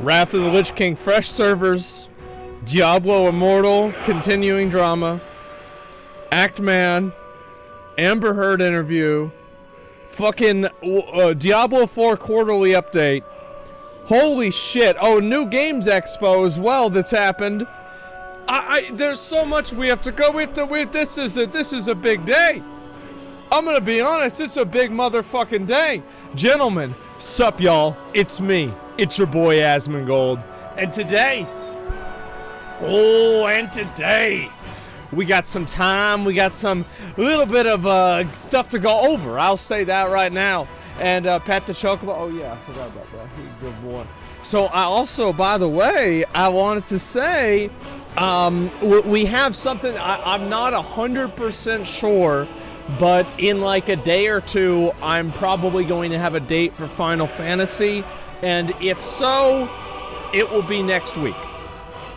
Wrath of the Lich King fresh servers, Diablo Immortal continuing drama, Act Man, Amber Heard interview, fucking Diablo 4 quarterly update. Holy shit. Oh, new games expo as well that's happened. There's so much we have to go. This is a big day. I'm gonna be honest, it's a big motherfucking day. Gentlemen, sup y'all, it's me. It's your boy Asmongold. And today, we got some time, we got some little bit of stuff to go over. I'll say that right now. And Pat the Chocobo, oh yeah, I forgot about that. He's a good boy. So I also, by the way, I wanted to say, we have something, I'm not 100% sure, but in like a day or two, I'm probably going to have a date for Final Fantasy, and if so, it will be next week.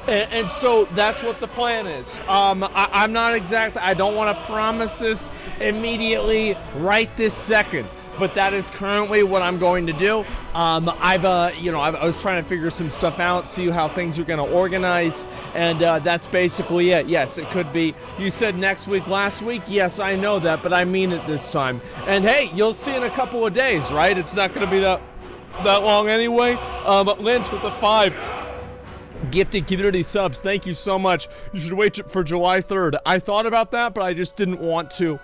And so that's what the plan is. I'm not exact, I don't want to promise this immediately right this second, but that is currently what I'm going to do. I was trying to figure some stuff out, see how things are going to organize, and that's basically it. Yes, it could be. You said next week, last week. Yes, I know that, but I mean it this time. And hey, you'll see in a couple of days, right? It's not going to be that long anyway. Lynch with the 5 gifted community subs. Thank you so much. You should wait for July 3rd. I thought about that, but I just didn't want to.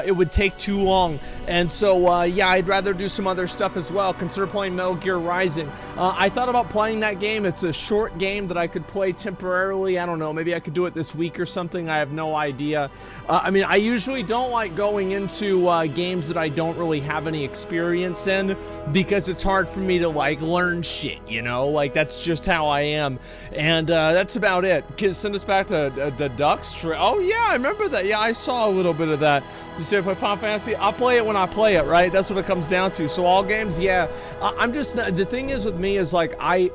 It would take too long. And so, yeah, I'd rather do some other stuff as well. Consider playing Metal Gear Rising. I thought about playing that game. It's a short game that I could play temporarily. I don't know. Maybe I could do it this week or something. I have no idea. I mean, I usually don't like going into games that I don't really have any experience in because it's hard for me to, like, learn shit, you know? Like, that's just how I am. And that's about it. Send us back to the Ducks. Oh, yeah, I remember that. Yeah, I saw a little bit of that. You say play Final Fantasy? I'll play it when I play it, right? That's what it comes down to. So all games, yeah. I'm just, the thing is with me is, like, I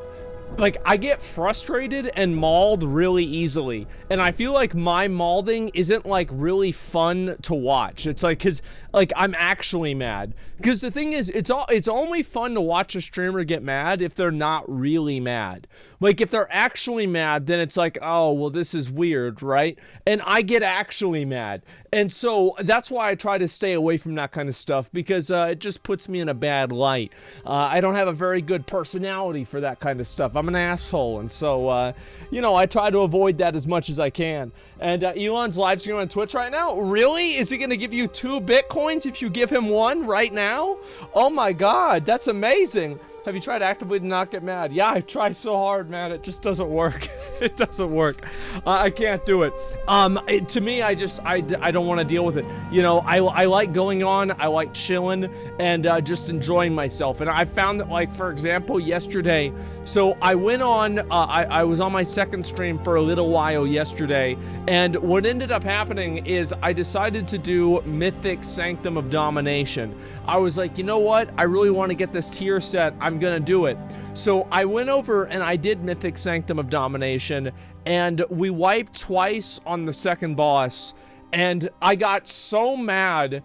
get frustrated and mauled really easily, and I feel like my maulding isn't like really fun to watch. It's like, cause like I'm actually mad. Cause the thing is, it's only fun to watch a streamer get mad if they're not really mad. Like if they're actually mad, then it's like, oh well, this is weird, right? And I get actually mad, and so that's why I try to stay away from that kind of stuff because it just puts me in a bad light. I don't have a very good personality for that kind of stuff. I'm an asshole, and so you know, I try to avoid that as much as I can. And Elon's live streaming on Twitch right now. Really? Is he gonna give you 2 Bitcoins if you give him 1 right now? Oh my God, that's amazing. Have you tried actively to not get mad? Yeah, I've tried so hard, man. It just doesn't work. It doesn't work. I can't do it. To me, I don't want to deal with it. You know, I like going on. I like chilling and just enjoying myself. And I found that, like, for example, yesterday, so I went on, I was on my second stream for a little while yesterday. And what ended up happening is I decided to do Mythic Sanctum of Domination. I was like, you know what? I really want to get this tier set. I'm gonna do it. So I went over and I did Mythic Sanctum of Domination, and we wiped twice on the second boss, and I got so mad.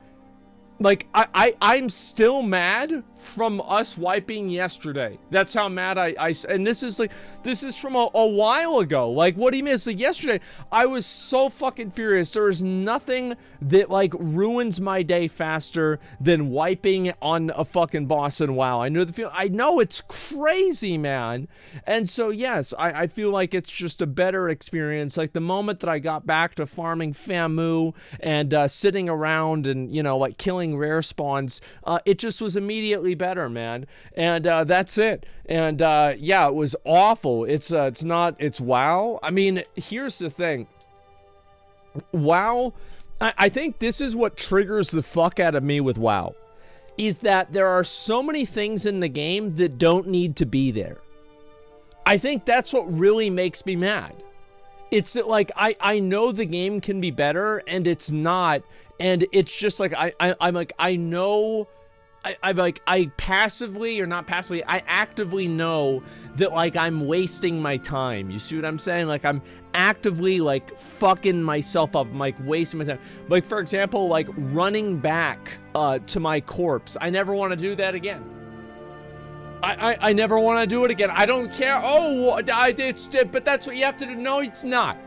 Like, I'm still mad from us wiping yesterday. That's how mad and this is from a while ago. Like, what do you mean? It's like yesterday, I was so fucking furious. There is nothing that, like, ruins my day faster than wiping on a fucking boss in WoW. I know the feel. I know it's crazy, man. And so, yes, I feel like it's just a better experience. Like, the moment that I got back to farming Famu and sitting around and, you know, like, killing rare spawns, it just was immediately better, man. And that's it. And yeah, it was awful. It's WoW. I mean, here's the thing. WoW, I think this is what triggers the fuck out of me with WoW, is that there are so many things in the game that don't need to be there. I think that's what really makes me mad. It's like, I know the game can be better, and it's not. And it's just like, I'm like, I know, I passively, or not passively, I actively know that, like, I'm wasting my time. You see what I'm saying? Like, I'm actively, like, fucking myself up. I'm, like, wasting my time. Like, for example, like, running back to my corpse. I never want to do that again. I never want to do it again. I don't care. Oh, but that's what you have to do. No, it's not.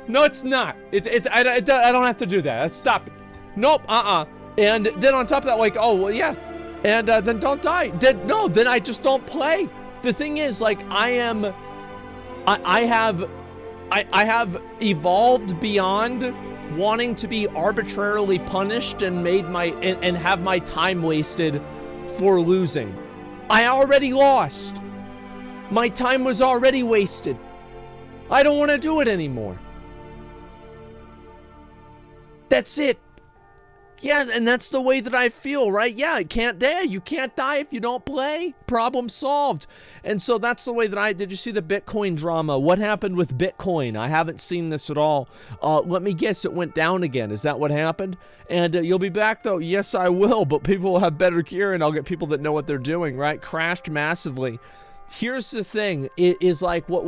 No, it's not. I don't have to do that. Stop it. Nope. And then on top of that, like, oh, well, yeah. And then don't die. Then I just don't play. The thing is, like, I have evolved beyond wanting to be arbitrarily punished and and have my time wasted for losing. I already lost. My time was already wasted. I don't want to do it anymore. That's it. Yeah, and that's the way that I feel, right? Yeah, you can't die if you don't play. Problem solved. And so that's the way that did you see the Bitcoin drama? What happened with Bitcoin? I haven't seen this at all. Let me guess, it went down again. Is that what happened? And you'll be back, though. Yes, I will, but people will have better gear, and I'll get people that know what they're doing, right? Crashed massively. Here's the thing, it is like, let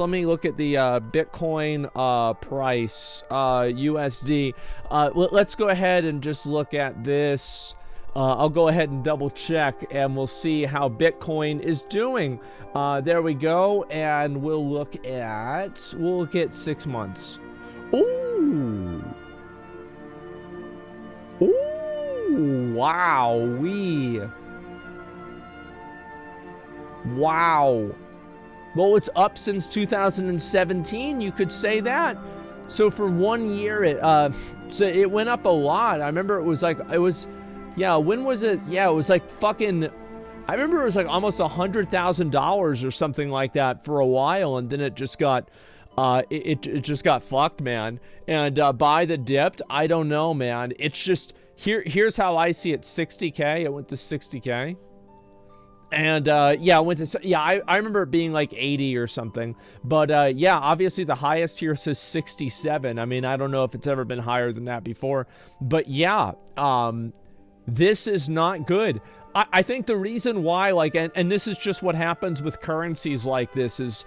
me look at the Bitcoin price, USD. Let's go ahead and just look at this. I'll go ahead and double check and we'll see how Bitcoin is doing. There we go, and we'll look at 6 months. Ooh. Ooh, wow-wee. Wow. Well, it's up since 2017, you could say that. So for 1 year, it went up a lot. I remember when was it? Yeah, it was like fucking, I remember it was like almost $100,000 or something like that for a while, and then it just got, it just got fucked, man. And by the dipped, I don't know, man. It's just, here's how I see it, 60K, it went to 60K. And, yeah, I remember it being like 80 or something, but, yeah, obviously the highest here says 67. I mean, I don't know if it's ever been higher than that before, but yeah, this is not good. I think the reason why, like, and this is just what happens with currencies like this, is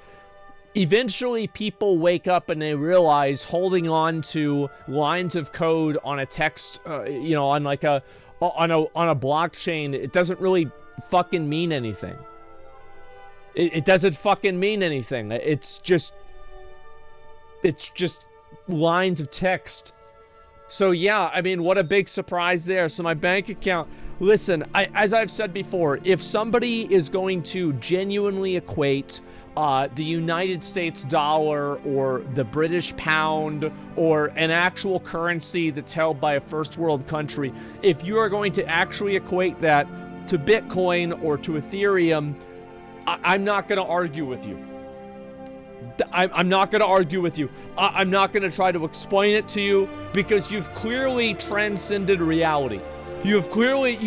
eventually people wake up and they realize holding on to lines of code on a text, you know, on like on a blockchain, it doesn't really fucking mean anything. It doesn't fucking mean anything. It's just lines of text. So yeah, I mean, what a big surprise there. So my bank account, listen, as I've said before, if somebody is going to genuinely equate the United States dollar or the British pound or an actual currency that's held by a first world country, if you are going to actually equate that to Bitcoin or to Ethereum, I'm not going to argue with you. I'm not going to argue with you. I'm not going to try to explain it to you, because you've clearly transcended reality. You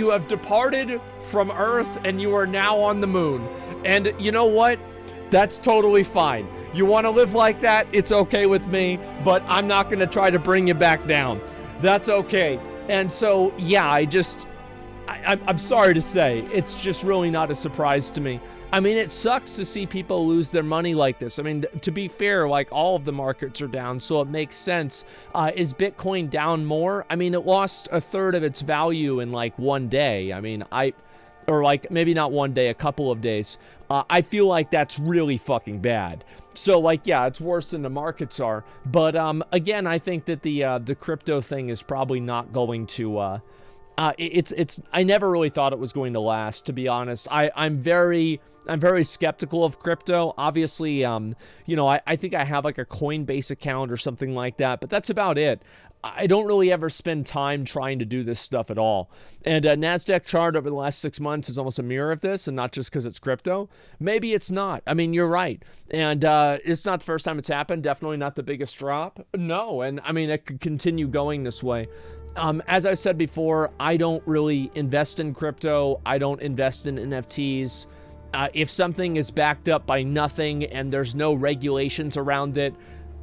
have departed from Earth and you are now on the moon. And you know what? That's totally fine. You want to live like that? It's okay with me, but I'm not going to try to bring you back down. That's okay. And so, yeah, I'm sorry to say, it's just really not a surprise to me. I mean, it sucks to see people lose their money like this. I mean, to be fair, like, all of the markets are down, so it makes sense. Is Bitcoin down more? I mean, it lost a third of its value in like 1 day. I mean, or like maybe not 1 day, a couple of days. I feel like that's really fucking bad. So like, yeah, it's worse than the markets are. But again, I think that the crypto thing is probably not going to. I never really thought it was going to last, to be honest. I'm very skeptical of crypto. Obviously, you know, I think I have like a Coinbase account or something like that, but that's about it. I don't really ever spend time trying to do this stuff at all. And NASDAQ chart over the last 6 months is almost a mirror of this, and not just because it's crypto. Maybe it's not. I mean, you're right. And it's not the first time it's happened. Definitely not the biggest drop. No, and I mean, it could continue going this way. As I said before, I don't really invest in crypto. I don't invest in NFTs. If something is backed up by nothing and there's no regulations around it,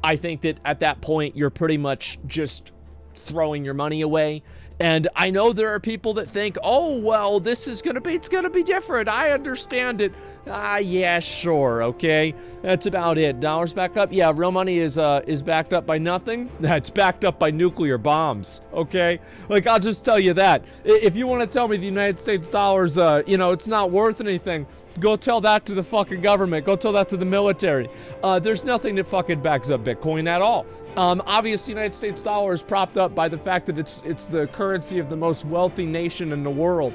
I think that at that point, you're pretty much just throwing your money away. And I know there are people that think, oh, well, it's going to be different. I understand it. Yeah, sure, okay. That's about it. Dollar's back up. Yeah, real money is backed up by nothing. It's backed up by nuclear bombs, okay? Like, I'll just tell you that. If you want to tell me the United States dollar's, you know, it's not worth anything, go tell that to the fucking government. Go tell that to the military. There's nothing that fucking backs up Bitcoin at all. Obviously, the United States dollar is propped up by the fact that it's the currency of the most wealthy nation in the world.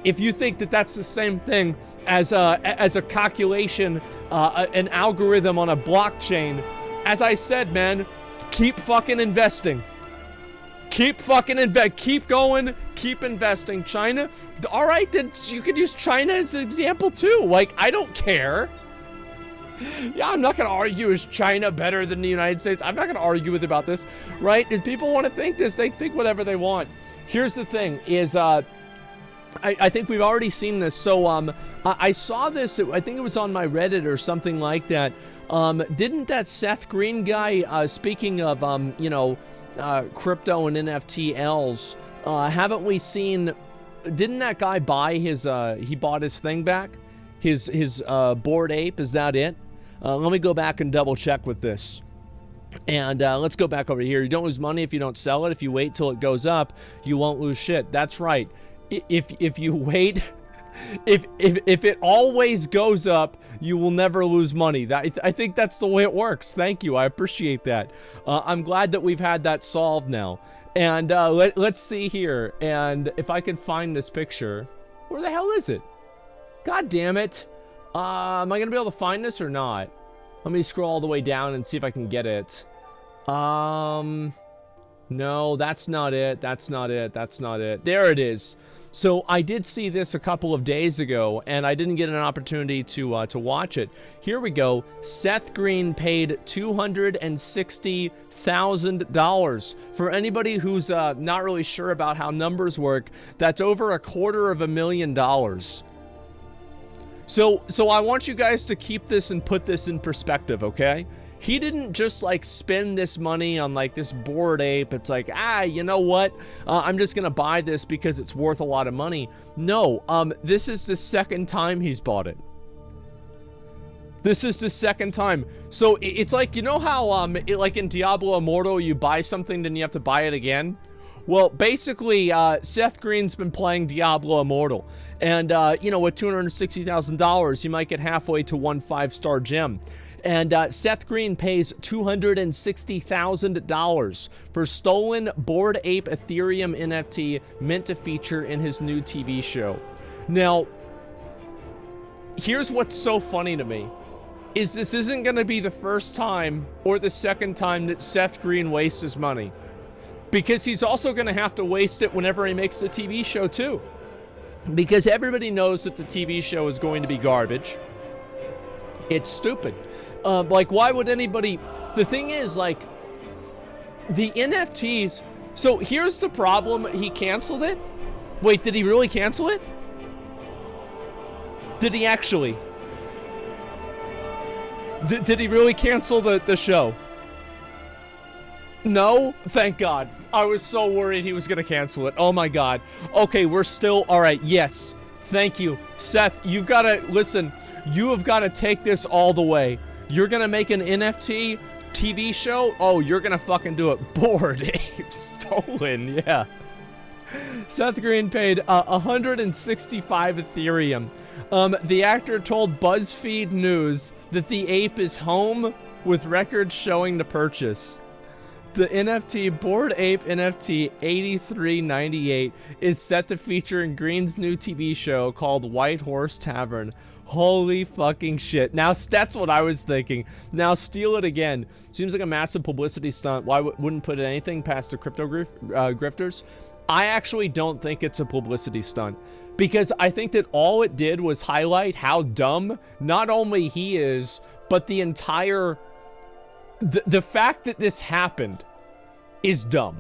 If you think that that's the same thing as a calculation, an algorithm on a blockchain, as I said, man, keep fucking investing. Keep going, keep investing. China, all right, then you could use China as an example too. Like, I don't care. Yeah, I'm not gonna argue, is China better than the United States? I'm not gonna argue with about this, right? If people want to think this, they think whatever they want. Here's the thing, is I think we've already seen this. So I saw this, I think it was on my Reddit or something like that. Didn't that Seth Green guy, speaking of, you know, crypto and NFTLs, haven't we seen, didn't that guy buy his, he bought his thing back? His Bored Ape, is that it? Let me go back and double check with this. And let's go back over here. You don't lose money if you don't sell it. If you wait till it goes up, you won't lose shit. That's right. If you wait, if it always goes up, you will never lose money. I think that's the way it works. Thank you. I appreciate that. I'm glad that we've had that solved now. And let's see here. And if I can find this picture, where the hell is it? God damn it. Am I gonna be able to find this or not? Let me scroll all the way down and see if I can get it. No, that's not it. That's not it. That's not it. There it is. So I did see this a couple of days ago, and I didn't get an opportunity to watch it. Here we go. Seth Green paid $260,000. For anybody who's not really sure about how numbers work, that's over $250,000. So I want you guys to keep this and put this in perspective, okay? He didn't just like spend this money on like this Bored Ape. It's like, you know what? I'm just gonna buy this because it's worth a lot of money. No, this is the second time he's bought it. This is the second time. So it's like, you know how like in Diablo Immortal, you buy something, then you have to buy it again? Well, basically, Seth Green's been playing Diablo Immortal. And, you know, with $260,000, you might get halfway to one 5-star gem. And Seth Green pays $260,000 for stolen Bored Ape Ethereum NFT meant to feature in his new TV show. Now, here's what's so funny to me, is this isn't going to be the first time or the second time that Seth Green wastes his money. Because he's also going to have to waste it whenever he makes the TV show too. Because everybody knows that the TV show is going to be garbage. It's stupid. Like, why would anybody... The thing is, like, the NFTs... So, here's the problem. He canceled it? Wait, did he really cancel it? Did he actually? Did he really cancel the show? No? Thank God. I was so worried he was going to cancel it. Oh, my God. Okay, we're still... All right, yes. Thank you. Seth, you've got to... Listen, you have got to take this all the way. You're going to make an NFT TV show? Oh, you're going to fucking do it. Bored Ape stolen, yeah. Seth Green paid 165 Ethereum. The actor told BuzzFeed News that the ape is home with records showing the purchase. The NFT, Bored Ape NFT 8398, is set to feature in Green's new TV show called White Horse Tavern. Holy fucking shit. Now, that's what I was thinking. Now, steal it again. Seems like a massive publicity stunt. Why wouldn't put anything past the crypto grifters? I actually don't think it's a publicity stunt. Because I think that all it did was highlight how dumb not only he is, but the entire... The fact that this happened is dumb.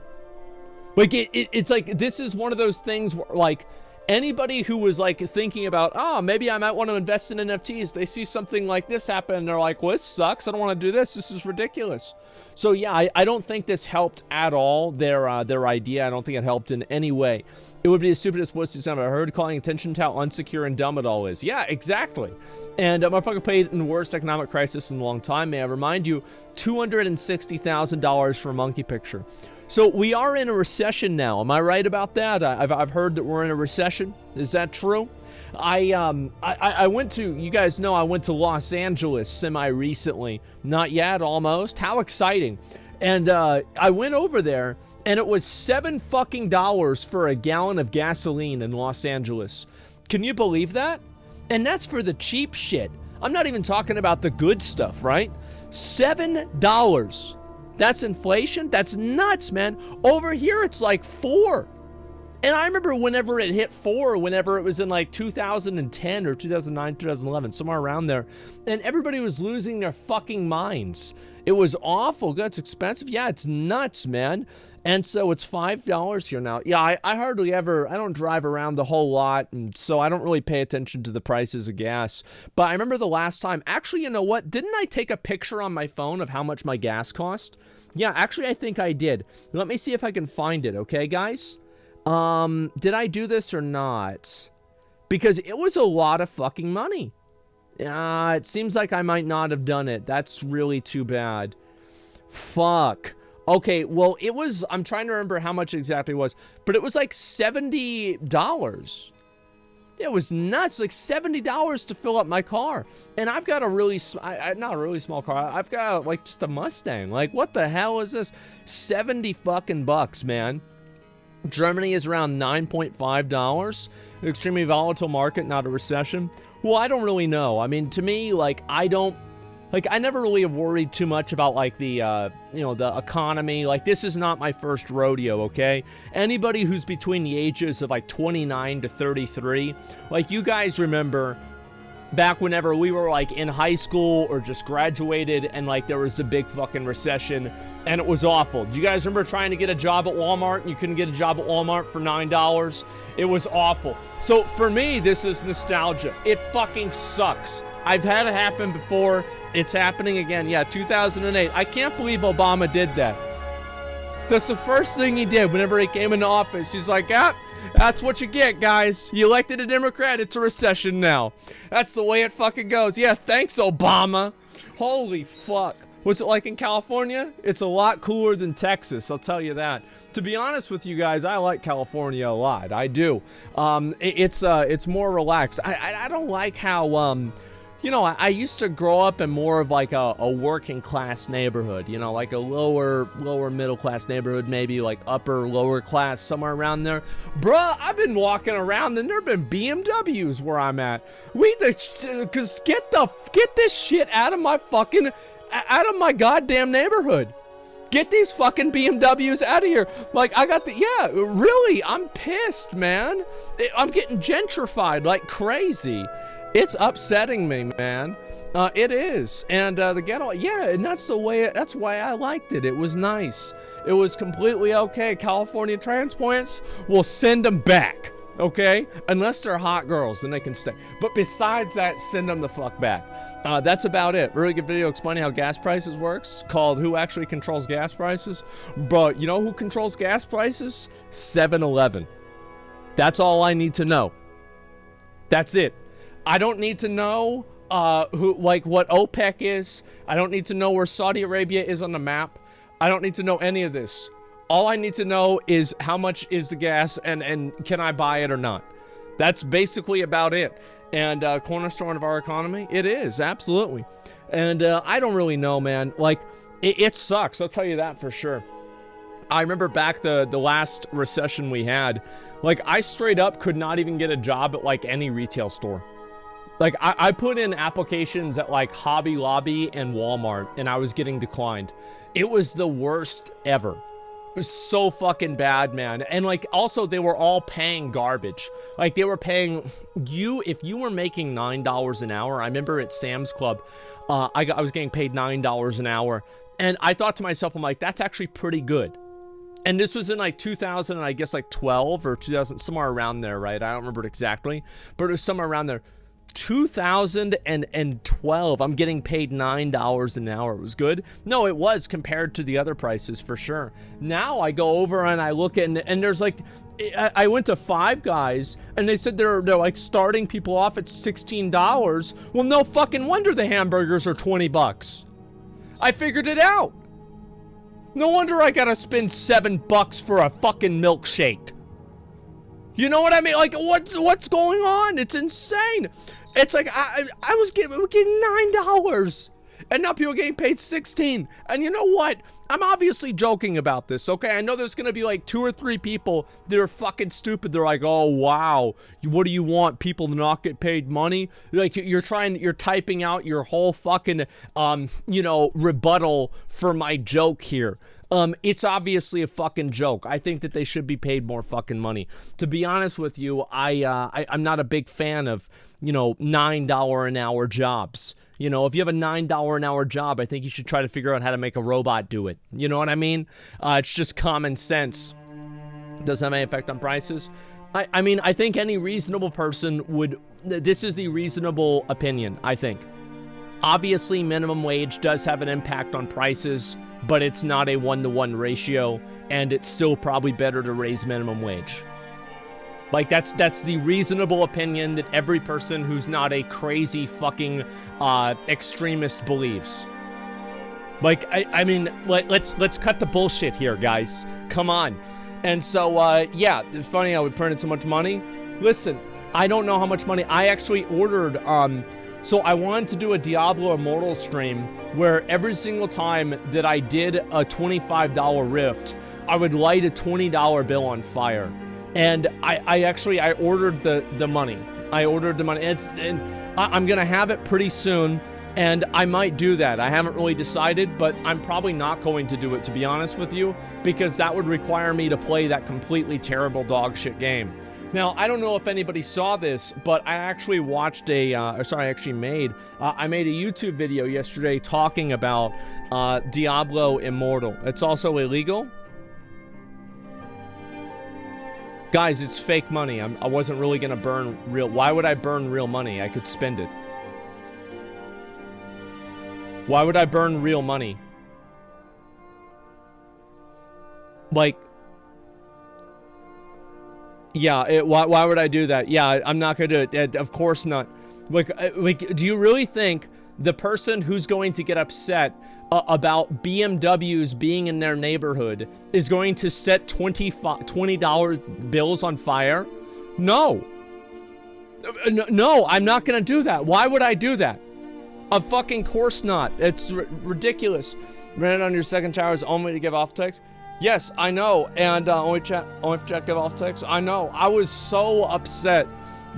Like, it's like, this is one of those things where, like, Anybody who was like thinking about, oh, maybe I might want to invest in NFTs, they see something like this happen and they're like, well, this sucks. I don't want to do this. This is ridiculous. So yeah, I don't think this helped at all, their idea. I don't think it helped in any way. It would be the stupidest pussy I've ever heard, calling attention to how unsecure and dumb it all is. Yeah, exactly. And motherfucker paid in the worst economic crisis in a long time. May I remind you, $260,000 for a monkey picture. So we are in a recession now. Am I right about that? I've heard that we're in a recession. Is that true? I went to, you guys know I went to Los Angeles semi-recently. Not yet, almost. How exciting. And I went over there, and it was $7 fucking for a gallon of gasoline in Los Angeles. Can you believe that? And that's for the cheap shit. I'm not even talking about the good stuff, right? $7. That's inflation? That's nuts, man. Over here, it's like $4. And I remember whenever it hit 4, whenever it was in like 2010 or 2009, 2011, somewhere around there, and everybody was losing their fucking minds. It was awful. God, it's expensive. Yeah, it's nuts, man. And so it's $5 here now. Yeah, I hardly ever, I don't drive around the whole lot, and so I don't really pay attention to the prices of gas. But I remember the last time, actually, you know what? Didn't I take a picture on my phone of how much my gas cost? Yeah, actually, I think I did. Let me see if I can find it, okay, guys? Did I do this or not? Because it was a lot of fucking money. It seems like I might not have done it. That's really too bad. Fuck. Okay, well, it was, I'm trying to remember how much exactly it was, but it was like $70. It was nuts, like $70 to fill up my car. And I've got a really, not a really small car, I've got like just a Mustang. Like, what the hell is this? 70 fucking bucks, man. Germany is around $9.5. Extremely volatile market, not a recession. Well, I don't really know. I mean, to me, like, I never really have worried too much about, like, the, you know, the economy. Like, this is not my first rodeo, okay? Anybody who's between the ages of, like, 29 to 33, like, you guys remember back whenever we were, like, in high school or just graduated and, like, there was a big fucking recession and it was awful. Do you guys remember trying to get a job at Walmart and you couldn't get a job at Walmart for $9? It was awful. So, for me, this is nostalgia. It fucking sucks. I've had it happen before. It's happening again. Yeah, 2008. I can't believe Obama did that. That's the first thing he did whenever he came into office. He's like, that's what you get, guys. You elected a Democrat, it's a recession now. That's the way it fucking goes. Yeah, thanks, Obama. Holy fuck. What's it like in California? It's a lot cooler than Texas, I'll tell you that. To be honest with you guys, I like California a lot. I do. It's more relaxed. I don't like how, you know, I used to grow up in more of like a working class neighborhood, you know, like a lower middle class neighborhood, maybe like upper, lower class, somewhere around there. Bruh, I've been walking around and there have been BMWs where I'm at. Cause get this shit out of my goddamn neighborhood. Get these fucking BMWs out of here. Like, yeah, really, I'm pissed, man. I'm getting gentrified like crazy. It's upsetting me, man. It is. And the ghetto, yeah, and that's why I liked it. It was nice. It was completely okay. California transplants, we'll send them back, okay? Unless they're hot girls, then they can stay. But besides that, send them the fuck back. That's about it. Really good video explaining how gas prices works, called Who Actually Controls Gas Prices? But you know who controls gas prices? 7-Eleven. That's all I need to know. That's it. I don't need to know what OPEC is. I don't need to know where Saudi Arabia is on the map. I don't need to know any of this. All I need to know is how much is the gas and can I buy it or not. That's basically about it. And cornerstone of our economy, it is, absolutely. And I don't really know, man. Like, it sucks, I'll tell you that for sure. I remember back the last recession we had, like, I straight up could not even get a job at, like, any retail store. Like, I put in applications at, like, Hobby Lobby and Walmart, and I was getting declined. It was the worst ever. It was so fucking bad, man. And, like, also, they were all paying garbage. Like, they were paying you, if you were making $9 an hour, I remember at Sam's Club, I was getting paid $9 an hour. And I thought to myself, I'm like, that's actually pretty good. And this was in like 2000, I guess like 12 or 2000, somewhere around there, right? I don't remember it exactly, but it was somewhere around there. 2012, I'm getting paid $9 an hour. It was good. No, it was compared to the other prices for sure. Now I go over and I look at, and there's like, I went to Five Guys and they said they're like starting people off at $16. Well, no fucking wonder the hamburgers are 20 bucks. I figured it out. No wonder I gotta spend $7 for a fucking milkshake. You know what I mean? Like, what's going on? It's insane. It's like I was getting $9, and now people are getting paid $16. And you know what? I'm obviously joking about this, okay? I know there's gonna be like 2 or 3 people that are fucking stupid. They're like, oh wow, what do you want? People to not get paid money? Like you're typing out your whole fucking you know, rebuttal for my joke here. It's obviously a fucking joke. I think that they should be paid more fucking money. To be honest with you, I'm not a big fan of, you know, $9 an hour jobs. You know, if you have a $9 an hour job, I think you should try to figure out how to make a robot do it. You know what I mean? It's just common sense. Doesn't have any effect on prices. I mean, I think any reasonable person would, this is the reasonable opinion, I think. Obviously, minimum wage does have an impact on prices, but it's not a 1-to-1 ratio, and it's still probably better to raise minimum wage. Like, that's the reasonable opinion that every person who's not a crazy fucking extremist believes. Like, I mean, let's cut the bullshit here, guys. Come on. And so, yeah, it's funny how we printed so much money. Listen, I don't know how much money. I actually ordered, so I wanted to do a Diablo Immortal stream where every single time that I did a $25 rift, I would light a $20 bill on fire. And I ordered the money. I ordered the money. And I'm going to have it pretty soon, and I might do that. I haven't really decided, but I'm probably not going to do it, to be honest with you, because that would require me to play that completely terrible dog shit game. Now, I don't know if anybody saw this, but I actually watched I made a YouTube video yesterday talking about Diablo Immortal. It's also illegal. Guys, it's fake money. I wasn't really gonna burn real. Why would I burn real money? I could spend it. Why would I burn real money? Like, yeah, why would I do that? Yeah, I'm not gonna do it. Of course not. Like, do you really think the person who's going to get upset about BMWs being in their neighborhood is going to set $20 bills on fire? No. No, I'm not going to do that. Why would I do that? Of fucking course not. It's ridiculous. Ran it on your second tower is only to give off text. Yes, I know. And only for chat give off text. I know. I was so upset.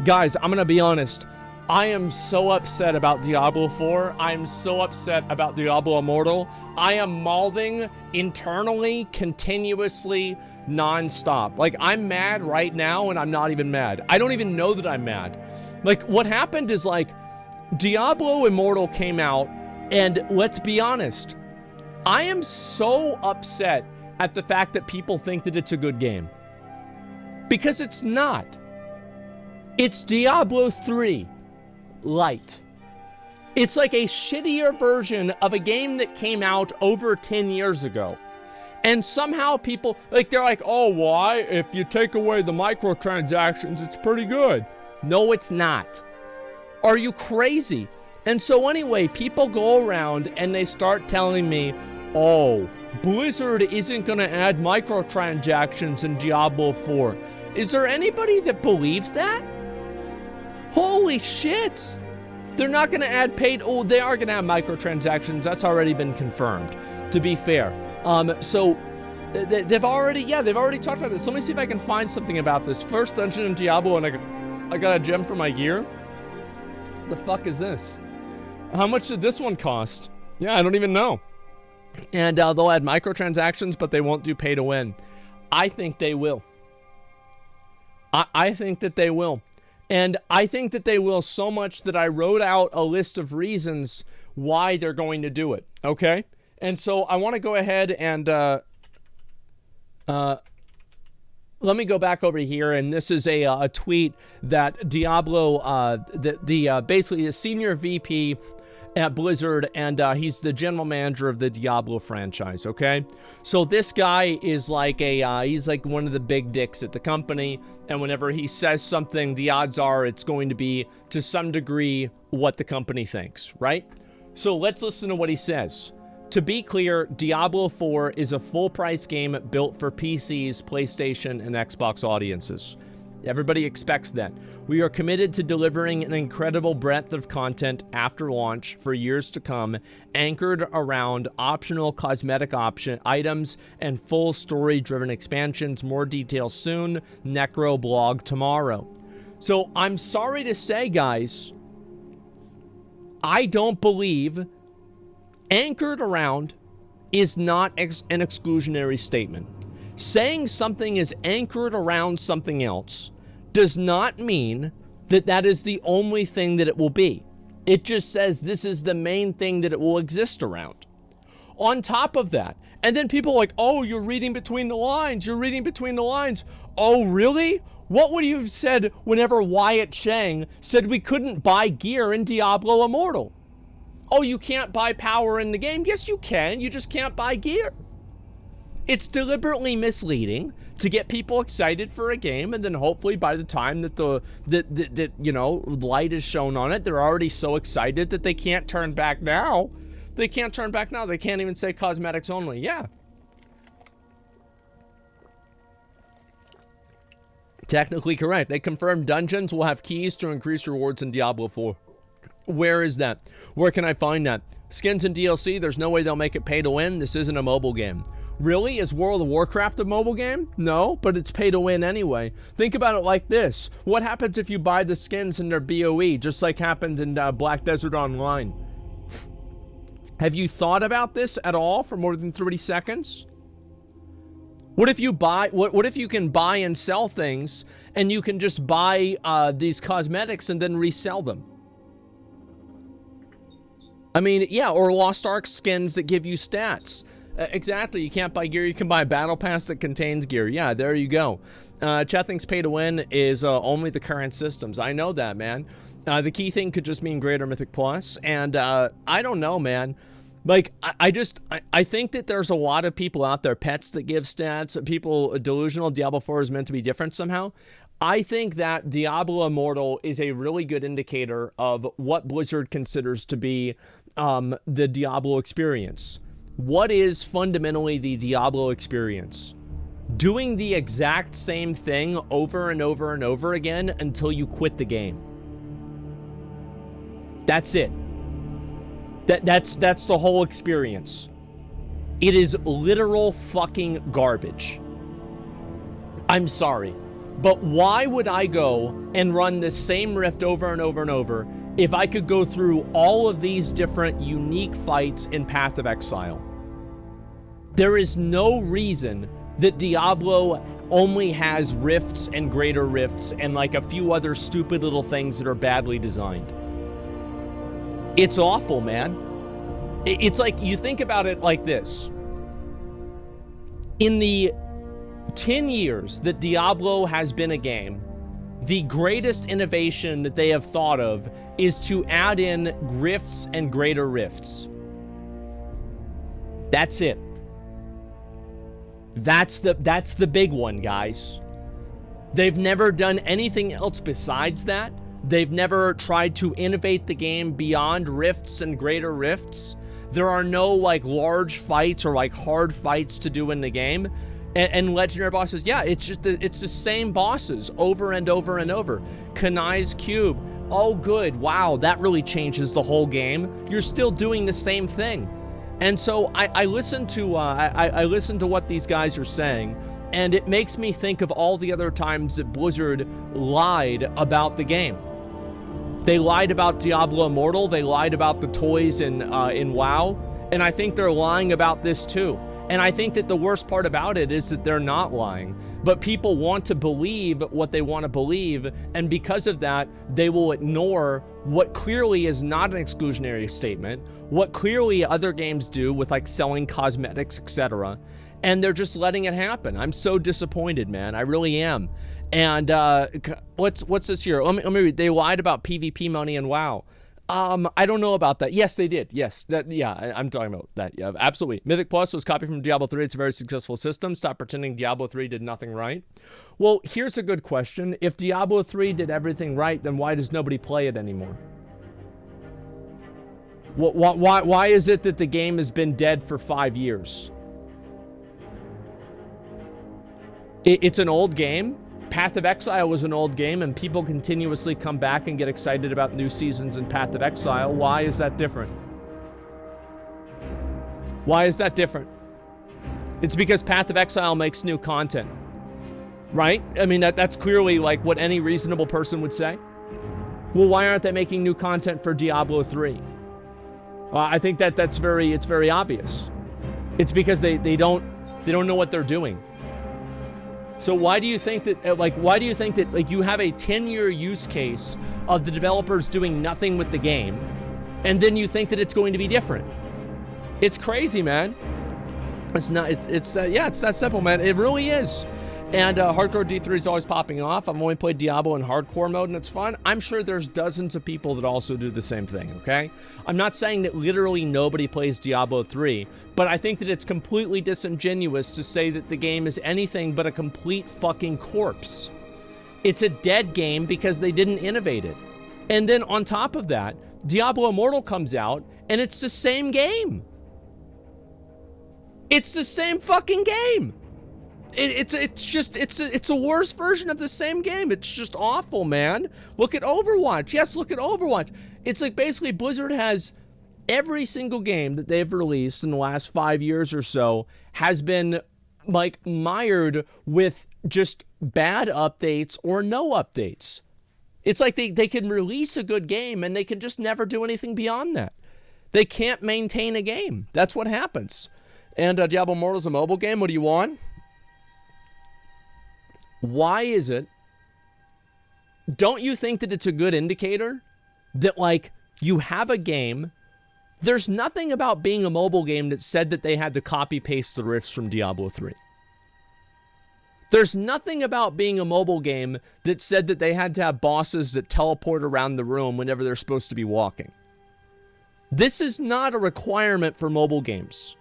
Guys, I'm going to be honest. I am so upset about Diablo 4. I'm so upset about Diablo Immortal. I am malding internally, continuously, non-stop. Like, I'm mad right now, and I'm not even mad. I don't even know that I'm mad. Like, what happened is, like, Diablo Immortal came out, and let's be honest, I am so upset at the fact that people think that it's a good game. Because it's not. It's Diablo 3. Light. It's like a shittier version of a game that came out over 10 years ago. And somehow people, like, they're like, oh, why? If you take away the microtransactions, it's pretty good. No, it's not. Are you crazy? And so anyway, people go around and they start telling me, oh, Blizzard isn't going to add microtransactions in Diablo 4. Is there anybody that believes that? Holy shit! They're not going to add paid. Oh, they are going to have microtransactions. That's already been confirmed, to be fair. So they've already talked about this. Let me see if I can find something about this. First dungeon in Diablo, and I got a gem for my gear. What the fuck is this? How much did this one cost? Yeah, I don't even know. And they'll add microtransactions, but they won't do pay to win. I think they will. I think that they will. And I think that they will so much that I wrote out a list of reasons why they're going to do it, okay? And so I want to go ahead and, Let me go back over here, and this is a tweet that Diablo, basically the senior VP at Blizzard, and he's the general manager of the Diablo franchise, okay? So this guy is like he's like one of the big dicks at the company, and whenever he says something, the odds are it's going to be, to some degree, what the company thinks, right? So let's listen to what he says. To be clear, Diablo 4 is a full-price game built for PCs, PlayStation, and Xbox audiences. Everybody expects that. We are committed to delivering an incredible breadth of content after launch for years to come, anchored around optional cosmetic items and full story-driven expansions. More details soon. Necro blog tomorrow. So I'm sorry to say, guys, I don't believe anchored around is not an exclusionary statement. Saying something is anchored around something else does not mean that that is the only thing that it will be. It just says this is the main thing that it will exist around. On top of that, and then people are like, oh, you're reading between the lines, you're reading between the lines. Oh, really? What would you have said whenever Wyatt Chang said we couldn't buy gear in Diablo Immortal? Oh, you can't buy power in the game? Yes, you can. You just can't buy gear. It's deliberately misleading to get people excited for a game, and then hopefully by the time that the light is shown on it, they're already so excited that they can't turn back now. They can't turn back now. They can't even say cosmetics only. Yeah. Technically correct. They confirmed dungeons will have keys to increase rewards in Diablo 4. Where is that? Where can I find that? Skins and DLC, there's no way they'll make it pay to win. This isn't a mobile game. Really? Is World of Warcraft a mobile game? No, but it's pay to win anyway. Think about it like this. What happens if you buy the skins in their BOE, just like happened in Black Desert Online? Have you thought about this at all for more than 30 seconds? What if you buy, what if you can buy and sell things, and you can just buy these cosmetics and then resell them? I mean, yeah, or Lost Ark skins that give you stats. Exactly, you can't buy gear, you can buy a battle pass that contains gear. Yeah, there you go. Chat thinks pay to win is only the current systems. I know that, man. The key thing could just mean Greater Mythic Plus, and I don't know, man. Like, I think that there's a lot of people out there, pets that give stats, people delusional. Diablo 4 is meant to be different somehow. I think that Diablo Immortal is a really good indicator of what Blizzard considers to be the Diablo experience. What is fundamentally the Diablo experience? Doing the exact same thing over and over and over again until you quit the game. That's it. That's the whole experience. It is literal fucking garbage. I'm sorry, but why would I go and run the same rift over and over and over if I could go through all of these different unique fights in Path of Exile? There is no reason that Diablo only has rifts and greater rifts and like a few other stupid little things that are badly designed. It's awful, man. It's like, you think about it like this. In the 10 years that Diablo has been a game, the greatest innovation that they have thought of is to add in rifts and greater rifts. That's it. That's the big one, guys. They've never done anything else besides that. They've never tried to innovate the game beyond rifts and greater rifts. There are no like large fights or like hard fights to do in the game. And legendary bosses, yeah, it's just it's the same bosses over and over and over. Kanai's Cube. Oh, good. Wow, that really changes the whole game. You're still doing the same thing. And so I listen to I listen to what these guys are saying, and it makes me think of all the other times that Blizzard lied about the game. They lied about Diablo Immortal. They lied about the toys in WoW, and I think they're lying about this too. And I think that the worst part about it is that they're not lying, but people want to believe what they want to believe, and because of that, they will ignore what clearly is not an exclusionary statement, what clearly other games do with like selling cosmetics, etc., and they're just letting it happen. I'm so disappointed, man. I really am. And what's this here? Let me read. They lied about PvP money and WoW. I don't know about that. Yes, they did. Yes, I'm talking about that. Yeah, absolutely. Mythic Plus was copied from Diablo 3. It's a very successful system. Stop pretending Diablo 3 did nothing right. Well, here's a good question. If Diablo 3 did everything right, then why does nobody play it anymore? Why is it that the game has been dead for 5 years? It's an old game. Path of Exile was an old game, and people continuously come back and get excited about new seasons in Path of Exile. Why is that different? Why is that different? It's because Path of Exile makes new content, right? I mean, that's clearly like what any reasonable person would say. Well, why aren't they making new content for Diablo 3? I think it's very obvious. It's because they don't know what they're doing. So why do you think that you have a 10-year use case of the developers doing nothing with the game, and then you think that it's going to be different? It's crazy, man. It's not. It's that simple, man. It really is. And Hardcore D3 is always popping off. I've only played Diablo in hardcore mode, and it's fun. I'm sure there's dozens of people that also do the same thing, okay? I'm not saying that literally nobody plays Diablo 3, but I think that it's completely disingenuous to say that the game is anything but a complete fucking corpse. It's a dead game because they didn't innovate it. And then on top of that, Diablo Immortal comes out, and it's the same game. It's the same fucking game. It's a worse version of the same game. It's just awful, man. Look at Overwatch. Yes, look at Overwatch. It's like basically Blizzard has every single game that they've released in the last 5 years or so has been like mired with just bad updates or no updates. It's like they can release a good game and they can just never do anything beyond that. They can't maintain a game. That's what happens. And Diablo Immortal is a mobile game. What do you want? Why is it? Don't you think that it's a good indicator that, like, you have a game? There's nothing about being a mobile game that said that they had to copy-paste the riffs from Diablo 3. There's nothing about being a mobile game that said that they had to have bosses that teleport around the room whenever they're supposed to be walking. This is not a requirement for mobile games.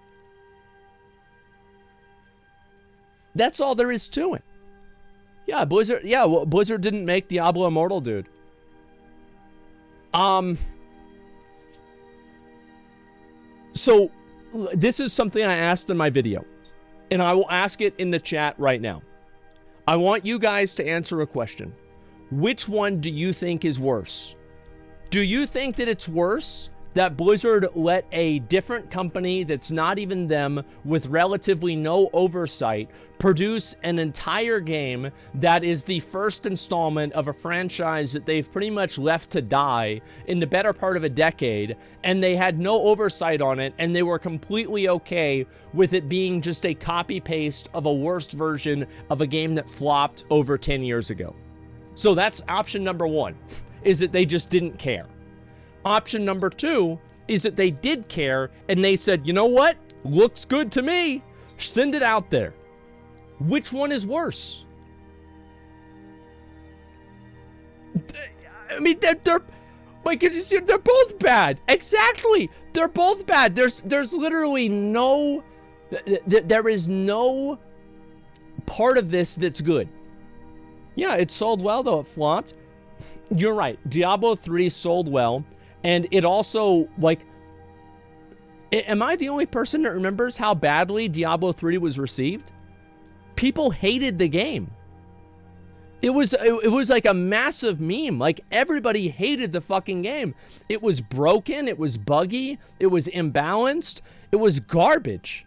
That's all there is to it. Yeah, Blizzard didn't make Diablo Immortal, dude. So this is something I asked in my video, and I will ask it in the chat right now. I want you guys to answer a question. Which one do you think is worse? Do you think that it's worse that Blizzard let a different company that's not even them, with relatively no oversight, produce an entire game that is the first installment of a franchise that they've pretty much left to die in the better part of a decade, and they had no oversight on it, and they were completely okay with it being just a copy-paste of a worst version of a game that flopped over 10 years ago? So that's option number one, is that they just didn't care. Option number two is that they did care, and they said, you know what? Looks good to me. Send it out there. Which one is worse? I mean, they're both bad. Exactly. They're both bad. There's literally no, there is no part of this that's good. Yeah, it sold well, though it flopped. You're right. Diablo 3 sold well. And it also, like, am I the only person that remembers how badly Diablo 3 was received? People hated the game. It was like a massive meme. Like, everybody hated the fucking game. It was broken. It was buggy. It was imbalanced. It was garbage.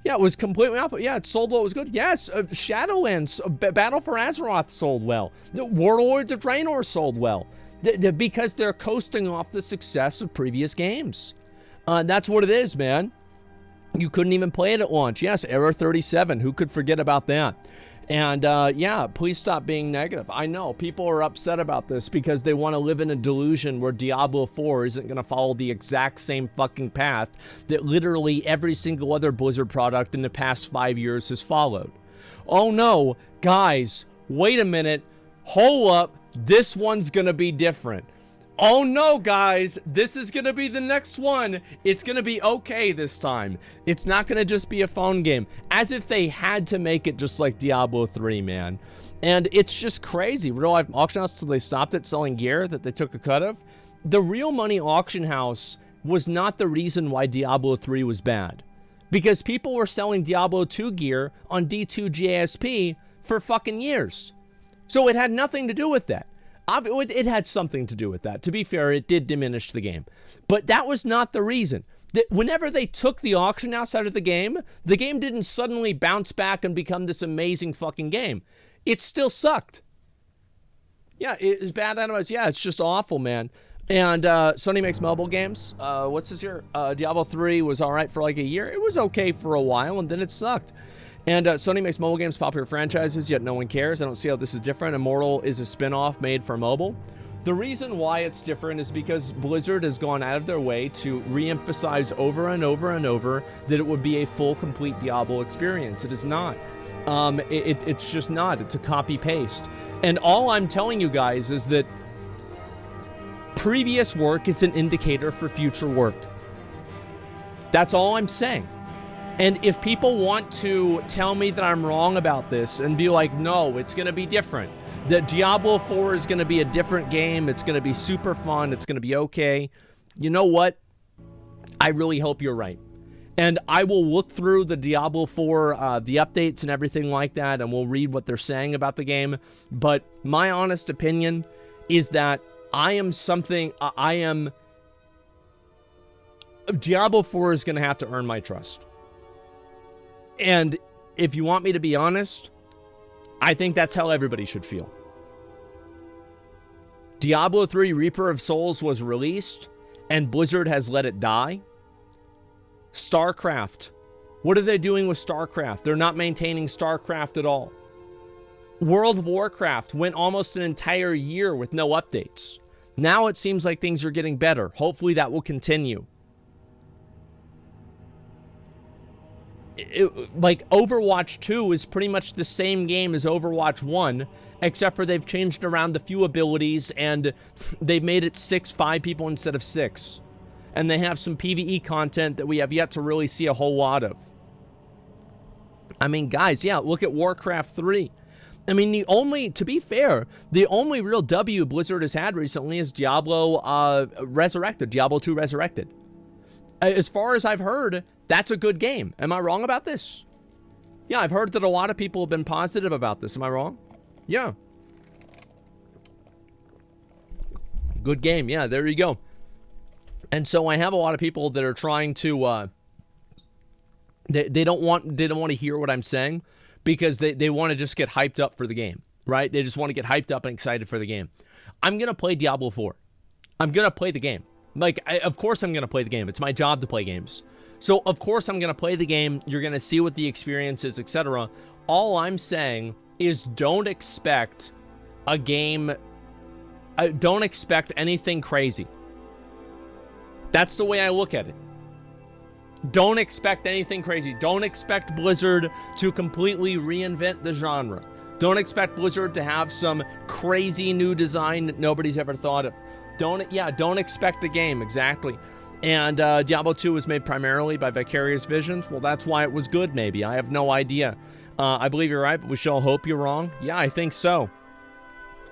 Yeah, it was completely awful. Yeah, it sold well. It was good. Yes, Shadowlands, Battle for Azeroth sold well. The Warlords of Draenor sold well. Because they're coasting off the success of previous games. That's what it is, man. You couldn't even play it at launch. Yes, Error 37. Who could forget about that? And yeah, please stop being negative. I know people are upset about this because they want to live in a delusion where Diablo 4 isn't going to follow the exact same fucking path that literally every single other Blizzard product in the past 5 years has followed. Oh no, guys, wait a minute. Hold up. This one's going to be different. Oh no, guys, this is going to be the next one. It's going to be okay this time. It's not going to just be a phone game. As if they had to make it just like Diablo 3, man. And it's just crazy. Real life auction house, till they stopped it selling gear that they took a cut of. The real money auction house was not the reason why Diablo 3 was bad. Because people were selling Diablo 2 gear on D2 GASP for fucking years. So it had nothing to do with that. It had something to do with that. To be fair, it did diminish the game. But that was not the reason. Whenever they took the auction house out of the game didn't suddenly bounce back and become this amazing fucking game. It still sucked. Yeah, it's bad animals. Yeah, it's just awful, man. And Sony makes mobile games. What's this here? Diablo 3 was all right for like a year. It was okay for a while, and then it sucked. And Sony makes mobile games, popular franchises, yet no one cares. I don't see how this is different. Immoral is a spin-off made for mobile. The reason why it's different is because Blizzard has gone out of their way to re-emphasize over and over and over that it would be a full, complete Diablo experience. It is not. It's just not. It's a copy-paste. And all I'm telling you guys is that previous work is an indicator for future work. That's all I'm saying. And if people want to tell me that I'm wrong about this and be like, no, it's going to be different, that Diablo 4 is going to be a different game, it's going to be super fun, it's going to be okay, you know what? I really hope you're right. And I will look through the Diablo 4, the updates and everything like that, and we'll read what they're saying about the game. But my honest opinion is that Diablo 4 is going to have to earn my trust. And if you want me to be honest, I think that's how everybody should feel. Diablo 3 Reaper of Souls was released, and Blizzard has let it die. StarCraft. What are they doing with StarCraft? They're not maintaining StarCraft at all. World of Warcraft went almost an entire year with no updates. Now it seems like things are getting better. Hopefully that will continue. Like Overwatch 2 is pretty much the same game as Overwatch 1, except for they've changed around a few abilities and they've made it 5 people instead of 6. And they have some PvE content that we have yet to really see a whole lot of. I mean, guys, yeah, look at Warcraft 3. I mean, to be fair, the only real W Blizzard has had recently is Diablo Resurrected, Diablo 2 Resurrected. As far as I've heard, that's a good game. Am I wrong about this? Yeah, I've heard that a lot of people have been positive about this. Am I wrong? Yeah. Good game. Yeah, there you go. And so I have a lot of people that are trying to, they don't want to hear what I'm saying because they want to just get hyped up for the game, right? They just want to get hyped up and excited for the game. I'm going to play Diablo 4. I'm going to play the game. Like, of course I'm going to play the game. It's my job to play games. So, of course I'm going to play the game. You're going to see what the experience is, etc. All I'm saying is don't expect a game. Don't expect anything crazy. That's the way I look at it. Don't expect anything crazy. Don't expect Blizzard to completely reinvent the genre. Don't expect Blizzard to have some crazy new design that nobody's ever thought of. Don't expect a game, exactly. And Diablo 2 was made primarily by Vicarious Visions. Well, that's why it was good, maybe. I have no idea. I believe you're right, but we shall hope you're wrong. Yeah, I think so.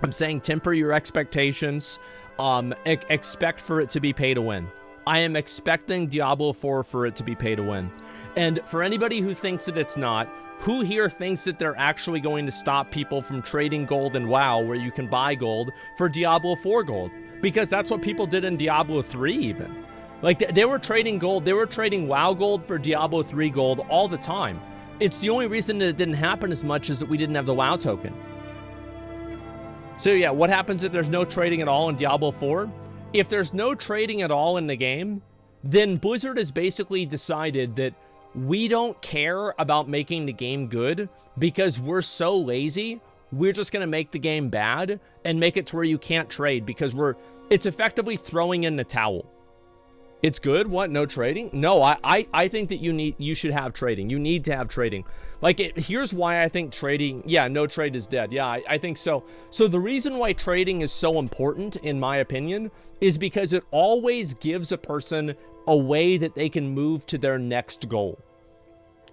I'm saying temper your expectations. Expect for it to be pay to win. I am expecting Diablo 4 for it to be pay to win. And for anybody who thinks that it's not, who here thinks that they're actually going to stop people from trading gold in WoW, where you can buy gold, for Diablo 4 gold? Because that's what people did in Diablo 3 even. Like, they were trading gold. They were trading WoW gold for Diablo 3 gold all the time. It's the only reason that it didn't happen as much is that we didn't have the WoW token. So yeah, what happens if there's no trading at all in Diablo 4? If there's no trading at all in the game, then Blizzard has basically decided that we don't care about making the game good because we're so lazy. We're just going to make the game bad and make it to where you can't trade because it's effectively throwing in the towel. It's good. What? No trading? No, I think that you should have trading. You need to have trading. Like, here's why I think trading, yeah, no trade is dead. Yeah, I think so. So the reason why trading is so important, in my opinion, is because it always gives a person a way that they can move to their next goal.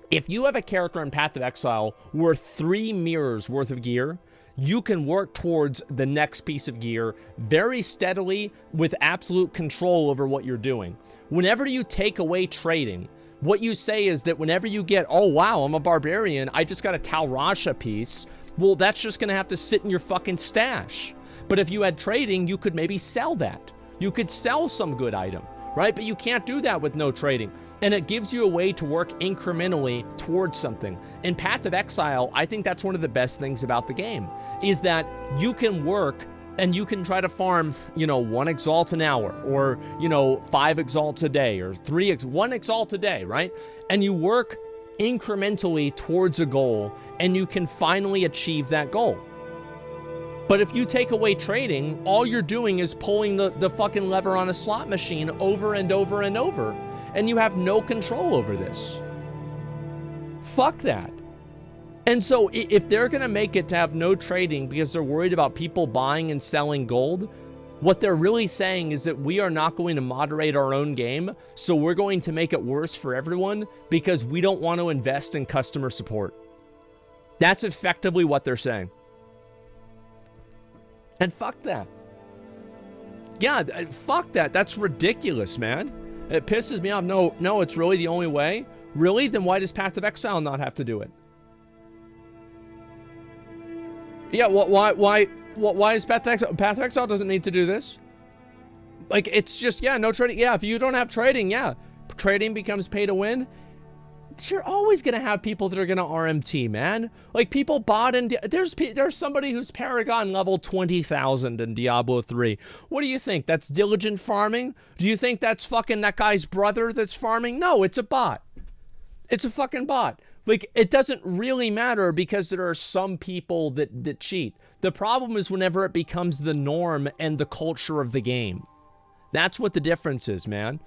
If you have a character in Path of Exile worth 3 mirrors worth of gear, you can work towards the next piece of gear very steadily with absolute control over what you're doing. Whenever you take away trading, what you say is that whenever you get, oh wow, I'm a barbarian, I just got a Tal Rasha piece, well, that's just gonna have to sit in your fucking stash. But if you had trading, you could maybe sell that. You could sell some good item, right? But you can't do that with no trading. And it gives you a way to work incrementally towards something. In Path of Exile, I think that's one of the best things about the game, is that you can work and you can try to farm, you know, 1 exalt an hour, or, you know, 5 exalts a day, or 1 exalt a day, right? And you work incrementally towards a goal, and you can finally achieve that goal. But if you take away trading, all you're doing is pulling the fucking lever on a slot machine over and over and over. And you have no control over this. Fuck that. And so if they're going to make it to have no trading because they're worried about people buying and selling gold, what they're really saying is that we are not going to moderate our own game, so we're going to make it worse for everyone because we don't want to invest in customer support. That's effectively what they're saying. And fuck that. Yeah, fuck that. That's ridiculous, man. It pisses me off. No, it's really the only way. Really? Then why does Path of Exile not have to do it? Yeah, why is Path of Exile? Path of Exile doesn't need to do this. Like, it's just, yeah, no trading. Yeah, if you don't have trading, yeah, trading becomes pay to win. You're always gonna have people that are gonna RMT, man. Like, people bought in. There's somebody who's Paragon level 20,000 in Diablo 3. What do you think? That's diligent farming? Do you think that's fucking that guy's brother that's farming? No, it's a bot. It's a fucking bot. Like, it doesn't really matter because there are some people that cheat. The problem is whenever it becomes the norm and the culture of the game. That's what the difference is, man.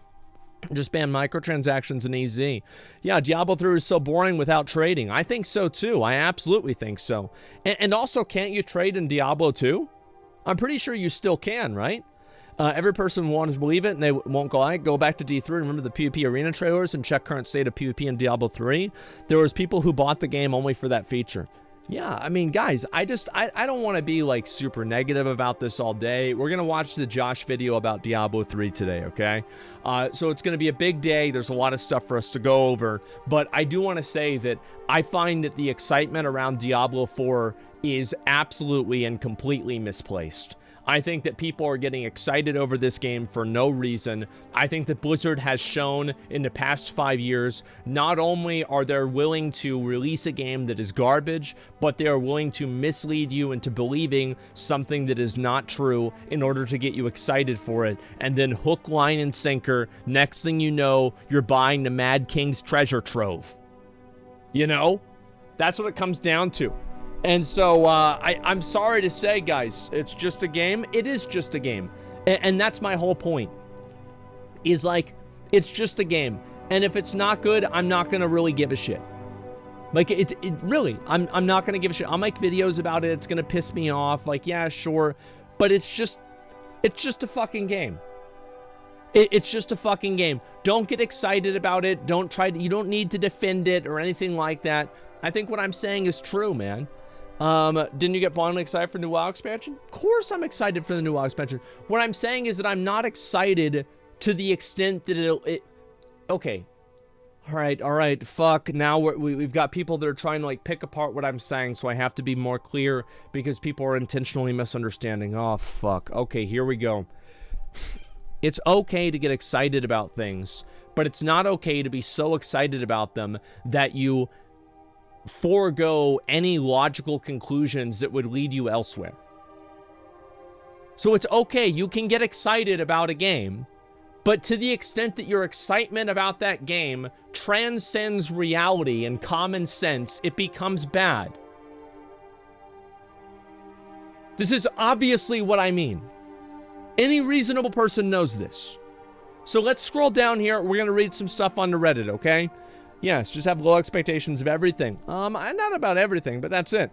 Just ban microtransactions and EZ. Yeah, Diablo 3 is so boring without trading. I think so too. I absolutely think so. And also, can't you trade in Diablo 2? I'm pretty sure you still can, right? Every person wants to believe it and they won't go back to D3 and remember the PvP arena trailers and check current state of PvP in Diablo 3. There was people who bought the game only for that feature. Yeah, I mean, guys, I don't want to be like super negative about this all day. We're going to watch the Josh video about Diablo 3 today, okay? So it's going to be a big day. There's a lot of stuff for us to go over, but I do want to say that I find that the excitement around Diablo 4 is absolutely and completely misplaced. I think that people are getting excited over this game for no reason. I think that Blizzard has shown in the past 5 years, not only are they willing to release a game that is garbage, but they are willing to mislead you into believing something that is not true in order to get you excited for it. And then hook, line, and sinker, next thing you know, you're buying the Mad King's treasure trove. You know? That's what it comes down to. And so, I'm sorry to say, guys, it's just a game. It is just a game. And that's my whole point. Is like, it's just a game. And if it's not good, I'm not going to really give a shit. Like, really, I'm not going to give a shit. I'll make videos about it. It's going to piss me off. Like, yeah, sure. But it's just a fucking game. It's just a fucking game. Don't get excited about it. You don't need to defend it or anything like that. I think what I'm saying is true, man. Didn't you get bonded excited for the new WoW expansion? Of course I'm excited for the new WoW expansion. What I'm saying is that I'm not excited to the extent that okay. All right, fuck. Now we've got people that are trying to like pick apart what I'm saying, so I have to be more clear because people are intentionally misunderstanding. Oh, fuck. Okay, here we go. It's okay to get excited about things, but it's not okay to be so excited about them that you forego any logical conclusions that would lead you elsewhere. So it's okay, you can get excited about a game, But to the extent that your excitement about that game transcends reality and common sense, it becomes bad. This is obviously what I mean. Any reasonable person knows this. So let's scroll down here. We're going to read some stuff on the Reddit, okay? Yes, just have low expectations of everything. Not about everything, but that's it.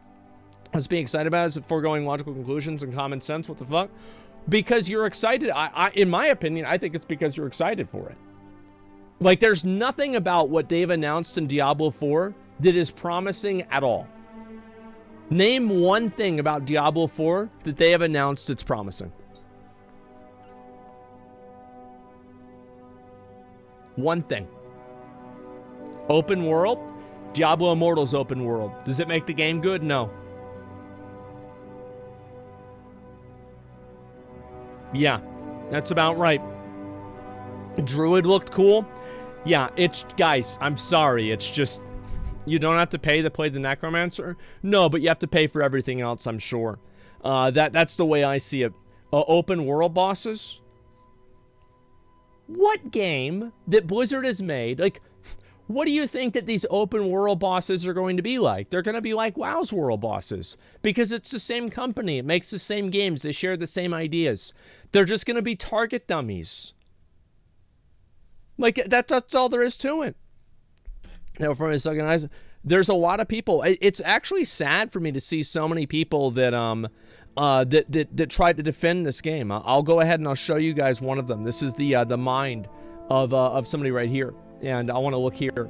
What's being excited about is foregoing logical conclusions and common sense. What the fuck? Because you're excited. In my opinion, I think it's because you're excited for it. Like, there's nothing about what they've announced in Diablo 4 that is promising at all. Name one thing about Diablo 4 that they have announced that's promising. One thing. Open world? Diablo Immortal's open world. Does it make the game good? No. Yeah, that's about right. Druid looked cool. Yeah, guys, I'm sorry. It's just, you don't have to pay to play the Necromancer. No, but you have to pay for everything else, I'm sure. That's the way I see it. Open world bosses? What game that Blizzard has made, like, what do you think that these open world bosses are going to be like? They're going to be like WoW's world bosses because it's the same company. It makes the same games. They share the same ideas. They're just going to be target dummies. Like, that's all there is to it. Now, for a second, guys, there's a lot of people. It's actually sad for me to see so many people that that tried to defend this game. I'll go ahead and I'll show you guys one of them. This is the mind of somebody right here. And I want to look here.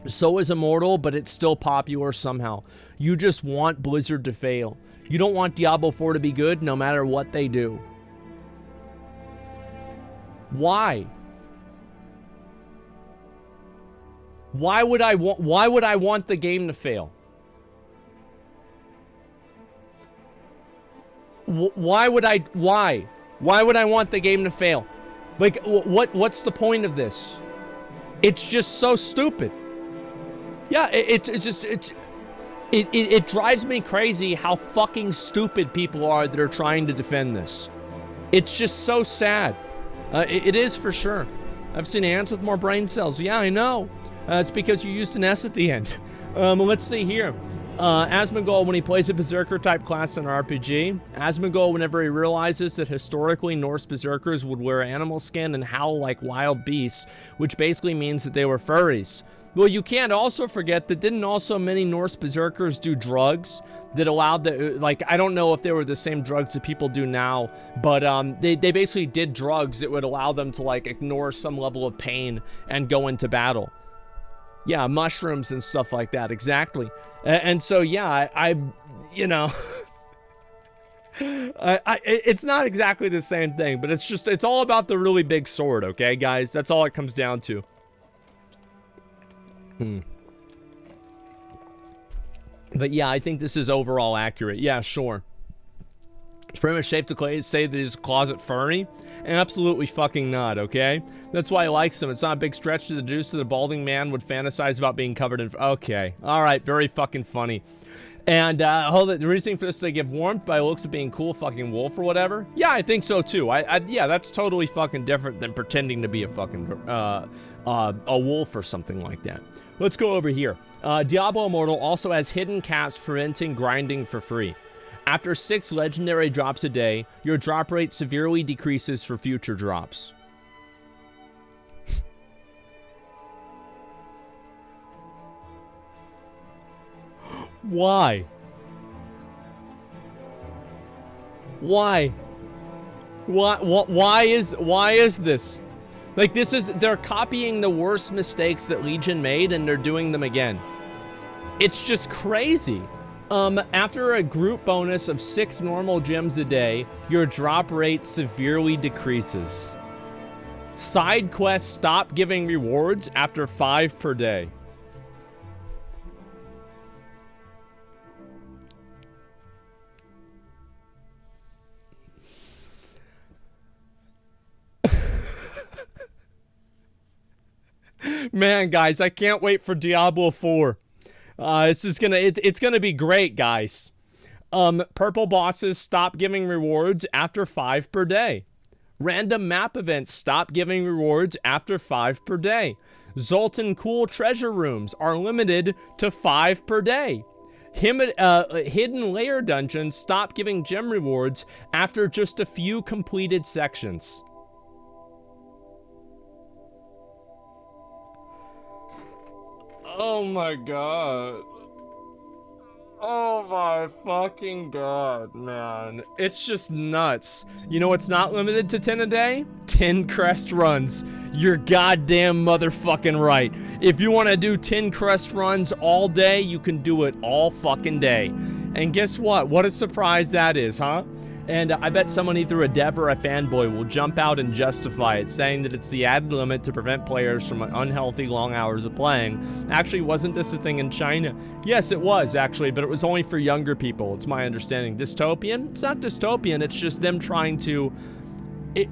So is Immortal, but it's still popular somehow. You just want Blizzard to fail. You don't want Diablo 4 to be good no matter what they do. Why? Why would I want the game to fail? Why would I want the game to fail? Like, what's the point of this? It's just so stupid. Yeah, it drives me crazy how fucking stupid people are that are trying to defend this. It's just so sad. It is for sure. I've seen ants with more brain cells. Yeah, I know. It's because you used an S at the end. Let's see here. Asmongold, when he plays a Berserker-type class in an RPG, Asmongold, whenever he realizes that historically Norse Berserkers would wear animal skin and howl like wild beasts, which basically means that they were furries. Well, you can't also forget that didn't also many Norse Berserkers do drugs that allowed the, like, I don't know if they were the same drugs that people do now, but they basically did drugs that would allow them to, like, ignore some level of pain and go into battle. Yeah, mushrooms and stuff like that, exactly. And so, yeah, I you know, it's not exactly the same thing, but it's all about the really big sword, okay, guys? That's all it comes down to. But yeah, I think this is overall accurate. Yeah, sure. It's pretty much safe to say that he's a closet furry. Absolutely fucking not, okay? That's why he likes him. It's not a big stretch to deduce that a balding man would fantasize about being covered in... Okay. Alright, very fucking funny. And, hold it. The reasoning for this is they give warmth by looks of being cool fucking wolf or whatever? Yeah, I think so too. Yeah, that's totally fucking different than pretending to be a fucking, a wolf or something like that. Let's go over here. Diablo Immortal also has hidden caps preventing grinding for free. After 6 legendary drops a day, your drop rate severely decreases for future drops. Why? Why? Why is this? Like, they're copying the worst mistakes that Legion made and they're doing them again. It's just crazy. After a group bonus of 6 normal gems a day, your drop rate severely decreases. Side quests stop giving rewards after 5 per day. Man, guys, I can't wait for Diablo 4. It's gonna be great, guys. Purple bosses stop giving rewards after 5 per day. Random map events stop giving rewards after 5 per day. Zoltan Cool treasure rooms are limited to 5 per day. Hidden layer dungeons stop giving gem rewards after just a few completed sections. Oh my god. Oh my fucking god, man. It's just nuts. You know what's not limited to 10 a day? 10 crest runs. You're goddamn motherfucking right. If you want to do 10 crest runs all day, you can do it all fucking day. And guess what? What a surprise that is, huh? And I bet someone, either a dev or a fanboy, will jump out and justify it, saying that it's the added limit to prevent players from unhealthy long hours of playing. Actually, wasn't this a thing in China? Yes, it was, actually, but it was only for younger people. It's my understanding. Dystopian? It's not dystopian. It's just them trying to...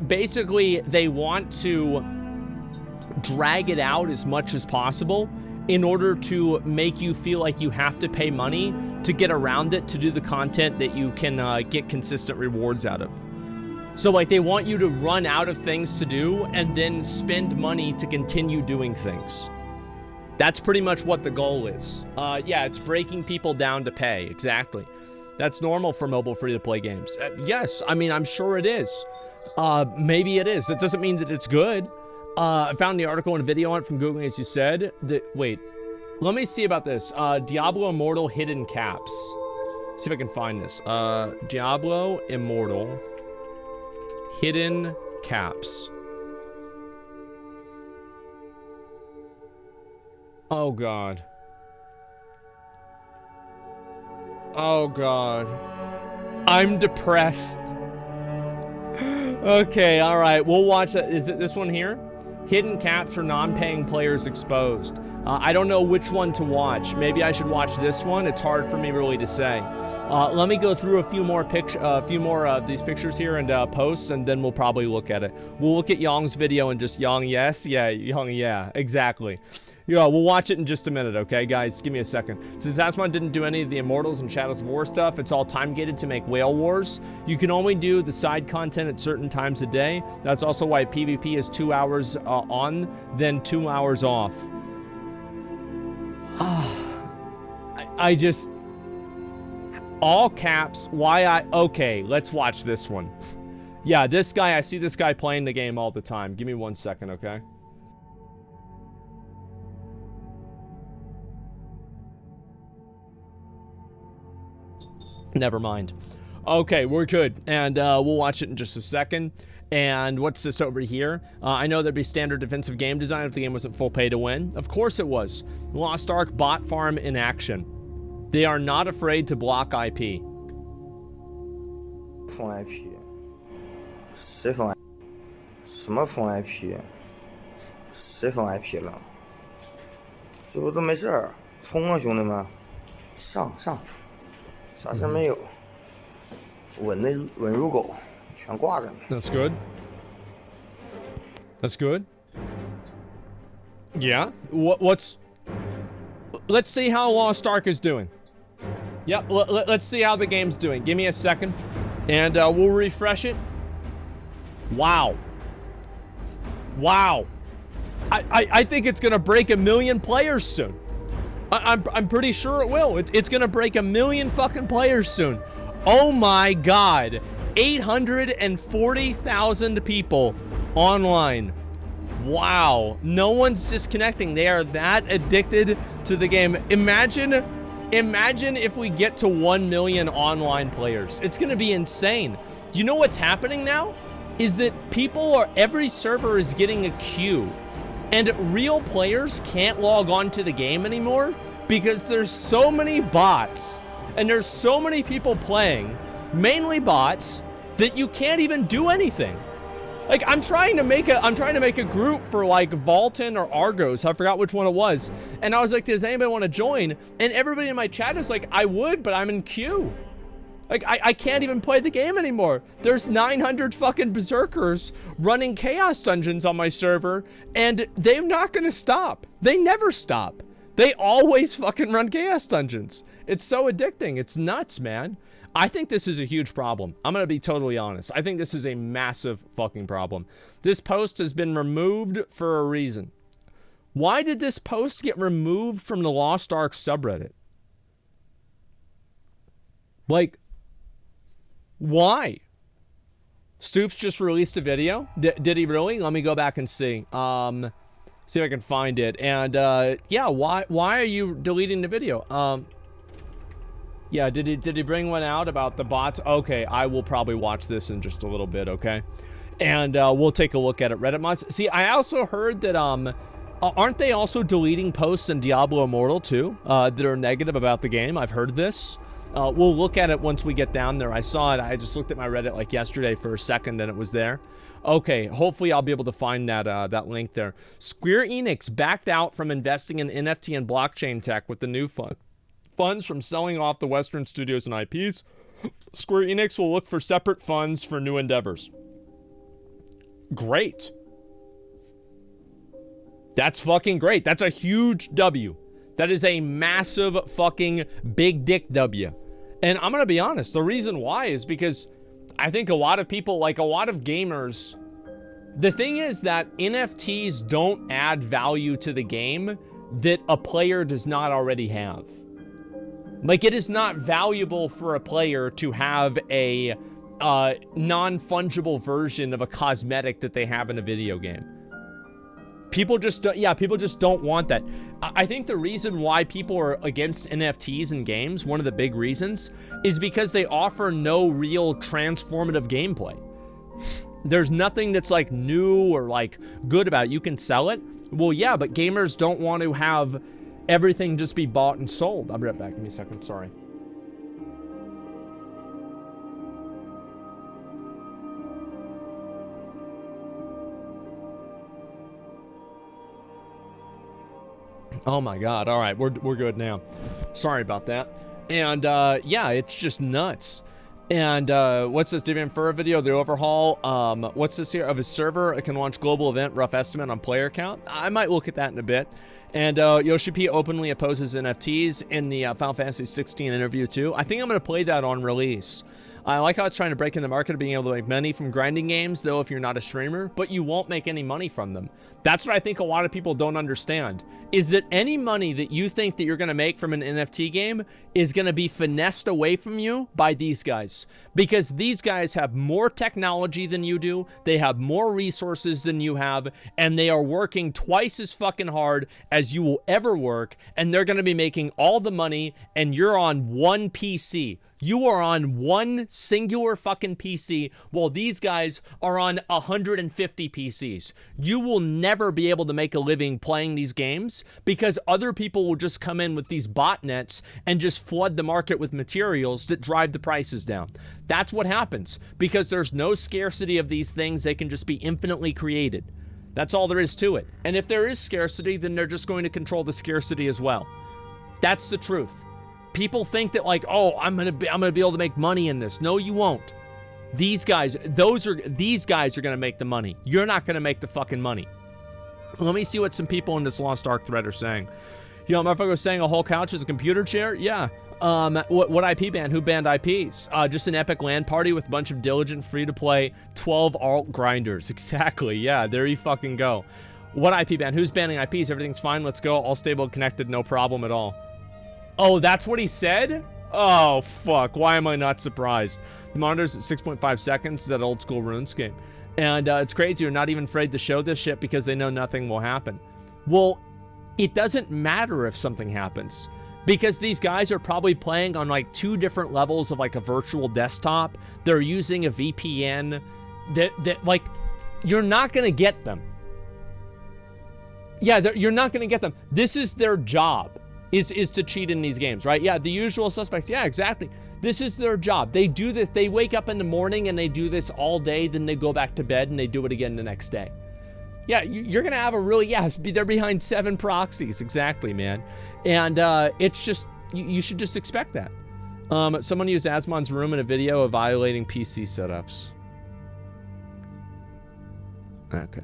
basically, they want to drag it out as much as possible in order to make you feel like you have to pay money to get around it to do the content that you can get consistent rewards out of. So like they want you to run out of things to do and then spend money to continue doing things. That's pretty much what the goal is. Yeah, it's breaking people down to pay, exactly. That's normal for mobile free-to-play games. Yes, I mean, I'm sure it is. Maybe it is. It doesn't mean that it's good. I found the article and video on it from Googling, as you said. Wait, let me see about this. Diablo Immortal hidden caps. See if I can find this. Diablo Immortal hidden caps. Oh god. Oh god. I'm depressed. Okay, all right. We'll watch that. Is it this one here? Hidden caps for non-paying players exposed. I don't know which one to watch. Maybe I should watch this one. It's hard for me really to say. Let me go through a few more of these pictures here and posts, and then we'll probably look at it. We'll look at Yong's video and just Yong, yes, yeah, Yong, yeah, exactly. Yeah, we'll watch it in just a minute, okay, guys? Give me a second. Since Asmon didn't do any of the Immortals and Shadows of War stuff, it's all time-gated to make Whale Wars. You can only do the side content at certain times a day. That's also why PvP is 2 hours on, then 2 hours off. I just... All caps, okay, let's watch this one. Yeah, this guy, I see this guy playing the game all the time. Give me 1 second, okay? Never mind. Okay, we're good. And we'll watch it in just a second. And what's this over here? I know there'd be standard defensive game design if the game wasn't full pay to win. Of course it was. Lost Ark bot farm in action. They are not afraid to block IP. 封 IP， 谁封 IP？ 什么封 IP？ 谁封 IP 了？这不都没事儿，冲啊，兄弟们，上！啥事没有，稳如狗，全挂着呢。That's good. That's good. Yeah. What's? Let's see how Lost Ark is doing. Yep. Let's see how the game's doing. Give me a second, and we'll refresh it. Wow. Wow. I think it's gonna break 1 million players soon. I'm pretty sure it will. It's gonna break 1 million fucking players soon. Oh my god. 840,000 people online. Wow. No one's disconnecting. They are that addicted to the game. Imagine if we get to 1 million online players. It's gonna be insane. You know what's happening now? Is that every server is getting a queue. And real players can't log on to the game anymore because there's so many bots and there's so many people playing, mainly bots, that you can't even do anything. Like I'm trying to make a group for like Valton or Argos. I forgot which one it was. And I was like, does anybody want to join? And everybody in my chat is like, I would, but I'm in queue. Like, I can't even play the game anymore. There's 900 fucking berserkers running chaos dungeons on my server, and they're not gonna stop. They never stop. They always fucking run chaos dungeons. It's so addicting. It's nuts, man. I think this is a huge problem. I'm going to be totally honest. I think this is a massive fucking problem. This post has been removed for a reason. Why did this post get removed from the Lost Ark subreddit? Like, why? Stoops just released a video. Did he really? Let me go back and see. See if I can find it. And yeah, why are you deleting the video? Yeah, did he bring one out about the bots? Okay, I will probably watch this in just a little bit, okay? And we'll take a look at it. Reddit mods. See, I also heard that aren't they also deleting posts in Diablo Immortal too that are negative about the game? I've heard this. We'll look at it once we get down there. I saw it. I just looked at my Reddit like yesterday for a second and it was there. Okay, hopefully I'll be able to find that that link there. Square Enix backed out from investing in NFT and blockchain tech with the new funds from selling off the Western studios and IPs. Square Enix will look for separate funds for new endeavors. Great. That's fucking great. That's a huge W. That is a massive fucking big dick W. And I'm gonna be honest, the reason why is because I think a lot of people, like a lot of gamers, the thing is that NFTs don't add value to the game that a player does not already have. Like, it is not valuable for a player to have a non-fungible version of a cosmetic that they have in a video game. People just don't want that. I think the reason why people are against NFTs in games, one of the big reasons, is because they offer no real transformative gameplay. There's nothing that's like new or like good about it. You can sell it. Well, yeah, but gamers don't want to have everything just be bought and sold. I'll be right back. Give me a second. Sorry. Oh my God. All right. We're good now. Sorry about that. And yeah, it's just nuts. And what's this Divian Fur video? The overhaul. What's this here? Of his server. It can launch global event, rough estimate on player count. I might look at that in a bit. And Yoshi P openly opposes NFTs in the Final Fantasy 16 interview too. I think I'm going to play that on release. I like how it's trying to break in the market of being able to make money from grinding games, though, if you're not a streamer, but you won't make any money from them. That's what I think a lot of people don't understand, is that any money that you think that you're going to make from an NFT game is going to be finessed away from you by these guys. Because these guys have more technology than you do, they have more resources than you have, and they are working twice as fucking hard as you will ever work, and they're going to be making all the money, and you're on one PC. You are on one singular fucking PC while these guys are on 150 PCs. You will never be able to make a living playing these games because other people will just come in with these botnets and just flood the market with materials that drive the prices down. That's what happens because there's no scarcity of these things. They can just be infinitely created. That's all there is to it. And if there is scarcity, then they're just going to control the scarcity as well. That's the truth. People think that like, oh, I'm gonna be able to make money in this. No, you won't. These guys are gonna make the money. You're not gonna make the fucking money. Let me see what some people in this Lost Ark thread are saying. You know, motherfucker was saying a whole couch is a computer chair. Yeah. What IP ban? Who banned IPs? Just an epic LAN party with a bunch of diligent, free-to-play 12 alt grinders. Exactly. Yeah. There you fucking go. What IP ban? Who's banning IPs? Everything's fine. Let's go. All stable, connected. No problem at all. Oh, that's what he said? Oh, fuck. Why am I not surprised? The monitor's at 6.5 seconds. That old school RuneScape. And it's crazy. You're not even afraid to show this shit because they know nothing will happen. Well, it doesn't matter if something happens because these guys are probably playing on like 2 different levels of like a virtual desktop. They're using a VPN that like, you're not going to get them. Yeah, you're not going to get them. This is their job. Is to cheat in these games, right? Yeah, the usual suspects. Yeah, exactly. This is their job. They do this. They wake up in the morning and they do this all day. Then they go back to bed and they do it again the next day. Yeah, you're going to have a really, yes, they're behind 7 proxies. Exactly, man. And it's just, you should just expect that. Someone used Asmon's room in a video of violating PC setups. Okay.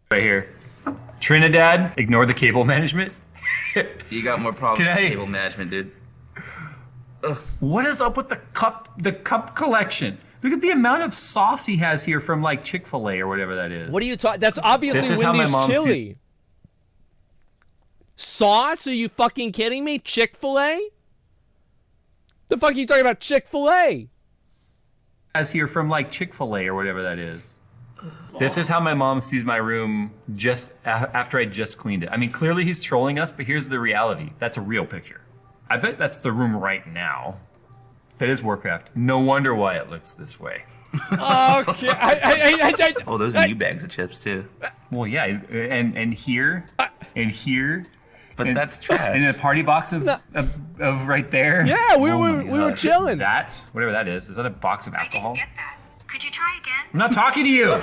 Right here. Trinidad, ignore the cable management. You got more problems Can with I- table management, dude. What is up with the cup collection? Look at the amount of sauce he has here from like Chick-fil-A or whatever that is. What are you talking? That's obviously This is how my Wendy's mom chili. Sauce? Are you fucking kidding me? Chick-fil-A? The fuck are you talking about Chick-fil-A? Has here from like Chick-fil-A or whatever that is. This is how my mom sees my room just after I just cleaned it. I mean, clearly he's trolling us, but here's the reality. That's a real picture. I bet that's the room right now. That is Warcraft. No wonder why it looks this way. Okay. Oh, those are new bags of chips too. Well, yeah, and here, and here, But and, that's trash. and a party box of right there. Yeah, we Oh were my we were gosh. chilling. That, whatever that is that a box of I didn't alcohol? get that. Could you try again? I'm not talking to you.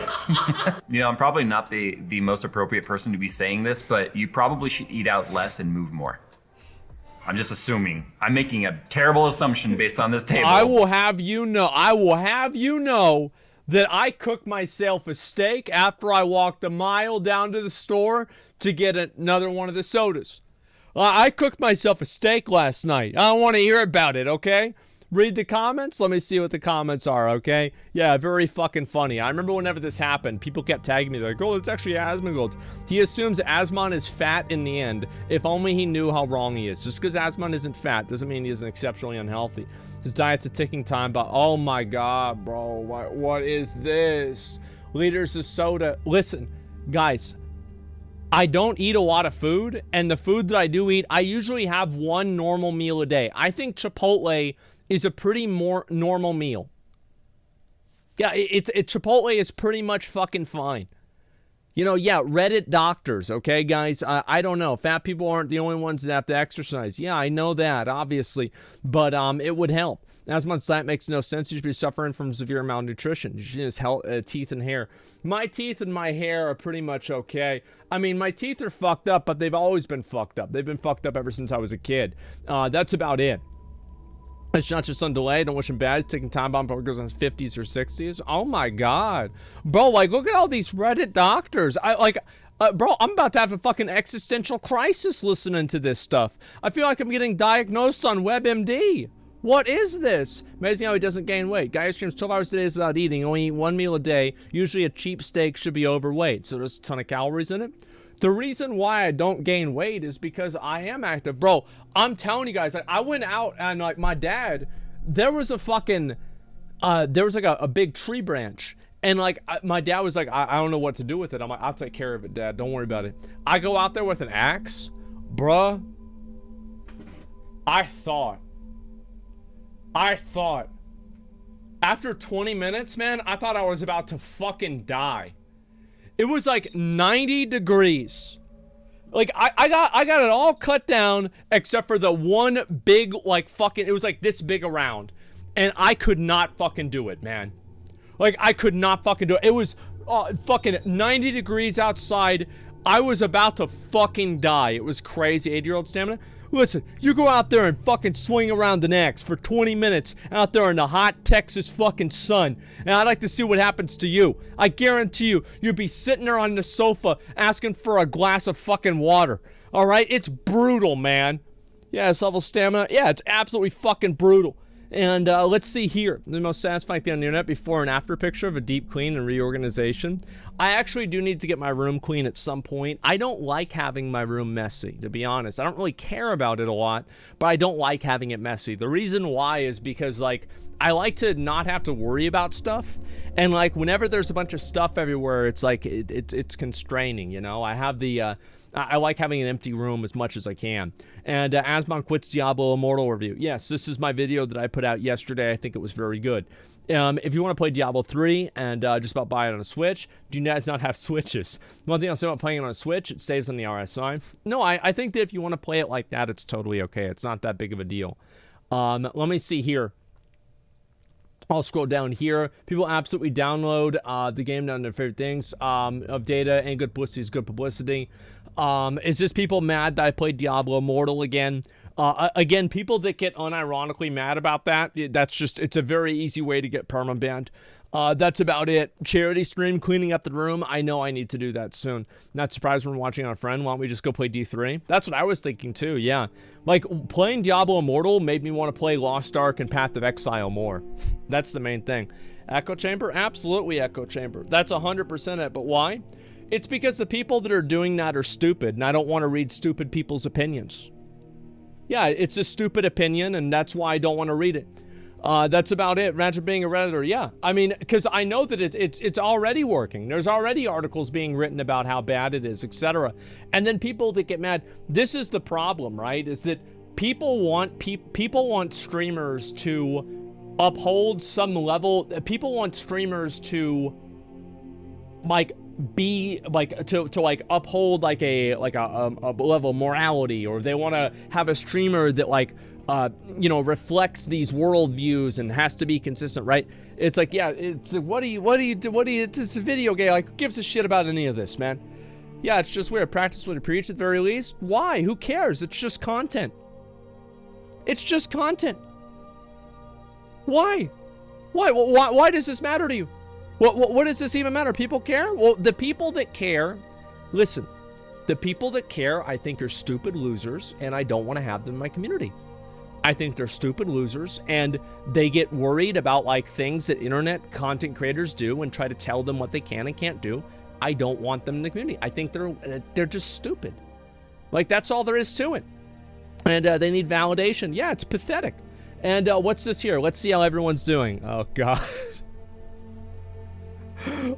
You know, I'm probably not the most appropriate person to be saying this, but you probably should eat out less and move more. I'm just assuming. I'm making a terrible assumption based on this table. I will have you know that I cooked myself a steak after I walked a mile down to the store to get another one of the sodas. I cooked myself a steak last night. I don't want to hear about it, okay? Read the comments. Let me see what the comments are, okay? Yeah, very fucking funny. I remember whenever this happened, people kept tagging me like, oh, it's actually Asmongold. He assumes Asmon is fat in the end. If only he knew how wrong he is. Just because Asmon isn't fat doesn't mean he isn't exceptionally unhealthy. His diet's a ticking time bomb. Oh my god, bro. What is this? Liters of soda. Listen, guys. I don't eat a lot of food, and the food that I do eat, I usually have one normal meal a day. I think Chipotle is a pretty more normal meal. Yeah, Chipotle is pretty much fucking fine. You know, yeah, Reddit doctors, okay, guys? I don't know. Fat people aren't the only ones that have to exercise. Yeah, I know that, obviously. But it would help. Asmon's diet makes no sense. You should be suffering from severe malnutrition. You should his teeth and hair. My teeth and my hair are pretty much okay. I mean, my teeth are fucked up, but they've always been fucked up. They've been fucked up ever since I was a kid. That's about it. It's not just on delay. Don't wish him bad. He's taking time bomb goes on his 50s or 60s. Oh my god. Bro, like, look at all these Reddit doctors. Bro, I'm about to have a fucking existential crisis listening to this stuff. I feel like I'm getting diagnosed on WebMD. What is this? Amazing how he doesn't gain weight. Guy who streams 12 hours a day without eating. Only eat one meal a day. Usually a cheap steak should be overweight. So there's a ton of calories in it. The reason why I don't gain weight is because I am active. Bro, I'm telling you guys, like, I went out and like my dad, there was a fucking, there was like a big tree branch. And like my dad was like, I don't know what to do with it. I'm like, I'll take care of it, Dad. Don't worry about it. I go out there with an axe. Bruh. I thought. After 20 minutes, man, I thought I was about to fucking die. It was like 90 degrees. Like, I got it all cut down except for the one big, like, fucking, it was like this big around. And I could not fucking do it, man. Like, I could not fucking do it. It was fucking 90 degrees outside. I was about to fucking die. It was crazy. 80-year-old stamina. Listen, you go out there and fucking swing around the axe for 20 minutes out there in the hot Texas fucking sun. And I'd like to see what happens to you. I guarantee you, you'd be sitting there on the sofa asking for a glass of fucking water. All right? It's brutal, man. Yeah, it's level stamina. Yeah, it's absolutely fucking brutal. And let's see here. The most satisfying thing on the internet, before and after picture of a deep clean and reorganization. I actually do need to get my room clean at some point. I don't like having my room messy, to be honest. I don't really care about it a lot, but I don't like having it messy. The reason why is because, like, I like to not have to worry about stuff. And, like, whenever there's a bunch of stuff everywhere, it's like, it's constraining, you know? I have the, I like having an empty room as much as I can. And Asmon quits Diablo Immortal review. Yes, this is my video that I put out yesterday. I think it was very good. If you want to play Diablo 3 and just about buy it on a Switch, do you guys not have Switches? One thing I'll say about playing it on a Switch, it saves on the RSI. No, I think that if you want to play it like that, it's totally okay. It's not that big of a deal. Let me see here. I'll scroll down here. People absolutely download the game down to their favorite things. Of data and good publicity is good publicity. Is this people mad that I played Diablo Immortal again? Again, people that get unironically mad about that, that's just, it's a very easy way to get permabanned. That's about it. Charity stream, cleaning up the room. I know I need to do that soon. Not surprised when watching on a friend. Why don't we just go play D3? That's what I was thinking too, yeah. Like, playing Diablo Immortal made me want to play Lost Ark and Path of Exile more. That's the main thing. Echo Chamber? Absolutely Echo Chamber. That's 100% it, but why? It's because the people that are doing that are stupid, and I don't want to read stupid people's opinions. Yeah, it's a stupid opinion, and that's why I don't want to read it. That's about it. Imagine being a Redditor. Yeah, I mean, because I know that it's already working. There's already articles being written about how bad it is, etc. And then people that get mad. This is the problem, right? Is that people want streamers to uphold some level. People want streamers to like be like to like uphold like a level of morality, or they want to have a streamer that like you know, reflects these worldviews and has to be consistent, right? It's like, yeah, it's what do you it's a video game. Like, who gives a shit about any of this, man? Yeah, it's just weird. Practice what you preach at the very least. Why? Who cares? It's just content. It's just content. Why? Why does this matter to you? What does this even matter? People care? Well, the people that care, listen, the people that care, I think, are stupid losers, and I don't want to have them in my community. I think they're stupid losers, and they get worried about like things that internet content creators do and try to tell them what they can and can't do. I don't want them in the community. I think they're just stupid. Like, that's all there is to it. And they need validation. Yeah, it's pathetic. And what's this here? Let's see how everyone's doing. Oh, God.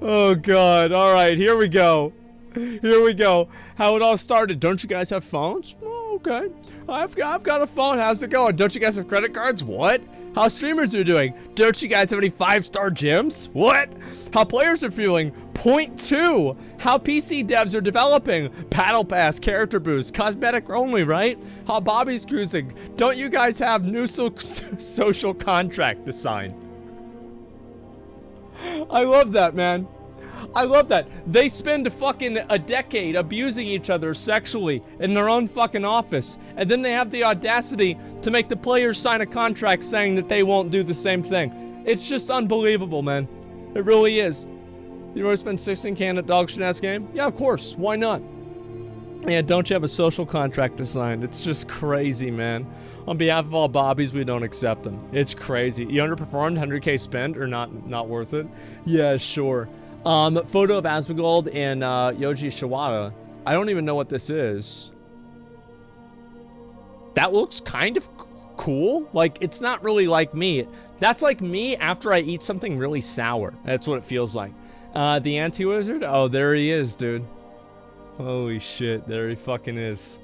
Oh, God. All right, here we go. Here we go. How it all started. Don't you guys have phones? Oh, okay. I've got a phone. How's it going? Don't you guys have credit cards? What? How streamers are doing? Don't you guys have any 5-star gyms? What? How players are feeling? 0.2. How PC devs are developing? Battle Pass, character boost, cosmetic only, right? How Bobby's cruising? Don't you guys have new social contract to sign? I love that, man. I love that. They spend fucking a decade abusing each other sexually in their own fucking office, and then they have the audacity to make the players sign a contract saying that they won't do the same thing. It's just unbelievable, man. It really is. You want to spend 16K on a dog shit ass game? Yeah, of course. Why not? Yeah, don't you have a social contract to sign? It's just crazy, man. On behalf of all Bobbies, we don't accept them. It's crazy. You underperformed, 100K spend, or not worth it? Yeah, sure. Photo of Asmongold and Yoji Shiwara. I don't even know what this is. That looks kind of cool. Like, it's not really like me. That's like me after I eat something really sour. That's what it feels like. The anti-wizard? Oh, there he is, dude. Holy shit, there he fucking is.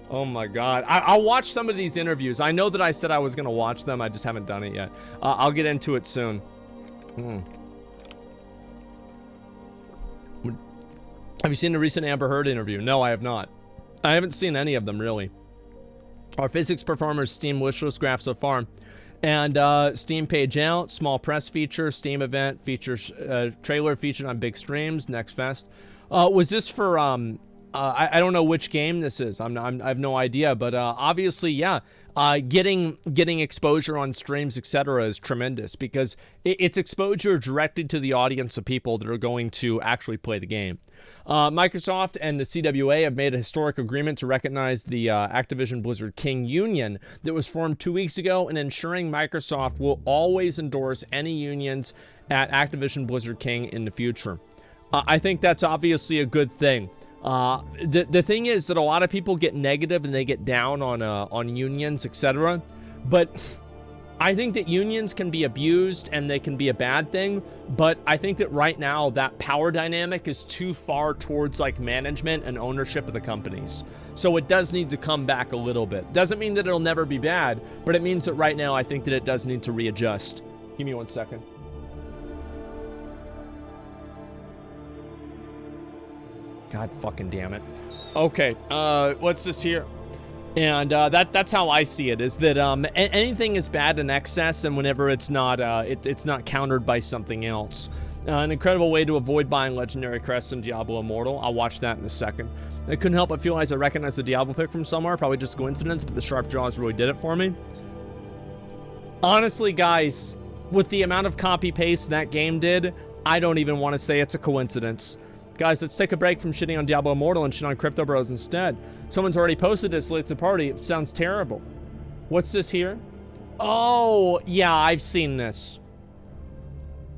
Oh my God. I'll watch some of these interviews. I know that I said I was gonna watch them. I just haven't done it yet. I'll get into it soon. Have you seen the recent Amber Heard interview? No, I have not. I haven't seen any of them, really. Our physics performers Steam wishlist graph so far. And Steam page out, small press feature, Steam event, features trailer featured on big streams, next fest. Was this for, I don't know which game this is. I have no idea, but obviously, yeah. Getting exposure on streams, etc., is tremendous because it's exposure directed to the audience of people that are going to actually play the game. Microsoft and the CWA have made a historic agreement to recognize the Activision Blizzard King Union that was formed 2 weeks ago, and ensuring Microsoft will always endorse any unions at Activision Blizzard King in the future. I think that's obviously a good thing. The thing is that a lot of people get negative and they get down on unions, etc. But I think that unions can be abused and they can be a bad thing. But I think that right now that power dynamic is too far towards like management and ownership of the companies. So it does need to come back a little bit. Doesn't mean that it'll never be bad, but it means that right now I think that it does need to readjust. Give me 1 second. God fucking damn it. Okay, what's this here? And that's how I see it, is that anything is bad in excess, and whenever it's not it's not countered by something else. An incredible way to avoid buying legendary crests in Diablo Immortal. I'll watch that in a second. I couldn't help but feel as I recognized the Diablo pick from somewhere. Probably just coincidence, but the sharp jaws really did it for me. Honestly, guys, with the amount of copy paste that game did, I don't even want to say it's a coincidence. Guys, let's take a break from shitting on Diablo Immortal and shit on Crypto Bros instead. Someone's already posted this late to party. It sounds terrible. What's this here? Oh, yeah, I've seen this.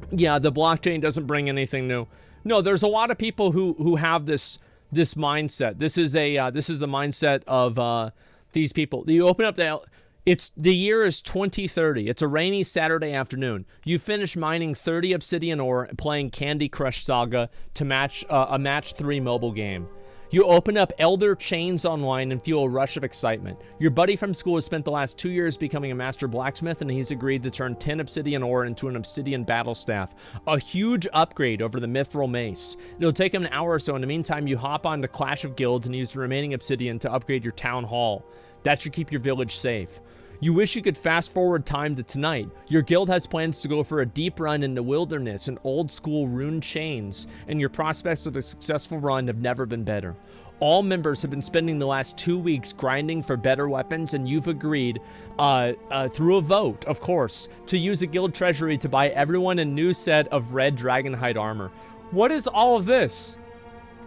Yeah, the blockchain doesn't bring anything new. No, there's a lot of people who have this mindset. This is the mindset of these people. You open up the year is 2030. It's a rainy Saturday afternoon. You finish mining 30 obsidian ore, playing Candy Crush Saga to match a match 3 mobile game. You open up Elder Chains Online and feel a rush of excitement. Your buddy from school has spent the last 2 years becoming a master blacksmith, and he's agreed to turn 10 obsidian ore into an obsidian battle staff. A huge upgrade over the mithril mace. It'll take him an hour or so. In the meantime, you hop on to Clash of Guilds and use the remaining obsidian to upgrade your town hall. That should keep your village safe. You wish you could fast forward time to tonight. Your guild has plans to go for a deep run in the wilderness and old school rune chains, and your prospects of a successful run have never been better. All members have been spending the last 2 weeks grinding for better weapons, and you've agreed, through a vote, of course, to use a guild treasury to buy everyone a new set of red dragonhide armor. What is all of this?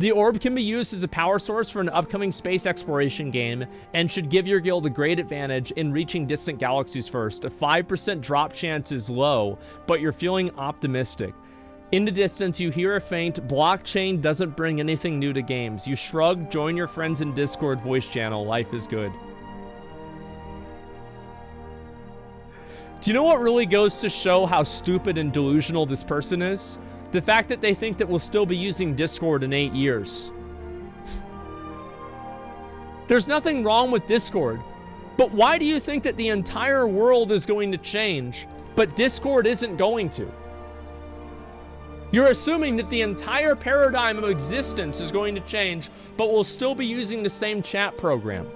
The orb can be used as a power source for an upcoming space exploration game and should give your guild a great advantage in reaching distant galaxies first. A 5% drop chance is low, but you're feeling optimistic. In the distance, you hear a faint, blockchain doesn't bring anything new to games. You shrug, join your friends in Discord voice channel. Life is good. Do you know what really goes to show how stupid and delusional this person is? The fact that they think that we'll still be using Discord in 8 years. There's nothing wrong with Discord, but why do you think that the entire world is going to change, but Discord isn't going to? You're assuming that the entire paradigm of existence is going to change, but we'll still be using the same chat program.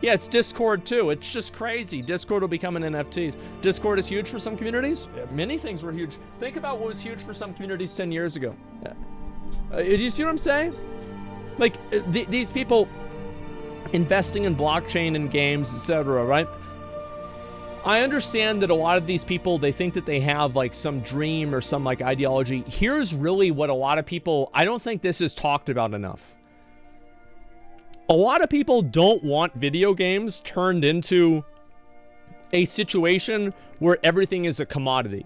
Yeah, it's Discord too. It's just crazy. Discord will become an NFTs. Discord is huge for some communities. Yeah, many things were huge. Think about what was huge for some communities 10 years ago. Yeah. Do you see what I'm saying? Like, these people investing in blockchain and games, etc., right? I understand that a lot of these people, they think that they have like some dream or some like ideology. Here's really what a lot of people, I don't think this is talked about enough. A lot of people don't want video games turned into a situation where everything is a commodity,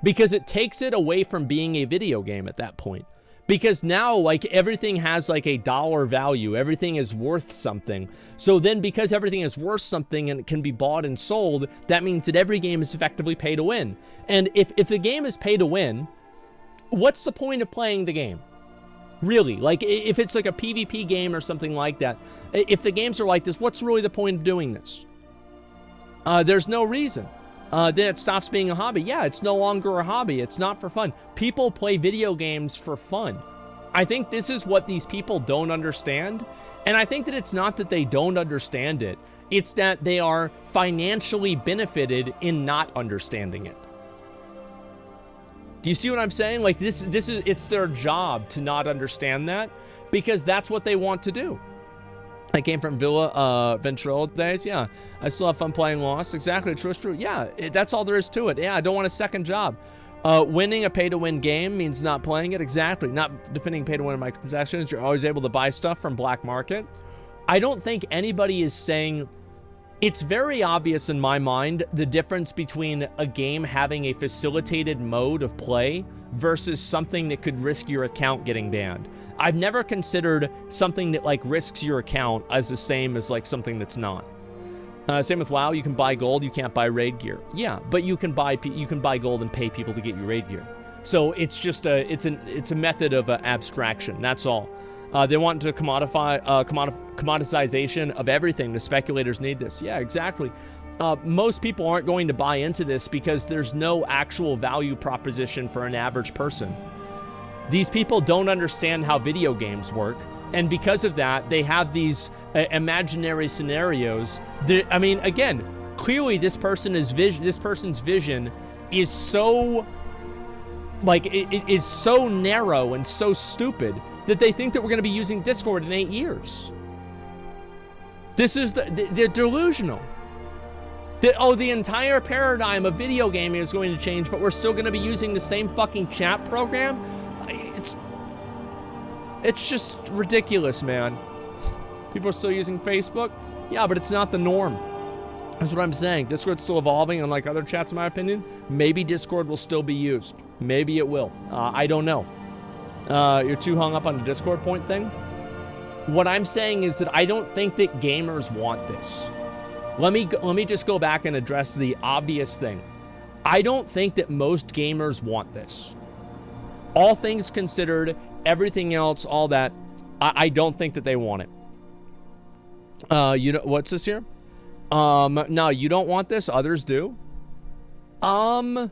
because it takes it away from being a video game at that point. Because now, like, everything has like a dollar value, everything is worth something. So then, because everything is worth something and it can be bought and sold, that means that every game is effectively pay to win. And if the game is pay to win, what's the point of playing the game? Really, like, if it's like a PvP game or something like that, if the games are like this, what's really the point of doing this? There's no reason. Then it stops being a hobby. Yeah, it's no longer a hobby. It's not for fun. People play video games for fun. I think this is what these people don't understand. And I think that it's not that they don't understand it. It's that they are financially benefited in not understanding it. Do you see what I'm saying? Like, it's their job to not understand that, because that's what they want to do. I came from Villa Ventrilo days. Yeah, I still have fun playing Lost. Exactly, true. Yeah, that's all there is to it. Yeah, I don't want a second job. Winning a pay-to-win game means not playing it. Exactly, not defending pay-to-win microtransactions. You're always able to buy stuff from black market. I don't think anybody is saying... It's very obvious in my mind, the difference between a game having a facilitated mode of play versus something that could risk your account getting banned. I've never considered something that like risks your account as the same as like something that's not. Same with WoW. You can buy gold, you can't buy raid gear. Yeah, but you can buy gold and pay people to get you raid gear. So it's just it's a method of abstraction. That's all. They want to commoditization of everything. The speculators need this. Yeah, exactly. Most people aren't going to buy into this because there's no actual value proposition for an average person. These people don't understand how video games work, and because of that, they have these imaginary scenarios. I mean, again, clearly this person's vision is so, like, it is so narrow and so stupid that they think that we're going to be using Discord in 8 years. This is they're delusional. The entire paradigm of video gaming is going to change, but we're still going to be using the same fucking chat program? It's just ridiculous, man. People are still using Facebook? Yeah, but it's not the norm. That's what I'm saying. Discord's still evolving, unlike other chats, in my opinion. Maybe Discord will still be used. Maybe it will. I don't know. You're too hung up on the Discord point thing. What I'm saying is that I don't think that gamers want this. Let me just go back and address the obvious thing. I don't think that most gamers want this. All things considered, everything else, all that, I don't think that they want it. You know, what's this here? No, you don't want this, others do. So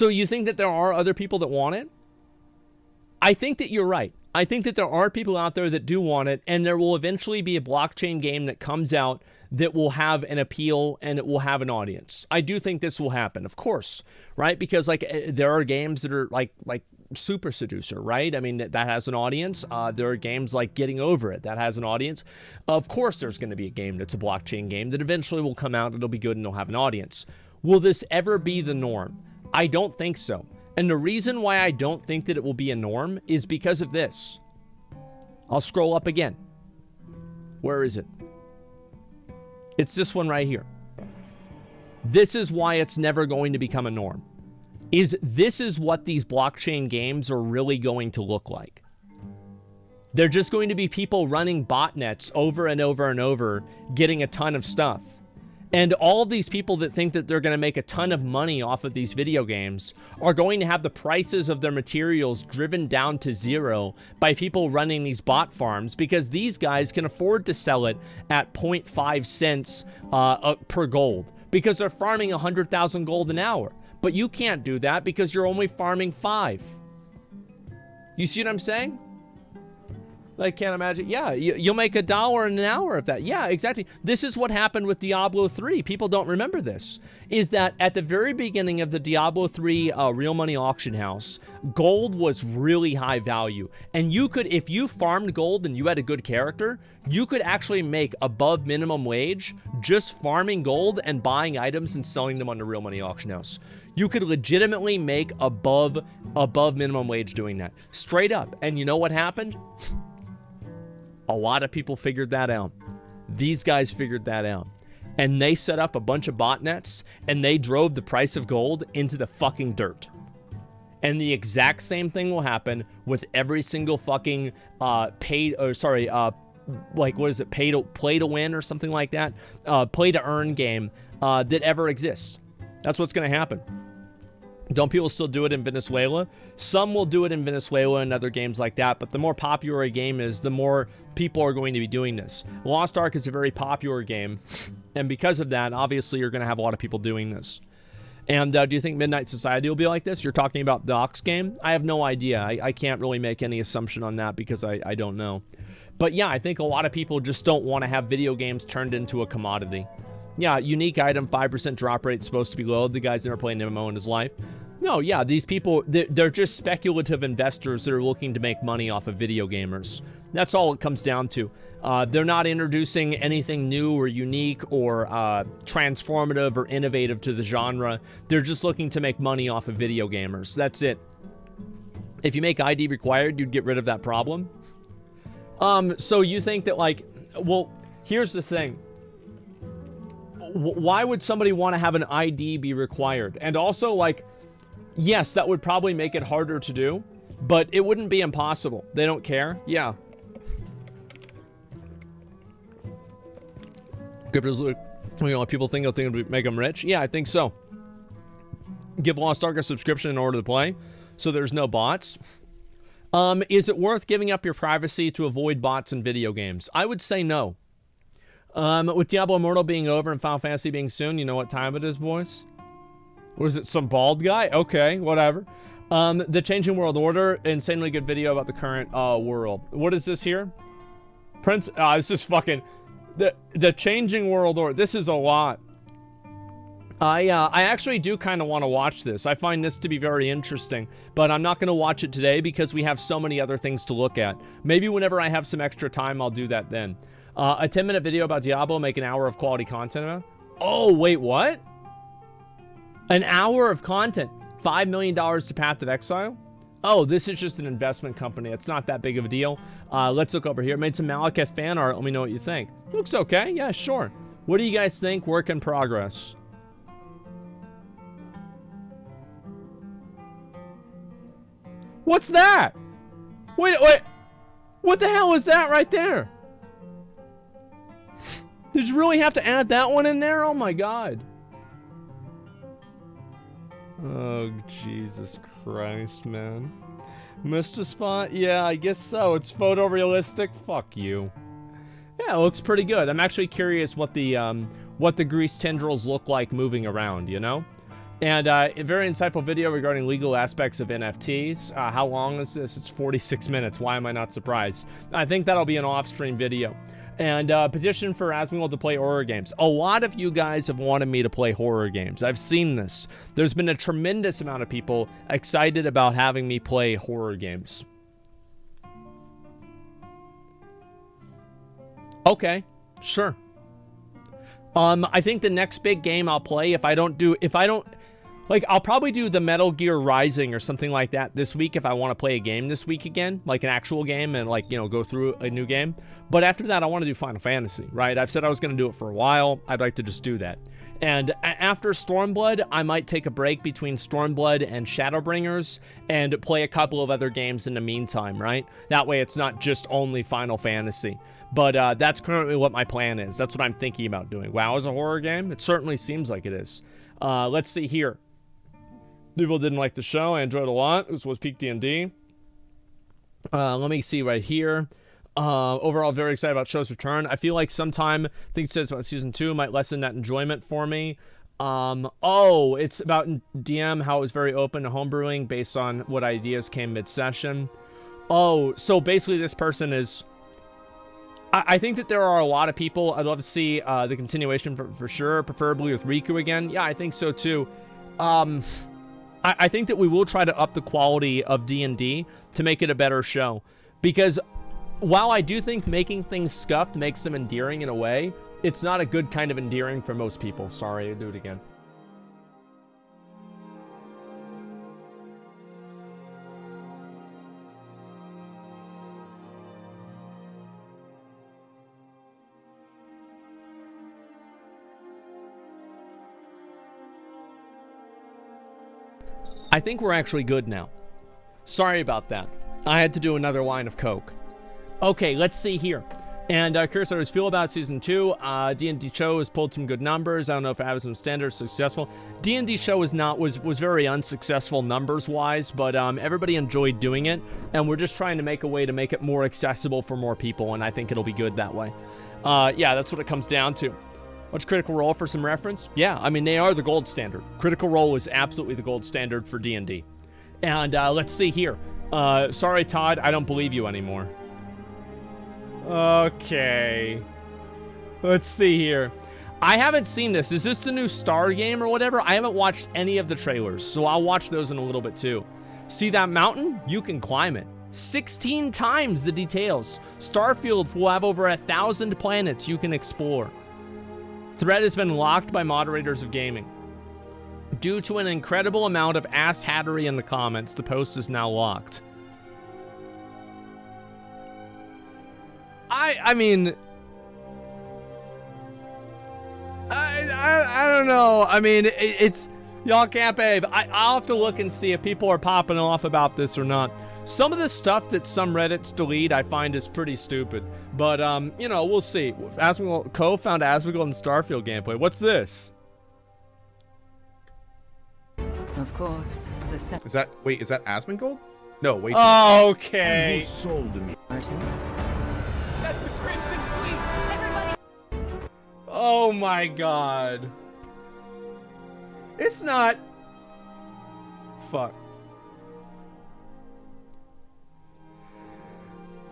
you think that there are other people that want it? I think that you're right. I think that there are people out there that do want it, and there will eventually be a blockchain game that comes out that will have an appeal and it will have an audience. I do think this will happen, of course, right? Because like there are games that are like Super Seducer, right? I mean, that has an audience. There are games like Getting Over It that has an audience. Of course, there's going to be a game that's a blockchain game that eventually will come out. It'll be good and it'll have an audience. Will this ever be the norm? I don't think so. And the reason why I don't think that it will be a norm is because of this. I'll scroll up again. Where is it? It's this one right here. This is why it's never going to become a norm. This is what these blockchain games are really going to look like. They're just going to be people running botnets over and over and over, getting a ton of stuff. And all of these people that think that they're going to make a ton of money off of these video games are going to have the prices of their materials driven down to zero by people running these bot farms, because these guys can afford to sell it at 0.5 cents per gold because they're farming 100,000 gold an hour. But you can't do that because you're only farming 5. You see what I'm saying? I can't imagine. Yeah, you'll make $1 in an hour of that. Yeah, exactly. This is what happened with Diablo 3. People don't remember this. Is that at the very beginning of the Diablo 3 real money auction house, gold was really high value. And you could, if you farmed gold and you had a good character, you could actually make above minimum wage just farming gold and buying items and selling them on the real money auction house. You could legitimately make above minimum wage doing that. Straight up. And you know what happened? A lot of people figured that out. These guys figured that out. And they set up a bunch of botnets, and they drove the price of gold into the fucking dirt. And the exact same thing will happen with every single fucking play to win or something like that, play to earn game that ever exists. That's what's going to happen. Don't people still do it in Venezuela? Some will do it in Venezuela and other games like that, but the more popular a game is, the more people are going to be doing this. Lost Ark is a very popular game, and because of that, obviously you're going to have a lot of people doing this. And do you think Midnight Society will be like this? You're talking about the Ox game? I have no idea. I can't really make any assumption on that because I don't know. But yeah, I think a lot of people just don't want to have video games turned into a commodity. Yeah, unique item, 5% drop rate, supposed to be low. The guy's never played an MMO in his life. No, yeah, these people, they're just speculative investors that are looking to make money off of video gamers. That's all it comes down to. They're not introducing anything new or unique or transformative or innovative to the genre. They're just looking to make money off of video gamers. That's it. If you make ID required, you'd get rid of that problem. So you think that, like, well, here's the thing. Why would somebody want to have an ID be required? And also, like, yes, that would probably make it harder to do, but it wouldn't be impossible. They don't care. Yeah. Crypto's, you know, people think it'll make them rich. Yeah, I think so. Give Lost Ark a subscription in order to play, so there's no bots. Is it worth giving up your privacy to avoid bots in video games? I would say no. With Diablo Immortal being over and Final Fantasy being soon, you know what time it is, boys? Was it some bald guy? Okay, whatever. The Changing World Order, insanely good video about the current world. What is this here? Prince, this is fucking, the Changing World Order. This is a lot. I actually do kind of want to watch this. I find this to be very interesting, but I'm not going to watch it today because we have so many other things to look at. Maybe whenever I have some extra time, I'll do that then. A 10-minute video about Diablo, make an hour of quality content about. Oh, wait, what? An hour of content. $5 million to Path of Exile? Oh, this is just an investment company. It's not that big of a deal. Let's look over here. Made some Malekith fan art. Let me know what you think. Looks okay. Yeah, sure. What do you guys think? Work in progress. What's that? Wait. What the hell is that right there? Did you really have to add that one in there? Oh my god. Oh, Jesus Christ, man. Missed a spot? Yeah, I guess so. It's photorealistic. Fuck you. Yeah, it looks pretty good. I'm actually curious what the grease tendrils look like moving around, you know? And a very insightful video regarding legal aspects of NFTs. How long is this? It's 46 minutes. Why am I not surprised? I think that'll be an off-stream video. And petition for Asmongold to play horror games. A lot of you guys have wanted me to play horror games. I've seen this. There's been a tremendous amount of people excited about having me play horror games. Okay, sure. I think the next big game I'll play, I'll probably do the Metal Gear Rising or something like that this week if I want to play a game this week again, like an actual game and go through a new game. But after that, I want to do Final Fantasy, right? I've said I was going to do it for a while. I'd like to just do that. And after Stormblood, I might take a break between Stormblood and Shadowbringers and play a couple of other games in the meantime, right? That way it's not just only Final Fantasy. But that's currently what my plan is. That's what I'm thinking about doing. WoW is a horror game? It certainly seems like it is. Let's see here. People didn't like the show. I enjoyed it a lot. This was peak D&D. Let me see right here. Overall, very excited about show's return. I feel like sometime things says about season 2 might lessen that enjoyment for me. It's about DM, how it was very open to homebrewing based on what ideas came mid-session. Oh, so basically this person is... I think that there are a lot of people. I'd love to see the continuation for sure, preferably with Riku again. Yeah, I think so too. I think that we will try to up the quality of D&D to make it a better show. Because while I do think making things scuffed makes them endearing in a way, it's not a good kind of endearing for most people. Sorry, I'll do it again. I think we're actually good now. Sorry about that. I had to do another line of coke. Okay, let's see here. And curious how you feel about season 2. D&D show has pulled some good numbers. I don't know if it has some standards successful. D&D show was very unsuccessful numbers wise, but everybody enjoyed doing it, and we're just trying to make a way to make it more accessible for more people, and I think it'll be good that way. Yeah, that's what it comes down to. What's Critical Role for some reference? Yeah, I mean, they are the gold standard. Critical Role is absolutely the gold standard for D&D. And let's see here. Sorry, Todd, I don't believe you anymore. Okay. Let's see here. I haven't seen this. Is this the new Star game or whatever? I haven't watched any of the trailers, so I'll watch those in a little bit too. See that mountain? You can climb it. 16 times the details. Starfield will have over 1,000 planets you can explore. Thread has been locked by moderators of gaming. Due to an incredible amount of ass-hattery in the comments, the post is now locked. I mean... I don't know. I mean, it's... Y'all can't behave. I'll have to look and see if people are popping off about this or not. Some of the stuff that some Reddits delete I find is pretty stupid. But, you know, we'll see. Asmongold Co found Asmongold and Starfield gameplay. What's this? Of course. Is that Asmongold? No, wait. Okay. Who sold me? Martins. That's the Crimson Fleet. Everybody. Oh my god. It's not. Fuck.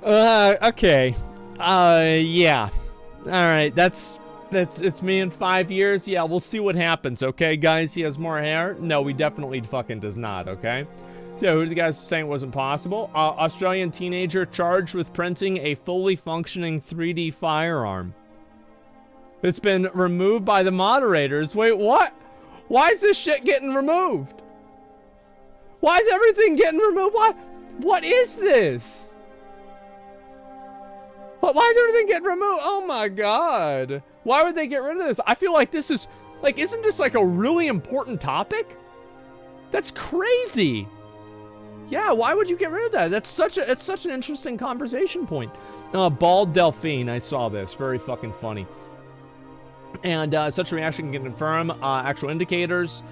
Okay. Yeah. Alright, it's me in 5 years. Yeah, we'll see what happens, okay, guys? He has more hair? No, he definitely fucking does not, okay? So, who are the guys saying it wasn't possible? Australian teenager charged with printing a fully functioning 3D firearm. It's been removed by the moderators. Wait, what? Why is this shit getting removed? Why is everything getting removed? What is this? Why is everything getting removed? Oh my god. Why would they get rid of this? I feel like this is, like, isn't this like a really important topic? That's crazy. Yeah, why would you get rid of that? It's such an interesting conversation point. Bald Delphine, I saw this. Very fucking funny. And such a reaction can confirm actual indicators.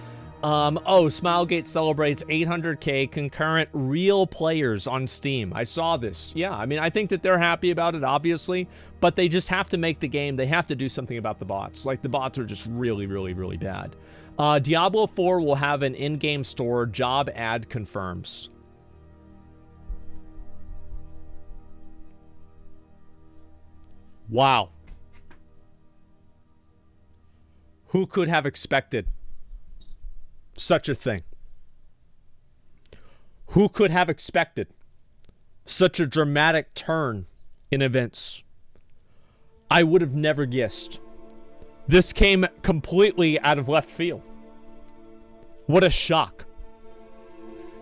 Smilegate celebrates 800k concurrent real players on Steam. I saw this. Yeah, I mean, I think that they're happy about it, obviously, but they just have to make the game. They have to do something about the bots. Like, the bots are just really, really, really bad. Diablo 4 will have an in-game store. Job ad confirms. Wow. Who could have expected such a thing? Who could have expected such a dramatic turn in events? I would have never guessed. This came completely out of left field. What a shock.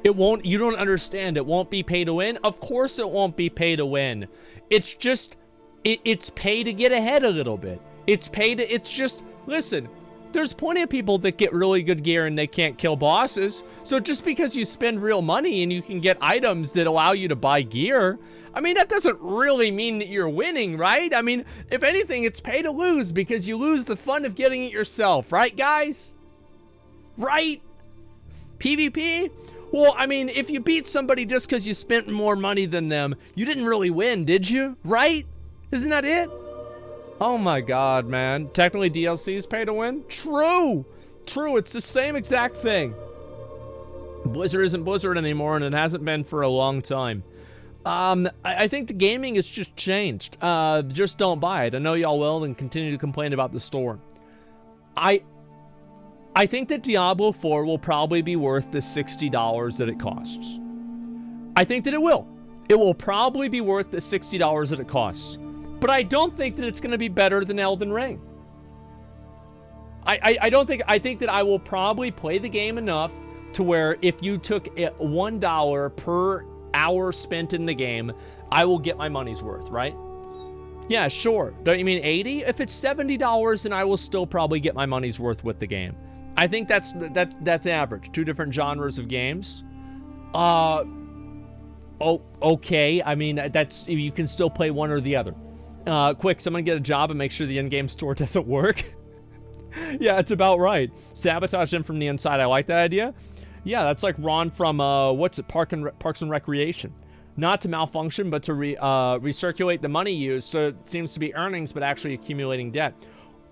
It won't, you don't understand, it won't be pay to win. Of course it won't be pay to win. It's just, it's pay to get ahead a little bit. It's pay to, it's just, listen, there's plenty of people that get really good gear and they can't kill bosses. So just because you spend real money and you can get items that allow you to buy gear, I mean, that doesn't really mean that you're winning, right? I mean, if anything, it's pay to lose because you lose the fun of getting it yourself, right, guys? Right? PvP? Well, I mean, if you beat somebody just because you spent more money than them, you didn't really win, did you? Right? Isn't that it? Oh my god, man. Technically, DLC is pay to win? True! True, it's the same exact thing. Blizzard isn't Blizzard anymore, and it hasn't been for a long time. I think the gaming has just changed. Just don't buy it. I know y'all will and continue to complain about the store. I think that Diablo 4 will probably be worth the $60 that it costs. I think that it will. It will probably be worth the $60 that it costs. But I don't think that it's going to be better than Elden Ring. I think that I will probably play the game enough to where if you took $1 per hour spent in the game, I will get my money's worth, right? Yeah, sure. Don't you mean 80? If it's $70, then I will still probably get my money's worth with the game. I think that's average. Two different genres of games. Okay. I mean, that's, you can still play one or the other. Quick, someone get a job and make sure the in-game store doesn't work. Yeah, it's about right. Sabotage them from the inside. I like that idea. Yeah, that's like Ron from, what's it, Parks and Recreation. Not to malfunction, but to recirculate the money used, so it seems to be earnings, but actually accumulating debt.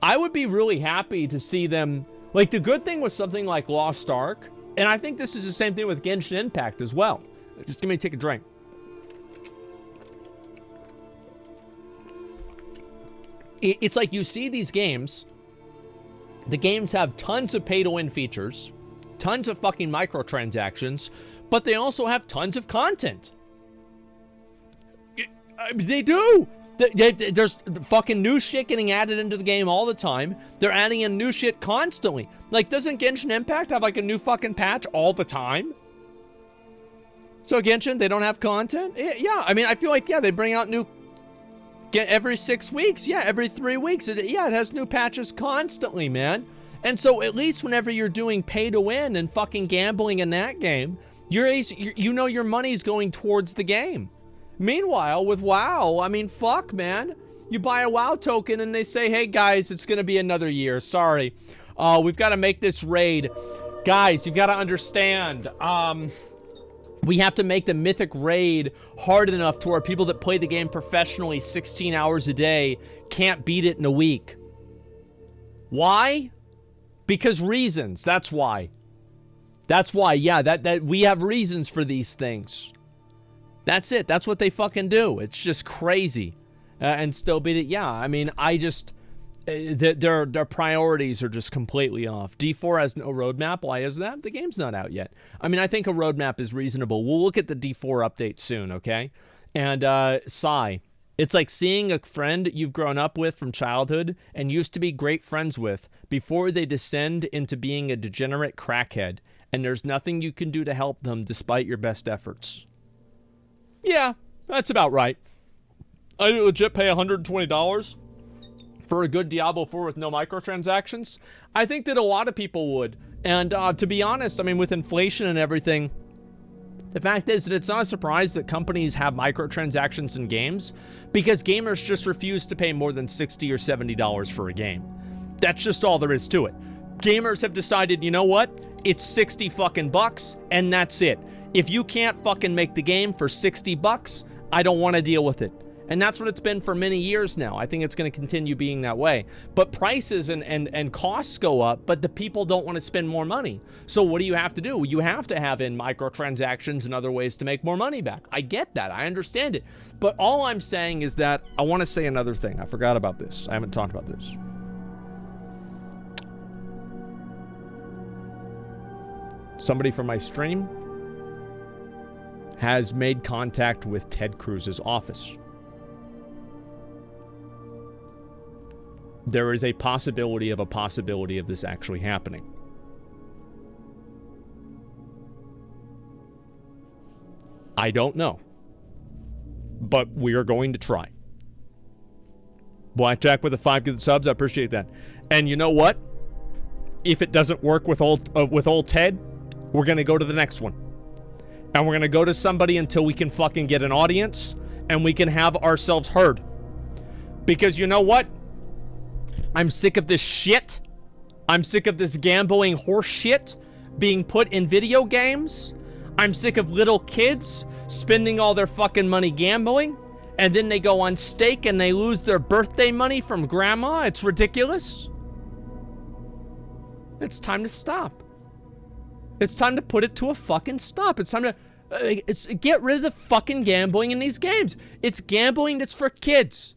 I would be really happy to see them, like, the good thing with something like Lost Ark, and I think this is the same thing with Genshin Impact as well. Just give me take a drink. It's like you see these games, the games have tons of pay-to-win features, tons of fucking microtransactions, but they also have tons of content. They do. There's fucking new shit getting added into the game all the time. They're adding in new shit constantly. Like, doesn't Genshin Impact have like a new fucking patch all the time? So Genshin, they don't have content? Yeah, I mean, I feel like, yeah, they bring out new... every 6 weeks, yeah, every 3 weeks. It has new patches constantly, man. And so at least whenever you're doing pay to win and fucking gambling in that game, you know your money's going towards the game. Meanwhile, with WoW, I mean, fuck, man. You buy a WoW token and they say, hey, guys, it's going to be another year. Sorry. We've got to make this raid. Guys, you've got to understand. We have to make the mythic raid hard enough to where people that play the game professionally 16 hours a day can't beat it in a week. Why? Because reasons. That's why. That's why. Yeah, that we have reasons for these things. That's it. That's what they fucking do. It's just crazy. And still beat it. Yeah, I mean, I just... Their priorities are just completely off. D4 has no roadmap. Why is that? The game's not out yet. I mean, I think a roadmap is reasonable. We'll look at the D4 update soon, okay? And, Sai, It's like seeing a friend you've grown up with from childhood and used to be great friends with before they descend into being a degenerate crackhead, and there's nothing you can do to help them despite your best efforts. Yeah, that's about right. I legit pay $120 for a good Diablo 4 with no microtransactions. I think that a lot of people would. And to be honest, I mean, with inflation and everything, the fact is that it's not a surprise that companies have microtransactions in games because gamers just refuse to pay more than $60 or $70 for a game. That's just all there is to it. Gamers have decided, you know what? It's 60 fucking bucks and that's it. If you can't fucking make the game for 60 bucks, I don't want to deal with it. And that's what it's been for many years now. I think it's going to continue being that way. But prices and costs go up, but the people don't want to spend more money. So what do you have to do? You have to have in microtransactions and other ways to make more money back. I get that. I understand it. But all I'm saying is that I want to say another thing. I forgot about this. I haven't talked about this. Somebody from my stream has made contact with Ted Cruz's office. There is a possibility of this actually happening. I don't know. But we are going to try. Blackjack with the 5 good subs, I appreciate that. And you know what? If it doesn't work with old Ted, we're going to go to the next one. And we're going to go to somebody until we can fucking get an audience and we can have ourselves heard. Because you know what? I'm sick of this shit. I'm sick of this gambling horse shit being put in video games. I'm sick of little kids spending all their fucking money gambling and then they go on stake and they lose their birthday money from grandma. It's ridiculous. It's time to stop. It's time to put it to a fucking stop. It's time to get rid of the fucking gambling in these games. It's gambling that's for kids.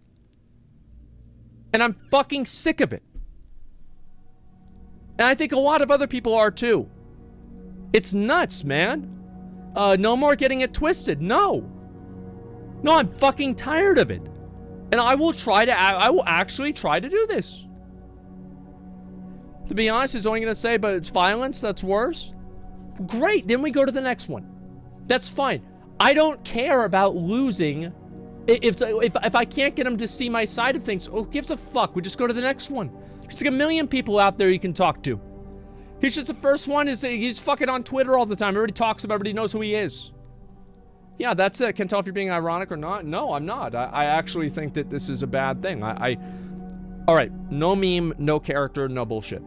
And I'm fucking sick of it. And I think a lot of other people are too. It's nuts, man. No more getting it twisted. No, I'm fucking tired of it. And I will actually try to do this. To be honest, it's only going to say, but it's violence, that's worse. Great, then we go to the next one. That's fine. I don't care about losing. If I can't get them to see my side of things, who gives a fuck? We just go to the next one. There's like a million people out there you can talk to. He's just the first one. He's fucking on Twitter all the time. Everybody talks about it. Everybody knows who he is. Yeah, that's it. Can't tell if you're being ironic or not. No, I'm not. I actually think that this is a bad thing. All right, no meme, no character, no bullshit.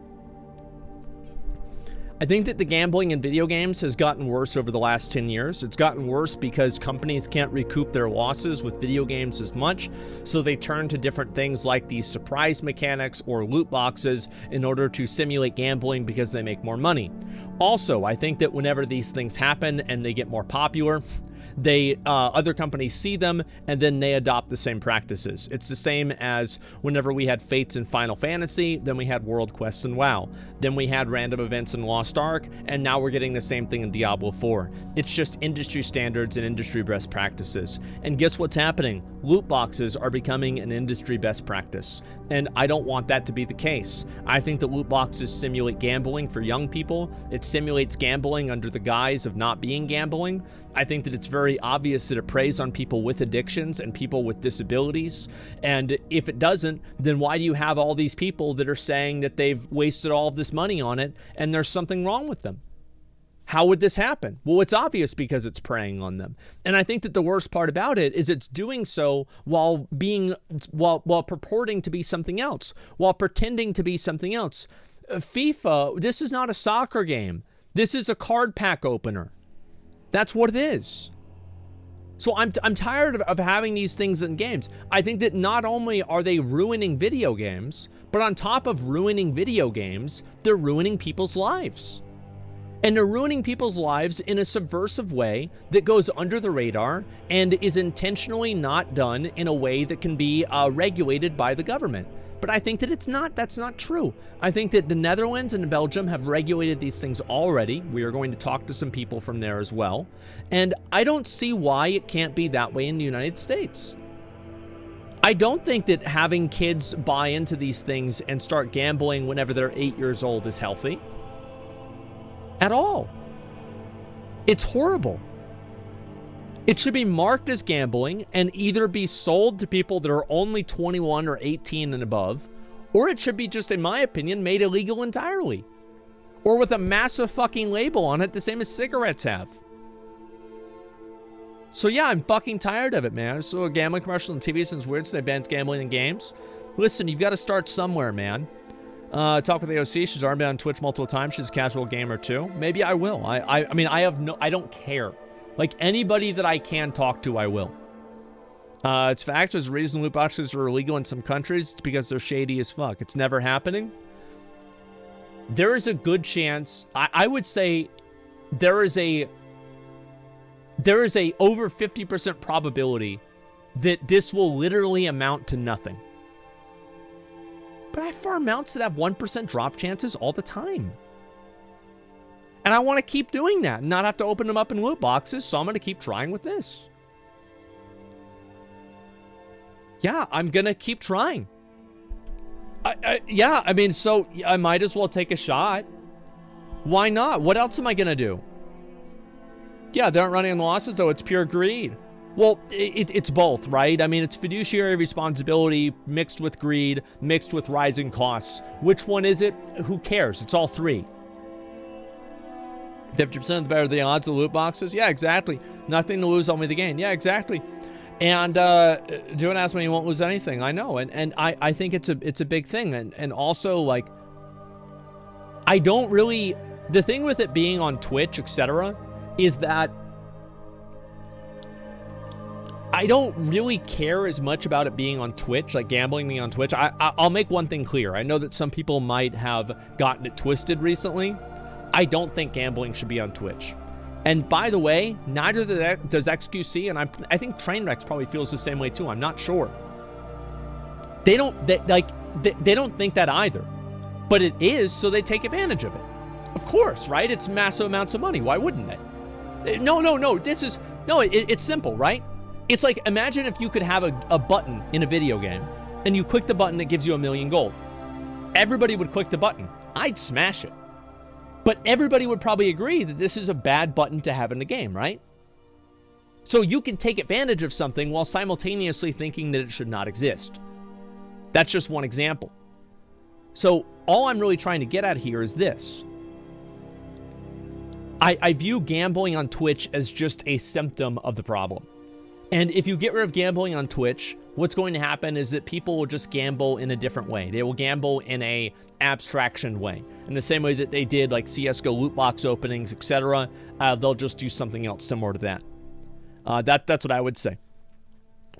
I think that the gambling in video games has gotten worse over the last 10 years. It's gotten worse because companies can't recoup their losses with video games as much, so they turn to different things like these surprise mechanics or loot boxes in order to simulate gambling because they make more money. Also, I think that whenever these things happen and they get more popular, other companies see them and then they adopt the same practices. It's the same as whenever we had Fates in Final Fantasy, then we had World Quests in WoW, then we had random events in Lost Ark, and now we're getting the same thing in Diablo 4. It's just industry standards and industry best practices. And guess what's happening? Loot boxes are becoming an industry best practice. And I don't want that to be the case. I think that loot boxes simulate gambling for young people. It simulates gambling under the guise of not being gambling. I think that it's very obvious that it preys on people with addictions and people with disabilities. And if it doesn't, then why do you have all these people that are saying that they've wasted all of this money on it and there's something wrong with them? How would this happen? Well, it's obvious because it's preying on them. And I think that the worst part about it is it's doing so while purporting to be something else, while pretending to be something else. FIFA, this is not a soccer game. This is a card pack opener. That's what it is. So I'm tired of having these things in games. I think that not only are they ruining video games, but on top of ruining video games, they're ruining people's lives. And they're ruining people's lives in a subversive way that goes under the radar and is intentionally not done in a way that can be regulated by the government. But I think that that's not true. I think that the Netherlands and Belgium have regulated these things already. We are going to talk to some people from there as well. And I don't see why it can't be that way in the United States. I don't think that having kids buy into these things and start gambling whenever they're 8 years old is healthy. At all. It's horrible. It should be marked as gambling and either be sold to people that are only 21 or 18 and above, or it should be just, in my opinion, made illegal entirely. Or with a massive fucking label on it, the same as cigarettes have. So yeah, I'm fucking tired of it, man. So a gambling commercial on TV since weird, so they banned gambling in games. Listen, you've got to start somewhere, man. Talk with AOC. She's already been on Twitch multiple times. She's a casual gamer too. Maybe I will. I mean, I don't care. Like, anybody that I can talk to, I will. It's fact. There's a reason loot boxes are illegal in some countries. It's because they're shady as fuck. It's never happening. There is a good chance. I would say there is a over 50% probability that this will literally amount to nothing. But I have farm mounts that have 1% drop chances all the time. And I want to keep doing that and not have to open them up in loot boxes, so I'm going to keep trying with this. Yeah, I'm going to keep trying. Yeah, I mean, so I might as well take a shot. Why not? What else am I going to do? Yeah, they aren't running on losses, though. It's pure greed. Well, it's both, right? I mean, it's fiduciary responsibility mixed with greed, mixed with rising costs. Which one is it? Who cares? It's all three. 50% the better the odds of the loot boxes? Yeah, exactly. Nothing to lose, only the gain. Yeah, exactly. And doing ask me, you won't lose anything. I know, and I think it's a big thing. And also, like, I don't really... The thing with it being on Twitch, etc., is that I don't really care as much about it being on Twitch, like gambling being on Twitch. I'll make one thing clear. I know that some people might have gotten it twisted recently. I don't think gambling should be on Twitch. And by the way, neither does XQC, and I think Trainwrecks probably feels the same way too. I'm not sure. They don't think that either. But it is, so they take advantage of it. Of course, right? It's massive amounts of money. Why wouldn't they? No. It's simple, right? It's like, imagine if you could have a button in a video game, and you click the button that gives you 1 million gold. Everybody would click the button. I'd smash it. But everybody would probably agree that this is a bad button to have in the game, right? So you can take advantage of something while simultaneously thinking that it should not exist. That's just one example. So all I'm really trying to get at here is this. I view gambling on Twitch as just a symptom of the problem. And if you get rid of gambling on Twitch, what's going to happen is that people will just gamble in a different way. They will gamble in a abstraction way. In the same way that they did like CSGO loot box openings, etc. They'll just do something else similar to that. That's what I would say.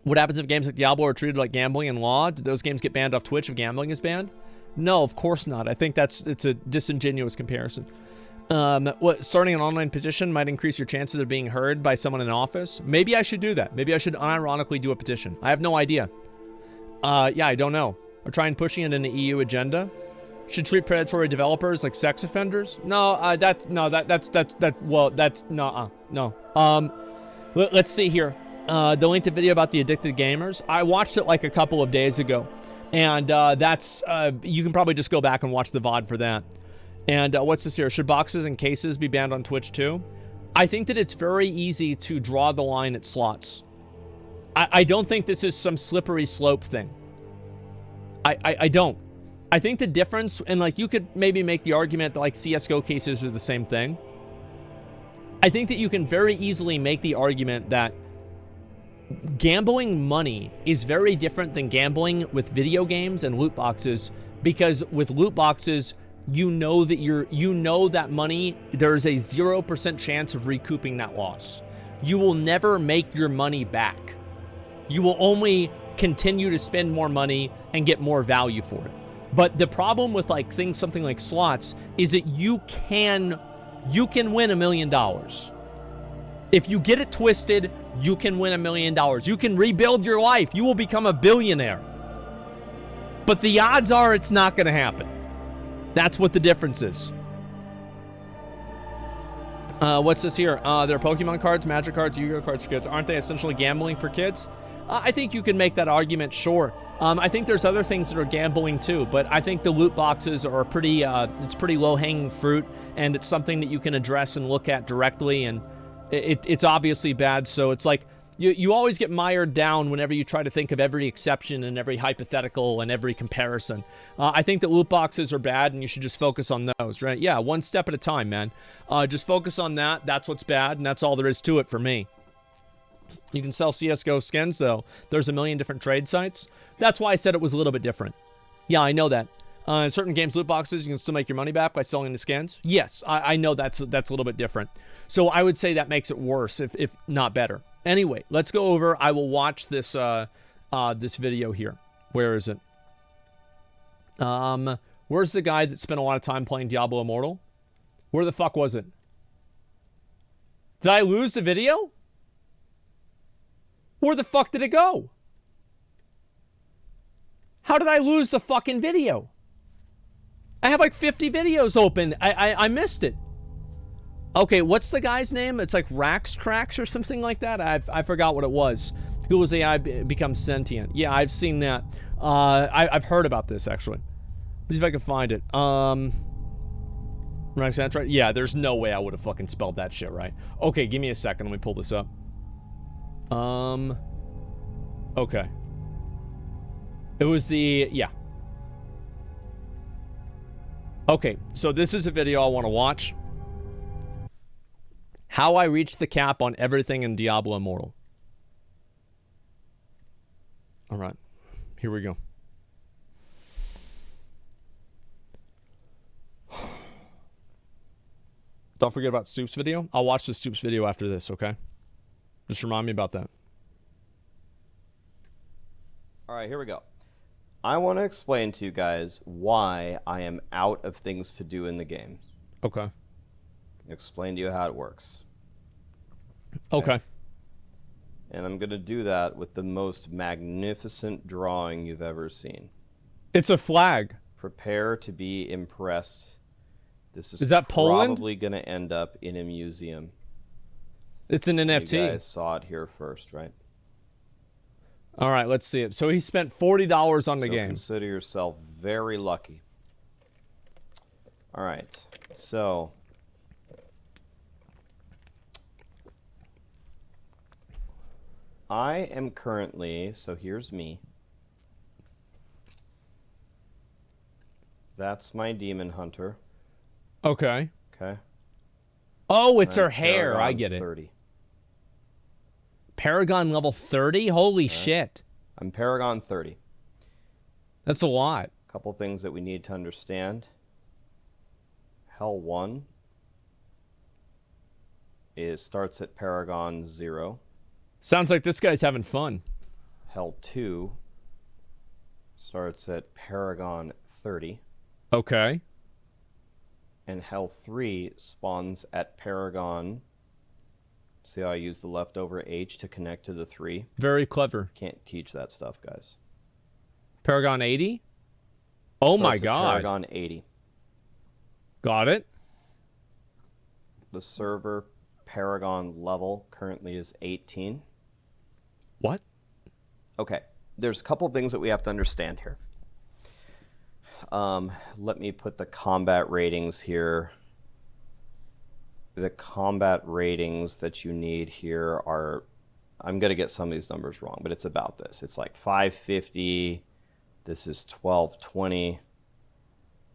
What happens if games like Diablo are treated like gambling in law? Do those games get banned off Twitch if gambling is banned? No, of course not. I think it's a disingenuous comparison. Starting an online petition might increase your chances of being heard by someone in office. Maybe I should do that. Maybe I should unironically do a petition. I have no idea. Yeah, I don't know. Or try and pushing it in the EU agenda. Should treat predatory developers like sex offenders. No. Let's see here. The link to video about the addicted gamers. I watched it like a couple of days ago, and you can probably just go back and watch the VOD for that. And what's this here? Should boxes and cases be banned on Twitch too? I think that it's very easy to draw the line at slots. I don't think this is some slippery slope thing. I don't. I think the difference, and like you could maybe make the argument that like CSGO cases are the same thing. I think that you can very easily make the argument that gambling money is very different than gambling with video games and loot boxes, because with loot boxes, you know that money, there's a 0% chance of recouping that loss. You will never make your money back. You will only continue to spend more money and get more value for it. But the problem with like something like slots is that you can win $1 million. If you get it twisted, you can win $1 million. You can rebuild your life. You will become a billionaire. But the odds are it's not going to happen. That's what the difference is. What's this here? There are Pokemon cards, Magic cards, Yu-Gi-Oh cards for kids. Aren't they essentially gambling for kids? I think you can make that argument, sure. I think there's other things that are gambling too, but I think the loot boxes are pretty, it's pretty low-hanging fruit, and it's something that you can address and look at directly, and it's obviously bad, so it's like, you always get mired down whenever you try to think of every exception and every hypothetical and every comparison. I think that loot boxes are bad, and you should just focus on those, right? Yeah, one step at a time, man. Just focus on that. That's what's bad, and that's all there is to it for me. You can sell CSGO skins, though. There's a million different trade sites. That's why I said it was a little bit different. Yeah, I know that. In certain games loot boxes, you can still make your money back by selling the skins. Yes, I know that's a little bit different. So I would say that makes it worse, if not better. Anyway, let's go over. I will watch this this video here. Where is it? Where's the guy that spent a lot of time playing Diablo Immortal? Where the fuck was it? Did I lose the video? Where the fuck did it go? How did I lose the fucking video? I have like 50 videos open. I missed it. Okay, what's the guy's name? It's like Rax Cracks or something like that. I forgot what it was. Google's AI becomes sentient. Yeah, I've seen that. I've heard about this actually. Let's see if I can find it. Rax, that's right. Yeah, there's no way I would have fucking spelled that shit right. Okay, give me a second. Let me pull this up. Okay. It was the, yeah. Okay, so this is a video I want to watch. How I reached the cap on everything in Diablo Immortal. Alright, here we go. Don't forget about Stoops' video. I'll watch the Stoops' video after this, okay? Just remind me about that. Alright, here we go. I want to explain to you guys why I am out of things to do in the game. Okay. Explain to you how it works. Okay. And I'm going to do that with the most magnificent drawing you've ever seen. It's a flag. Prepare to be impressed. This is that Poland? Probably going to end up in a museum. It's an NFT. You guys saw it here first, right? All right, let's see it. So he spent $40 on the game. Consider yourself very lucky. All right, so I am currently, so here's me. That's my demon hunter. Okay. Okay. Oh, it's her I'm hair. I Paragon get it. 30. Paragon level 30? Holy shit. I'm Paragon 30. That's a lot. A couple things that we need to understand. Hell 1 starts at Paragon 0. Sounds like this guy's having fun. Hell 2 starts at Paragon 30. Okay. And Hell 3 spawns at Paragon. See how I use the leftover H to connect to the 3? Very clever. Can't teach that stuff, guys. Paragon 80? Oh my Starts at god. Paragon 80. Got it. The server Paragon level currently is 18. What? Okay. There's a couple things that we have to understand here. Let me put the combat ratings here. The combat ratings that you need here are, I'm going to get some of these numbers wrong, but it's about this. It's like 550, this is 1220,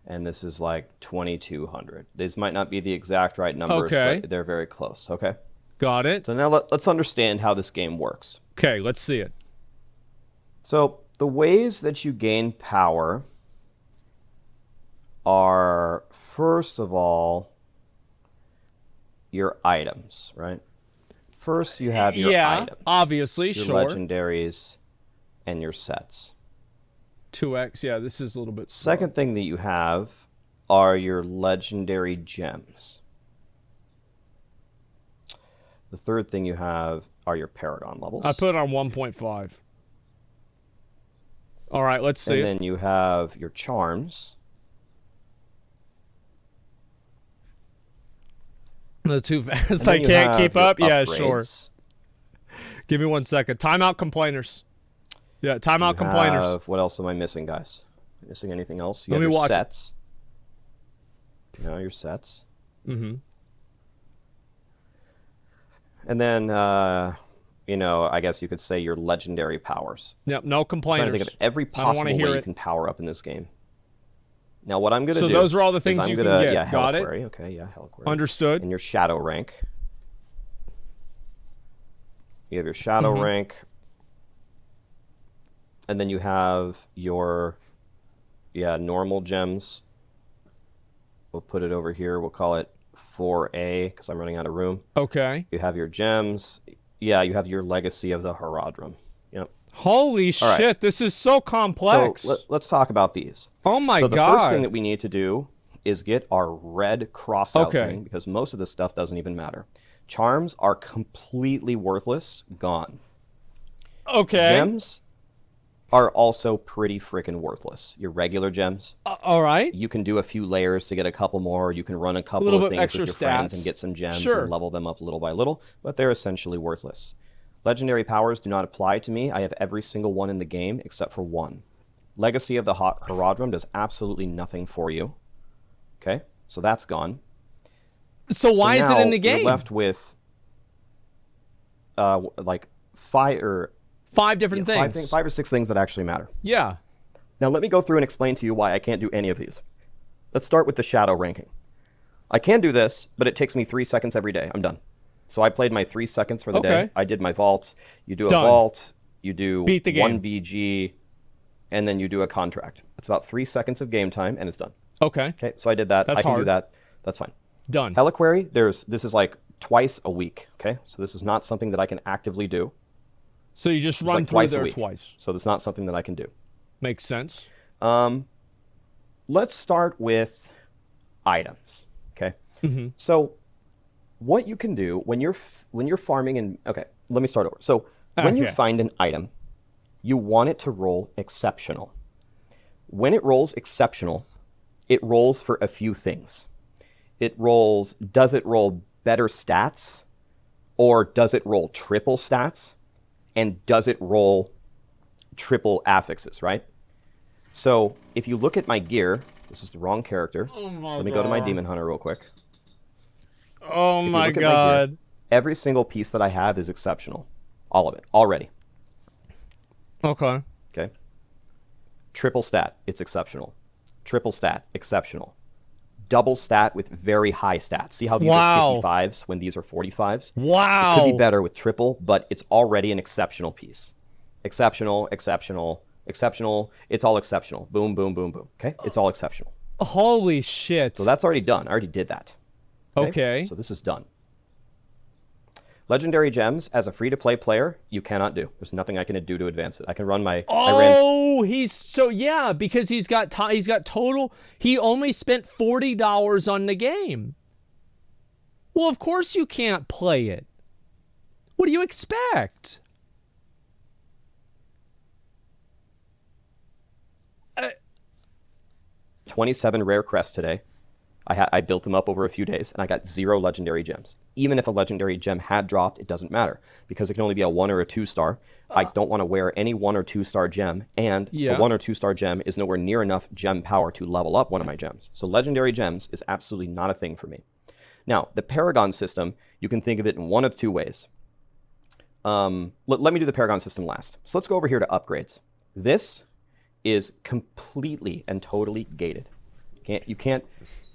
and this is like 2200. These might not be the exact right numbers, Okay. but they're very close, okay? Got it. So now let's understand how this game works. Okay, let's see it. So the ways that you gain power are, first of all, your items, right? First, you have your items. Obviously, your sure. legendaries and your sets. 2x, yeah, this is a little bit slow. Second thing that you have are your legendary gems. The third thing you have are your Paragon levels. I put it on 1.5. All right, let's see. And then you have your charms. The too fast. And I then you can't have keep your up. Yeah, sure. upgrades. Give me 1 second. Timeout complainers. Yeah, timeout You complainers. have- What else am I missing, guys? Missing anything else? You Let have me your watch it. sets. No, your sets. Mm-hmm. And then, you know, I guess you could say your legendary powers. Yep, no I'm trying complainers. to think of every I don't wanna possible hear way you it. can power up in this game. Now, what I'm going to So do... those are all the is things I'm you gonna, can get. Yeah, Got it? Heliquary. Okay, yeah, Heliquary. Understood. And your shadow rank. You have your shadow Mm-hmm. rank. And then you have your, normal gems. We'll put it over here. We'll call it 4A because I'm running out of room. Okay. You have your gems. Yeah, you have your legacy of the Herodrum. Yep. Holy All right. shit, this is so complex. So let's talk about these. Oh my So the god. first thing that we need to do is get our red cross-out Okay. thing because most of this stuff doesn't even matter. Charms are completely worthless, gone. Okay. Gems are also pretty freaking worthless. Your regular gems. All right. You can do a few layers to get a couple more. You can run a couple little of bit things extra with your friends stats. and get some gems Sure. and level them up little by little, but they're essentially worthless. Legendary powers do not apply to me. I have every single one in the game except for one. Legacy of the Herodrum does absolutely nothing for you. Okay? So that's gone. So why is it in the You're game? left with like Five different things. five or six things that actually matter. Yeah. Now let me go through and explain to you why I can't do any of these. Let's start with the shadow ranking. I can do this, but it takes me 3 seconds every day. I'm done. So I played my 3 seconds for the day. Okay. I did my vault. You do a Done. vault. You do Beat the game. 1 BG, and then you do a contract. It's about 3 seconds of game time, and it's done. Okay. Okay, so I did that. That's I can do hard. that. That's fine. Done. Heliquary, this is like twice a week. Okay, so this is not something that I can actively do. So you just It's run like through twice a there week. twice. So that's not something that I can do. Makes sense. Let's start with items. Okay. Mm-hmm. So what you can do when you're farming and okay, let me start over. So when you Okay. find an item, you want it to roll exceptional. When it rolls exceptional, it rolls for a few things. Does it roll better stats? Or does it roll triple stats? And does it roll triple affixes, right? So if you look at my gear, this is the wrong character. Let me go to my Demon Hunter real quick. Oh If you my look at gear, god. every single piece that I have is exceptional. All of it, already. Okay. Okay. Triple stat, it's exceptional. Triple stat, exceptional. Double stat with very high stats. See how these Wow. are 55s when these are 45s? Wow. It could be better with triple, but it's already an exceptional piece. Exceptional, exceptional, exceptional. It's all exceptional. Boom, boom, boom, boom. Okay? It's all exceptional. Holy shit. So that's already done. I already did that. Okay. So this is done. Legendary gems, as a free-to-play player, you cannot do. There's nothing I can do to advance it. I can run my... Oh, because he's got total. He only spent $40 on the game. Well, of course you can't play it. What do you expect? 27 rare crests today. I built them up over a few days, and I got 0 legendary gems. Even if a legendary gem had dropped, it doesn't matter, because it can only be a 1 or a 2 star. I don't want to wear any 1 or 2 star gem, and Yeah. the 1 or 2 star gem is nowhere near enough gem power to level up one of my gems. So legendary gems is absolutely not a thing for me. Now, the Paragon system, you can think of it in one of two ways. Let me do the Paragon system last. So let's go over here to upgrades. This is completely and totally gated. You can't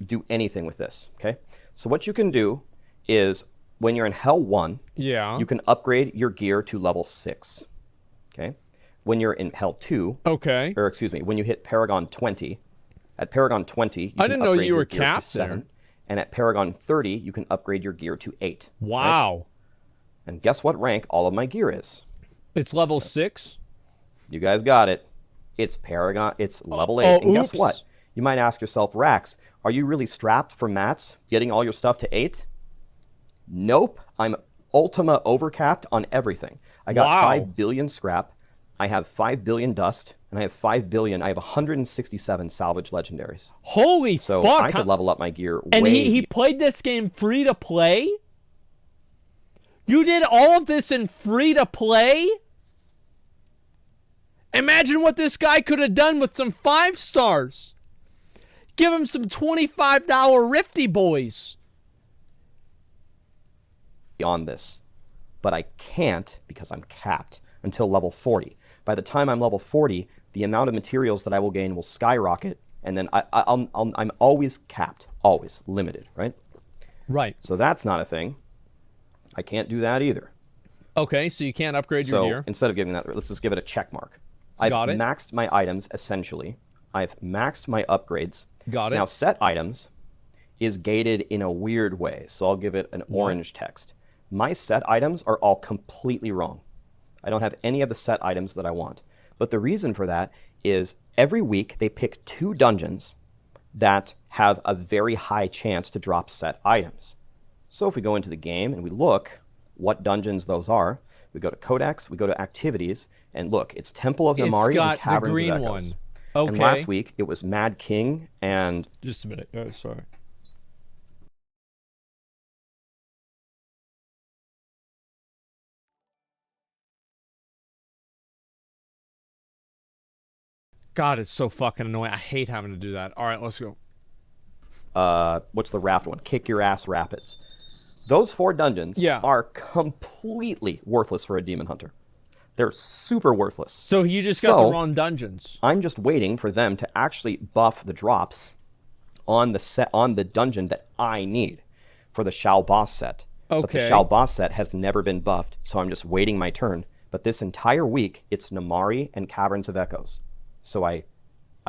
do anything with this, okay? So what you can do is when you're in Hell 1, Yeah. you can upgrade your gear to level 6, okay? When you're in Hell 2, Okay. or excuse me, when you hit Paragon 20, at Paragon 20, you I can didn't know upgrade you your were gear to capped 7. there. And at Paragon 30, you can upgrade your gear to 8. right? Wow. And guess what rank all of my gear is? It's level 6. You guys got it. It's Paragon. It's level 8. oh, And guess oops. what? You might ask yourself, Rax, are you really strapped for mats getting all your stuff to 8? Nope. I'm Ultima overcapped on everything. I got Wow. 5 billion scrap. I have 5 billion dust. And I have 5 billion. I have 167 salvage legendaries. Holy So fuck. I could level up my gear and way he played this game free to play? You did all of this in free-to-play? Imagine what this guy could have done with some 5 stars. Give him some $25 Rifty boys. On this, but I can't because I'm capped until level 40. By the time I'm level 40, the amount of materials that I will gain will skyrocket, and then I'm always capped, always limited, right? Right. So that's not a thing. I can't do that either. Okay, so you can't upgrade your gear. So instead of giving that, let's just give it a check mark. I've Got it. maxed my items, essentially. I've maxed my upgrades. Got it. Now, set items is gated in a weird way, so I'll give it an orange text. My set items are all completely wrong. I don't have any of the set items that I want. But the reason for that is every week they pick 2 dungeons that have a very high chance to drop set items. So if we go into the game and we look what dungeons those are, we go to Codex, we go to Activities, and look, it's Temple of Namari and Caverns of Echoes. One. Okay. And last week it was Mad King and... Just a minute. Oh, sorry. God, it's so fucking annoying. I hate having to do that. All right, let's go. What's the raft one? Kick Your Ass Rapids. Those 4 dungeons are completely worthless for a demon hunter. They're super worthless. So you just got the wrong dungeons. I'm just waiting for them to actually buff the drops on the dungeon that I need for the Shao boss set. Okay. But the Shao boss set has never been buffed, so I'm just waiting my turn. But this entire week, it's Namari and Caverns of Echoes. So I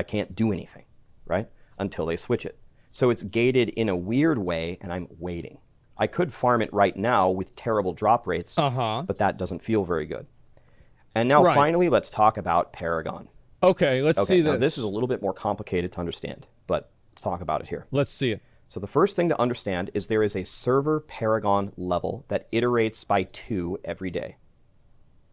can't do anything, right? Until they switch it. So it's gated in a weird way, and I'm waiting. I could farm it right now with terrible drop rates, but that doesn't feel very good. And now finally, let's talk about Paragon. Okay, let's see this. Now this is a little bit more complicated to understand, but let's talk about it here. Let's see it. So the first thing to understand is there is a server Paragon level that iterates by 2 every day.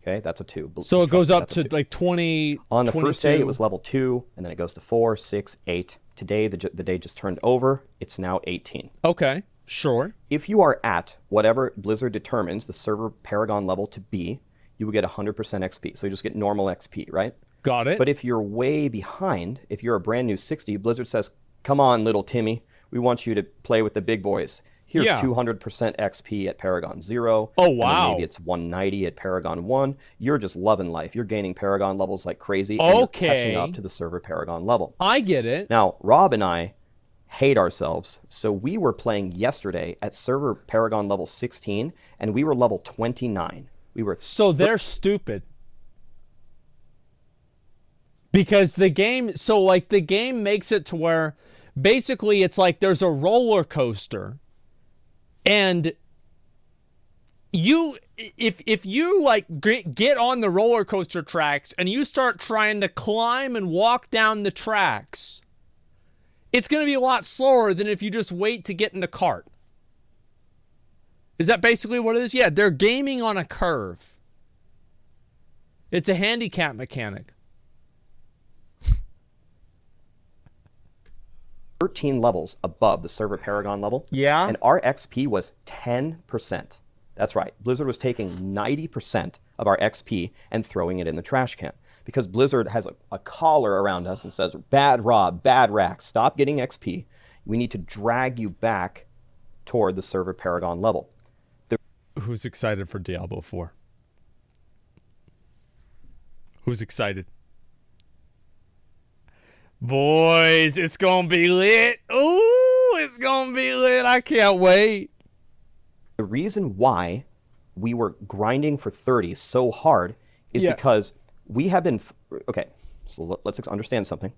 Okay, that's a 2. So it goes up to like 20. On the first day, it was level 2, and then it goes to 4, 6, 8. Today, the day just turned over. It's now 18. Okay, sure. If you are at whatever Blizzard determines the server Paragon level to be, you will get 100% XP. So you just get normal XP, right? Got it. But if you're way behind, if you're a brand new 60, Blizzard says, come on, little Timmy. We want you to play with the big boys. Here's 200% XP at Paragon 0. Oh, wow. And then maybe it's 190 at Paragon 1. You're just loving life. You're gaining Paragon levels like crazy. And you're catching up to the server Paragon level. I get it. Now, Rob and I hate ourselves. So we were playing yesterday at server Paragon level 16, and we were level 29. We were so they're stupid. Because the game, the game makes it to where basically it's like there's a roller coaster. And if you like get on the roller coaster tracks and you start trying to climb and walk down the tracks, it's going to be a lot slower than if you just wait to get in the cart. Is that basically what it is? Yeah, they're gaming on a curve. It's a handicap mechanic. 13 levels above the server Paragon level. Yeah. And our XP was 10%. That's right. Blizzard was taking 90% of our XP and throwing it in the trash can. Because Blizzard has a collar around us and says, bad Rob, bad Rax, stop getting XP. We need to drag you back toward the server Paragon level. Who's excited for Diablo 4? Who's excited? Boys, it's gonna be lit. Ooh, it's gonna be lit. I can't wait. The reason why we were grinding for 30 so hard is because we have been... Okay, so let's understand something.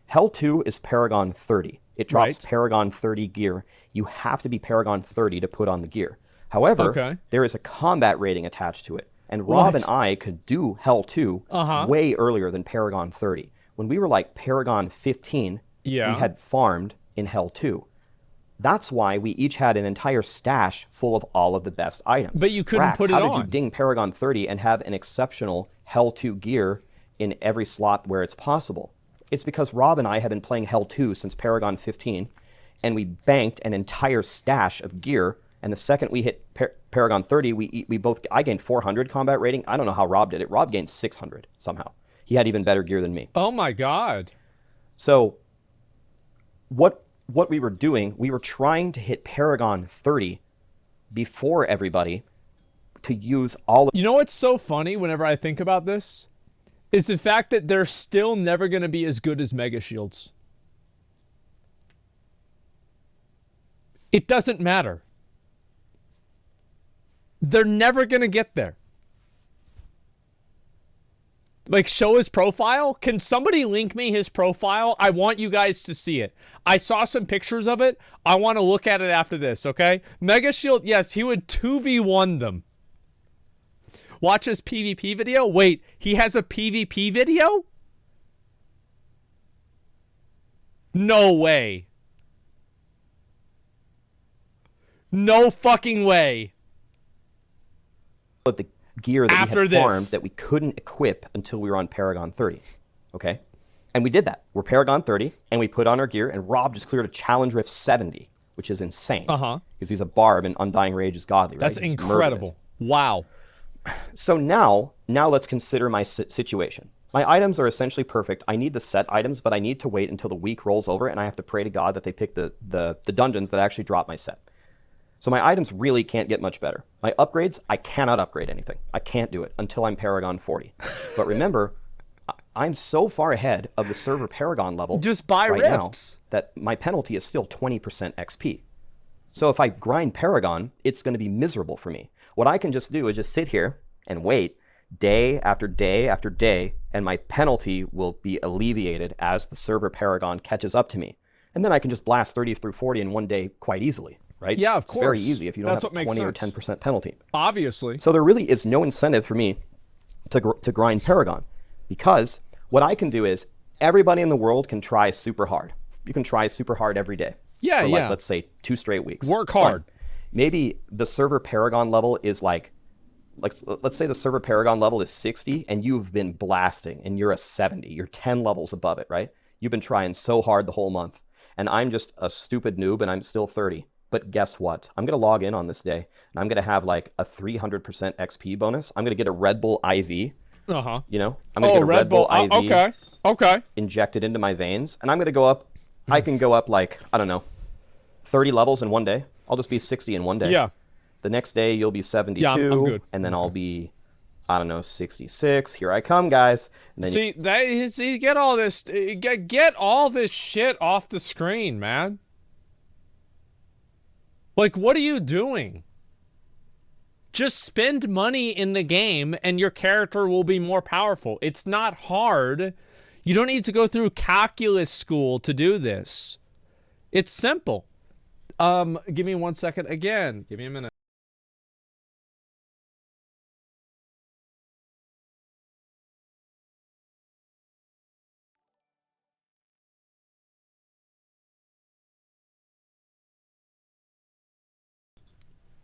Hell 2 is Paragon 30. It drops Paragon 30 gear. You have to be Paragon 30 to put on the gear. However, there is a combat rating attached to it. And Rob and I could do Hell 2 way earlier than Paragon 30. When we were like Paragon 15, we had farmed in Hell 2. That's why we each had an entire stash full of all of the best items. But you couldn't put it on. How did you ding Paragon 30 and have an exceptional Hell 2 gear in every slot where it's possible? It's because Rob and I have been playing Hell 2 since Paragon 15, and we banked an entire stash of gear, and the second we hit Paragon 30, I gained 400 combat rating. I don't know how Rob did it. Rob gained 600 somehow. He had even better gear than me. Oh my god. So what we were doing, we were trying to hit Paragon 30 before everybody to use all of... You know what's so funny whenever I think about this? Is the fact that they're still never going to be as good as Mega Shields. It doesn't matter. They're never going to get there. Like, show his profile? Can somebody link me his profile? I want you guys to see it. I saw some pictures of it. I want to look at it after this, okay? Mega Shield, yes, he would 2v1 them. Watch his PvP video? Wait, he has a PvP video? No way. No fucking way. But the gear that After we had farmed this. that we couldn't equip until we were on Paragon 30. Okay? And we did that. We're Paragon 30, and we put on our gear, and Rob just cleared a challenge rift 70, which is insane. Uh-huh. Because he's a barb, and Undying Rage is godly, right? That's He just murdered it. incredible. Wow. So now let's consider my situation. My items are essentially perfect. I need the set items, but I need to wait until the week rolls over, and I have to pray to God that they pick the dungeons that actually drop my set. So my items really can't get much better. My upgrades, I cannot upgrade anything. I can't do it until I'm Paragon 40. But remember, I'm so far ahead of the server Paragon level Just buy right now rifts. that my penalty is still 20% XP. So if I grind Paragon, it's going to be miserable for me. What I can just do is just sit here and wait day after day after day, and my penalty will be alleviated as the server Paragon catches up to me. And then I can just blast 30 through 40 in one day quite easily, right? Yeah, of It's very course. easy if you don't That's have what a makes 20 or sense. 10% penalty. Obviously. So there really is no incentive for me to grind Paragon, because what I can do is everybody in the world can try super hard. You can try super hard every day. Yeah, for like, yeah. let's say 2 straight weeks. Work hard. Fine. Maybe the server Paragon level is like let's say the server Paragon level is 60 and you've been blasting and you're a 70. You're 10 levels above it, right? You've been trying so hard the whole month. And I'm just a stupid noob and I'm still 30. But guess what? I'm going to log in on this day and I'm going to have like a 300% XP bonus. I'm going to get a Red Bull IV. Uh-huh. You know? I'm going to get a Red Bull IV Okay. Okay. injected into my veins. And I'm going to go up. I can go up like, I don't know, 30 levels in one day. I'll just be 60 in one day. Yeah. The next day you'll be 72. Yeah, I'm good. And then I'll be, I don't know, 66. Here I come, guys. And then See, get all this, get all this shit off the screen, man. Like, what are you doing? Just spend money in the game and your character will be more powerful. It's not hard. You don't need to go through calculus school to do this. It's simple. Give me 1 second again. Give me a minute.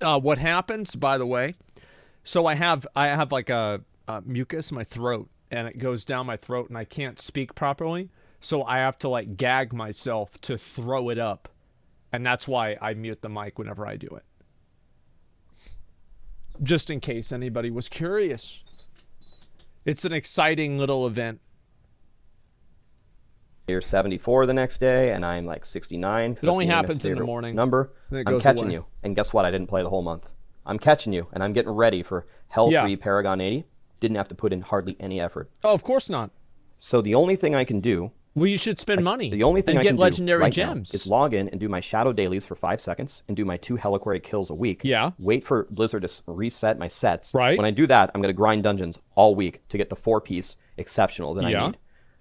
What happens, by the way, so I have like a mucus in my throat and it goes down my throat and I can't speak properly. So I have to like gag myself to throw it up. And that's why I mute the mic whenever I do it. Just in case anybody was curious. It's an exciting little event. you're 74 the next day, and I'm like 69. It only happens in the morning. Number. Then it I'm goes catching away. you. And guess what? I didn't play the whole month. I'm catching you, and I'm getting ready for Hell Yeah. 3 Paragon 80. Didn't have to put in hardly any effort. Oh, of course not. So the only thing I can do, Well, you should spend money. the only thing and I get can legendary do right gems. now is log in and do my shadow dailies for 5 seconds and do my 2 Heliquary kills a week. Yeah. Wait for Blizzard to reset my sets. Right. When I do that, I'm going to grind dungeons all week to get the 4-piece exceptional that Yeah. I need.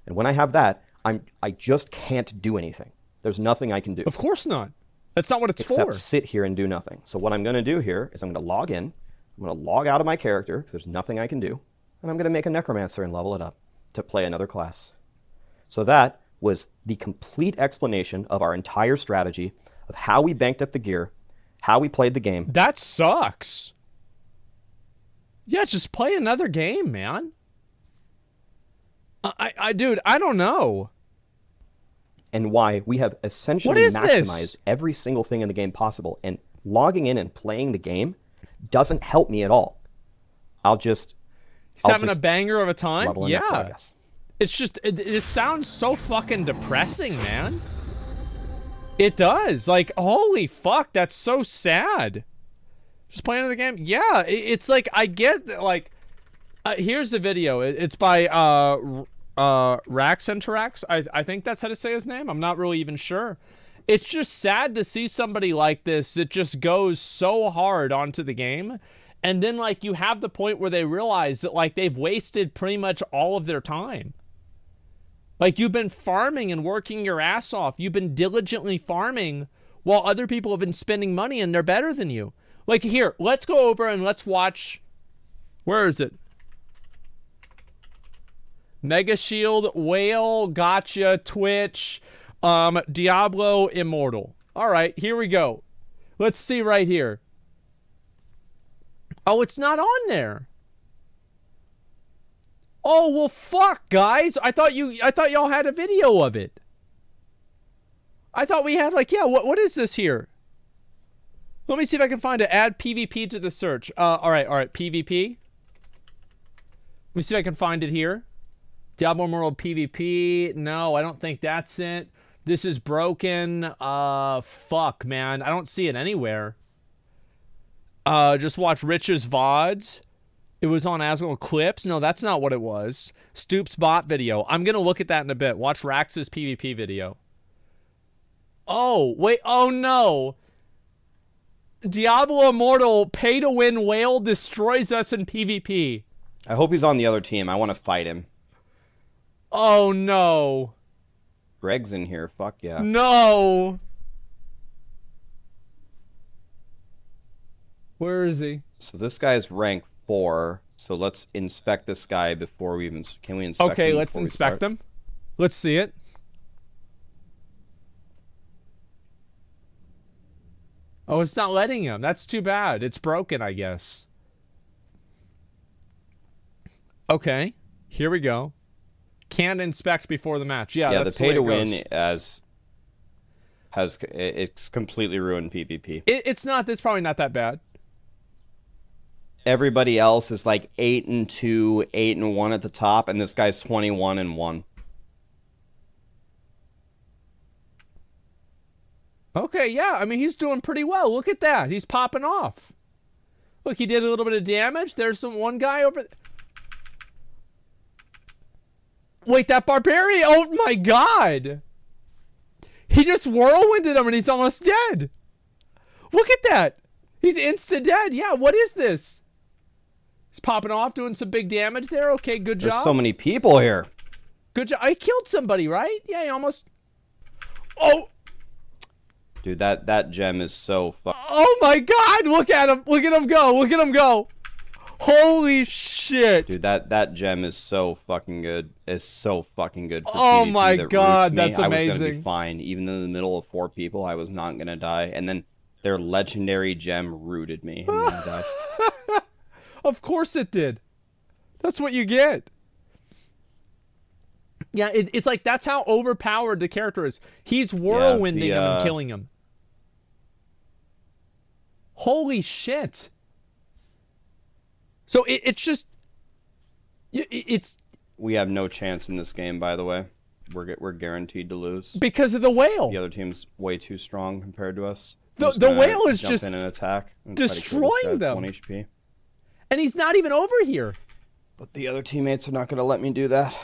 And when I have that, I just can't do anything. There's nothing I can do Of course not. That's not what it's except for. sit here and do nothing. So what I'm going to do here is I'm going to log in. I'm going to log out of my character because there's nothing I can do. And I'm going to make a Necromancer and level it up to play another class. So that was the complete explanation of our entire strategy of how we banked up the gear, how we played the game. That sucks. Yeah, just play another game, man. Dude, I don't know. And why we have essentially What is maximized this? every single thing in the game possible. And logging in and playing the game doesn't help me at all. He's having a banger of a time. Leveling up Yeah. progress. It's just, it sounds so fucking depressing, man. It does. Like, holy fuck, that's so sad. Just playing the game? Yeah, it's like, I get, like, here's the video. It's by, Rax Interax. I think that's how to say his name. I'm not really even sure. It's just sad to see somebody like this that just goes so hard onto the game. And then, like, you have the point where they realize that, like, they've wasted pretty much all of their time. Like, you've been farming and working your ass off. You've been diligently farming while other people have been spending money and they're better than you. Like, here, let's go over and let's watch. Where is it? Mega Shield, Whale, Gotcha, Twitch, Diablo Immortal. All right, here we go. Let's see right here. Oh, it's not on there. Oh, well, fuck, guys. I thought y'all had a video of it. I thought we had, like, yeah, what is this here? Let me see if I can find it. Add PvP to the search. All right, PvP. Let me see if I can find it here. Diablo Immortal PvP. No, I don't think that's it. This is broken. Fuck, man. I don't see it anywhere. Just watch Rich's VODs. It was on Asmongold Clips. No, that's not what it was. Stoops bot video. I'm going to look at that in a bit. Watch Rax's PvP video. Oh, wait. Oh, no. Diablo Immortal pay-to-win whale destroys us in PvP. I hope he's on the other team. I want to fight him. Oh, no. Greg's in here. Fuck yeah. No. Where is he? So this guy's rank 4. So let's inspect this guy before we even... Can we inspect him? Okay, let's inspect them. Let's see it. Oh, it's not letting him. That's too bad. It's broken, I guess. Okay. Here we go. Can't inspect before the match. Yeah, the that's pay the to way it win goes. it's completely ruined PvP. It's not. It's probably not that bad. Everybody else is like 8-2, 8-1 at the top, and this guy's 21-1. Okay, yeah. I mean, he's doing pretty well. Look at that. He's popping off. Look, he did a little bit of damage. There's one guy over. Wait, that barbarian. Oh my god. He just whirlwinded him and he's almost dead. Look at that. He's insta dead. Yeah, what is this? He's popping off, doing some big damage there. Okay, good job. There's so many people here. Good job. I killed somebody, right? Yeah, he almost. Oh. Dude, that gem is so fucking... Oh my god, look at him. Look at him go. Look at him go. Holy shit. Dude, that gem is so fucking good. It's so fucking good for oh PvP my that god, roots me. that's amazing. I was going to be fine. Even in the middle of 4 people, I was not going to die. And then their legendary gem rooted me. And then I died. Of course it did. That's what you get. Yeah, it's like that's how overpowered the character is. He's whirlwinding him and killing him. Holy shit. So it's just... It's... We have no chance in this game, by the way. We're guaranteed to lose. Because of the whale. The other team's way too strong compared to us. The whale is jump just in and attack and destroying them. 1 HP. And he's not even over here. But the other teammates are not going to let me do that.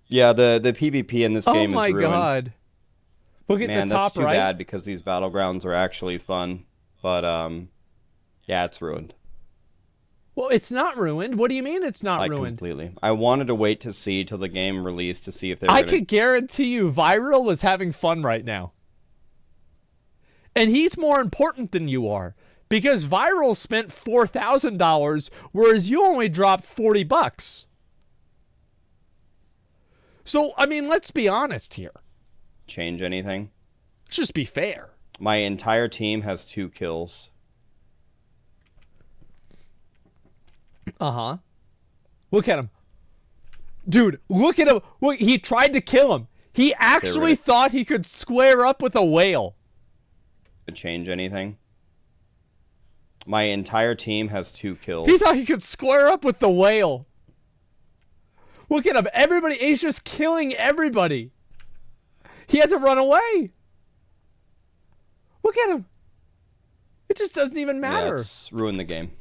Yeah, the PvP in this game is ruined. Oh my god. Look at Man, the top that's too right. bad because these battlegrounds are actually fun. But, yeah, it's ruined. Well, it's not ruined. What do you mean it's not Like, ruined? completely. I wanted to wait to see till the game released to see if they were I gonna... could guarantee you Viral is having fun right now. And he's more important than you are. Because Viral spent $4,000, whereas you only dropped $40. So, I mean, let's be honest here. Change anything? Let's just be fair. My entire team has 2 kills. Uh-huh. Look at him. Dude, look at him. Look, he tried to kill him. He actually thought he could square up with a whale. Change anything? My entire team has 2 kills. He thought he could square up with the whale. Look at him. Everybody, he's just killing everybody. He had to run away. Look at him. It just doesn't even matter. Yeah, it's ruined the game.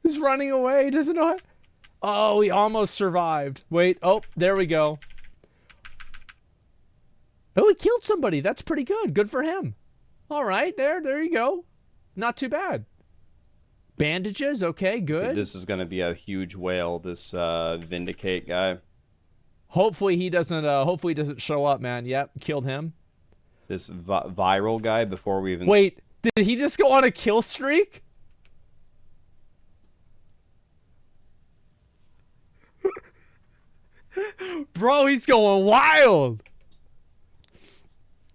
He's running away. He doesn't know how... Oh, he almost survived. Wait. Oh, there we go. Oh, he killed somebody. That's pretty good. Good for him. All right. There you go. Not too bad. Bandages. Okay, good. This is going to be a huge whale, this Vindicate guy. Hopefully he doesn't show up, man. Yep, killed him. This viral guy before we even... Wait, did he just go on a kill streak? Bro, he's going wild.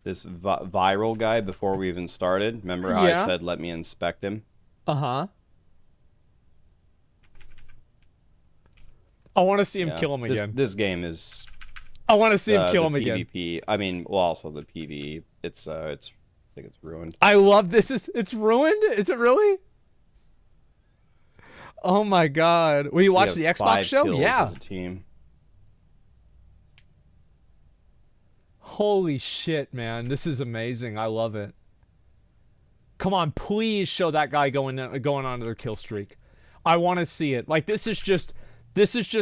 This viral guy before we even started. Remember how I said let me inspect him? Uh-huh. I want to see him kill him again. This game is... I want to see him kill him PvP, again. I mean, well, also the PvE. I think it's ruined. I love this. It's ruined? Is it really? Oh my god. Will you watch the Xbox show? Yeah. As a team. Holy shit, man. This is amazing. I love it. Come on, please show that guy going on their kill streak. I want to see it. Like, this is just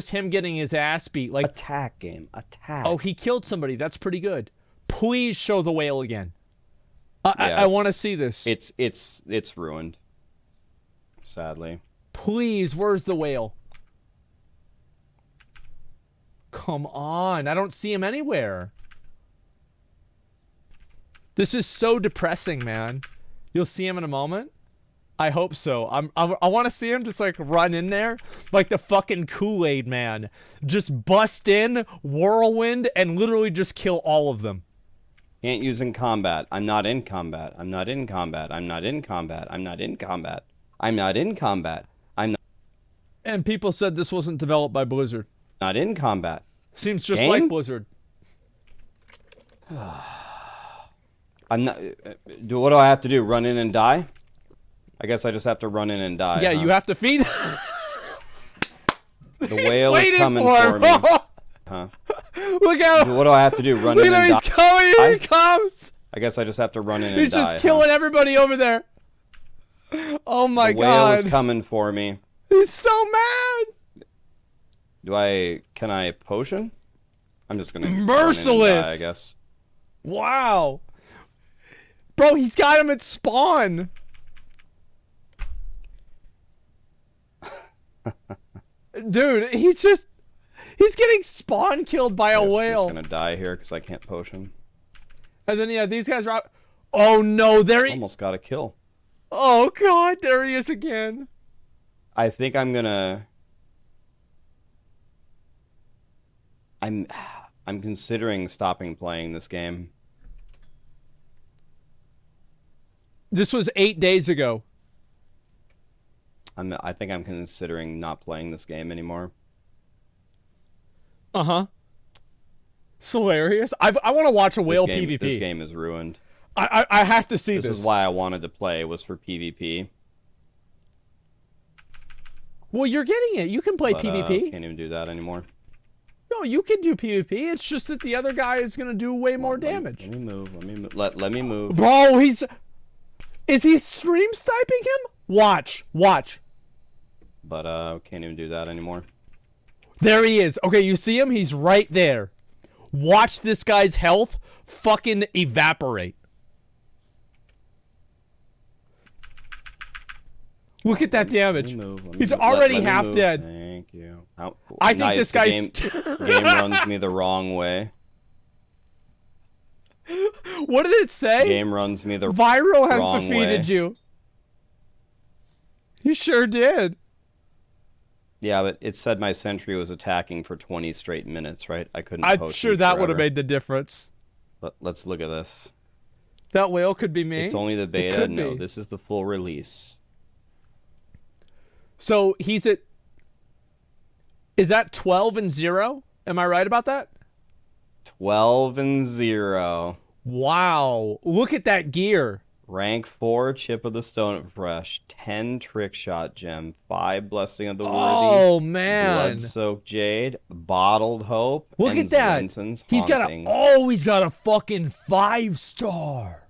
him getting his ass beat. Like, attack game. Attack. Oh, he killed somebody. That's pretty good. Please show the whale again. I want to see this. It's ruined. Sadly. Please, where's the whale? Come on. I don't see him anywhere. This is so depressing, man. You'll see him in a moment. I hope so. I want to see him just like run in there like the fucking Kool-Aid man. Just bust in, whirlwind, and literally just kill all of them. Can't use in combat. I'm not in combat. I'm not in combat. I'm not in combat. I'm not in combat. I'm not in combat. I'm not. And people said this wasn't developed by Blizzard. Not in combat. Seems just Game? like Blizzard. I'm not. What do I have to do? Run in and die? I guess I just have to run in and die. Yeah, you have to feed. The whale is coming for me. Huh? Look out! What do I have to do? Run Look in at and him, die? he's coming! Here he comes! I guess I just have to run in and He's die. just killing everybody over there. Oh my the whale god! is coming for me. He's so mad. Can I potion? I'm just gonna merciless. Run in and die, I guess. Wow, bro, he's got him at spawn. Dude, he's getting spawn killed by a whale. I'm just gonna die here because I can't potion. And then yeah, these guys are out. Oh no, there he almost got a kill. Oh god, there he is again. I think I'm gonna. I'm considering stopping playing this game. This was 8 days ago. I think I'm considering not playing this game anymore. Uh-huh. It's hilarious. I want to watch a whale PvP. This game is ruined. I have to see this. This is why I wanted to play, was for PvP. Well, you're getting it. You can play PvP. Can't even do that anymore. No, you can do PvP. It's just that the other guy is going to do way more damage. Let me move. Let me move. Bro, is he stream sniping him? Watch. But can't even do that anymore. There he is. Okay, you see him? He's right there. Watch this guy's health fucking evaporate. Look at that damage. He's already half dead. Thank you. I think this guy's... game runs me the wrong way. What did it say? Game runs me the Viral has wrong defeated way. you. You sure did. Yeah, but it said my sentry was attacking for 20 straight minutes, right? I couldn't I'm post sure that would have made the difference. Let's look at this. That whale could be me. It's only the It beta. could No, be. this is the full release. So he's at... Is that 12-0? Am I right about that? 12-0. Wow. Look at that gear. Rank 4 Chip of the Stone Fresh, 10 Trick Shot Gem, 5 Blessing of the Worthy. Oh man! Blood-Soaked Jade, Bottled Hope. Look and at that! Swenson's He's got Haunting. he's got a fucking 5-star.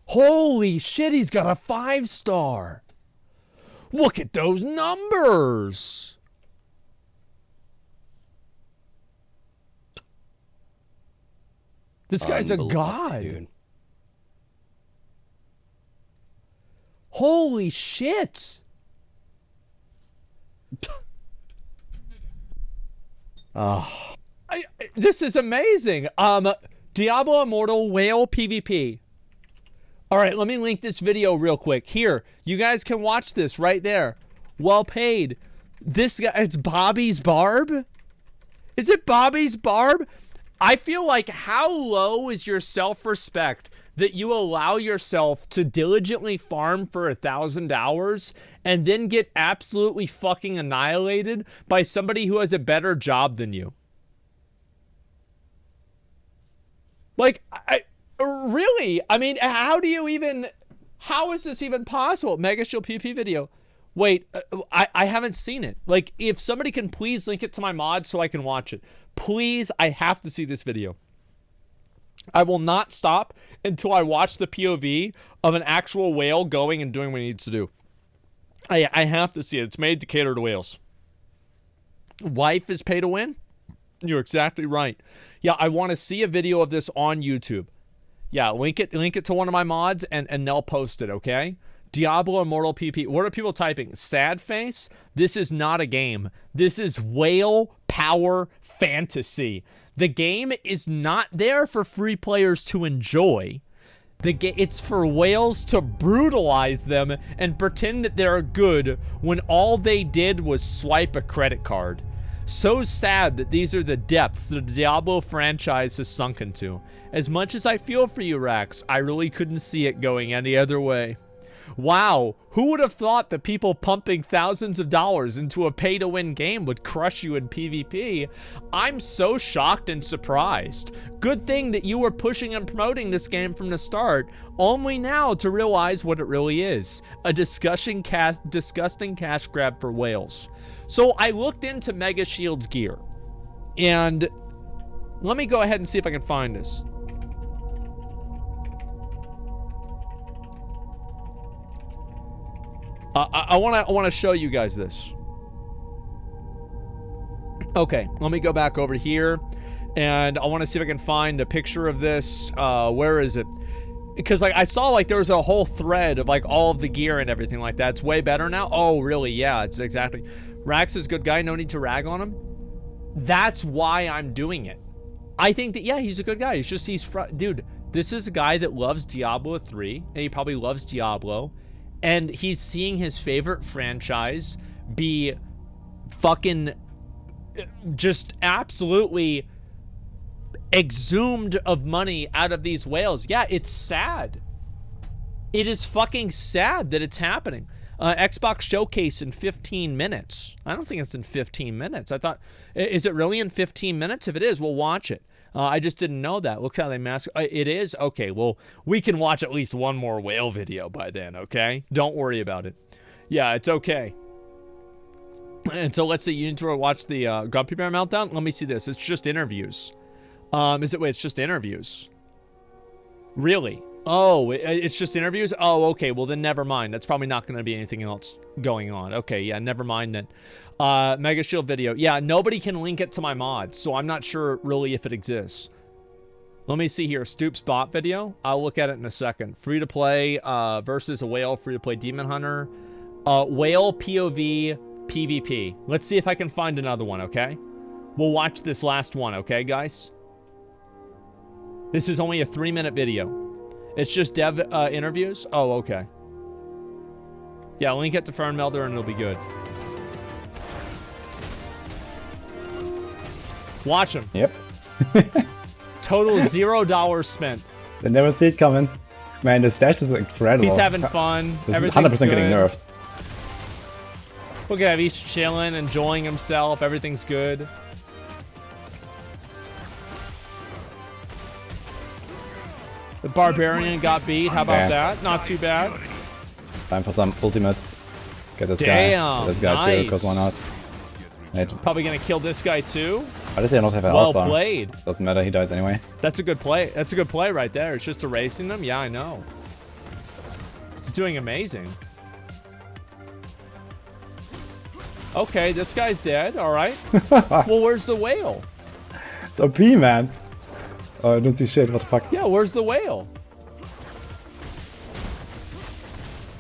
Holy shit! He's got a 5-star. Look at those numbers. This guy's a god. Dude. Holy shit. Oh. This is amazing. Diablo Immortal whale PvP. All right, let me link this video real quick. Here, you guys can watch this right there. Well paid. This guy, it's Bobby's Barb? Is it Bobby's Barb? I feel like, how low is your self-respect that you allow yourself to diligently farm for 1,000 hours and then get absolutely fucking annihilated by somebody who has a better job than you? Like, really? I mean, how is this even possible? Mega Shield PvP video. Wait, I haven't seen it. Like, if somebody can please link it to my mod so I can watch it. Please, I have to see this video. I will not stop until I watch the POV of an actual whale going and doing what it needs to do. I have to see it. It's made to cater to whales. Wife is pay to win? You're exactly right. Yeah, I want to see a video of this on YouTube. Yeah, link it to one of my mods and they'll post it, okay? Diablo Immortal PP. What are people typing? Sad face? This is not a game. This is whale power fantasy. The game is not there for free players to enjoy. It's for whales to brutalize them and pretend that they're good when all they did was swipe a credit card. So sad that these are the depths the Diablo franchise has sunk into. As much as I feel for you, Rax, I really couldn't see it going any other way. Wow, who would have thought that people pumping thousands of dollars into a pay-to-win game would crush you in PvP? I'm so shocked and surprised. Good thing that you were pushing and promoting this game from the start, only now to realize what it really is. A disgusting cash grab for whales. So I looked into Mega Shield's gear, and let me go ahead and see if I can find this. I want to show you guys this. Okay, let me go back over here, and I want to see if I can find a picture of this. Where is it? Because like I saw like there was a whole thread of like all of the gear and everything like that. It's way better now. Oh, really? Yeah, it's exactly. Rax is a good guy. No need to rag on him. That's why I'm doing it. I think that, yeah, he's a good guy. Dude, this is a guy that loves Diablo 3, and he probably loves Diablo. And he's seeing his favorite franchise be fucking just absolutely exhumed of money out of these whales. Yeah, it's sad. It is fucking sad that it's happening. Xbox Showcase in 15 minutes. I don't think it's in 15 minutes. I thought, is it really in 15 minutes? If it is, we'll watch it. I just didn't know that. Look how they mask. It is? Okay, well, we can watch at least one more whale video by then, okay? Don't worry about it. Yeah, it's okay. And so let's see, you need to watch the Grumpy Bear Meltdown? Let me see this. It's just interviews. Wait, it's just interviews. Really? Oh, it's just interviews? Oh, okay, well then never mind. That's probably not going to be anything else going on. Okay, yeah, never mind then. Mega Shield video. Yeah, nobody can link it to my mod, so I'm not sure really if it exists. Let me see here. Stoops bot video. I'll look at it in a second. Free to play versus a whale. Free to play Demon Hunter. Whale POV PvP. Let's see if I can find another one, okay? We'll watch this last one, okay, guys? This is only a 3-minute video. It's just dev interviews? Oh, okay. Yeah, link it to Fern Melder and it'll be good. Watch him. Yep. Total $0 spent. They never see it coming. Man, the stash is incredible. He's having fun. This is 100% getting nerfed. Look at him. He's chilling, enjoying himself. Everything's good. The Barbarian got beat. How about that? Not too bad. Time for some ultimates. Get this Damn, guy. Get this guy too, because why not? Probably gonna kill this guy too. Why does he not have a Well health bar? played. Doesn't matter, he dies anyway. That's a good play. That's a good play right there. It's just erasing them. Yeah, I know. He's doing amazing. Okay, this guy's dead. All right. Well, where's the whale? It's OP, man. Oh, I don't see shit. What the fuck? Yeah, where's the whale?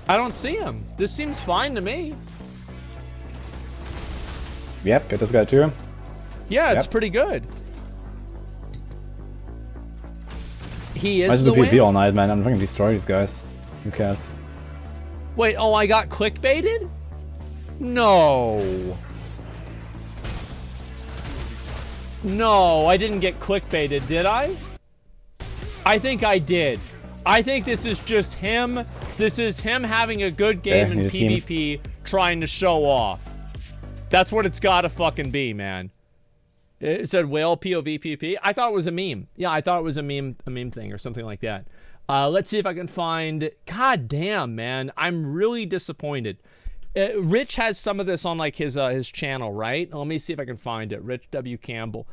I don't see him. This seems fine to me. Yep, get this guy too. Yeah, it's Yep. pretty good. He Might is just the do PvP win. all night, man. I'm trying to destroy these guys. Who cares? Wait, oh, I got clickbaited? No. No, I didn't get clickbaited, did I? I think I did. I think this is just him. This is him having a good game There, in need a team. PvP, trying to show off. That's what it's gotta fucking be, man. It said whale POV PvP. I thought it was a meme. Yeah, I thought it was a meme thing or something like that. Let's see if I can find. God damn, man, I'm really disappointed. Rich has some of this on like his channel, right? Let me see if I can find it. Rich W Campbell,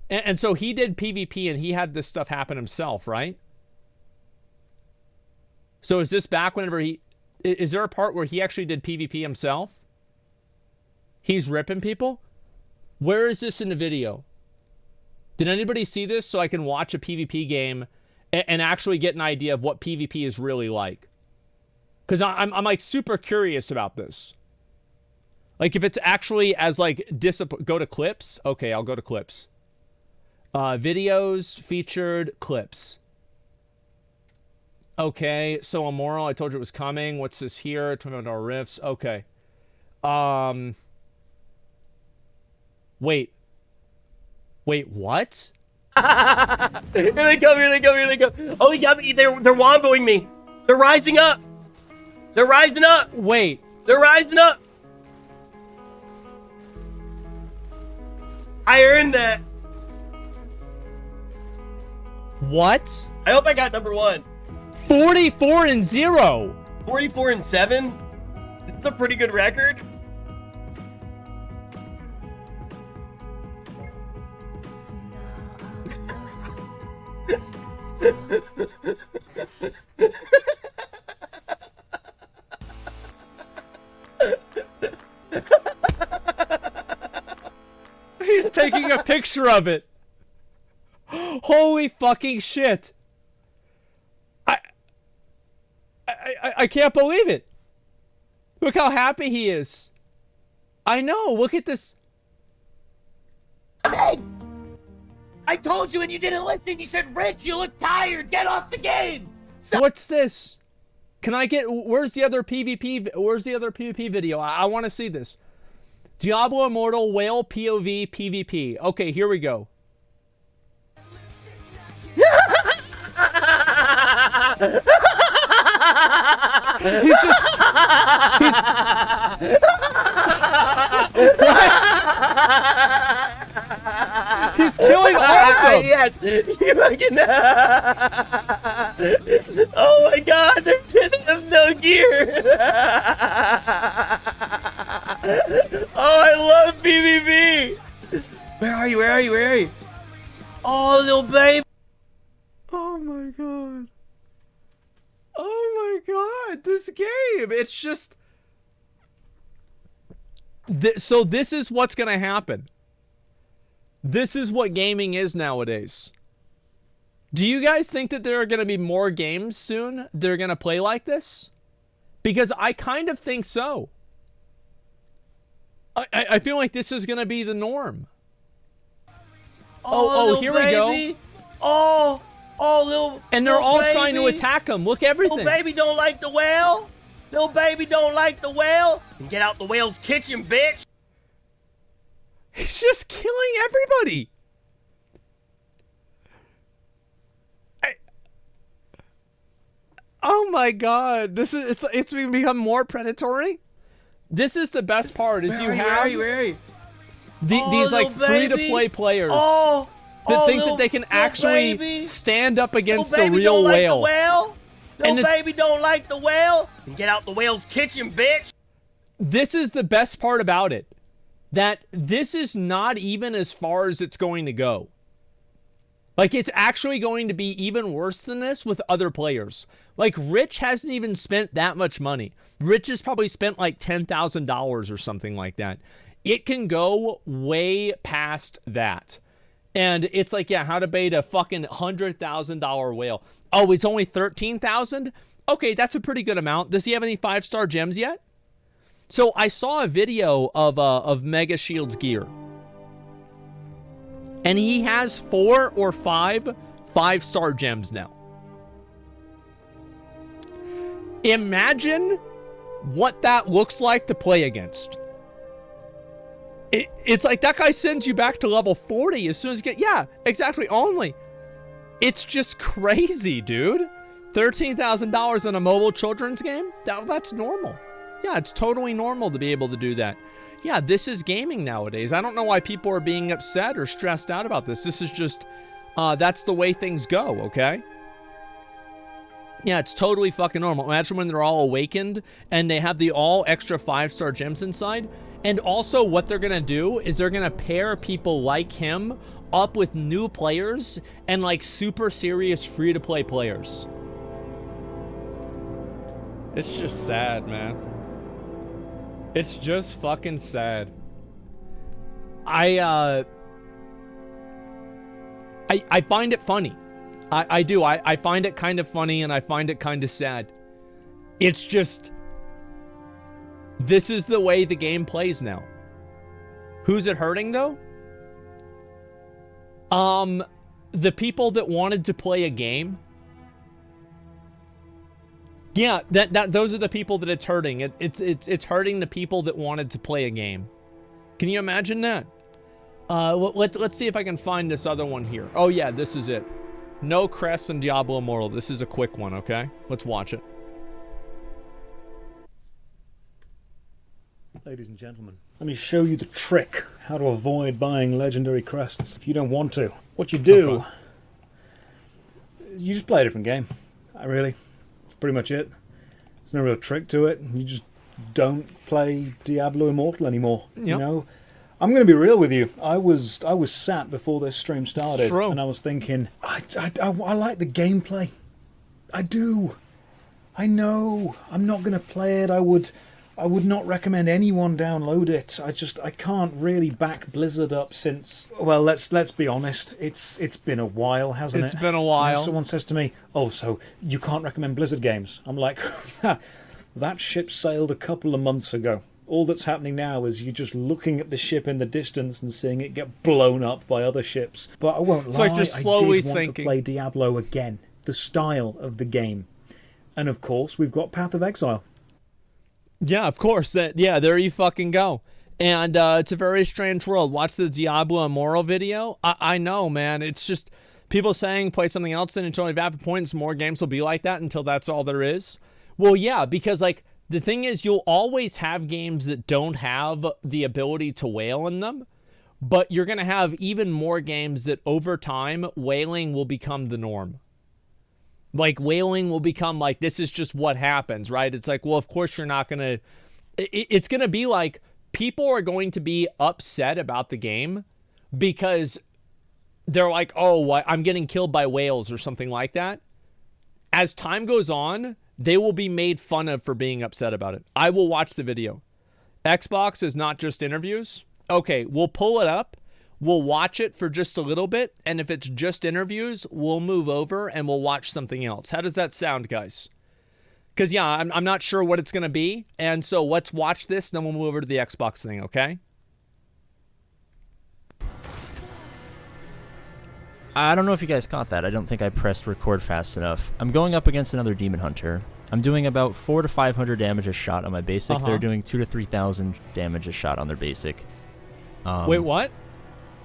and so he did PvP and he had this stuff happen himself, right? So is this back whenever he? Is there a part where he actually did PvP himself? He's ripping people. Where is this in the video? Did anybody see this so I can watch a PvP game and actually get an idea of what PvP is really like? Because I'm like super curious about this. Like if it's actually as like go to clips. Okay, I'll go to clips. Videos, featured, clips. Okay, so Immoral, I told you it was coming. What's this here? $25 riffs. Okay. Wait, what? Here they come, here they come, here they come. Oh, yeah, they're womboing me. They're rising up. They're rising up. Wait. They're rising up. I earned that. What? I hope I got number 1. 44-0. 44-7? This is a pretty good record. He's taking a picture of it. Holy fucking shit. I can't believe it. Look how happy he is. I know. Look at this. I told you and you didn't listen. You said, Rich, you look tired. Get off the game. Stop. What's this? Can I get... Where's the other PvP? Where's the other PvP video? I want to see this. Diablo Immortal Whale POV PvP. Okay, here we go. He's just... He's killing all of them! Yes! You fucking... Oh my god, they're sending us no gear! Oh, I love PvP! Where are you? Where are you? Where are you? Oh, little baby! Oh my god. Oh my god, this game, it's just... So this is what's gonna happen. This is what gaming is nowadays. Do you guys think that there are gonna be more games soon that are gonna play like this? Because I kind of think so. I feel like this is gonna be the norm. Oh, here baby. we go. Oh, little... And they're little all baby. trying to attack him. Look, everything. Little baby don't like the whale. Little baby don't like the whale. Get out the whale's kitchen, bitch. He's just killing everybody. Oh my god, this is it's become more predatory. This is the best part is Where are you? these like little baby. free to play players. Oh, that think that they can actually baby. stand up against a baby real don't like whale. the whale. And No baby don't like the whale. Get out the whale's kitchen, bitch. This is the best part about it. That this is not even as far as it's going to go. Like, it's actually going to be even worse than this with other players. Like, Rich hasn't even spent that much money. Rich has probably spent like $10,000 or something like that. It can go way past that. And it's like, yeah, how to bait a fucking $100,000 whale. Oh, it's only $13,000? Okay, that's a pretty good amount. Does he have any 5-star gems yet? So I saw a video of Mega Shield's gear. And he has 4 or 5 5-star gems now. Imagine what that looks like to play against. It's like that guy sends you back to level 40 as soon as you get... Yeah, exactly, only. It's just crazy, dude. $13,000 in a mobile children's game? That's normal. Yeah, it's totally normal to be able to do that. Yeah, this is gaming nowadays. I don't know why people are being upset or stressed out about this. This is just, that's the way things go, okay? Yeah, it's totally fucking normal. Imagine when they're all awakened and they have the all extra 5-star gems inside. And also what they're going to do is they're going to pair people like him up with new players and like super serious free-to-play players. It's just sad, man. It's just fucking sad. I find it funny. I do. I find it kind of funny and I find it kind of sad. It's just... This is the way the game plays now. Who's it hurting, though? The people that wanted to play a game. Yeah, those are the people that it's hurting. It's hurting the people that wanted to play a game. Can you imagine that? Let's see if I can find this other one here. Oh yeah, this is it. No crests in Diablo Immortal. This is a quick one, okay? Let's watch it. Ladies and gentlemen, let me show you the trick. How to avoid buying legendary crests if you don't want to. What you do, you just play a different game. Really. That's pretty much it. There's no real trick to it. You just don't play Diablo Immortal anymore. Yep. You know? I'm going to be real with you. I was sat before this stream started, and I was thinking, I like the gameplay. I do. I know. I'm not going to play it. I would not recommend anyone download it. I can't really back Blizzard up since... Well, let's be honest. It's been a while, hasn't it? It's been a while. You know, someone says to me, "Oh, so you can't recommend Blizzard games?" I'm like, that ship sailed a couple of months ago. All that's happening now is you're just looking at the ship in the distance and seeing it get blown up by other ships. But I won't lie, like just slowly I did want sinking. to play Diablo again. The style of the game. And of course, we've got Path of Exile. Yeah, of course. Yeah, there you fucking go. And it's a very strange world. Watch the Diablo Immoral video. I know, man. It's just people saying play something else and until vapid points, more games will be like that until that's all there is. Well, yeah, because like the thing is you'll always have games that don't have the ability to whale in them, but you're going to have even more games that over time, whaling will become the norm. Like, whaling will become like, this is just what happens, right? It's like, well, of course you're not going to... It's going to be like, people are going to be upset about the game because they're like, oh, I'm getting killed by whales or something like that. As time goes on, they will be made fun of for being upset about it. I will watch the video. Xbox is not just interviews. Okay, we'll pull it up. We'll watch it for just a little bit, and if it's just interviews, we'll move over and we'll watch something else. How does that sound, guys? Because, yeah, I'm not sure what it's going to be, and so let's watch this, then we'll move over to the Xbox thing, okay? I don't know if you guys caught that. I don't think I pressed record fast enough. I'm going up against another Demon Hunter. I'm doing about 400 to 500 damage a shot on my basic. They're doing 2,000 to 3,000 damage a shot on their basic. Wait, what?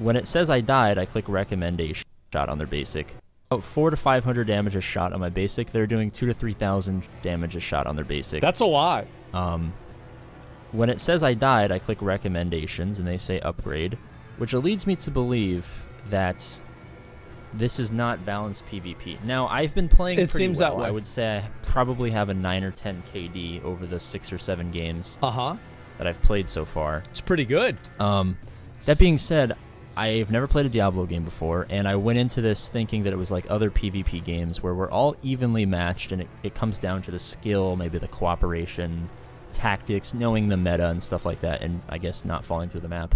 When it says I died, I click recommendation shot on their basic. About 400 to 500 damage a shot on my basic. They're doing 2,000 to 3,000 damage a shot on their basic. That's a lot. When it says I died, I click recommendations and they say upgrade, which leads me to believe that this is not balanced PvP. Now, I've been playing It pretty seems well. that way. I would say I probably have a 9 or 10 KD over the 6 or 7 games Uh-huh. that I've played so far. It's pretty good. That being said, I've never played a Diablo game before, and I went into this thinking that it was like other PvP games where we're all evenly matched, and it comes down to the skill, maybe the cooperation, tactics, knowing the meta and stuff like that, and I guess not falling through the map.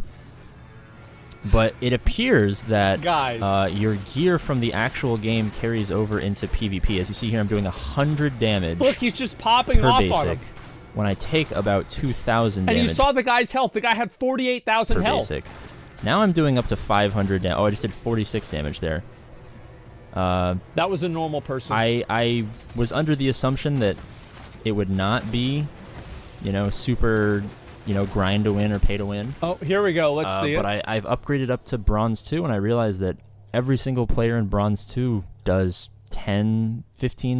But it appears that Guys. your gear from the actual game carries over into PvP. As you see here, I'm doing 100 damage Look, he's just popping per off basic on him. when I take about 2,000 damage. And you saw the guy's health. The guy had 48,000 per health. basic. Now I'm doing up to 500 damage. Oh, I just did 46 damage there. That was a normal person. I was under the assumption that it would not be, super, grind to win or pay to win. Oh, here we go. Let's see it. But I've upgraded up to Bronze 2, and I realized that every single player in Bronze 2 does 15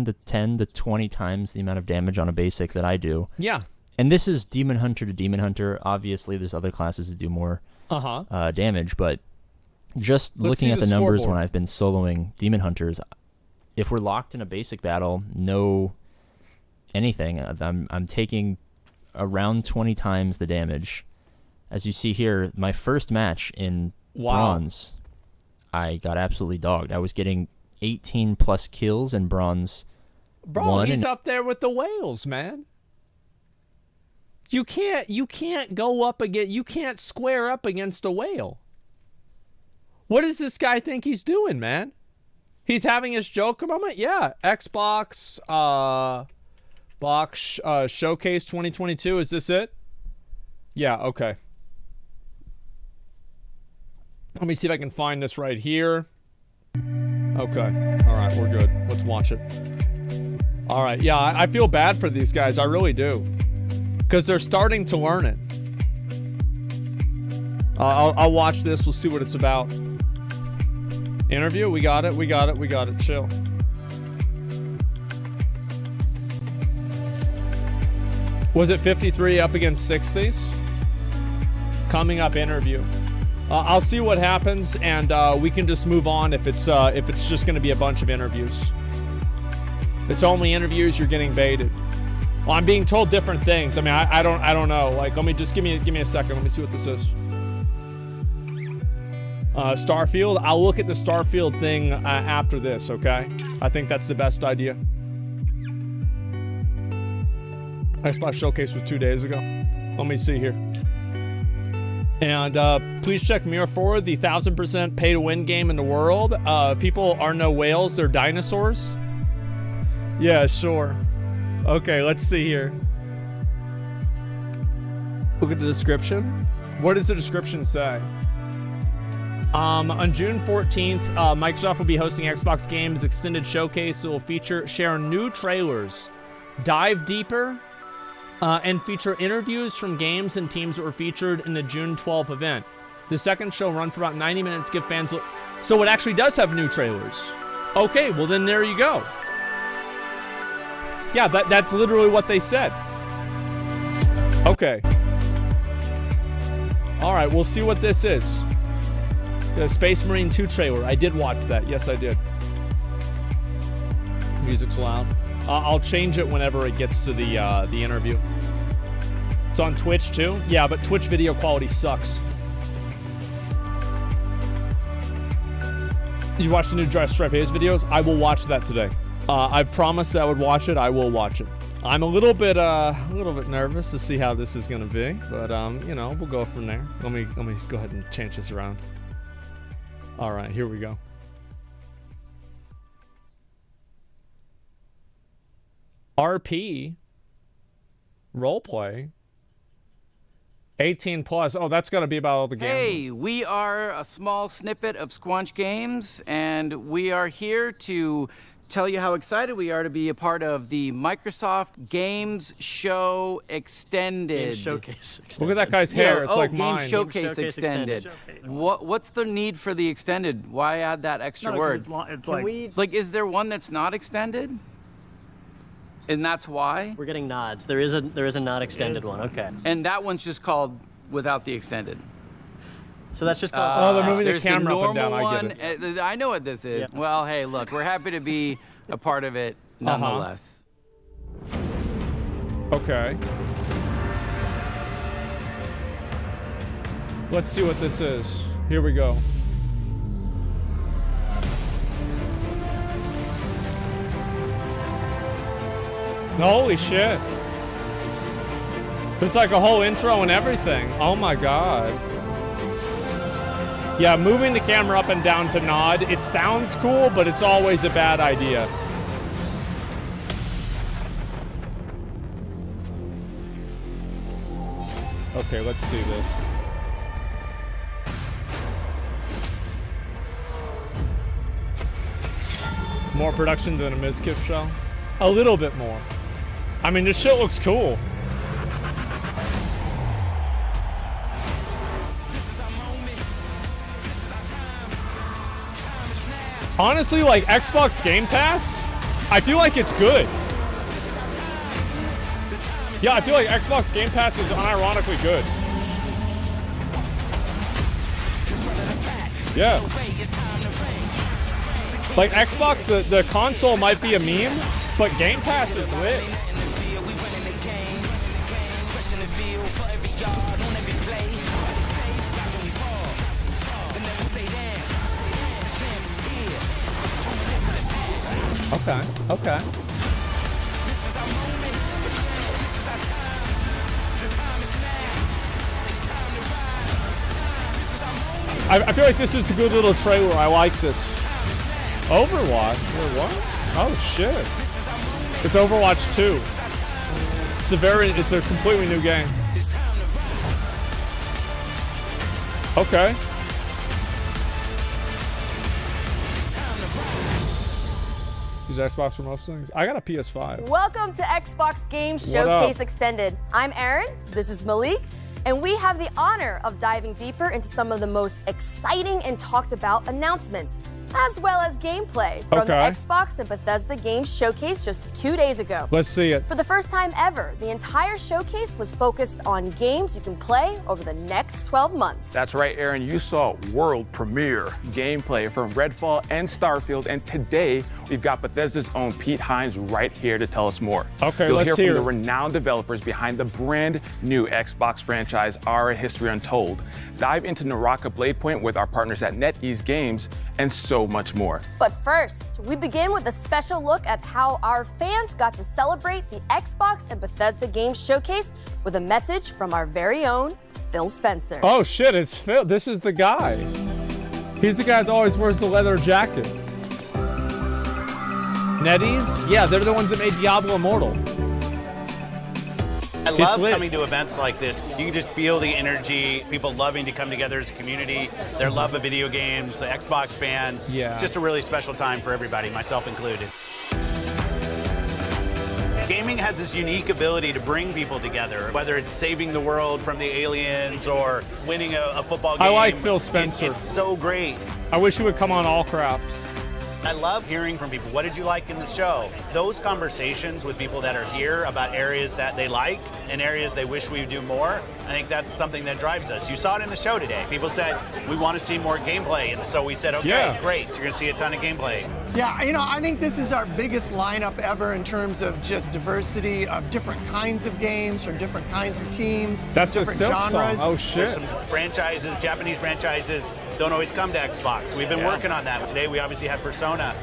to 10 to 20 times the amount of damage on a basic that I do. Yeah. And this is Demon Hunter to Demon Hunter. Obviously, there's other classes that do more damage, but just looking at the numbers when I've been soloing Demon Hunters, if we're locked in a basic battle, no anything, I'm taking around 20 times the damage. As you see here, my first match in Bronze, I got absolutely dogged. I was getting 18 plus kills in Bronze. Bro, he's up there with the whales, man. You can't go up against, you can't square up against a whale. What does this guy think he's doing, man? He's having his Joker moment? Yeah. Xbox Showcase 2022. Is this it? Yeah, okay. Let me see if I can find this right here. Okay. All right, we're good. Let's watch it. All right. Yeah, I feel bad for these guys. I really do. Because they're starting to learn it. I'll watch this. We'll see what it's about. Interview? We got it. We got it. We got it. Chill. Was it 53 up against 60s? Coming up interview. I'll see what happens, and we can just move on if it's just going to be a bunch of interviews. If it's only interviews, you're getting baited. Well, I'm being told different things. I mean, I don't know. Like, let me just give me a second. Let me see what this is. Starfield. I'll look at the Starfield thing after this. Okay. I think that's the best idea. Xbox Showcase was 2 days ago. Let me see here. And please check Mirror Forward, the 1000% pay-to-win game in the world. People are no whales, they're dinosaurs. Yeah, sure. Okay, let's see here. Look at the description. What does the description say? On June 14th, Microsoft will be hosting Xbox Games Extended Showcase. It will share new trailers, dive deeper, and feature interviews from games and teams that were featured in the June 12th event. The second show will run for about 90 minutes, give fans... So it actually does have new trailers. Okay, well then there you go. Yeah, that's literally what they said. Okay. Alright, we'll see what this is. The Space Marine 2 trailer. I did watch that. Yes, I did. Music's loud. I'll change it whenever it gets to the interview. It's on Twitch too? Yeah, but Twitch video quality sucks. Did you watch the new Stripe Haze videos? I will watch that today. I promised I would watch it. I will watch it. I'm a little bit nervous to see how this is gonna be, but we'll go from there. Let me go ahead and change this around. All right, here we go. RP roleplay 18 plus. Oh, that's got to be about all the games. Hey, we are a small snippet of Squanch Games, and we are here to tell you how excited we are to be a part of the Microsoft Games Show Extended. Game Showcase Extended. Look at that guy's hair. It's like Game mine. Showcase Extended. What's the need for the extended? Why add that extra word? It's like, is there one that's not extended? And that's why? We're getting nods. There is a not extended one. Okay. And that one's just called without the extended. So that's just called. Oh, they're moving the There's camera the up and down. normal I one. get it. I know what this is. Yeah. Well, hey, look, we're happy to be a part of it nonetheless. Okay. Let's see what this is. Here we go. Holy shit. It's like a whole intro and everything. Oh my god. Yeah, moving the camera up and down to nod, it sounds cool, but it's always a bad idea. Okay, let's see this. More production than a Mizkif show? A little bit more. I mean, this shit looks cool. Honestly, like Xbox Game Pass, I feel like it's good. Yeah, I feel like Xbox Game Pass is unironically good. Yeah. Like Xbox, the console might be a meme, but Game Pass is lit. Okay, okay. I feel like this is a good little trailer. I like this. Overwatch? Wait, what? Oh shit. It's Overwatch 2. It's a completely new game. Okay. Use Xbox for most things. I got a PS5. Welcome to Xbox Games Showcase Extended. I'm Aaron, this is Malik, and we have the honor of diving deeper into some of the most exciting and talked about announcements, as well as gameplay from the Xbox and Bethesda Games Showcase just 2 days ago. Let's see it. For the first time ever, the entire showcase was focused on games you can play over the next 12 months. That's right, Aaron. You saw world premiere gameplay from Redfall and Starfield, and today we've got Bethesda's own Pete Hines right here to tell us more. Okay, You'll let's hear from the renowned developers behind the brand new Xbox franchise, Our History Untold. Dive into Naraka Bladepoint with our partners at NetEase Games, and so much more. But first, we begin with a special look at how our fans got to celebrate the Xbox and Bethesda Games Showcase with a message from our very own Phil Spencer. Oh shit, it's Phil. This is the guy. He's the guy that always wears the leather jacket. NetEase? Yeah, they're the ones that made Diablo Immortal. I love coming to events like this. You can just feel the energy, people loving to come together as a community, their love of video games, the Xbox fans. Yeah. Just a really special time for everybody, myself included. Gaming has this unique ability to bring people together, whether it's saving the world from the aliens or winning a football game. I like Phil Spencer. It's so great. I wish he would come on Allcraft. I love hearing from people. What did you like in the show? Those conversations with people that are here about areas that they like and areas they wish we would do more, I think that's something that drives us. You saw it in the show today. People said, we want to see more gameplay. And so we said, okay, great. You're going to see a ton of gameplay. Yeah, you know, I think this is our biggest lineup ever in terms of just diversity of different kinds of games from different kinds of teams. That's a different Silk genres. song. Oh shit. There's some franchises, Japanese franchises, don't always come to Xbox. We've been working on that. Today we obviously had Persona.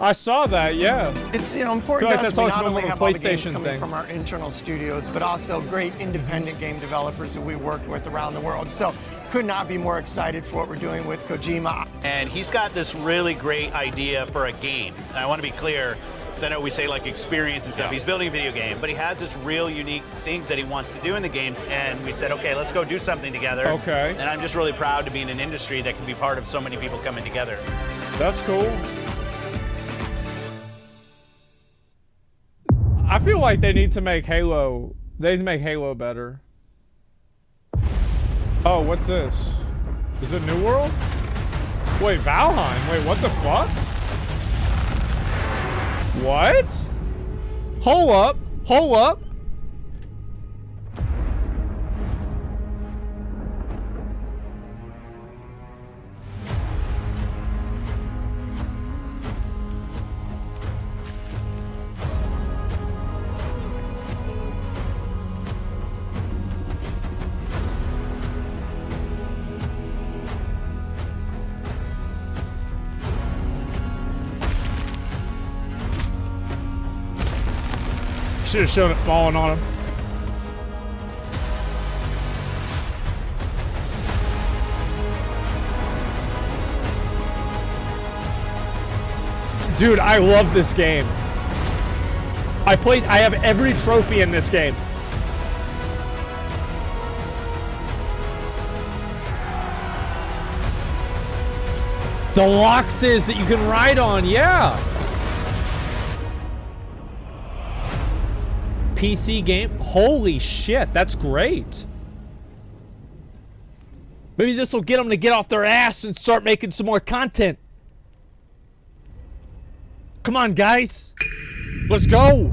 I saw that, yeah. It's important like to us that's we always not been only more have of a all the games PlayStation coming thing. from our internal studios, but also great independent game developers that we worked with around the world. So could not be more excited for what we're doing with Kojima. And he's got this really great idea for a game. And I want to be clear, because I know we say like experience and stuff. He's building a video game, but he has this real unique things that he wants to do in the game. And we said, okay, let's go do something together. Okay. And I'm just really proud to be in an industry that can be part of so many people coming together. That's cool. I feel like they need to make Halo. They need to make Halo better. Oh, what's this? Is it New World? Wait, Valheim. Wait, what the fuck? What? Hold up. Hold up. Should have shown it falling on him. Dude, I love this game. I have every trophy in this game. The Loxes that you can ride on, yeah. PC game, holy shit, that's great. Maybe this will get them to get off their ass and start making some more content. Come on, guys. Let's go.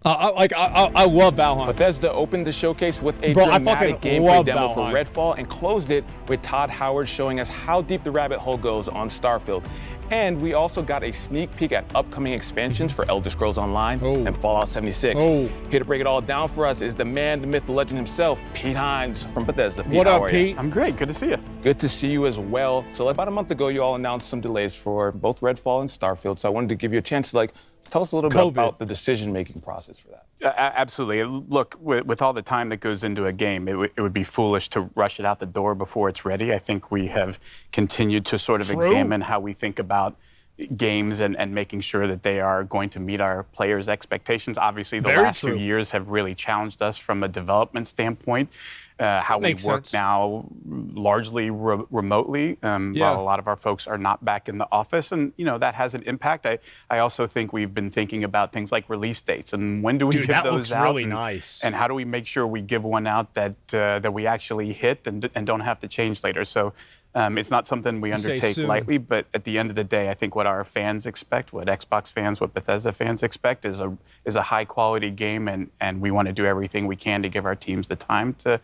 I love Valheim. Bethesda opened the showcase with a Bro, dramatic I gameplay demo Valheim. for Redfall and closed it with Todd Howard showing us how deep the rabbit hole goes on Starfield. And we also got a sneak peek at upcoming expansions for Elder Scrolls Online and Fallout 76. Here to break it all down for us is the man, the myth, the legend himself, Pete Hines from Bethesda. Pete, What how up, are Pete? you? I'm great. Good to see you. Good to see you as well. So about a month ago, you all announced some delays for both Redfall and Starfield. So I wanted to give you a chance to tell us a little bit about the decision-making process for that. Absolutely. Look, with all the time that goes into a game, it would be foolish to rush it out the door before it's ready. I think we have continued to sort of examine how we think about games and making sure that they are going to meet our players' expectations. Obviously, the last few years have really challenged us from a development standpoint. How we work now largely remotely, while a lot of our folks are not back in the office. And, that has an impact. I also think we've been thinking about things like release dates and when do we give those out? Really nice. And how do we make sure we give one out that we actually hit and don't have to change later? So it's not something we undertake lightly, but at the end of the day, I think what our fans expect, what Xbox fans, what Bethesda fans expect is a high quality game, and we want to do everything we can to give our teams the time to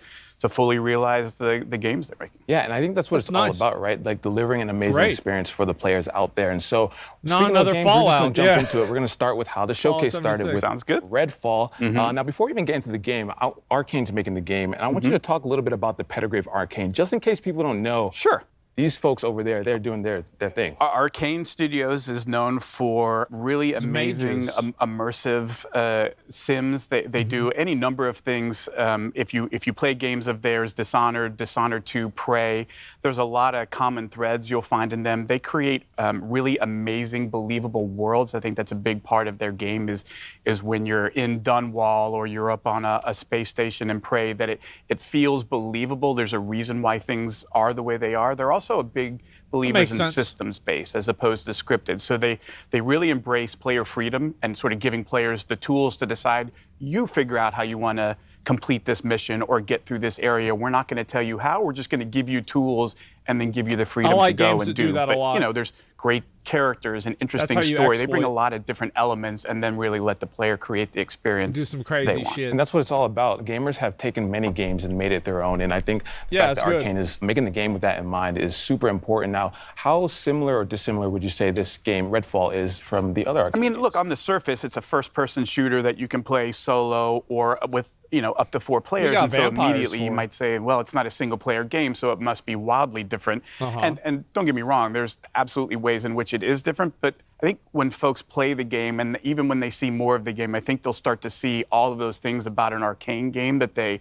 fully realize the games they're making. Yeah, and I think that's what it's all about, right? Like delivering an amazing experience for the players out there. And so, not another Fallout. We're just gonna jump into it. We're gonna start with how the showcase started with Redfall. Now, before we even get into the game, Arcane's making the game, and I want you to talk a little bit about the pedigree of Arcane, just in case people don't know. Sure. These folks over there, they're doing their thing. Arcane Studios is known for really amazing, immersive sims. They do any number of things. If you play games of theirs, Dishonored 2, Prey, there's a lot of common threads you'll find in them. They create really amazing, believable worlds. I think that's a big part of their game is when you're in Dunwall or you're up on a space station in Prey, that it feels believable. There's a reason why things are the way they are. They're also a big believers in systems-based as opposed to scripted. So they really embrace player freedom and sort of giving players the tools to decide, you figure out how you want to complete this mission or get through this area. We're not going to tell you how. We're just going to give you tools and then give you the freedom to go and do that. But there's great characters and interesting story. They bring a lot of different elements and then really let the player create the experience. Do some crazy shit. And that's what it's all about. Gamers have taken many games and made it their own. And I think the fact that Arcane is making the game with that in mind is super important. Now, how similar or dissimilar would you say this game, Redfall, is from the other Arcane? I mean, look, on the surface, it's a first-person shooter that you can play solo or with up to 4 players, and so immediately you might say, well, it's not a single-player game, so it must be wildly different. And don't get me wrong, there's absolutely ways in which it is different, but I think when folks play the game, and even when they see more of the game, I think they'll start to see all of those things about an Arcane game that they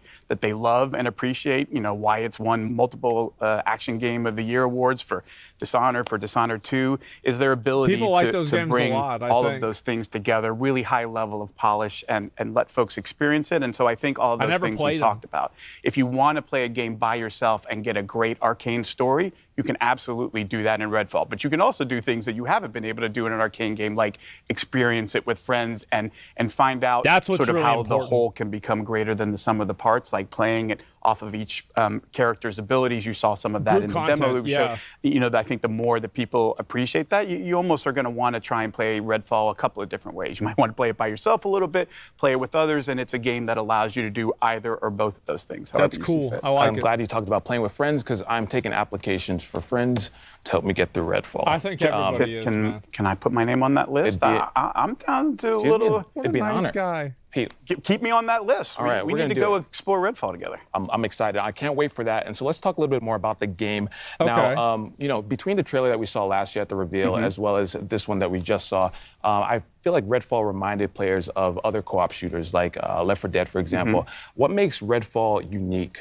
love and appreciate. Why it's won multiple Action Game of the Year awards for Dishonored 2, is their ability to bring all of those things together, really high level of polish, and let folks experience it. And so I think all of those things we talked about. If you want to play a game by yourself and get a great Arcane story, you can absolutely do that in Redfall. But you can also do things that you haven't been able to do in an Arcane game, like experience it with friends and find out sort of how the whole can become greater than the sum of the parts, like playing it off of each character's abilities. You saw some of that in the demo that we showed. I think the more that people appreciate that, you almost are going to want to try and play Redfall a couple of different ways. You might want to play it by yourself a little bit, play it with others, and it's a game that allows you to do either or both of those things. That's cool. I'm glad you talked about playing with friends, because I'm taking applications for friends to help me get through Redfall. I think everybody is, man. Can I put my name on that list? I'm down to a little. It'd be an honor. Guy. Pete. Keep me on that list. All right, we we're need gonna to do go it. explore Redfall together. I'm excited. I can't wait for that. And so let's talk a little bit more about the game. Okay. Now, you know, between the trailer that we saw last year at the reveal, as well as this one that we just saw, I feel like Redfall reminded players of other co-op shooters, like Left 4 Dead, for example. What makes Redfall unique?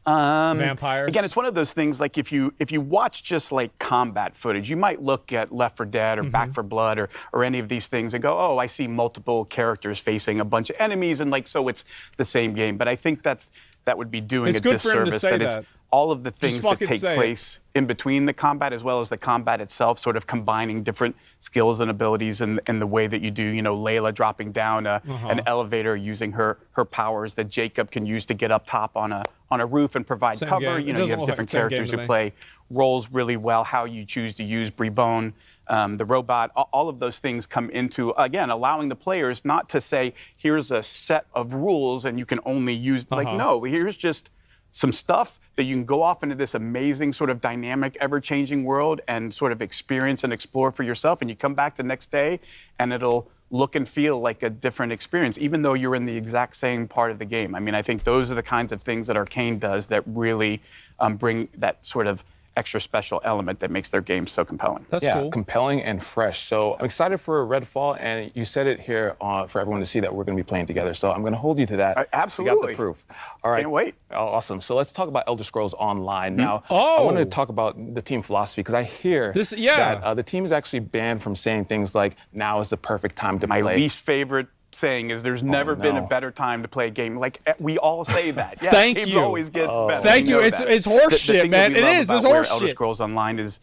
Vampires. Again, it's one of those things, like if you watch just like combat footage, you might look at Left 4 Dead or Back 4 Blood or any of these things and go, oh, I see multiple characters facing a bunch of enemies, and like, so it's the same game. But I think that would be doing It's a good for him to disservice, say that that. it's all of the things that fucking take say it. place in between the combat as well as the combat itself, sort of combining different skills and abilities in the way that you do, you know, Layla dropping down an elevator using her powers that Jacob can use to get up top on a roof and provide Same cover. game. You It know, you doesn't have look different like the same game characters to who me. play roles really well, how you choose to use Brebone, the robot, all of those things come into, again, allowing the players not to say, here's a set of rules and you can only use, like, no, here's just some stuff that you can go off into this amazing sort of dynamic, ever-changing world and sort of experience and explore for yourself. And you come back the next day and it'll look and feel like a different experience, even though you're in the exact same part of the game. I mean, I think those are the kinds of things that Arcane does that really bring that sort of extra special element that makes their game so compelling. That's yeah, cool. Compelling and fresh. So I'm excited for Redfall, and you said it here for everyone to see that we're going to be playing together. So I'm going to hold you to that. Absolutely. We got the proof. All right. Can't wait. Awesome. So let's talk about Elder Scrolls Online now. I want to talk about the team philosophy because I hear that the team is actually banned from saying things like, now is the perfect time to play. My least favorite saying is there's never been a better time to play a game. Like, we all say that. Yeah, Thank games you. always get better. Thank We you. know It's that. it's horse The shit, thing that man. we It love is. about It's where horse Elder shit. Scrolls Online is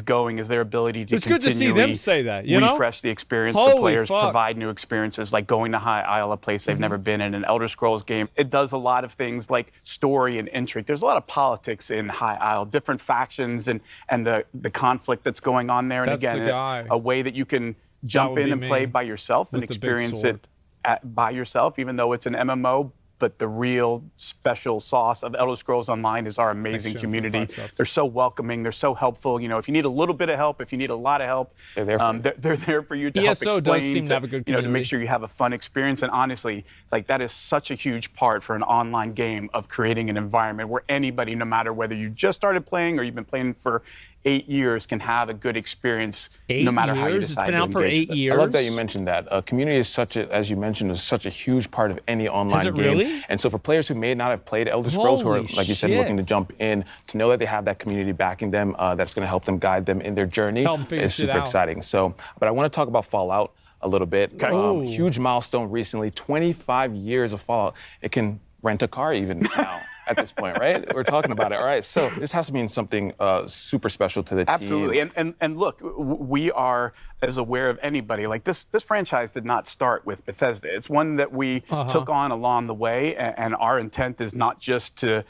going is their ability to It's good to see them continually say that, you know? refresh the experience Holy for players, fuck. provide new experiences, like going to High Isle, a place they've never been in. An Elder Scrolls game, it does a lot of things like story and intrigue. There's a lot of politics in High Isle, different factions and the conflict that's going on there. And That's again, the guy. a way that you can jump would in be and me. play by yourself and With the big experience sword. it by yourself, even though it's an MMO. But the real special sauce of Elder Scrolls Online is our amazing Thanks, Jen, for the community. 5 subs. They're so welcoming. They're so helpful. You know, if you need a little bit of help, if you need a lot of help, They're there for you. they're there for you to help ESO explain, does seem to have a good you know, to community. make sure you have a fun experience. And honestly, like, that is such a huge part for an online game of creating an environment where anybody, no matter whether you just started playing or you've been playing for 8 years, can have a good experience no matter how you years? It's decide been to out for engage 8 with it. years? I love that you mentioned that. Community is as you mentioned, is such a huge part of any online it game. really? And so for players who may not have played Elder Scrolls, who are, Holy like you said, shit. looking to jump in, to know that they have that community backing them, that's going to help them guide them in their journey Help them figure is shit super out. exciting. So, but I want to talk about Fallout a little bit. Ooh. Huge milestone recently, 25 years of Fallout. It can rent a car even now. At this point, right? We're talking about it. All right, so this has to mean something super special to the team. Absolutely, and look, we are as aware of anybody. Like, this franchise did not start with Bethesda. It's one that we took on along the way, and our intent is not just to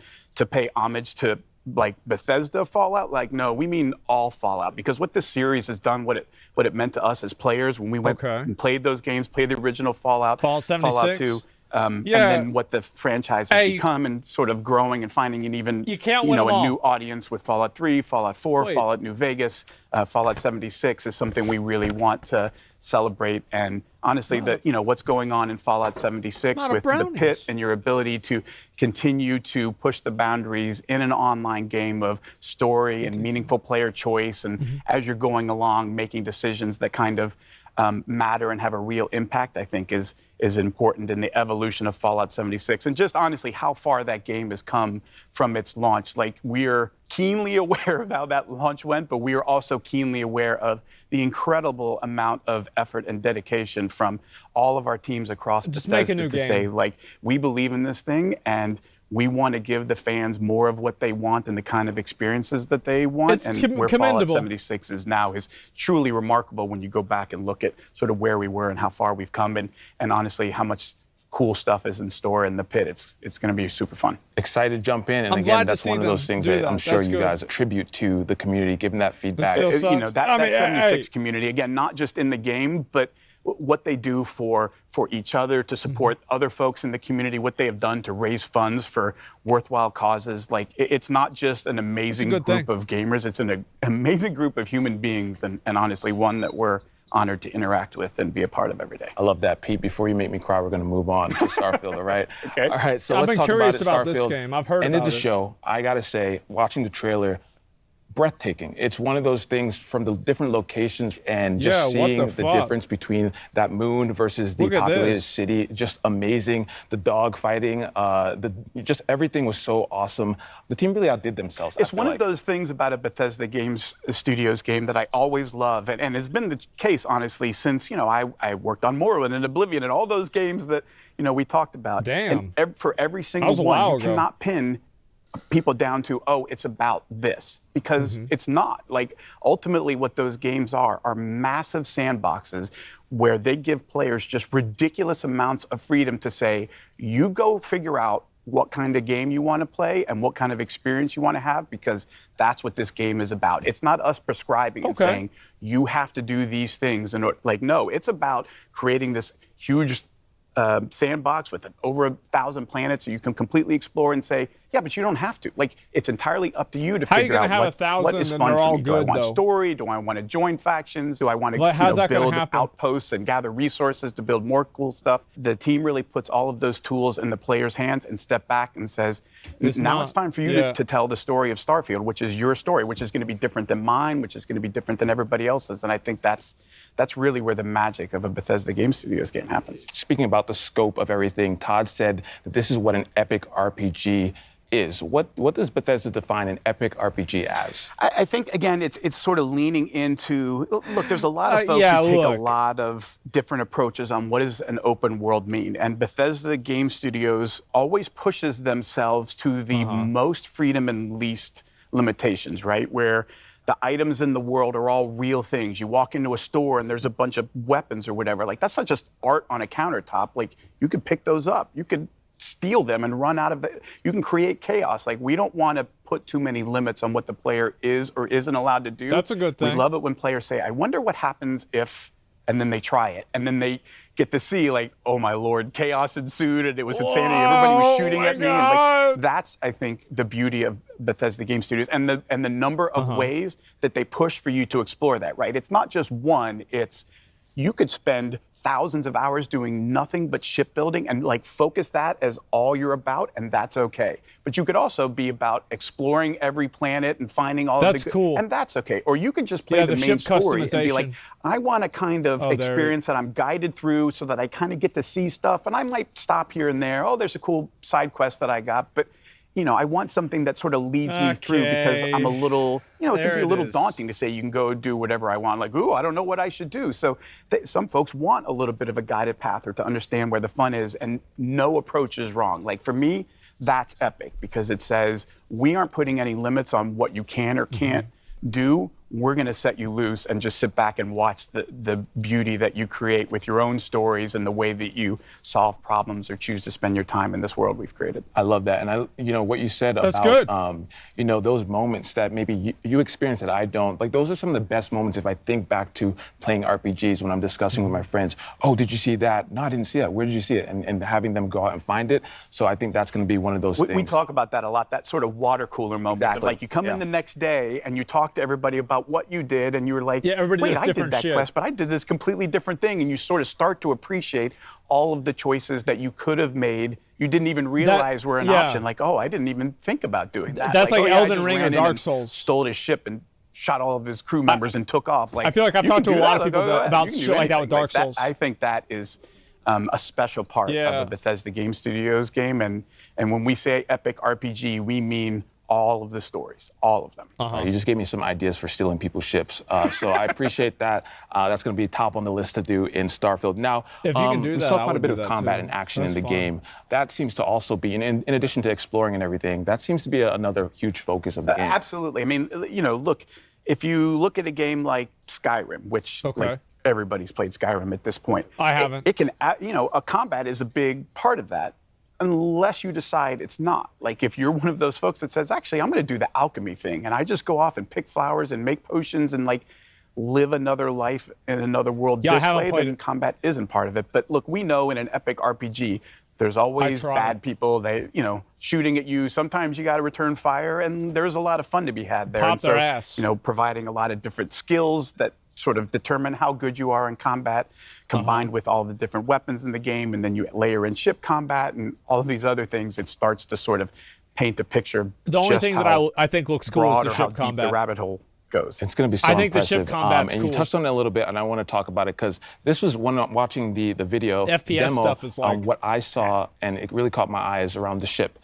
pay homage to like Bethesda Fallout. Like, no, we mean all Fallout, because what this series has done, what it meant to us as players when we went and played those games, played the original Fallout, Fallout 76? Fallout 2. And then what the franchise has become, and sort of growing and finding an even, You can't win them a all. new audience with Fallout 3, Fallout 4, Wait. Fallout New Vegas, Fallout 76 is something we really want to celebrate. And honestly, what's going on in Fallout 76 Not a with the brownies. pit and your ability to continue to push the boundaries in an online game of story and meaningful player choice, and as you're going along, making decisions that kind of matter and have a real impact, I think is important in the evolution of Fallout 76. And just honestly, how far that game has come from its launch. Like, we're keenly aware of how that launch went, but we are also keenly aware of the incredible amount of effort and dedication from all of our teams across Just make a Bethesda new to game. say, like, we believe in this thing, and we want to give the fans more of what they want and the kind of experiences that they want. It's And where Fallout commendable. 76 is now is truly remarkable when you go back and look at sort of where we were and how far we've come, and honestly how much cool stuff is in store in the pit. It's going to be super fun. Excited to jump in, and I'm again, glad to that's see one of them those things do that I'm that. sure That's you good. guys attribute to the community, giving that feedback. still sucks. That I mean, 76 community, again, not just in the game, but what they do for each other, to support other folks in the community, what they have done to raise funds for worthwhile causes. Like, it's not just an amazing good group thing. of gamers, it's an amazing group of human beings, and honestly, one that we're honored to interact with and be a part of every day. I love that, Pete. Before you make me cry, we're going to move on to Starfield, all right? Okay. All right, so I've let's been talk curious about about this Starfield. game. I've heard Ended about the it. show. I got to say, watching the trailer, breathtaking. It's one of those things from the different locations and just Yeah, what seeing the the fuck? difference between that moon versus the Look at populated this. city. Just amazing. The dog fighting, just everything was so awesome. The team really outdid themselves. It's one of those things about a Bethesda Games Studios game that I always love, and it's been the case, honestly, since, I worked on Morrowind and Oblivion and all those games that, we talked about. Damn. And for every That single was a one, while you ago. cannot pin people down to, oh, it's about this, because it's not. Like, ultimately what those games are massive sandboxes where they give players just ridiculous amounts of freedom to say, you go figure out what kind of game you want to play and what kind of experience you want to have, because that's what this game is about. It's not us prescribing and saying, you have to do these things. And no, it's about creating this huge sandbox with over 1,000 planets so you can completely explore and say, yeah, but you don't have to. Like, it's entirely up to you to How you figure gonna out have what 1,000 is and fun they're for all me. Do I good, want though? story? Do I want to join factions? Do I want Like, how's to that gonna build happen? outposts and gather resources to build more cool stuff? The team really puts all of those tools in the player's hands and step back and says, It's now not- it's time for you yeah. to tell the story of Starfield, which is your story, which is going to be different than mine, which is going to be different than everybody else's. And I think that's really where the magic of a Bethesda Game Studios game happens. Speaking about the scope of everything, Todd said that this is what an epic RPG is. What does Bethesda define an epic RPG as? I think, again, it's sort of leaning into, look, there's a lot of folks yeah, who take look. a lot of different approaches on what does an open world mean. And Bethesda Game Studios always pushes themselves to the most freedom and least limitations, right? Where the items in the world are all real things. You walk into a store and there's a bunch of weapons or whatever. Like, that's not just art on a countertop. Like, you could pick those up. You could steal them and run out of it. You can create chaos. Like, we don't want to put too many limits on what the player is or isn't allowed to do. That's a good thing. We love it when players say, I wonder what happens if, and then they try it. And then they get to see, like, oh my Lord, chaos ensued and it was insanity. Everybody was shooting at me. And, like, that's, I think, the beauty of Bethesda Game Studios and the number of ways that they push for you to explore that, right? It's not just one, it's you could spend thousands of hours doing nothing but shipbuilding and like focus that as all you're about, and that's okay. But you could also be about exploring every planet and finding all That's of the cool. And that's okay. Or you could just play Yeah, the the main ship story and be like, customization. I want a kind of Oh, there- experience that I'm guided through so that I kind of get to see stuff, and I might stop here and there. Oh, there's a cool side quest that I got, but I want something that sort of leads me through, because I'm a little, it There can be a it little is. daunting to say you can go do whatever I want. Like, ooh, I don't know what I should do. So some folks want a little bit of a guided path or to understand where the fun is, and no approach is wrong. Like, for me, that's epic, because it says we aren't putting any limits on what you can or can't do. We're going to set you loose and just sit back and watch the beauty that you create with your own stories and the way that you solve problems or choose to spend your time in this world we've created. I love that. And what you said That's about, good. those moments that maybe you experience that I don't, like, those are some of the best moments if I think back to playing RPGs when I'm discussing with my friends. Oh, did you see that? No, I didn't see that. Where did you see it? And having them go out and find it. So I think that's going to be one of those things. We talk about that a lot, that sort of water cooler moment. Of, Exactly. like, you come in the next day and you talk to everybody about what you did, and you were like, Yeah, everybody wait, does I did different that shit. quest, but I did this completely different thing. And you sort of start to appreciate all of the choices that you could have made. You didn't even realize were an yeah. option. Like, oh, I didn't even think about doing that. That's like oh, yeah, I Elden just Ring or ran in Dark and Souls. Stole his ship and shot all of his crew members and took off. Like, I feel like I've you talked can to a do lot that. of people Like, oh, yeah, about you can do shit like that with anything. Dark Souls. I think that is a special part of Yeah. a Bethesda Game Studios game. And when we say epic RPG, we mean all of the stories, all of them. You just gave me some ideas for stealing people's ships. So I appreciate that. That's going to be top on the list to do in Starfield. Now, If you can do let's that, talk I about a would bit do of that combat too. and action That's in the fun. game. That seems to also be, in addition to exploring and everything, that seems to be another huge focus of the game. Absolutely. I mean, look, if you look at a game like Skyrim, which like, everybody's played Skyrim at this point. I haven't. It can, a combat is a big part of that, unless you decide it's not. Like, if you're one of those folks that says, actually, I'm going to do the alchemy thing, and I just go off and pick flowers and make potions and like live another life in another world Yeah, I this haven't way, played then it. combat isn't part of it. But look, we know in an epic RPG, there's always tried. bad people, they, shooting at you. Sometimes you got to return fire, and there's a lot of fun to be had there. Pop and so, their ass. providing a lot of different skills that sort of determine how good you are in combat, combined with all the different weapons in the game, and then you layer in ship combat and all of these other things. It starts to sort of paint a picture of The only thing that I think looks cool is the ship deep combat. the rabbit hole goes. It's going to be so I think impressive. the ship combat's and cool. you touched on it a little bit, and I want to talk about it because this was when I'm watching the video FPS demo. stuff is like- What I saw, and it really caught my eyes around the ship.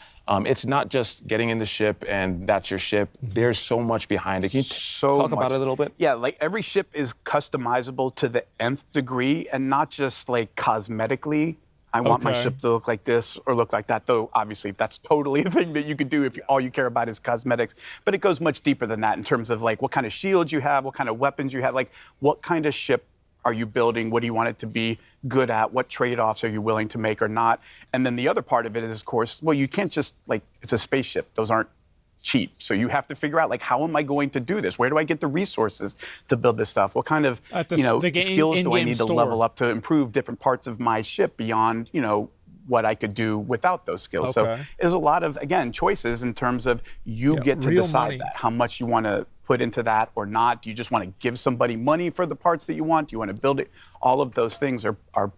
It's not just getting in the ship and that's your ship. There's so much behind it. Can you talk about it a little bit? Yeah, like every ship is customizable to the nth degree, and not just like cosmetically. I want my Okay. ship to look like this or look like that, though obviously that's totally a thing that you could do if all you care about is cosmetics. But it goes much deeper than that in terms of like what kind of shields you have, what kind of weapons you have, like what kind of ship are you building? What do you want it to be good at? What trade-offs are you willing to make or not? And then the other part of it is, of course, well, you can't just like, it's a spaceship. Those aren't cheap. So you have to figure out like, how am I going to do this? Where do I get the resources to build this stuff? What kind of At the skills do I in-game need to store. level up to improve different parts of my ship beyond, what I could do without those skills. So Okay. there's a lot of, again, choices in terms of you get to real decide money. that, how much you want to put into that or not. Do you just want to give somebody money for the parts that you want? Do you want to build it? All of those things are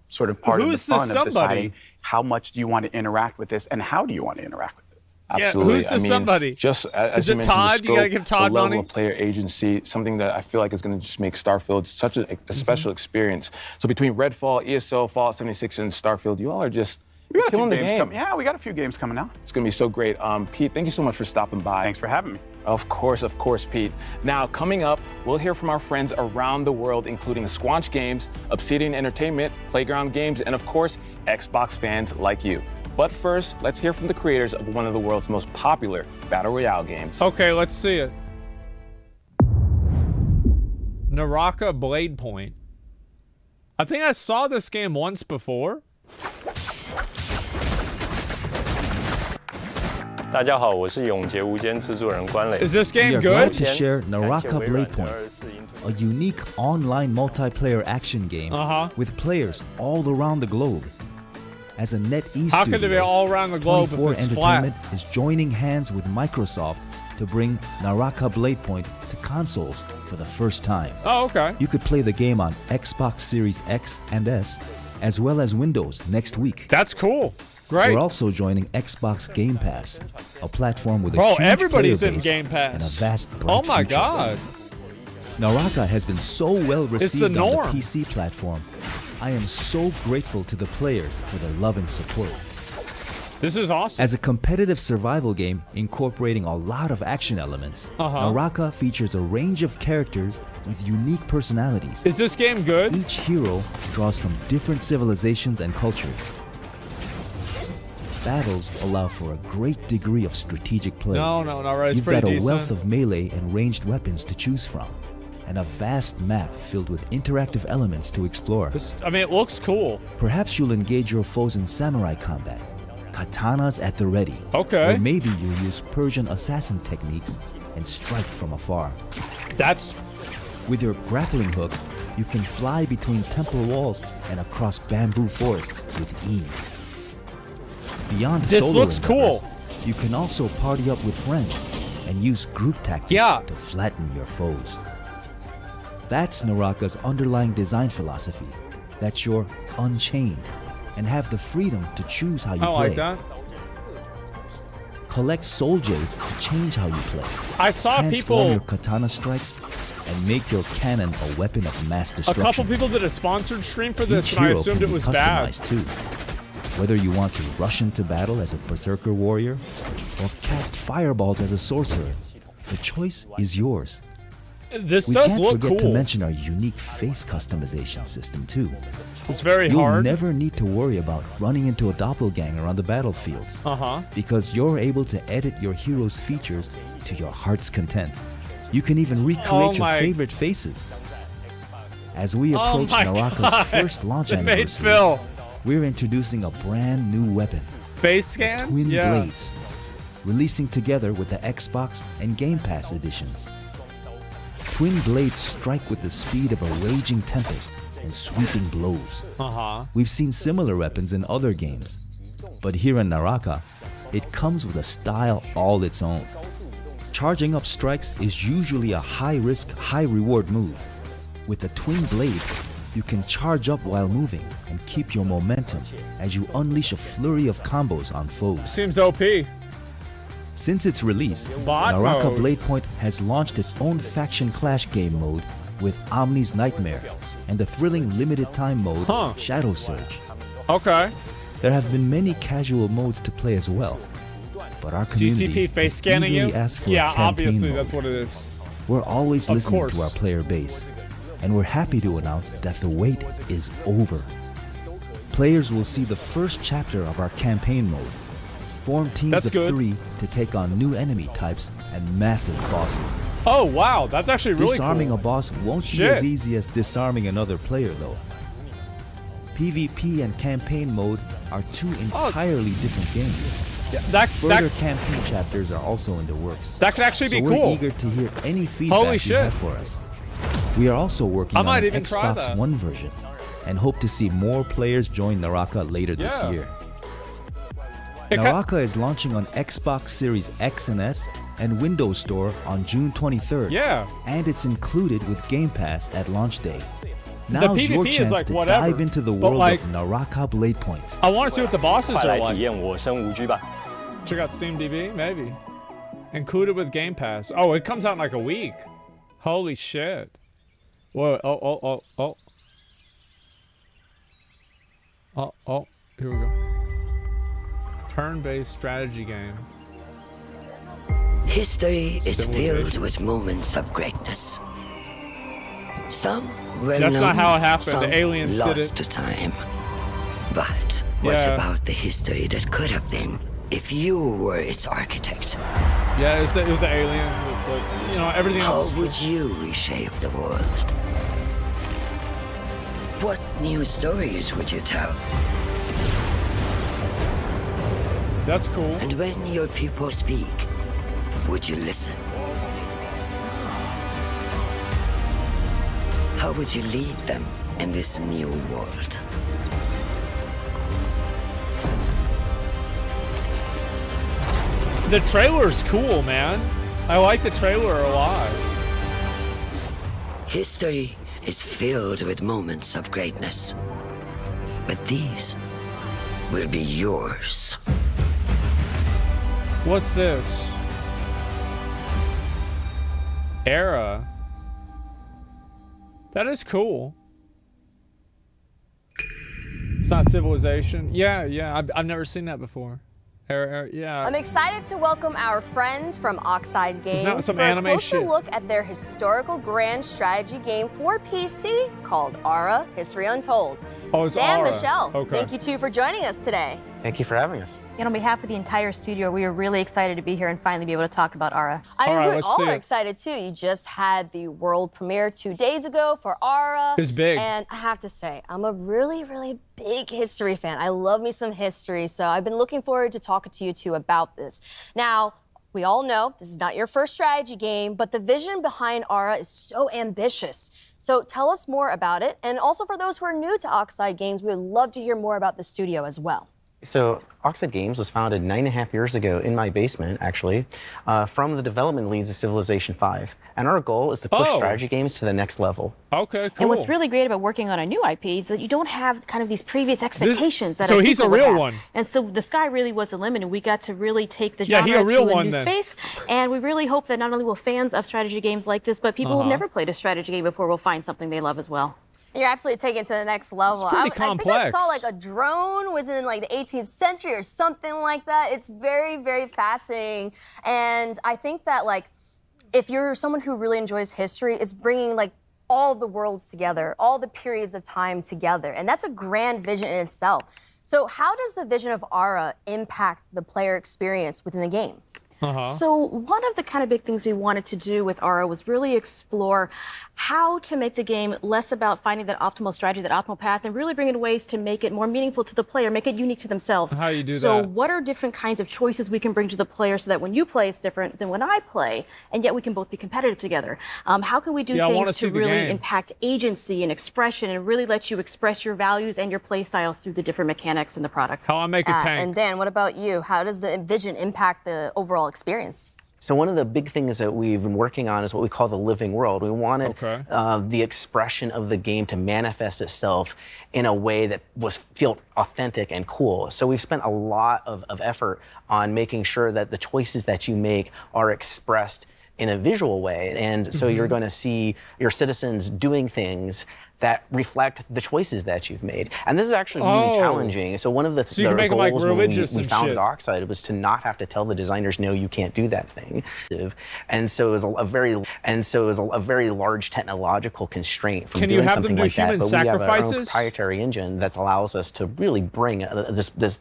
sort of part Who's of the this fun of somebody? deciding how much do you want to interact with this and how do you want to interact with it. Absolutely. who's this somebody? Just as Is you it mentioned, Todd? the You gotta scope, give Todd the level money? of player agency, something that I feel like is going to just make Starfield such a special experience. So between Redfall, ESO, Fallout 76, and Starfield, you all are just We got a few killing the games game. coming. Yeah, we got a few games coming out. It's going to be so great. Pete, thank you so much for stopping by. Thanks for having me. Of course, Pete. Now, coming up, we'll hear from our friends around the world, including Squanch Games, Obsidian Entertainment, Playground Games, and of course, Xbox fans like you. But first, let's hear from the creators of one of the world's most popular Battle Royale games. Okay, let's see it. Naraka Blade Point. I think I saw this game once before. 大家好，我是永劫无间制作人关磊。 Is this game We are good? glad to share Naraka Blade Point, a unique online multiplayer action game with players all around the globe. As a NetEase How could it be studio, all around the globe if 24 it's flat? Entertainment is joining hands with Microsoft to bring Naraka Blade Point to consoles for the first time. Oh, okay. You could play the game on Xbox Series X and S, as well as Windows next week. That's cool. Great. We're also joining Xbox Game Pass, a platform with a Bro, huge everybody's player in base Game and a Pass. vast Oh bright my future. god. Naraka has been so well It's the received on the norm. PC platform. I am so grateful to the players for their love and support. This is awesome. As a competitive survival game incorporating a lot of action elements, Naraka features a range of characters with unique personalities. Is this game good? Each hero draws from different civilizations and cultures. Battles allow for a great degree of strategic play. No, right. It's You've pretty got a decent. wealth of melee and ranged weapons to choose from, and a vast map filled with interactive elements to explore. I mean, it looks cool. Perhaps you'll engage your foes in samurai combat, katanas at the ready. Okay. Or maybe you'll use Persian assassin techniques and strike from afar. That's... With your grappling hook, you can fly between temple walls and across bamboo forests with ease. Beyond This solo looks cool. endeavors, you can also party up with friends and use group tactics to flatten your foes. That's Naraka's underlying design philosophy, that you're unchained and have the freedom to choose how you I play. like that. Collect soul jades to change how you play. I saw Transform people- your katana strikes and make your cannon a weapon of mass A destruction. couple people did a sponsored stream for this, Each and I hero assumed can it be was bad. customized too. Whether you want to rush into battle as a berserker warrior or cast fireballs as a sorcerer, the choice is yours. This we does can't look forget to cool. mention our unique face customization system too. It's very You'll hard. never need to worry about running into a doppelganger on the battlefield. Because you're able to edit your hero's features to your heart's content. You can even recreate your favorite faces. As we Oh approach my Naraka's God. first launch It made anniversary, Phil. we're introducing a brand new weapon. Face scan? Twin Yeah. Blades, releasing together with the Xbox and Game Pass editions. Twin Blades strike with the speed of a raging tempest and sweeping blows. We've seen similar weapons in other games, but here in Naraka, it comes with a style all its own. Charging up strikes is usually a high-risk, high-reward move. With the twin blades, you can charge up while moving and keep your momentum as you unleash a flurry of combos on foes. Seems OP. Since its release, Bot Naraka mode. Bladepoint has launched its own faction clash game mode with Omni's Nightmare and the thrilling limited time mode Shadow Surge. Okay. There have been many casual modes to play as well, but our community CCP face scanning you? eagerly asks for a Yeah, campaign obviously mode. that's what it is. We're always Of listening course. to our player base, and we're happy to announce that the wait is over. Players will see the first chapter of our campaign mode. Form teams That's of good. 3 to take on new enemy types and massive bosses. Oh wow, that's actually really Disarming cool. a boss won't be Shit. as easy as disarming another player though. PvP and campaign mode are two entirely different games. Further campaign chapters are also in the works. That could actually so be we're cool. eager to hear any feedback Holy you shit. have for us. We are also working I on might an even try Xbox that. One version and hope to see more players join Naraka later this Yeah. year. It ca- Naraka is launching on Xbox Series X and S and Windows Store on June 23rd. Yeah. And it's included with Game Pass at launch day. Now's PvP your is chance like to whatever, dive into the but world like- of Naraka Bladepoint. I want to see what the bosses are 快来 like. 体验我生无拘吧。 Check out Steam DB, maybe. Included with Game Pass. Oh, it comes out in like a week. Holy shit. Whoa, oh. Oh, here we go. Turn-based strategy game. History is Civilization. filled with moments of greatness. Some well That's known, not how it happened. some The aliens did lost it. to time. But what Yeah. about the history that could have been if you were its architect? Yeah, it was the aliens, but you know, everything How else. would you reshape the world? What new stories would you tell? That's cool. And when your people speak, would you listen? How would you lead them in this new world? The trailer's cool, man. I like the trailer a lot. History is filled with moments of greatness. But these will be yours. What's this? Era. That is cool. It's not Civilization. Yeah. I've never seen that before. Era, yeah. I'm excited to welcome our friends from Oxide Isn't that Games some for a anime closer shit? look at their historical grand strategy game for PC called Ara History Untold. Oh, it's Dan, Ara. Michelle, Okay. thank you two for joining us today. Thank you for having us. And on behalf of the entire studio, we are really excited to be here and finally be able to talk about Ara. I mean, All right, we let's all see are it. excited too. You just had the world premiere 2 days ago for Ara. It's big. And I have to say, I'm a really, really big history fan. I love me some history, so I've been looking forward to talking to you two about this. Now, we all know this is not your first strategy game, but the vision behind Ara is so ambitious. So tell us more about it. And also for those who are new to Oxide Games, we would love to hear more about the studio as well. So, Oxide Games was founded 9.5 years ago in my basement, actually, from the development leads of Civilization 5. And our goal is to push strategy games to the next level. Okay, cool. And what's really great about working on a new IP is that you don't have kind of these previous expectations that so a he's a sequel would real have. one. And so the sky really was the limit, and we got to really take the Yeah, genre he a real to a one new then. space. And we really hope that not only will fans of strategy games like this, but people who've never played a strategy game before will find something they love as well. You're absolutely taking it to the next level. pretty I think I complex. saw like a drone was in like the 18th century or something like that. It's very, very fascinating. And I think that like, if you're someone who really enjoys history, it's bringing like all of the worlds together, all the periods of time together. And that's a grand vision in itself. So how does the vision of Ara impact the player experience within the game? So one of the kind of big things we wanted to do with Ara was really explore how to make the game less about finding that optimal strategy, that optimal path, and really bring in ways to make it more meaningful to the player, make it unique to themselves. How you do so that? what are different kinds of choices we can bring to the player so that when you play it's different than when I play, and yet we can both be competitive together? How can we do Yeah, I wanna things see to the really game. impact agency and expression and really let you express your values and your play styles through the different mechanics in the product? How I make a tank. And Dan, what about you? How does the vision impact the overall experience? So one of the big things that we've been working on is what we call the living world. We wanted the expression of the game to manifest itself in a way that felt authentic and cool. So we've spent a lot of effort on making sure that the choices that you make are expressed in a visual way. And so you're going to see your citizens doing things that reflect the choices that you've made. And this is actually really challenging. So one of the, you can make goals them, like, when religious we and founded shit. Oxide was to not have to tell the designers, no, you can't do that thing. And so it was a very large technological constraint from doing something like that. But we have our own proprietary engine that allows us to really bring this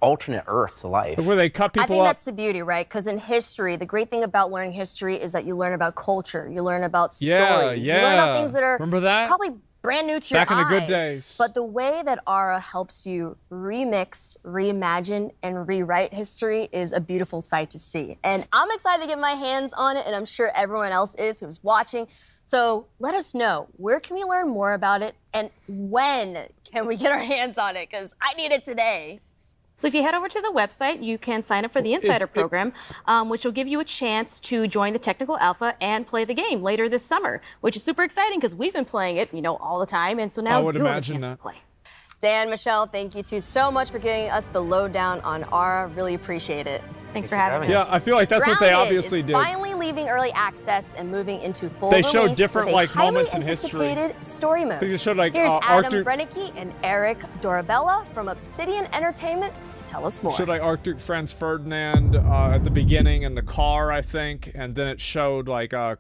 alternate Earth to life. Where they cut people I think up. that's the beauty, right? Because in history, the great thing about learning history is that you learn about culture, you learn about stories, you learn about things that are probably brand new to your eyes. Back in the good days. But the way that Aura helps you remix, reimagine, and rewrite history is a beautiful sight to see. And I'm excited to get my hands on it, and I'm sure everyone else is who's watching. So let us know, where can we learn more about it, and when can we get our hands on it? Because I need it today. So if you head over to the website, you can sign up for the Insider program, which will give you a chance to join the technical alpha and play the game later this summer, which is super exciting because we've been playing it, all the time, and so now you'll have a chance to play. Dan, Michelle, thank you two so much for giving us the lowdown on Aura. Really appreciate it. Thanks for having us. Yeah, I feel like that's what they obviously is did. Finally leaving early access and moving into full They release showed different with a moments in highly history. anticipated story mode. I think they showed Here's Adam Arctic. Brennicke and Eric Dorabella from Obsidian Entertainment to tell us more. Showed Arctic Franz Ferdinand at the beginning in the car, I think, and then it showed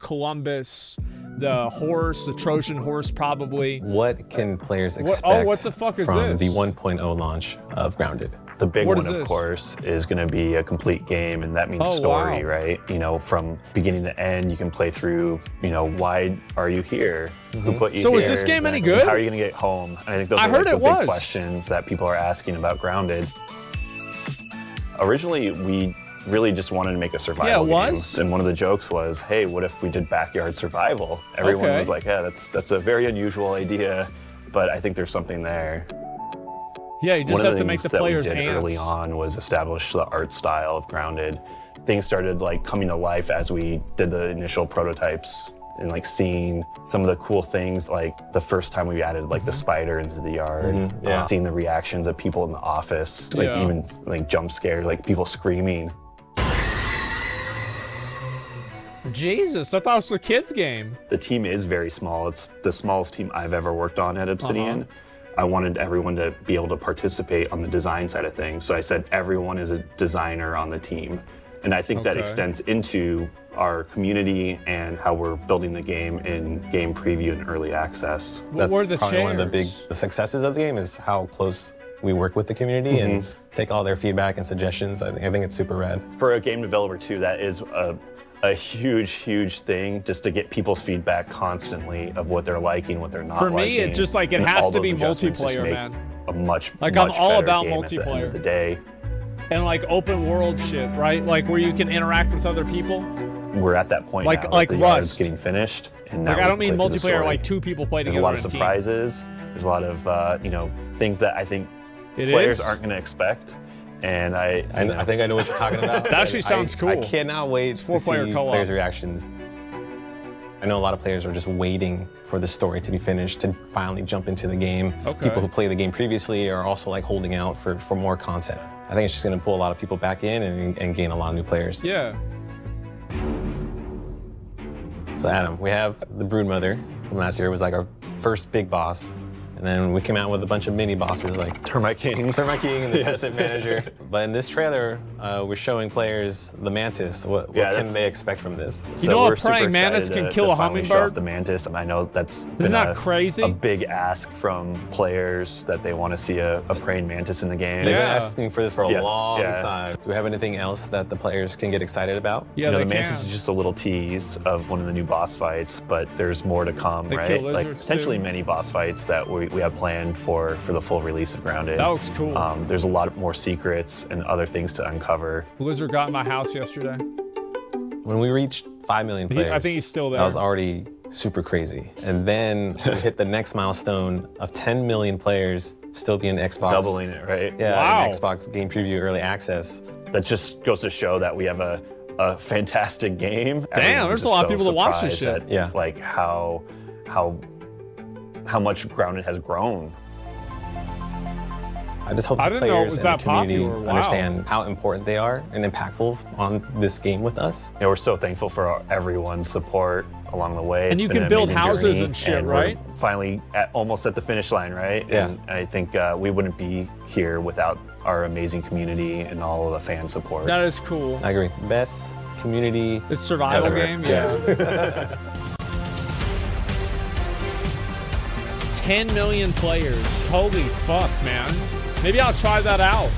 Columbus, the horse, the Trojan horse, probably. What can players expect what the fuck is from this? the 1.0 launch of Grounded? The big What one, is of this? course, is going to be a complete game, and that means Oh, story, wow. right? From beginning to end, you can play through, why are you here? Who put you So here? is this game any good? How are you going to get home? I think those I are heard the it big was. questions that people are asking about Grounded. Originally, we really just wanted to make a survival game. And one of the jokes was, hey, what if we did backyard survival? Everyone was like, yeah, that's a very unusual idea, but I think there's something there. Yeah, you just One have of to make the things that we players did ants. early on was establish the art style of Grounded. Things started coming to life as we did the initial prototypes and seeing some of the cool things, like the first time we added the spider into the yard, seeing the reactions of people in the office, even jump scares, people screaming. Jesus, I thought it was a kid's game. The team is very small. It's the smallest team I've ever worked on at Obsidian. I wanted everyone to be able to participate on the design side of things. So I said everyone is a designer on the team. And I think that extends into our community and how we're building the game in game preview and early access. That's probably one of the big successes of the game is how close we work with the community and take all their feedback and suggestions. I think it's super rad. For a game developer too, that is a huge thing, just to get people's feedback constantly of what they're liking, what they're not For liking. me, it just it And has all to be those adjustments just multiplayer, make man. A much I'm much all better about game at the end multiplayer. of the day. And open world shit, right? Where you can interact with other people. We're at that point now. Like the Rust. yard's getting finished, and now I we don't play mean through the multiplayer story. two people play There's together a lot of in a team. surprises. There's a lot of things that I think It players is? aren't going to expect. And I think I know what you're talking about. That actually sounds cool. I cannot wait to see four-player co-op. players' reactions. I know a lot of players are just waiting for the story to be finished to finally jump into the game. Okay. People who played the game previously are also holding out for more content. I think it's just going to pull a lot of people back in and gain a lot of new players. Yeah. So Adam, we have the Broodmother from last year. It was our first big boss. And then we came out with a bunch of mini bosses like Termite King and the Assistant Manager. But in this trailer, we're showing players the Mantis. What can they expect from this? You know a praying mantis can kill a hummingbird? The Mantis. I know that's Isn't been that crazy? a big ask from players that they want to see a praying mantis in the game. They've been asking for this for a long Yeah. time. Do we have anything else that the players can get excited about? Yeah, the Mantis is just a little tease of one of the new boss fights, but there's more to come, They right? kill lizards, potentially too. many boss fights that we have planned for the full release of Grounded. That looks cool. There's a lot more secrets and other things to uncover. Blizzard got in my house yesterday. When we reached 5 million players, I think he's still there. That was already super crazy. And then we hit the next milestone of 10 million players still being Xbox. Doubling it, right? Yeah, Wow. in Xbox Game Preview Early Access. That just goes to show that we have a a fantastic game. Damn, there's a lot of people that watch this shit. At, like how much ground it has grown. I just hope the players and the community understand how important they are and impactful on this game with us. You know, we're so thankful for everyone's support along the way. And you can build houses and shit, right? We're finally almost at the finish line, right? Yeah. And I think we wouldn't be here without our amazing community and all of the fan support. That is cool. I agree. Best community. It's a survival game, yeah. 10 million players. Holy fuck, man. Maybe I'll try that out.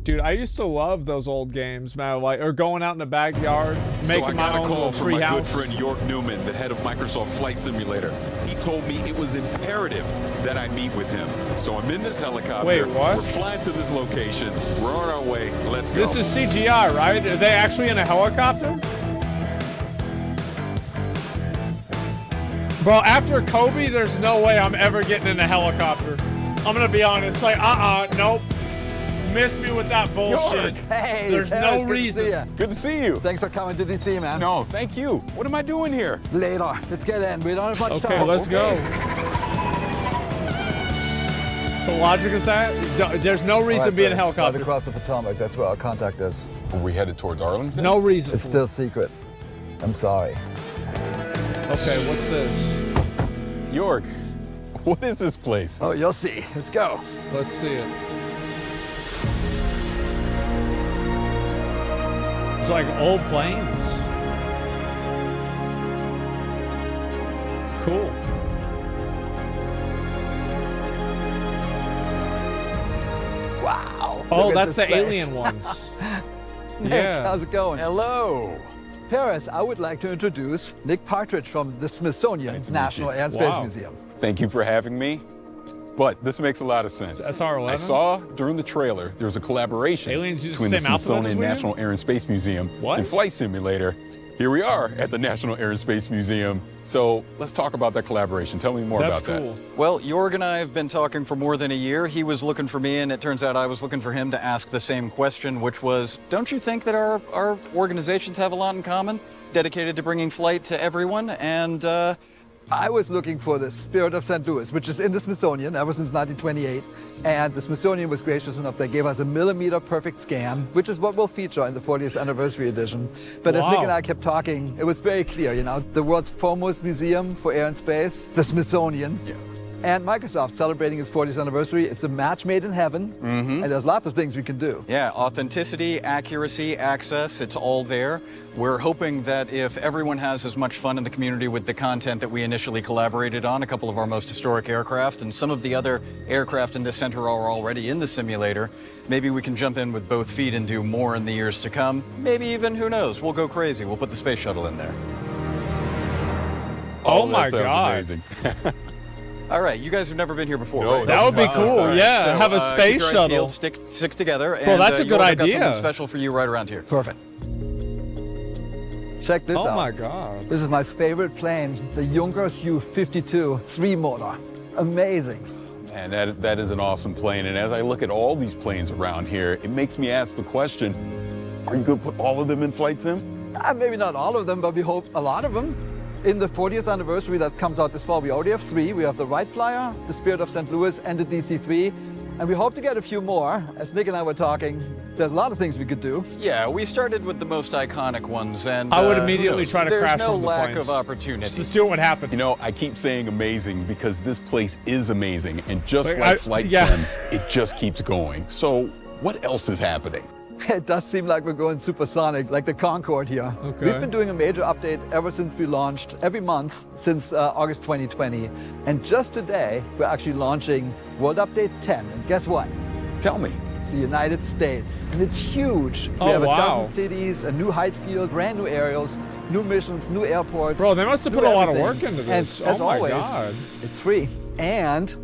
Dude, I used to love those old games, man. Like, or going out in the backyard, making my own little from my good treehouse. friend York Newman, the head of Microsoft Flight Simulator. He told me it was imperative that I meet with him. So I'm in this helicopter. Wait, what? We're flying to this location. We're on our way. Let's go. This is CGI, right? Are they actually in a helicopter? Bro, after Kobe, there's no way I'm ever getting in a helicopter. I'm gonna be honest, like, nope. Miss me with that bullshit. Hey, there's no reason. Good to see you. Thanks for coming to DC, man. No, thank you. What am I doing here? Later. Let's get in. We don't have much time. Okay, let's go. The logic is that there's no reason to be in a helicopter. Right across the Potomac. That's where our contact is. Are we headed towards Arlington? No reason. It's still secret. I'm sorry. Okay, what's this? York, what is this place? Oh, you'll see. Let's go. Let's see it. It's like old planes. Cool. Wow. Oh, that's the alien ones. Nick, Yeah. how's it going? Hello. Paris, I would like to introduce Nick Partridge from the Smithsonian National Air and Space Museum. Thank you for having me. But this makes a lot of sense. SR-11? I saw during the trailer there was a collaboration Aliens use the between the same alphabet as Smithsonian we do? National Air and Space Museum What? and Flight Simulator. Here we are at the National Air and Space Museum. So let's talk about that collaboration. Tell me more about that. Well, Jorg and I have been talking for more than a year. He was looking for me, and it turns out I was looking for him to ask the same question, which was, don't you think that our organizations have a lot in common? Dedicated to bringing flight to everyone, and I was looking for the Spirit of St. Louis, which is in the Smithsonian ever since 1928. And the Smithsonian was gracious enough. They gave us a millimeter perfect scan, which is what we'll feature in the 40th anniversary edition. But as Nick and I kept talking, it was very clear, you know, the world's foremost museum for air and space, the Smithsonian. Yeah. And Microsoft celebrating its 40th anniversary. It's a match made in heaven, and there's lots of things we can do. yeah, authenticity, accuracy, access, it's all there. We're hoping that if everyone has as much fun in the community with the content that we initially collaborated on, a couple of our most historic aircraft, and some of the other aircraft in this center are already in the simulator, maybe we can jump in with both feet and do more in the years to come. Maybe even, who knows, we'll go crazy. We'll put the space shuttle in there. Oh my that sounds God. amazing. All right, you guys have never been here before, No, right? That would be cool, yeah. So, Have a keep space your eyes shuttle. peeled, stick together. Bro, and, that's a good Jorg, I've got idea. something special for you right around here. Perfect. Check this out. Oh my God. This is my favorite plane, the Junkers Ju-52 3-motor. Amazing. And that is an awesome plane. And as I look at all these planes around here, it makes me ask the question, are you going to put all of them in flight sim? Maybe not all of them, but we hope a lot of them. In the 40th anniversary that comes out this fall, we already have 3. We have the Wright Flyer, the Spirit of St. Louis, and the DC-3. And we hope to get a few more. As Nick and I were talking, there's a lot of things we could do. Yeah, we started with the most iconic ones, and I would immediately try to there's crash no one of the lack planes. of opportunity. Just to see what would happen. You know, I keep saying amazing because this place is amazing. And just Like, like Flight yeah. Sim, it just keeps going. So what else is happening? It does seem like we're going supersonic, like the Concorde here. Okay. We've been doing a major update ever since we launched, every month since August 2020. And just today, we're actually launching World Update 10. And guess what? Tell me. It's the United States. And it's huge. Oh, we have a wow. dozen cities, a new height field, brand new aerials, new missions, new airports. Bro, they must have new put a lot of everything. work into this. And as Oh my always, God. it's free. And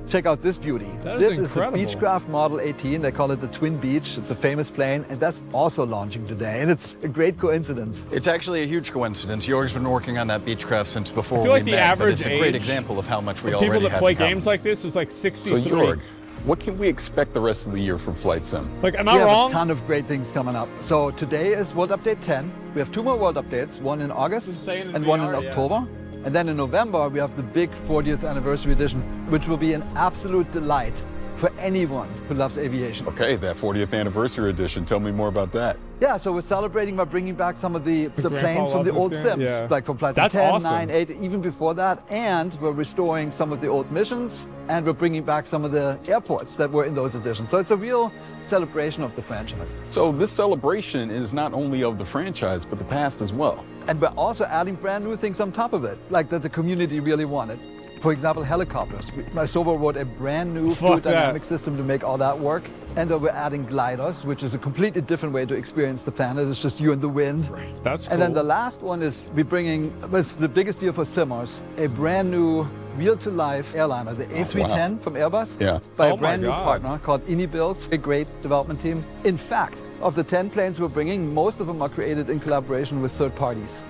check out this beauty. That is This incredible. is the Beechcraft Model 18. They call it the Twin Beach. It's a famous plane, and that's also launching today. And it's a great coincidence. It's actually a huge coincidence. Jorg's been working on that Beechcraft since before I feel like we the met, but average it's a great age example of how much we of already people that have play in common. games like this is like 63. So Jorg, What can we expect the rest of the year from Flight Sim? Like, am we I have wrong? a ton of great things coming up. So today is World Update 10. We have 2 more World Updates, one in August and one in October. And then in November, we have the big 40th anniversary edition, which will be an absolute delight for anyone who loves aviation. Okay, that 40th anniversary edition. Tell me more about that. Yeah, so we're celebrating by bringing back some of the planes from the old sims, like from Flight Sim 10, awesome. 9, 8, even before that. And we're restoring some of the old missions, and we're bringing back some of the airports that were in those editions. So it's a real celebration of the franchise. So this celebration is not only of the franchise, but the past as well. And we're also adding brand new things on top of it, like that the community really wanted. For example, helicopters. Sobo wrote a brand new fluid dynamic system to make all that work. And then we're adding gliders, which is a completely different way to experience the planet. It's just you and the wind. That's cool. And then the last one is we're bringing, it's the biggest deal for simmers, a brand new real-to-life airliner, the A310 from Airbus, by a brand new partner called Immoral, a great development team. In fact, of the 10 planes we're bringing, most of them are created in collaboration with third parties.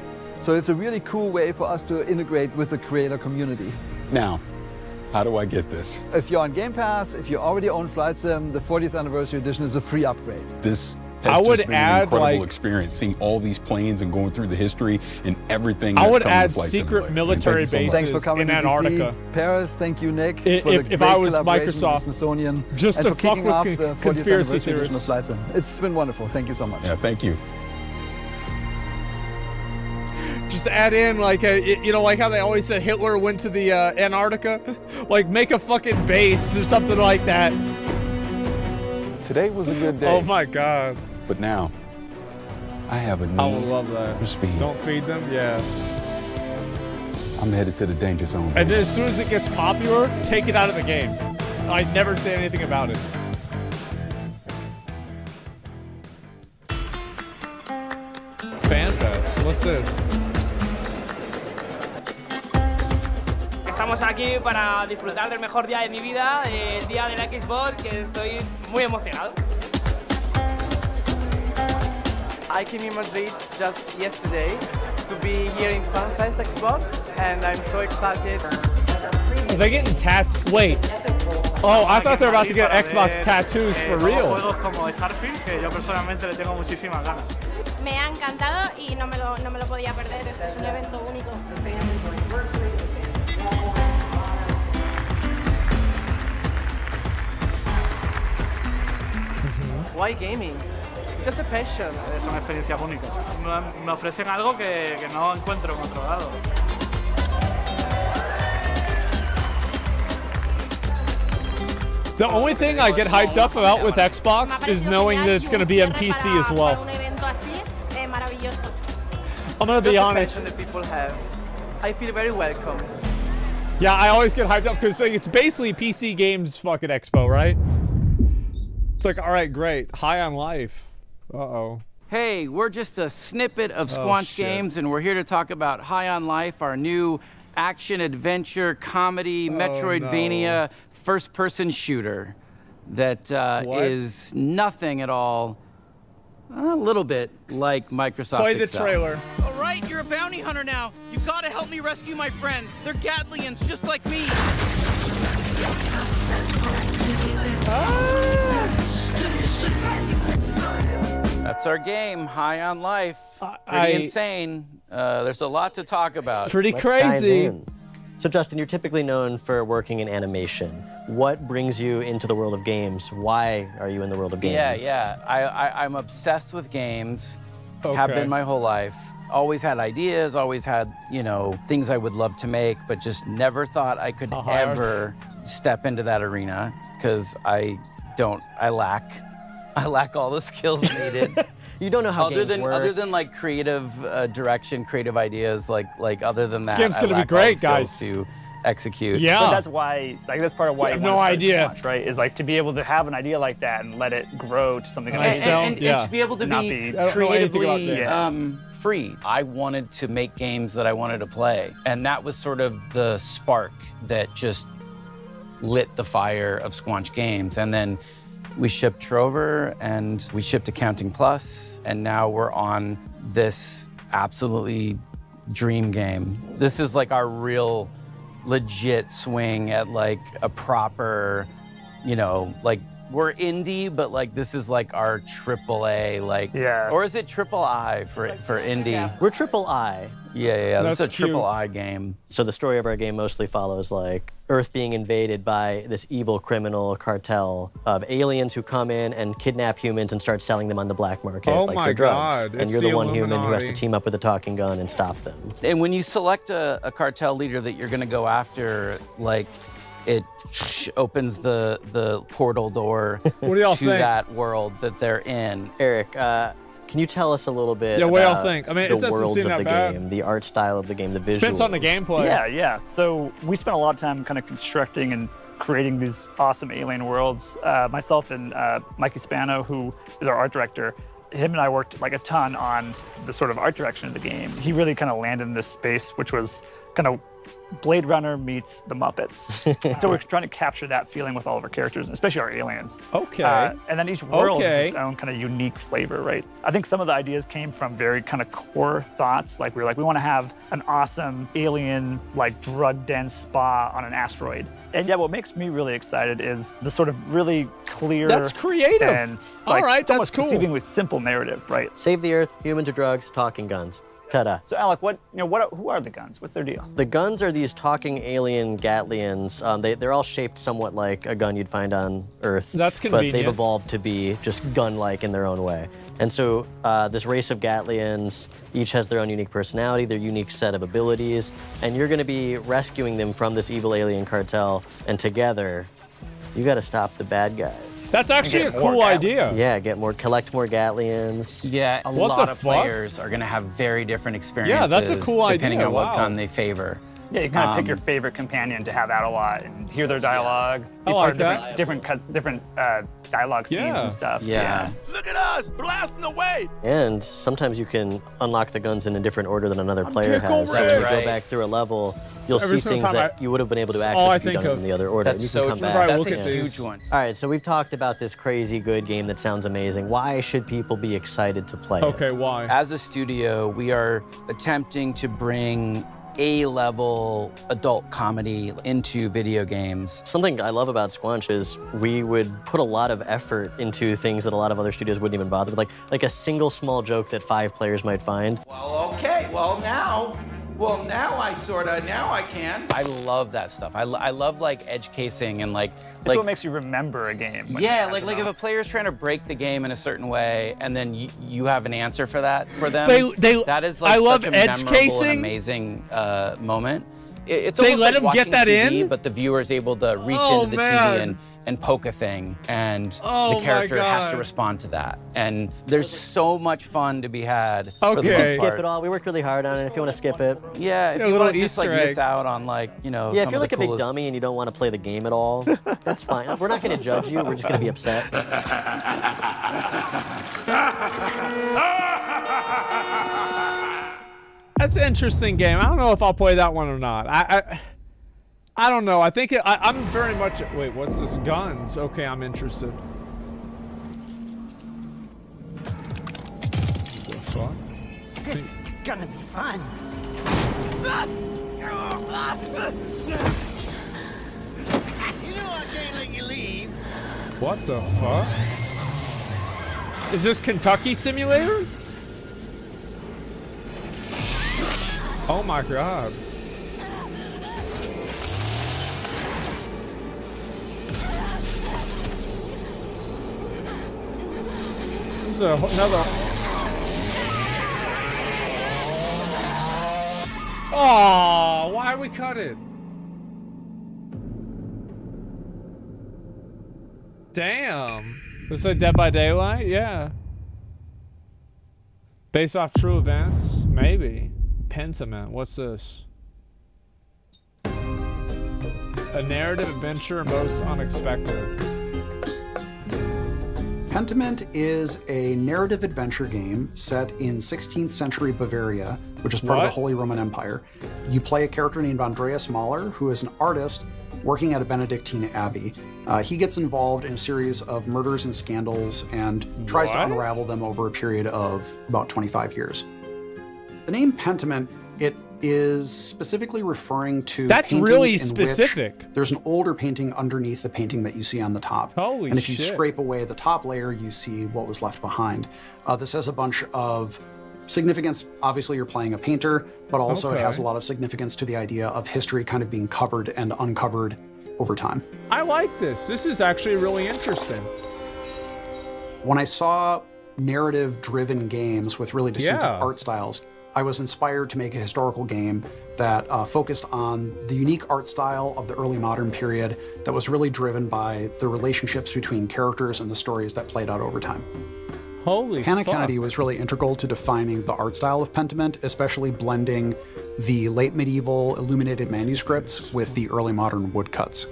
So it's a really cool way for us to integrate with the creator community. Now, how do I get this? If you're on Game Pass, if you already own Flight Sim, the 40th anniversary edition is a free upgrade. This has just been an incredible experience, seeing all these planes and going through the history and everything. I would add secret military bases Thanks for coming in to Antarctica. DC. Paris, thank you, Nick. If I was Microsoft, Smithsonian, just and to for fuck kicking off with the 40th conspiracy anniversary edition of theorists. Flight Sim. It's been wonderful. Thank you so much. Yeah, thank you. Just add in like like how they always said Hitler went to the Antarctica, like make a fucking base or something like that. Today was a good day. Oh my god! But now, I have a need I would love that. for speed. Don't feed them, yeah. I'm headed to the danger zone. And then as soon as it gets popular, take it out of the game. I never say anything about it. FanFest, what's this? Estamos aquí para disfrutar del mejor día de mi vida, el día de la Xbox, que estoy muy emocionado. I came in Madrid just yesterday to be here in FanFest Xbox, and I'm so excited. Are they getting wait. Oh, I thought they were about to get Xbox tattoos for real. Juegos como Starfield, que yo personalmente le tengo muchísimas ganas. Me ha encantado y no me lo podía perder. Este es un evento único. Why gaming? Just a passion. Es una experiencia única. Me ofrecen algo que no encuentro en otro lado. The only thing I get hyped up about with Xbox is knowing that it's going to be on PC as well. I'm going to be honest. Just the passion that people have. I feel very welcome. Yeah, I always get hyped up because it's basically PC Games fucking Expo, right? It's like, all right, great. High on life. Uh-oh. Hey, we're just a snippet of Oh, Squanch shit. Games, and we're here to talk about High on Life, our new action-adventure comedy Metroidvania first-person shooter that is nothing at all, a little bit like Microsoft Play the Excel. trailer. All right, you're a bounty hunter now. You gotta help me rescue my friends. They're Gatlians, just like me. That's our game, High on Life. Pretty insane. There's a lot to talk about. Let's dive in. So Justin, you're typically known for working in animation. What brings you into the world of games? Why are you in the world of games? I'm obsessed with games. Have been my whole life. Always had ideas, always had, things I would love to make, but just never thought I could ever step into that arena because I lack all the skills needed. You don't know how other games than work. Other than like creative direction, creative ideas, like other than that, game's I gonna be lack all great, the skills guys. to execute. Yeah. But that's why, that's part of why I you have want no to idea. start Squanch, right? Is like to be able to have an idea like that and let it grow to something And amazing. to be able to Not be I don't know anything about creatively this. free. I wanted to make games that I wanted to play. And that was sort of the spark that just lit the fire of Squanch Games. And then we shipped Trover and we shipped Accounting Plus, and now we're on this absolutely dream game. This is like our real legit swing at like a proper you know, like we're indie, but like this is like our AAA, like, or is it triple I for indie? We're triple I. Yeah. This is a triple I game. So the story of our game mostly follows like Earth being invaded by this evil criminal cartel of aliens who come in and kidnap humans and start selling them on the black market like they're drugs. And you're the one human who has to team up with a talking gun and stop them. And when you select a cartel leader that you're gonna go after, like, it opens the portal door to that world that they're in. Eric, can you tell us a little bit what y'all about think? I mean, the it doesn't worlds seem of that the bad. game, the art style of the game, the visuals? Depends on the gameplay. Yeah. So we spent a lot of time kind of constructing and creating these awesome alien worlds. Myself and Mikey Spano, who is our art director, him and I worked like a ton on the sort of art direction of the game. He really kind of landed in this space, which was kind of Blade Runner meets the Muppets. So we're trying to capture that feeling with all of our characters, especially our aliens. Okay. And then each world has its own kind of unique flavor, right? I think some of the ideas came from very kind of core thoughts. Like we want to have an awesome alien, like drug-dense spa on an asteroid. And yeah, what makes me really excited is the sort of really clear. That's creative. And like, all right, that's cool. Deceivingly simple narrative, right? Save the Earth, humans or drugs, talking guns. Ta-da. So Alec, who are the guns? What's their deal? The guns are these talking alien Gatlians. They're all shaped somewhat like a gun you'd find on Earth. That's convenient. But they've evolved to be just gun-like in their own way. And so this race of Gatlians each has their own unique personality, their unique set of abilities, and you're going to be rescuing them from this evil alien cartel, and together, you got to stop the bad guys. That's actually a cool idea. Yeah, collect more Gatlians. Yeah, a lot of players are going to have very different experiences. Yeah, that's a cool idea. Depending on what gun they favor. Yeah, you kind of pick your favorite companion to have out a lot and hear their dialogue. I like that. Different dialogue scenes and stuff. Yeah. Look at us, blasting away! And sometimes you can unlock the guns in a different order than another player has. So That's when you right. go back through a level, you'll see things that you would have been able to all I access if you think done it of. in the other order. That's you so can come true. back. That's a huge one. All right, so we've talked about this crazy good game that sounds amazing. Why should people be excited to play it? Okay, why? As a studio, we are attempting to bring A-level adult comedy into video games. Something I love about Squanch is we would put a lot of effort into things that a lot of other studios wouldn't even bother with, like a single small joke that 5 players might find. Well, okay, now I can. I love that stuff. I love like edge casing and like It's what makes you remember a game. Yeah, like if a player's trying to break the game in a certain way, and then you have an answer for that for them. That is like I love such a edge memorable casing. and amazing moment. It's They almost let like him get watching that TV, in? but the viewer is able to reach Oh, into the man. TV and poke a thing, and Oh, the my character has to God. respond to that. And there's so much fun to be had. Okay. For the You can most skip part. it all. We worked really hard on it. If you want to skip it. Yeah, if Yeah, a you little want to just like Easter miss egg. out on like, you know, Yeah, some if you're of like the a big coolest... dummy and you don't want to play the game at all, that's fine. We're not going to judge you. We're just going to be upset. That's an interesting game. I don't know if I'll play that one or not. I don't know. I think I'm very much. Wait, what's this? Guns. Okay, I'm interested. The fuck? This is gonna be fun. You know I can't let you leave. What the fuck? Is this Kentucky Simulator? Oh my god. This is another. Oh, why we cut it? Damn. Looks like Dead by Daylight? Yeah. Based off true events? Maybe. Pentiment. What's this? A narrative adventure most unexpected. Pentiment is a narrative adventure game set in 16th century Bavaria, which is part of the Holy Roman Empire. You play a character named Andreas Mahler, who is an artist working at a Benedictine abbey. He gets involved in a series of murders and scandals and tries to unravel them over a period of about 25 years. The name Pentiment, it is specifically referring to That's paintings really in specific. which there's an older painting underneath the painting that you see on the top. Holy and if you shit. scrape away the top layer, you see what was left behind. This has a bunch of significance. Obviously, you're playing a painter, but also it has a lot of significance to the idea of history kind of being covered and uncovered over time. I like this. This is actually really interesting. When I saw narrative-driven games with really distinctive art styles, I was inspired to make a historical game that focused on the unique art style of the early modern period that was really driven by the relationships between characters and the stories that played out over time. Holy Hannah fuck. Kennedy was really integral to defining the art style of Pentiment, especially blending the late medieval illuminated manuscripts with the early modern woodcuts.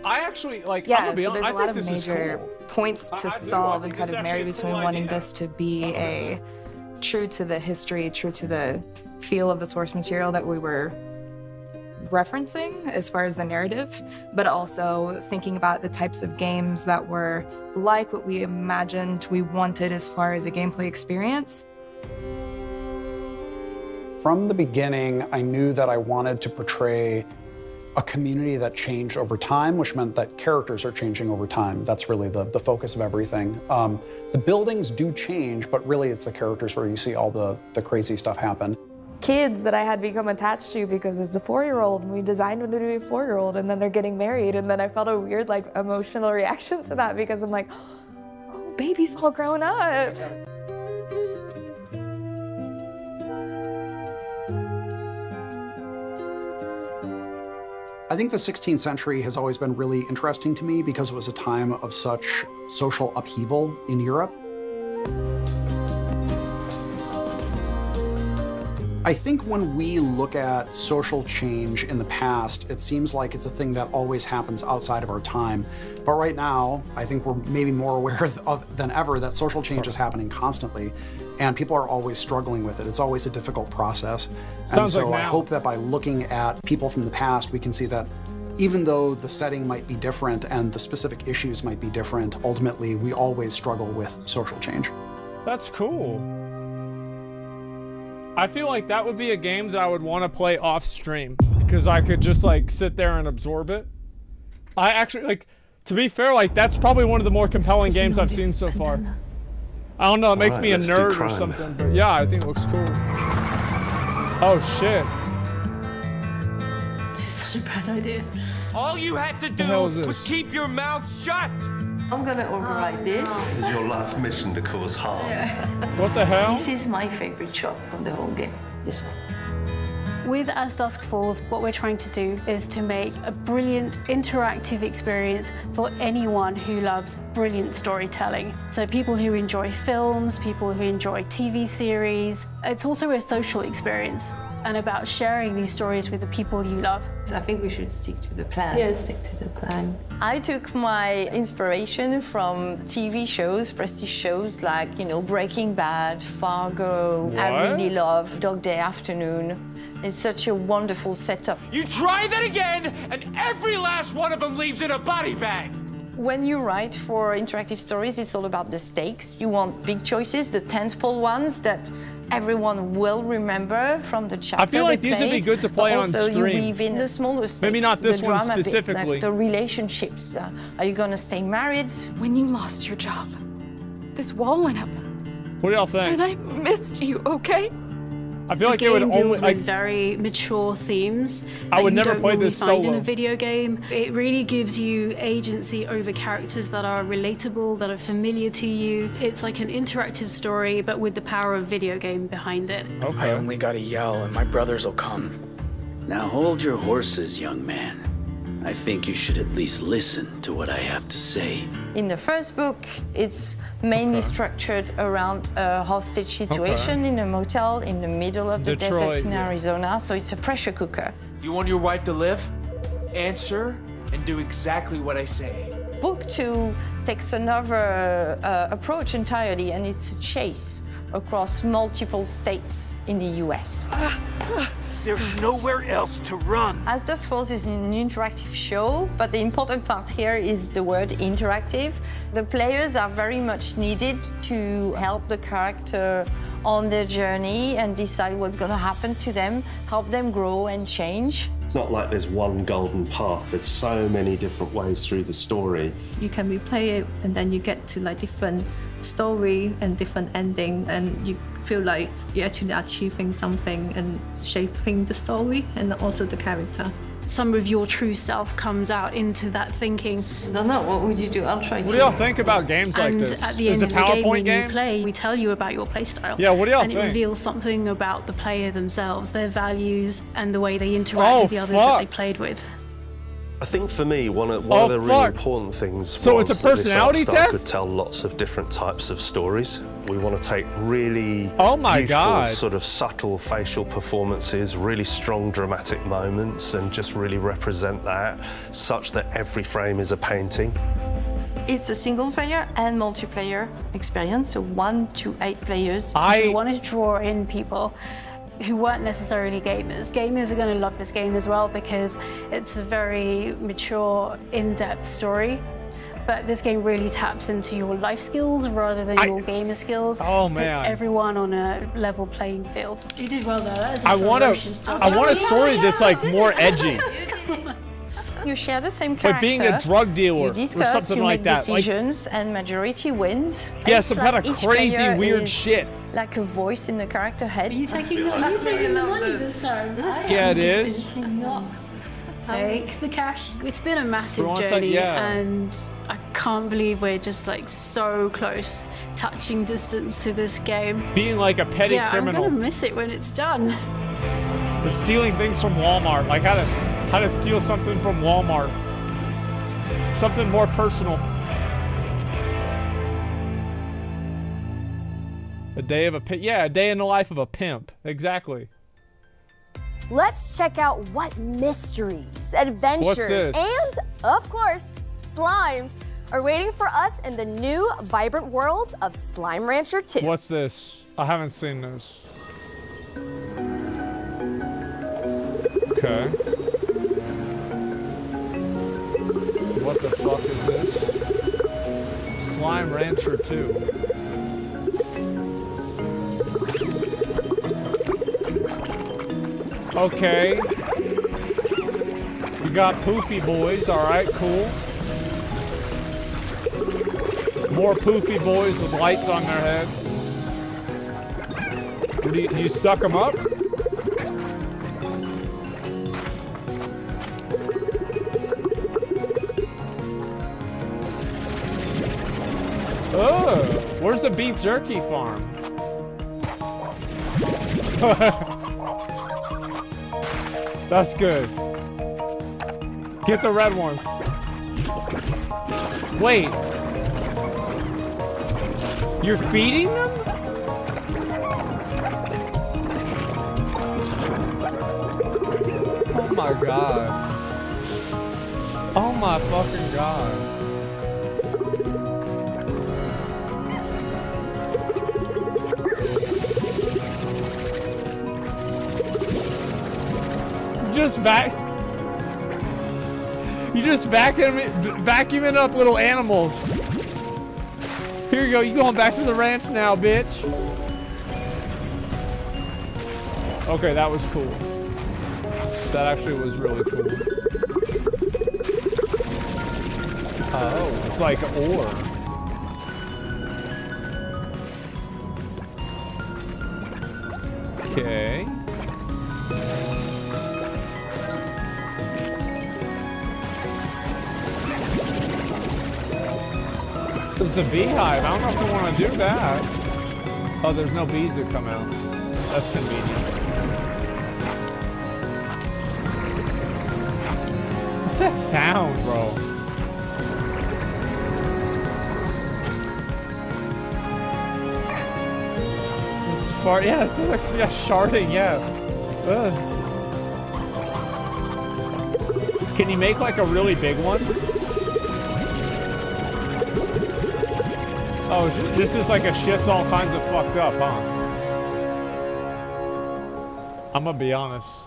I actually, like, I'm Yeah, gonna be so honest, there's a I lot think of this is major cool. points to solve and kind of marry between wanting this to be a true to the history, true to the feel of the source material that we were referencing as far as the narrative, but also thinking about the types of games that were like what we imagined we wanted as far as a gameplay experience. From the beginning, I knew that I wanted to portray a community that changed over time, which meant that characters are changing over time. That's really the focus of everything. The buildings do change, but really it's the characters where you see all the crazy stuff happen. Kids that I had become attached to because it's a 4-year-old and we designed them to be a 4-year-old and then they're getting married and then I felt a weird like emotional reaction to that because I'm like, oh, baby's all grown up. I think the 16th century has always been really interesting to me because it was a time of such social upheaval in Europe. I think when we look at social change in the past, it seems like it's a thing that always happens outside of our time. But right now, I think we're maybe more aware than ever that social change is happening constantly, and people are always struggling with it. It's always a difficult process. And so I hope that by looking at people from the past, we can see that even though the setting might be different and the specific issues might be different, ultimately, we always struggle with social change. That's cool. I feel like that would be a game that I would want to play off stream because I could just like sit there and absorb it. I actually, like, to be fair, like that's probably one of the more compelling games I've seen so far. I don't know, it makes me a nerd or something, but yeah, I think it looks cool. Oh shit. It's such a bad idea. All you had to do was keep your mouth shut. I'm gonna override this. It's your life mission to cause harm. Yeah. What the hell? This is my favorite shot from the whole game. This one. With As Dusk Falls, what we're trying to do is to make a brilliant interactive experience for anyone who loves brilliant storytelling. So people who enjoy films, people who enjoy TV series. It's also a social experience and about sharing these stories with the people you love. I think we should stick to the plan. Yeah, stick to the plan. I took my inspiration from TV shows, prestige shows like, you know, Breaking Bad, Fargo. What? I really love Dog Day Afternoon. It's such a wonderful setup. You try that again, and every last one of them leaves in a body bag. When you write for interactive stories, it's all about the stakes. You want big choices, the tentpole ones that everyone will remember from the chapter. I feel like they these would be played, good to play but on also stream. you weave in the smaller stakes. Maybe not this the one drama bit, specifically. like the relationships. Are you gonna stay married? When you lost your job, this wall went up. What do y'all think? And I missed you, okay? I feel like it would game only deals like. with very mature themes. I that would you never don't play normally this find in solo. a video game. It really gives you agency over characters that are relatable, that are familiar to you. It's like an interactive story, but with the power of video game behind it. I only gotta yell and my brothers will come. Now hold your horses, young man. I think you should at least listen to what I have to say. In the first book, it's mainly structured around a hostage situation in a motel in the middle of the desert in Arizona, so it's a pressure cooker. You want your wife to live? Answer and do exactly what I say. Book 2 takes another approach entirely, and it's a chase across multiple states in the US. There's nowhere else to run. As Dusk Falls is an interactive show, but the important part here is the word interactive. The players are very much needed to help the character on their journey and decide what's going to happen to them, help them grow and change. It's not like there's one golden path. There's so many different ways through the story. You can replay it and then you get to like different story and different ending, and you feel like you're actually achieving something and shaping the story and also the character. Some of your true self comes out into that thinking. I don't know, what would you do? I'll try. What do y'all think about games like And this? at the Is end it of the PowerPoint game, when game? you play, we tell you about your playstyle. Yeah, what do y'all And think? it reveals something about the player themselves, their values, and the way they interact with the others that they played with. I think for me, one of the really important things So was it's a that this art personality style test? could tell lots of different types of stories. We want to take really my youthful, God. sort of subtle facial performances, really strong dramatic moments, and just really represent that such that every frame is a painting. It's a single player and multiplayer experience, so 1 to 8 players. So we wanted to draw in people who weren't necessarily gamers. Gamers are going to love this game as well because it's a very mature, in-depth story. But this game really taps into your life skills rather than your gamer skills. Oh, It's man. everyone on a level playing field. You did well there. That is I want a story that's like more edgy. You share the same Like character. being a drug dealer you or discuss, something you like make that. Like, decisions, and majority wins. yeah, It's some like kind of each crazy, player weird is shit. Like a voice in the character head. Are you taking the money this time? Yeah, it is. Not take the cash. It's been a massive But once journey, yeah. and I can't believe we're just like so close, touching distance to this game. Being like a petty criminal. I'm gonna miss it when it's done. The stealing things from Walmart. Like how to steal something from Walmart. Something more personal. A day of a pimp. Yeah, a day in the life of a pimp. Exactly. Let's check out what mysteries, adventures, this? and, of course, slimes are waiting for us in the new vibrant world of Slime Rancher 2. What's this? I haven't seen this. Okay. What the fuck is this? Slime Rancher 2. Okay. We got Poofy boys. All right, cool. More Poofy boys with lights on their head. Do you suck them up? Oh, where's the beef jerky farm? That's good. Get the red ones. Wait. You're feeding them? Oh my god. Oh my fucking god. You just vacuuming up little animals. Here you go. You going back to the ranch now, bitch. Okay, that was cool. That actually was really cool. Oh, it's like ore. Okay. This is a beehive. I don't know if we want to do that. Oh, there's no bees that come out. That's convenient. What's that sound, bro? It's fart. Yeah, it sounds like sharding. Yeah. Ugh. Can you make like a really big one? Oh, this is like a shit's all kinds of fucked up, huh? I'm gonna be honest.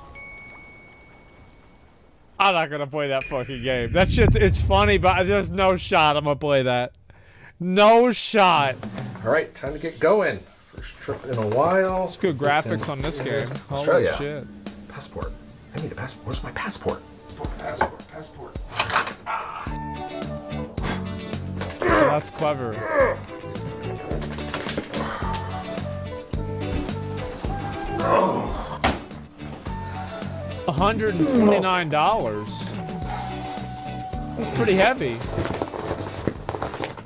I'm not gonna play that fucking game. That shit's, it's funny, but there's no shot I'm gonna play that. No shot. All right, time to get going. First trip in a while. It's good graphics on this game. Australia. Holy shit. Passport. I need a passport. Where's my passport? Passport. So that's clever. $129. That's pretty heavy.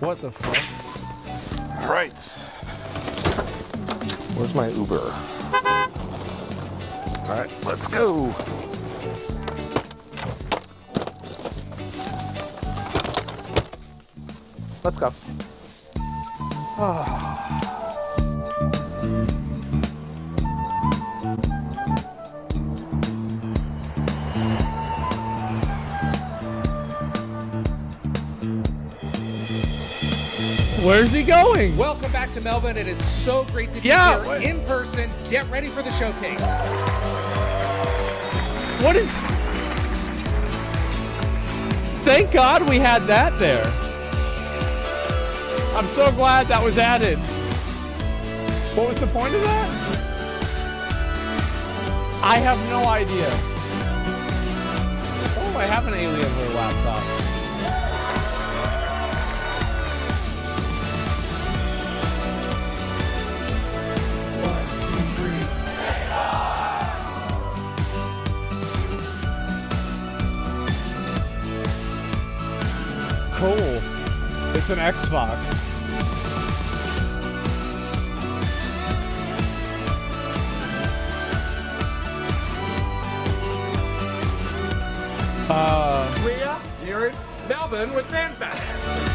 What the fuck? All right. Where's my Uber? All right, let's go. Let's go. Where's he going? Welcome back to Melbourne. It is so great to be here in person. Get ready for the showcase. What is... Thank God we had that there. I'm so glad that was added. What was the point of that? I have no idea. Oh, I have an alien little laptop. Cool. It's an Xbox. We are here in Melbourne with FanFest.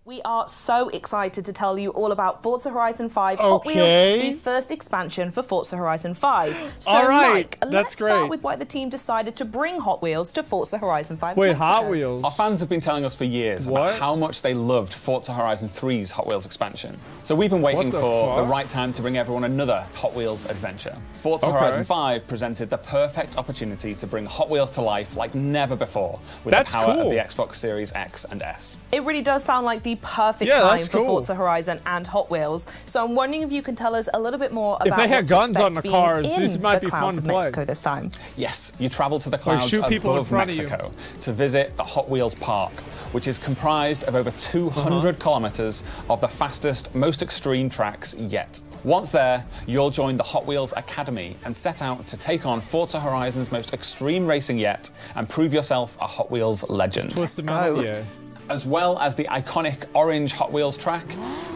We are so excited to tell you all about Forza Horizon 5 Hot Wheels, the first expansion for Forza Horizon 5. So, all right, Mike, let's start with why the team decided to bring Hot Wheels to Forza Horizon 5. Wait, Hot Wheels? Our fans have been telling us for years about how much they loved Forza Horizon 3's Hot Wheels expansion. So we've been waiting for the right time to bring everyone another Hot Wheels adventure. Forza Horizon 5 presented the perfect opportunity to bring Hot Wheels to life like never before with the power of the Xbox Series X and S. It really does sound like the perfect time for Forza Horizon and Hot Wheels. So I'm wondering if you can tell us a little bit more about if they had guns on the being cars, in this might the be fun clouds to of play. Mexico this time. Yes, you travel to the clouds shoot people in above front of you. Mexico to visit the Hot Wheels Park, which is comprised of over 200 kilometers of the fastest, most extreme tracks yet. Once there, you'll join the Hot Wheels Academy and set out to take on Forza Horizon's most extreme racing yet and prove yourself a Hot Wheels legend. Twist them out, yeah. As well as the iconic orange Hot Wheels track,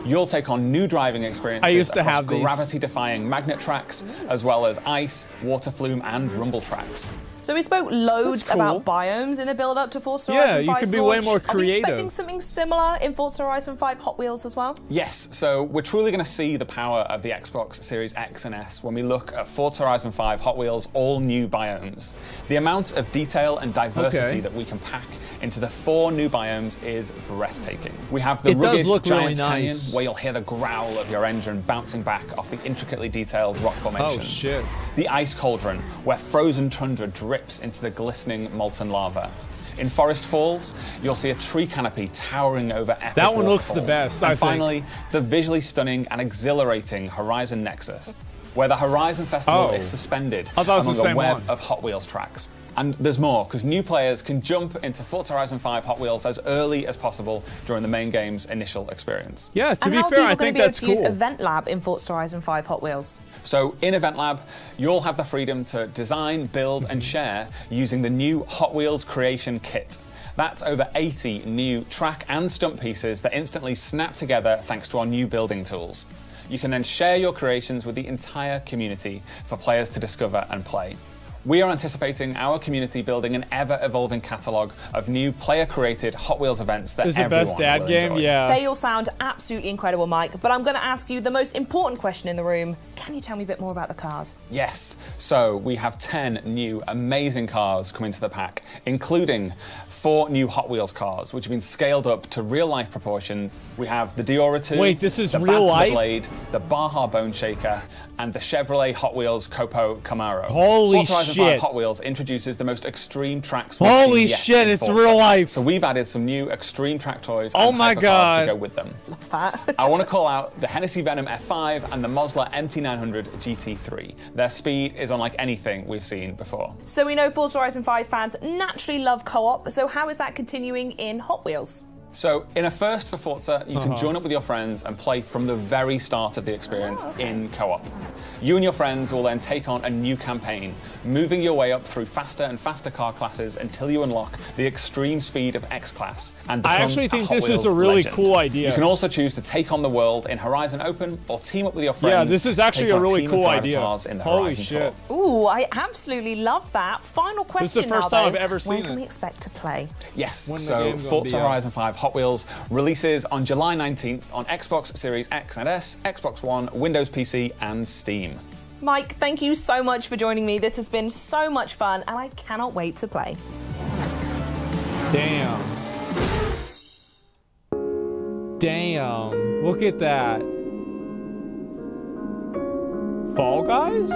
you'll take on new driving experiences I used to across have these. gravity-defying magnet tracks, as well as ice, water flume, and rumble tracks. So we spoke loads about biomes in the build-up to Forza Yeah, Horizon 5's you can be way launch. more Are we creative. expecting something similar in Forza Horizon 5 Hot Wheels as well? Yes, so we're truly going to see the power of the Xbox Series X and S when we look at Forza Horizon 5 Hot Wheels all new biomes. The amount of detail and diversity that we can pack into the 4 new biomes is breathtaking. We have the rugged Giant Canyon, where you'll hear the growl of your engine bouncing back off the intricately detailed rock formations. Oh, shit. The Ice Cauldron, where frozen tundra drips into the glistening molten lava. In Forest Falls, you'll see a tree canopy towering over epic That one looks the waterfalls. best, And I think. finally, the visually stunning and exhilarating Horizon Nexus, where the Horizon Festival is suspended I thought it was among the a same web one. of Hot Wheels tracks. And there's more, because new players can jump into Forza Horizon 5 Hot Wheels as early as possible during the main game's initial experience. Yeah, And how are people going to be able to use Event Lab in Forza Horizon 5 Hot Wheels? So in Event Lab, you'll have the freedom to design, build, and share using the new Hot Wheels Creation Kit. That's over 80 new track and stunt pieces that instantly snap together thanks to our new building tools. You can then share your creations with the entire community for players to discover and play. We are anticipating our community building an ever-evolving catalogue of new player-created Hot Wheels events that This is the everyone best dad will game? enjoy. Yeah. They all sound absolutely incredible, Mike, but I'm going to ask you the most important question in the room. Can you tell me a bit more about the cars? Yes, so we have 10 new amazing cars coming to the pack, including 4 new Hot Wheels cars, which have been scaled up to real-life proportions. We have the Diora 2, Wait, this is the real Bad to life? the Blade, the Baja Bone Shaker, and the Chevrolet Hot Wheels Copo Camaro. Holy Forza Horizon Horizon 5 Hot Wheels introduces the most extreme tracks we've Holy seen yet shit, in it's Forza. real life. So we've added some new extreme track toys Oh and my hypercars God. to go with them. Love that. I want to call out the Hennessy Venom F5 and the Mosler MT900 GT3. Their speed is unlike anything we've seen before. So we know Forza Horizon 5 fans naturally love co-op, so how is that continuing in Hot Wheels? So, in a first for Forza, you can join up with your friends and play from the very start of the experience in co-op. You and your friends will then take on a new campaign, moving your way up through faster and faster car classes until you unlock the extreme speed of X-Class and become I actually think Hot this is Wheels a really legend. cool idea. You can also choose to take on the world in Horizon Open or team up with your friends. Yeah, this is to actually take a on really team cool of idea. Drivatars in the Holy Horizon shit. Tour. Ooh, I absolutely love that. Final question This is the first now, time I've though. ever seen When can it. we expect to play? Yes, When the so game's gonna Forza be out. Horizon 5 Hot Wheels releases on July 19th on Xbox Series X and S, Xbox One, Windows PC, and Steam. Mike, thank you so much for joining me. This has been so much fun, and I cannot wait to play. Damn. Damn. Look at that. Fall Guys?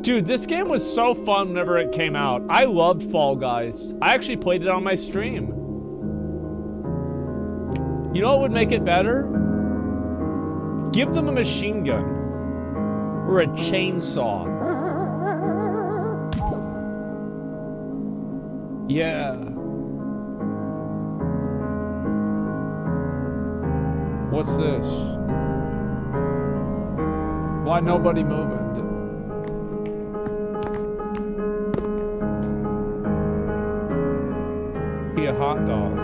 Dude, this game was so fun whenever it came out. I loved Fall Guys. I actually played it on my stream. You know what would make it better? Give them a machine gun. Or a chainsaw. Yeah. What's this? Why nobody moving? He a hot dog.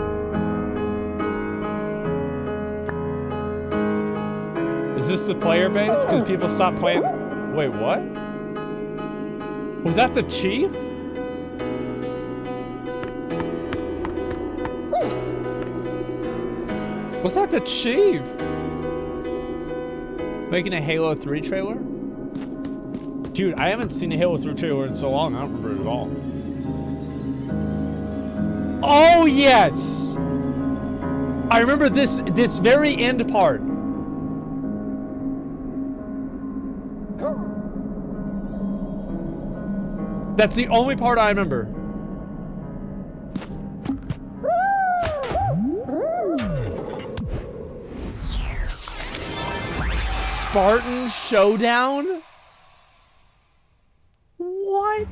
Is this the player base? Because people stopped playing. Wait, what? Was that the chief? Was that the chief? Making a Halo 3 trailer? Dude, I haven't seen a Halo 3 trailer in so long, I don't remember it at all. Oh, yes! I remember this very end part. That's the only part I remember. Spartan Showdown? What?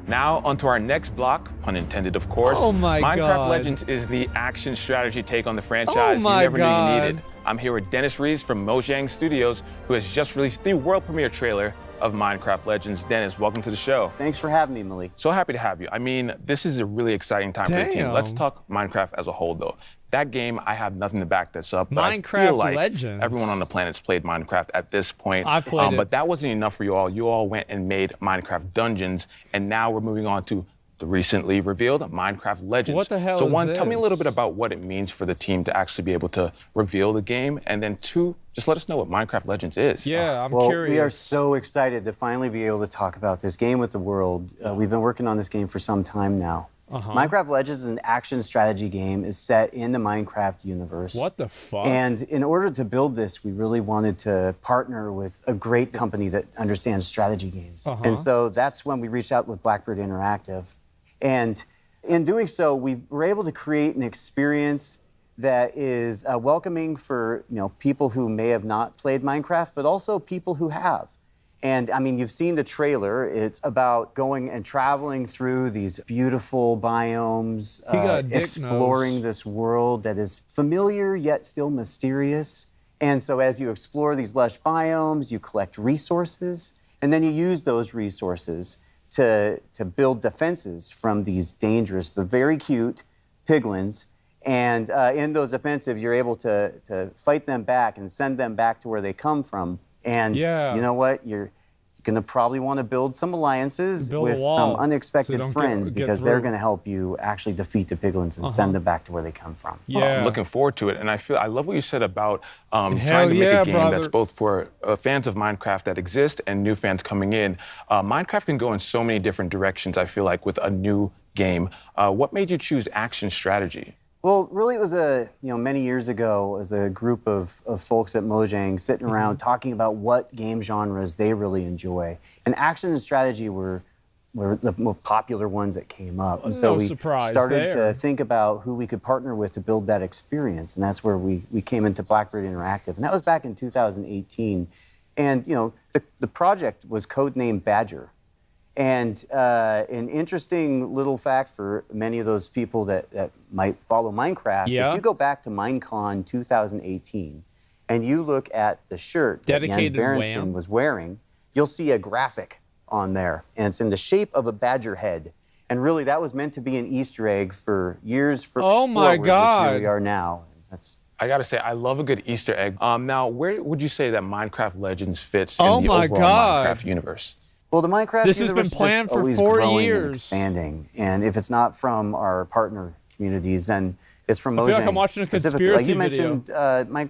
Now, onto our next block, pun intended, of course. Oh my Minecraft God. Legends is the action strategy take on the franchise Oh my you never knew God. you needed. I'm here with Dennis Reeves from Mojang Studios, who has just released the world premiere trailer of Minecraft Legends. Dennis, welcome to the show. Thanks for having me, Malik. So happy to have you. I mean, this is a really exciting time for the team. Let's Damn. talk Minecraft as a whole, though. That game, I have nothing to back this up. But I Minecraft feel like Legends. everyone on the planet's played Minecraft at this point. I've played it. But that wasn't enough for you all. You all went and made Minecraft Dungeons, and now we're moving on to the recently revealed Minecraft Legends. What the hell So is one, tell me a little this? bit about what it means for the team to actually be able to reveal the game, and then two, just let us know what Minecraft Legends is. Yeah, I'm well, curious. we are so excited to finally be able to talk about this game with the world. We've been working on this game for some time now. Minecraft Legends is an action strategy game. Is set in the Minecraft universe. What the fuck? And in order to build this, we really wanted to partner with a great company that understands strategy games. And so that's when we reached out with Blackbird Interactive. And in doing so, we were able to create an experience that is welcoming for people who may have not played Minecraft, but also people who have. And I mean, you've seen the trailer. It's about going and traveling through these beautiful biomes, He got a dick exploring nose. this world that is familiar yet still mysterious. And so as you explore these lush biomes, you collect resources, and then you use those resources to build defenses from these dangerous but very cute piglins. And in those offensives, you're able to fight them back and send them back to where they come from. And Yeah. you know what? You're going to probably want to build some alliances Build a with wall some so unexpected don't friends get because they're through. going to help you actually defeat the piglins and send them back to where they come from. Yeah. I'm looking forward to it, and I love what you said about Hell trying to make yeah, a game brother. that's both for fans of Minecraft that exist and new fans coming in. Minecraft can go in so many different directions, I feel like, with a new game. What made you choose action strategy? Well, really, it was many years ago, as a group of folks at Mojang sitting around talking about what game genres they really enjoy. And action and strategy were were the most popular ones that came up. And No so we surprise started there. to think about who we could partner with to build that experience. And that's where we came into Blackbird Interactive. And that was back in 2018. And you know, the project was codenamed Badger. And an interesting little fact for many of those people that might follow Minecraft, if you go back to Minecon 2018 and you look at the shirt that Jens Dedicated Berenstain Wham. was wearing, you'll see a graphic on there, and it's in the shape of a badger head. And really, that was meant to be an Easter egg for years Oh my forward, which God. here we are now. That's. I gotta say, I love a good Easter egg. Now, where would you say that Minecraft Legends fits in Oh the my overall God. Minecraft universe? Well, the Minecraft This has been universe is planned just for always 4 growing and years. expanding. And if it's not from our partner communities, then it's from I feel like Mojang I'm watching a specifically. Like you conspiracy mentioned,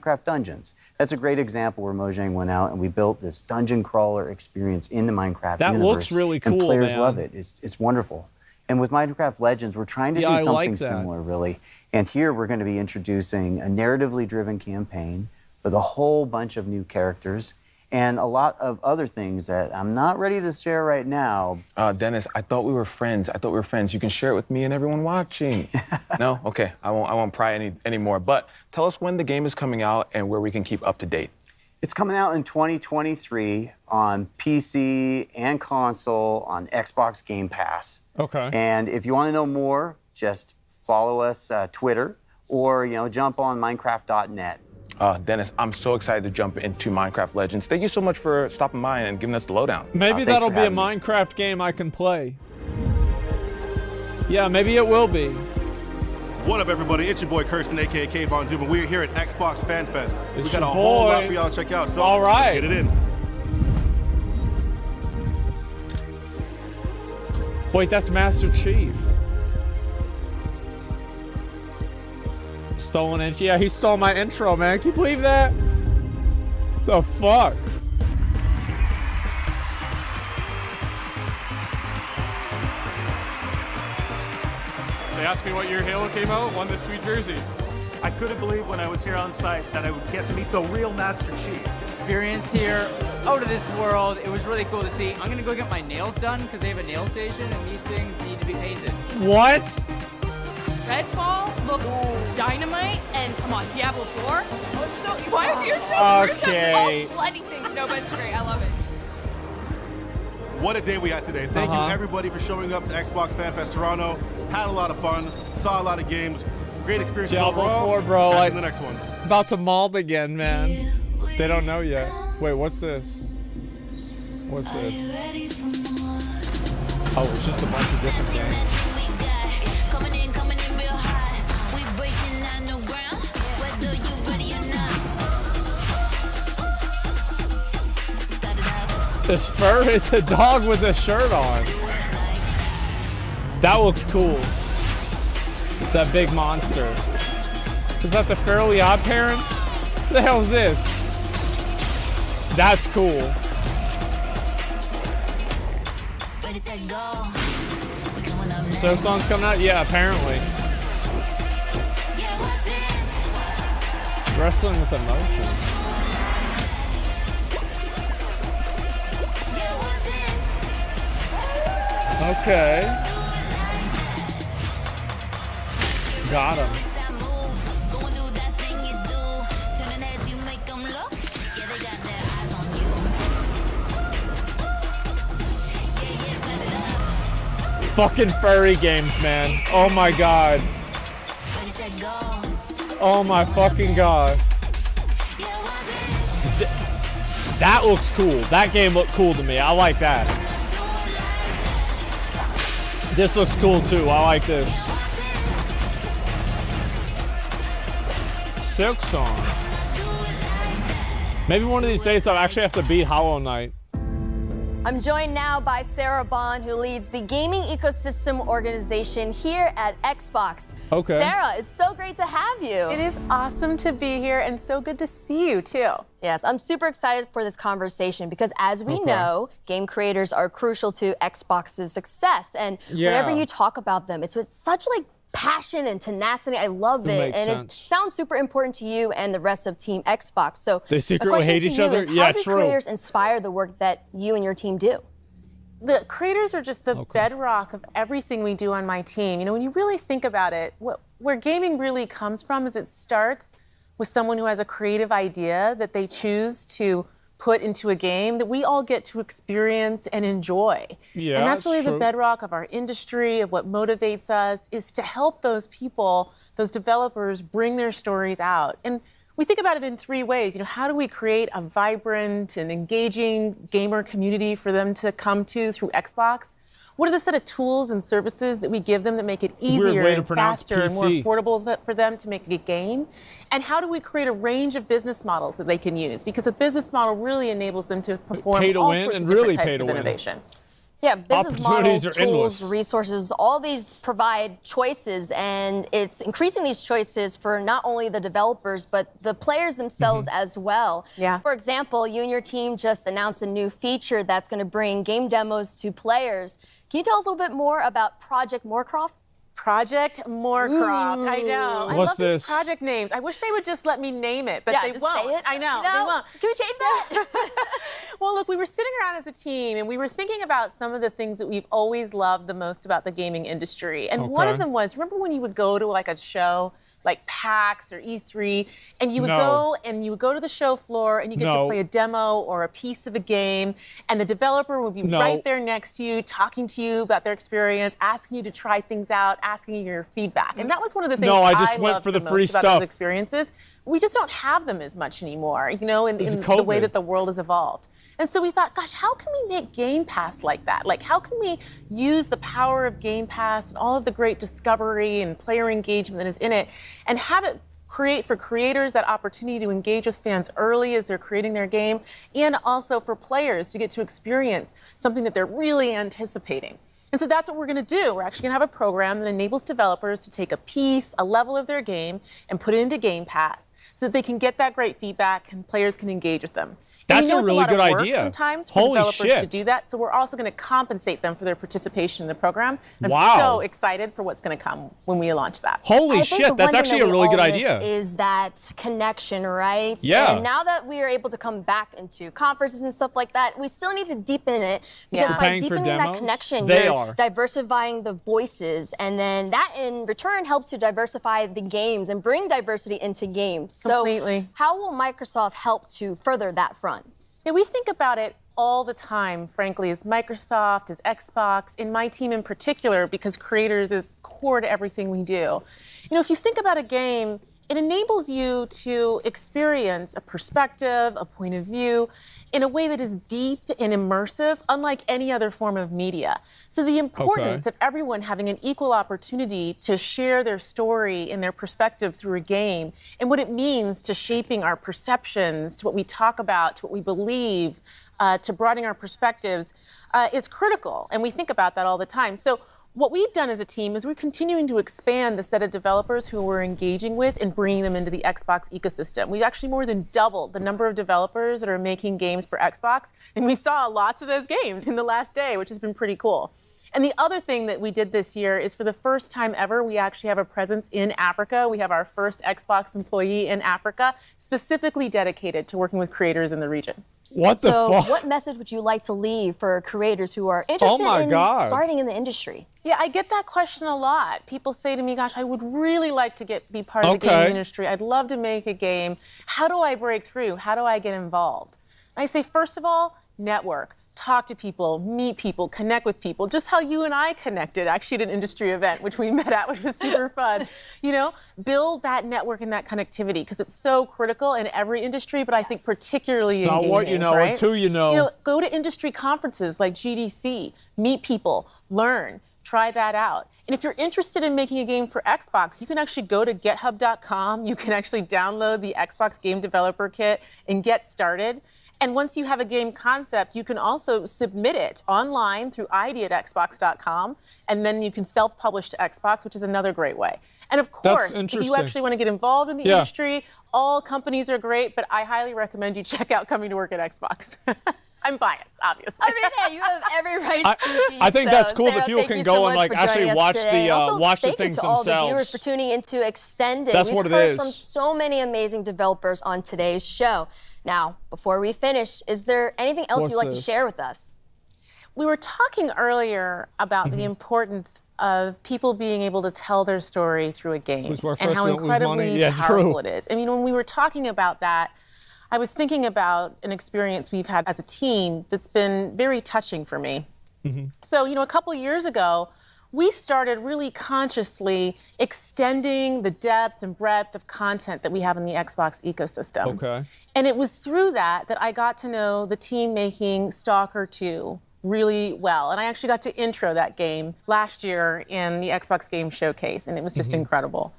Minecraft Dungeons. That's a great example where Mojang went out and we built this dungeon crawler experience in the Minecraft That universe. looks really and cool, players man. love it. It's wonderful. And with Minecraft Legends, we're trying to Yeah, do I something like that. similar, really. And here we're going to be introducing a narratively driven campaign with a whole bunch of new characters and a lot of other things that I'm not ready to share right now. Dennis, I thought we were friends. You can share it with me and everyone watching. No? Okay, I won't pry anymore. But tell us when the game is coming out and where we can keep up to date. It's coming out in 2023 on PC and console on Xbox Game Pass. Okay. And if you want to know more, just follow us Twitter or jump on Minecraft.net. Dennis, I'm so excited to jump into Minecraft Legends. Thank you so much for stopping by and giving us the lowdown. Maybe that'll be a Minecraft game I can play. Yeah, maybe it will be. What up, everybody? It's your boy Kirsten, aka K Von Doom, and we're here at Xbox Fan Fest. It's We got a your whole boy. lot for y'all to check out. So All right. let's get it in. Wait, that's Master Chief. Stolen intro. Yeah, he stole my intro, man. Can you believe that? The fuck? They asked me what year Halo came out, won this sweet jersey. I couldn't believe when I was here on site that I would get to meet the real Master Chief. Experience here, out of this world. It was really cool to see. I'm gonna go get my nails done because they have a nail station and these things need to be painted. What? Redfall looks dynamite, and come on, Diablo 4. Oh, it's so. Why are you so Okay. all bloody things? No, but it's great. I love it. What a day we had today. Thank you, everybody, for showing up to Xbox Fan Fest Toronto. Had a lot of fun, saw a lot of games. Great experience Diablo overall. 4, bro. Catch you Like, in the next one. about to maul again, man. They don't know yet. Wait, what's this? What's this? Oh, it's just a bunch of different games. This fur is a dog with a shirt on. That looks cool. That big monster. Is that the Fairly Odd Parents? What the hell is this? That's cool. So song's coming out? Yeah, apparently. Wrestling with emotion. Okay. Got him. Fucking furry games, man. Oh my god. Oh my fucking god. That looks cool. That game looked cool to me. I like that. This looks cool too. I like this. Silk Song. Maybe one of these days I'll actually have to beat Hollow Knight. I'm joined now by Sarah Bond, who leads the gaming ecosystem organization here at Xbox. Okay. Sarah, it's so great to have you. It is awesome to be here and so good to see you too. Yes, I'm super excited for this conversation because as we know, game creators are crucial to Xbox's success. And whenever you talk about them, it's with such like passion and tenacity. I love it. makes And sense. it sounds super important to you and the rest of Team Xbox. So They my secretly question hate to each you other? is, Yeah, how do true. creators inspire the work that you and your team do? The creators are just the bedrock of everything we do on my team. You know, when you really think about it, where gaming really comes from is it starts with someone who has a creative idea that they choose to put into a game that we all get to experience and enjoy. Yeah, and that's really true. the bedrock of our industry, of what motivates us, is to help those people, those developers, bring their stories out. And we think about it in 3 ways. You know, how do we create a vibrant and engaging gamer community for them to come to through Xbox? What are the set of tools and services that we give them that make it easier and faster and more affordable for them to make a game? And how do we create a range of business models that they can use? Because a business model really enables them to perform all sorts of different types of innovation. Yeah, business models, tools, endless. resources, all these provide choices, and it's increasing these choices for not only the developers, but the players themselves as well. Yeah. For example, you and your team just announced a new feature that's going to bring game demos to players. Can you tell us a little bit more about Project Moorcroft? Project Moorcroft. I know. I love these project names. I wish they would just let me name it, but they just won't. say it. I know. You know? They won't. Can we change that? Well, look, we were sitting around as a team and we were thinking about some of the things that we've always loved the most about the gaming industry. And one of them was, remember when you would go to like a show like PAX or E3, and you would go to the show floor and you get to play a demo or a piece of a game, and the developer would be right there next to you, talking to you about their experience, asking you to try things out, asking you your feedback. And that was one of the things I just went loved for the the free most about stuff. those experiences. We just don't have them as much anymore, you know, in the way that the world has evolved. And so we thought, gosh, how can we make Game Pass like that? Like, how can we use the power of Game Pass and all of the great discovery and player engagement that is in it and have it create for creators that opportunity to engage with fans early as they're creating their game, and also for players to get to experience something that they're really anticipating. And so that's what we're going to do. We're actually going to have a program that enables developers to take a piece, a level of their game, and put it into Game Pass so that they can get that great feedback and players can engage with them. That's a really good idea. Sometimes for developers to do that. So we're also going to compensate them for their participation in the program. And I'm so excited for what's going to come when we launch that. Holy shit, that's actually a really good idea. Is that connection, right? Yeah. And now that we are able to come back into conferences and stuff like that, we still need to deepen it, because by deepening that connection, you're diversifying the voices, and then that in return helps to diversify the games and bring diversity into games. Completely. So how will Microsoft help to further that front? Yeah, we think about it all the time, frankly, as Microsoft, as Xbox, in my team in particular, because creators is core to everything we do. You know, if you think about a game, it enables you to experience a perspective, a point of view, in a way that is deep and immersive, unlike any other form of media. So the importance of everyone having an equal opportunity to share their story and their perspective through a game, and what it means to shaping our perceptions, to what we talk about, to what we believe, to broadening our perspectives, is critical. And we think about that all the time. So what we've done as a team is we're continuing to expand the set of developers who we're engaging with and bringing them into the Xbox ecosystem. We've actually more than doubled the number of developers that are making games for Xbox, and we saw lots of those games in the last day, which has been pretty cool. And the other thing that we did this year is, for the first time ever, we actually have a presence in Africa. We have our first Xbox employee in Africa, specifically dedicated to working with creators in the region. What the fuck? So what message would you like to leave for creators who are interested in starting in the industry? Yeah, I get that question a lot. People say to me, gosh, I would really like to be part of the gaming industry. I'd love to make a game. How do I break through? How do I get involved? And I say, first of all, network. Talk to people, meet people, connect with people, just how you and I connected actually at an industry event, which we met at, which was super fun. You know, build that network and that connectivity, because it's so critical in every industry, but I think particularly in gaming, what you know, right? it's who you know. You know, go to industry conferences like GDC, meet people, learn, try that out. And if you're interested in making a game for Xbox, you can actually go to github.com. You can actually download the Xbox Game Developer Kit and get started. And once you have a game concept, you can also submit it online through id@xbox.com, and then you can self-publish to Xbox, which is another great way. And of course, if you actually want to get involved in the industry, all companies are great, but I highly recommend you check out coming to work at Xbox. I'm biased, obviously. I mean, hey, you have every right to be I think that's cool Sarah, that people can go and actually watch the things themselves. Thank you to all the viewers for tuning into Extended. That's what it is. We've heard from so many amazing developers on today's show. Now, before we finish, is there anything else you'd like to share with us? we were talking earlier about the importance of people being able to tell their story through a game and how incredibly powerful it is. I mean, when we were talking about that, I was thinking about an experience we've had as a team that's been very touching for me. So, a couple years ago, we started really consciously extending the depth and breadth of content that we have in the Xbox ecosystem. Okay. And it was through that I got to know the team making Stalker 2 really well. And I actually got to intro that game last year in the Xbox Game Showcase, and it was just incredible.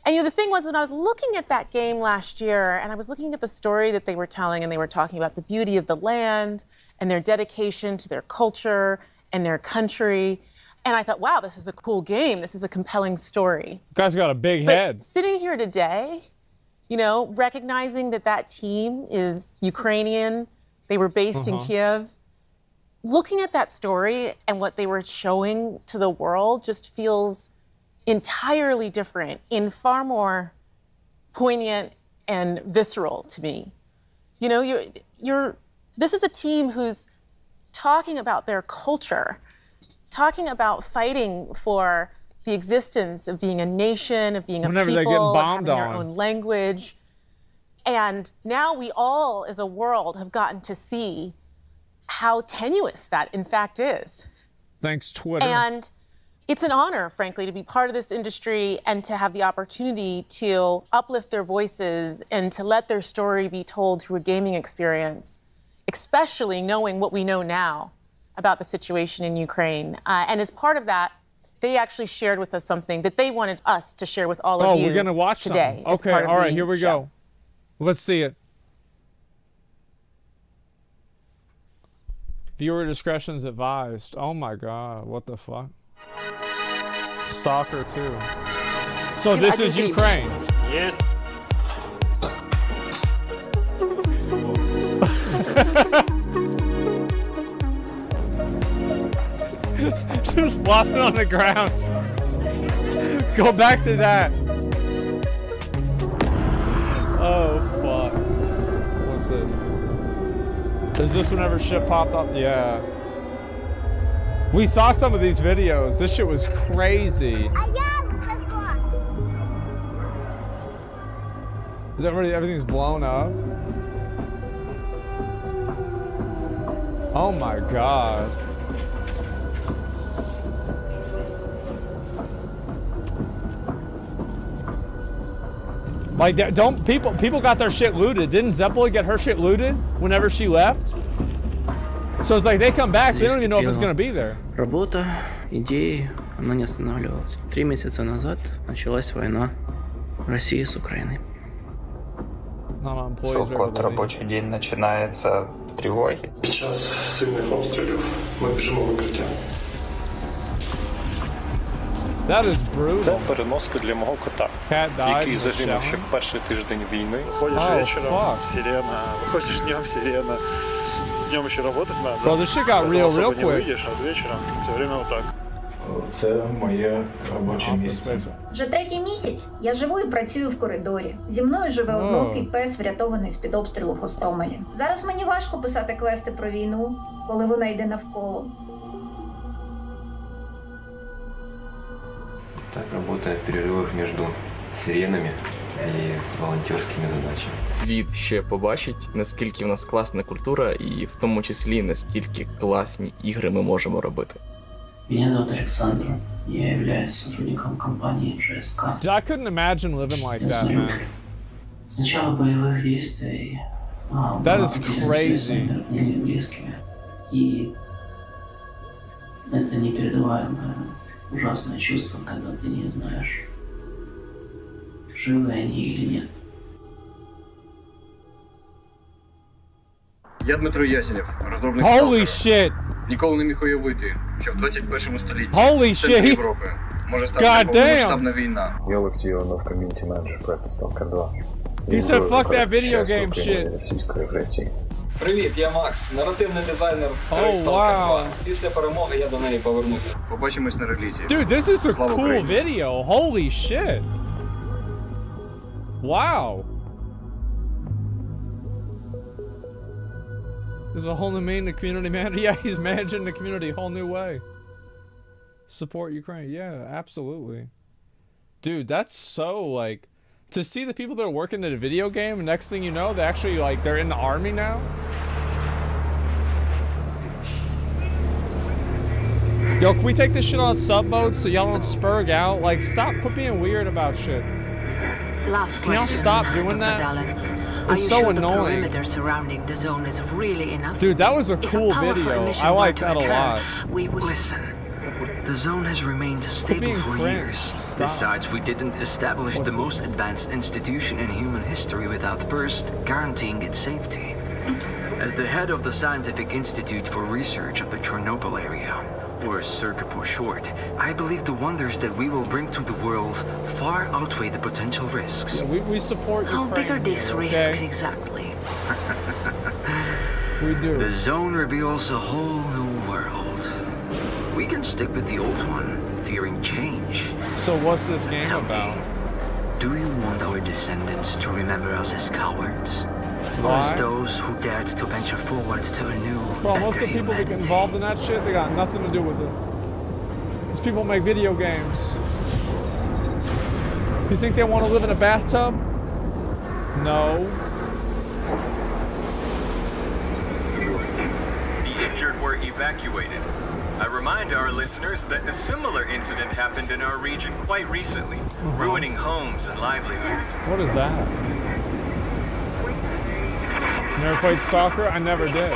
And the thing was, when I was looking at that game last year, and I was looking at the story that they were telling, and they were talking about the beauty of the land and their dedication to their culture and their country, and I thought, wow, this is a cool game. This is a compelling story. You guys got a big head. Sitting here today, recognizing that team is Ukrainian, they were based in Kiev, looking at that story and what they were showing to the world just feels entirely different and far more poignant and visceral to me. This is a team who's talking about their culture, talking about fighting for the existence of being a nation, of being a people, of having their own language. And now we all, as a world, have gotten to see how tenuous that, in fact, is. Thanks, Twitter. And it's an honor, frankly, to be part of this industry and to have the opportunity to uplift their voices and to let their story be told through a gaming experience, especially knowing what we know now about the situation in Ukraine. And as part of that, they actually shared with us something that they wanted us to share with all of you we're going to watch today. Okay, all right, here we go. Let's see it. Viewer discretion's advised. Oh my God, what the fuck? Stalker 2. So this is Ukraine. Yes. Just flopping on the ground. Go back to that. Oh fuck. What's this? Is this whenever shit popped up? Yeah. We saw some of these videos. This shit was crazy. Is everything's blown up? Oh my God. Like, don't people got their shit looted? Didn't Zeppeli get her shit looted whenever she left? So it's like they come back, they don't even know if it's gonna be there. Работа, идеи, она не останавливалась. 3 месяца назад началась война России с Украиной. Код робочий день начинается тривоги. Під час сильних обстрілів ми біжимо в укриття. That is brutal. Це переноска для мого кота, який загинув ще в перший тиждень війни. Виходиш вечором, сирена, виходиш днем, сирена. Днем еще работать надо. Bro, this shit got real quick. Не выйдешь, а вечером все время вот так. Це моє робоче місце. Вже 3-й місяць я живу і працюю в коридорі. Зі мною живе однокий пес, врятований з-під обстрілу в Гостомелі. Зараз мені важко писати квести про війну, коли вона йде навколо. Так работает в перерывах между сиренами і волонтерськими задачами. Світ ще побачить, наскільки в нас класна культура, і в тому числі, наскільки класні ігри ми можемо робити. Меня зовут Александр. Я являюсь сотрудником компании ЖСК. I couldn't imagine living like that, man. С начала боевых действий That is crazy. близкими. И это непередаваемое ужасное чувство, когда ты не знаешь, живы они или нет. Я Дмитро Ясенєв, розробник Holy shit! Ніколи не міг уявити, що в 21 столітті Holy в центрі shit! Європи може стати повномасштабна війна. Я Олексій Іванов, ком'юніті менеджер проекту Stalker 2. He said fuck that video game shit. Російської агресії. Привіт, я Макс, наративний дизайнер гри Stalker 2. Після перемоги я до неї повернуся. Побачимось на релізі. Dude, this is a Слава cool Україні. video. Holy shit. Wow. There's a whole new meaning to community manager. Yeah, he's managing the community a whole new way. Support Ukraine. Yeah, absolutely. Dude, that's so, like, to see the people that are working at a video game, and next thing you know, they actually, like, they're in the army now. Yo, can we take this shit on sub mode so y'all don't spurg out? Like, stop, quit being weird about shit. Can y'all stop doing that? It's so annoying. The perimeter surrounding the zone is really enough. Dude, that was a cool video. I like that a lot. We will listen. The zone has remained stable for years. Besides, we didn't establish the most advanced institution in human history without first guaranteeing its safety. As the head of the Scientific Institute for Research of the Chernobyl area, or CERC for short, I believe the wonders that we will bring to the world far outweigh the potential risks. Yeah, we support Ukraine. How big are these risks exactly? We do. The zone reveals a whole new world. We can stick with the old one, fearing change. So what's this game about? Do you want our descendants to remember us as cowards? Or as those who dared to venture forward to a new, Bro, most of the people that get involved in that shit, they got nothing to do with it. These people make video games. You think they want to live in a bathtub? No. The injured were evacuated. I remind our listeners that a similar incident happened in our region quite recently, ruining homes and livelihoods. What is that? Never played Stalker? I never did.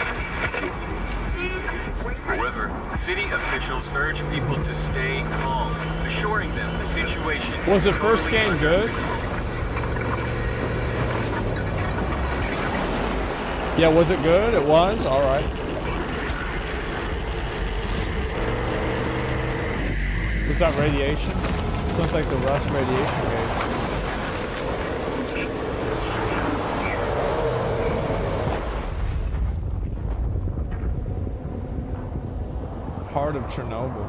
However, city officials urge people to stay calm, assuring them the situation Was the first game good? Yeah, was it good? It was? Alright. Was that radiation? Sounds like the Rust radiation game. Heart of Chernobyl.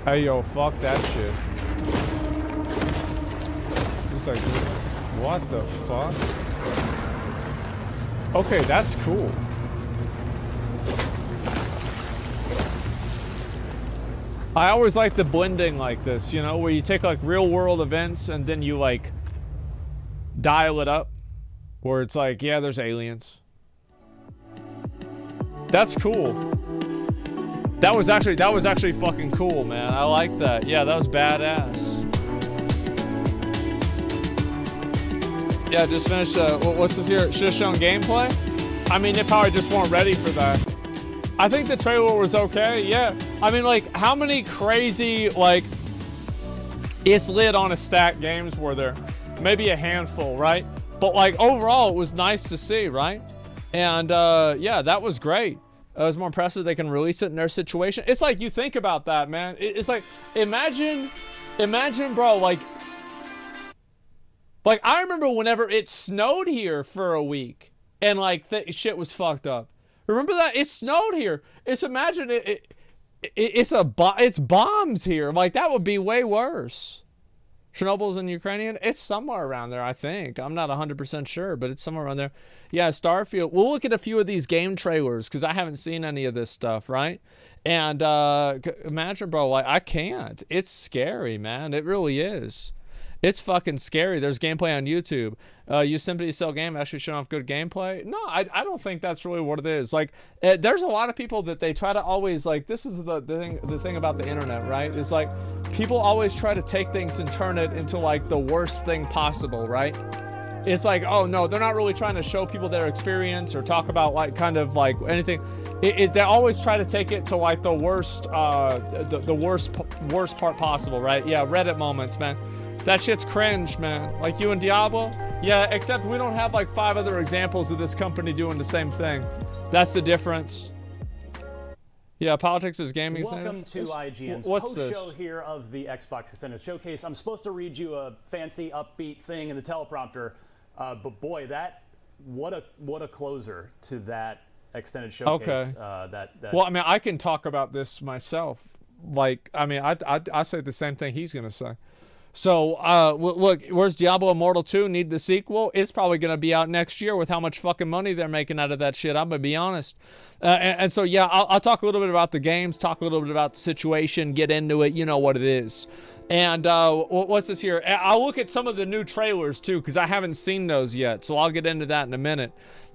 Hey yo, fuck that shit. It's like, what the fuck? Okay, that's cool. I always like the blending like this, you know, where you take like real world events and then you like dial it up, where it's like, yeah, there's aliens. That's cool. That was actually fucking cool, man. I like that. Yeah, that was badass. Yeah, just finished, what's this here? Should've shown gameplay? I mean, they probably just weren't ready for that. I think the trailer was okay, yeah. I mean, like, how many crazy, like, it's lit on a stack games were there? Maybe a handful, right? But, like, overall, it was nice to see, right? And, yeah, that was great. It was more impressive they can release it in their situation. It's like, you think about that, man. It's like, imagine, bro, like, I remember whenever it snowed here for a week and, like, shit was fucked up. Remember that? It snowed here. Imagine it's bombs here. Like, that would be way worse. Chernobyl's in Ukrainian. It's somewhere around there, I think. I'm not 100% sure, but it's somewhere around there. Yeah, Starfield. We'll look at a few of these game trailers because I haven't seen any of this stuff, right? And imagine, bro, like, I can't. It's scary, man. It really is. It's fucking scary. There's gameplay on YouTube. You simply sell game actually showing off good gameplay. No, I don't think that's really what it is. Like, there's a lot of people that they try to always, like, this is the thing about the internet, right? It's like people always try to take things and turn it into like the worst thing possible, right? It's like, oh no, they're not really trying to show people their experience or talk about like kind of like anything. They always try to take it to like the worst, the worst part possible, right? Yeah, Reddit moments, man. That shit's cringe, man. Like you and Diablo? Yeah, except we don't have like 5 other examples of this company doing the same thing. That's the difference. Yeah, politics is gaming. Welcome to IGN's post-show here of the Xbox Extended Showcase. I'm supposed to read you a fancy upbeat thing in the teleprompter, but boy, what a closer to that Extended Showcase. Okay. Well, I mean, I can talk about this myself. Like, I mean, I say the same thing he's gonna say. So, look, where's Diablo Immortal 2? Need the sequel? It's probably going to be out next year with how much fucking money they're making out of that shit. I'm going to be honest. And so, yeah, I'll talk a little bit about the games, talk a little bit about the situation, get into it. You know what it is. And what's this here? I'll look at some of the new trailers, too, because I haven't seen those yet. So I'll get into that in a minute.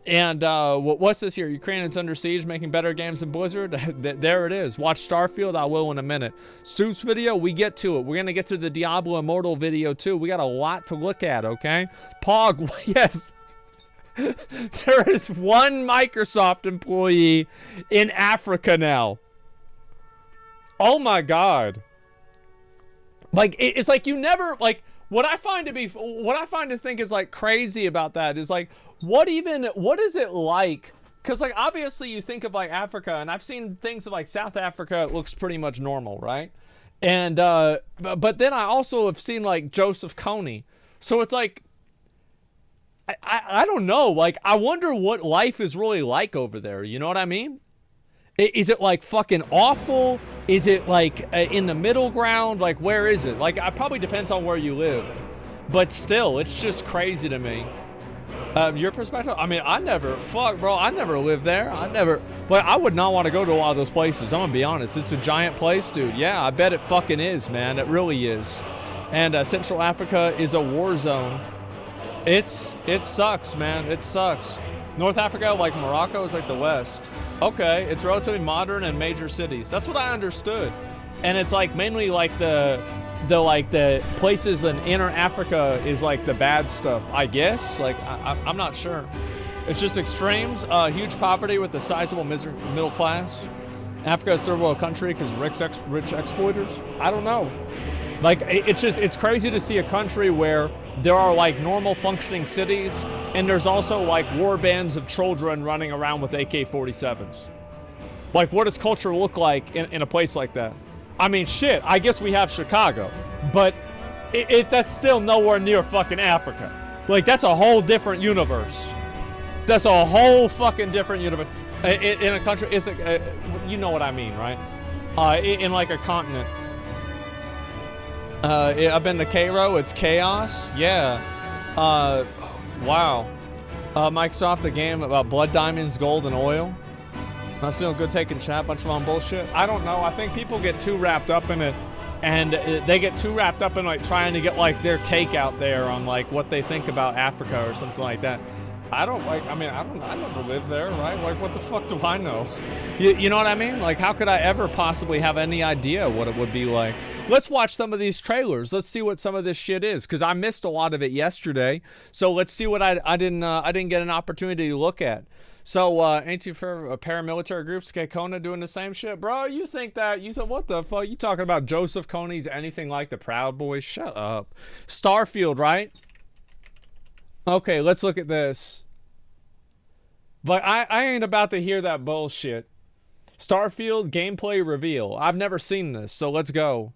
And what's this here? Ukrainians under siege, making better games than Blizzard. There it is. Watch Starfield. I will in a minute. Stu's video, we get to it. We're going to get to the Diablo Immortal video, too. We got a lot to look at, okay? Pog, yes. There is one Microsoft employee in Africa now. Oh, my God. Like, it's like you never, like, what I find to think is, like, crazy about that is, like, what is it like? Because, like, obviously you think of, like, Africa, and I've seen things of, like, South Africa, it looks pretty much normal, right? And, but then I also have seen, like, Joseph Kony. So it's like, I don't know. Like, I wonder what life is really like over there. You know what I mean? Is it, like, fucking awful? Is it, like, in the middle ground? Like, where is it? Like, it probably depends on where you live. But still, it's just crazy to me. Your perspective? I mean, I never lived there. But I would not want to go to a lot of those places. I'm gonna be honest. It's a giant place, dude. Yeah, I bet it fucking is, man. It really is. And Central Africa is a war zone. It sucks, man. It sucks. North Africa, like Morocco, is like the West. Okay, it's relatively modern and major cities. That's what I understood. And it's like mainly like the places in inner Africa is like the bad stuff, I guess. Like I'm not sure. It's just extremes. Huge poverty with a sizable middle class. Africa is third world country because rich exploiters. I don't know. Like it's crazy to see a country where there are like normal functioning cities and there's also like war bands of children running around with AK-47s. Like, what does culture look like in a place like that? I mean, shit, I guess we have Chicago, but that's still nowhere near fucking Africa. Like, that's a whole different universe. That's a whole fucking different universe. In a country, it's you know what I mean, right? In like a continent. I've been to Cairo, it's chaos. Yeah. Wow. Microsoft, a game about blood diamonds, gold, and oil. Not still good taking chat, bunch of on bullshit. I don't know. I think people get too wrapped up in it, and they get too wrapped up in like trying to get like their take out there on like what they think about Africa or something like that. I never lived there, right? Like, what the fuck do I know? You know what I mean? Like, how could I ever possibly have any idea what it would be like? Let's watch some of these trailers. Let's see what some of this shit is, because I missed a lot of it yesterday. So let's see what I didn't get an opportunity to look at. So, ain't you for paramilitary groups, Kona doing the same shit? Bro, you think what the fuck? You talking about Joseph Kony's anything like the Proud Boys? Shut up. Starfield, right? Okay, let's look at this. But I ain't about to hear that bullshit. Starfield gameplay reveal. I've never seen this, so let's go.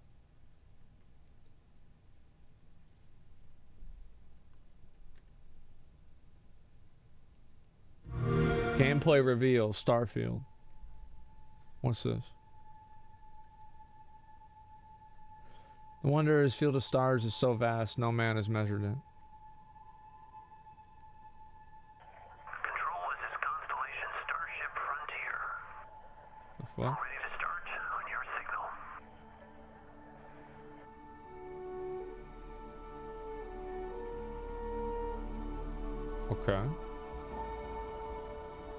Gameplay reveal, Starfield. What's this? The wonder is field of stars is so vast, no man has measured it. Control, this is Constellation Starship Frontier. The fuck? Ready to start on your signal. Okay.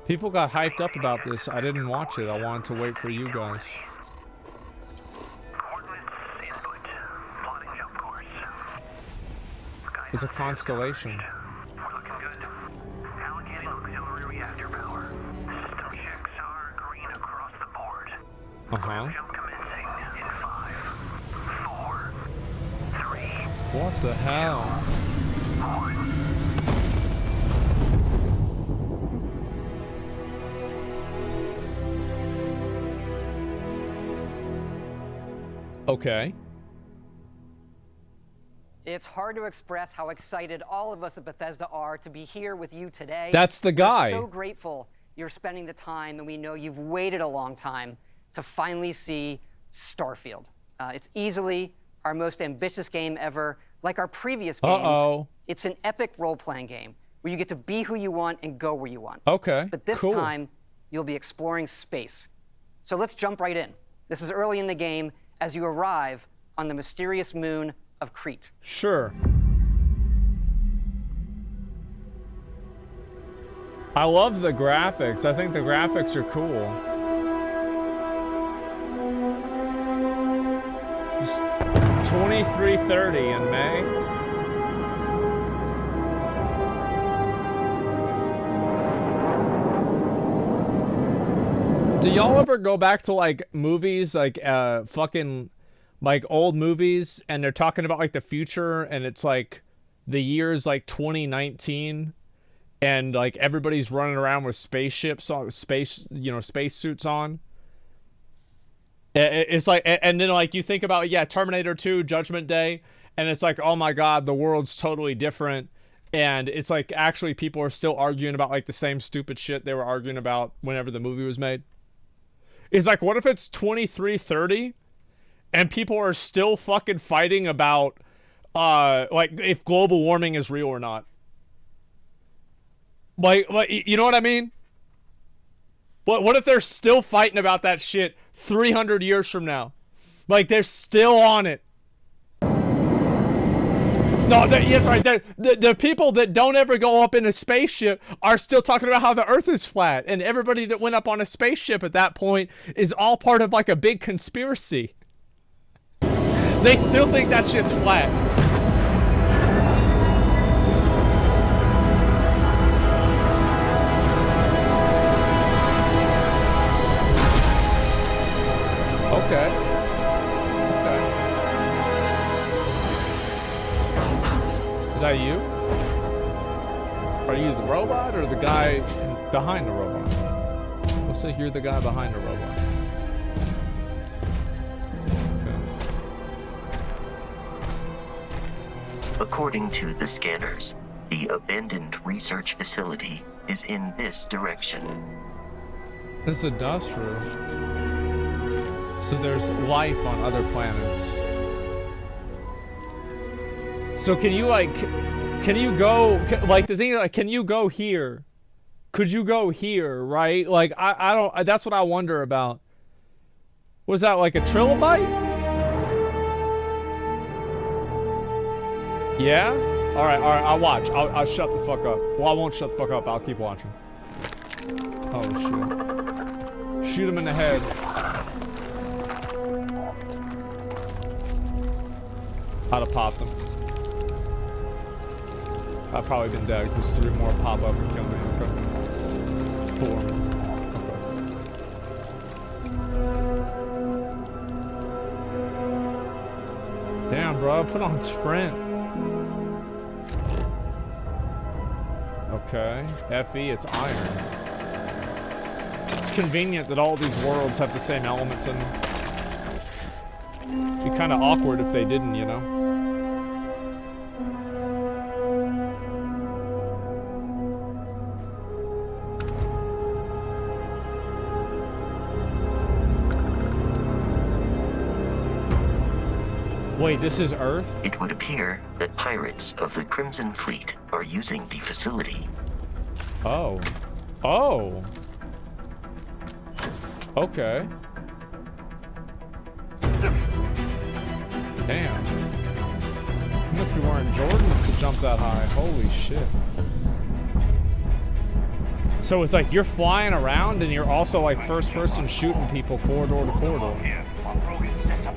People got hyped up about this. I didn't watch it. I wanted to wait for you guys. It's a constellation. We're looking good. Allocating auxiliary reactor power. System checks are green across the board. Uh-huh. Jump commencing in 5, 4, 3. What the hell? 1. Okay. It's hard to express how excited all of us at Bethesda are to be here with you today. That's the guy. We're so grateful you're spending the time, and we know you've waited a long time to finally see Starfield. It's easily our most ambitious game ever. Like our previous games, it's an epic role-playing game where you get to be who you want and go where you want. Okay, but this time, you'll be exploring space. So let's jump right in. This is early in the game as you arrive on the mysterious moon of Crete. Sure. I love the graphics. I think the graphics are cool. It's 23:30 in May. Do y'all ever go back to like movies, like fucking like old movies, and they're talking about like the future, and it's like the year's like 2019, and like everybody's running around with spaceships on, space suits on. It's like, and then like you think about Terminator 2, Judgment Day, and it's like, oh my god, the world's totally different, and it's like actually people are still arguing about like the same stupid shit they were arguing about whenever the movie was made. It's like, what if it's 23:30 and people are still fucking fighting about like if global warming is real or not? Like you know what I mean? What if they're still fighting about that shit 300 years from now? Like they're still on it. No, that's right. The people that don't ever go up in a spaceship are still talking about how the Earth is flat, and everybody that went up on a spaceship at that point is all part of like a big conspiracy. They still think that shit's flat. Okay. Is that you? Are you the robot or the guy behind the robot? Let's say you're the guy behind the robot. Okay. According to the scanners, the abandoned research facility is in this direction. It's a dust room. So there's life on other planets. So can you go, like the thing, like, can you go here? Could you go here, right? Like, I don't, that's what I wonder about. Was that like a trilobite? Yeah? Alright, I'll watch. I'll shut the fuck up. Well, I won't shut the fuck up, I'll keep watching. Oh shit. Shoot him in the head. I'd have popped him. I've probably been dead because 3 more pop up and kill me. Okay. 4 more. Okay. Damn, bro. Put on sprint. Okay. FE, it's iron. It's convenient that all these worlds have the same elements in them. It'd be kind of awkward if they didn't, you know? Wait, this is Earth? It would appear that pirates of the Crimson Fleet are using the facility. Oh. Oh. Okay. Damn. You must be wearing Jordans to jump that high. Holy shit. So it's like you're flying around and you're also like first person shooting people corridor to corridor.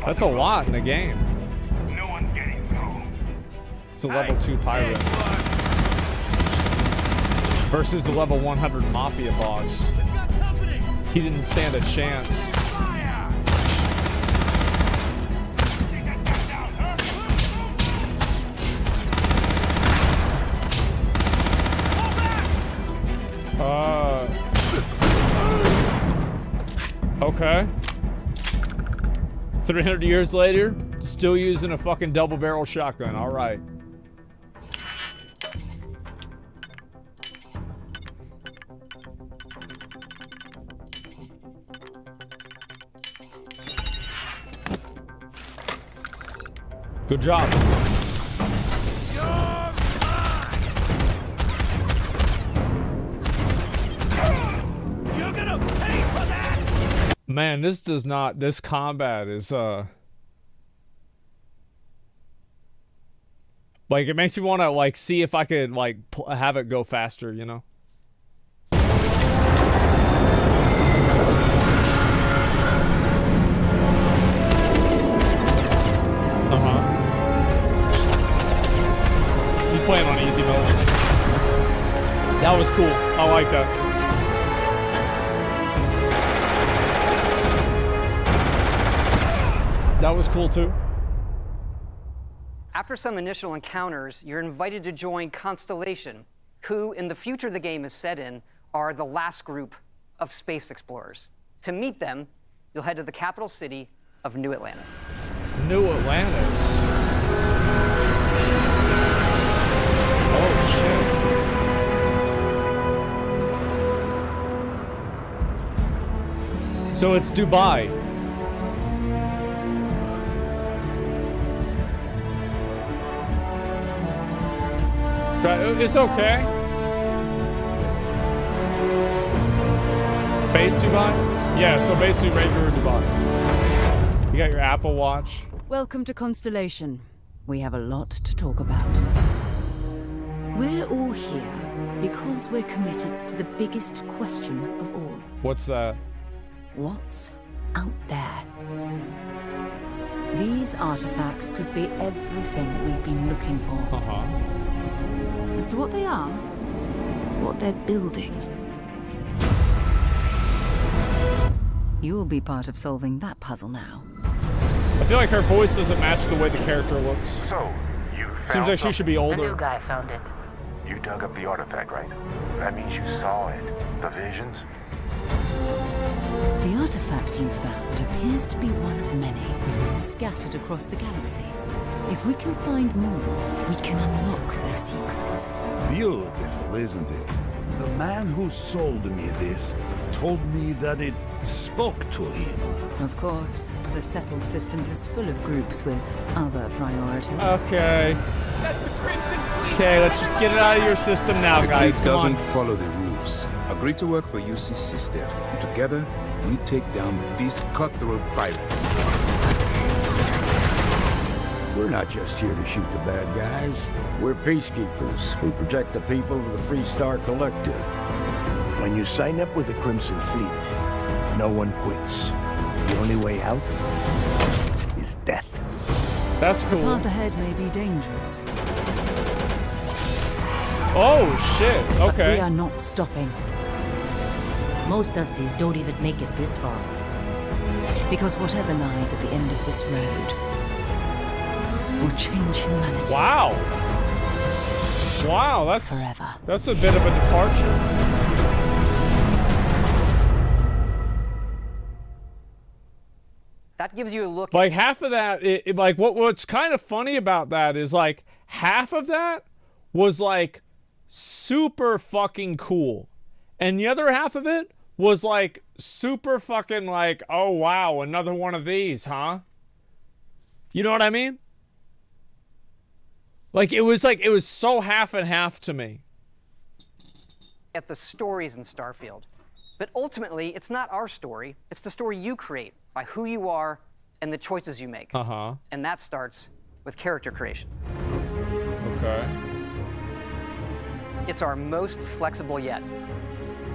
That's a lot in the game. It's a level 2 pirate versus the level 100 mafia boss. He didn't stand a chance. Okay. 300 years later, still using a fucking double barrel shotgun. All right. Good job. You're gonna pay for that! Man, this combat is, like, it makes me want to, like, see if I could, like, have it go faster, you know? You playing on easy mode. That was cool. I like that. That was cool too. After some initial encounters, you're invited to join Constellation, who, in the future the game is set in, are the last group of space explorers. To meet them, you'll head to the capital city of New Atlantis. New Atlantis? Oh, shit. So it's Dubai. It's okay. Space Dubai? Yeah, so basically regular Dubai. You got your Apple Watch. Welcome to Constellation. We have a lot to talk about. We're all here because we're committed to the biggest question of all. What's that? What's out there? These artifacts could be everything we've been looking for. As to what they are, what they're building. You'll be part of solving that puzzle now. I feel like her voice doesn't match the way the character looks. So, you found Seems like she should be older. The new guy found it. You dug up the artifact, right? That means you saw it. The visions? The artifact you found appears to be one of many, scattered across the galaxy. If we can find more, we can unlock their secrets. Beautiful, isn't it? The man who sold me this told me that it spoke to him. Of course, the settled systems is full of groups with other priorities. Okay. That's the Crimson Fleet! Okay, let's just get it out of your system now, guys. The doesn't follow the rules. Agree to work for UCC staff, and together we take down these cutthroat pirates. We're not just here to shoot the bad guys. We're peacekeepers. We protect the people of the Free Star Collective. When you sign up with the Crimson Fleet, no one quits. The only way out is death. That's cool. The path ahead may be dangerous. Oh, shit. Okay. But we are not stopping. Most Dusties don't even make it this far. Because whatever lies at the end of this road will change humanity. Wow. Wow, that's forever. That's a bit of a departure. That gives you a look. Like half of that, like what's kind of funny about that is like half of that was like super fucking cool, and the other half of it was like super fucking like, oh wow, another one of these, huh? You know what I mean? Like it was so half and half to me. At the stories in Starfield. But ultimately, it's not our story. It's the story you create by who you are and the choices you make. And that starts with character creation. Okay. It's our most flexible yet.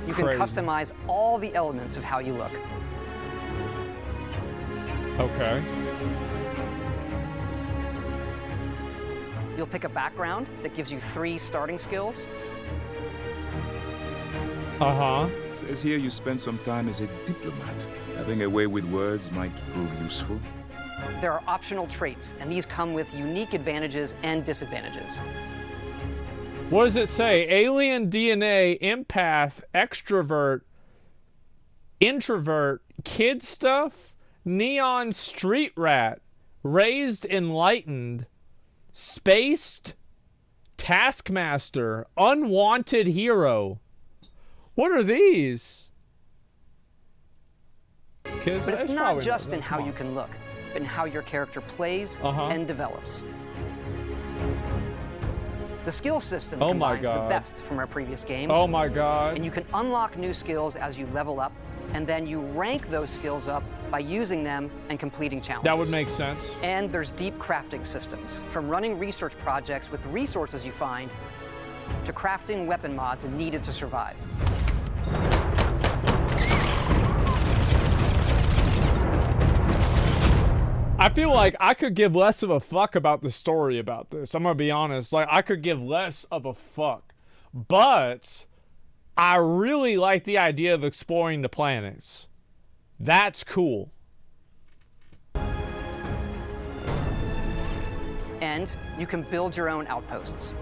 You can Crazy. customize all the elements of how you look. Okay. You'll pick a background that gives you 3 starting skills. Says here you spend some time as a diplomat. Having a way with words might prove useful. There are optional traits, and these come with unique advantages and disadvantages. What does it say? Alien DNA, empath, extrovert, introvert, kid stuff, neon street rat, raised enlightened, spaced, taskmaster, unwanted hero. What are these? But it's not just in how you can look. in how your character plays and develops. The skill system combines the best from our previous games. Oh my god. And you can unlock new skills as you level up, and then you rank those skills up by using them and completing challenges. That would make sense. And there's deep crafting systems, from running research projects with the resources you find to crafting weapon mods needed to survive. I feel like I could give less of a fuck about the story about this. I'm gonna be honest. Like, I could give less of a fuck. But I really like the idea of exploring the planets. That's cool. And you can build your own outposts.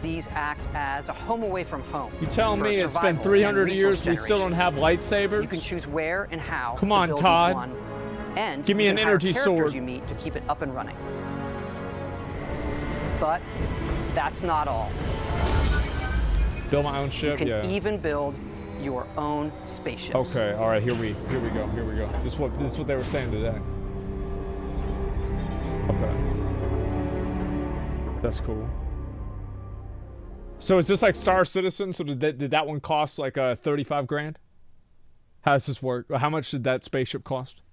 These act as a home away from home. You telling me it's been 300 years we still don't have lightsabers? You can choose where and how Come to on, build Todd. each one. And give me you an can hire energy characters sword you meet to keep it up and running. But that's not all. Build my own ship. You can even build your own spaceships. Okay, all right, here we go. This is what they were saying today. Okay. That's cool. So is this like Star Citizen? So did that one cost like 35 grand? How does this work? How much did that spaceship cost?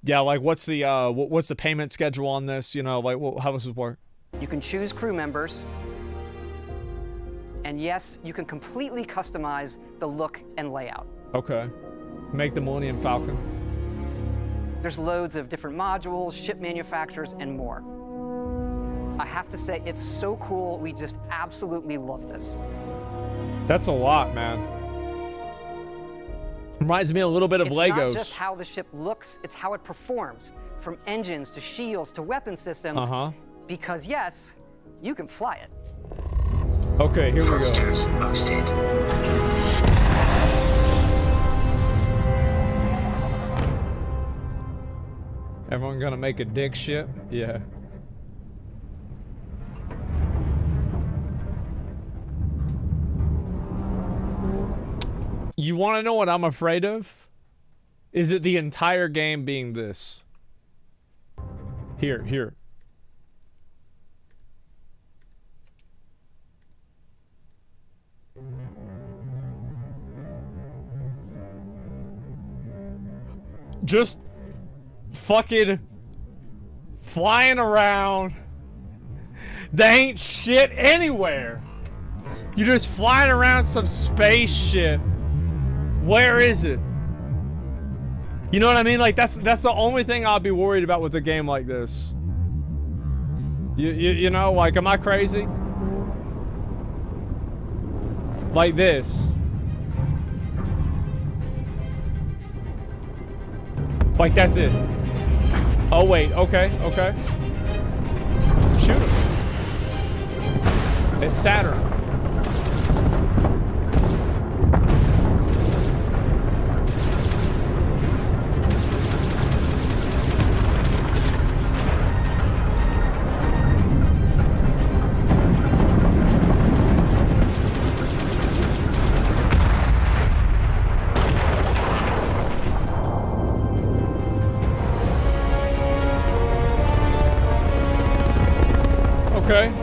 Yeah, like what's the payment schedule on this? You know, like how does this work? You can choose crew members. And yes, you can completely customize the look and layout. Okay. Make the Millennium Falcon. There's loads of different modules, ship manufacturers, and more. I have to say, it's so cool. We just absolutely love this. That's a lot, man. Reminds me a little bit of Legos. It's not just how the ship looks, it's how it performs. From engines to shields to weapon systems. Because yes, you can fly it. Okay, here we go. Everyone gonna make a dick ship? Yeah. You want to know what I'm afraid of? Is it the entire game being this? Here. Just fucking flying around. There ain't shit anywhere. You're just flying around some spaceship. Where is it? You know what I mean? Like that's the only thing I'll be worried about with a game like this. You know, like, am I crazy? Like this. Like that's it. Oh wait, okay. Shoot him. It's Saturn.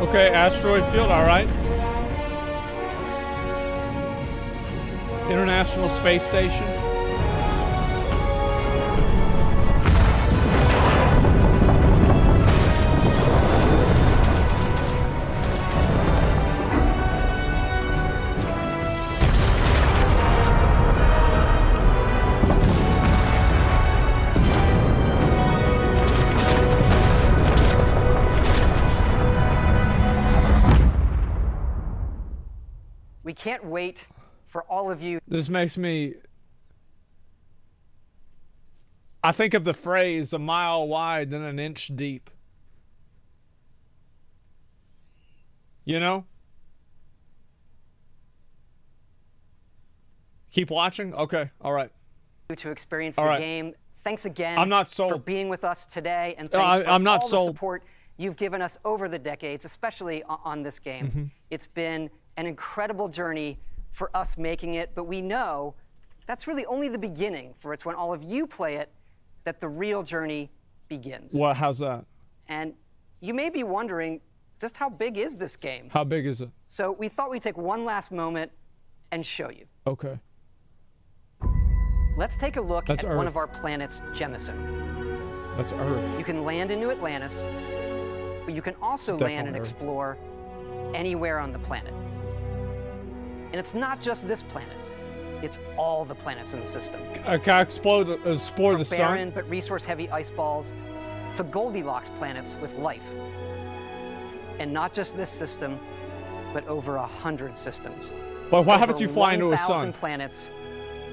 Okay, asteroid field, alright. International Space Station. We can't wait for all of you. This makes me... I think of the phrase, a mile wide and an inch deep. You know? Keep watching? Okay, alright. To experience the game. Thanks again I'm not sold. for being with us today, and thanks for I'm not all sold. the support you've given us over the decades, especially on this game. It's been an incredible journey for us making it, but we know that's really only the beginning, for it's when all of you play it that the real journey begins. What? How's that? And you may be wondering, just how big is this game? How big is it? So we thought we'd take one last moment and show you. Okay. Let's take a look That's at Earth. one of our planets, Jemison. That's Earth. You can land into Atlantis, but you can also land and Definitely Earth. explore anywhere on the planet. And it's not just this planet. It's all the planets in the system. Can I explore the From sun? barren but resource-heavy ice balls to Goldilocks planets with life. And not just this system, but over 100 systems. Well, what happens Over if you fly into a 1,000 sun? planets,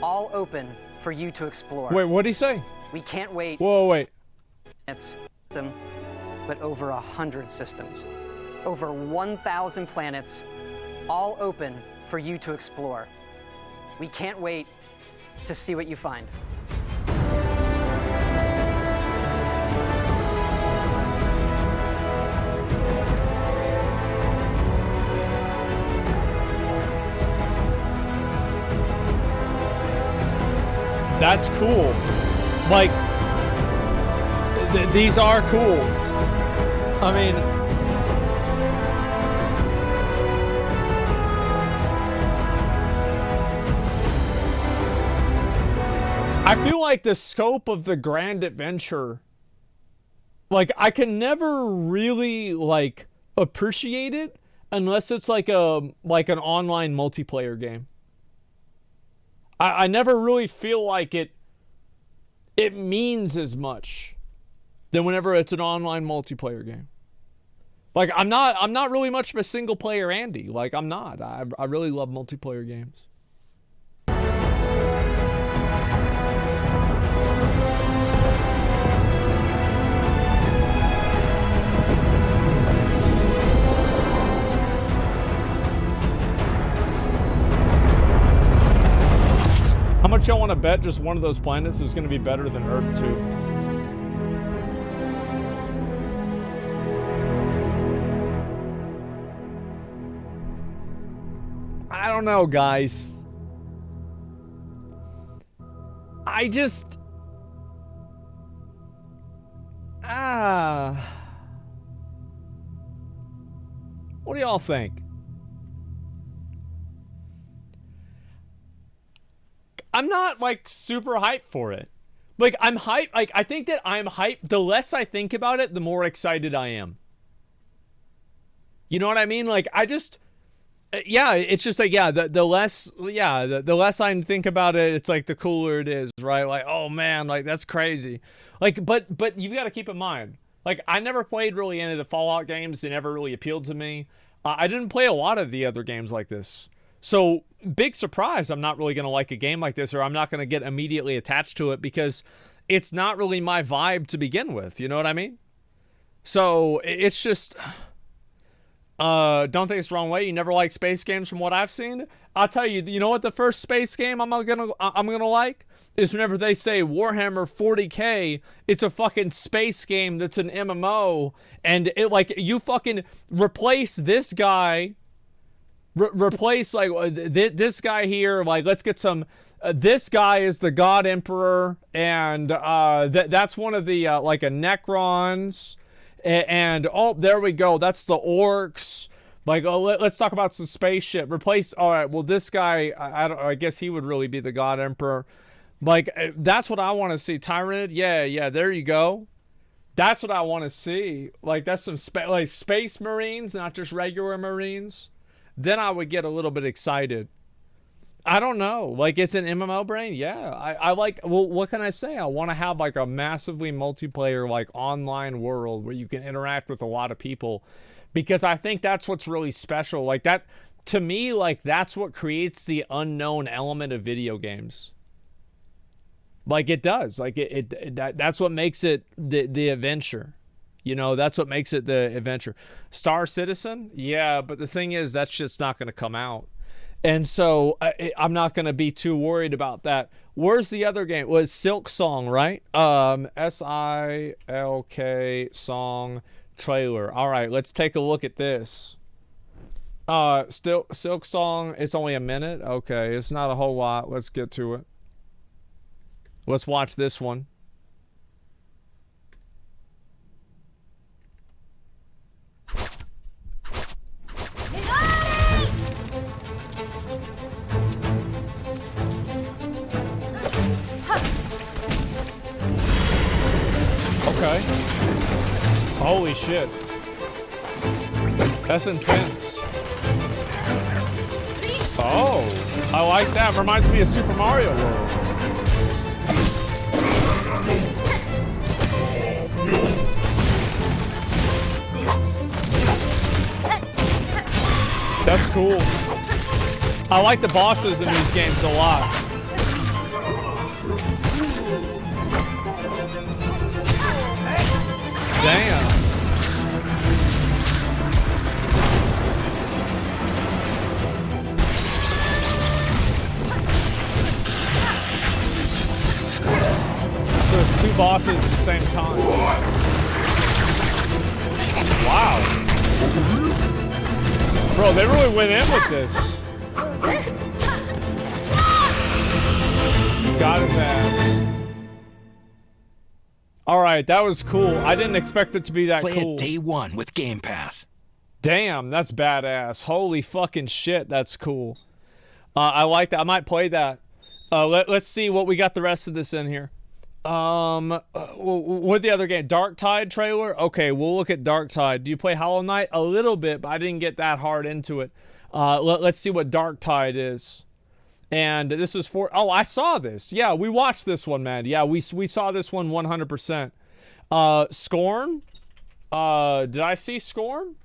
all open for you to explore. Wait, what'd he say? We can't wait. Whoa, wait. System, but over 100 systems. Over 1,000 planets, all open for you to explore. We can't wait to see what you find. That's cool. Like, these are cool. I mean, I feel like the scope of the grand adventure, like, I can never really, like, appreciate it unless it's like an online multiplayer game. I never really feel like it means as much than whenever it's an online multiplayer game. Like, I'm not really much of a single player Andy. Like, I'm not. I really love multiplayer games. How much y'all want to bet just one of those planets is going to be better than Earth 2? I don't know, guys. I just... What do y'all think? I'm not, like, super hyped for it. Like, I'm hyped. Like, I think that I'm hyped. The less I think about it, the more excited I am. You know what I mean? Like, I just... yeah, it's just like, yeah, the less... yeah, the less I think about it, it's like, the cooler it is, right? Like, oh, man, like, that's crazy. Like, but you've got to keep in mind. Like, I never played really any of the Fallout games. They never really appealed to me. I didn't play a lot of the other games like this. So, big surprise, I'm not really going to like a game like this, or I'm not going to get immediately attached to it because it's not really my vibe to begin with. You know what I mean? So, it's just... don't think it's the wrong way. You never like space games from what I've seen. I'll tell you, you know what the first space game I'm gonna like? Is whenever they say Warhammer 40K, it's a fucking space game that's an MMO, and it, like, you fucking replace this guy... replace, like, this guy here, like, let's get some, this guy is the God Emperor, and that's one of the, like, a Necrons, and oh, there we go, that's the Orcs. Like, oh, let's talk about some spaceship. Replace, all right, well, this guy, I guess he would really be the God Emperor. Like, that's what I want to see. Tyrant, yeah, there you go. That's what I want to see. Like, that's some, like, space Marines, not just regular Marines. Then I would get a little bit excited. I don't know. Like, it's an MMO brain? Yeah. I like, well, what can I say? I want to have, like, a massively multiplayer, like, online world where you can interact with a lot of people. Because I think that's what's really special. Like, that, to me, like, that's what creates the unknown element of video games. Like, it does. Like, that's what makes it the adventure. You know, that's what makes it the adventure. Star Citizen? Yeah, but the thing is, that's just not going to come out. And so, I'm not going to be too worried about that. Where's the other game? It was Silk Song, right? S-I-L-K Song trailer. All right, let's take a look at this. Silk Song, it's only a minute. Okay, it's not a whole lot. Let's get to it. Let's watch this one. Okay. Holy shit. That's intense. Oh, I like that. Reminds me of Super Mario World. That's cool. I like the bosses in these games a lot. Damn. So it's two bosses at the same time. Wow. Bro, they really went in with this. Got his ass. Alright, that was cool. I didn't expect it to be that cool. Play it day one with Game Pass. Damn, that's badass. Holy fucking shit, that's cool. I like that. I might play that. Let's see what we got the rest of this in here. What the other game? Dark Tide trailer? Okay, we'll look at Dark Tide. Do you play Hollow Knight? A little bit, but I didn't get that hard into it. Let's see what Dark Tide is. And this is for... Oh, I saw this. Yeah, we watched this one, man. Yeah, we saw this one 100%. Scorn? Did I see Scorn?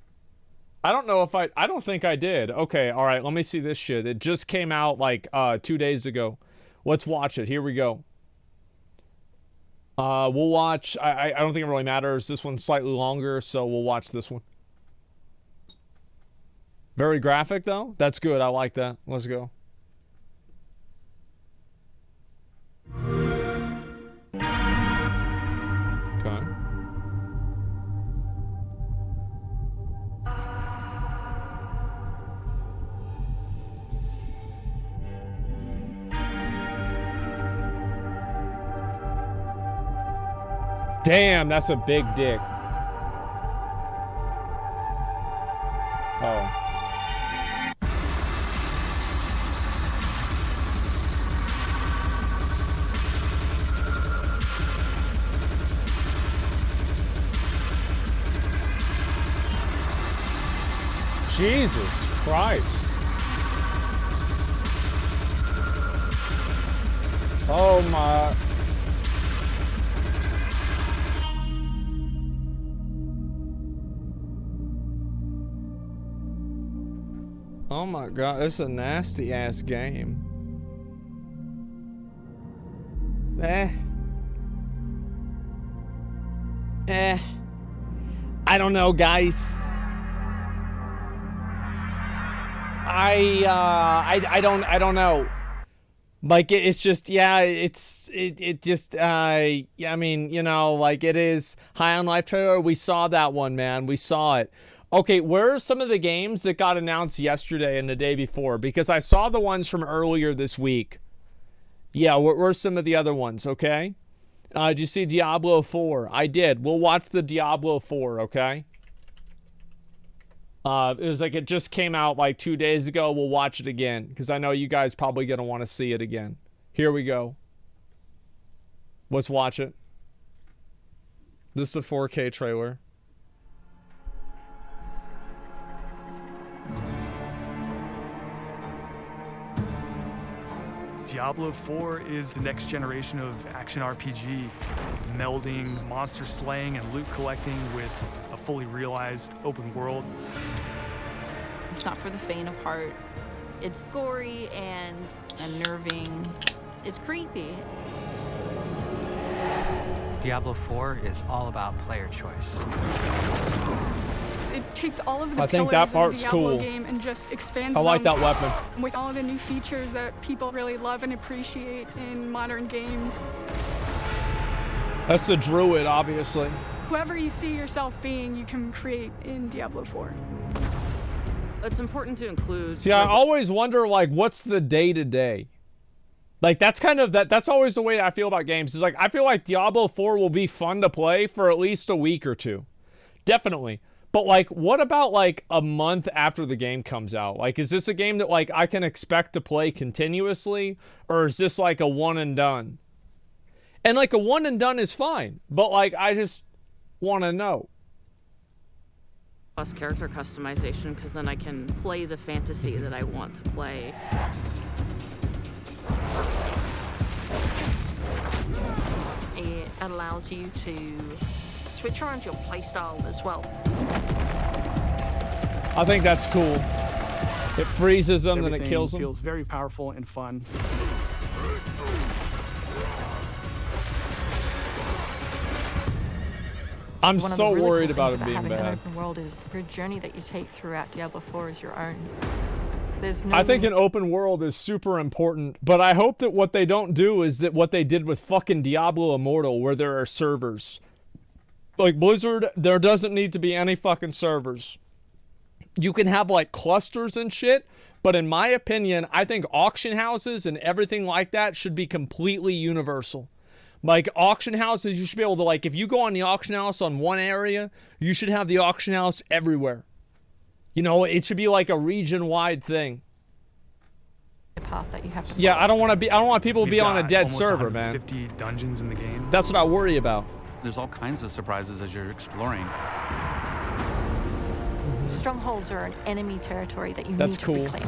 I don't know if I don't think I did. Okay, all right, let me see this shit. It just came out like 2 days ago. Let's watch it. Here we go. We'll watch... I don't think it really matters. This one's slightly longer, so we'll watch this one. Very graphic, though. That's good. I like that. Let's go. Okay. Damn, that's a big dick. Oh. Jesus Christ. Oh my. Oh my god, it's a nasty ass game. I don't know, guys. I don't know. Like it's just, yeah, it just yeah, I mean, you know, like it is High on Life trailer. We saw that one, man. We saw it. Okay, where are some of the games that got announced yesterday and the day before? Because I saw the ones from earlier this week. Yeah, where are some of the other ones, okay? Did you see Diablo 4? I did. We'll watch the Diablo 4, okay? It was like it just came out like 2 days ago. We'll watch it again because I know you guys probably going to want to see it again. Here we go. Let's watch it. This is a 4K trailer. Diablo 4 is the next generation of action RPG, melding monster slaying and loot collecting with a fully realized open world. It's not for the faint of heart. It's gory and unnerving. It's creepy. Diablo 4 is all about player choice. It takes all of the I think pillars that part's of the Diablo cool. game and just expands I like them that weapon. with all of the new features that people really love and appreciate in modern games. That's the druid, obviously. Whoever you see yourself being, you can create in Diablo 4. It's important to include... See, I always wonder, like, what's the day-to-day? Like, that's kind of... That's always the way I feel about games. Is like, I feel like Diablo 4 will be fun to play for at least a week or two. Definitely. But, like, what about, like, a month after the game comes out? Like, is this a game that, like, I can expect to play continuously? Or is this, like, a one and done? And like a one and done is fine, but like I just want to know. Plus character customization, because then I can play the fantasy that I want to play. It allows you to switch around your playstyle as well. I think that's cool. It freezes them, then it kills them. Feels very powerful and fun. I'm One of so the really worried cool about things it being having an bad. open world is your journey that you take throughout Diablo 4 is your own. There's no I think an open world is super important, but I hope that what they don't do is that what they did with fucking Diablo Immortal, where there are servers. Like Blizzard, there doesn't need to be any fucking servers. You can have like clusters and shit, but in my opinion, I think auction houses and everything like that should be completely universal. Like auction houses, you should be able to, like, if you go on the auction house on one area, you should have the auction house everywhere. You know, it should be like a region-wide thing. path that you have to Yeah, I don't want people to be on a dead almost server, man. 150 dungeons in the game. That's what I worry about. There's all kinds of surprises as you're exploring. Strongholds are an enemy territory that you That's need to cool. reclaim.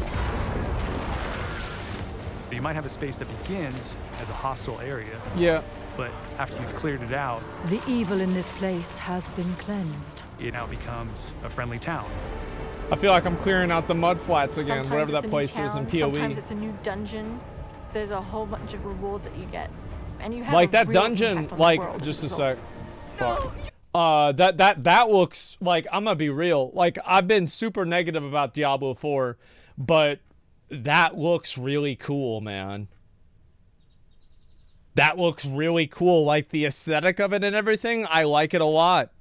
You might have a space that begins as a hostile area. Yeah. But after you've cleared it out, The evil in this place has been cleansed. it now becomes a friendly town. I feel like I'm clearing out the mud flats again, Sometimes whatever it's that a place new is in town, PoE. Sometimes it's a new dungeon. There's a whole bunch of rewards that you get. And you have Like a that real dungeon, impact on the like, world as just a result. sec. Fuck. That looks like, I'm gonna be real. Like, I've been super negative about Diablo 4, but that looks really cool, man. That looks really cool. Like, the aesthetic of it and everything, I like it a lot.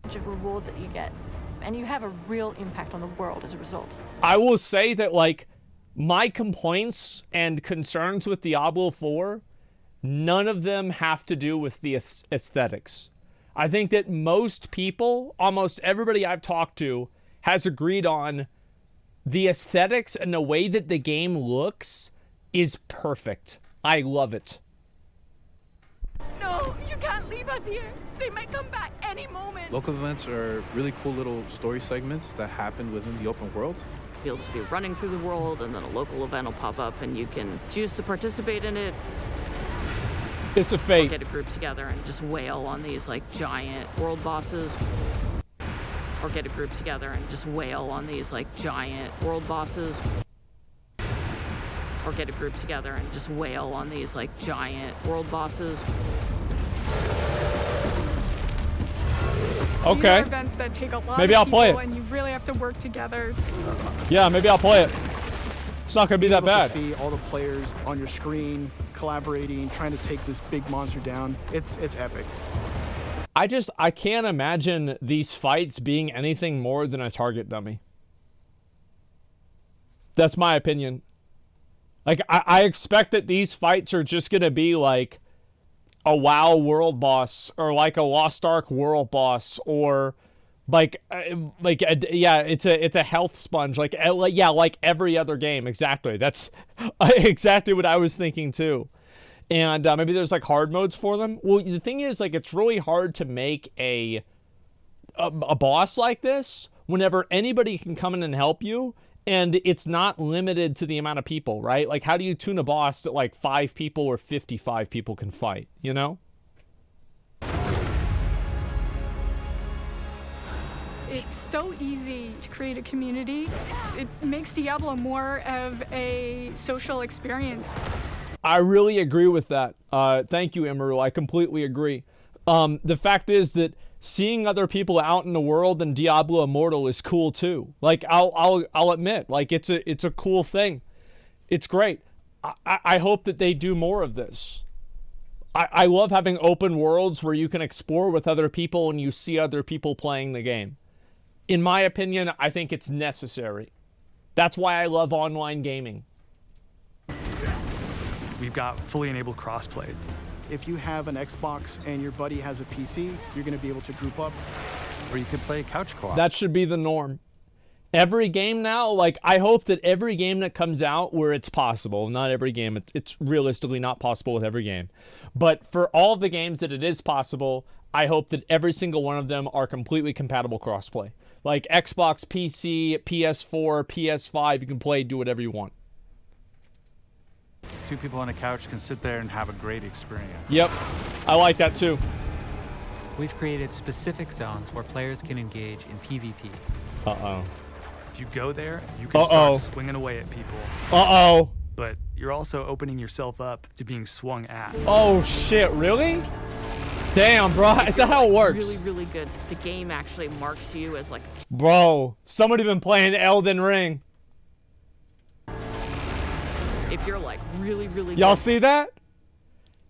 Bunch of rewards that you get. And you have a real impact on the world as a result. I will say that, like, my complaints and concerns with Diablo 4, none of them have to do with the aesthetics. I think that most people, almost everybody I've talked to, has agreed on the aesthetics and the way that the game looks is perfect. I love it. No, you can't leave us here. They might come back any moment. Local events are really cool little story segments that happen within the open world. You'll just be running through the world, and then a local event will pop up, and you can choose to participate in it. It's a fate. Or get a group together and just wail on these like giant world bosses. Or get a group together and just wail on these like giant world bosses. Or get a group together and just wail on these like giant world bosses. These Okay. are events that take a lot Maybe of I'll play people, it. and you really have to work together. Yeah, maybe I'll play it. It's not gonna be that Being able bad. to see all the players on your screen, collaborating, trying to take this big monster down. It's epic. I can't imagine these fights being anything more than a target dummy. That's my opinion. Like, I expect that these fights are just gonna be like a WoW world boss, or like a Lost Ark world boss, or like it's a health sponge, like every other game. Exactly. That's exactly what I was thinking too. And maybe there's like hard modes for them. Well, the thing is, like, it's really hard to make a boss like this whenever anybody can come in and help you, and it's not limited to the amount of people, right? Like, how do you tune a boss that like 5 people or 55 people can fight, you know? It's so easy to create a community. It makes Diablo more of a social experience. I really agree with that. Thank you, Immoral. I completely agree. The fact is that seeing other people out in the world in Diablo Immortal is cool too. Like, I'll admit, like, it's a cool thing. It's great. I hope that they do more of this. I love having open worlds where you can explore with other people and you see other people playing the game. In my opinion, I think it's necessary. That's why I love online gaming. We've got fully enabled crossplay. If you have an Xbox and your buddy has a PC, you're going to be able to group up. Or you could play couch co-op. That should be the norm. Every game now, like, I hope that every game that comes out where it's possible, not every game, it's realistically not possible with every game, but for all the games that it is possible, I hope that every single one of them are completely compatible crossplay. Like Xbox, PC, PS4, PS5, you can play, do whatever you want. Two people on a couch can sit there and have a great experience. Yep, I like that too. We've created specific zones where players can engage in PvP. Uh-oh. If you go there, you can start swinging away at people. Uh-oh. But you're also opening yourself up to being swung at. Oh shit, really? Damn, bro, is that how it works? Really, really good. The game actually marks you as like... Bro, somebody been playing Elden Ring. If you're like really, really Y'all good. see that?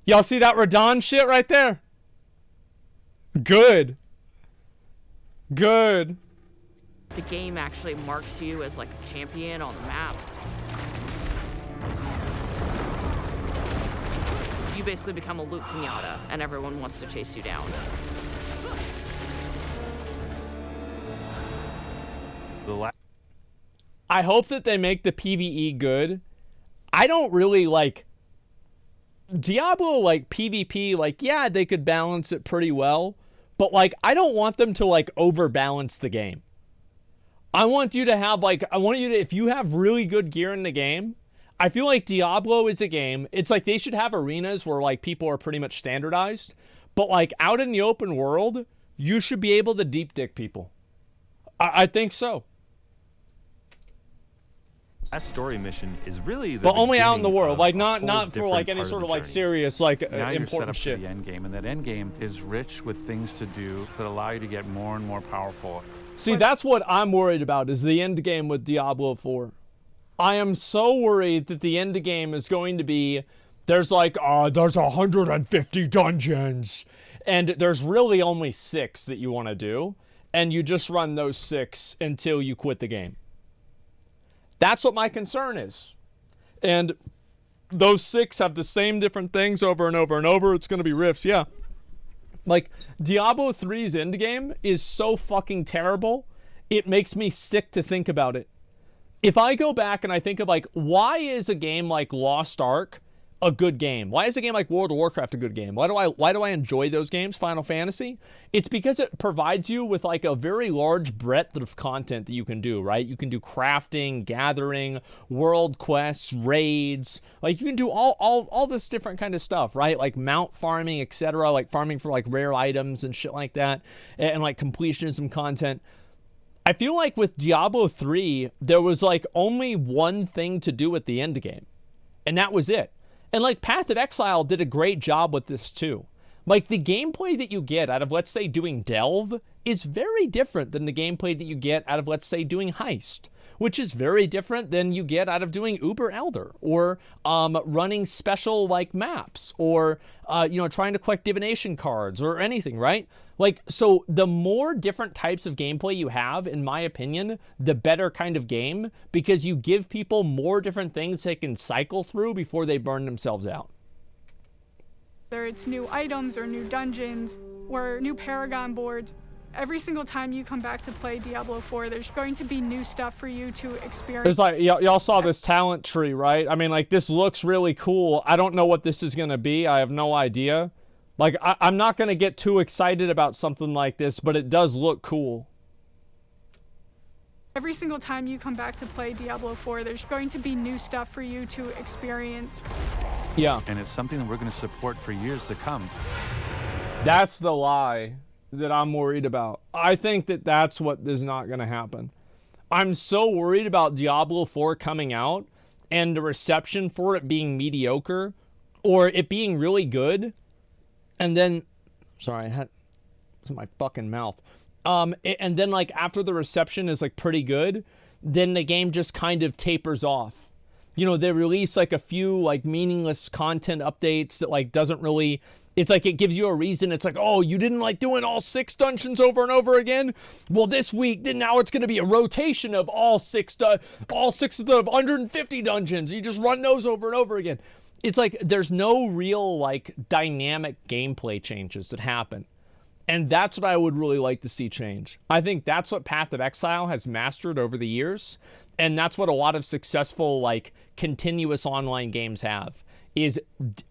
Y'all see that Radon shit right there? Good. Good. The game actually marks you as like a champion on the map. You basically become a loot pinata, and everyone wants to chase you down. I hope that they make the PvE good. I don't really like Diablo, like PvP, like, yeah, they could balance it pretty well, but like, I don't want them to like overbalance the game. I want you to have like, if you have really good gear in the game, I feel like Diablo is a game. It's like they should have arenas where like people are pretty much standardized, but like out in the open world, you should be able to deep dick people. I think so. That story mission is really the but only out in the beginning world, of like a not whole for like different any part sort the of like journey. serious like Now you're set important up shit. for the end game, and that end game is rich with things to do that allow you to get more and more powerful. See, that's what I'm worried about, is the end game with Diablo 4. I am so worried that the end game is going to be, there's like, there's 150 dungeons, and there's really only 6 that you want to do, and you just run those 6 until you quit the game. That's what my concern is. And those 6 have the same different things over and over and over. It's going to be rifts, yeah. Like, Diablo 3's endgame is so fucking terrible, it makes me sick to think about it. If I go back and I think of, like, why is a game like Lost Ark a good game? Why is a game like World of Warcraft a good game? Why do I enjoy those games, Final Fantasy? It's because it provides you with, like, a very large breadth of content that you can do, right? You can do crafting, gathering, world quests, raids. Like, you can do all this different kind of stuff, right? Like mount farming, etc. Like farming for, like, rare items and shit like that. And like, completionism content. I feel like with Diablo 3, there was, like, only one thing to do at the end game. And that was it. And, like, Path of Exile did a great job with this, too. Like, the gameplay that you get out of, let's say, doing Delve is very different than the gameplay that you get out of, let's say, doing Heist, which is very different than you get out of doing Uber Elder, or running special, like, maps, or, trying to collect divination cards, or anything, right? Like, so the more different types of gameplay you have, in my opinion, the better kind of game, because you give people more different things they can cycle through before they burn themselves out. Whether it's new items or new dungeons or new Paragon boards, every single time you come back to play Diablo 4, there's going to be new stuff for you to experience. It's like, y'all saw this talent tree, right? I mean, like, this looks really cool. I don't know what this is going to be. I have no idea. Like, I'm not going to get too excited about something like this, but it does look cool. Every single time you come back to play Diablo 4, there's going to be new stuff for you to experience. Yeah. And it's something that we're going to support for years to come. That's the lie that I'm worried about. I think that that's what is not going to happen. I'm so worried about Diablo 4 coming out and the reception for it being mediocre or it being really good. And then, sorry, I had it's in my fucking mouth. And then, like, after the reception is, like, pretty good, then the game just kind of tapers off. You know, they release, like, a few, like, meaningless content updates that, like, doesn't really... It's like it gives you a reason. It's like, oh, you didn't like doing all 6 dungeons over and over again? Well, this week, then now it's going to be a rotation of all 6 of the 150 dungeons. You just run those over and over again. It's like there's no real, like, dynamic gameplay changes that happen. And that's what I would really like to see change. I think that's what Path of Exile has mastered over the years. And that's what a lot of successful, like, continuous online games have, is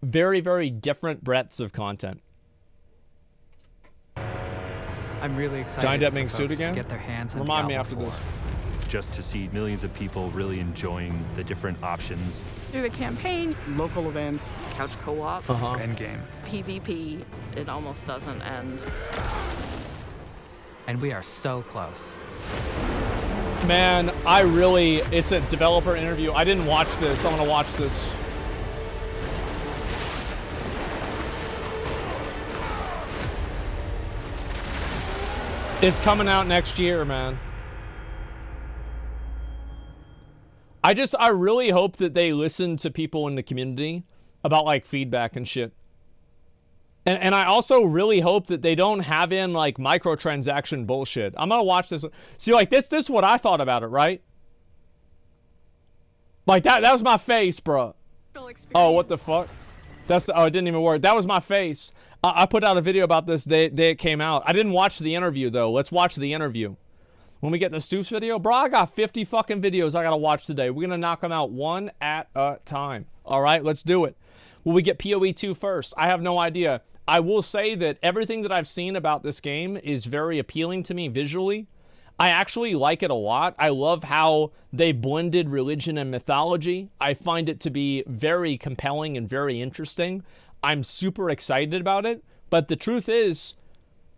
very, very different breadths of content. I'm really excited Giant Depp for Ming folks suit to again? get their hands on Remind me Diablo after 4. this. Just to see millions of people really enjoying the different options. Through the campaign, local events, couch co-op, endgame, PvP. It almost doesn't end. And we are so close. Man, it's a developer interview. I didn't watch this. I want to watch this. It's coming out next year, man. I really hope that they listen to people in the community about, like, feedback and shit. And I also really hope that they don't have in, like, microtransaction bullshit. I'm gonna watch this. See, like, this is what I thought about it, right? Like, that was my face, bro. Oh, what the fuck? Oh, it didn't even work. That was my face. I put out a video about this day it came out. I didn't watch the interview, though. Let's watch the interview. When we get the Stoops video, bro, I got 50 fucking videos I gotta watch today. We're gonna knock them out one at a time. All right, let's do it. Will we get PoE 2 first? I have no idea. I will say that everything that I've seen about this game is very appealing to me visually. I actually like it a lot. I love how they blended religion and mythology. I find it to be very compelling and very interesting. I'm super excited about it. But the truth is,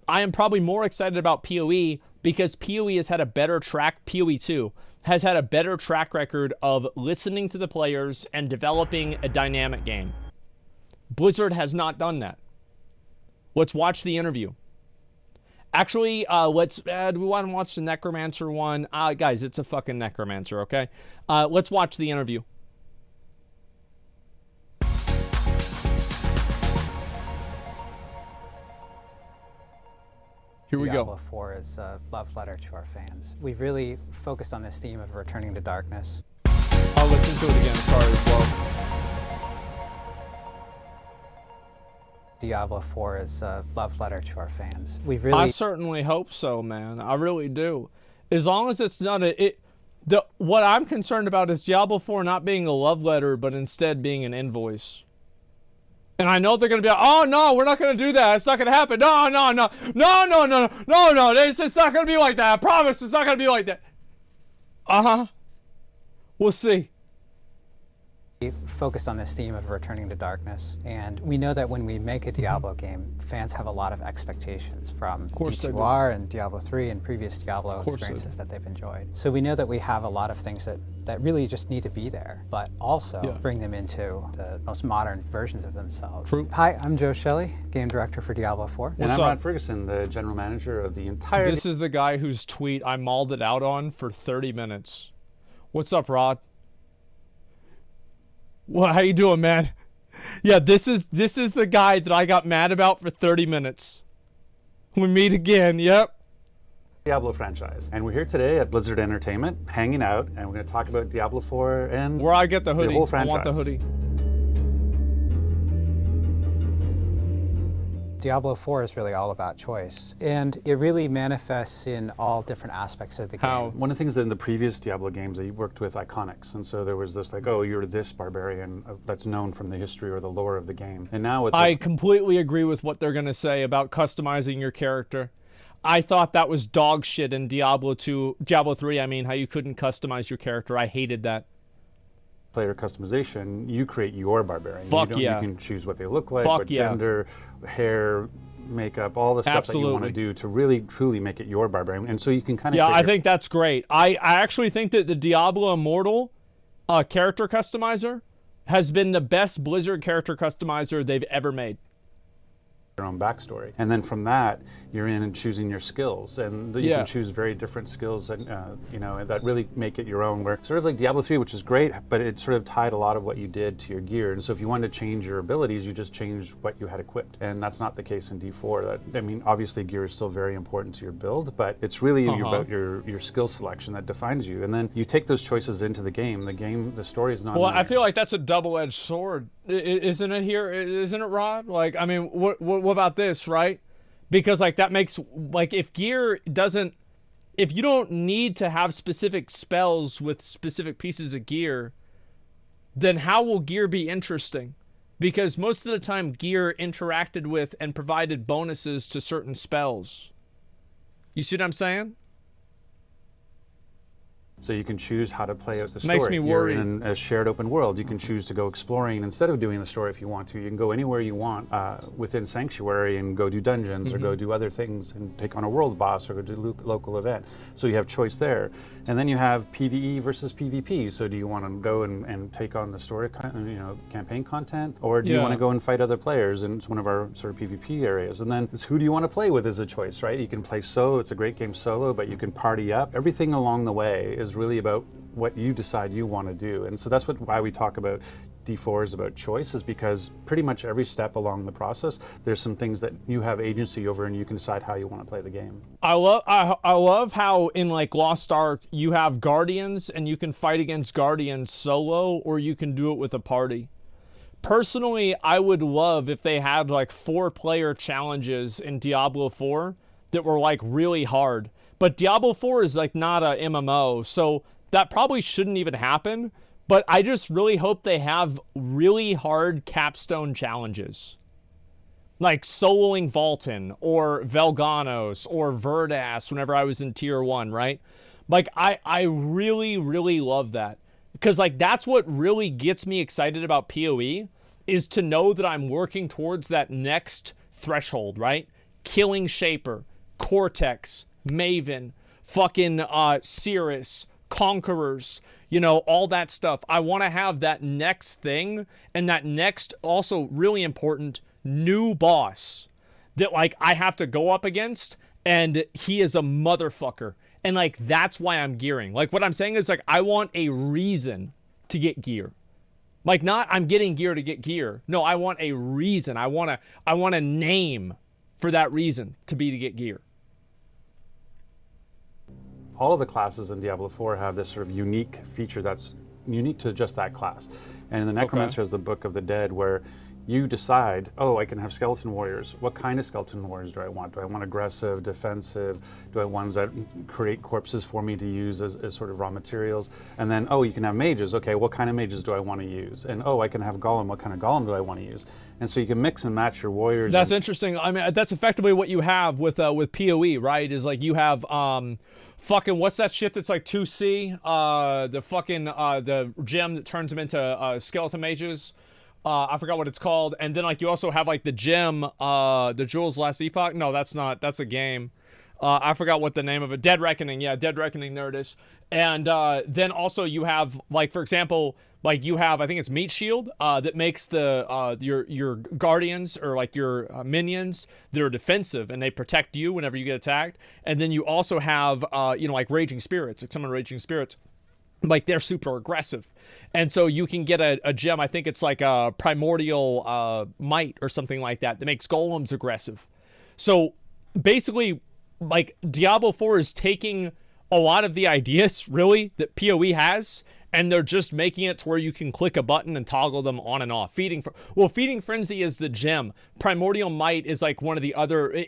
I am probably more excited about PoE because PoE has had a better track, PoE 2 has had a better track record of listening to the players and developing a dynamic game. Blizzard has not done that. Let's watch the interview. Actually, do we want to watch the Necromancer one? Guys, it's a fucking Necromancer, okay? Let's watch the interview. Here we Diablo go. 4 is a love letter to our fans. We've really focused on this theme of returning to darkness. I'll listen to it again, sorry as well. Diablo 4 is a love letter to our fans. I certainly hope so, man. I really do. As long as it's not what I'm concerned about is Diablo 4 not being a love letter, but instead being an invoice. And I know they're going to be like, oh, no, we're not going to do that. It's not going to happen. No. It's just not going to be like that. I promise it's not going to be like that. Uh-huh. We'll see. We focused on this theme of returning to darkness, and we know that when we make a Diablo game, fans have a lot of expectations from D2R and Diablo 3 and previous Diablo experiences that they've enjoyed. So we know that we have a lot of things that really just need to be there, but also bring them into the most modern versions of themselves. True. Hi, I'm Joe Shelley, game director for Diablo 4. And I'm Rod Ferguson, the general manager of the entire... This is the guy whose tweet I mauled it out on for 30 minutes. What's up, Rod? Well, how you doing, man? Yeah, this is the guy that I got mad about for 30 minutes. We meet again, yep. Diablo franchise. And we're here today at Blizzard Entertainment, hanging out, and we're going to talk about Diablo 4 and where I get the hoodie. The whole franchise. I want the hoodie. Diablo 4 is really all about choice, and it really manifests in all different aspects of the game. One of the things that in the previous Diablo games, they worked with iconics, and so there was this like, oh, you're this barbarian that's known from the history or the lore of the game. And now with I completely agree with what they're going to say about customizing your character. I thought that was dog shit in Diablo 3, I mean, how you couldn't customize your character. I hated that. Player customization, you create your barbarian. You can choose what they look like, what gender, hair, makeup, all the stuff that you want to do to really, truly make it your barbarian. And so you can kind of... Yeah, I think that's great. I actually think that the Diablo Immortal character customizer has been the best Blizzard character customizer they've ever made. Your own backstory, and then from that you're in and choosing your skills, and you can choose very different skills that that really make it your own. Where sort of like Diablo 3, which is great, but it sort of tied a lot of what you did to your gear, and so if you wanted to change your abilities, you just changed what you had equipped, and that's not the case in D4. I mean, obviously gear is still very important to your build, but it's really about your skill selection that defines you, and then you take those choices into the game. The story is not. Well, I feel like that's a double-edged sword, isn't it? Isn't it, Rod? Like, I mean, what about this, right? Because like that makes, like, if gear doesn't, if you don't need to have specific spells with specific pieces of gear, then how will gear be interesting? Because most of the time gear interacted with and provided bonuses to certain spells. You see what I'm saying? So you can choose how to play out the story. Makes me worry. You're in a shared open world. You can choose to go exploring instead of doing the story if you want to. You can go anywhere you want within Sanctuary and go do dungeons or go do other things and take on a world boss or go do local event. So you have choice there. And then you have PvE versus PvP. So do you want to go and take on the story, campaign content, or do you want to go and fight other players? And it's one of our sort of PvP areas. And then it's who do you want to play with is a choice, right? You can play solo. It's a great game solo, but you can party up. Everything along the way is really about what you decide you want to do. And so that's why we talk about D4 is about choice, is because pretty much every step along the process, there's some things that you have agency over and you can decide how you want to play the game. I love how in like Lost Ark you have Guardians and you can fight against Guardians solo or you can do it with a party. Personally, I would love if they had like 4-player challenges in Diablo 4 that were like really hard. But Diablo 4 is like not a MMO, so that probably shouldn't even happen. But I just really hope they have really hard capstone challenges. Like soloing Volton or Velganos or Verdas whenever I was in Tier 1, right? Like, I really, really love that. Because, like, that's what really gets me excited about PoE, is to know that I'm working towards that next threshold, right? Killing Shaper, Cortex, Maven, fucking Cirrus, Conquerors, you know, all that stuff. I want to have that next thing, and that next, also really important, new boss that, like, I have to go up against, and he is a motherfucker. And, like, that's why I'm gearing. Like, what I'm saying is, like, I want a reason to get gear. Like, not I'm getting gear to get gear. No, I want a reason. I want a name for that reason to get gear. All of the classes in Diablo 4 have this sort of unique feature that's unique to just that class. And the Necromancer is the Book of the Dead, where you decide, oh, I can have skeleton warriors. What kind of skeleton warriors do I want? Do I want aggressive, defensive? Do I want ones that create corpses for me to use as sort of raw materials? And then, oh, you can have mages. Okay, what kind of mages do I want to use? And, oh, I can have golem. What kind of golem do I want to use? And so you can mix and match your warriors. That's interesting. I mean, that's effectively what you have with PoE, right? Is like you have fucking, what's that shit that's like 2C? The fucking the gem that turns them into skeleton mages. I forgot what it's called. And then like you also have like the gem, the Jewels Last Epoch. No, that's a game. I forgot what the name of it. Dead Reckoning. Yeah, Dead Reckoning. There it is. And then also you have, like, for example, like you have, I think it's Meat Shield that makes the your guardians or like your minions that are defensive and they protect you whenever you get attacked. And then you also have like Raging Spirits, like summon Raging Spirits. Like they're super aggressive. And so you can get a gem, I think it's like a Primordial Might or something like that makes golems aggressive. So basically, like, Diablo 4 is taking a lot of the ideas, really, that PoE has, and they're just making it to where you can click a button and toggle them on and off. Feeding Frenzy is the gem. Primordial Might is like one of the other...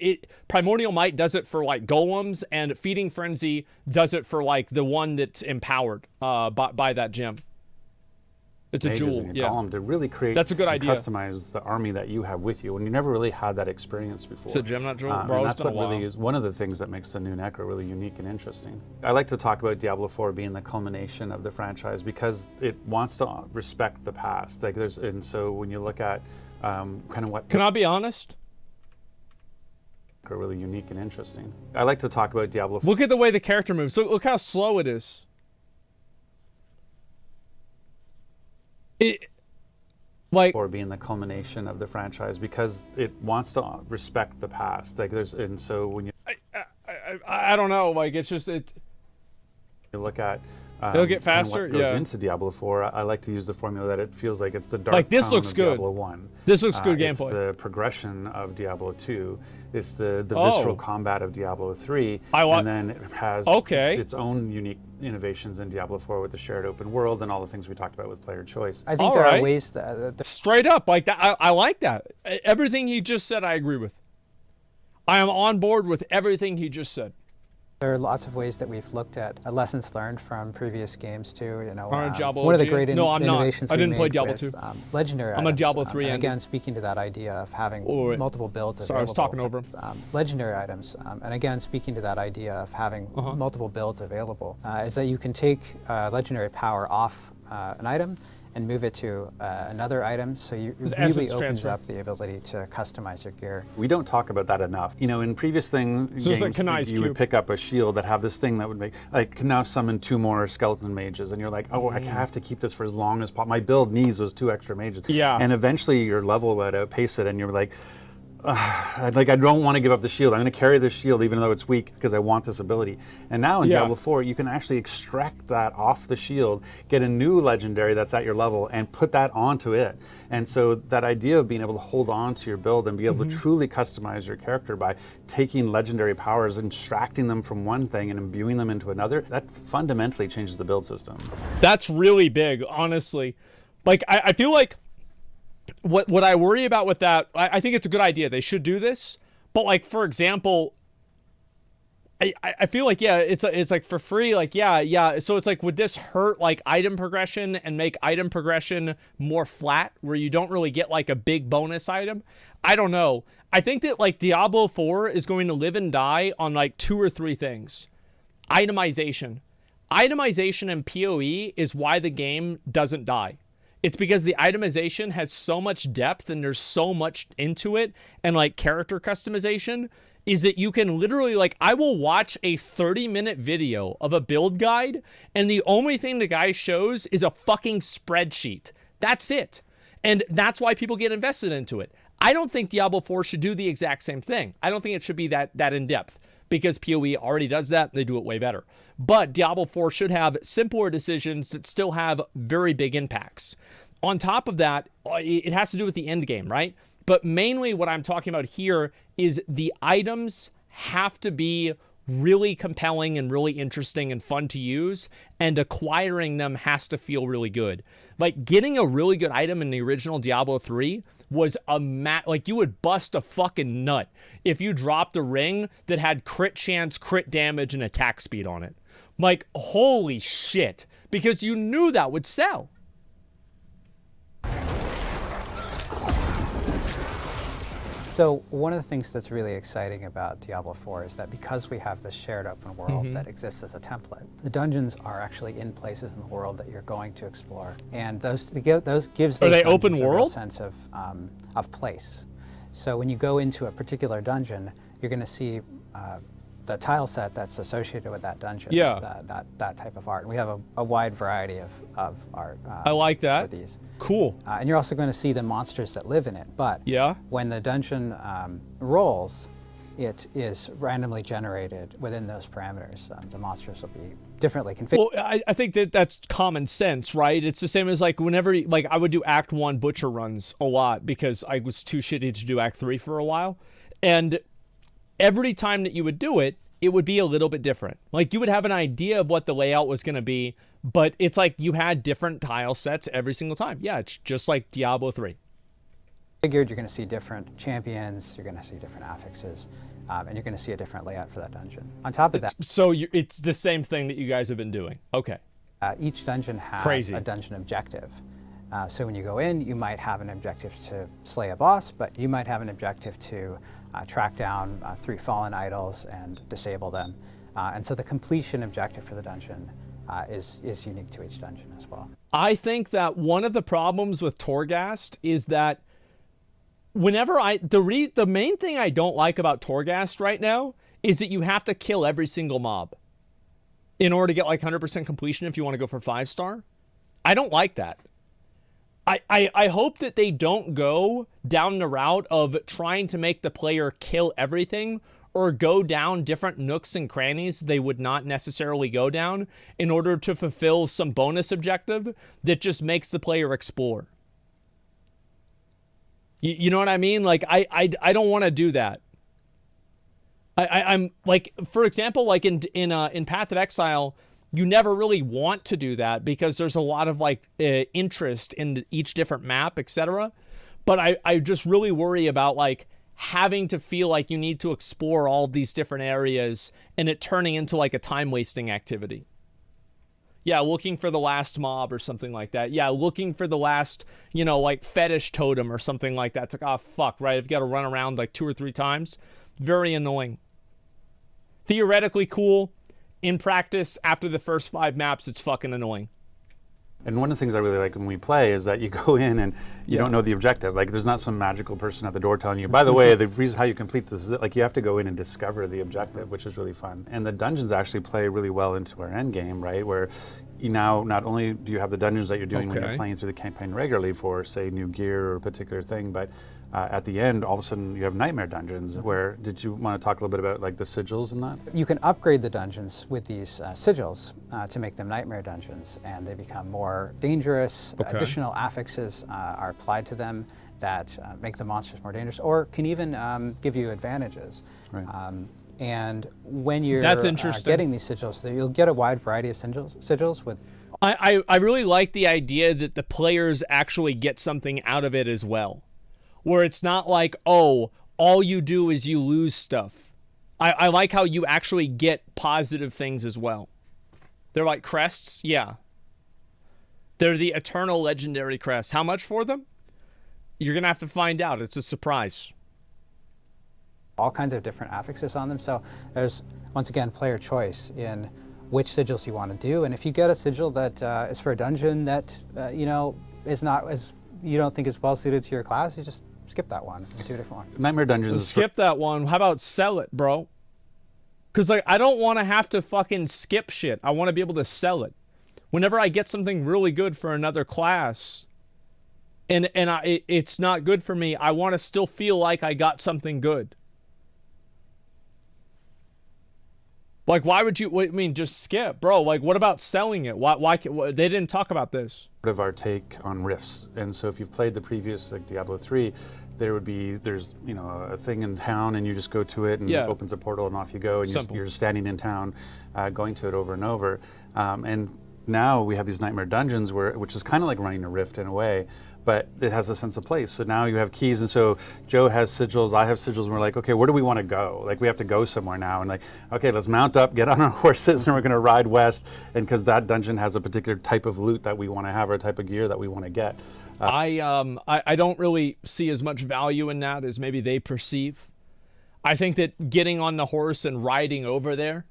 Primordial Might does it for, like, golems, and Feeding Frenzy does it for, like, the one that's empowered by that gem. It's a jewel, yeah. Golem to really create, that's a good idea. Customize the army that you have with you, and you never really had that experience before. It's a gem, not jewel. Bro, and that's what really is one of the things that makes the new Necro really unique and interesting. I like to talk about Diablo 4 being the culmination of the franchise because it wants to respect the past. Like and so when you look at kind of what. Can I be honest? Are really unique and interesting. I like to talk about Diablo 4. Look at the way the character moves. Look how slow it is. For being the culmination of the franchise because it wants to respect the past. Like and so when you I don't know, like it's just you look at it'll get faster. What goes into Diablo 4. I like to use the formula that it feels like it's the dark. Like this looks good. Diablo 1. This looks good gameplay. It's the progression of Diablo 2. It's the visceral combat of Diablo 3. And then it has its own unique innovations in Diablo 4 with the shared open world and all the things we talked about with player choice. I think there are ways that straight up like that. I like that. Everything he just said, I agree with. I am on board with everything he just said. There are lots of ways that we've looked at lessons learned from previous games too. You know, Diablo one of the OG? great No, I'm not. innovations I didn't we play made Diablo with, 2. Legendary I'm a items, Diablo 3 and ended. again, speaking to that idea of having wait. multiple builds Sorry, I was talking over him. Legendary items, and again, speaking to that idea of having Uh-huh. multiple builds available, is that you can take legendary power off an item and move it to another item, so it really essence opens transfer. up the ability to customize your gear. We don't talk about that enough. You know, in previous games, So it's like Kanai's you would cube. pick up a shield that have this thing that would make, like, can now summon 2 more skeleton mages, and you're like, oh, I have to keep this for as long as possible. My build needs those 2 extra mages. Yeah. And eventually your level would outpace it, and you're like, I don't want to give up the shield. I'm going to carry this shield even though it's weak because I want this ability. And now in Diablo 4, you can actually extract that off the shield, get a new legendary that's at your level, and put that onto it. And so that idea of being able to hold on to your build and be able to truly customize your character by taking legendary powers and extracting them from one thing and imbuing them into another, that fundamentally changes the build system. That's really big, honestly. Like, I feel like what I worry about with that, I think it's a good idea. They should do this. But, like, for example, I feel like, yeah, it's like for free. Like, yeah. So it's like, would this hurt, like, item progression and make item progression more flat where you don't really get, like, a big bonus item? I don't know. I think that, like, Diablo 4 is going to live and die on, like, 2 or 3 things. Itemization. Itemization and PoE is why the game doesn't die. It's because the itemization has so much depth and there's so much into it, and like character customization is that you can literally, like, I will watch a 30-minute video of a build guide and the only thing the guy shows is a fucking spreadsheet. That's it. And that's why people get invested into it. I don't think Diablo 4 should do the exact same thing. I don't think it should be that in depth, because PoE already does that and they do it way better. But Diablo 4 should have simpler decisions that still have very big impacts. On top of that, it has to do with the end game, right? But mainly what I'm talking about here is the items have to be really compelling and really interesting and fun to use, and acquiring them has to feel really good. Like, getting a really good item in the original Diablo 3 was like, you would bust a fucking nut if you dropped a ring that had crit chance, crit damage, and attack speed on it. Like, holy shit, because you knew that would sell. So one of the things that's really exciting about Diablo 4 is that because we have this shared open world that exists as a template, the dungeons are actually in places in the world that you're going to explore, and those gives those open dungeons a real world? sense of place. So when you go into a particular dungeon, you're going to see the tile set that's associated with that dungeon. Yeah. That type of art. And we have a wide variety of art. I like that. For these. Cool. And you're also going to see the monsters that live in it. But yeah, when the dungeon rolls, it is randomly generated within those parameters. The monsters will be differently configured. Well, I think that's common sense, right? It's the same as, like, whenever, like, I would do Act 1 butcher runs a lot because I was too shitty to do Act 3 for a while. And every time that you would do it, it would be a little bit different. Like, you would have an idea of what the layout was going to be, but it's like you had different tile sets every single time. Yeah, it's just like Diablo 3. You're going to see different champions, you're going to see different affixes, and you're going to see a different layout for that dungeon. On top of that... So it's the same thing that you guys have been doing. Okay. Each dungeon has a dungeon objective. So when you go in, you might have an objective to slay a boss, but you might have an objective to track down 3 fallen idols and disable them. And so the completion objective for the dungeon is unique to each dungeon as well. I think that one of the problems with Torghast is that whenever the main thing I don't like about Torghast right now is that you have to kill every single mob in order to get like 100% completion if you want to go for 5-star. I don't like that. I hope that they don't go down the route of trying to make the player kill everything, or go down different nooks and crannies they would not necessarily go down in order to fulfill some bonus objective that just makes the player explore. You know what I mean? Like, I don't want to do that. I'm like, for example, like in Path of Exile, you never really want to do that because there's a lot of like interest in each different map, etc. But I just really worry about like having to feel like you need to explore all these different areas and it turning into like a time-wasting activity. Yeah, looking for the last mob or something like that. Yeah, looking for the last, you know, like fetish totem or something like that. It's like, oh, fuck, right? I've got to run around like 2 or 3 times. Very annoying. Theoretically cool. In practice, after the first 5 maps, it's fucking annoying. And one of the things I really like when we play is that you go in and you don't know the objective. Like, there's not some magical person at the door telling you, by the way, the reason how you complete this is like you have to go in and discover the objective, which is really fun. And the dungeons actually play really well into our end game, right? Where you now not only do you have the dungeons that you're doing when you're playing through the campaign regularly for, say, new gear or a particular thing, but at the end, all of a sudden, you have nightmare dungeons. Where did you want to talk a little bit about like the sigils and that? You can upgrade the dungeons with these sigils to make them nightmare dungeons, and they become more dangerous. Additional affixes are applied to them that make the monsters more dangerous, or can even give you advantages. Right. And when you're That's interesting. Getting these sigils, you'll get a wide variety of sigils with. I really like the idea that the players actually get something out of it as well. Where it's not like, oh, all you do is you lose stuff. I like how you actually get positive things as well. They're like crests, yeah. They're the eternal legendary crests. How much for them? You're going to have to find out. It's a surprise. All kinds of different affixes on them. So there's, once again, player choice in which sigils you want to do. And if you get a sigil that is for a dungeon that, you know, is not as, you don't think is well suited to your class, you just skip that one and do a different one. Nightmare Dungeons. Skip that one. How about sell it, bro? Because like I don't want to have to fucking skip shit. I want to be able to sell it. Whenever I get something really good for another class, and it's not good for me, I want to still feel like I got something good. Like, why would you? I mean, just skip, bro. Like, what about selling it? Why they didn't talk about this? Of our take on rifts, and so if you've played the previous like Diablo 3, there's you know a thing in town, and you just go to it, and it opens a portal, and off you go, and you're just standing in town, going to it over and over. And now we have these nightmare dungeons, which is kind of like running a rift in a way. But it has a sense of place. So now you have keys, and so Joe has sigils, I have sigils, and we're like, okay, where do we want to go? Like, we have to go somewhere now, and like, okay, let's mount up, get on our horses, and we're going to ride west, and because that dungeon has a particular type of loot that we want to have, or a type of gear that we want to get. I don't really see as much value in that as maybe they perceive. I think that getting on the horse and riding over there,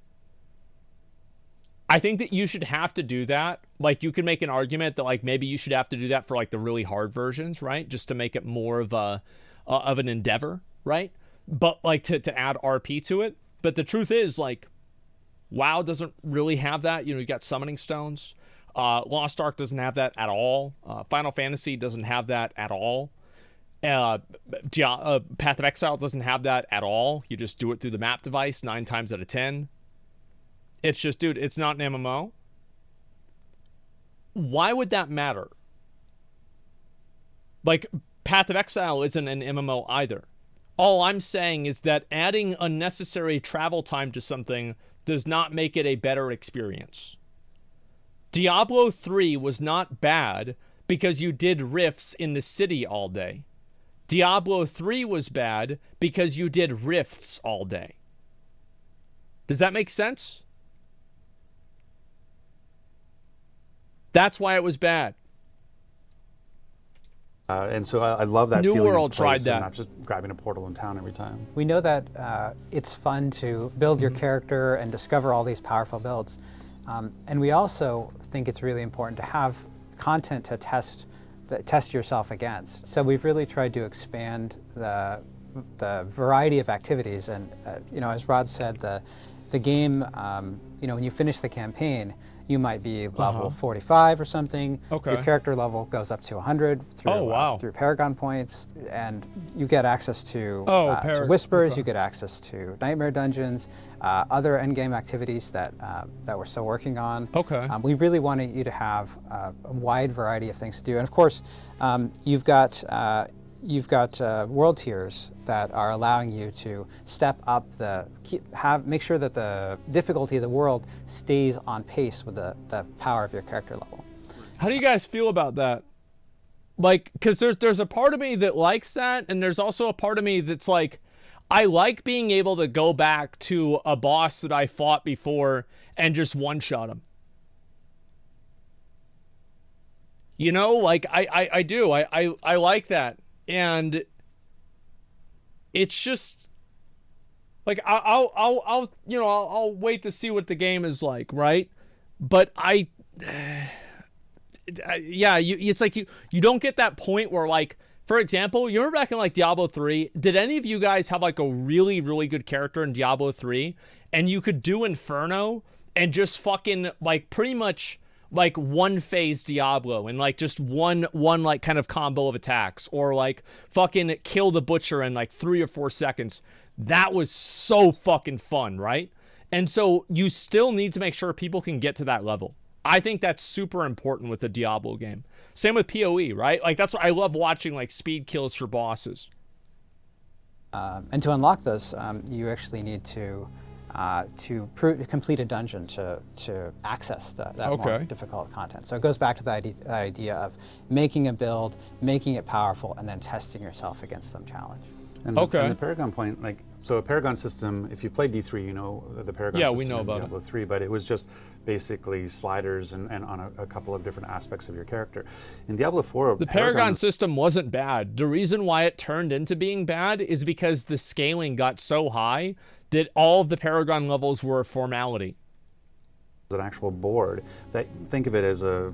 I think that you should have to do that. Like, you can make an argument that, like, maybe you should have to do that for, like, the really hard versions, right? Just to make it more of an endeavor, right? But, like, to add RP to it. But the truth is, like, WoW doesn't really have that. You know, you got Summoning Stones. Lost Ark doesn't have that at all. Final Fantasy doesn't have that at all. Path of Exile doesn't have that at all. You just do it through the map device 9 times out of 10. It's just, dude, it's not an MMO. Why would that matter? Like, Path of Exile isn't an MMO either. All I'm saying is that adding unnecessary travel time to something does not make it a better experience. Diablo 3 was not bad because you did rifts in the city all day. Diablo 3 was bad because you did rifts all day. Does that make sense? That's why it was bad. And so I love that New feeling World of tried place that. and not just grabbing a portal in town every time. We know that it's fun to build your character and discover all these powerful builds. And we also think it's really important to have content to test yourself against. So we've really tried to expand the variety of activities. And you know, as Rod said, the game, you know, when you finish the campaign, you might be level 45 or something. Okay. Your character level goes up to 100 through, through Paragon points, and you get access to Whispers, you get access to Nightmare Dungeons, other endgame activities that we're still working on. Okay. We really wanted you to have a wide variety of things to do. And of course, you've got world tiers that are allowing you to step up make sure that the difficulty of the world stays on pace with the power of your character level. How do you guys feel about that? Like, because there's a part of me that likes that, and there's also a part of me that's like, I like being able to go back to a boss that I fought before and just one-shot him. You know, like, I do. I like that. And it's just, like, I'll you know, I'll wait to see what the game is like, right? But yeah, it's like you don't get that point where, like, for example, you remember back in like Diablo 3, did any of you guys have like a really, really good character in Diablo 3 and you could do Inferno and just fucking like pretty much like one phase Diablo and like just one like kind of combo of attacks, or like fucking kill the butcher in like 3 or 4 seconds? That was so fucking fun, right? And so you still need to make sure people can get to that level. I think that's super important with a Diablo game. Same with PoE, right? Like, that's what I love watching, like, speed kills for bosses. And to unlock those, you actually need to complete a dungeon to access that more difficult content. So it goes back to the idea of making a build, making it powerful, and then testing yourself against some challenge. And and the Paragon point, like, so a Paragon system, if you played D3, you know the Paragon system we know about in Diablo 3, but it was just basically sliders and on a couple of different aspects of your character. In Diablo 4, the Paragon system wasn't bad. The reason why it turned into being bad is because the scaling got so high that all of the Paragon levels were a formality. An actual board that, think of it as a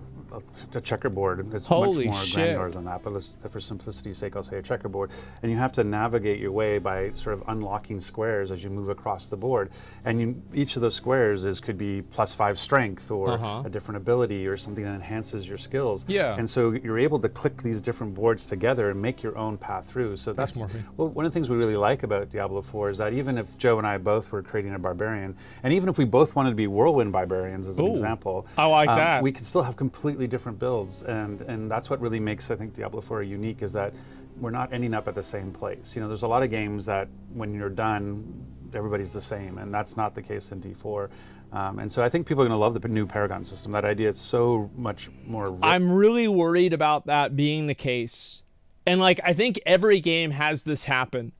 checkerboard. It's Holy much more shit. granular than that, but for simplicity's sake, I'll say a checkerboard. And you have to navigate your way by sort of unlocking squares as you move across the board. And each of those squares could be +5 strength, or a different ability, or something that enhances your skills. Yeah. And so you're able to click these different boards together and make your own path through. So that's morphine. Well, one of the things we really like about Diablo 4 is that even if Joe and I both were creating a barbarian, and even if we both wanted to be whirlwind barbarians as an example, I like that. we could still have completely different builds, and that's what really makes, I think, Diablo 4 unique, is that we're not ending up at the same place. You know, there's a lot of games that when you're done, everybody's the same, and that's not the case in D4. And so I think people are going to love the new Paragon system. That idea is so much more rich. I'm really worried about that being the case. And like, I think every game has this happen.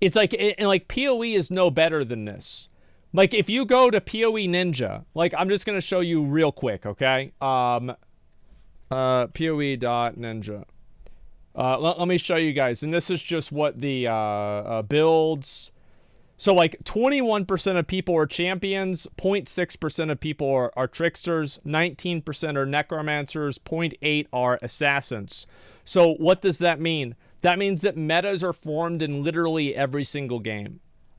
It's like, and like PoE is no better than this. Like, if you go to PoE Ninja, like, I'm just going to show you real quick, okay? PoE.ninja. Let me show you guys. And this is just what the builds. So, like, 21% of people are champions, 0.6% of people are tricksters, 19% are necromancers, 0.8% are assassins. So, what does that mean? That means that metas are formed in literally every single game.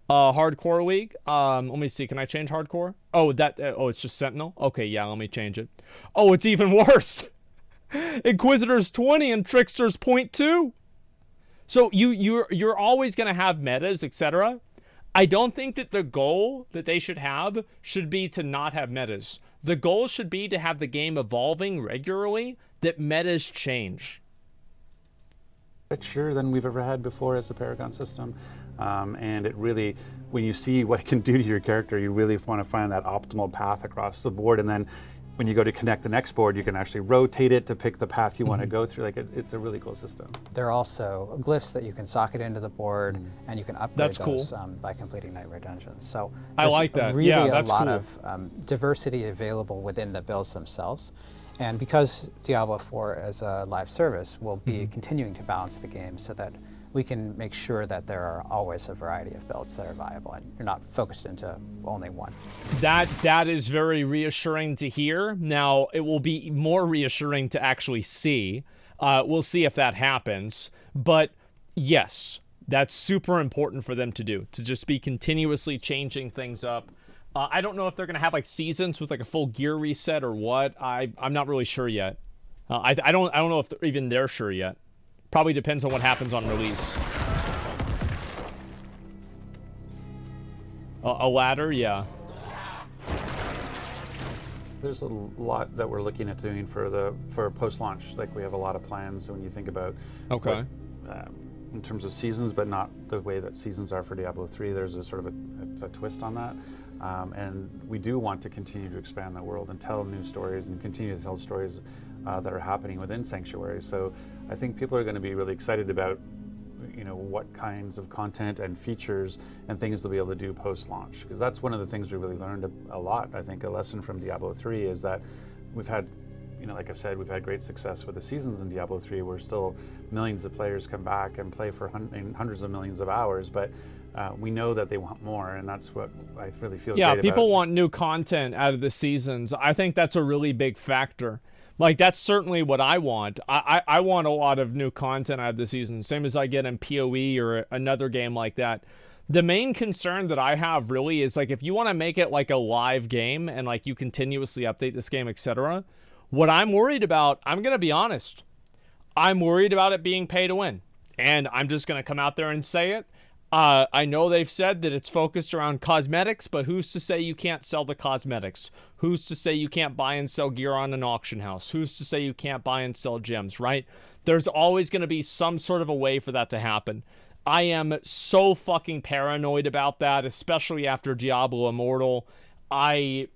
Hardcore League. Let me see. Can I change hardcore? Oh, it's just Sentinel. Okay, yeah, let me change it. Oh, it's even worse. Inquisitors 20 and Tricksters 0.2. So you're always gonna have metas, etc. I don't think that the goal that they should have should be to not have metas. The goal should be to have the game evolving regularly, that metas change. Richer than we've ever had before as a Paragon system. And it really, when you see what it can do to your character, you really want to find that optimal path across the board. And then when you go to connect the next board, you can actually rotate it to pick the path you want to go through. Like, it's a really cool system. There are also glyphs that you can socket into the board, and you can upgrade those cool. By completing Nightmare Dungeons. So I like that. Really, yeah, that's a lot cool. of diversity available within the builds themselves. And because Diablo 4 as a live service will be continuing to balance the game so that we can make sure that there are always a variety of builds that are viable and you're not focused into only one. That is very reassuring to hear. Now, it will be more reassuring to actually see. We'll see if that happens. But yes, that's super important for them to do, to just be continuously changing things up. I don't know if they're going to have like seasons with like a full gear reset or what. I'm not really sure yet. I don't know if they're sure yet. Probably depends on what happens on release. A ladder, yeah. There's a lot that we're looking at doing for post-launch. Like, we have a lot of plans when you think about okay. In terms of seasons, but not the way that seasons are for Diablo 3. There's a sort of a twist on that. And we do want to continue to expand the world and tell new stories and continue to tell stories that are happening within Sanctuary. So I think people are going to be really excited about what kinds of content and features and things they'll be able to do post-launch, because that's one of the things we really learned a lot. I think a lesson from Diablo 3 is that we've had, like I said, we've had great success with the seasons in Diablo 3, where still millions of players come back and play for hundreds of millions of hours, but we know that they want more, and that's what I really feel great about. People want new content out of the seasons. I think that's a really big factor. Like, that's certainly what I want. I want a lot of new content out of the season, same as I get in PoE or another game like that. The main concern that I have really is, like, if you want to make it like a live game and like you continuously update this game, etc., what I'm worried about, I'm going to be honest, I'm worried about it being pay to win. And I'm just going to come out there and say it. I know they've said that it's focused around cosmetics, but who's to say you can't sell the cosmetics? Who's to say you can't buy and sell gear on an auction house? Who's to say you can't buy and sell gems, right? There's always going to be some sort of a way for that to happen. I am so fucking paranoid about that, especially after Diablo Immortal. I'm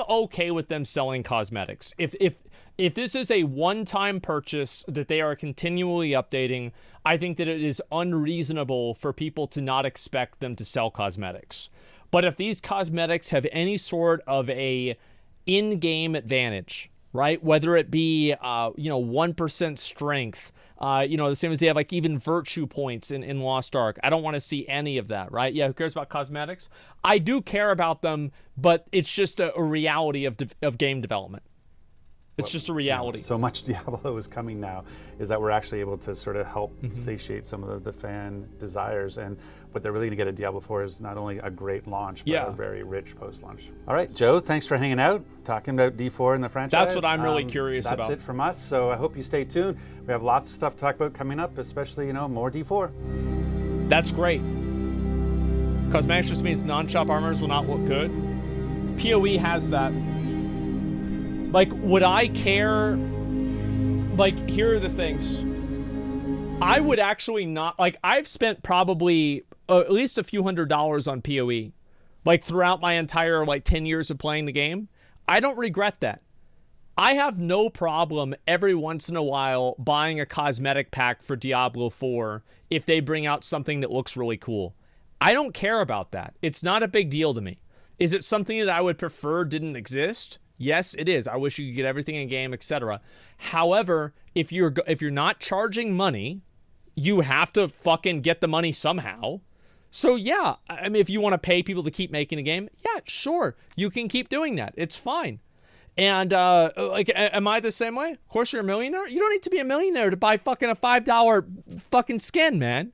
okay with them selling cosmetics. If this is a one-time purchase that they are continually updating, I think that it is unreasonable for people to not expect them to sell cosmetics. But if these cosmetics have any sort of a in-game advantage, right? Whether it be 1% strength, the same as they have like even virtue points in Lost Ark. I don't want to see any of that, right? Yeah, who cares about cosmetics? I do care about them, but it's just a reality of game development. It's just a reality. So much Diablo is coming now is that we're actually able to sort of help satiate some of the fan desires. And what they're really going to get at Diablo 4 is not only a great launch, but a very rich post-launch. All right, Joe, thanks for hanging out, talking about D4 and the franchise. That's what I'm really curious about. That's it from us. So I hope you stay tuned. We have lots of stuff to talk about coming up, especially, more D4. That's great. Cosmetics just means non-shop armors will not look good. PoE has that. Like, would I care? Like, here are the things. I would actually not, like, I've spent probably at least a few $100s on PoE, like, throughout my entire, 10 years of playing the game. I don't regret that. I have no problem every once in a while buying a cosmetic pack for Diablo 4 if they bring out something that looks really cool. I don't care about that. It's not a big deal to me. Is it something that I would prefer didn't exist? Yes, it is. I wish you could get everything in game, etc. However, if you're not charging money, you have to fucking get the money somehow. So yeah, I mean, if you want to pay people to keep making a game, yeah, sure, you can keep doing that. It's fine. And am I the same way? Of course, you're a millionaire. You don't need to be a millionaire to buy fucking a $5 fucking skin, man.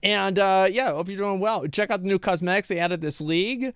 And yeah, hope you're doing well. Check out the new cosmetics. They added this league.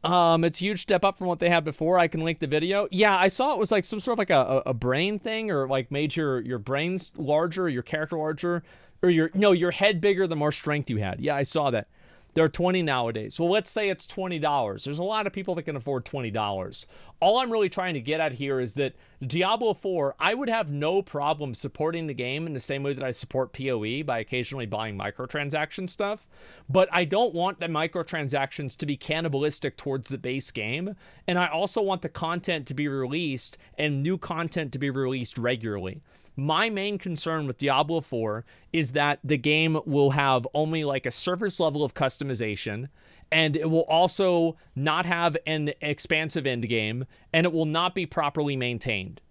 It's a huge step up from what they had before. I can link the video. Yeah, I saw it was like some sort of like a brain thing, or like made your brains larger, your character larger, or your head bigger the more strength you had. Yeah, I saw that. They're $20 nowadays. Well, let's say it's $20. There's a lot of people that can afford $20. All I'm really trying to get at here is that Diablo 4, I would have no problem supporting the game in the same way that I support PoE by occasionally buying microtransaction stuff. But I don't want the microtransactions to be cannibalistic towards the base game. And I also want the content to be released and new content to be released regularly. My main concern with Diablo 4 is that the game will have only like a surface level of customization, and it will also not have an expansive end game, and it will not be properly maintained.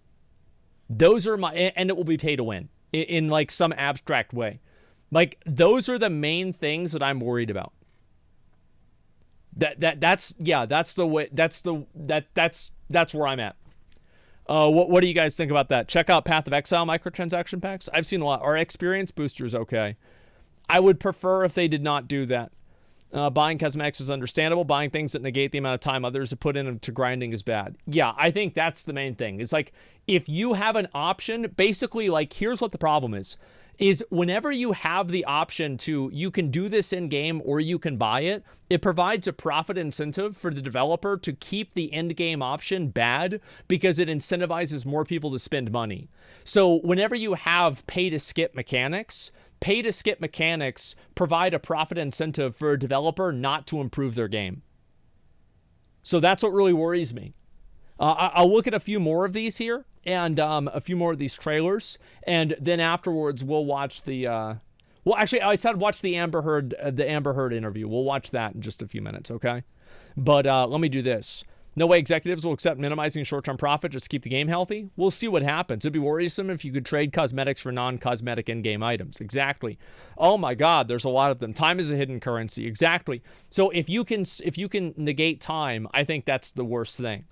Those are and it will be pay to win in like some abstract way. Like, those are the main things that I'm worried about. That's the way, that's where I'm at. What do you guys think about that? Check out Path of Exile microtransaction packs. I've seen a lot. Our experience booster is okay. I would prefer if they did not do that. Buying cosmetics is understandable. Buying things that negate the amount of time others have put into grinding is bad. Yeah, I think that's the main thing. It's like, if you have an option, basically, like, here's what the problem is whenever you have the option to, you can do this in game or you can buy it, it provides a profit incentive for the developer to keep the end game option bad, because it incentivizes more people to spend money. So whenever you have pay to skip mechanics provide a profit incentive for a developer not to improve their game. So that's what really worries me. I'll look at a few more of these here, and a few more of these trailers, and then afterwards we'll watch the. Well, actually, I said watch the Amber Heard interview. We'll watch that in just a few minutes, okay? But let me do this. No way executives will accept minimizing short-term profit just to keep the game healthy. We'll see what happens. It'd be worrisome if you could trade cosmetics for non-cosmetic in-game items. Exactly. Oh my God, there's a lot of them. Time is a hidden currency. Exactly. So if you can negate time, I think that's the worst thing,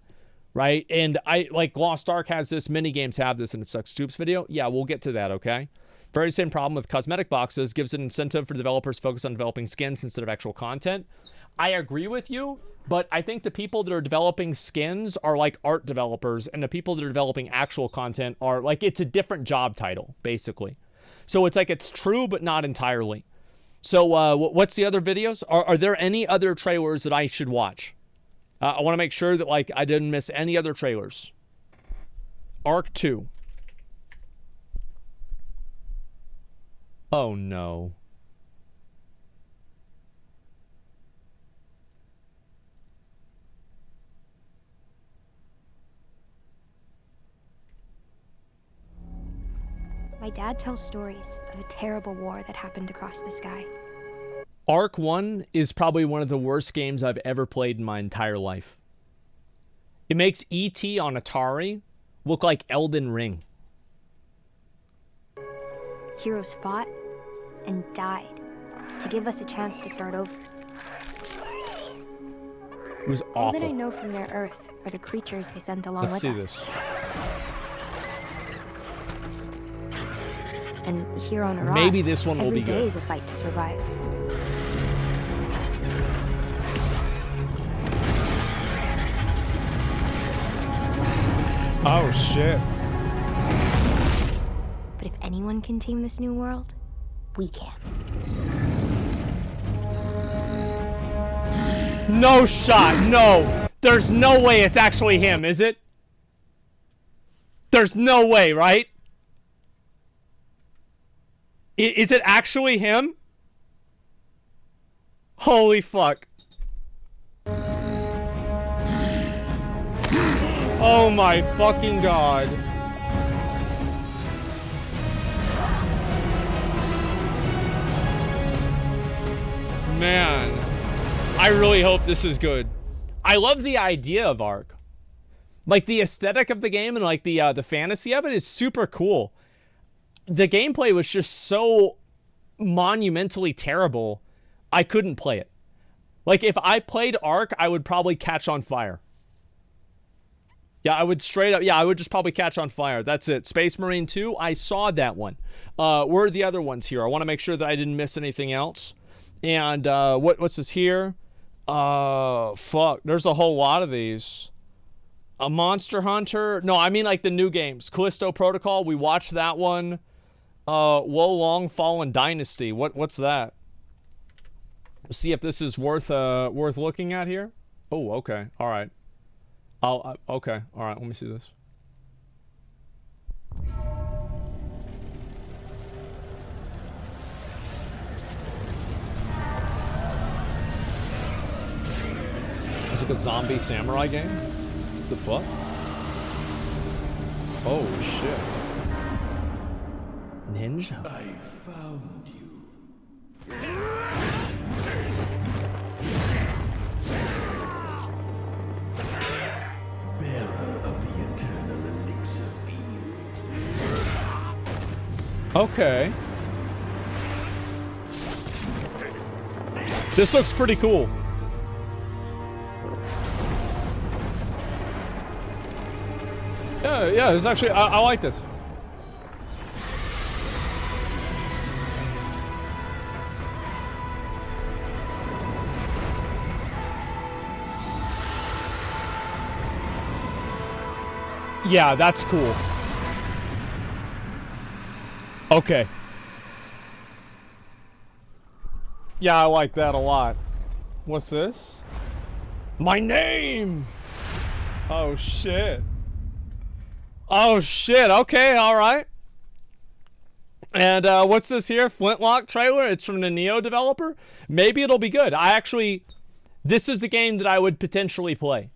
right? And like Lost Ark has this. Many games have this in the Sucks Tubes video. Yeah, we'll get to that. Okay. Very same problem with cosmetic boxes. Gives an incentive for developers to focus on developing skins instead of actual content. I agree with you, but I think the people that are developing skins are like art developers, and the people that are developing actual content are like, it's a different job title, basically. So it's like, it's true, but not entirely. So what's the other videos? Are there any other trailers that I should watch? I want to make sure that like I didn't miss any other trailers. Arc 2. Oh no. My dad tells stories of a terrible war that happened across the sky. Arc 1 is probably one of the worst games I've ever played in my entire life. It makes E.T. on Atari look like Elden Ring. Heroes fought and died to give us a chance to start over. It was All that I awful. know from their Earth are the creatures they sent along Let's with see us. this. And here on Iraq, Maybe this one will every be day good. is a fight to survive. Oh shit. But if anyone can tame this new world, we can. No shot. No. There's no way it's actually him, is it? There's no way, right? Is it actually him? Holy fuck. Oh my fucking God. Man. I really hope this is good. I love the idea of Ark. Like the aesthetic of the game and like the fantasy of it is super cool. The gameplay was just so monumentally terrible, I couldn't play it. Like, if I played Ark, I would probably catch on fire. Yeah, I would straight up, yeah, I would just probably catch on fire. That's it. Space Marine 2, I saw that one. Where are the other ones here? I want to make sure that I didn't miss anything else. And what's this here? Fuck, there's a whole lot of these. A Monster Hunter. No, I mean like the new games. Callisto Protocol, we watched that one. Wolong Fallen Dynasty. What's that? Let's see if this is worth looking at here. Oh, okay. All right. Okay. All right. Let me see this. It's like a zombie samurai game. What the fuck? Oh shit. Ninja. I found you. Bearer of the eternal elixir field. Okay. This looks pretty cool. Yeah, it's actually, I like this. Yeah, that's cool. Okay. Yeah, I like that a lot. What's this? My name! Oh, shit. Oh, shit. Okay, alright. And what's this here? Flintlock trailer? It's from the Neo developer? Maybe it'll be good. This is a game that I would potentially play.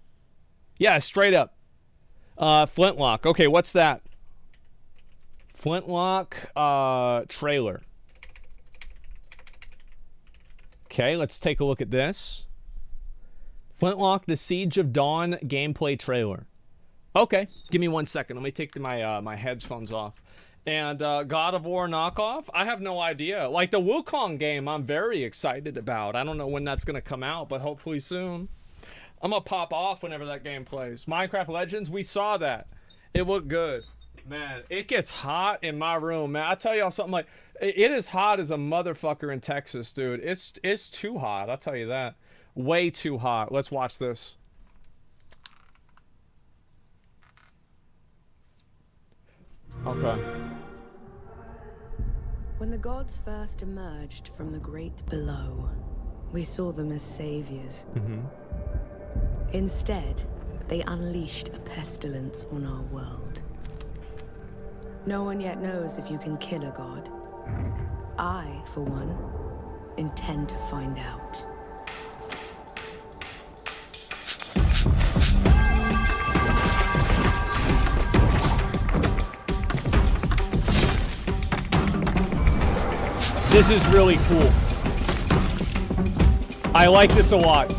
Yeah, straight up. Flintlock. Okay, what's that? Flintlock trailer. Okay, let's take a look at this. Flintlock: The Siege of Dawn gameplay trailer. Okay, give me 1 second. Let me take my my headphones off. And God of War knockoff? I have no idea. Like the Wukong game, I'm very excited about. I don't know when that's gonna come out, but hopefully soon. I'm gonna pop off whenever that game plays. Minecraft Legends, we saw that. It looked good. Man, it gets hot in my room, man. I tell y'all something, like, it is hot as a motherfucker in Texas, dude. It's too hot, I'll tell you that. Way too hot. Let's watch this. Okay. When the gods first emerged from the great below, we saw them as saviors. Instead, they unleashed a pestilence on our world. No one yet knows if you can kill a god. I, for one, intend to find out. This is really cool. I like this a lot.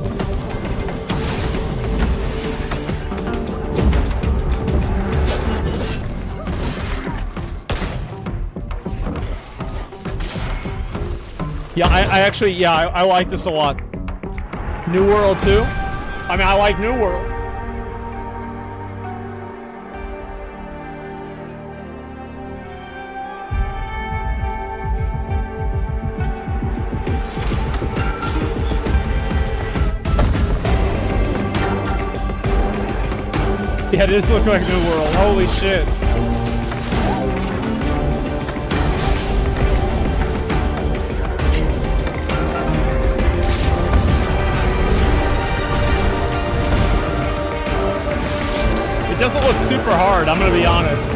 Yeah, I actually, yeah, I like this a lot. New World too? I mean, I like New World. Yeah, it does look like New World. Holy shit. It doesn't look super hard, I'm gonna be honest.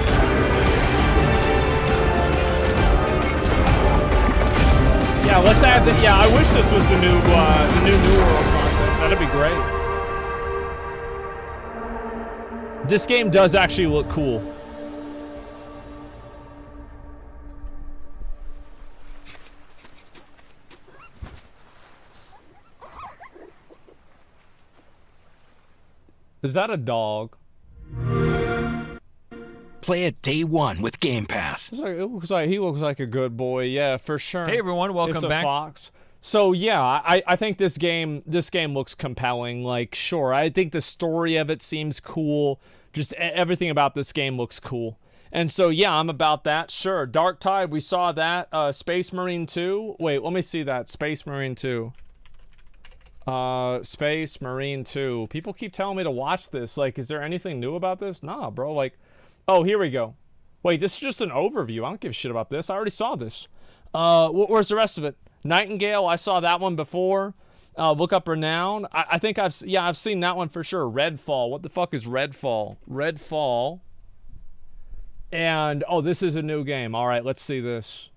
Yeah, let's add that. Yeah, I wish this was the new New World content. That'd be great. This game does actually look cool. Is that a dog? Play it day one with Game Pass. He looks like a good boy. Yeah, for sure. Hey everyone, welcome It's a back. Fox. So yeah, I think this game looks compelling. Like, sure, I think the story of it seems cool. Just everything about this game looks cool. And so yeah, I'm about that. Sure, Dark Tide, we saw that. Space Marine 2. Wait, let me see that. Space Marine 2. Space Marine 2. People keep telling me to watch this. Like, is there anything new about this? Nah, bro. Like, oh, here we go. Wait, this is just an overview. I don't give a shit about this. I already saw this. Where's the rest of it? Nightingale, I saw that one before. Look up Renown. I think I've seen that one for sure. Redfall. What the fuck is Redfall? Redfall. And, oh, this is a new game. All right, let's see this.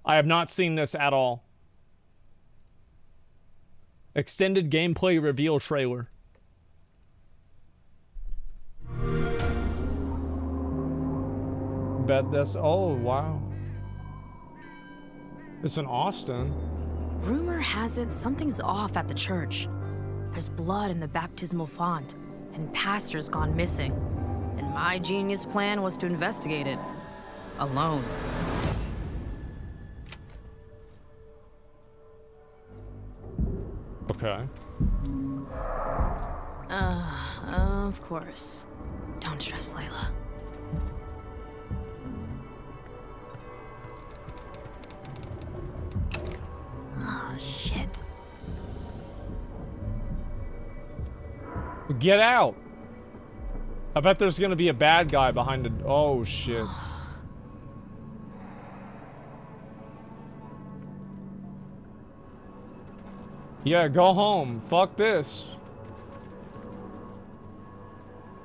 I have not seen this at all. Extended gameplay reveal trailer. Bet that's, oh, wow. It's in Austin. Rumor has it something's off at the church. There's blood in the baptismal font, and pastor's gone missing. And my genius plan was to investigate it. Alone. Okay. Of course. Don't stress, Layla. Oh, shit. Get out! I bet there's gonna be a bad guy behind it. Oh, shit. Yeah, go home. Fuck this.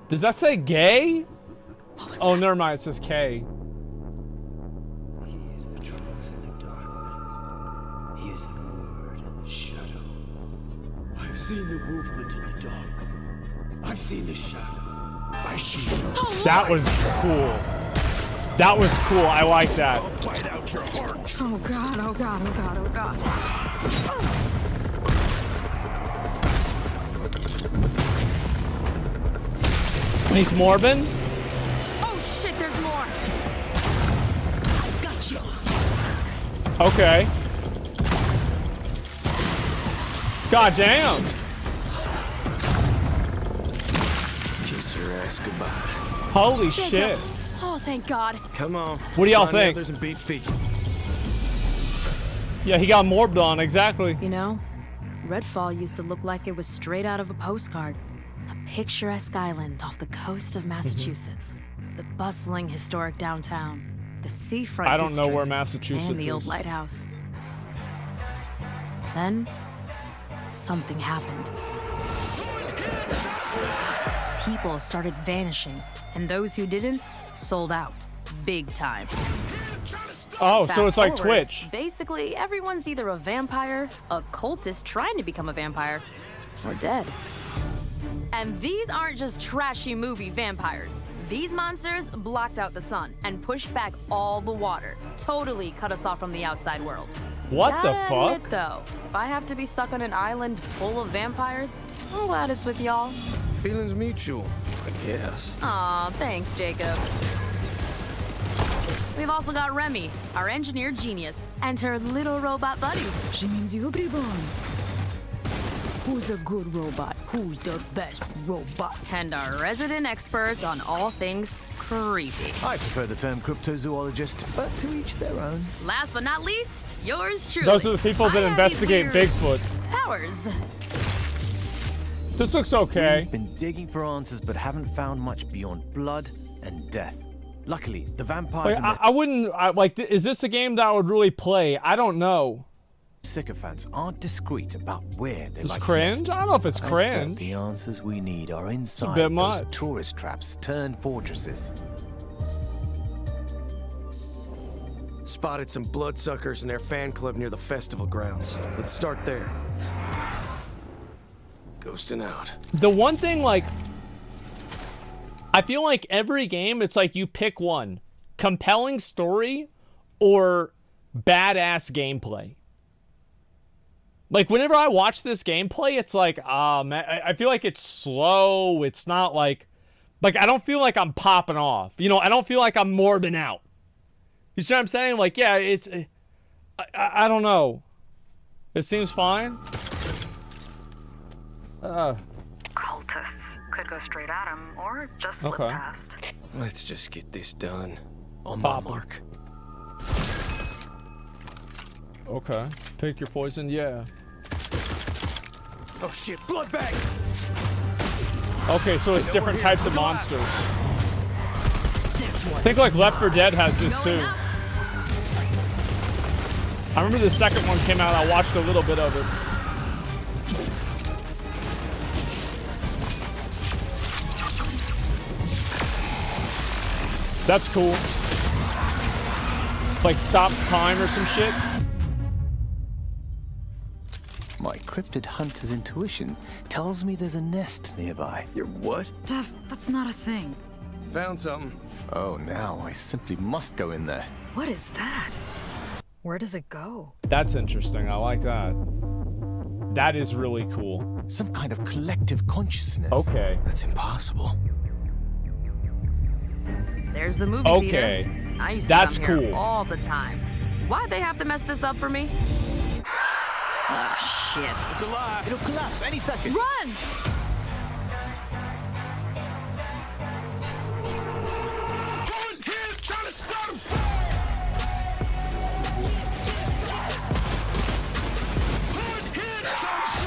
Does that say gay? Oh, never mind. It says K. He is the truth in the darkness. He is the word in the shadow. I've seen the movement in the dark. I've seen the shadow. my shield. That was cool. That was cool. I like that. I'll bite out your heart. Oh god, oh god, oh god, oh god. He's Morbin. Oh shit, there's more. Gotcha. Okay. God damn. Kiss your ass goodbye. Holy Jacob. shit. Oh, thank God. Come on. What do y'all Find the think? others and beat feet. Yeah, he got morbed on, exactly. You know, Redfall used to look like it was straight out of a postcard. A picturesque island off the coast of Massachusetts. The bustling historic downtown. The seafront I don't know where district, Massachusetts and the old is. lighthouse. Then, something happened. People started vanishing, and those who didn't sold out. Big time. Oh, so Fast it's like forward, Twitch. Basically, everyone's either a vampire, a cultist trying to become a vampire, or dead. And these aren't just trashy movie vampires. These monsters blocked out the sun and pushed back all the water. Totally cut us off from the outside world. What the Gotta fuck? admit, though, if I have to be stuck on an island full of vampires, I'm glad it's with y'all. Feelings mutual, I guess. Aw, thanks, Jacob. We've also got Remy, our engineer genius, and her little robot buddy. She means you reborn. Who's a good robot? Who's the best robot? And our resident expert on all things creepy. I prefer the term cryptozoologist, but to each their own. Last but not least, yours truly. Those are the people that I have investigate these Bigfoot. weird powers. This looks okay. We've been digging for answers, but haven't found much beyond blood and death. Luckily, the vampires Like, and I wouldn't, like, is this a game that I would really play? I don't know. sycophants aren't discreet about where they It's like cringe? to nest. I don't know if it's I bet cringe. the answers we need are inside bit those much. tourist traps turned fortresses. Spotted some bloodsuckers in their fan club near the festival grounds. Let's start there. Ghosting out. The one thing, like, I feel like every game, it's like you pick one. Compelling story or badass gameplay. Like, whenever I watch this gameplay, it's like, man, I feel like it's slow. It's not like, I don't feel like I'm popping off. You know, I don't feel like I'm morbing out. You see what I'm saying? Like, yeah, it's, I don't know. It seems fine. Cultists could go straight at him or just slip Okay. past. Let's just get this done. On Pop my 'em. mark. Okay. Pick your poison, yeah. Oh shit, blood bag! Okay, so it's different types of monsters. I think like Left 4 Dead has this too. I remember the second one came out, I watched a little bit of it. That's cool. Like stops time or some shit. My cryptid hunter's intuition tells me there's a nest nearby. Your what? Jeff, that's not a thing. Found something. Oh, now I simply must go in there. What is that? Where does it go? That's interesting. I like that. That is really cool. Some kind of collective consciousness. Okay. That's impossible. There's the movie Okay. theater. I used to That's come here cool. all the time. Why'd they have to mess this up for me? Ah, shit. It's alive. It'll collapse any second. Run! Trying to start a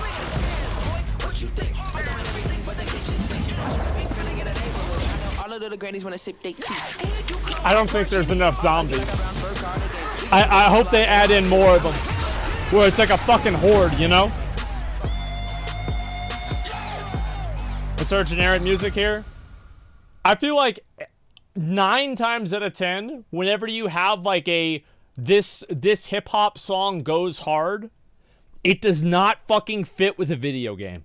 What you think? I don't want everything but the kitchen sink. I be feeling in the neighborhood. All of the grannies wanna sip they tea. I don't think there's enough zombies. I hope they add in more of them. Where it's like a fucking horde, you know? Is there generic music here? I feel like 9 times out of 10, whenever you have like a this hip hop song goes hard, it does not fucking fit with a video game.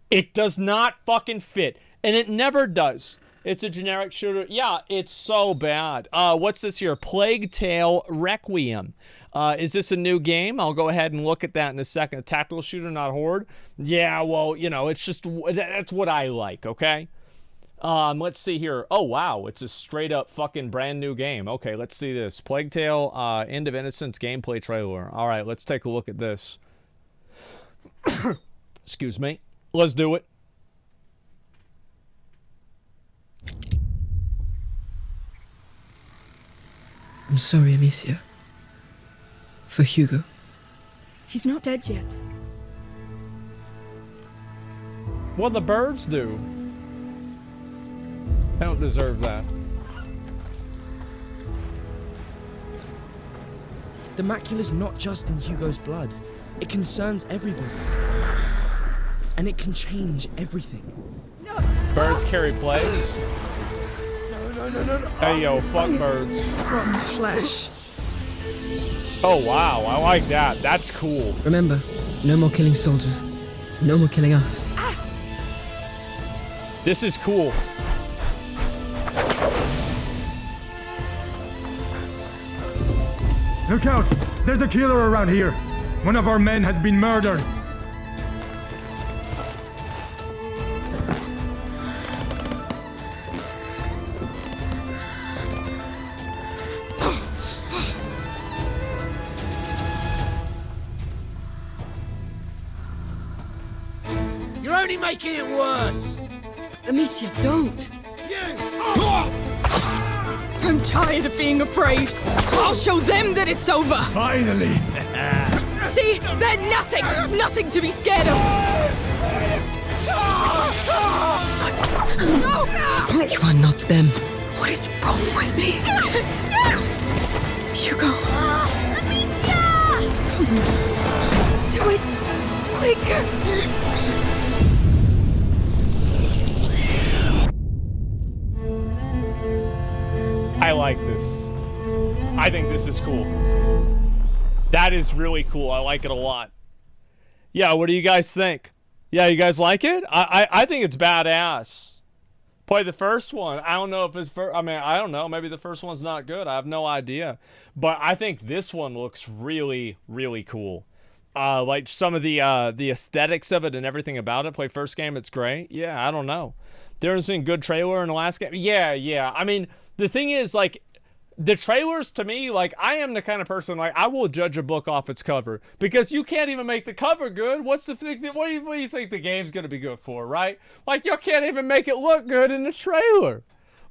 It does not fucking fit. And it never does. It's a generic shooter. Yeah, it's so bad. What's this here? Plague Tale Requiem. Is this a new game? I'll go ahead and look at that in a second. A tactical shooter, not horde? Yeah, well, you know, it's just, that's what I like, okay? Let's see here. Oh, wow, it's a straight up fucking brand new game. Okay, let's see this. Plague Tale, End of Innocence gameplay trailer. All right, let's take a look at this. Excuse me. Let's do it. I'm sorry, Amicia. For Hugo. He's not dead yet. What the birds do? I don't deserve that. The macula's not just in Hugo's blood. It concerns everybody. And it can change everything. Birds carry plagues? No. Hey, yo, fuck birds. Rotten flesh. Oh, wow, I like that. That's cool. Remember, no more killing soldiers. No more killing us. This is cool. Look out! There's a killer around here. One of our men has been murdered. You're only making it worse! Amicia, don't! I'm tired of being afraid. I'll show them that it's over. Finally! See? They're nothing! Nothing to be scared of! No! You are not them. What is wrong with me? Hugo! Amicia! Come on. Do it! Quick! I like this. I think this is cool. That is really cool. I like it a lot. Yeah, what do you guys think? Yeah, you guys like it? I think it's badass. Play the first one. I don't know if it's I mean, I don't know. Maybe the first one's not good. I have no idea. But I think this one looks really, really cool. Like some of the aesthetics of it and everything about it. Play first game, it's great. Yeah, I don't know. There's been good trailer in the last game. Yeah. I mean, the thing is, like, the trailers to me, like, I am the kind of person, like, I will judge a book off its cover because you can't even make the cover good. What's the thing? What do you think the game's gonna be good for, right? Like, y'all can't even make it look good in the trailer.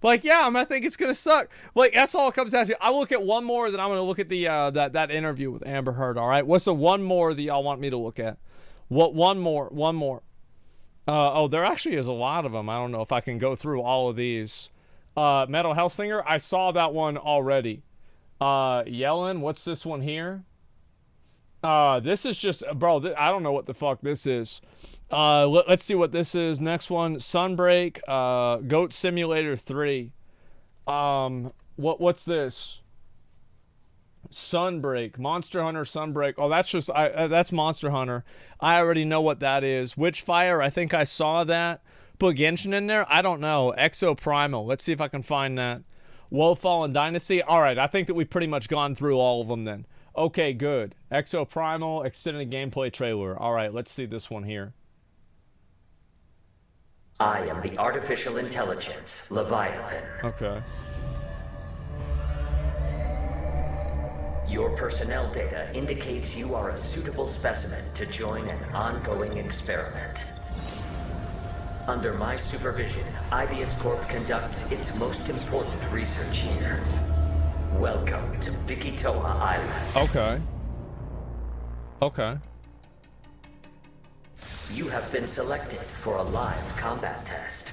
Like, yeah, I think it's gonna suck. Like, that's all it comes down to. I'll look at one more, then I'm gonna look at the that interview with Amber Heard. All right, what's the one more that y'all want me to look at? What one more? Oh, there actually is a lot of them. I don't know if I can go through all of these. Metal Hellsinger, I saw that one already. Yellen, what's this one here? This is just, bro, I don't know what the fuck this is. Let's see what this is. Next one, Sunbreak, Goat Simulator 3. What's this? Sunbreak, Monster Hunter Sunbreak. Oh, that's just, that's Monster Hunter. I already know what that is. Witchfire, I think I saw that. Put Genshin in there? I don't know. Exo Primal. Let's see if I can find that. Woe Fallen Dynasty. All right, I think that we've pretty much gone through all of them then. Okay, good. Exo Primal, extended gameplay trailer. All right, let's see this one here. I am the artificial intelligence, Leviathan. Okay. Your personnel data indicates you are a suitable specimen to join an ongoing experiment. Under my supervision, Ibius Corp conducts its most important research here. Welcome to Bikitoa Island. Okay. You have been selected for a live combat test.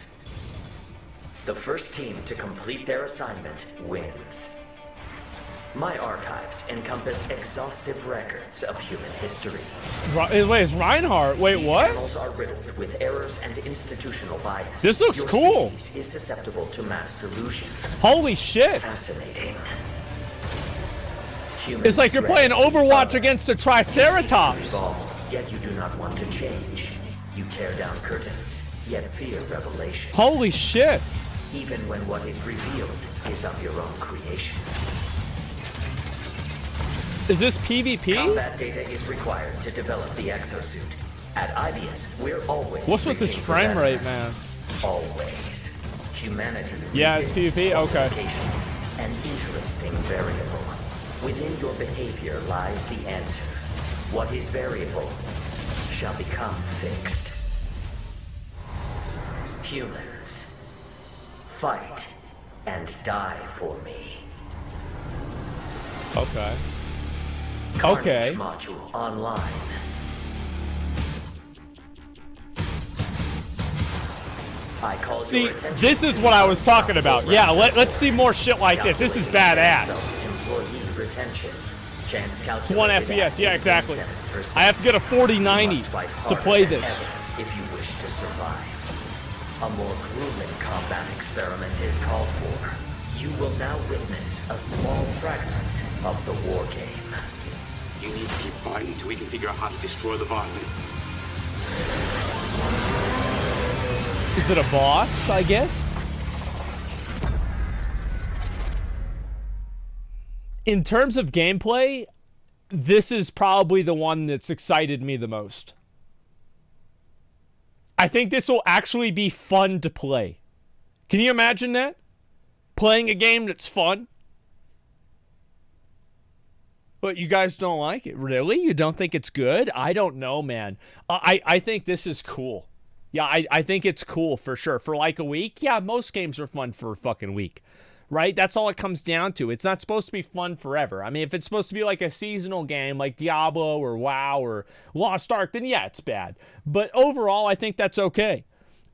The first team to complete their assignment wins. My archives encompass exhaustive records of human history. Wait, it's Reinhardt. Wait, These what? channels are riddled with errors and institutional bias. This looks Your cool. species is susceptible to mass delusion. Holy shit. Fascinating. It's like you're playing Overwatch against a Triceratops. Evolve, yet you do not want to change. You tear down curtains, yet fear revelation. Holy shit! Even when what is revealed is of your own creation. Is this PvP? Combat data is required to develop the exosuit. At Ibius, we're always. What's with this frame rate, man? Always. Humanity. Yeah, it's PvP? Okay. An interesting variable. Within your behavior lies the answer. What is variable shall become fixed. Humans, fight and die for me. Okay. Carnage module online. See, this is what I was talking about. Yeah, let's see more shit like this. This is badass. Employee retention. Chance It's 1 FPS. Yeah, exactly. I have to get a 4090 to play this. If you wish to survive. A more grueling combat experiment is called for. You will now witness a small fragment of the war game. You need to keep fighting until we can figure out how to destroy the varmint. Is it a boss, I guess? In terms of gameplay, this is probably the one that's excited me the most. I think this will actually be fun to play. Can you imagine that? Playing a game that's fun? But you guys don't like it? Really? You don't think it's good? I don't know, man. I think this is cool. Yeah, I think it's cool for sure. For like a week? Yeah, most games are fun for a fucking week. Right? That's all it comes down to. It's not supposed to be fun forever. I mean, if it's supposed to be like a seasonal game like Diablo or WoW or Lost Ark, then yeah, it's bad. But overall, I think that's okay.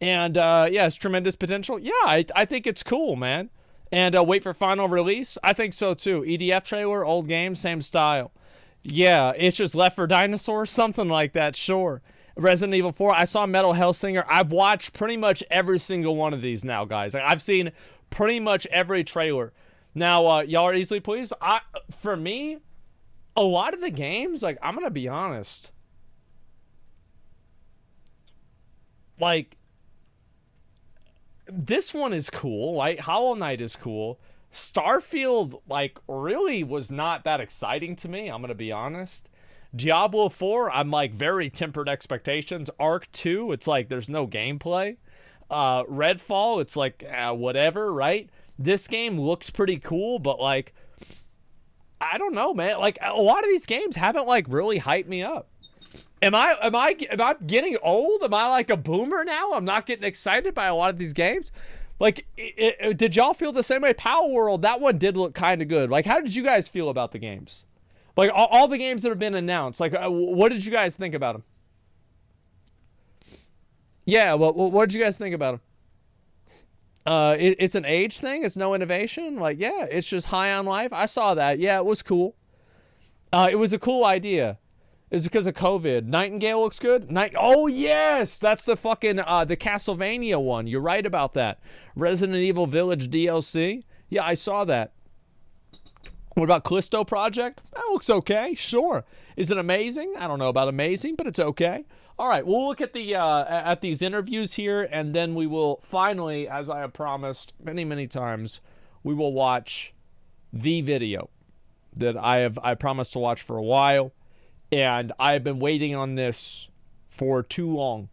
And yeah, it's tremendous potential. Yeah, I think it's cool, man. And wait for final release? I think so too. EDF trailer, old game, same style. Yeah, it's just Left for Dinosaurs, something like that, sure. Resident Evil 4, I saw Metal Hellsinger. I've watched pretty much every single one of these now, guys. Like, I've seen pretty much every trailer. Now, y'all are easily pleased. For me, a lot of the games, like, I'm going to be honest. Like, this one is cool. Like, Hollow Knight is cool. Starfield, like, really was not that exciting to me. I'm going to be honest. Diablo 4, I'm like very tempered expectations. Ark 2, it's like there's no gameplay. Redfall, it's like whatever, right? This game looks pretty cool, but like, I don't know, man. Like a lot of these games haven't like really hyped me up. Am I getting old? Am I like a boomer now? I'm not getting excited by a lot of these games. Like, did y'all feel the same way? Power World, that one did look kind of good. Like, how did you guys feel about the games? Like, all the games that have been announced, like, what did you guys think about them? Yeah, well, what did you guys think about them? It's an age thing? It's no innovation? Like, yeah, it's just high on life. I saw that. Yeah, it was cool. It was a cool idea. It's because of COVID. Nightingale looks good? Oh, yes! That's the fucking, the Castlevania one. You're right about that. Resident Evil Village DLC? Yeah, I saw that. What about Callisto Project? That looks okay, sure. Is it amazing? I don't know about amazing, but it's okay. All right, we'll look at the at these interviews here, and then we will finally, as I have promised many, many times, we will watch the video that I promised to watch for a while, and I have been waiting on this for too long.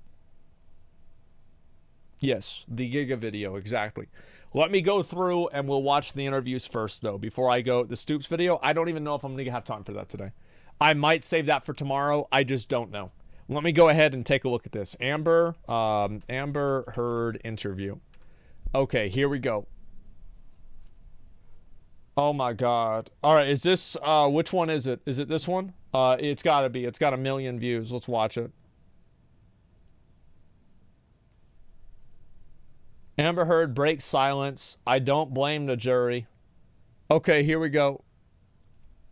Yes, the Giga video, exactly. Let me go through and we'll watch the interviews first, though. Before I go, the Stoops video, I don't even know if I'm going to have time for that today. I might save that for tomorrow. I just don't know. Let me go ahead and take a look at this. Amber Heard interview. Okay, here we go. Oh, my God. All right, is this, which one is it? Is it this one? It's got to be. It's got 1 million views. Let's watch it. Amber Heard breaks silence. I don't blame the jury. Okay, here we go.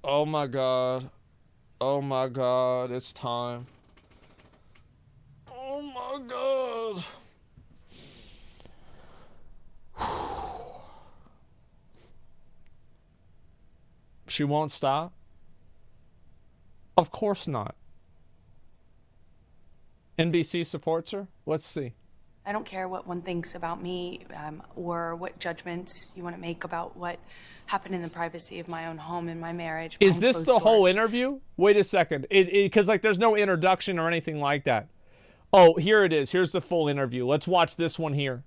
Oh my God. Oh my God, it's time. Oh my God. She won't stop? Of course not. NBC supports her? Let's see. I don't care what one thinks about me or what judgments you want to make about what happened in the privacy of my own home and my marriage. Is this the whole interview? Wait a second. Because like there's no introduction or anything like that. Oh, here it is. Here's the full interview. Let's watch this one here.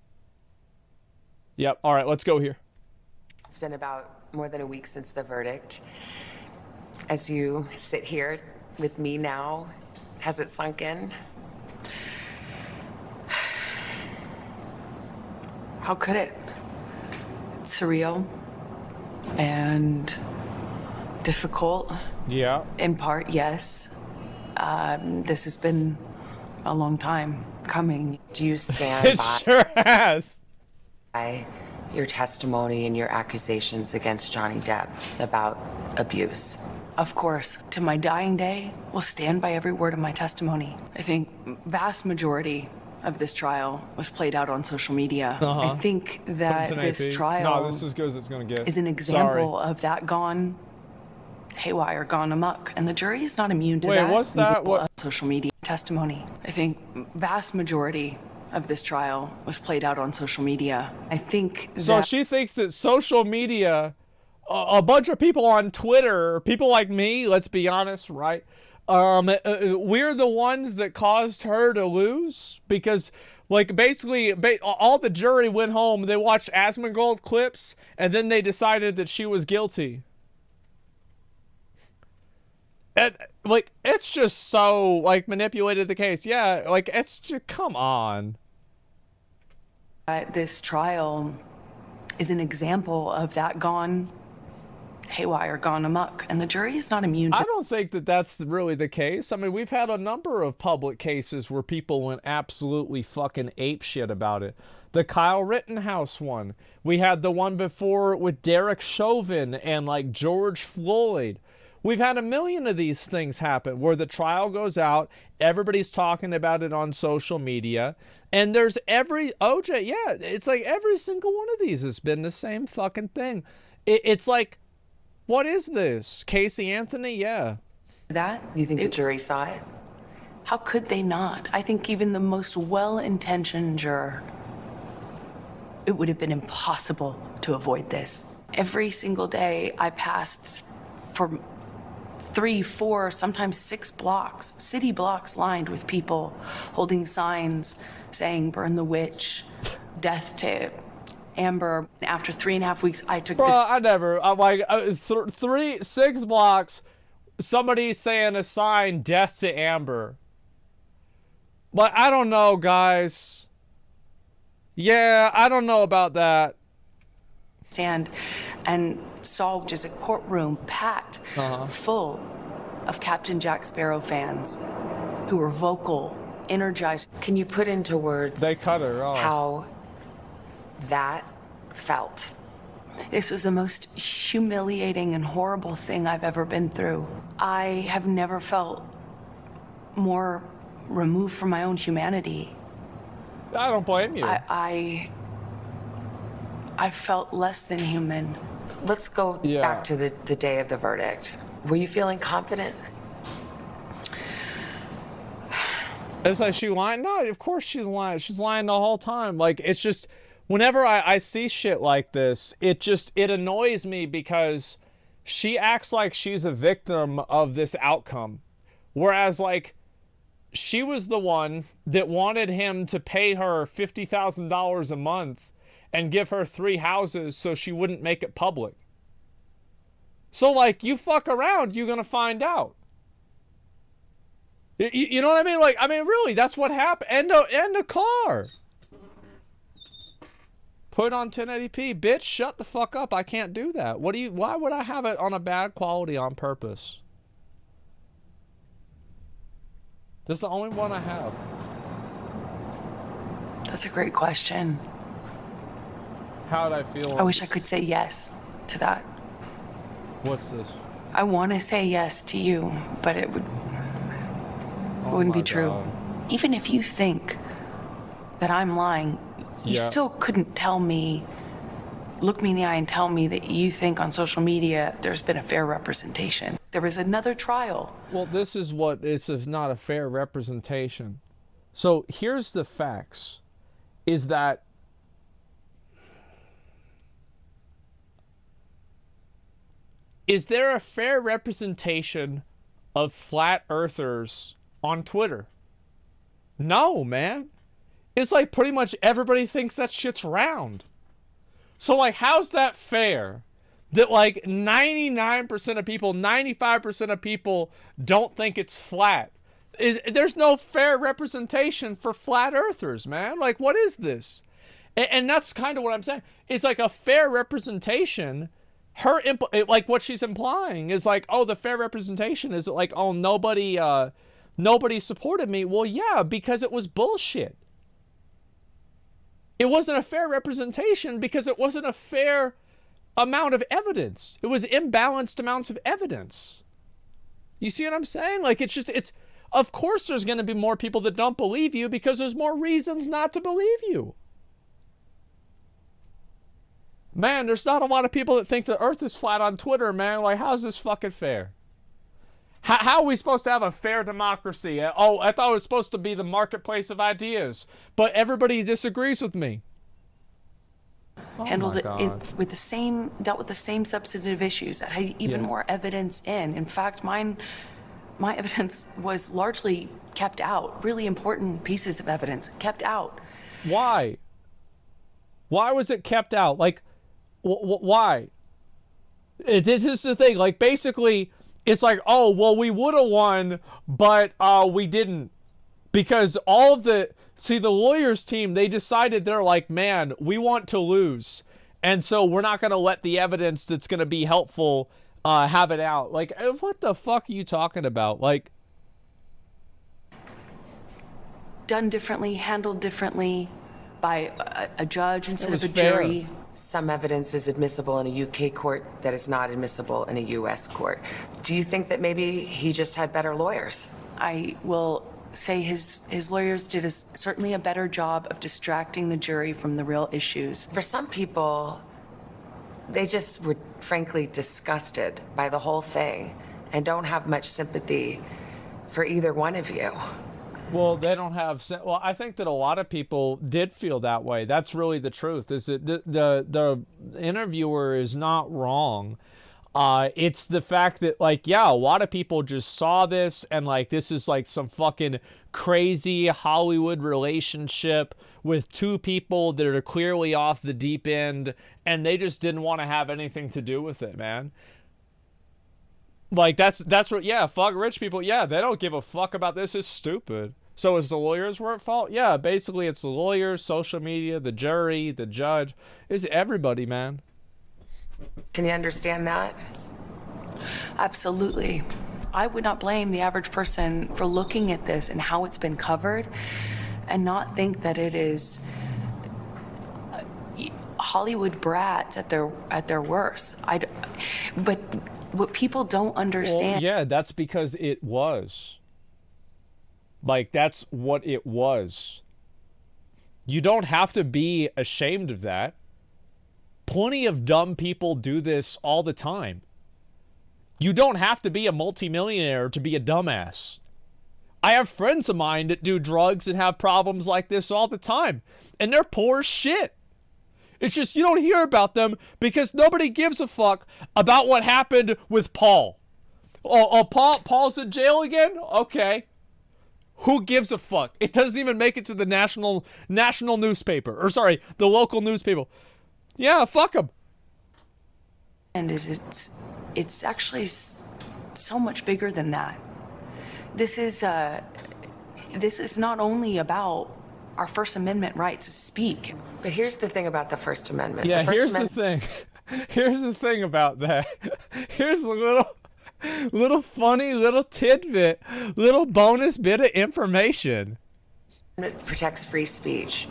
Yep. All right, let's go here. It's been about more than a week since the verdict. As you sit here with me now, has it sunk in? How could it? It's surreal and difficult. Yeah. In part, yes. This has been a long time coming. Do you stand It by sure has. Your testimony and your accusations against Johnny Depp about abuse? Of course. To my dying day, will stand by every word of my testimony. I think vast majority of this trial was played out on social media. I think that this trial this is as good as it's gonna get. is an example of that gone haywire, gone amok, and the jury is not immune to that. Wait, what's that? What? Social media testimony. I think vast majority of this trial was played out on social media. I think that... So she thinks that social media, a bunch of people on Twitter, people like me, let's be honest, right? We're the ones that caused her to lose because, like, basically, all the jury went home, they watched Asmongold clips, and then they decided that she was guilty. And, like, it's just so, like, manipulated the case. Yeah, like, it's just, come on. This trial is an example of that gone haywire, gone amok, and the jury is not immune to... I don't think that that's really the case. I mean, we've had a number of public cases where people went absolutely fucking apeshit about it. The Kyle Rittenhouse one. We had the one before with Derek Chauvin and, like, George Floyd. We've had a million of these things happen where the trial goes out, everybody's talking about it on social media, and there's OJ, yeah, it's like every single one of these has been the same fucking thing. It's like, what is this? Casey Anthony? Yeah. That? You think the jury saw it? How could they not? I think even the most well-intentioned juror, it would have been impossible to avoid this. Every single day I passed for 3, 4, sometimes 6 blocks, city blocks lined with people holding signs saying, "Burn the witch," "Death to Amber." After 3.5 weeks, I took this. I'm like, 6 blocks, somebody saying a sign, "Death to Amber." But I don't know, guys. Yeah, I don't know about that. Stand and saw just a courtroom packed full of Captain Jack Sparrow fans who were vocal, energized. Can you put into words they cut her off. How that felt? This was the most humiliating and horrible thing I've ever been through. I have never felt more removed from my own humanity. I don't blame you. I felt less than human. Let's go back to the day of the verdict. Were you feeling confident? It's like she lying? No, of course she's lying. She's lying the whole time. Like, it's just, whenever I see shit like this, it annoys me because she acts like she's a victim of this outcome. Whereas, like, she was the one that wanted him to pay her $50,000 a month and give her 3 houses so she wouldn't make it public. So, like, you fuck around, you're gonna find out. You know what I mean? Like, I mean, really, that's what happened. And a car. Put on 1080p. Bitch, shut the fuck up. I can't do that. Why would I have it on a bad quality on purpose? This is the only one I have. That's a great question. How'd I feel? I wish I could say yes to that. What's this? I want to say yes to you, but it wouldn't be true. God. Even if you think that I'm lying, you still couldn't tell me, look me in the eye and tell me that you think on social media there's been a fair representation. There was another trial. Well, this is not a fair representation. So here's the facts. is that is there a fair representation of flat earthers on Twitter? No, man. It's like pretty much everybody thinks that shit's round. So like, how's that fair? That like 99% of people, 95% of people don't think it's flat. There's no fair representation for flat earthers, man. Like, what is this? And that's kind of what I'm saying. It's like a fair representation. Like what she's implying is like, oh, the fair representation is like, oh, nobody supported me. Well, yeah, because it was bullshit. It wasn't a fair representation because it wasn't a fair amount of evidence. It was imbalanced amounts of evidence. You see what I'm saying? Like, it's of course there's going to be more people that don't believe you because there's more reasons not to believe you. Man, there's not a lot of people that think the earth is flat on Twitter, man. Like, how's this fucking fair? How are we supposed to have a fair democracy? Oh, I thought it was supposed to be the marketplace of ideas, but everybody disagrees with me. Handled it with the same, dealt with the same substantive issues that had even more evidence in. In fact, my evidence was largely kept out. Really important pieces of evidence kept out. Why? Why was it kept out? Like, why? This is the thing. Like, basically, it's like, oh, well, we would have won, but we didn't. Because all of the lawyers team, they decided, they're like, man, we want to lose. And so we're not going to let the evidence that's going to be helpful have it out. Like, what the fuck are you talking about? Like, done differently, handled differently by a judge instead of a jury. Some evidence is admissible in a UK court that is not admissible in a US court. Do you think that maybe he just had better lawyers? I will say his lawyers did certainly a better job of distracting the jury from the real issues. For some people, they just were frankly disgusted by the whole thing and don't have much sympathy for either one of you. Well, they don't have... Well, I think that a lot of people did feel that way. That's really the truth, is that the interviewer is not wrong. It's the fact that, like, yeah, a lot of people just saw this and, like, this is, like, some fucking crazy Hollywood relationship with two people that are clearly off the deep end, and they just didn't want to have anything to do with it, man. Like, that's what... Yeah, fuck rich people. Yeah, they don't give a fuck about this. It's stupid. So is the lawyers were at fault? Yeah, basically it's the lawyers, social media, the jury, the judge. It's everybody, man. Can you understand that? Absolutely. I would not blame the average person for looking at this and how it's been covered and not think that it is Hollywood brats at their worst. But what people don't understand... Well, yeah, that's because it was. Like, that's what it was. You don't have to be ashamed of that. Plenty of dumb people do this all the time. You don't have to be a multimillionaire to be a dumbass. I have friends of mine that do drugs and have problems like this all the time. And they're poor as shit. It's just you don't hear about them because nobody gives a fuck about what happened with Paul. Oh, Paul's in jail again? Okay. Who gives a fuck? It doesn't even make it to the national newspaper. Or sorry, the local newspaper. Yeah, fuck him. And it's actually so much bigger than that. This is not only about our First Amendment right to speak. But here's the thing about the First Amendment. Yeah, here's the thing. Here's the thing about that. Here's a little funny little tidbit, little bonus bit of information. It protects free speech.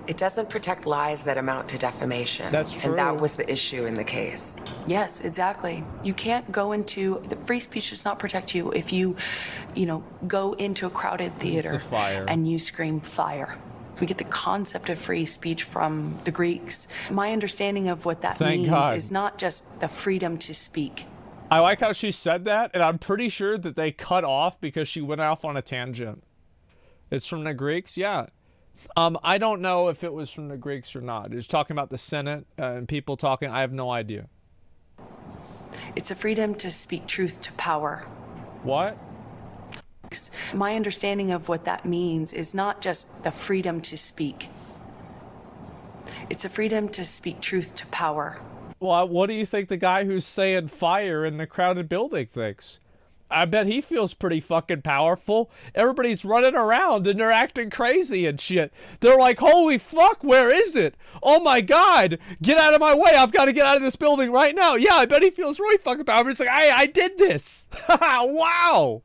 It doesn't protect lies that amount to defamation. That's true. And that was the issue in the case. Yes, exactly. You can't go into... The free speech does not protect you if you go into a crowded theater and you scream fire. We get the concept of free speech from the Greeks. My understanding of what that means is not just the freedom to speak. I like how she said that, and I'm pretty sure that they cut off because she went off on a tangent. It's from the Greeks, yeah. I don't know if it was from the Greeks or not. It's talking about the Senate and people talking. I have no idea. It's a freedom to speak truth to power. What? My understanding of what that means is not just the freedom to speak. It's a freedom to speak truth to power. Well, what do you think the guy who's saying fire in the crowded building thinks? I bet he feels pretty fucking powerful. Everybody's running around and they're acting crazy and shit. They're like, holy fuck, where is it? Oh my god, get out of my way. I've got to get out of this building right now. Yeah, I bet he feels really fucking powerful. He's like, I did this. Wow.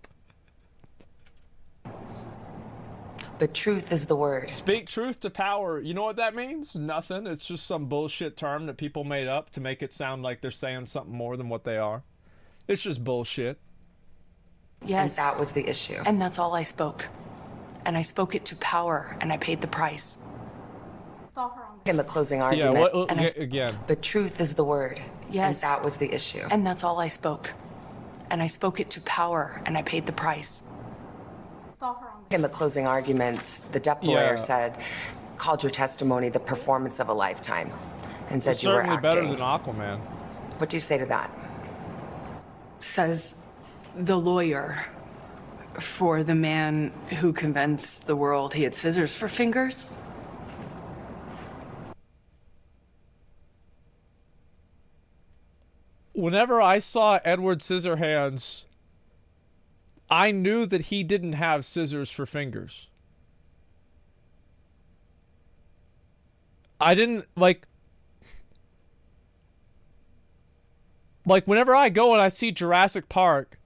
The truth is the word. Speak truth to power. You know what that means? Nothing. It's just some bullshit term that people made up to make it sound like they're saying something more than what they are. It's just bullshit. Yes. And that was the issue. And that's all I spoke. And I spoke it to power, and I paid the price. In the closing argument. Yeah, what, again. The truth is the word. Yes. And that was the issue. And that's all I spoke. And I spoke it to power, and I paid the price. In the closing arguments, the DEP lawyer said, called your testimony the performance of a lifetime, and said It's you were certainly acting. better than Aquaman. What do you say to that? Says the lawyer for the man who convinced the world he had scissors for fingers. Whenever I saw Edward Scissorhands, I knew that he didn't have scissors for fingers. I didn't, like whenever I go and I see Jurassic Park,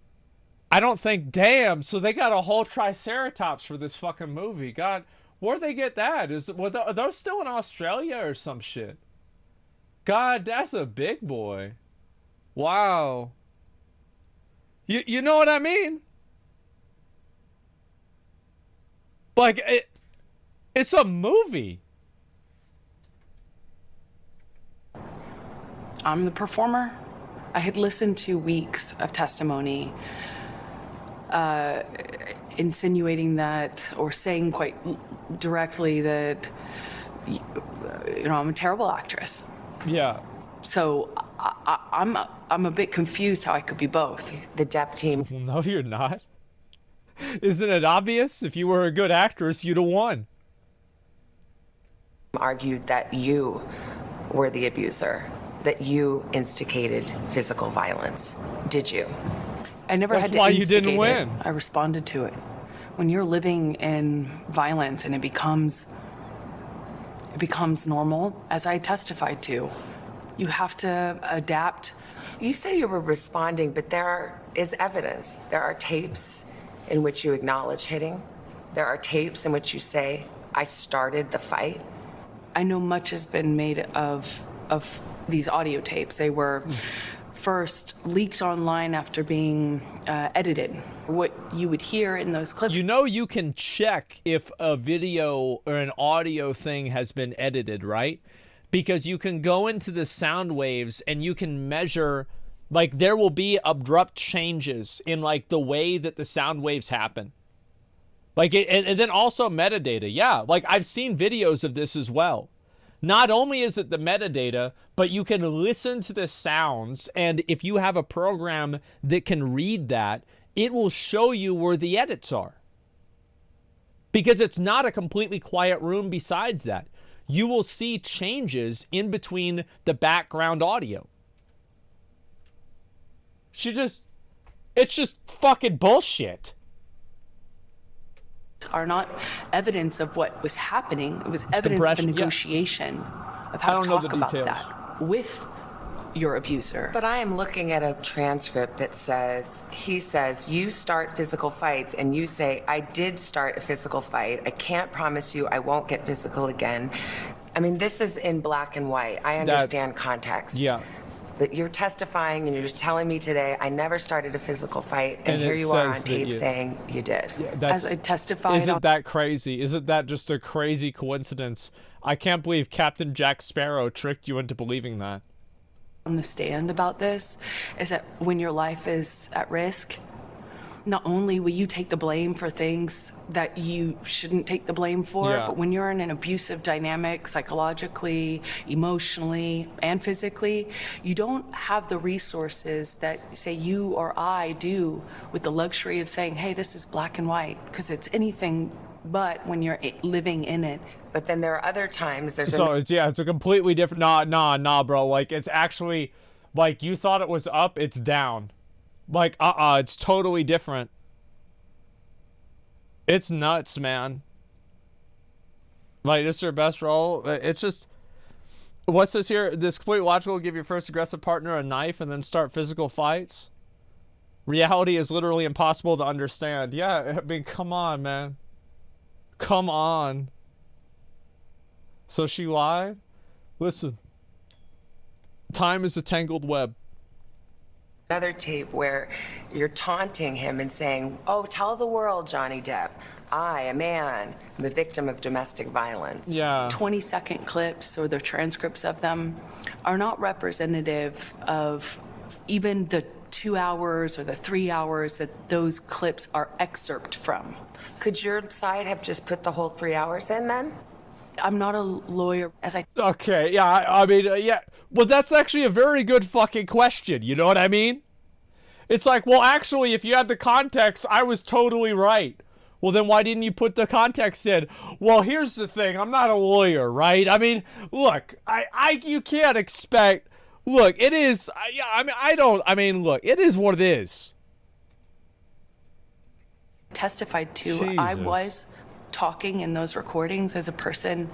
I don't think, damn, so they got a whole Triceratops for this fucking movie. God, where'd they get that? Are those still in Australia or some shit? God, that's a big boy. Wow. You know what I mean? Like, it's a movie. I'm the performer. I had listened to weeks of testimony insinuating that, or saying quite directly that, you know, I'm a terrible actress. Yeah. So I'm a bit confused how I could be both. The DEP team. No, you're not. Isn't it obvious? If you were a good actress, you'd have won. Argued that you were the abuser, that you instigated physical violence. Did you? I never That's had to why you instigate didn't win. it. I responded to it. When you're living in violence and it becomes normal, as I testified to, you have to adapt. You say you were responding, but there is evidence. There are tapes in which you acknowledge hitting. There are tapes in which you say, I started the fight. I know much has been made of these audio tapes. They were first leaked online after being edited. What you would hear in those clips. You know, you can check if a video or an audio thing has been edited, right? Because you can go into the sound waves and you can measure, like, there will be abrupt changes in, like, the way that the sound waves happen. Like, and then also metadata. Yeah, like, I've seen videos of this as well. Not only is it the metadata, but you can listen to the sounds, and if you have a program that can read that, it will show you where the edits are. Because it's not a completely quiet room besides that. You will see changes in between the background audio. It's just fucking bullshit. Are not evidence of what was happening. It was evidence of a negotiation of how to talk about that with your abuser. But I am looking at a transcript that says, he says, you start physical fights, and you say, I did start a physical fight. I can't promise you I won't get physical again. I mean, this is in black and white. I understand context. Yeah. But you're testifying and you're just telling me today, I never started a physical fight, and here you are on tape saying you did. Yeah, as I testified. Isn't that crazy? Isn't that just a crazy coincidence? I can't believe Captain Jack Sparrow tricked you into believing that. On the stand about this is that when your life is at risk, not only will you take the blame for things that you shouldn't take the blame for, but when you're in an abusive dynamic, psychologically, emotionally, and physically, you don't have the resources that, say, you or I do with the luxury of saying, hey, this is black and white, because it's anything but when you're living in it. But then there are other times there's it's a completely different, nah, bro. Like, it's actually, like, you thought it was up, it's down. Like, it's totally different. It's nuts, man. Like, this is your best role. It's just, what's this here? This complete logical, give your first aggressive partner a knife and then start physical fights. Reality is literally impossible to understand. Yeah, I mean, come on, man. Come on. So she lied? Listen. Time is a tangled web. Another tape where you're taunting him and saying, oh, tell the world, Johnny Depp, I, a man, am a victim of domestic violence. Yeah. 20-second clips or the transcripts of them are not representative of even the 2 hours or the 3 hours that those clips are excerpt from. Could your side have just put the whole 3 hours in then? I'm not a lawyer, as I... Okay, yeah, I mean, yeah. Well, that's actually a very good fucking question, you know what I mean? It's like, well, actually, if you had the context, I was totally right. Well, then why didn't you put the context in? Well, here's the thing, I'm not a lawyer, right? I mean, look, you can't expect... Look, it is... look, it is what it is. Testified to, Jesus. I was talking in those recordings as a person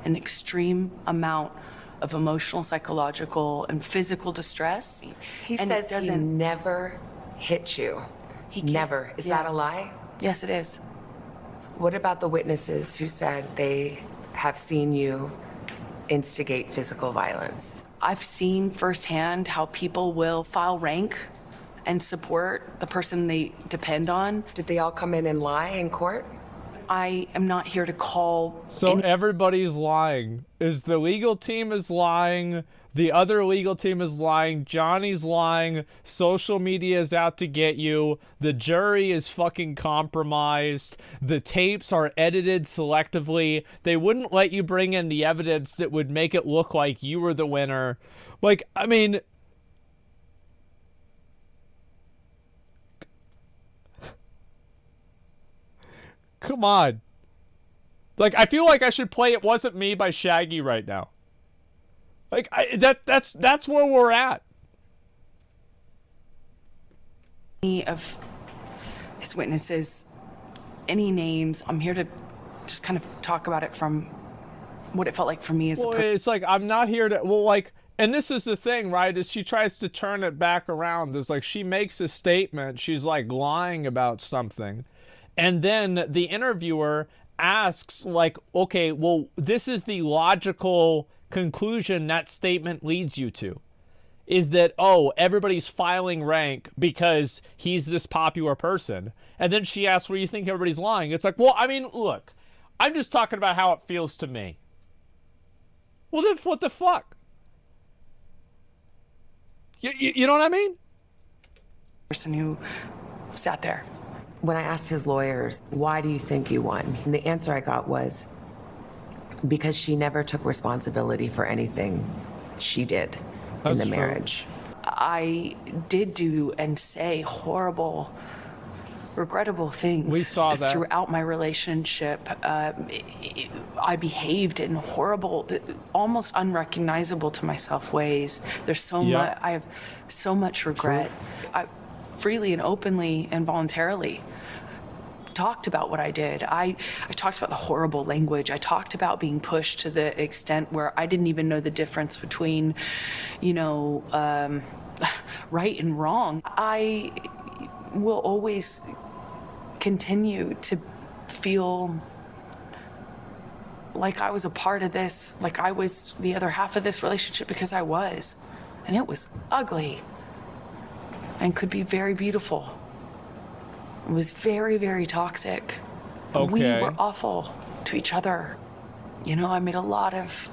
in extreme amount of emotional, psychological, and physical distress. He And says it he doesn't- never hit you. He never. Is that a lie? Yes, it is. What about the witnesses who said they have seen you instigate physical violence? I've seen firsthand how people will file rank and support the person they depend on. Did they all come in and lie in court? I am not here to call... So everybody's lying. The legal team is lying. The other legal team is lying. Johnny's lying. Social media is out to get you. The jury is fucking compromised. The tapes are edited selectively. They wouldn't let you bring in the evidence that would make it look like you were the winner. Like, I mean... Come on. Like, I feel like I should play It Wasn't Me by Shaggy right now. Like, that's where we're at. Any of his witnesses, any names, I'm here to just kind of talk about it from what it felt like for me as a person. It's like, I'm not here to, well, like, and this is the thing, right, is she tries to turn it back around. It's like, she makes a statement, she's like lying about something. And then the interviewer asks, like, okay, well, this is the logical conclusion that statement leads you to. Is that, oh, everybody's filing rank because he's this popular person. And then she asks, well, you think everybody's lying? It's like, well, I mean, look, I'm just talking about how it feels to me. Well, then what the fuck? You know what I mean? Person who sat there. When I asked his lawyers, why do you think you won? And the answer I got was, because she never took responsibility for anything she did in the marriage. I did do and say horrible, regrettable things. We saw that. Throughout my relationship. I behaved in horrible, almost unrecognizable to myself ways. There's so much, I have so much regret. I freely and openly and voluntarily talked about what I did. I talked about the horrible language. I talked about being pushed to the extent where I didn't even know the difference between, you know, right and wrong. I will always continue to feel like I was a part of this, like I was the other half of this relationship, because I was. And it was ugly and could be very beautiful. It was very, very toxic. Okay. We were awful to each other. You know, I made a lot of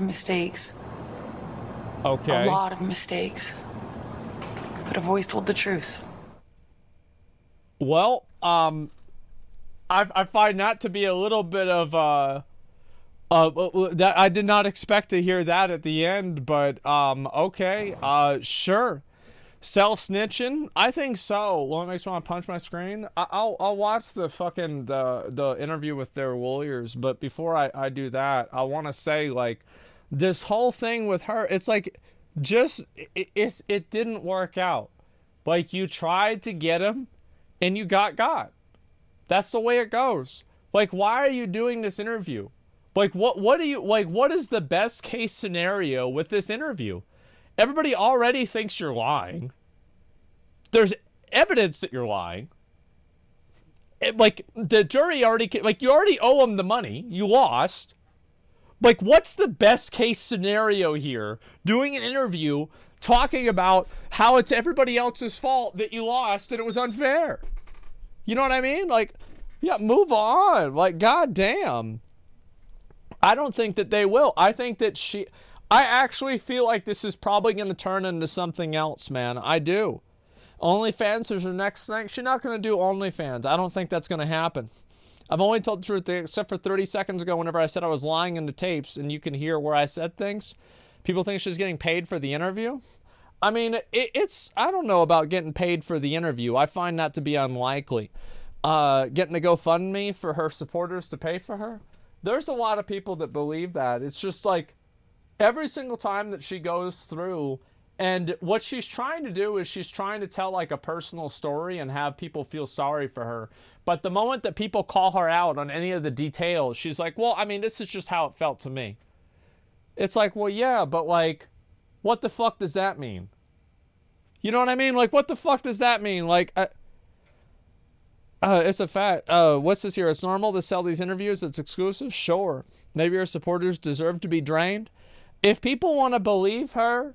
mistakes. Okay. A lot of mistakes. But I've always told the truth. Well, I find that to be a little bit of that I did not expect to hear that at the end, but okay, sure. Self-snitching? I think so. What makes me want to punch my screen? I'll watch the fucking the interview with their lawyers, but before I do that, I want to say, like, this whole thing with her, it's like, just it didn't work out. Like, you tried to get him and you got. That's the way it goes. Like, why are you doing this interview? Like, what do you, like, what is the best case scenario with this interview? Everybody already thinks you're lying. There's evidence that you're lying. Like, the jury already, like, you already owe them the money. You lost. Like, what's the best case scenario here? Doing an interview talking about how it's everybody else's fault that you lost and it was unfair. You know what I mean? Like, yeah, move on. Like, goddamn. I don't think that they will. I think that I actually feel like this is probably going to turn into something else, man. I do. OnlyFans is her next thing. She's not going to do OnlyFans. I don't think that's going to happen. I've only told the truth, except for 30 seconds ago whenever I said I was lying in the tapes, and you can hear where I said things. People think she's getting paid for the interview. I mean, I don't know about getting paid for the interview. I find that to be unlikely. Getting a GoFundMe for her supporters to pay for her. There's a lot of people that believe that. It's just like, every single time that she goes through, and what she's trying to do is she's trying to tell, like, a personal story and have people feel sorry for her. But the moment that people call her out on any of the details, she's like, well, I mean, this is just how it felt to me. It's like, well, yeah, but, like, what the fuck does that mean? You know what I mean? Like, what the fuck does that mean? Like, it's a fact. What's this here? It's normal to sell these interviews. It's exclusive. Sure. Maybe your supporters deserve to be drained. If people want to believe her,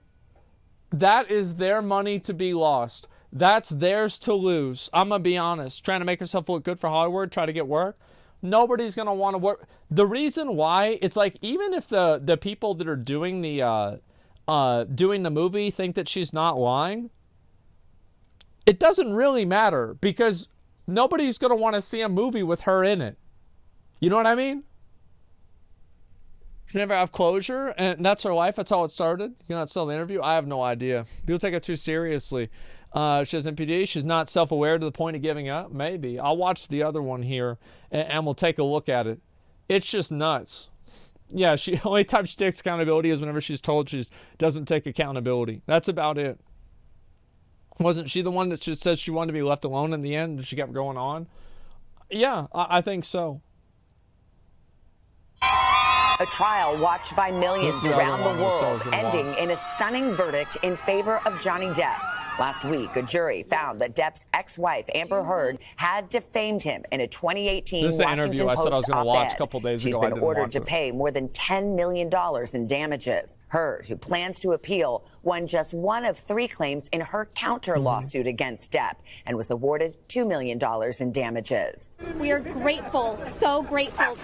that is their money to be lost. That's theirs to lose. I'm going to be honest. Trying to make herself look good for Hollywood, try to get work. Nobody's going to want to work. The reason why, it's like, even if the people that are doing the movie think that she's not lying, it doesn't really matter, because nobody's going to want to see a movie with her in it. You know what I mean? She never have closure, and that's her life. That's how it started. You not sell the interview? I have no idea. People take it too seriously. She has NPD. She's not self-aware to the point of giving up. Maybe. I'll watch the other one here, and we'll take a look at it. It's just nuts. Yeah, only time she takes accountability is whenever she's told she doesn't take accountability. That's about it. Wasn't she the one that just said she wanted to be left alone in the end, and she kept going on? Yeah, I think so. A trial watched by millions around the world, ending in a stunning verdict in favor of Johnny Depp. Last week, a jury found that Depp's ex-wife, Amber Heard, had defamed him in a 2018 Washington Post op-ed. She's been ordered to pay more than $10 million in damages. Heard, who plans to appeal, won just one of 3 claims in her counter lawsuit against Depp and was awarded $2 million in damages. We are grateful, so grateful.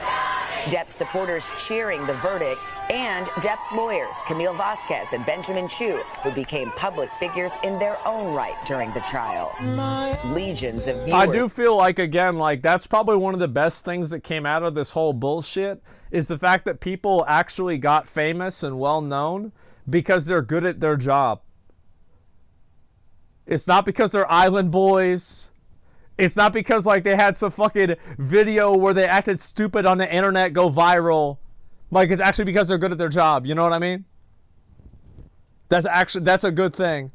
Depp's supporters cheering the verdict, and Depp's lawyers, Camille Vasquez and Benjamin Chu, who became public figures in their own right during the trial. Legions of viewers. I do feel like, again, like, that's probably one of the best things that came out of this whole bullshit, is the fact that people actually got famous and well known because they're good at their job. It's not because they're island boys. It's not because, like, they had some fucking video where they acted stupid on the internet go viral. Like, it's actually because they're good at their job. You know what I mean? That's a good thing.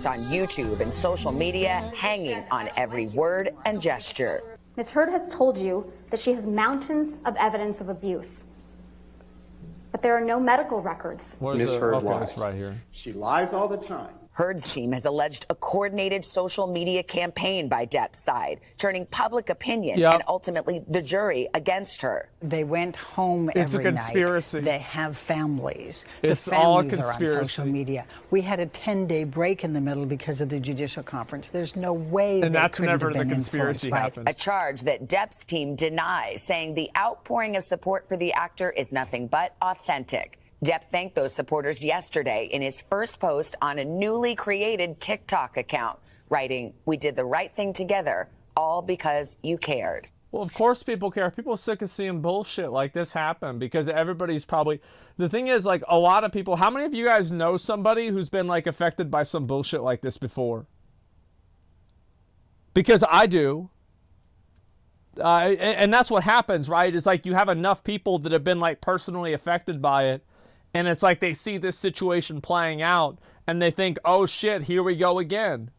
On YouTube and social media, hanging on every word and gesture. Ms. Heard has told you that she has mountains of evidence of abuse. But there are no medical records. Ms. Heard lies. Right here. She lies all the time. Heard's team has alleged a coordinated social media campaign by Depp's side, turning public opinion and ultimately the jury against her. They went home every night. It's a conspiracy. They have families. It's the families all a are on conspiracy. social media. We had a 10-day break in the middle because of the judicial conference. There's no way and that's couldn't whenever have been the conspiracy happened. A charge that Depp's team denies, saying the outpouring of support for the actor is nothing but authentic. Depp thanked those supporters yesterday in his first post on a newly created TikTok account. writing, "We did the right thing together, all because you cared." Well, of course people care. People are sick of seeing bullshit like this happen because everybody's probably... The thing is, like, a lot of people... How many of you guys know somebody who's been, like, affected by some bullshit like this before? Because I do. And that's what happens, right? Is like you have enough people that have been, like, personally affected by it. And it's like they see this situation playing out and they think, oh, shit, here we go again.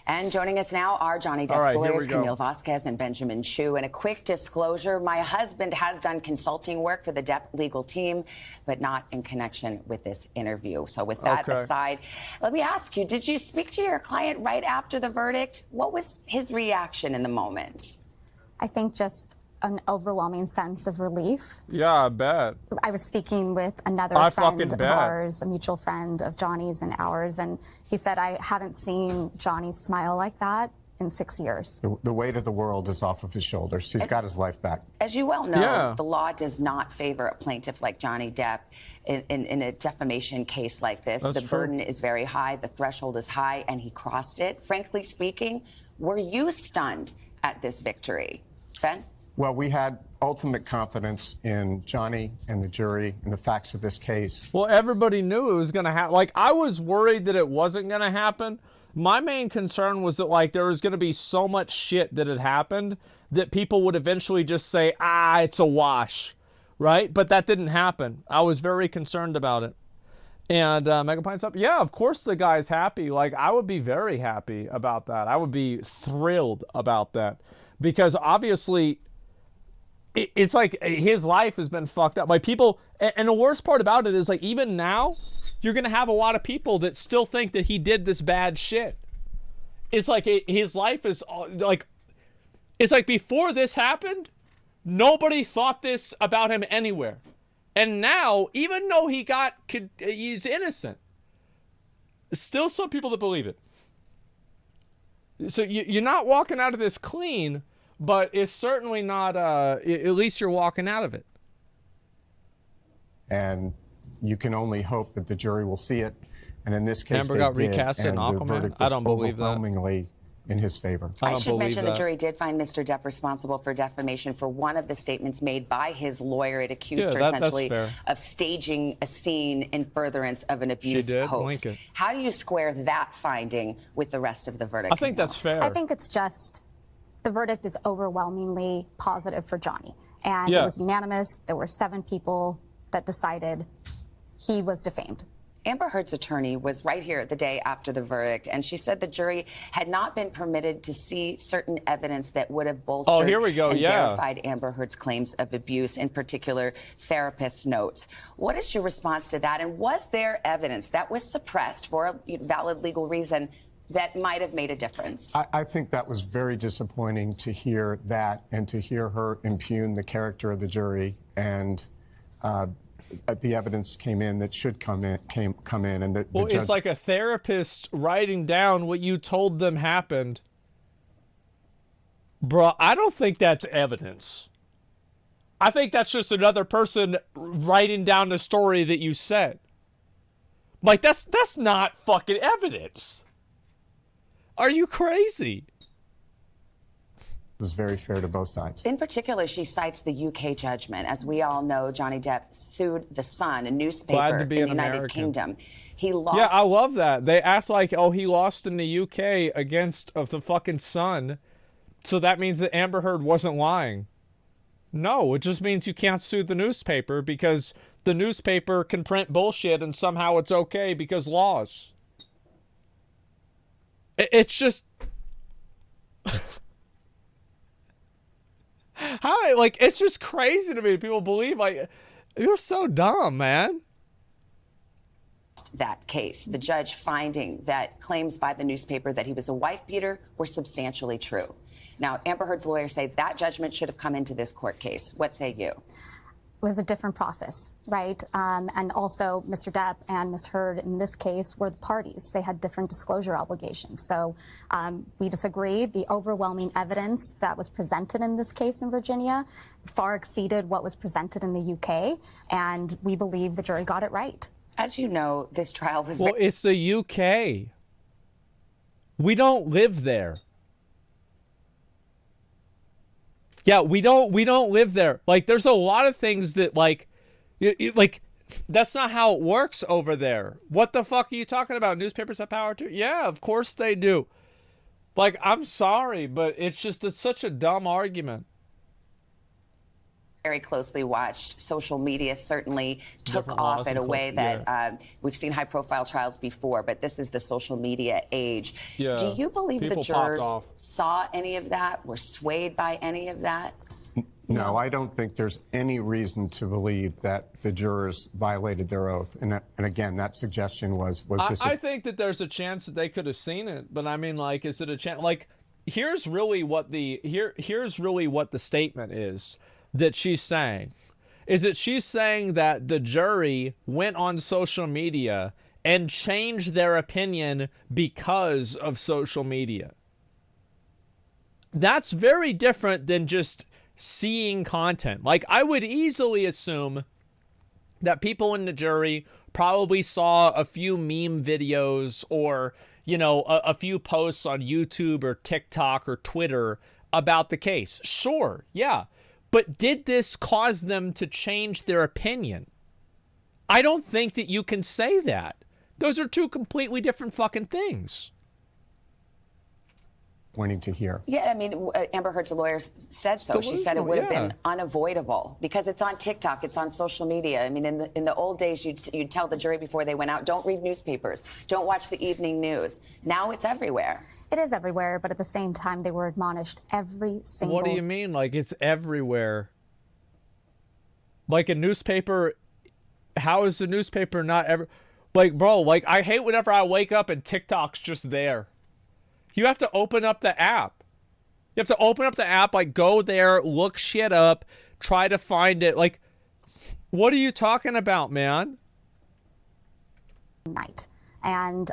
And joining us now are Johnny Depp's lawyers, Camille Vasquez and Benjamin Chu. And a quick disclosure, my husband has done consulting work for the Depp legal team, but not in connection with this interview. So with that aside, let me ask you, did you speak to your client right after the verdict? What was his reaction in the moment? I think just an overwhelming sense of relief. Yeah, I bet. I was speaking with another friend of ours, a mutual friend of Johnny's and ours, and he said, I haven't seen Johnny smile like that in 6 years. The weight of the world is off of his shoulders. He's got his life back. As you well know, the law does not favor a plaintiff like Johnny Depp in a defamation case like this. The burden is very high, the threshold is high, and he crossed it. Frankly speaking, were you stunned at this victory? Ben? Well, we had ultimate confidence in Johnny and the jury and the facts of this case. Well, everybody knew it was going to happen. Like, I was worried that it wasn't going to happen. My main concern was that, like, there was going to be so much shit that had happened that people would eventually just say, ah, it's a wash, right? But that didn't happen. I was very concerned about it. And Megapine's up. Yeah, of course the guy's happy. Like, I would be very happy about that. I would be thrilled about that. Because obviously... It's like his life has been fucked up. Like people, and the worst part about it is like even now, you're gonna have a lot of people that still think that he did this bad shit. It's like his life is like, it's like before this happened, nobody thought this about him anywhere, and now even though he's innocent, still some people that believe it. So you're not walking out of this clean. But it's certainly not, at least you're walking out of it. And you can only hope that the jury will see it. And in this case, Amber got recast in Aquaman. I don't believe that. Overwhelmingly in his favor. I should mention the jury did find Mr. Depp responsible for defamation for one of the statements made by his lawyer. It accused her essentially of staging a scene in furtherance of an abuse hoax. How do you square that finding with the rest of the verdict? I think that's fair. I think it's just... The verdict is overwhelmingly positive for Johnny. And it was unanimous. There were 7 people that decided he was defamed. Amber Heard's attorney was right here the day after the verdict, and she said the jury had not been permitted to see certain evidence that would have bolstered and verified Amber Heard's claims of abuse, in particular therapist notes. What is your response to that? And was there evidence that was suppressed for a valid legal reason that might have made a difference? I think that was very disappointing to hear that and to hear her impugn the character of the jury. And the evidence came in that should come in, and the judge... It's like a therapist writing down what you told them happened. Bro, I don't think that's evidence. I think that's just another person writing down the story that you said. Like, that's not fucking evidence. Are you crazy? It was very fair to both sides. In particular, she cites the UK judgment. As we all know, Johnny Depp sued The Sun, a newspaper in the United Kingdom. He lost. Yeah, I love that. They act like, oh, he lost in the UK against the fucking Sun, so that means that Amber Heard wasn't lying. No, it just means you can't sue the newspaper because the newspaper can print bullshit and somehow it's okay because laws. It's just... How, like, it's just crazy to me. People believe, like, you're so dumb, man. That case, the judge finding that claims by the newspaper that he was a wife beater were substantially true. Now, Amber Heard's lawyers say that judgment should have come into this court case. What say you? Was a different process, right? And also, Mr. Depp and Ms. Heard in this case were the parties. They had different disclosure obligations. So we disagree. The overwhelming evidence that was presented in this case in Virginia far exceeded what was presented in the UK, and we believe the jury got it right. As you know, this trial was... Well, it's the UK. We don't live there. Yeah, we don't live there. Like, there's a lot of things that, like, like, that's not how it works over there. What the fuck are you talking about? Newspapers have power too? Yeah, of course they do. Like, I'm sorry, but it's such a dumb argument. Very closely watched. Social media certainly took off in a way that we've seen high-profile trials before, but this is the social media age. Yeah. Do you believe the People jurors popped off. saw any of that, were swayed by any of that? No, I don't think there's any reason to believe that the jurors violated their oath. And again, that suggestion was I think that there's a chance that they could have seen it, but I mean, like, is it a chance? Like, here's really what the statement is that she's saying. Is that she's saying that the jury went on social media and changed their opinion because of social media. That's very different than just seeing content. Like, I would easily assume that people in the jury probably saw a few meme videos or, you know, a few posts on YouTube or TikTok or Twitter about the case. Sure, yeah. But did this cause them to change their opinion? I don't think that you can say that. Those are two completely different fucking things. Pointing to here. Yeah, I mean, Amber Heard's lawyer said so. She said it would have been unavoidable because it's on TikTok, it's on social media. I mean, in the old days, you'd tell the jury before they went out, don't read newspapers, don't watch the evening news. Now it's everywhere. It is everywhere, but at the same time, they were admonished every single... What do you mean? Like, it's everywhere? Like, a newspaper... How is the newspaper not ever... Like, bro, like, I hate whenever I wake up and TikTok's just there. You have to open up the app. You have to open up the app, like, go there, look shit up, try to find it. Like, what are you talking about, man? Night. And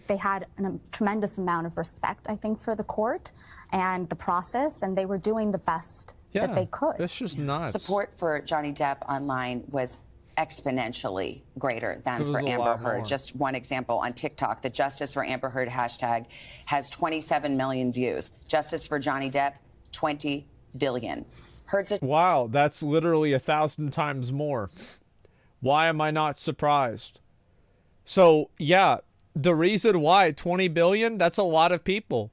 they had a tremendous amount of respect, I think, for the court and the process, and they were doing the best that they could. That's just nuts. Support for Johnny Depp online was exponentially greater than for Amber Heard. Just one example on TikTok, the Justice for Amber Heard hashtag has 27 million views. Justice for Johnny Depp, 20 billion. Wow, that's literally 1,000 times more. Why am I not surprised? So, yeah, the reason why 20 billion, that's a lot of people.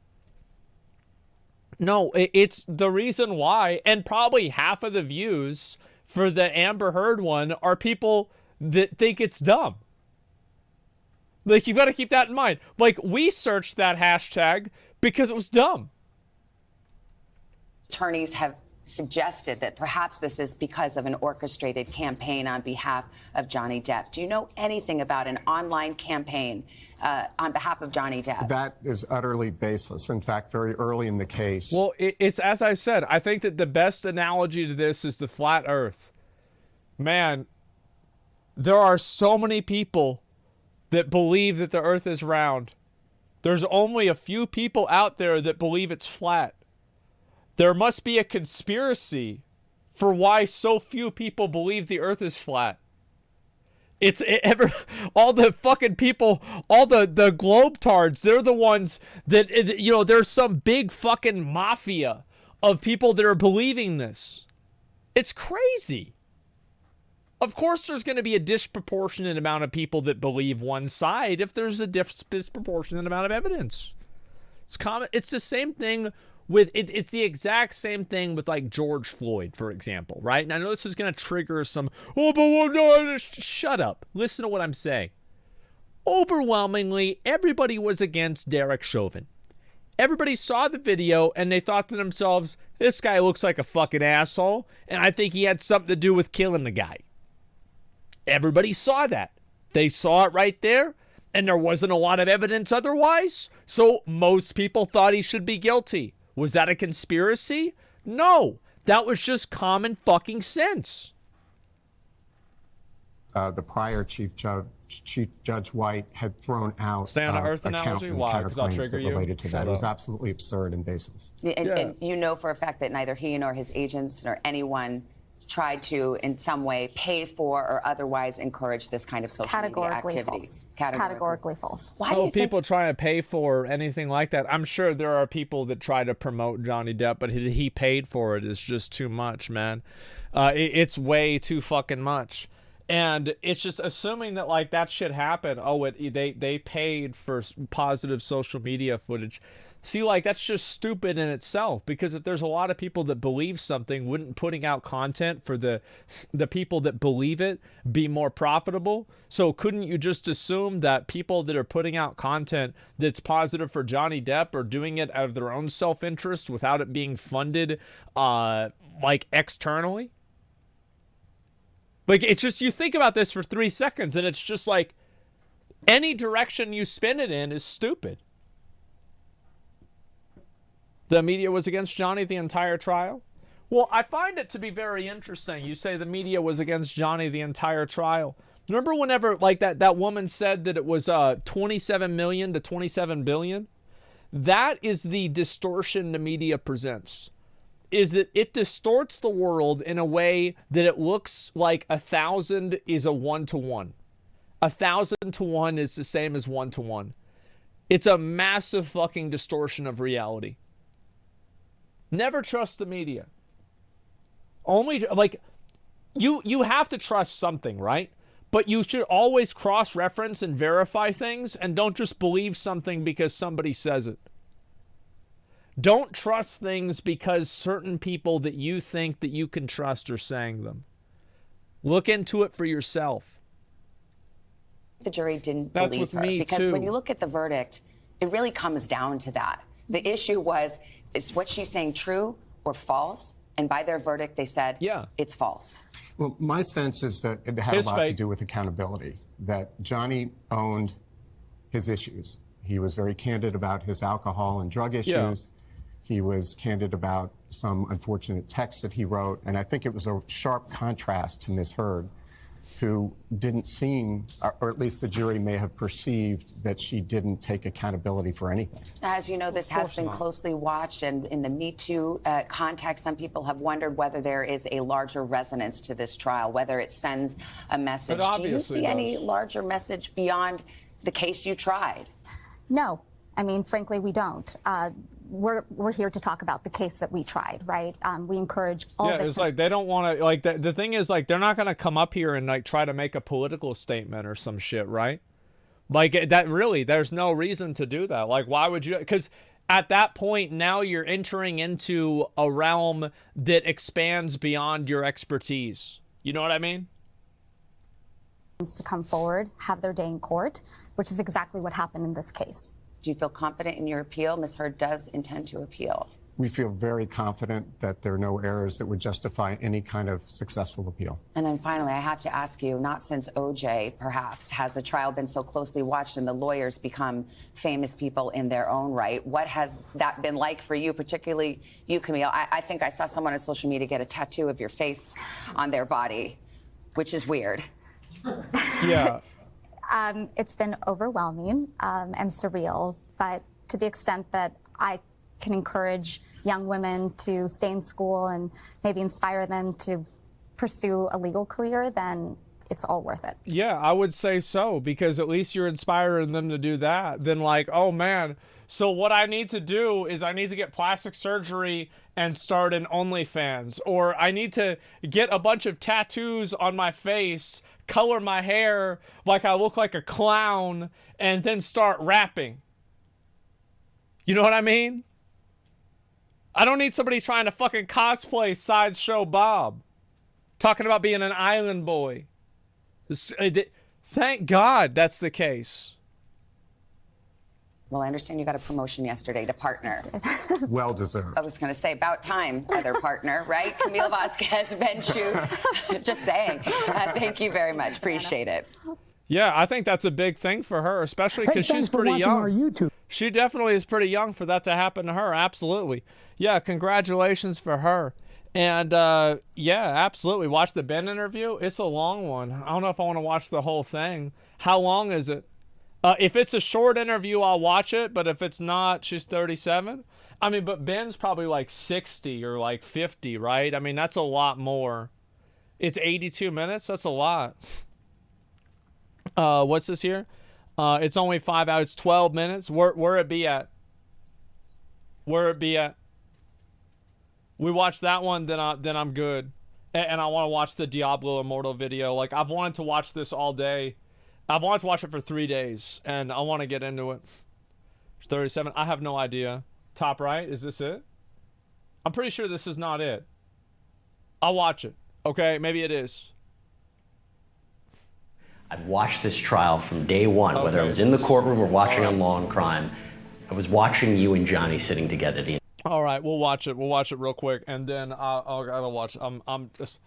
No, it's the reason why, and probably half of the views for the Amber Heard one are people that think it's dumb. Like, you've got to keep that in mind. Like, we searched that hashtag because it was dumb. Attorneys have suggested that perhaps this is because of an orchestrated campaign on behalf of Johnny Depp. Do you know anything about an online campaign on behalf of Johnny Depp? That is utterly baseless. In fact, very early in the case. Well, it's as I said, I think that the best analogy to this is the flat earth. Man, there are so many people that believe that the earth is round. There's only a few people out there that believe it's flat. There must be a conspiracy for why so few people believe the earth is flat. All the fucking people, all the globetards, they're the ones that, you know, there's some big fucking mafia of people that are believing this. It's crazy. Of course there's going to be a disproportionate amount of people that believe one side if there's a disproportionate amount of evidence. It's the same thing with it's the exact same thing with, like, George Floyd, for example, right? And I know this is going to trigger some, shut up. Listen to what I'm saying. Overwhelmingly, everybody was against Derek Chauvin. Everybody saw the video and they thought to themselves, this guy looks like a fucking asshole, and I think he had something to do with killing the guy. Everybody saw that. They saw it right there, and there wasn't a lot of evidence otherwise, so most people thought he should be guilty. Was that a conspiracy? No. That was just common fucking sense. The prior Chief Judge White had thrown out Stay on the earth analogy? Why? Because I'll trigger you? Related to that. It was absolutely absurd and baseless. And you know for a fact that neither he nor his agents nor anyone tried to, in some way, pay for or otherwise encourage this kind of social media activity? False. Categorically false. Why do you think people trying to pay for anything like that? I'm sure there are people that try to promote Johnny Depp, but he paid for it. It's just too much, man. It's way too fucking much. And it's just assuming that like that shit happened. Oh, they paid for positive social media footage. See, like, that's just stupid in itself, because if there's a lot of people that believe something, wouldn't putting out content for the people that believe it be more profitable? So couldn't you just assume that people that are putting out content that's positive for Johnny Depp are doing it out of their own self-interest without it being funded, like, externally? Like, it's just, you think about this for 3 seconds, and it's just like, any direction you spin it in is stupid. The media was against Johnny the entire trial? Well, I find it to be very interesting. You say the media was against Johnny the entire trial. Remember whenever, like, that woman said that it was 27 million to 27 billion? That is the distortion the media presents. Is that it distorts the world in a way that it looks like 1,000 is a 1-to-1. 1,000 to 1 is the same as 1-to-1. It's a massive fucking distortion of reality. Never trust the media. Only, like, you have to trust something, right? But you should always cross-reference and verify things, and don't just believe something because somebody says it. Don't trust things because certain people that you think that you can trust are saying them. Look into it for yourself. The jury didn't That's believe with her? me, Because too. when you look at the verdict, it really comes down to that. The issue was, is what she's saying true or false? And by their verdict, they said, yeah, it's false. Well, my sense is that it had a lot to do with accountability, that Johnny owned his issues. He was very candid about his alcohol and drug issues. Yeah. He was candid about some unfortunate texts that he wrote. And I think it was a sharp contrast to Ms. Heard, who didn't seem, or at least the jury may have perceived, that she didn't take accountability for anything. As you know, this has been closely watched, and in the Me Too context, some people have wondered whether there is a larger resonance to this trial, whether it sends a message. Do you see any larger message beyond the case you tried? No. I mean, frankly, we don't. We're here to talk about the case that we tried, right? We encourage all it's like they don't want to, like, the thing is, like, they're not going to come up here and, like, try to make a political statement or some shit, right? Like, that really, there's no reason to do that. Like, why would you? Because at that point, now you're entering into a realm that expands beyond your expertise. You know what I mean? to come forward, have their day in court, which is exactly what happened in this case. Do you feel confident in your appeal? Ms. Heard does intend to appeal. We feel very confident that there are no errors that would justify any kind of successful appeal. And then finally, I have to ask you, not since OJ, perhaps, has the trial been so closely watched and the lawyers become famous people in their own right. What has that been like for you, particularly you, Camille? I think I saw someone on social media get a tattoo of your face on their body, which is weird. Yeah. It's been overwhelming and surreal, but to the extent that I can encourage young women to stay in school and maybe inspire them to pursue a legal career, then it's all worth it. Yeah, I would say so, because at least you're inspiring them to do that. Then like, oh man, so what I need to do is I need to get plastic surgery and start an OnlyFans, or I need to get a bunch of tattoos on my face, color my hair like I look like a clown, and then start rapping. You know what I mean? I don't need somebody trying to fucking cosplay Sideshow Bob, talking about being an island boy. Thank God that's the case. Well, I understand you got a promotion yesterday to partner. Well deserved. I was going to say, about time, other partner, right? Camille Vasquez, Ben Chu. Just saying. Thank you very much. Appreciate it. Yeah, I think that's a big thing for her, especially because she's pretty young. Our YouTube. She definitely is pretty young for that to happen to her. Absolutely. Yeah, congratulations for her. And yeah, absolutely. Watch the Ben interview. It's a long one. I don't know if I want to watch the whole thing. How long is it? If it's a short interview, I'll watch it. But if it's not, she's 37. I mean, but Ben's probably like 60 or like 50, right? I mean, that's a lot more. It's 82 minutes. That's a lot. What's this here? It's only 5 hours. It's 12 minutes. Where it be at? Where it be at? We watch that one, then I'm good. And I want to watch the Diablo Immortal video. Like, I've wanted to watch this all day. I've wanted to watch it for 3 days, and I want to get into it. 37. I have no idea. Top right. Is this it? I'm pretty sure this is not it. I'll watch it. Okay, maybe it is. I've watched this trial from day one, Okay. whether I was in the courtroom or watching on Law and Crime. I was watching you and Johnny sitting together. All right, we'll watch it. We'll watch it real quick, and then I'll watch. I'm just.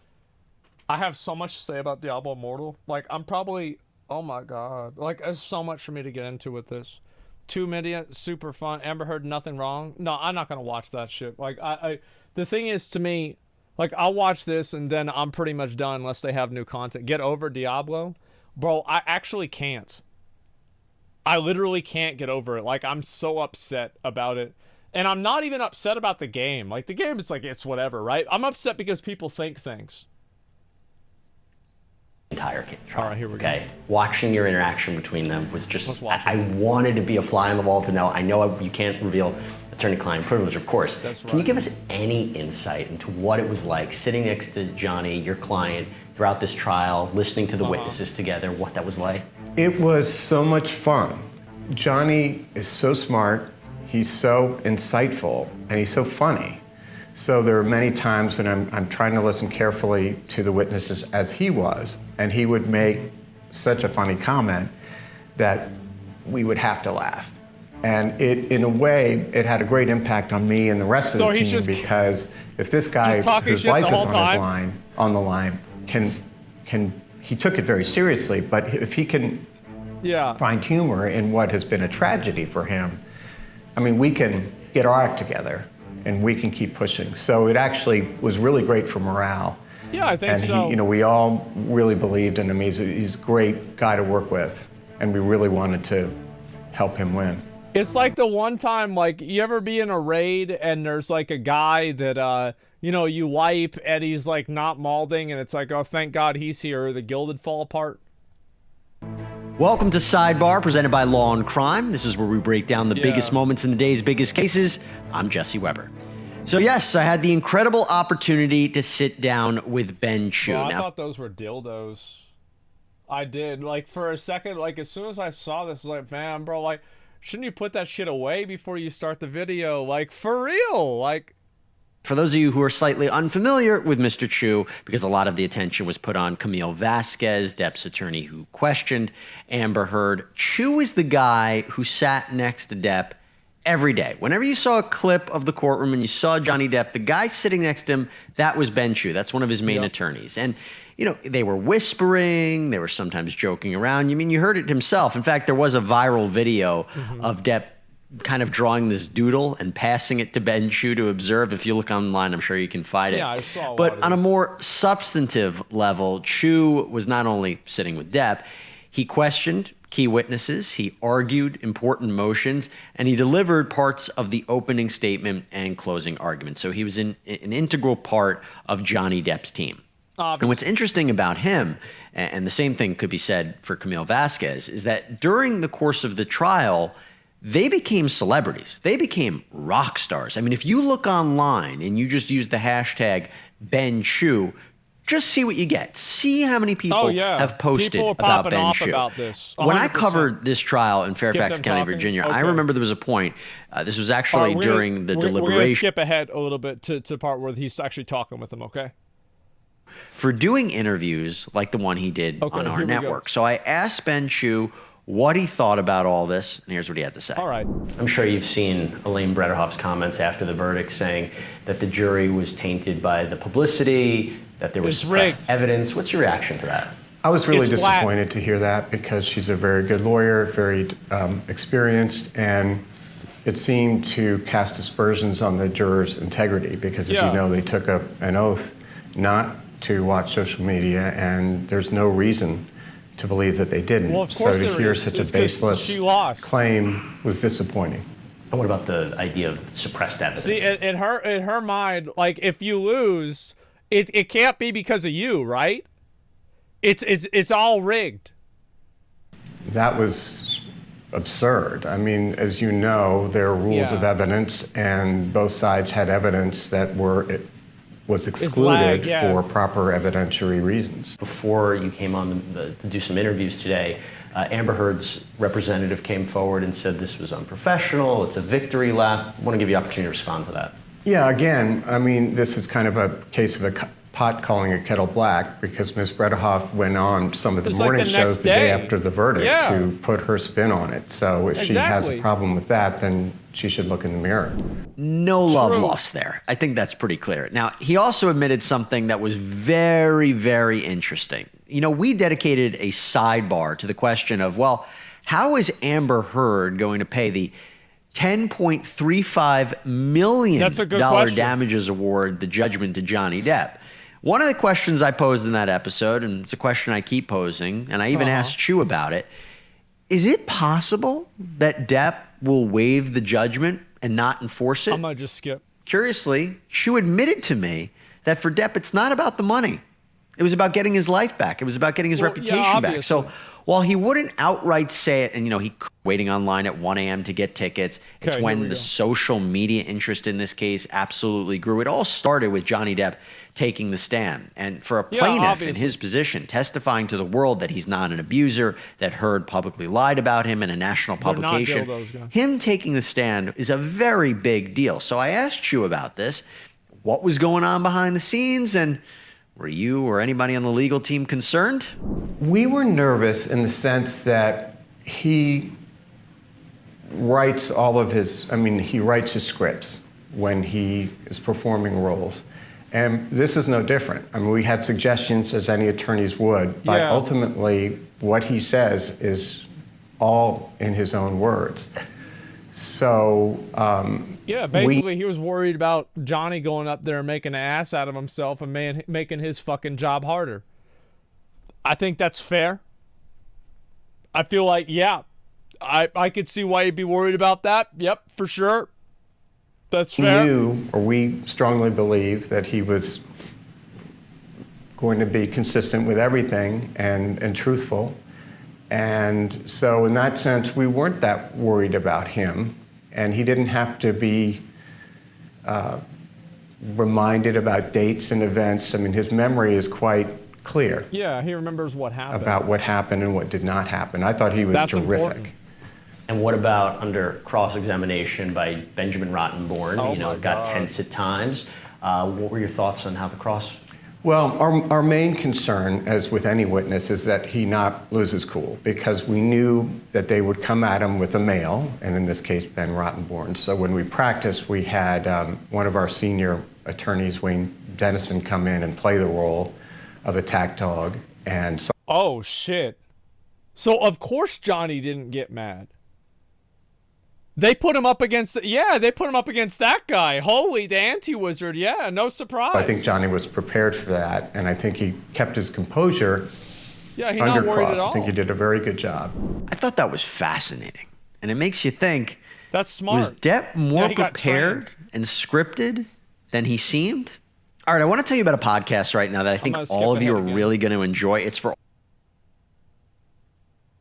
I have so much to say about Diablo Immortal. Like, I'm probably. Oh my god! Like, there's so much for me to get into with this. 2 minutes, super fun. Amber Heard, nothing wrong. No, I'm not gonna watch that shit. Like, the thing is, to me, like, I'll watch this and then I'm pretty much done unless they have new content. Get over Diablo, bro. I actually can't. I literally can't get over it. Like, I'm so upset about it. And I'm not even upset about the game. Like, the game is like, it's whatever, right? I'm upset because people think things. Entire trial. All right, here we go. Watching your interaction between them was just, I wanted to be a fly on the wall to know. I know you can't reveal attorney-client privilege, of course. That's right. Can you give us any insight into what it was like sitting next to Johnny, your client, throughout this trial, listening to the witnesses together, what that was like? It was so much fun. Johnny is so smart, he's so insightful, and he's so funny. So there are many times when I'm trying to listen carefully to the witnesses as he was, and he would make such a funny comment that we would have to laugh. And in a way, it had a great impact on me and the rest of the team, because if this guy whose life is on the line he took it very seriously, but if he can find humor in what has been a tragedy for him, I mean, we can get our act together and we can keep pushing. So it actually was really great for morale. Yeah, I think so. And he, we all really believed in him. He's a great guy to work with, and we really wanted to help him win. It's like the one time, like, you ever be in a raid and there's like a guy that, you wipe and he's like not maulding and it's like, oh, thank God he's here. The gilded fall apart. Welcome to Sidebar, presented by Law and Crime. This is where we break down the biggest moments in the day's biggest cases. I'm Jesse Weber. So yes, I had the incredible opportunity to sit down with Ben Chu. Well, I thought those were dildos. I did. Like, for a second, like, as soon as I saw this, like, man, bro, like, shouldn't you put that shit away before you start the video? Like, for real, like... For those of you who are slightly unfamiliar with Mr. Chu, because a lot of the attention was put on Camille Vasquez, Depp's attorney who questioned Amber Heard, Chu is the guy who sat next to Depp every day. Whenever you saw a clip of the courtroom and you saw Johnny Depp, the guy sitting next to him, that was Ben Chu. That's one of his main attorneys. And, they were whispering, they were sometimes joking around. I mean, you heard it himself. In fact, there was a viral video of Depp kind of drawing this doodle and passing it to Ben Chu to observe. If you look online, I'm sure you can find it. Yeah, I saw. But on a more substantive level, Chu was not only sitting with Depp, he questioned key witnesses, he argued important motions, and he delivered parts of the opening statement and closing argument. So he was an integral part of Johnny Depp's team. And what's interesting about him, and the same thing could be said for Camille Vasquez, is that during the course of the trial, they became celebrities. They became rock stars. I mean, if you look online and you just use the hashtag Ben Chu, just see what you get. See how many people have posted about Ben Chu. About this. When I covered this trial in Fairfax County, Virginia, I remember there was a point. This was actually during the deliberation. We're going to skip ahead a little bit to the part where he's actually talking with them, okay? For doing interviews like the one he did on our network. So I asked Ben Chu what he thought about all this, and here's what he had to say. All right. I'm sure you've seen Elaine Bretterhoff's comments after the verdict saying that the jury was tainted by the publicity, that there was suppressed evidence. What's your reaction to that? I was really disappointed to hear that, because she's a very good lawyer, very experienced, and it seemed to cast aspersions on the jurors' integrity, because as you know, they took an oath not to watch social media, and there's no reason to believe that they didn't. Well, of course so to hear such a baseless claim was disappointing. And what about the idea of suppressed evidence? See, in her mind, like, if you lose, It can't be because of you, right? It's all rigged. That was absurd. I mean, as you know, there are rules of evidence, and both sides had evidence that was excluded for proper evidentiary reasons. Before you came on to do some interviews today, Amber Heard's representative came forward and said this was unprofessional, it's a victory lap. I want to give you the opportunity to respond to that. Yeah, again, I mean, this is kind of a case of a pot calling a kettle black, because Ms. Bredehoff went on some of the morning shows the day after the verdict to put her spin on it. So if she has a problem with that, then she should look in the mirror. No love lost there. I think that's pretty clear. Now, he also admitted something that was very, very interesting. You know, we dedicated a sidebar to the question of, well, how is Amber Heard going to pay the $10.35 million damages award, the judgment to Johnny Depp? One of the questions I posed in that episode, and it's a question I keep posing, and I even asked Chew about it, is it possible that Depp will waive the judgment and not enforce it? I'm going to just skip. Curiously, Chew admitted to me that for Depp, it's not about the money. It was about getting his life back. It was about getting his reputation back. So while he wouldn't outright say it, and, you know, he waiting online at 1 a.m. to get tickets, it's when the social media interest in this case absolutely grew. It all started with Johnny Depp taking the stand. And for a plaintiff in his position, testifying to the world that he's not an abuser, that Heard publicly lied about him in a national publication, him taking the stand is a very big deal. So I asked Chew about this, what was going on behind the scenes, and were you or anybody on the legal team concerned? We were nervous in the sense that he writes he writes his scripts when he is performing roles. And this is no different. I mean, we had suggestions, as any attorneys would, but ultimately what he says is all in his own words. So, basically he was worried about Johnny going up there and making an ass out of himself and making his fucking job harder. I think that's fair. I feel like, I could see why he'd be worried about that. Yep, for sure. That's fair. We strongly believe that he was going to be consistent with everything and truthful. And so in that sense, we weren't that worried about him. And he didn't have to be reminded about dates and events. I mean, his memory is quite clear. Yeah, he remembers what happened. About what happened and what did not happen. I thought he was terrific. Important. And what about under cross-examination by Benjamin Rottenborn? Got tense at times. What were your thoughts on how the cross? Well, our main concern, as with any witness, is that he not lose his cool, because we knew that they would come at him with a male, and in this case, Ben Rottenborn. So when we practiced, we had one of our senior attorneys, Wayne Dennison, come in and play the role of attack dog. And so oh, shit. So, of course Johnny didn't get mad. They put him up against, that guy. Holy, the anti-wizard. Yeah, no surprise. I think Johnny was prepared for that, and I think he kept his composure. Yeah, he's not worried at all. I think he did a very good job. I thought that was fascinating. And it makes you think, that's smart. Was Depp more prepared and scripted than he seemed? All right, I want to tell you about a podcast right now that I think all of you are really going to enjoy. It's for...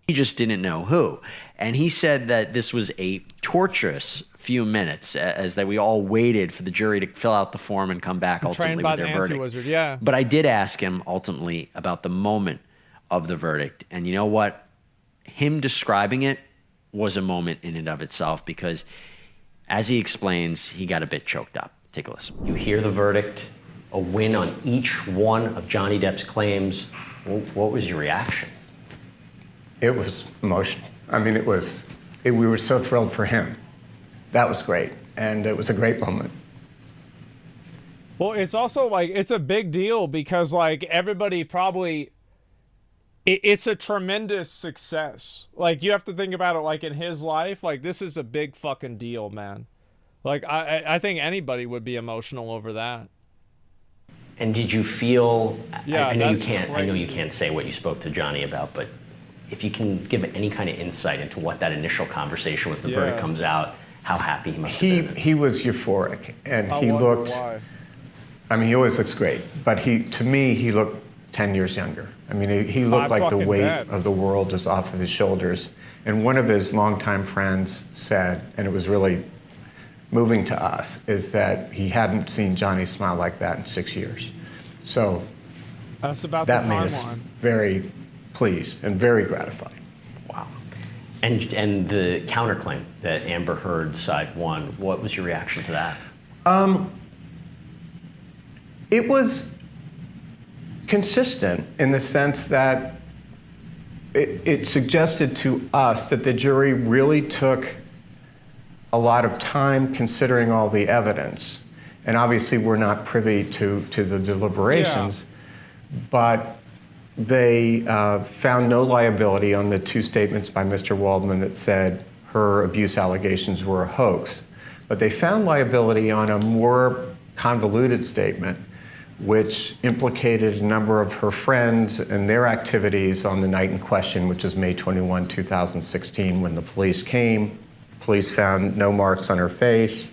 He just didn't know who. And he said that this was a torturous few minutes as that we all waited for the jury to fill out the form and come back ultimately with their verdict. But I did ask him ultimately about the moment of the verdict. And you know what? Him describing it was a moment in and of itself, because as he explains, he got a bit choked up. Take a listen. You hear the verdict, a win on each one of Johnny Depp's claims. What was your reaction? It was emotional. I mean, we were so thrilled for him. That was great. And it was a great moment. Well, it's also it's a big deal because everybody probably, it's a tremendous success. You have to think about it in his life, this is a big fucking deal, man. I think anybody would be emotional over that. And did you feel, yeah, I know you can't say what you spoke to Johnny about, but if you can give any kind of insight into what that initial conversation was, the verdict comes out, how happy he must have been. He was euphoric, and he looked I mean, he always looks great, but to me, he looked 10 years younger. I mean, he looked like the weight of the world is off of his shoulders. And one of his longtime friends said, and it was really moving to us, is that he hadn't seen Johnny smile like that in 6 years. So that's about that the made us timeline. very pleased and very gratified. Wow. And the counterclaim that Amber Heard side won, what was your reaction to that? It was consistent in the sense that it suggested to us that the jury really took a lot of time considering all the evidence. And obviously we're not privy to the deliberations, but they found no liability on the two statements by Mr. Waldman that said her abuse allegations were a hoax. But they found liability on a more convoluted statement, which implicated a number of her friends and their activities on the night in question, which is May 21, 2016, when the police came. Police found no marks on her face.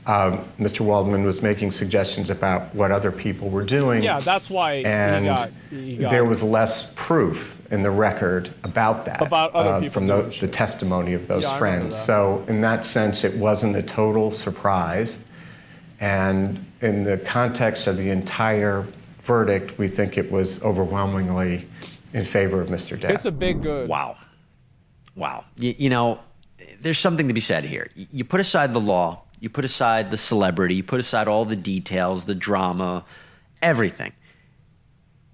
Mr. Waldman was making suggestions about what other people were doing. Yeah, that's why he got there was less proof in the record about that, about other people from the testimony of those friends. So in that sense, it wasn't a total surprise. And in the context of the entire verdict, we think it was overwhelmingly in favor of Mr. Depp. It's a big good. Wow. Wow. You know, there's something to be said here. You put aside the law, you put aside the celebrity, you put aside all the details, the drama, everything.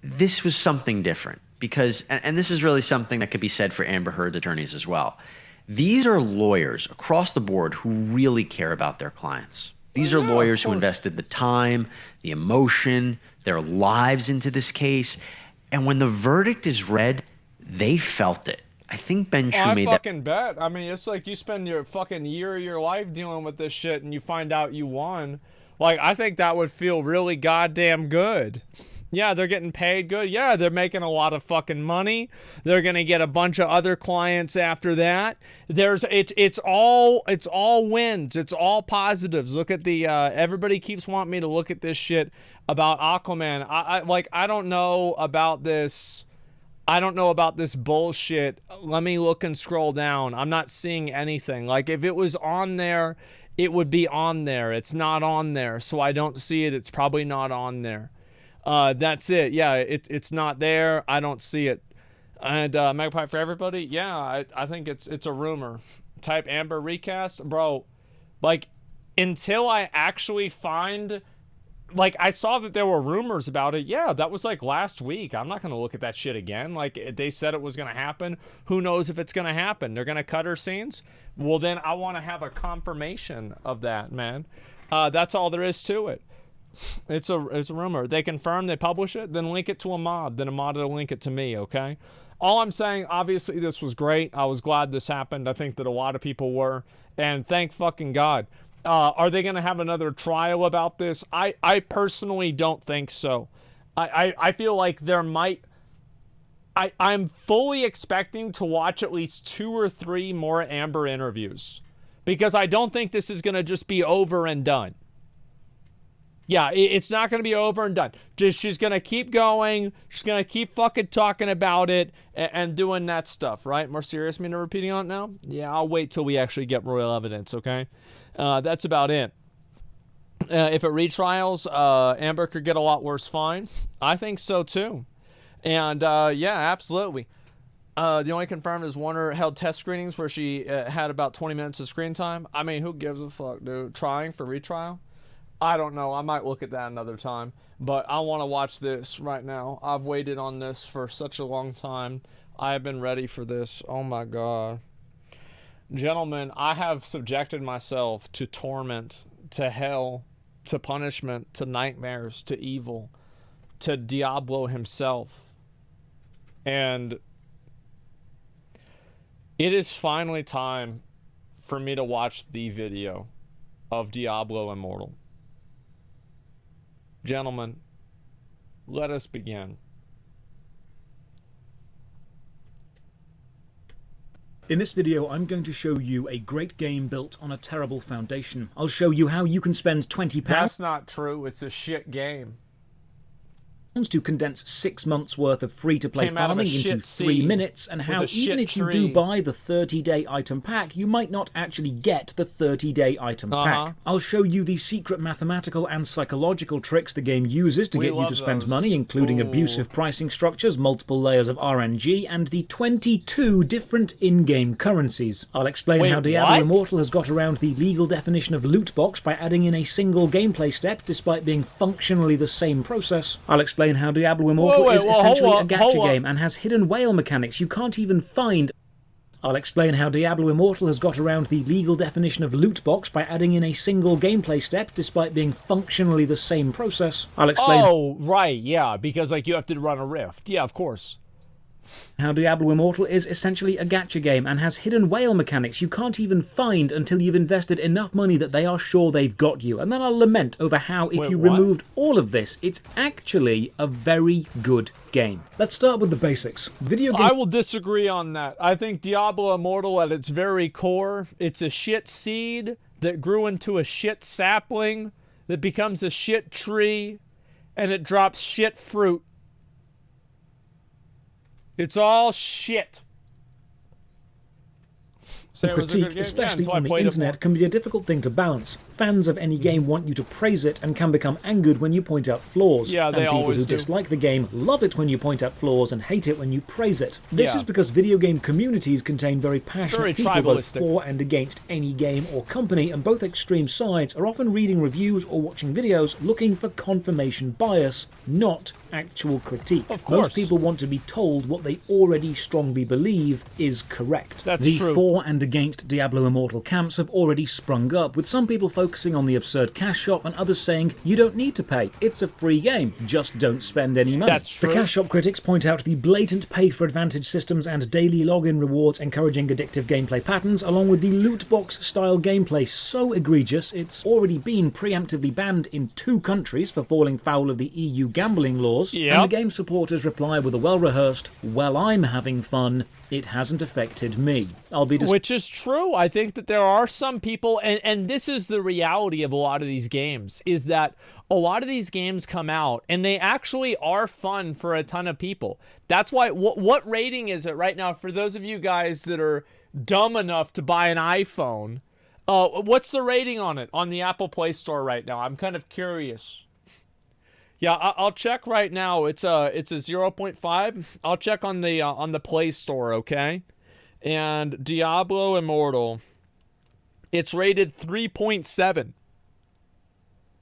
This was something different because, and this is really something that could be said for Amber Heard's attorneys as well. These are lawyers across the board who really care about their clients. These are lawyers who invested the time, the emotion, their lives into this case. And when the verdict is read, they felt it. I think Ben Shue made that. I fucking bet. I mean, it's like you spend your fucking year of your life dealing with this shit and you find out you won. Like, I think that would feel really goddamn good. Yeah, they're getting paid good. Yeah, they're making a lot of fucking money. They're gonna get a bunch of other clients after that. It's all wins. It's all positives. Look at the everybody keeps wanting me to look at this shit about Aquaman. I don't know about this. I don't know about this bullshit. Let me look and scroll down. I'm not seeing anything. Like, if it was on there, it would be on there. It's not on there, so I don't see it. It's probably not on there. That's it. Yeah, it's not there. I don't see it. And Magpie for everybody. Yeah, I think it's a rumor. Type Amber recast, bro. Like, until I actually find, like, I saw that there were rumors about it. Yeah, that was like last week. I'm not gonna look at that shit again. Like, they said it was gonna happen. Who knows if it's gonna happen? They're gonna cut her scenes. Well, then I want to have a confirmation of that, man. That's all there is to it. It's a rumor. They confirm, they publish it, then link it to a mod. Then a mod will link it to me, okay? All I'm saying, obviously, this was great. I was glad this happened. I think that a lot of people were. And thank fucking God. Are they going to have another trial about this? I personally don't think so. I feel like there might... I'm fully expecting to watch at least 2 or 3 more Amber interviews. Because I don't think this is going to just be over and done. Yeah, it's not going to be over and done. She's going to keep going. She's going to keep fucking talking about it and doing that stuff, right? More serious meaning repeating on it now? Yeah, I'll wait till we actually get real evidence, okay? That's about it. If it retrials, Amber could get a lot worse fine. I think so, too. And, yeah, absolutely. The only confirmed is Warner held test screenings where she had about 20 minutes of screen time. I mean, who gives a fuck, dude? Trying for retrial? I don't know. I might look at that another time. But I want to watch this right now. I've waited on this for such a long time. I have been ready for this. Oh my God. Gentlemen, I have subjected myself to torment, to hell, to punishment, to nightmares, to evil, to Diablo himself. And it is finally time for me to watch the video of Diablo Immortal. Gentlemen, let us begin. In this video, I'm going to show you a great game built on a terrible foundation. I'll show you how you can spend £20. That's not true. It's a shit game. To condense 6 months worth of free-to-play Came out of a farming into shit 3 seed minutes, and how with a even shit if you tree. do buy the 30-day item pack, you might not actually get the 30-day item pack. I'll show you the secret mathematical and psychological tricks the game uses to We get you love to spend those. money, including Ooh. abusive pricing structures, multiple layers of RNG, and the 22 different in-game currencies. I'll explain Wait, how Diablo what? Immortal has got around the legal definition of loot box by adding in a single gameplay step despite being functionally the same process. I'll explain how Diablo Immortal is essentially a gacha game and has hidden whale mechanics you can't even find. I'll explain how Diablo Immortal has got around the legal definition of loot box by adding in a single gameplay step despite being functionally the same process. I'll explain Oh, right, yeah, because like you have to run a rift. Yeah, of course. how Diablo Immortal is essentially a gacha game and has hidden whale mechanics you can't even find until you've invested enough money that they are sure they've got you. And then I'll lament over how if Wait, you what? removed all of this, it's actually a very good game. Let's start with the basics. Video game. I will disagree on that. I think Diablo Immortal at its very core, it's a shit seed that grew into a shit sapling that becomes a shit tree and it drops shit fruit. It's all shit. Say it was a good Critique, game? especially yeah, on the internet, can be a difficult thing to balance. Fans of any game want you to praise it and can become angered when you point out flaws. Yeah, they and people always who do. dislike the game love it when you point out flaws and hate it when you praise it. This Yeah. is because video game communities contain very passionate Very people both tribalistic. for and against any game or company, and both extreme sides are often reading reviews or watching videos looking for confirmation bias, not actual critique. Of course. Most people want to be told what they already strongly believe is correct. That's the true. For and against Diablo Immortal camps have already sprung up, with some people focusing on the absurd cash shop and others saying, you don't need to pay, it's a free game, just don't spend any money. That's true. The cash shop critics point out the blatant pay-for-advantage systems and daily login rewards encouraging addictive gameplay patterns, along with the loot box-style gameplay so egregious it's already been preemptively banned in 2 countries for falling foul of the EU gambling laws, Yep. and the game supporters reply with a well-rehearsed, well, I'm having fun, it hasn't affected me. I'll be Which is true. I think that there are some people, and this is the reality of a lot of these games, is that a lot of these games come out and they actually are fun for a ton of people. That's why, what rating is it right now for those of you guys that are dumb enough to buy an iPhone? What's the rating on it on the Apple Play Store right now? I'm kind of curious. Yeah, I'll check right now. It's a 0.5. I'll check on the Play Store, okay? And Diablo Immortal, it's rated 3.7.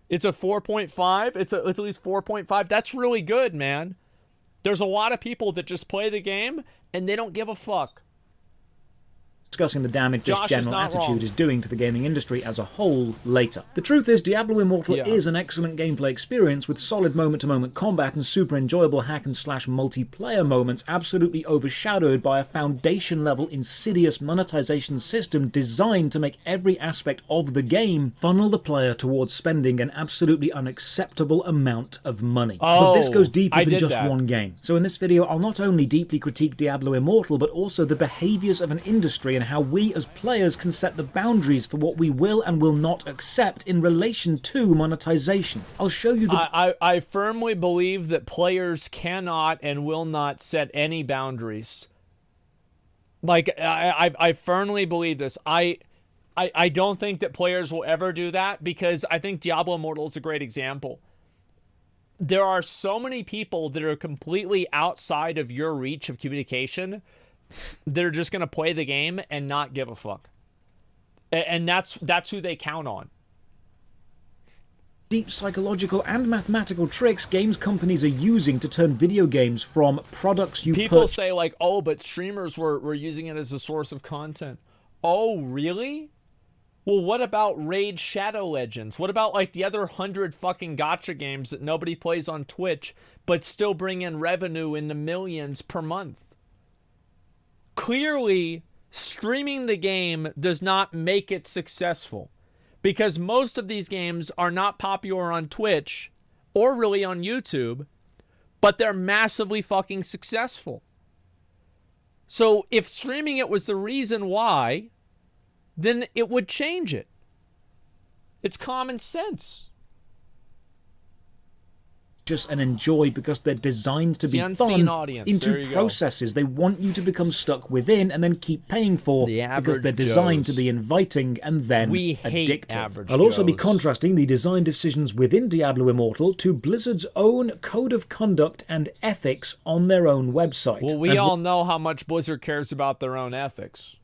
It's a 4.5. It's at least 4.5. That's really good, man. There's a lot of people that just play the game and they don't give a fuck. Discussing the damage this Josh is general not attitude wrong. is doing to the gaming industry as a whole later. The truth is, Diablo Immortal Yeah. is an excellent gameplay experience with solid moment-to-moment combat and super enjoyable hack-and-slash multiplayer moments, absolutely overshadowed by a foundation-level insidious monetization system designed to make every aspect of the game funnel the player towards spending an absolutely unacceptable amount of money. But this goes deeper I than did just that. one game. So in this video, I'll not only deeply critique Diablo Immortal, but also the behaviors of an industry and how we as players can set the boundaries for what we will and will not accept in relation to monetization. I'll show you the... I firmly believe that players cannot and will not set any boundaries. Like, I firmly believe this. I don't think that players will ever do that because I think Diablo Immortal is a great example. There are so many people that are completely outside of your reach of communication that are just going to play the game and not give a fuck. And that's who they count on. Deep psychological and mathematical tricks games companies are using to turn video games from products you People purchase. say like, oh, but streamers were using it as a source of content. Oh, really? Well, what about Raid Shadow Legends? What about like the other 100 fucking gacha games that nobody plays on Twitch but still bring in revenue in the millions per month? Clearly, streaming the game does not make it successful because most of these games are not popular on Twitch or really on YouTube, but they're massively fucking successful. So if streaming it was the reason why, then it would change it. It's common sense. And enjoy because they're designed to be fun into processes they want you to become stuck within and then keep paying for because they're designed to be inviting and then addictive. I'll also be contrasting the design decisions within Diablo Immortal to Blizzard's own code of conduct and ethics on their own website. Well, we all know how much Blizzard cares about their own ethics.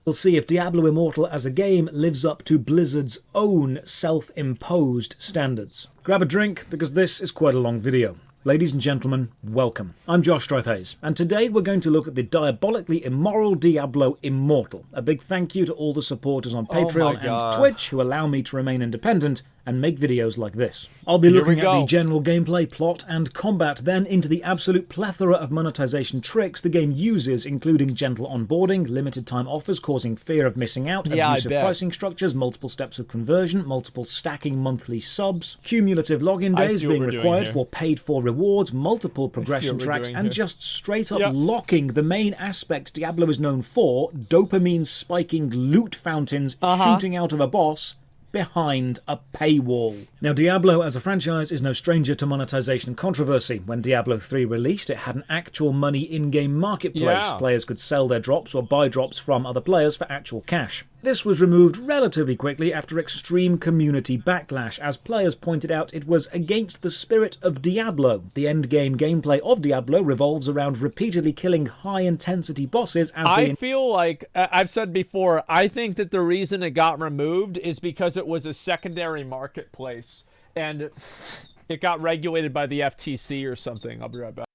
We'll see if Diablo Immortal as a game lives up to Blizzard's own self-imposed standards. Grab a drink, because this is quite a long video. Ladies and gentlemen, welcome. I'm Josh Strife-Hayes, and today we're going to look at the diabolically immoral Diablo Immortal. A big thank you to all the supporters on Patreon and Twitch who allow me to remain independent and make videos like this. I'll be looking at the general gameplay, plot, and combat, then into the absolute plethora of monetization tricks the game uses, including gentle onboarding, limited time offers causing fear of missing out, abusive pricing structures, multiple steps of conversion, multiple stacking monthly subs, cumulative login days being required for paid-for rewards, multiple progression tracks, and just straight-up locking the main aspect Diablo is known for, dopamine-spiking loot fountains shooting out of a boss, behind a paywall. Now, Diablo as a franchise is no stranger to monetization controversy. When Diablo 3 released, it had an actual money in-game marketplace. Players could sell their drops or buy drops from other players for actual cash. This was removed relatively quickly after extreme community backlash, as players pointed out it was against the spirit of Diablo. The endgame gameplay of Diablo revolves around repeatedly killing high-intensity bosses as I feel like, I've said before, I think that the reason it got removed is because it was a secondary marketplace, and it got regulated by the FTC or something. I'll be right back.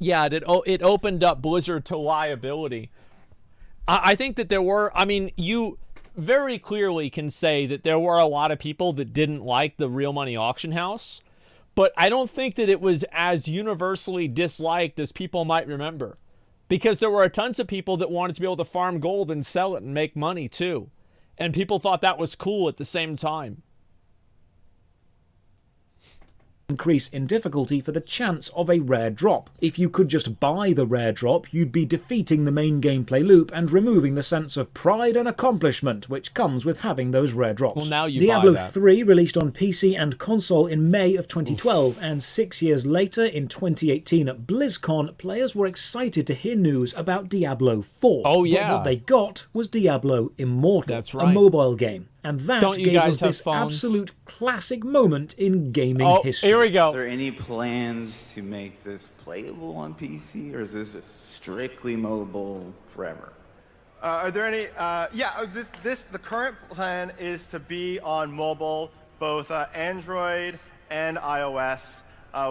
Yeah, it opened up Blizzard to liability. I think that there were, I mean, you very clearly can say that there were a lot of people that didn't like the real money auction house, but I don't think that it was as universally disliked as people might remember, because there were tons of people that wanted to be able to farm gold and sell it and make money too, and people thought that was cool at the same time. Increase in difficulty for the chance of a rare drop. If you could just buy the rare drop, you'd be defeating the main gameplay loop and removing the sense of pride and accomplishment which comes with having those rare drops. Well, now you Diablo buy that. 3 released on PC and console in May of 2012, and 6 years later, in 2018 at BlizzCon, players were excited to hear news about Diablo 4. Oh yeah. But what they got was Diablo Immortal, That's right. a mobile game. And that Don't you gave guys us have this phones? absolute classic moment in gaming history. Here we go. Is there any plans to make this playable on PC, or is this strictly mobile forever? Are there any? The current plan is to be on mobile, both Android and iOS.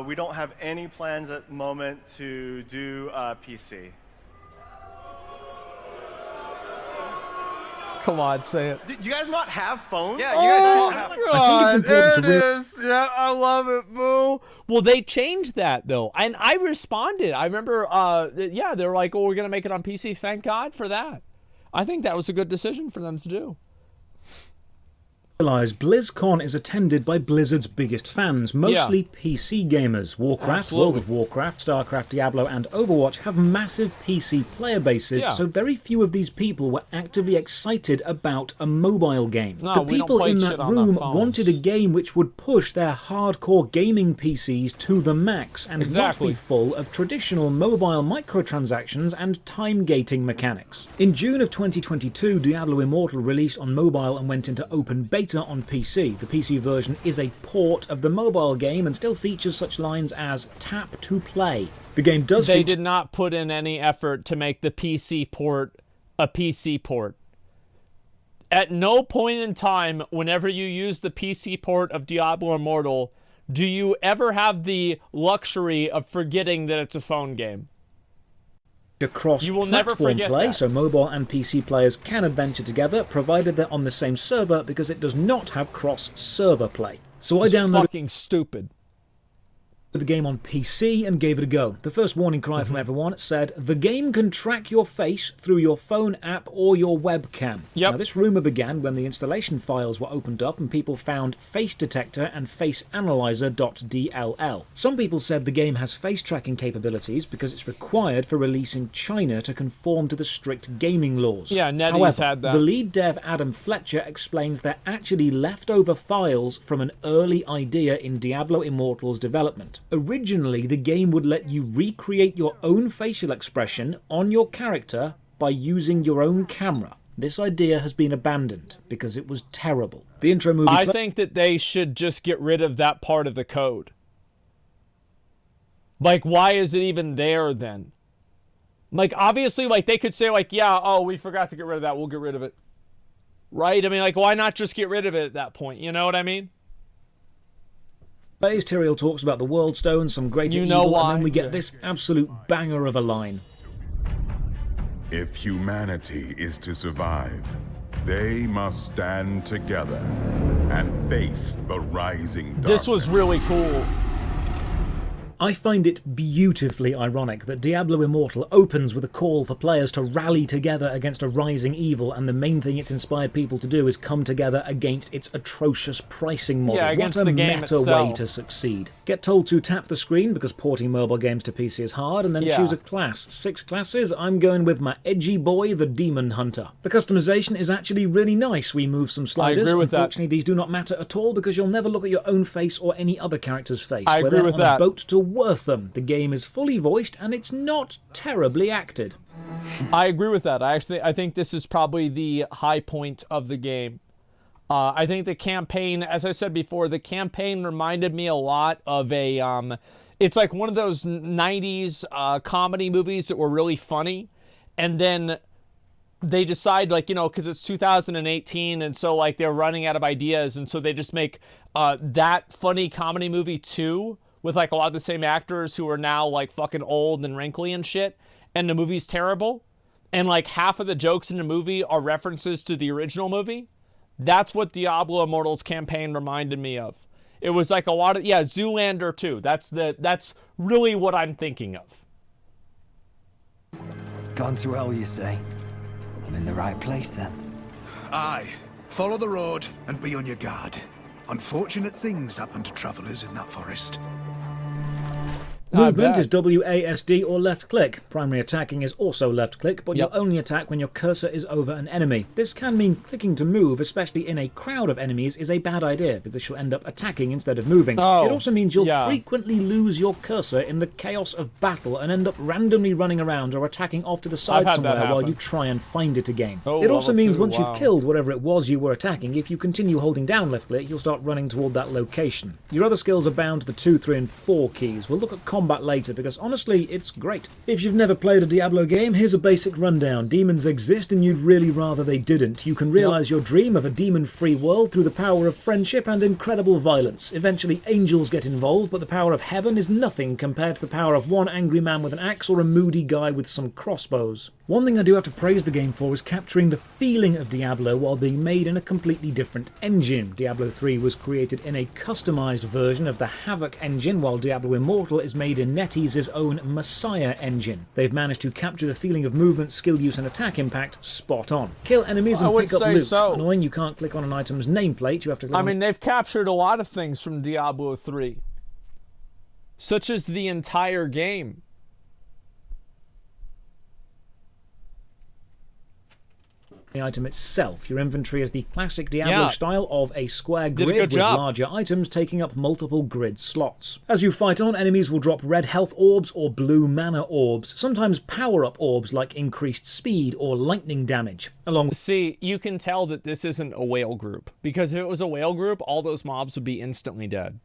We don't have any plans at the moment to do PC. Come on, say it. Do you guys not have phones? Yeah, you guys don't have phones. I think it's important to realize. Yeah, I love it, boo. Well, they changed that, though. And I responded. I remember, yeah, they were like, oh, we're going to make it on PC. Thank God for that. I think that was a good decision for them to do. BlizzCon is attended by Blizzard's biggest fans, mostly PC gamers. Warcraft, World of Warcraft, StarCraft, Diablo, and Overwatch have massive PC player bases, so very few of these people were actively excited about a mobile game. No, the people in that room wanted a game which would push their hardcore gaming PCs to the max and not be full of traditional mobile microtransactions and time-gating mechanics. In June of 2022, Diablo Immortal released on mobile and went into open beta on PC. The PC version is a port of the mobile game and still features such lines as tap to play. The game does They did not put in any effort to make the PC port a PC port. At no point in time, whenever you use the PC port of Diablo Immortal, do you ever have the luxury of forgetting that it's a phone game. Cross-platform play, so mobile and PC players can adventure together, provided they're on the same server, because it does not have cross-server play. So I downloaded fucking stupid. the game on PC and gave it a go. The first warning cry from everyone said, the game can track your face through your phone app or your webcam. Yep. Now this rumour began when the installation files were opened up and people found face detector and face analyzer.dll. Some people said the game has face tracking capabilities because it's required for release in China to conform to the strict gaming laws. Yeah, NetEase However, had that. The lead dev Adam Fletcher explains they're actually leftover files from an early idea in Diablo Immortal's development. Originally, the game would let you recreate your own facial expression on your character by using your own camera. This idea has been abandoned because it was terrible. The intro movie... I think that they should just get rid of that part of the code. Like, why is it even there then? Like, obviously, like, they could say, like, yeah, oh, we forgot to get rid of that. We'll get rid of it. Right? I mean, like, why not just get rid of it at that point? You know what I mean? Base Tyrael talks about the World Stone, some greater evil, and then we get this absolute banger of a line. If humanity is to survive, they must stand together and face the rising darkness. This was really cool. I find it beautifully ironic that Diablo Immortal opens with a call for players to rally together against a rising evil, and the main thing it's inspired people to do is come together against its atrocious pricing model. Yeah, against what a the game meta itself. way to succeed. Get told to tap the screen because porting mobile games to PC is hard, and then choose a class. 6 classes, I'm going with my edgy boy, the Demon Hunter. The customization is actually really nice. We move some sliders. I agree with that. Unfortunately, these do not matter at all because you'll never look at your own face or any other character's face. I We're agree then with on that. a boat to Wortham. The game is fully voiced and it's not terribly acted. I agree with that. I think this is probably the high point of the game. I think the campaign, as I said before, the campaign reminded me a lot of a, it's like one of those 90s comedy movies that were really funny. And then they decide, like, you know, because it's 2018 and so, like, they're running out of ideas. And so they just make that funny comedy movie too, with, like, a lot of the same actors who are now, like, fucking old and wrinkly and shit. And the movie's terrible. And, like, half of the jokes in the movie are references to the original movie. That's what Diablo Immortal's campaign reminded me of. It was like a lot of, yeah, Zoolander too. That's really what I'm thinking of. Gone through hell, you say? I'm in the right place then. Aye. Follow the road and be on your guard. Unfortunate things happen to travellers in that forest. Movement is WASD or left click. Primary attacking is also left click, but Yep. you'll only attack when your cursor is over an enemy. This can mean clicking to move, especially in a crowd of enemies, is a bad idea because you'll end up attacking instead of moving. Oh, it also means you'll yeah. frequently lose your cursor in the chaos of battle and end up randomly running around or attacking off to the side had that somewhere while happen. you try and find it again. Oh, it also level means 2, once wow. you've killed whatever it was you were attacking, if you continue holding down left click, you'll start running toward that location. Your other skills are bound to the 2, 3, and 4 keys. We'll look at combat later because honestly, it's great. If you've never played a Diablo game, here's a basic rundown. Demons exist and you'd really rather they didn't. You can realise your dream of a demon-free world through the power of friendship and incredible violence. Eventually, angels get involved, but the power of heaven is nothing compared to the power of one angry man with an axe or a moody guy with some crossbows. One thing I do have to praise the game for is capturing the feeling of Diablo while being made in a completely different engine. Diablo 3 was created in a customised version of the Havoc engine, while Diablo Immortal is made in NetEase's own Messiah engine. They've managed to capture the feeling of movement, skill use and attack impact spot on. Kill enemies and pick up loot. So. Annoying, you can't click on an item's nameplate, you have to click I on mean, they've captured a lot of things from Diablo 3. Such as the entire game. the item itself. Your inventory is the classic Diablo style of a square grid with larger items taking up multiple grid slots. As you fight on, enemies will drop red health orbs or blue mana orbs, sometimes power-up orbs like increased speed or lightning damage. See, you can tell that this isn't a whale group, because if it was a whale group, all those mobs would be instantly dead.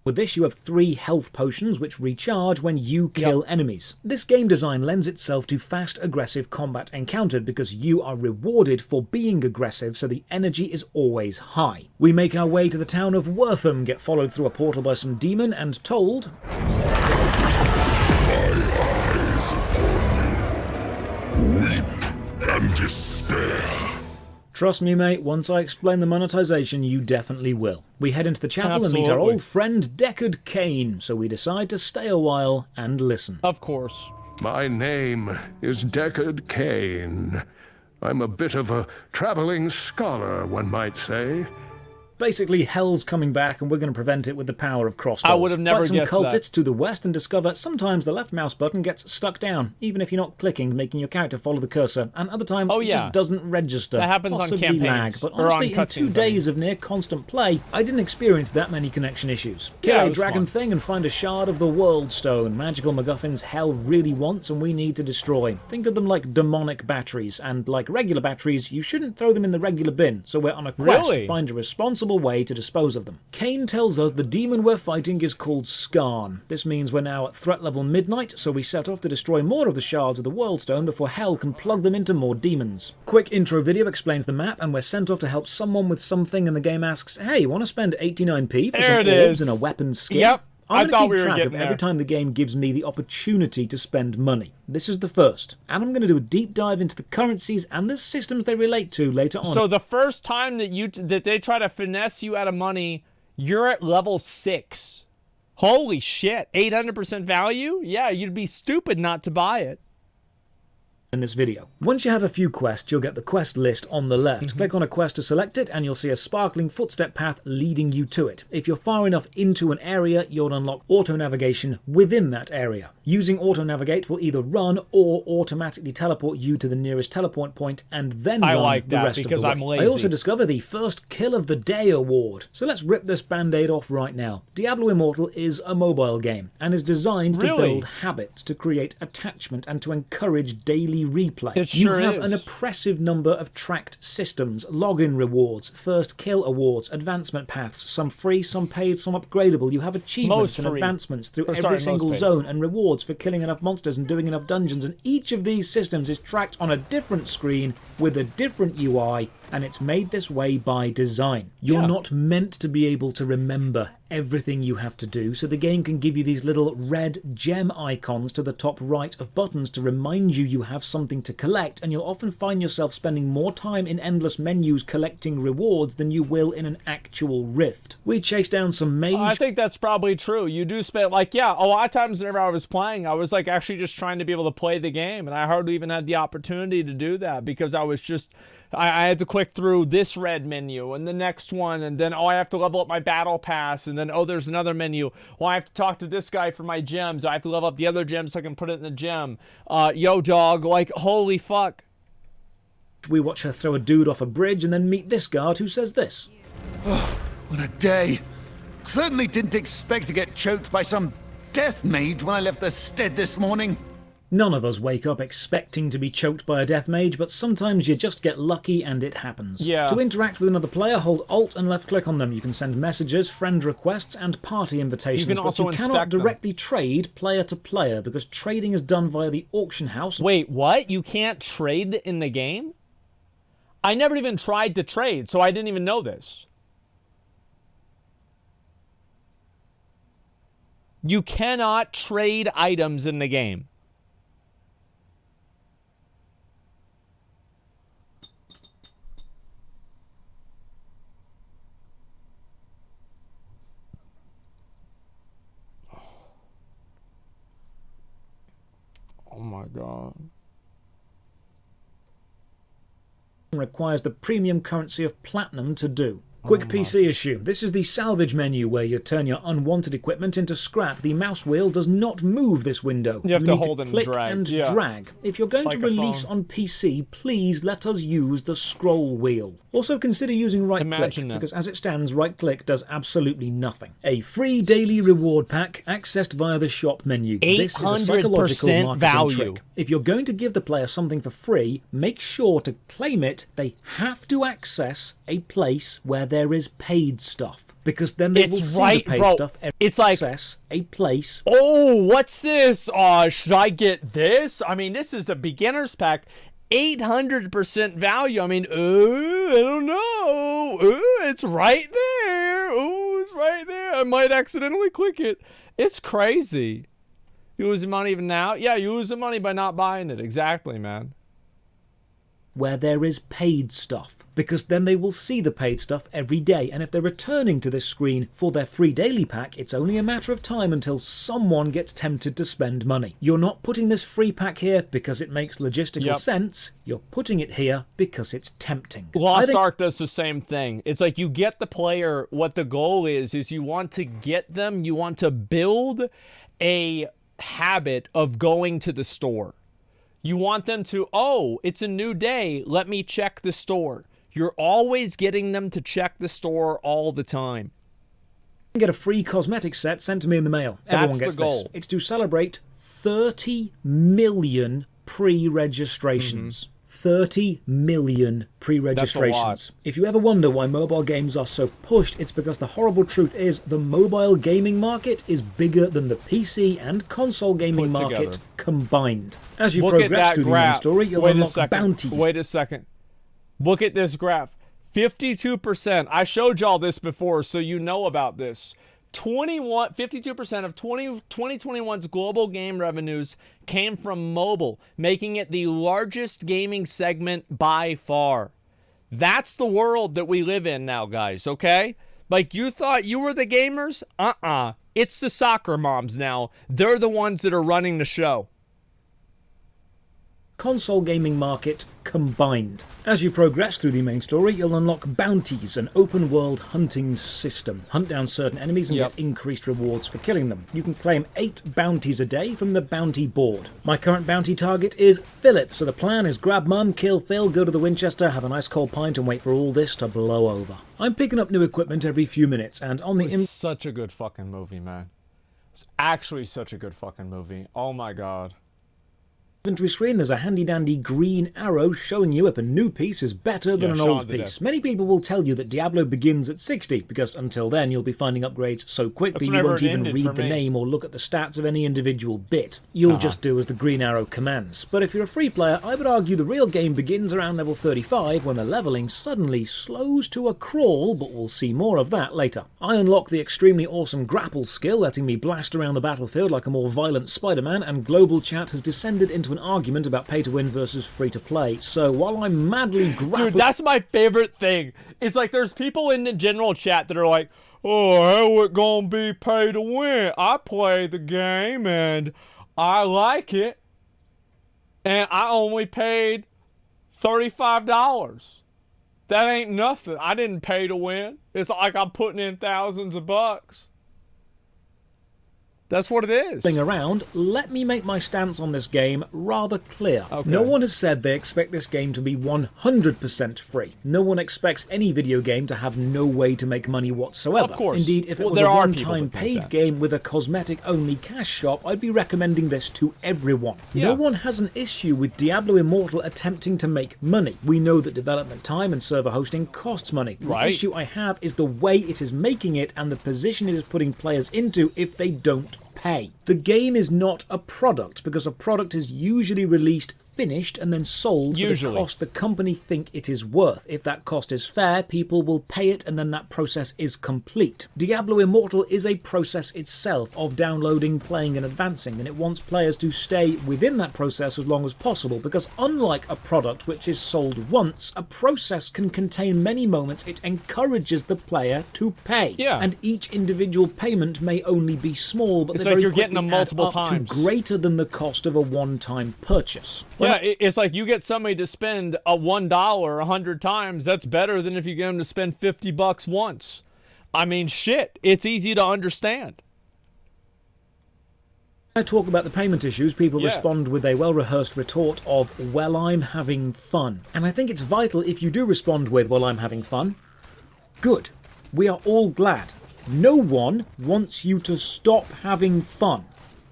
With this, you have 3 health potions which recharge when you kill enemies. This game design lends itself to fast, aggressive combat encountered because you are rewarded for being aggressive, so the energy is always high. We make our way to the town of Wortham, get followed through a portal by some demon, and told... My eyes upon you. Weep and despair. Trust me, mate, once I explain the monetization, you definitely will. We head into the chapel and meet our old friend Deckard Cain, so we decide to stay a while and listen. Of course. My name is Deckard Cain. I'm a bit of a traveling scholar, one might say. Basically, hell's coming back, and we're going to prevent it with the power of crossbows. I would have never Fight some guessed cultists that. to the west and discover sometimes the left mouse button gets stuck down, even if you're not clicking, making your character follow the cursor, and other times it just doesn't register. That happens on possibly campaigns. lag. But or honestly, on in 2 cutscenes, days of near constant play, I didn't experience that many connection issues. Kill Yeah, it a was dragon fun. thing and find a shard of the world stone, magical MacGuffins hell really wants and we need to destroy. Think of them like demonic batteries, and like regular batteries, you shouldn't throw them in the regular bin, so we're on a quest to find a responsible way to dispose of them. Cain tells us the demon we're fighting is called Skarn. This means we're now at threat level midnight, so we set off to destroy more of the shards of the World Stone before hell can plug them into more demons. Quick intro video explains the map, and we're sent off to help someone with something, and the game asks, hey, want to spend 89p for some orbs and a weapon skin? Yep. I'm I going thought to keep we were track of getting there. every time the game gives me the opportunity to spend money. This is the first. And I'm going to do a deep dive into the currencies and the systems they relate to later on. So the first time that they try to finesse you out of money, you're at level 6. Holy shit. 800% value? Yeah, you'd be stupid not to buy it. In this video. Once you have a few quests, you'll get the quest list on the left. Click on a quest to select it, and you'll see a sparkling footstep path leading you to it. If you're far enough into an area, you'll unlock auto-navigation within that area. Using auto-navigate will either run or automatically teleport you to the nearest teleport point, and then I run like the that rest because of the way. I'm lazy. I also discover the first Kill of the Day award. So let's rip this band-aid off right now. Diablo Immortal is a mobile game, and is designed to build habits, to create attachment, and to encourage daily replay. It You sure have is. an oppressive number of tracked systems, login rewards, first kill awards, advancement paths, some free, some paid, some upgradable. You have achievements Most and free. advancements through Or every sorry, most single paid. zone, and rewards for killing enough monsters and doing enough dungeons, and each of these systems is tracked on a different screen with a different UI, and it's made this way by design. You're not meant to be able to remember everything you have to do, so the game can give you these little red gem icons to the top right of buttons to remind you you have something to collect, and you'll often find yourself spending more time in endless menus collecting rewards than you will in an actual rift. We chase down some mage... I think that's probably true. You do spend, like, yeah, a lot of times whenever I was playing, I was, like, actually just trying to be able to play the game, and I hardly even had the opportunity to do that because I was just... I had to click through this red menu and the next one, and then, oh, I have to level up my battle pass, and then, oh, there's another menu. Well, I have to talk to this guy for my gems. I have to level up the other gem so I can put it in the gem. Yo, dog, like, holy fuck. We watch her throw a dude off a bridge and then meet this guard who says this. Oh, what a day. Certainly didn't expect to get choked by some death mage when I left the stead this morning. None of us wake up expecting to be choked by a death mage, but sometimes you just get lucky and it happens. Yeah. To interact with another player, hold Alt and left click on them. You can send messages, friend requests, and party invitations, You can also but you cannot inspect them. directly trade player to player because trading is done via the auction house. Wait, what? You can't trade in the game? I never even tried to trade, so I didn't even know this. You cannot trade items in the game. Oh my god. Requires the premium currency of platinum to do. Quick PC issue. This is the salvage menu where you turn your unwanted equipment into scrap. The mouse wheel does not move this window. You have to need hold and click drag, and yeah. drag. If you're going Like to a release phone. on PC, please let us use the scroll wheel. Also consider using right Imagine click, that. because as it stands, right click does absolutely nothing. A free daily reward pack accessed via the shop menu. This is a psychological 800% marketing value. trick. If you're going to give the player something for free, make sure to claim it. They have to access a place where there is paid stuff, because then they will see the paid stuff. It's like access a place. Oh, what's this? Should I get this? I mean, this is a beginner's pack. 800% value. I mean, I don't know. It's right there. It's right there. I might accidentally click it. It's crazy. You losing money even now? Yeah, you losing money by not buying it. Exactly, man. Where there is paid stuff, because then they will see the paid stuff every day, and if they're returning to this screen for their free daily pack, it's only a matter of time until someone gets tempted to spend money. You're not putting this free pack here because it makes logistical sense, you're putting it here because it's tempting. Lost Ark does the same thing. It's like you get the player, what the goal is you want to get them, you want to build a habit of going to the store. You want them to, oh, it's a new day, let me check the store. You're always getting them to check the store all the time. You get a free cosmetic set sent to me in the mail. Everyone gets the goal. This. It's to celebrate 30 million pre-registrations. 30 million pre-registrations. If you ever wonder why mobile games are so pushed, it's because the horrible truth is the mobile gaming market is bigger than the PC and console gaming market combined. As you progress through the main story, you'll unlock bounties. Wait a second. Look at this graph. 52%. I showed y'all this before, so you know about this. 52% of 2021's global game revenues came from mobile, making it the largest gaming segment by far. That's the world that we live in now, guys, okay? Like, you thought you were the gamers? It's the soccer moms now. They're the ones that are running the show. Console gaming market combined. As you progress through the main story, you'll unlock bounties, an open world hunting system. Hunt down certain enemies and get increased rewards for killing them. You can claim 8 bounties a day from the bounty board. My current bounty target is Philip, so the plan is grab Mum, kill Phil, go to the Winchester, have a nice cold pint and wait for all this to blow over. I'm picking up new equipment every few minutes, and on the It's such a good fucking movie, man. It's actually such a good fucking movie. Oh my god. Inventory screen, there's a handy-dandy green arrow showing you if a new piece is better than an old piece. Many people will tell you that Diablo begins at 60, because until then you'll be finding upgrades so quickly you won't even read the name or look at the stats of any individual bit. You'll just do as the green arrow commands. But if you're a free player, I would argue the real game begins around level 35 when the leveling suddenly slows to a crawl, but we'll see more of that later. I unlock the extremely awesome grapple skill, letting me blast around the battlefield like a more violent Spider-Man, and global chat has descended into an argument about pay-to-win versus free-to-play. So while I'm madly grappling... Dude, that's my favorite thing. It's like there's people in the general chat that are like, oh, how it gonna be pay-to-win? I play the game and I like it. And I only paid $35. That ain't nothing. I didn't pay to win. It's like I'm putting in thousands of bucks. That's what it is. Around, let me make my stance on this game rather clear. No one has said they expect this game to be 100% free. No one expects any video game to have no way to make money whatsoever. Of course. Indeed, if it was a one-time paid game with a cosmetic-only cash shop, I'd be recommending this to everyone. No one has an issue with Diablo Immortal attempting to make money. We know that development time and server hosting costs money. The issue I have is the way it is making it and the position it is putting players into if they don't pay. The game is not a product, because a product is usually released finished and then sold for the cost the company think it is worth. If that cost is fair, people will pay it and then that process is complete. Diablo Immortal is a process itself of downloading, playing and advancing, and it wants players to stay within that process as long as possible, because unlike a product which is sold once, a process can contain many moments it encourages the player to pay. And each individual payment may only be small, but it's they like very you're getting quickly them multiple add up times. to greater than the cost of a one-time purchase. Yeah, it's like you get somebody to spend a $1 100 times. That's better than if you get them to spend $50 once. I mean, shit, it's easy to understand. When I talk about the payment issues, people respond with a well-rehearsed retort of, well, I'm having fun. And I think it's vital if you do respond with, well, I'm having fun. Good. We are all glad. No one wants you to stop having fun.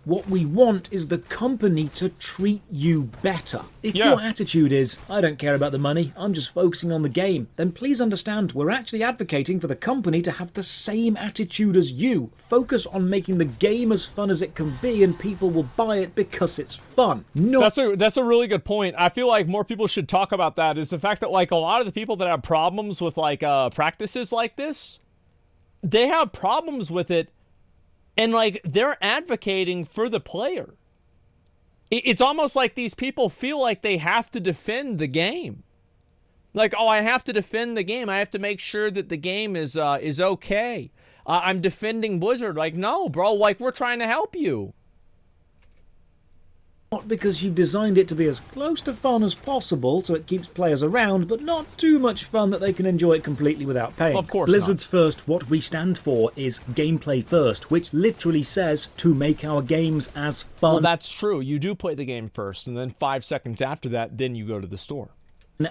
What we want is the company to treat you better. If your attitude is, I don't care about the money, I'm just focusing on the game, then please understand we're actually advocating for the company to have the same attitude as you. Focus on making the game as fun as it can be and people will buy it because it's fun. That's a really good point. I feel like more people should talk about that, is the fact that like a lot of the people that have problems with like practices like this, they have problems with it. And, like, they're advocating for the player. It's almost like these people feel like they have to defend the game. Like, oh, I have to defend the game. I have to make sure that the game is okay. I'm defending Blizzard. Like, no, bro. Like, we're trying to help you. Not because you've designed it to be as close to fun as possible so it keeps players around, but not too much fun that they can enjoy it completely without paying. Of course Blizzard's first what we stand for is gameplay first, which literally says to make our games as fun. Well, that's true. You do play the game first, and then 5 seconds after that, then you go to the store.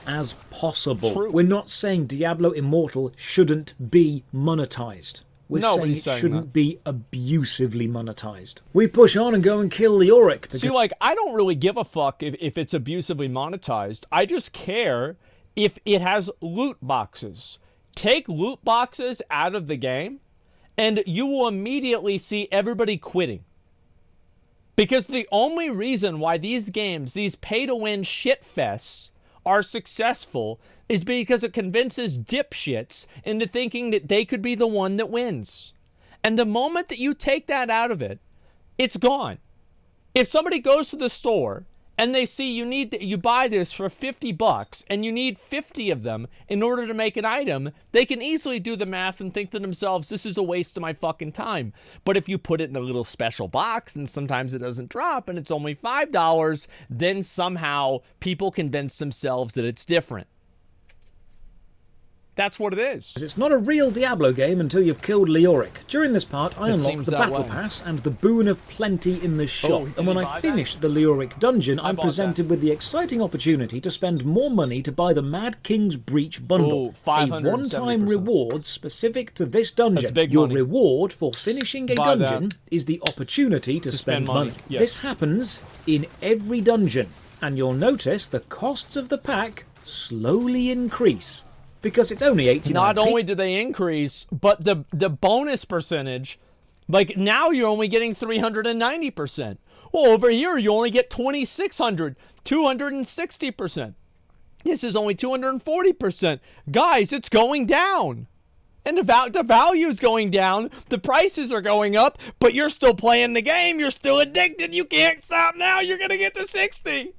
As possible. True. We're not saying Diablo Immortal shouldn't be monetized. We're saying it shouldn't be abusively monetized. We push on and go and kill Leoric. See, like, I don't really give a fuck if it's abusively monetized. I just care if it has loot boxes. Take loot boxes out of the game, and you will immediately see everybody quitting. Because the only reason why these games, these pay-to-win shitfests, are successful is because it convinces dipshits into thinking that they could be the one that wins. And the moment that you take that out of it, it's gone. If somebody goes to the store and they see you buy this for $50 and you need 50 of them in order to make an item, they can easily do the math and think to themselves, this is a waste of my fucking time. But if you put it in a little special box and sometimes it doesn't drop and it's only $5, then somehow people convince themselves that it's different. That's what it is. It's not a real Diablo game until you've killed Leoric. During this part, I unlock the Battle way. Pass and the Boon of Plenty in the shop. Oh, and when I finish the Leoric dungeon, I'm presented with the exciting opportunity to spend more money to buy the Mad King's Breach bundle. Oh, a one-time reward specific to this dungeon. That's big Your money. reward for finishing a Buy dungeon that. is the opportunity to spend money. Yes. This happens in every dungeon, and you'll notice the costs of the pack slowly increase. Because it's only 89p. Not only do they increase, but the bonus percentage, like now you're only getting 390%. Well, over here you only get 2,600, 260%. This is only 240%. Guys, it's going down. And the value's going down, the prices are going up, but you're still playing the game, you're still addicted, you can't stop now, you're gonna get to 60.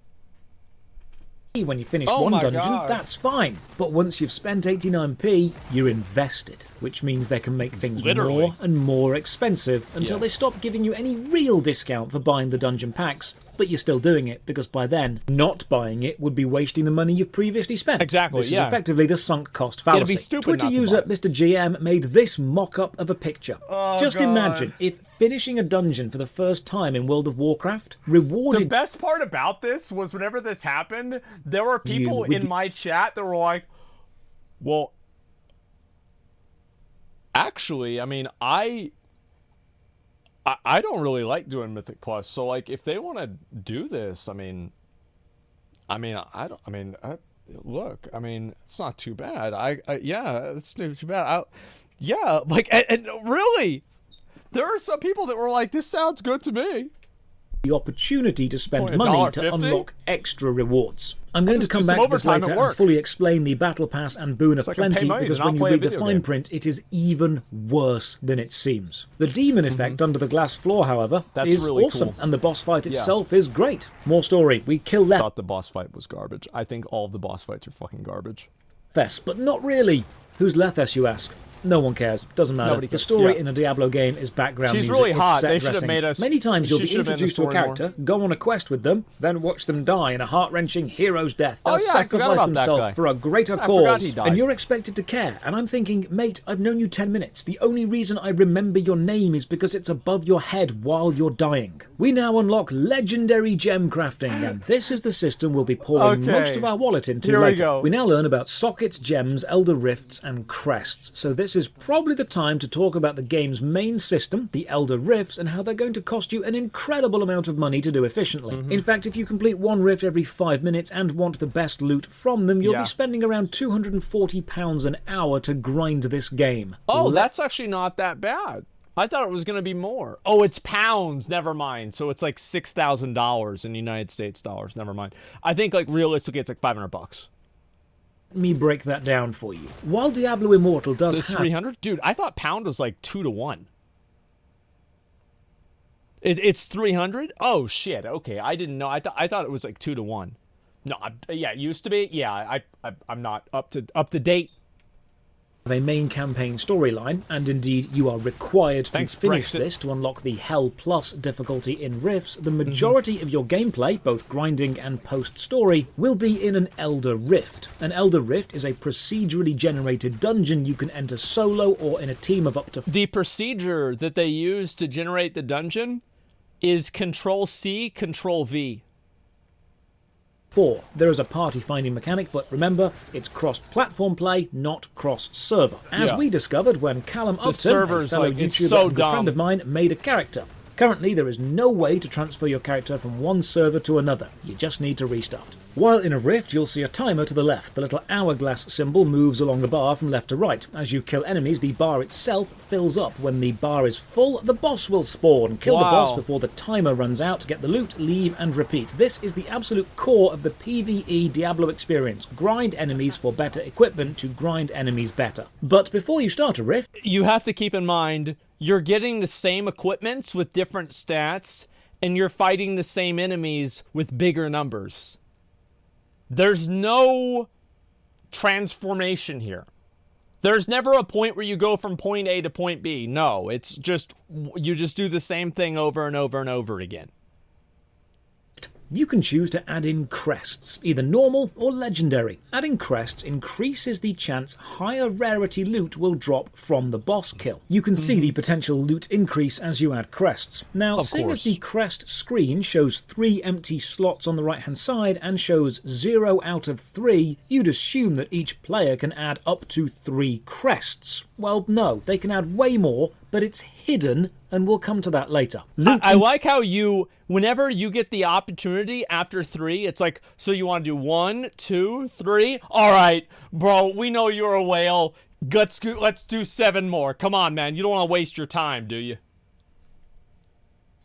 When you finish one dungeon, that's fine. But once you've spent 89p, you're invested, which means they can make things more and more expensive until they stop giving you any real discount for buying the dungeon packs. But you're still doing it, because by then, not buying it would be wasting the money you've previously spent. Exactly, This is effectively the sunk cost fallacy. It'd be stupid Twitter not to user buy it. Mr. GM made this mock-up of a picture. Oh, Just God. imagine if finishing a dungeon for the first time in World of Warcraft rewarded... The best part about this was whenever this happened, there were people in my chat that were like, well, actually, I mean, I don't really like doing Mythic Plus, so like if they want to do this, look, I mean, it's not too bad. Yeah, it's not too bad. Yeah, like, and really, there are some people that were like, this sounds good to me. The opportunity to spend only money to $1.50? unlock extra rewards. I'm going to just come do back some to this overtime at later work. and fully explain the Battle Pass and Boon of So I can pay Plenty, money because to when not you play a read the video fine game. print, it is even worse than it seems. The demon effect under the glass floor, however, That's is really awesome, cool. and the boss fight Yeah. itself is great. More story. We kill I Leth, thought the boss fight was garbage. I think all of the boss fights are fucking garbage. but not really. Who's Lethes, you ask? No one cares. Doesn't matter. Nobody The cares. story Yeah. in a Diablo game is background She's music. really It's hot. set They should have dressing. made us- Many times you'll she be should have been in the introduced to a story more. character, go on a quest with them, then watch them die in a heart-wrenching hero's death. They'll Oh, yeah, I forgot sacrifice about that guy. themselves for a greater I forgot he cause, died. and you're expected to care. And I'm thinking, mate, I've known you 10 minutes. The only reason I remember your name is because it's above your head while you're dying. We now unlock legendary gem crafting, and this is the system we'll be pouring Okay. most of our wallet into Here we later. go. We now learn about sockets, gems, elder rifts, and crests. So this is probably the time to talk about the game's main system, the elder rifts, and how they're going to cost you an incredible amount of money to do efficiently. In fact, if you complete one rift every 5 minutes and want the best loot from them, you'll Yeah. be spending around £240 an hour to grind this game. Oh, that's actually not that bad. I thought it was going to be more. Oh, it's pounds. Never mind. So it's like $6,000 in United States dollars. Never mind. I think like realistically it's like $500. Let me break that down for you. While Diablo Immortal does It's have 300? Dude, I thought pound was like 2 to 1. It's 300? Oh shit. Okay, I didn't know. I thought it was like 2 to 1. No, yeah, it used to be. Yeah, I'm not up to date. A main campaign storyline, and indeed you are required to finish this to unlock the Hell Plus difficulty in Rifts. The majority of your gameplay, both grinding and post-story, will be in an Elder Rift. An Elder Rift is a procedurally generated dungeon you can enter solo or in a team of up to... The procedure that they use to generate the dungeon is Control-C, Control-V. 4. There is a party finding mechanic, but remember, it's cross-platform play, not cross-server. As we discovered when Callum Upton, a fellow YouTuber and good friend of mine, made a character. Currently, there is no way to transfer your character from one server to another. You just need to restart. While in a rift, you'll see a timer to the left. The little hourglass symbol moves along the bar from left to right. As you kill enemies, the bar itself fills up. When the bar is full, the boss will spawn. Kill the boss before the timer runs out to get the loot, leave, and repeat. This is the absolute core of the PvE Diablo experience. Grind enemies for better equipment to grind enemies better. But before you start a rift... You have to keep in mind, you're getting the same equipments with different stats, and you're fighting the same enemies with bigger numbers. There's no transformation here. There's never a point where you go from point A to point B. No, it's just, you just do the same thing over and over and over again. You can choose to add in crests, either normal or legendary. Adding crests increases the chance higher rarity loot will drop from the boss kill. You can see the potential loot increase as you add crests. Now, seeing as the crest screen shows 3 empty slots on the right hand side and shows 0 out of 3, you'd assume that each player can add up to 3 crests. Well, no, they can add way more, but it's hidden, and we'll come to that later. I like how you, whenever you get the opportunity after 3, it's like, so you want to do 1, 2, 3? All right, bro, we know you're a whale. Let's do 7 more. Come on, man. You don't want to waste your time, do you?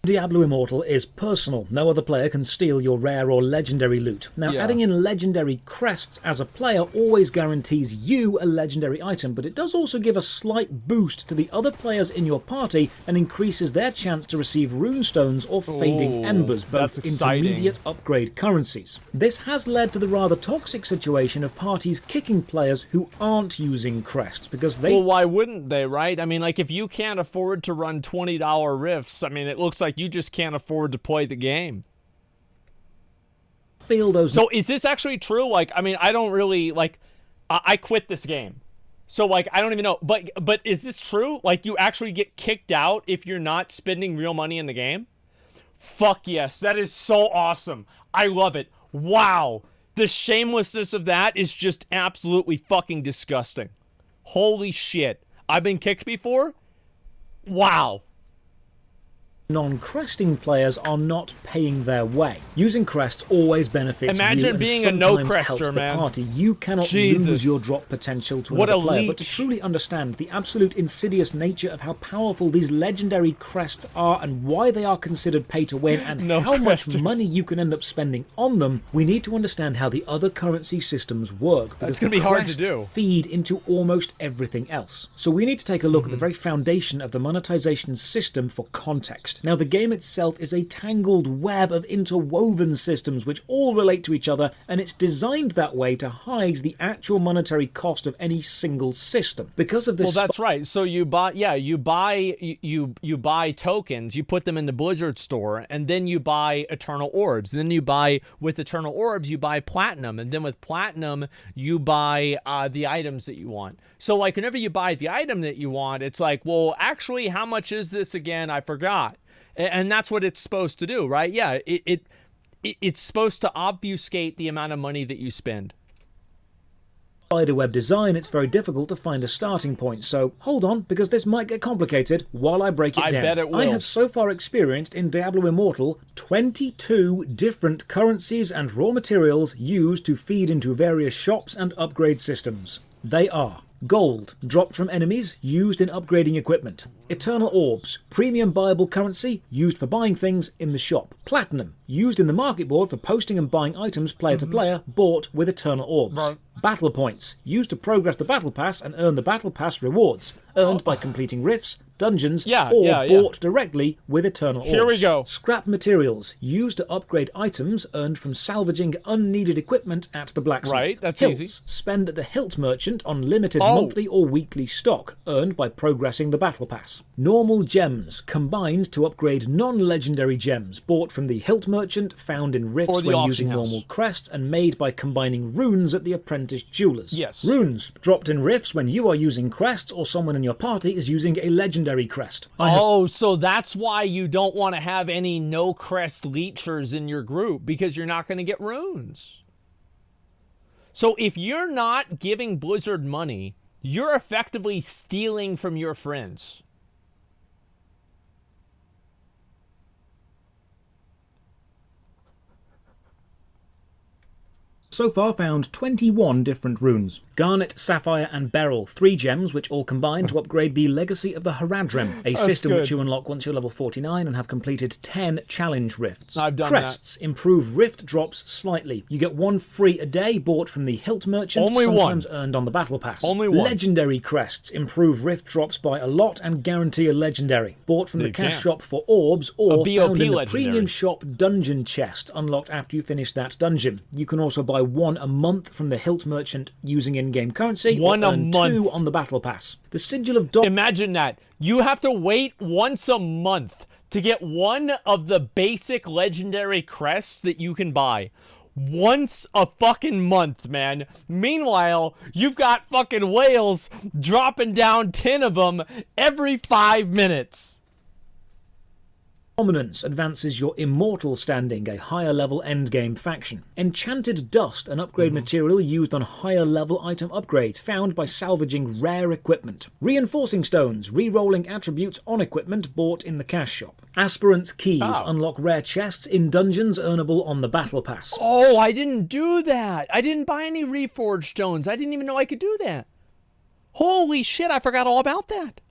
Diablo Immortal is personal. No other player can steal your rare or legendary loot. Now, adding in legendary crests as a player always guarantees you a legendary item, but it does also give a slight boost to the other players in your party and increases their chance to receive runestones or fading embers, both intermediate upgrade currencies. This has led to the rather toxic situation of parties kicking players who aren't using crests because they... Well, why wouldn't they, right? I mean, like, if you can't afford to run $20 rifts, I mean, it looks like you just can't afford to play the game. So is this actually true? Like, I mean, I don't really, like, I quit this game. So, like, I don't even know. But is this true? Like, you actually get kicked out if you're not spending real money in the game? Fuck yes. That is so awesome. I love it. Wow. The shamelessness of that is just absolutely fucking disgusting. Holy shit. I've been kicked before? Wow. Non-cresting players are not paying their way. Using crests always benefits you and being a no-crester, helps the man. party. You cannot lose your drop potential to another player, but to truly understand the absolute insidious nature of how powerful these legendary crests are and why they are considered pay to win and how much money you can end up spending on them, we need to understand how the other currency systems work. That's going to be hard to do. Feed into almost everything else. So we need to take a look at the very foundation of the monetization system for context. Now, the game itself is a tangled web of interwoven systems which all relate to each other, and it's designed that way to hide the actual monetary cost of any single system. Because of this... Well, that's right. So you buy, you buy tokens, you put them in the Blizzard store, and then you buy Eternal Orbs. And then you buy, with Eternal Orbs, you buy Platinum. And then with Platinum, you buy the items that you want. So, like, whenever you buy the item that you want, it's like, well, actually, how much is this again? I forgot. And that's what it's supposed to do, right? Yeah, it's supposed to obfuscate the amount of money that you spend. Spiderweb design, it's very difficult to find a starting point, so hold on, because this might get complicated while I break it down. I bet it will. I have so far experienced in Diablo Immortal 22 different currencies and raw materials used to feed into various shops and upgrade systems. They are: gold, dropped from enemies, used in upgrading equipment. Eternal Orbs, premium buyable currency, used for buying things in the shop. Platinum, used in the market board for posting and buying items player to player, bought with Eternal Orbs. Battle points, used to progress the battle pass and earn the battle pass rewards, earned by completing rifts, dungeons, or bought directly with eternal orbs. Here we go. Scrap materials, used to upgrade items earned from salvaging unneeded equipment at the blacksmith. Right, that's Hilts, easy. spend at the hilt merchant on limited monthly or weekly stock, earned by progressing the battle pass. Normal gems, combined to upgrade non-legendary gems, bought from the hilt merchant, found in rifts when using normal crests, and made by combining runes at the apprentice jewelers. Yes. Runes, dropped in rifts when you are using crests or someone in your party is using a legendary crest. So that's why you don't want to have any no crest leechers in your group, because you're not going to get runes. So if you're not giving Blizzard money, you're effectively stealing from your friends. So far found 21 different runes. Garnet, Sapphire and Beryl, 3 gems which all combine to upgrade the Legacy of the Haradrim, a system which you unlock once you're level 49 and have completed 10 challenge rifts. I've done Crests improve rift drops slightly. You get 1 free a day bought from the hilt merchant, Only sometimes one. earned on the battle pass. Only one. Legendary crests improve rift drops by a lot and guarantee a legendary, bought from the cash can. shop for orbs or A BOP found in the legendary. premium shop dungeon chest, unlocked after you finish that dungeon. You can also buy 1 a month from the hilt merchant using in-game currency, 1 or a earn month. 2 on the battle pass. The sigil of Dog. Imagine that. You have to wait once a month to get 1 of the basic legendary crests that you can buy. Once a fucking month, man. Meanwhile, you've got fucking whales dropping down 10 of them every 5 minutes. Dominance advances your Immortal standing, a higher level endgame faction. Enchanted Dust, an upgrade material used on higher level item upgrades found by salvaging rare equipment. Reinforcing Stones, re-rolling attributes on equipment bought in the cash shop. Aspirant's Keys unlock rare chests in dungeons earnable on the battle pass. Oh, I didn't do that. I didn't buy any reforged stones. I didn't even know I could do that. Holy shit, I forgot all about that.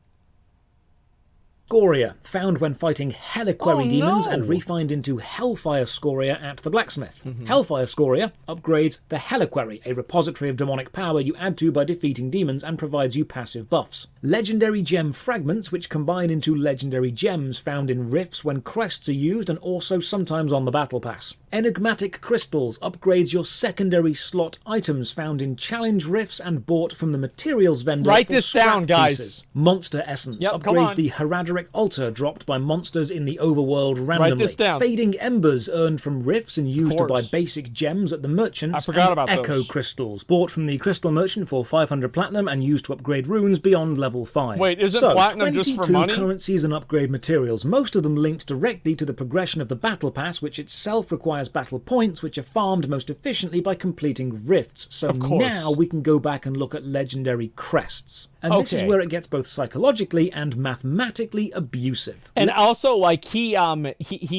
Scoria, found when fighting Heliquary demons and refined into Hellfire Scoria at the blacksmith. Hellfire Scoria upgrades the Heliquary, a repository of demonic power you add to by defeating demons and provides you passive buffs. Legendary Gem Fragments, which combine into legendary gems found in rifts when crests are used and also sometimes on the battle pass. Enigmatic Crystals upgrades your secondary slot items found in challenge rifts and bought from the materials vendor. Write for this scrap down, guys. pieces. Monster Essence Yep, come upgrades on. the Heradric Altar dropped by monsters in the overworld randomly. Write this down. Fading Embers earned from rifts and used to buy course. basic gems at the merchants. I forgot and about Echo those. Crystals, bought from the Crystal Merchant for 500 platinum and used to upgrade runes beyond level 5. Wait, isn't so, platinum just for 22 money? currencies and upgrade materials, most of them linked directly to the progression of the battle pass, which itself requires battle points, which are farmed most efficiently by completing rifts. So Of course. now we can go back and look at legendary crests. And this is Okay. where it gets both psychologically and mathematically abusive. And also, like, he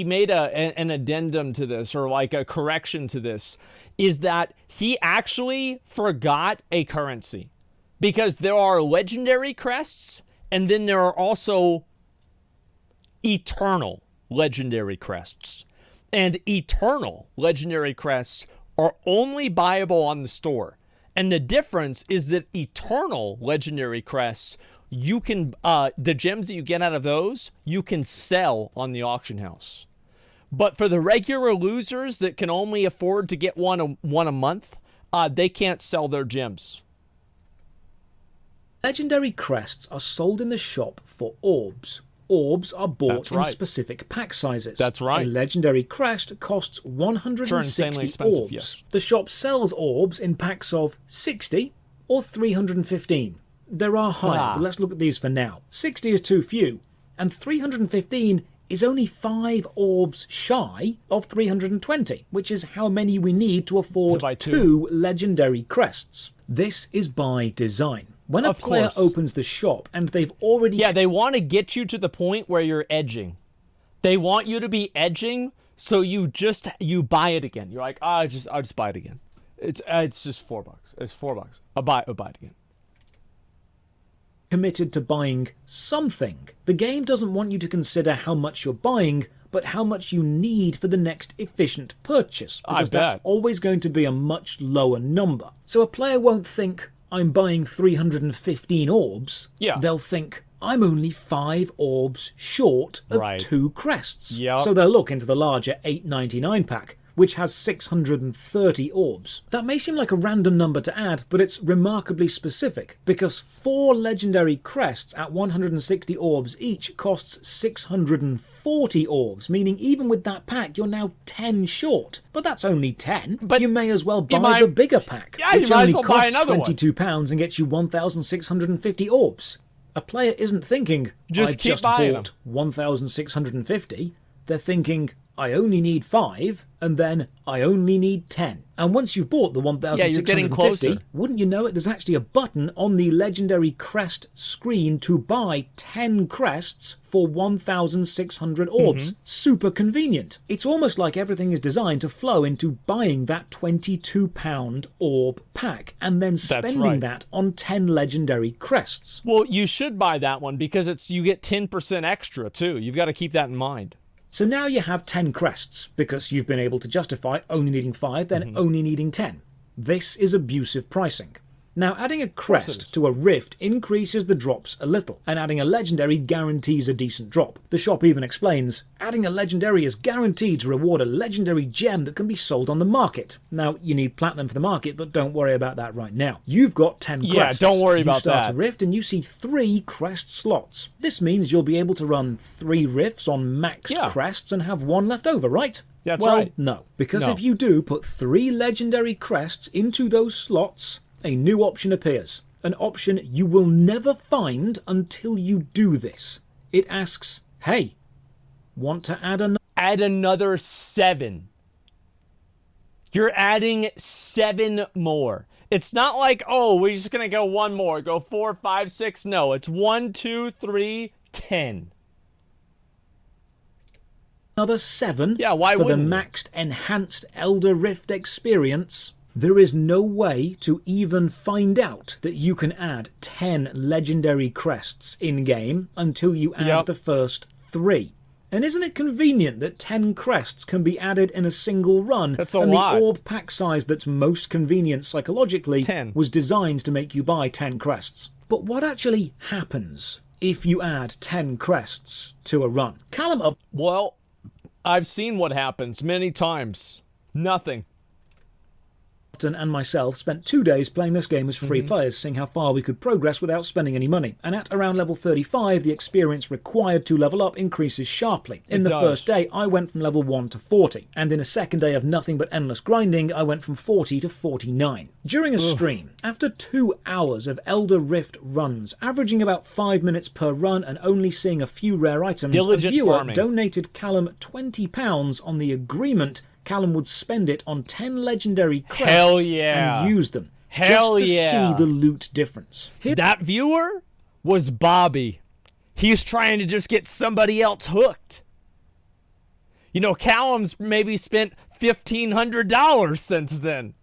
made an addendum to this, or like a correction to this, is that he actually forgot a currency. Because there are legendary crests, and then there are also eternal legendary crests. And eternal legendary crests are only buyable on the store. And the difference is that eternal legendary crests, you can, the gems that you get out of those, you can sell on the auction house. But for the regular losers that can only afford to get one a month, they can't sell their gems. Legendary crests are sold in the shop for orbs. Orbs are bought That's in right. specific pack sizes. That's right. A legendary crest costs Which are insanely 160 expensive, orbs. yes. The shop sells orbs in packs of 60 or 315. There are higher, but let's look at these for now. 60 is too few, and 315 is only 5 orbs shy of 320, which is how many we need to afford buy two. 2 legendary crests. This is by design. When a Of player course. opens the shop and they've already... Yeah, they want to get you to the point where you're edging. They want you to be edging, so you buy it again. You're like, I'll just buy it again. It's just $4. It's $4. I'll buy it again. committed to buying something. The game doesn't want you to consider how much you're buying, but how much you need for the next efficient purchase, because that's always going to be a much lower number. So a player won't think, I'm buying 315 orbs. Yeah. They'll think, I'm only 5 orbs short of 2 crests. Yep. So they'll look into the larger $8.99 pack, which has 630 orbs. That may seem like a random number to add, but it's remarkably specific, because 4 legendary crests at 160 orbs each costs 640 orbs, meaning even with that pack, you're now 10 short. But that's only 10. But you may as well buy the bigger pack, which only costs £22 and gets you 1,650 orbs. A player isn't thinking, I just bought 1,650. They're thinking, I only need 5, and then I only need 10. And once you've bought the 1,650, wouldn't you know it, there's actually a button on the legendary crest screen to buy 10 crests for 1,600 orbs. Super convenient. It's almost like everything is designed to flow into buying that £22 orb pack, and then spending that on 10 legendary crests. Well, you should buy that one, because you get 10% extra, too. You've got to keep that in mind. So now you have 10 crests, because you've been able to justify only needing 5, then only needing 10. This is abusive pricing. Now, adding a crest to a rift increases the drops a little, and adding a legendary guarantees a decent drop. The shop even explains, adding a legendary is guaranteed to reward a legendary gem that can be sold on the market. Now, you need platinum for the market, but don't worry about that right now. You've got 10 crests. Yeah, don't worry about that. You start a rift and you see 3 crest slots. This means you'll be able to run 3 rifts on maxed crests and have 1 left over, right? That's well, right. No, because if you do put 3 legendary crests into those slots, a new option appears. An option you will never find until you do this. It asks, hey, want to add another 7. You're adding 7 more. It's not like, oh, we're just going to go 1 more, go 4, 5, 6. No, it's 1, 2, 3, 10. Another 7 why for the wouldn't maxed enhanced Elder Rift experience. There is no way to even find out that you can add 10 legendary crests in-game until you add the first 3. And isn't it convenient that 10 crests can be added in a single run? That's a lot. The orb pack size that's most convenient psychologically 10. was designed to make you buy 10 crests. But what actually happens if you add 10 crests to a run? Callum Well, I've seen what happens many times. Nothing. And myself spent 2 days playing this game as free players, seeing how far we could progress without spending any money. And at around level 35, the experience required to level up increases sharply. In the first day, I went from level 1 to 40. And in a second day of nothing but endless grinding, I went from 40 to 49. During a stream, after 2 hours of Elder Rift runs, averaging about 5 minutes per run and only seeing a few rare items, a viewer donated Callum £20 on the agreement Callum would spend it on 10 legendary crests and use them just to see the loot difference. That viewer was Bobby. He's trying to just get somebody else hooked. You know, Callum's maybe spent $1,500 since then.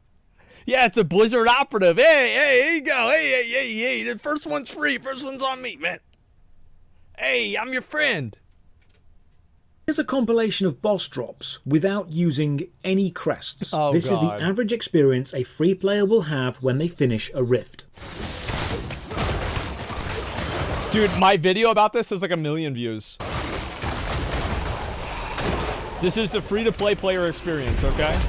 Yeah, it's a Blizzard operative. Hey, here you go. Hey, the first one's free. First one's on me, man. Hey, I'm your friend. Here's a compilation of boss drops without using any crests. This is the average experience a free player will have when they finish a rift. Dude, my video about this has like 1 million views. This is the free-to-play player experience, okay?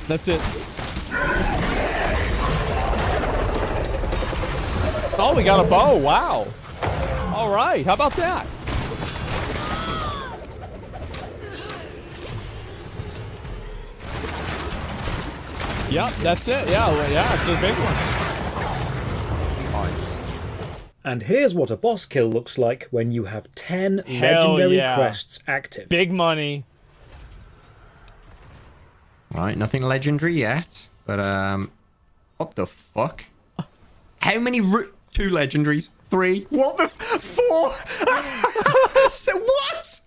That's it. Oh, we got a bow. Wow. All right. How about that? Yep, that's it. Yeah, it's a big one. And here's what a boss kill looks like when you have 10 legendary crests active. Big money. Right, nothing legendary yet, but what the fuck? How many 2 legendaries? 3? What the 4? So what?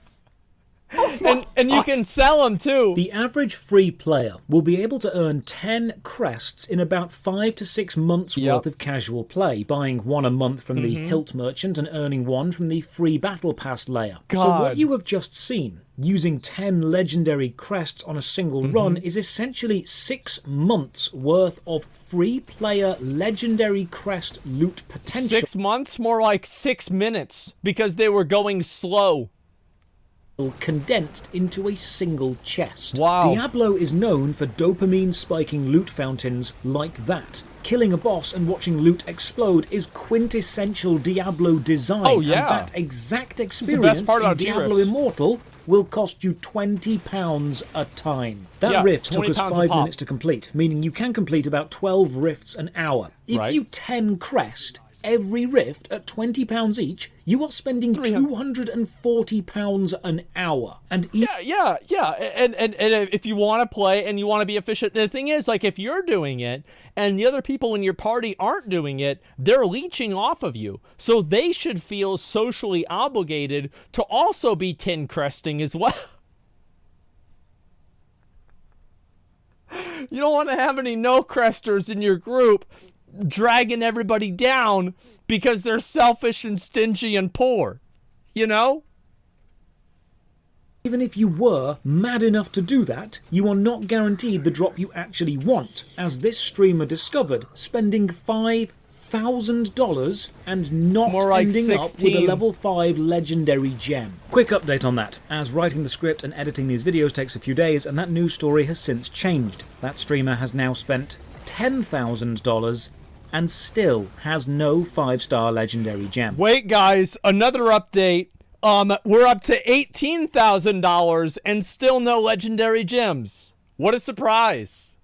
Oh And you can sell them too. The average free player will be able to earn 10 crests in about 5 to 6 months worth of casual play, buying 1 a month from the Hilt Merchant and earning 1 from the free Battle Pass layer. So what you have just seen, using 10 legendary crests on a single run, is essentially 6 months worth of free player legendary crest loot potential. 6 months? More like 6 minutes, because they were going slow. Condensed into a single chest. Wow. Diablo is known for dopamine spiking loot fountains like that. Killing a boss and watching loot explode is quintessential Diablo design. Oh, yeah. And that exact experience in Diablo Immortal will cost you £20 a time. That rift took us 5 minutes to complete, meaning you can complete about 12 rifts an hour. If you 10 crest every rift at £20 each, you are spending £240 an hour. And yeah. And if you want to play and you want to be efficient, the thing is, like, if you're doing it and the other people in your party aren't doing it, they're leeching off of you. So they should feel socially obligated to also be 10 cresting as well. You don't want to have any no-cresters in your group dragging everybody down because they're selfish and stingy and poor, you know? Even if you were mad enough to do that, you are not guaranteed the drop you actually want, as this streamer discovered, spending $5,000 and not ending up with a level 5 legendary gem. Quick update on that, as writing the script and editing these videos takes a few days, and that news story has since changed. That streamer has now spent $10,000 and still has no 5-star legendary gem. Wait, guys, another update. We're up to $18,000 and still no legendary gems. What a surprise.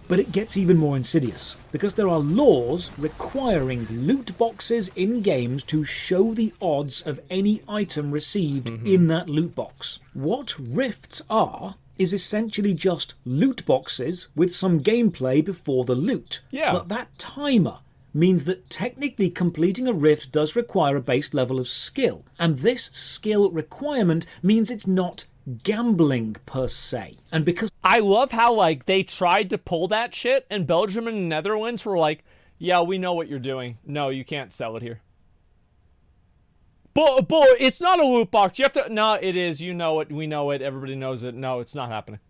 But it gets even more insidious, because there are laws requiring loot boxes in games to show the odds of any item received in that loot box. What rifts are is essentially just loot boxes with some gameplay before the loot. Yeah. But that timer means that technically completing a rift does require a base level of skill, and this skill requirement means it's not gambling per se. And because I love how, like, they tried to pull that shit and Belgium and the Netherlands were like, yeah, we know what you're doing. No, you can't sell it here. But it's not a loot box. You have to... No, it is. You know it. We know it. Everybody knows it. No, it's not happening.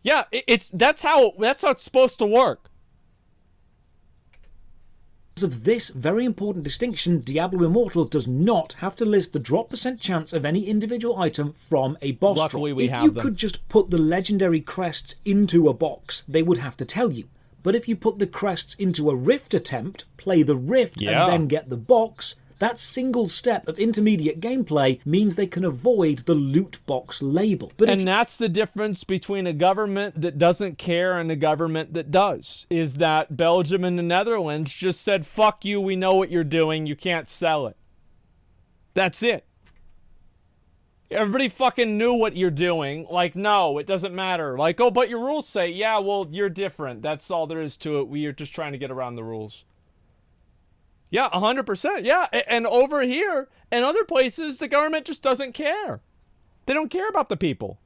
Yeah, that's how it's supposed to work. Because of this very important distinction, Diablo Immortal does not have to list the drop % chance of any individual item from a boss drop. If you could just put the legendary crests into a box, they would have to tell you. But if you put the crests into a rift attempt, play the rift, and then get the box, that single step of intermediate gameplay means they can avoid the loot box label. And that's the difference between a government that doesn't care and a government that does, is that Belgium and the Netherlands just said, fuck you, we know what you're doing, you can't sell it. That's it. Everybody fucking knew what you're doing. Like, no, it doesn't matter. Like, oh, but your rules say, yeah, well, you're different. That's all there is to it. We are just trying to get around the rules. Yeah, 100%. Yeah, and over here and other places, the government just doesn't care. They don't care about the people.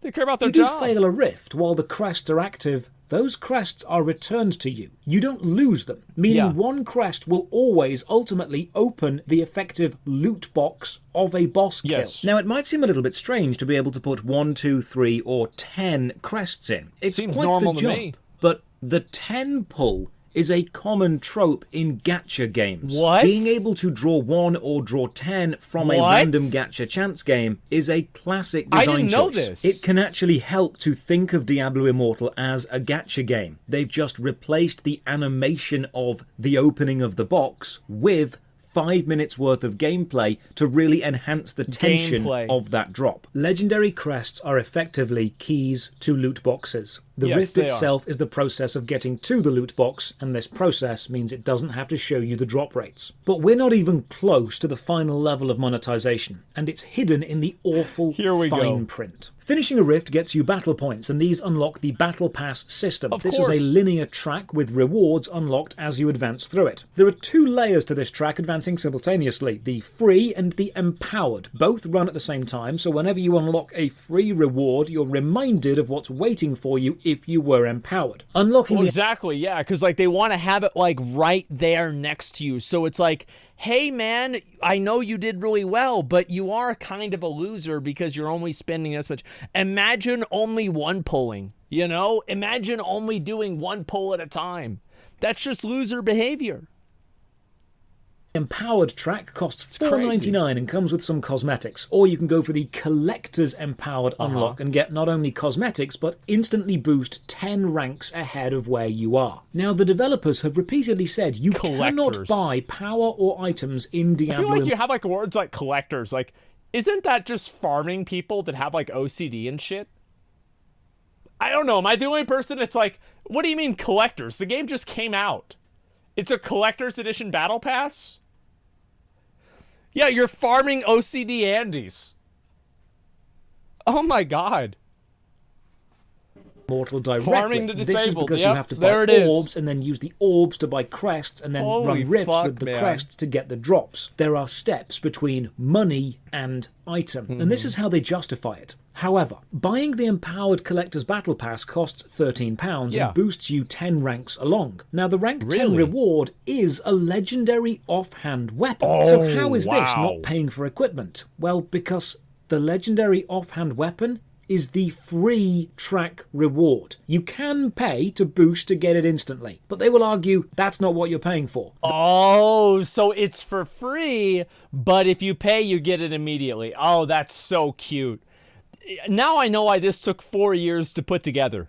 They care about their job. If you do fail a rift while the crests are active, those crests are returned to you. You don't lose them, meaning one crest will always ultimately open the effective loot box of a boss kill. Now, it might seem a little bit strange to be able to put 1, 2, 3, or 10 crests in. It seems quite normal the jump, to me. But the 10 pull is a common trope in gacha games. What? Being able to draw 1 or draw 10 from a random gacha chance game is a classic design choice. I didn't know this. It can actually help to think of Diablo Immortal as a gacha game. They've just replaced the animation of the opening of the box with 5 minutes worth of gameplay to really enhance the tension of that drop. Legendary crests are effectively keys to loot boxes. The Yes, rift they are. itself is the process of getting to the loot box, and this process means it doesn't have to show you the drop rates. But we're not even close to the final level of monetization, and it's hidden in the awful fine print. Finishing a rift gets you battle points, and these unlock the Battle Pass system. This is a linear track with rewards unlocked as you advance through it. There are 2 layers to this track advancing simultaneously, the free and the empowered. Both run at the same time, so whenever you unlock a free reward, you're reminded of what's waiting for you if you were empowered. Unlocking exactly, yeah, because like they want to have it like right there next to you, so it's like, hey man, I know you did really well, but you are kind of a loser because you're only spending this much. Imagine only one pulling, you know? Imagine only doing one pull at a time. That's just loser behavior. Empowered track costs $4.99 and comes with some cosmetics, or you can go for the Collector's Empowered unlock and get not only cosmetics, but instantly boost 10 ranks ahead of where you are. Now, the developers have repeatedly said you cannot buy power or items in Diablo. I feel like you have like words like collectors, like, isn't that just farming people that have like OCD and shit? I don't know, am I the only person that's like, what do you mean collectors? The game just came out. It's a collector's edition battle pass? Yeah, you're farming OCD Andes. Oh my god. Immortal directly. Farming to This is disabled. because Yep, you have to there buy it is. orbs and then use the orbs to buy crests and then Holy run rifts fuck, with the man. crests to get the drops. There are steps between money and item, and this is how they justify it. However, buying the Empowered Collector's Battle Pass costs £13 Yeah. and boosts you 10 ranks along. Now, the rank 10 Really? reward is a legendary offhand weapon. Oh, so how is this wow. not paying for equipment? Well, because the legendary offhand weapon is the free track reward. You can pay to boost to get it instantly, but they will argue that's not what you're paying for. Oh, so it's for free, but if you pay, you get it immediately. Oh, that's so cute. Now I know why this took 4 years to put together.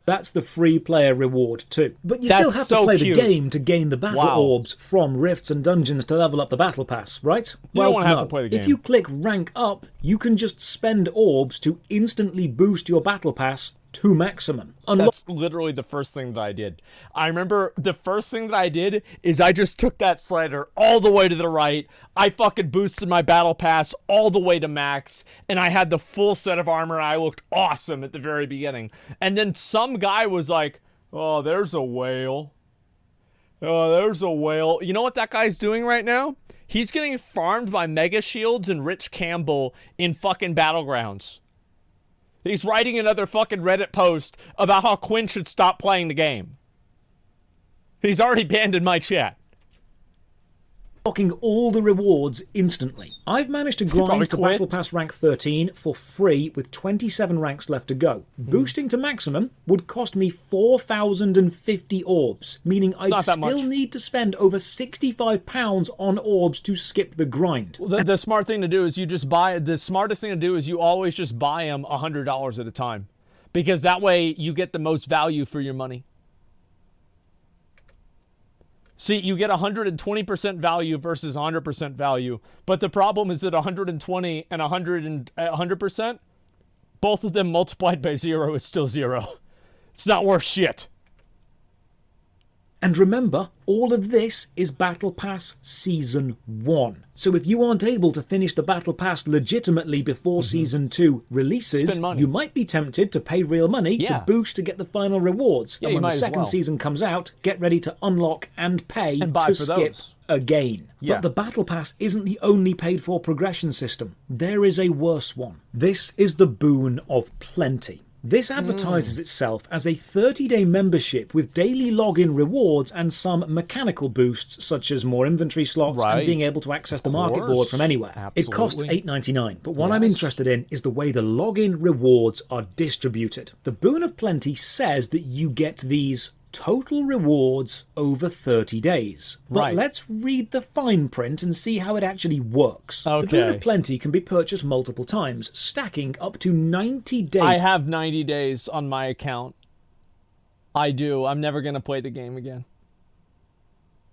That's the free player reward too. But you That's still have so to play cute. the game to gain the battle Wow. orbs from rifts and dungeons to level up the battle pass, right? You don't wanna have to play the game. If you click rank up, you can just spend orbs to instantly boost your battle pass to maximum. That's literally the first thing that I did. I remember the first thing that I did is I just took that slider all the way to the right. I fucking boosted my battle pass all the way to max, and I had the full set of armor. I looked awesome at the very beginning. And then some guy was like, oh, there's a whale. Oh, there's a whale. You know what that guy's doing right now? He's getting farmed by Mega Shields and Rich Campbell in fucking Battlegrounds. He's writing another fucking Reddit post about how Quinn should stop playing the game. He's already banned in my chat. Unlocking all the rewards instantly. I've managed to probably grind to quit. Battle Pass rank 13 for free with 27 ranks left to go. Hmm. Boosting to maximum would cost me 4,050 orbs, meaning I'd not that still much. need to spend over £65 on orbs to skip the grind. Well, the smart thing to do is you just buy, the smartest thing to do is you always just buy them $100 at a time. Because that way you get the most value for your money. See, you get 120% value versus 100% value. But the problem is that 120 and 100%, both of them multiplied by 0 is still 0. It's not worth shit. And remember, all of this is Battle Pass Season 1. So if you aren't able to finish the Battle Pass legitimately before Season 2 releases, Spend money. you might be tempted to pay real money Yeah. to boost to get the final rewards. Yeah, and you when might the as second well. season comes out, get ready to unlock and pay And buy to for skip those. again. Yeah. But the Battle Pass isn't the only paid-for progression system. There is a worse one. This is the boon of plenty. This advertises itself as a 30-day membership with daily login rewards and some mechanical boosts, such as more inventory slots Right. and being able to access the market course. board from anywhere. It costs Absolutely. $8.99, but what I'm interested in is the way the login rewards are distributed. The Boon of Plenty says that you get these total rewards over 30 days. But Right. let's read the fine print and see how it actually works. The Boon Okay. of Plenty can be purchased multiple times, stacking up to 90 days. I have 90 days on my account. I do. I'm never going to play the game again.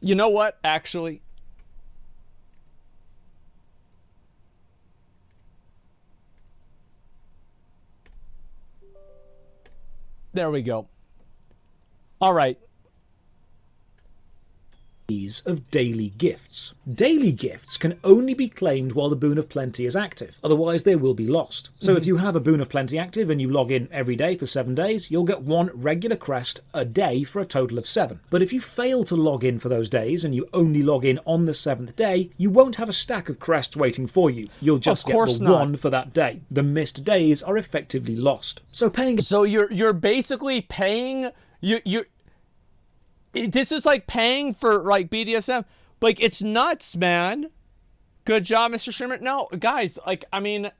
You know what, actually? There we go. All right. Of daily gifts. Daily gifts can only be claimed while the Boon of Plenty is active, otherwise they will be lost. So if you have a Boon of Plenty active and you log in every day for 7 days, you'll get 1 regular crest a day for a total of 7. But if you fail to log in for those days and you only log in on the 7th day, you won't have a stack of crests waiting for you. You'll just get the 1 for that day. The missed days are effectively lost. So paying... So you're basically paying... This is like paying for like BDSM. Like, it's nuts, man. Good job, Mr. Shimmer. No, guys, like, I mean,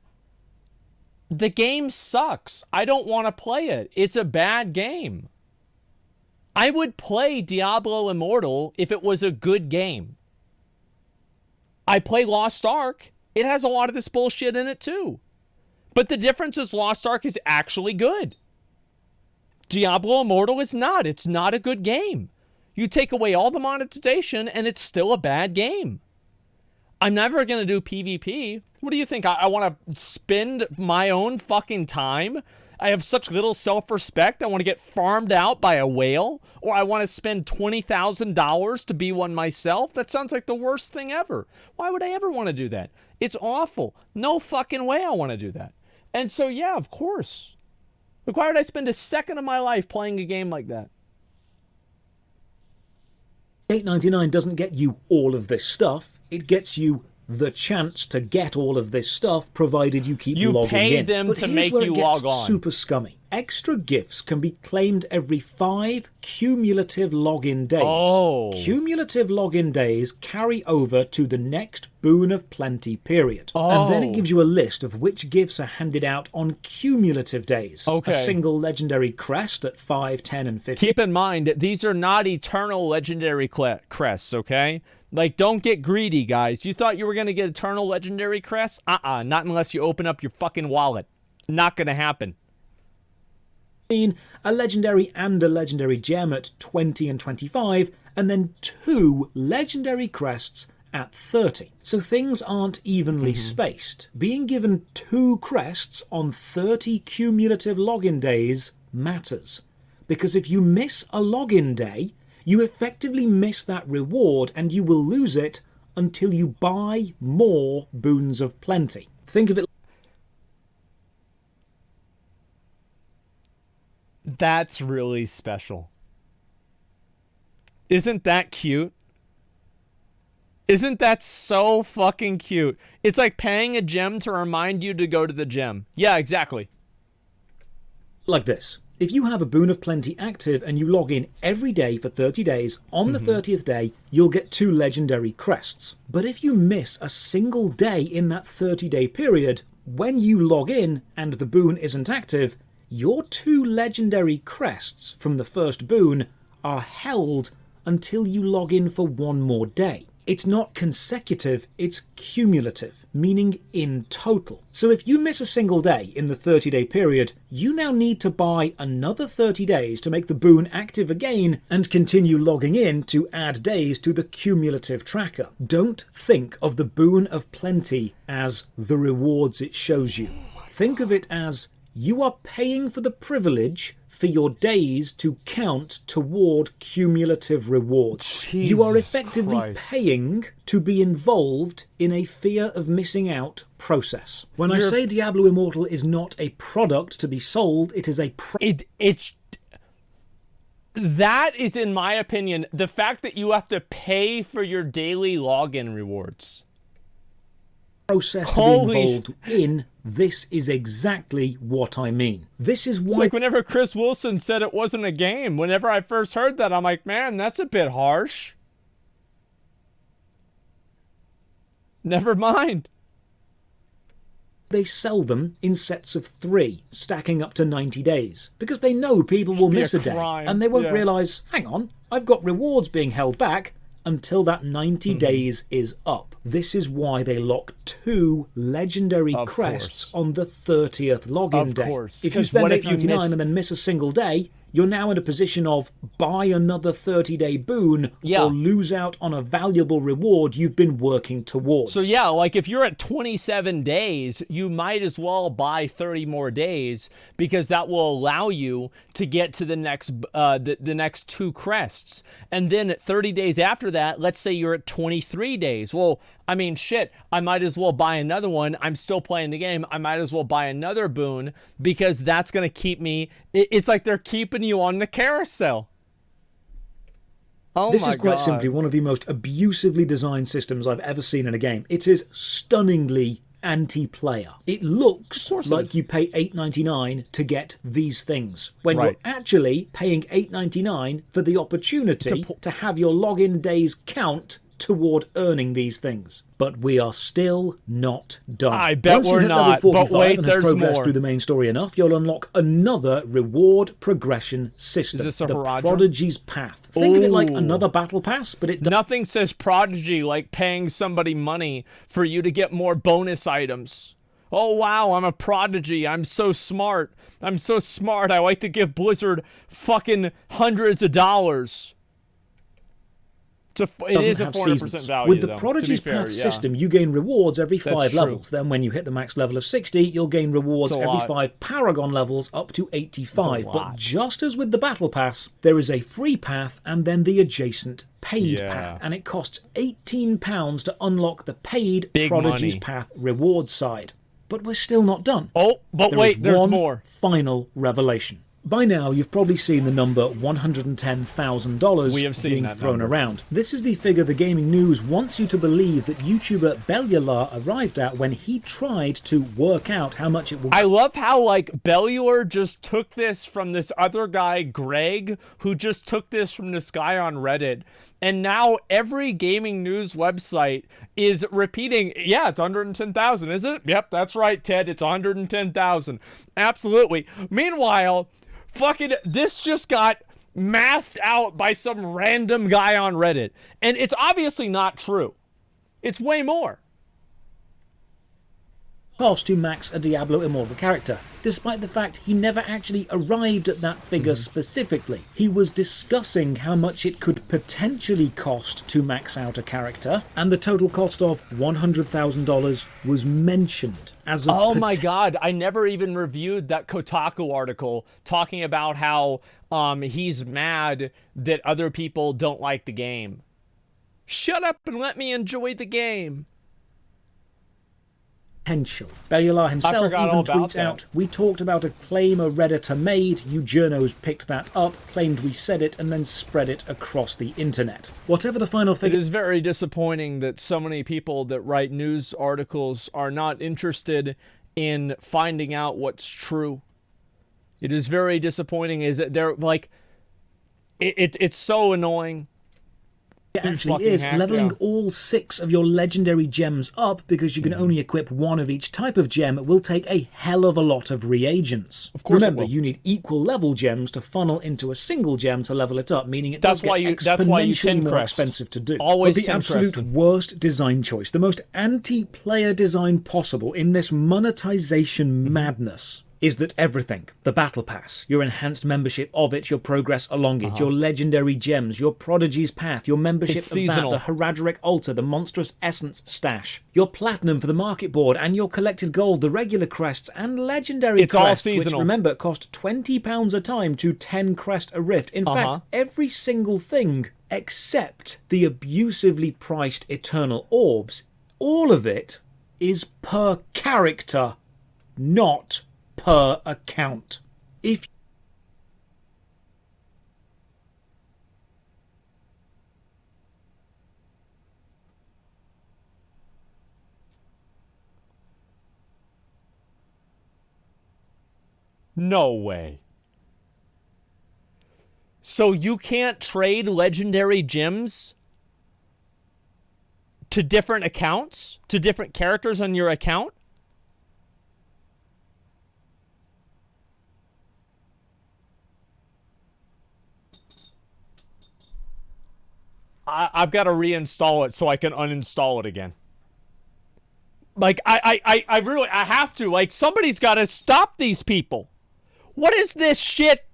the game sucks. I don't want to play it. It's a bad game. I would play Diablo Immortal if it was a good game. I play Lost Ark. It has a lot of this bullshit in it too. But the difference is Lost Ark is actually good. Diablo Immortal is not. It's not a good game. You take away all the monetization, and it's still a bad game. I'm never going to do PvP. What do you think? I want to spend my own fucking time? I have such little self-respect. I want to get farmed out by a whale? Or I want to spend $20,000 to be one myself? That sounds like the worst thing ever. Why would I ever want to do that? It's awful. No fucking way I want to do that. And so, yeah, of course. Like, why would I spend a second of my life playing a game like that? $8.99 doesn't get you all of this stuff. It gets you the chance to get all of this stuff, provided you keep logging in. You pay them to make you log on. Super scummy. Extra gifts can be claimed every 5 cumulative login days. Oh. Cumulative login days carry over to the next Boon of Plenty period. Oh. And then it gives you a list of which gifts are handed out on cumulative days. Okay. A single legendary crest at 5, 10, and 15. Keep in mind, these are not eternal legendary crests, okay? Like, don't get greedy, guys. You thought you were going to get eternal legendary crests? Not unless you open up your fucking wallet. Not going to happen. A legendary and a legendary gem at 20 and 25, and then 2 legendary crests at 30. So things aren't evenly spaced. Being given 2 crests on 30 cumulative login days matters. Because if you miss a login day, you effectively miss that reward and you will lose it until you buy more Boons of Plenty. Think of it. That's really special. Isn't that cute? Isn't that so fucking cute? It's like paying a gem to remind you to go to the gym. Yeah, exactly. Like this. If you have a Boon of Plenty active and you log in every day for 30 days, on the 30th day, you'll get 2 legendary crests. But if you miss a single day in that 30-day period, when you log in and the boon isn't active, your 2 legendary crests from the first boon are held until you log in for 1 more day. It's not consecutive, it's cumulative, meaning in total. So if you miss a single day in the 30-day period, you now need to buy another 30 days to make the boon active again and continue logging in to add days to the cumulative tracker. Don't think of the Boon of Plenty as the rewards it shows you. Think of it as you are paying for the privilege for your days to count toward cumulative rewards. You are effectively paying to be involved in a fear of missing out process. When I say Diablo Immortal is not a product to be sold, it is a that is, in my opinion, the fact that you have to pay for your daily login rewards. Process to be involved in. This is exactly what I mean. This is why. It's like whenever Chris Wilson said it wasn't a game, whenever I first heard that, I'm like, man, that's a bit harsh. Never mind. They sell them in sets of 3, stacking up to 90 days, because they know people will miss a day, and they won't realise, hang on, I've got rewards being held back, until that 90 days is up. This is why they lock 2 legendary crests on the 30th login day. If you spend $8.99 and then miss a single day, you're now in a position of buy another 30-day boon or lose out on a valuable reward you've been working towards. So yeah, like if you're at 27 days, you might as well buy 30 more days because that will allow you to get to the next the next 2 crests. And then 30 days after that, let's say you're at 23 days. Well, I mean, shit, I might as well buy another one. I'm still playing the game. I might as well buy another boon because that's going to keep me. It's like they're keeping you on the carousel. Oh this my is quite God. simply one of the most abusively designed systems I've ever seen in a game. It is stunningly anti-player. It looks like you pay $8.99 to get these things, when you're actually paying $8.99 for the opportunity to have your login days count toward earning these things. But we are still not done. I bet Once you we're hit level not, 45 but wait, and have there's progressed more. through the main story enough, you'll unlock another reward progression system. Is this a the Horadrim? Prodigy's Path. Think of it like another battle pass, but it Nothing says Prodigy like paying somebody money for you to get more bonus items. Oh wow, I'm a prodigy. I'm so smart. I'm so smart. I like to give Blizzard fucking hundreds of dollars. It is a 400% value, With the though, Prodigy's to be fair, Path yeah. system, you gain rewards every 5 That's true. levels. Then when you hit the max level of 60, you'll gain rewards That's a every lot. 5 Paragon levels up to 85. That's a But lot. just as with the Battle Pass, there is a free path and then the adjacent paid Yeah. path. And it costs £18 to unlock the paid Big Prodigy's money. Path reward side. But we're still not done. Oh, but There wait, is there's one more. final revelation. By now, you've probably seen the number $110,000 We have seen being that thrown number. around. This is the figure the gaming news wants you to believe that YouTuber Bellular arrived at when he tried to work out how much it would. I love how, like, Bellular just took this from this other guy, Greg, who just took this from this guy on Reddit. And now every gaming news website is repeating, yeah, it's 110,000, isn't it? Yep, that's right, Ted. It's 110,000. Absolutely. Meanwhile, fucking this just got mathed out by some random guy on Reddit. And it's obviously not true. It's way more. Cost to max a Diablo Immortal character, despite the fact he never actually arrived at that figure specifically. He was discussing how much it could potentially cost to max out a character, and the total cost of $100,000 was mentioned as a Oh my God, I never even reviewed that Kotaku article talking about how he's mad that other people don't like the game. Shut up and let me enjoy the game. potential. Bellular himself forgot even all about tweets that. out, "We talked about a claim a Redditor made, you journos picked that up, claimed we said it, and then spread it across the internet." Whatever the final It figure is very disappointing that so many people that write news articles are not interested in finding out what's true. It is very disappointing. Is that they're like, it's so annoying. it actually is, leveling all 6 of your legendary gems up, because you can only equip 1 of each type of gem, will take a hell of a lot of reagents. Of course it Remember, will. you need equal level gems to funnel into a single gem to level it up, meaning it That's does why get you- that's why you exponentially more Tincrest. expensive to do. Always but the absolute Tincrested. worst design choice, the most anti-player design possible in this monetization madness, is that everything, the Battle Pass, your enhanced membership of it, your progress along it, your legendary gems, your Prodigy's Path, your membership It's of seasonal. that, the Heradric Altar, the Monstrous Essence Stash, your Platinum for the Market Board, and your collected gold, the regular crests, and legendary It's all crests, seasonal. which, remember, cost £20 a time to 10 crest a rift. In fact, every single thing except the abusively priced Eternal Orbs, all of it is per character, not per account. If No way. So you can't trade legendary gems to different accounts? To different characters on your account? I've got to reinstall it so I can uninstall it again. Like, I really, I have to. Like, somebody's got to stop these people. What is this shit?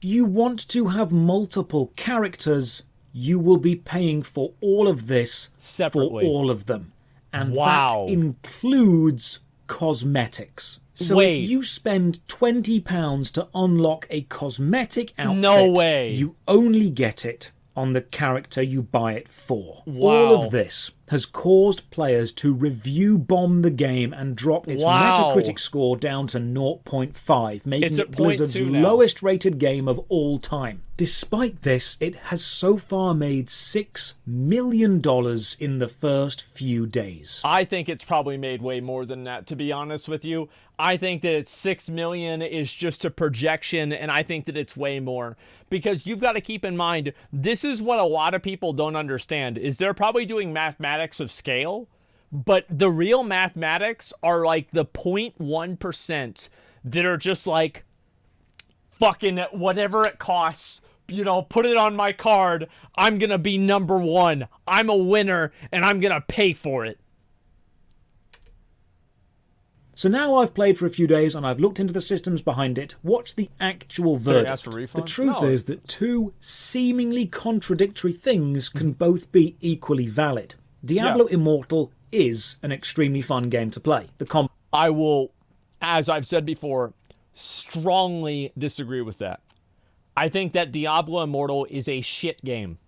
You want to have multiple characters, you will be paying for all of this separately for all of them. And wow. that includes cosmetics. So Wait. if you spend £20 to unlock a cosmetic outfit, no way. You only get it on the character you buy it for. Wow. All of this has caused players to review bomb the game and drop its Metacritic score down to 0.5, making it Blizzard's lowest rated game of all time. Despite this, it has so far made $6 million in the first few days. I think it's probably made way more than that, to be honest with you. I think that it's 6 million is just a projection, and I think that it's way more. Because you've got to keep in mind, this is what a lot of people don't understand, is they're probably doing mathematics of scale, but the real mathematics are like the 0.1% that are just like, fucking whatever it costs, you know, put it on my card, I'm gonna be number one, I'm a winner, and I'm gonna pay for it. So now I've played for a few days and I've looked into the systems behind it. What's the actual verdict? The truth is that two seemingly contradictory things can both be equally valid. Diablo Immortal is an extremely fun game to play. I will, as I've said before, strongly disagree with that. I think that Diablo Immortal is a shit game.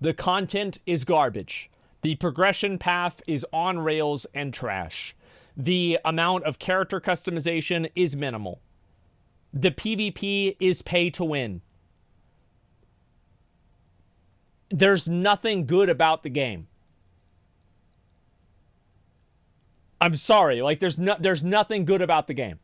The content is garbage. The progression path is on rails and trash. The amount of character customization is minimal. The PvP is pay to win. There's nothing good about the game. I'm sorry, like there's nothing good about the game.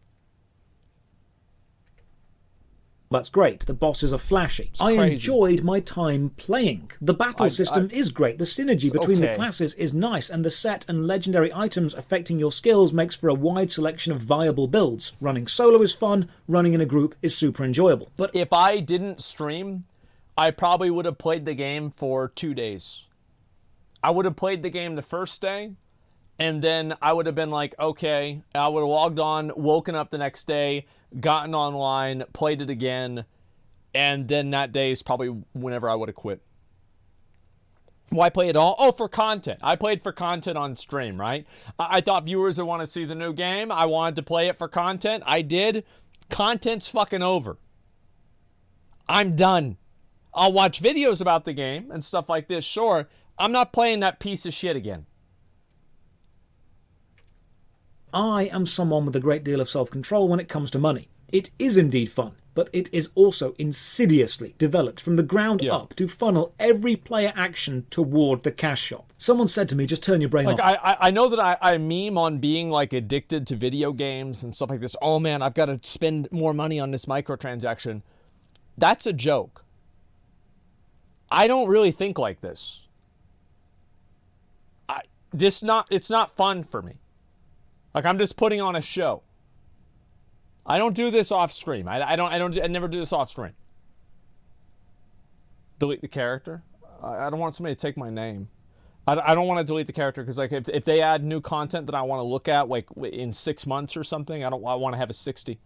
That's great. The bosses are flashy. I enjoyed my time playing. The battle system is great. The synergy between the classes is nice, and the set and legendary items affecting your skills makes for a wide selection of viable builds. Running solo is fun, running in a group is super enjoyable. But if I didn't stream, I probably would have played the game for 2 days. I would have played the game the first day, and then I would have been like, okay, I would have logged on, woken up the next day, gotten online, played it again, and then that day is probably whenever I would have quit. Why play it all? Oh, for content. I played for content on stream, right? I thought viewers would want to see the new game. I wanted to play it for content. I did. Content's fucking over. I'm done. I'll watch videos about the game and stuff like this, sure. I'm not playing that piece of shit again. I am someone with a great deal of self-control when it comes to money. It is indeed fun, but it is also insidiously developed from the ground up to funnel every player action toward the cash shop. Someone said to me, just turn your brain off. I know that I meme on being like addicted to video games and stuff like this. Oh man, I've got to spend more money on this microtransaction. That's a joke. I don't really think like this. It's not fun for me. Like, I'm just putting on a show. I don't do this off stream. I never do this off stream. Delete the character? I don't want somebody to take my name. I don't want to delete the character because, like, if they add new content that I want to look at, like, in 6 months or something, I want to have a 60.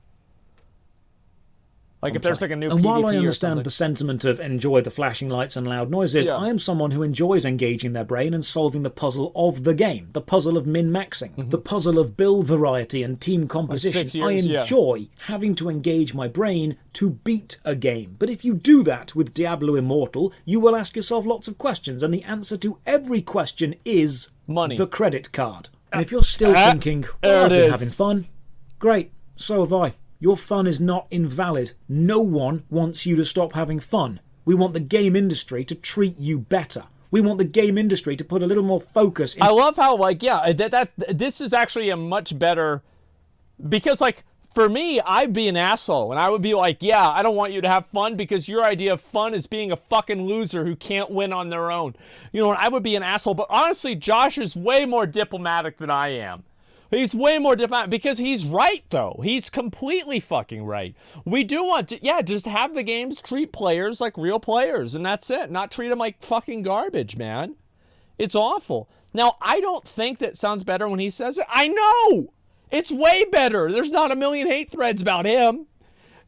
Like, if there's like a new PvP. And while I understand the sentiment of enjoy the flashing lights and loud noises, I am someone who enjoys engaging their brain and solving the puzzle of the game. The puzzle of min-maxing. The puzzle of build variety and team composition. I enjoy having to engage my brain to beat a game. But if you do that with Diablo Immortal, you will ask yourself lots of questions, and the answer to every question is money. The credit card. And if you're still thinking, well, I've been having fun, great, so have I. Your fun is not invalid. No one wants you to stop having fun. We want the game industry to treat you better. We want the game industry to put a little more focus in... I love how, like, this is actually a much better... Because, like, for me, I'd be an asshole. And I would be like, yeah, I don't want you to have fun because your idea of fun is being a fucking loser who can't win on their own. You know, I would be an asshole. But honestly, Josh is way more diplomatic than I am. He's way more diplomatic because he's right, though. He's completely fucking right. We do want to, just have the games treat players like real players, and that's it. Not treat them like fucking garbage, man. It's awful. Now, I don't think that sounds better when he says it. I know! It's way better. There's not a million hate threads about him.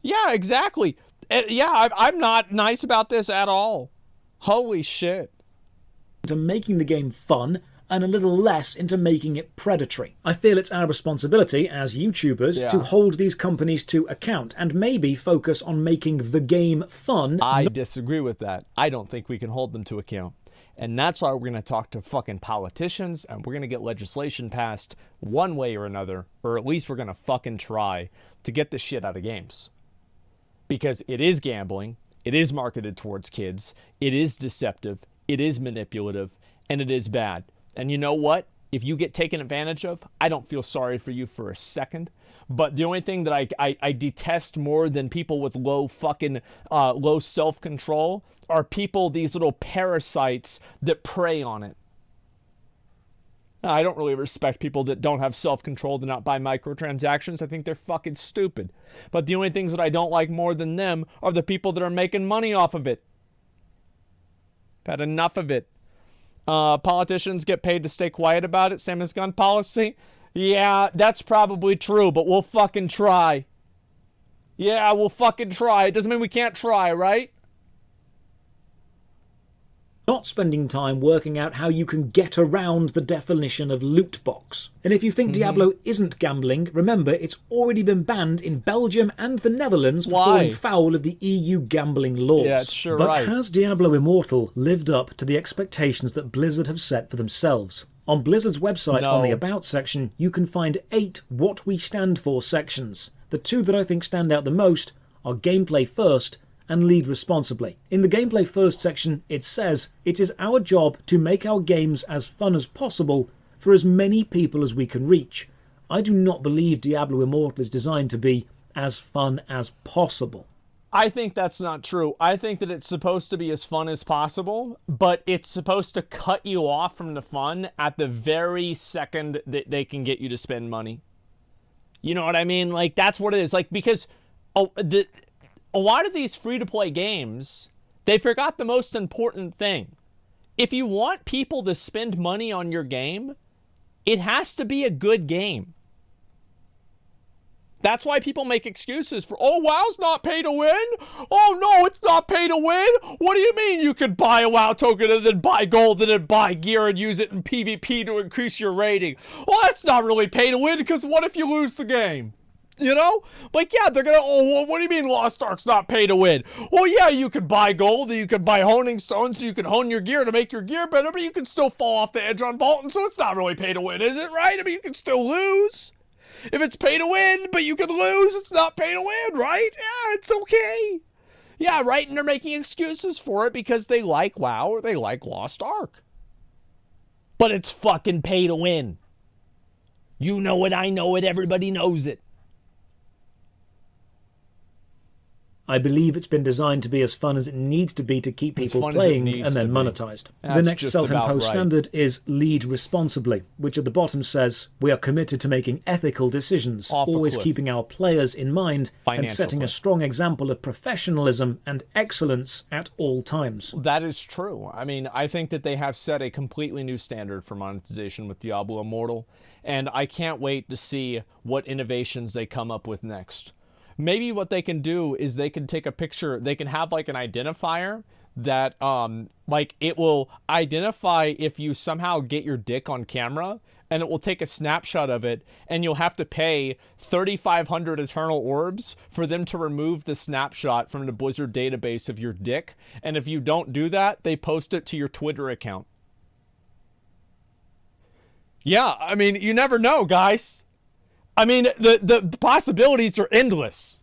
Yeah, exactly. Yeah, I'm not nice about this at all. Holy shit. To making the game fun and a little less into making it predatory. I feel it's our responsibility as YouTubers to hold these companies to account and maybe focus on making the game fun. I disagree with that. I don't think we can hold them to account. And that's why we're going to talk to fucking politicians and we're going to get legislation passed one way or another, or at least we're going to fucking try to get this shit out of games. Because it is gambling, it is marketed towards kids, it is deceptive, it is manipulative, and it is bad. And you know what? If you get taken advantage of, I don't feel sorry for you for a second. But the only thing that I detest more than people with low self-control are people, these little parasites that prey on it. I don't really respect people that don't have self-control to not buy microtransactions. I think they're fucking stupid. But the only things that I don't like more than them are the people that are making money off of it. I've had enough of it. Politicians get paid to stay quiet about it, same as gun policy. Yeah, that's probably true, but we'll fucking try. Yeah, we'll fucking try. It doesn't mean we can't try, right? Not spending time working out how you can get around the definition of loot box. And if you think Diablo isn't gambling, remember it's already been banned in Belgium and the Netherlands for falling foul of the EU gambling laws. Yeah, it's sure but right. Has Diablo Immortal lived up to the expectations that Blizzard have set for themselves? On Blizzard's website, on the About section, you can find 8 What We Stand For sections. The 2 that I think stand out the most are Gameplay First and Lead Responsibly. In the Gameplay First section, it says, it is our job to make our games as fun as possible for as many people as we can reach. I do not believe Diablo Immortal is designed to be as fun as possible. I think that's not true. I think that it's supposed to be as fun as possible, but it's supposed to cut you off from the fun at the very second that they can get you to spend money. You know what I mean? Like, that's what it is. Like, because a lot of these free-to-play games, they forgot the most important thing. If you want people to spend money on your game, it has to be a good game. That's why people make excuses for, oh, WoW's not pay to win? Oh, no, it's not pay to win? What do you mean you could buy a WoW token and then buy gold and then buy gear and use it in PvP to increase your rating? Well, that's not really pay to win, because what if you lose the game? You know? Like, yeah, they're gonna, oh, what do you mean Lost Ark's not pay to win? Well, yeah, you could buy gold, and you could buy honing stones, so you can hone your gear to make your gear better, but you can still fall off the edge on Vault, and so it's not really pay to win, is it, right? I mean, you can still lose. If it's pay to win, but you can lose, it's not pay to win, right? Yeah, it's okay. Yeah, right, and they're making excuses for it because they like WoW or they like Lost Ark. But it's fucking pay to win. You know it, I know it, everybody knows it. I believe it's been designed to be as fun as it needs to be to keep people playing and then monetized. The next self-imposed standard is lead responsibly, which at the bottom says, we are committed to making ethical decisions, always keeping our players in mind and setting a strong example of professionalism and excellence at all times. That is true. I mean, I think that they have set a completely new standard for monetization with Diablo Immortal, and I can't wait to see what innovations they come up with next. Maybe what they can do is they can take a picture, they can have like an identifier that like it will identify if you somehow get your dick on camera, and it will take a snapshot of it, and you'll have to pay 3,500 eternal orbs for them to remove the snapshot from the Blizzard database of your dick. And if you don't do that, they post it to your Twitter account. Yeah, I mean, you never know, guys. I mean, the possibilities are endless.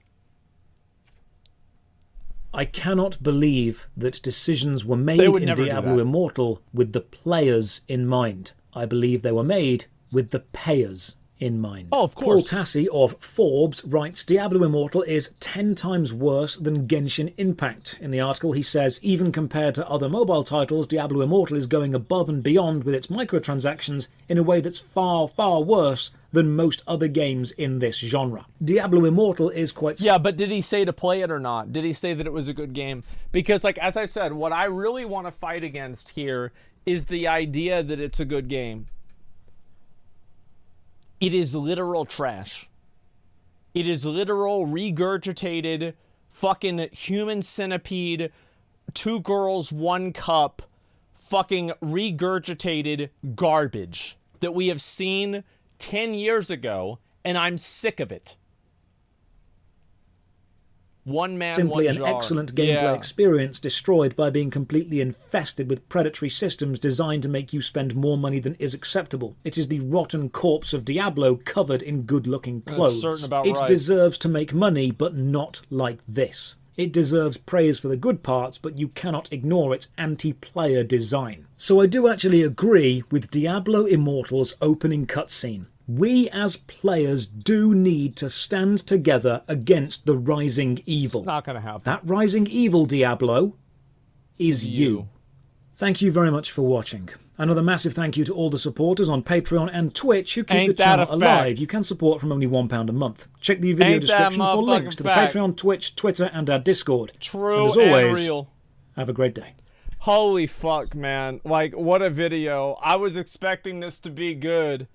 I cannot believe that decisions were made in Diablo Immortal with the players in mind. I believe they were made with the payers in mind. Oh, of course. Paul Tassi of Forbes writes, Diablo Immortal is 10 times worse than Genshin Impact. In the article, he says, even compared to other mobile titles, Diablo Immortal is going above and beyond with its microtransactions in a way that's far, far worse than most other games in this genre. Diablo Immortal is quite... Yeah, but did he say to play it or not? Did he say that it was a good game? Because, like, as I said, what I really want to fight against here is the idea that it's a good game. It is literal trash. It is literal regurgitated fucking human centipede, 2 girls, 1 cup, fucking regurgitated garbage that we have seen 10 years ago, and I'm sick of it. One man, Simply one an jar. excellent gameplay experience destroyed by being completely infested with predatory systems designed to make you spend more money than is acceptable. It is the rotten corpse of Diablo covered in good-looking clothes. certain about It right. deserves to make money, but not like this. It deserves praise for the good parts, but you cannot ignore its anti-player design. So I do actually agree with Diablo Immortal's opening cutscene. We as players do need to stand together against the rising evil. It's not going to happen. That rising evil, Diablo, is you. Thank you very much for watching. Another massive thank you to all the supporters on Patreon and Twitch who keep Ain't the that channel a fact? alive. You can support from only £1 a month. Check the video Ain't that description for links to the motherfucking fact? Patreon, Twitch, Twitter, and our Discord. True and as always, and real. have a great day. Holy fuck, man. Like, what a video. I was expecting this to be good.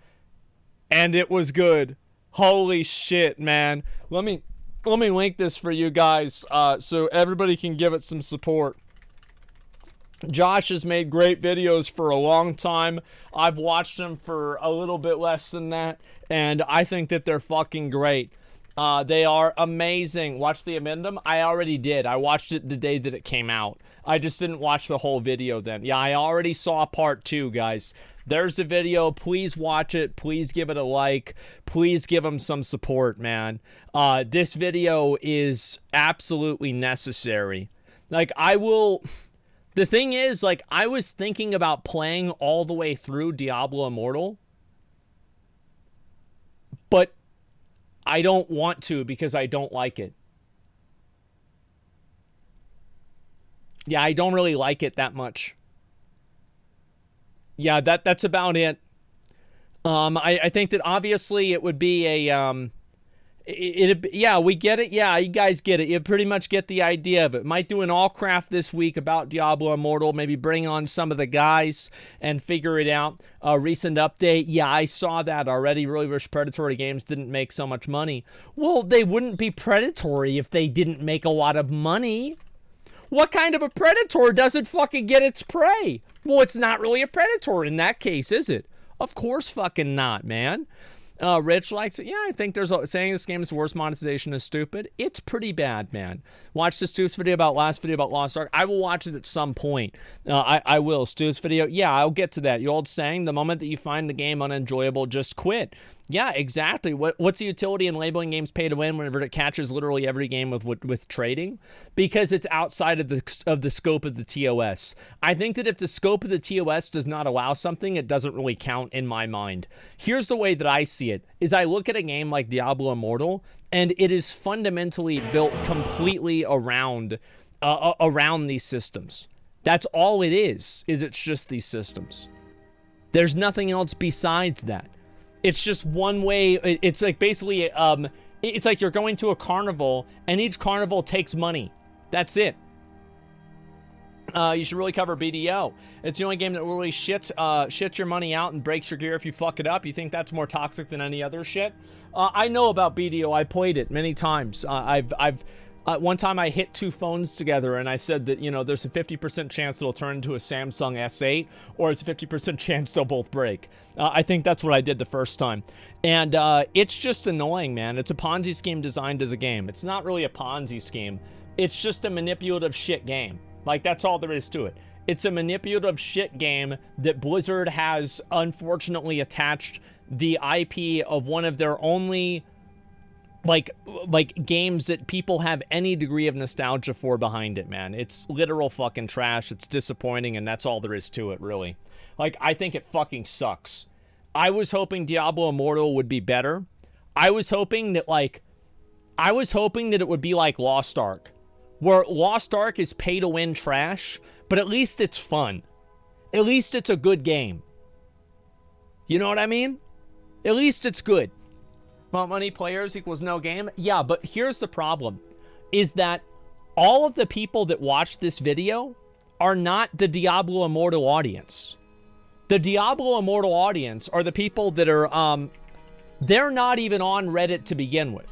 And it was good. Holy shit, man. Let me link this for you guys so everybody can give it some support. Josh has made great videos for a long time. I've watched them for a little bit less than that, and I think that they're fucking great. They are amazing. Watch the Amendum? I already did. I watched it the day that it came out. I just didn't watch the whole video then. Yeah, I already saw part 2, guys. There's the video. Please watch it. Please give it a like. Please give them some support, man. This video is absolutely necessary. Like, I will... The thing is, like, I was thinking about playing all the way through Diablo Immortal, but I don't want to because I don't like it. Yeah, I don't really like it that much. Yeah, that's about it. I think that obviously it would be a yeah, we get it. Yeah, you guys get it. You pretty much get the idea of it. Might do an all craft this week about Diablo Immortal. Maybe bring on some of the guys and figure it out. A recent update. Yeah, I saw that already. Really wish predatory games didn't make so much money. Well, they wouldn't be predatory if they didn't make a lot of money. What kind of a predator doesn't fucking get its prey? Well, it's not really a predator in that case, is it? Of course fucking not, man. Rich likes it. Yeah, I think there's saying this game's worst monetization is stupid. It's pretty bad, man. Watch the Stu's video about Lost Ark. I will watch it at some point. I will. Stu's video. Yeah, I'll get to that. You old saying, the moment that you find the game unenjoyable, just quit. Yeah, exactly. What's the utility in labeling games pay to win whenever it catches literally every game with trading? Because it's outside of the scope of the TOS. I think that if the scope of the TOS does not allow something, it doesn't really count in my mind. Here's the way that I see it, is I look at a game like Diablo Immortal, and it is fundamentally built completely around these systems. That's all it is it's just these systems. There's nothing else besides that. It's just one way. It's like basically, it's like you're going to a carnival and each carnival takes money. That's it. You should really cover BDO. It's the only game that really shits your money out and breaks your gear if you fuck it up. You think that's more toxic than any other shit? I know about BDO. I played it many times. One time I hit 2 phones together and I said that, you know, there's a 50% chance it'll turn into a Samsung S8 or it's a 50% chance they'll both break. I think that's what I did the first time. And it's just annoying, man. It's a Ponzi scheme designed as a game. It's not really a Ponzi scheme. It's just a manipulative shit game. Like, that's all there is to it. It's a manipulative shit game that Blizzard has unfortunately attached the IP of one of their only like games that people have any degree of nostalgia for behind it, man. It's literal fucking trash. It's disappointing, and that's all there is to it, really. Like, I think it fucking sucks. I was hoping Diablo Immortal would be better. I was hoping that it would be like Lost Ark, where Lost Ark is pay-to-win trash, but at least it's fun. At least it's a good game. You know what I mean? At least it's good. Well, money players equals no game. Yeah, but here's the problem, is that all of the people that watch this video are not the Diablo Immortal audience. The Diablo Immortal audience are the people that are, they're not even on Reddit to begin with.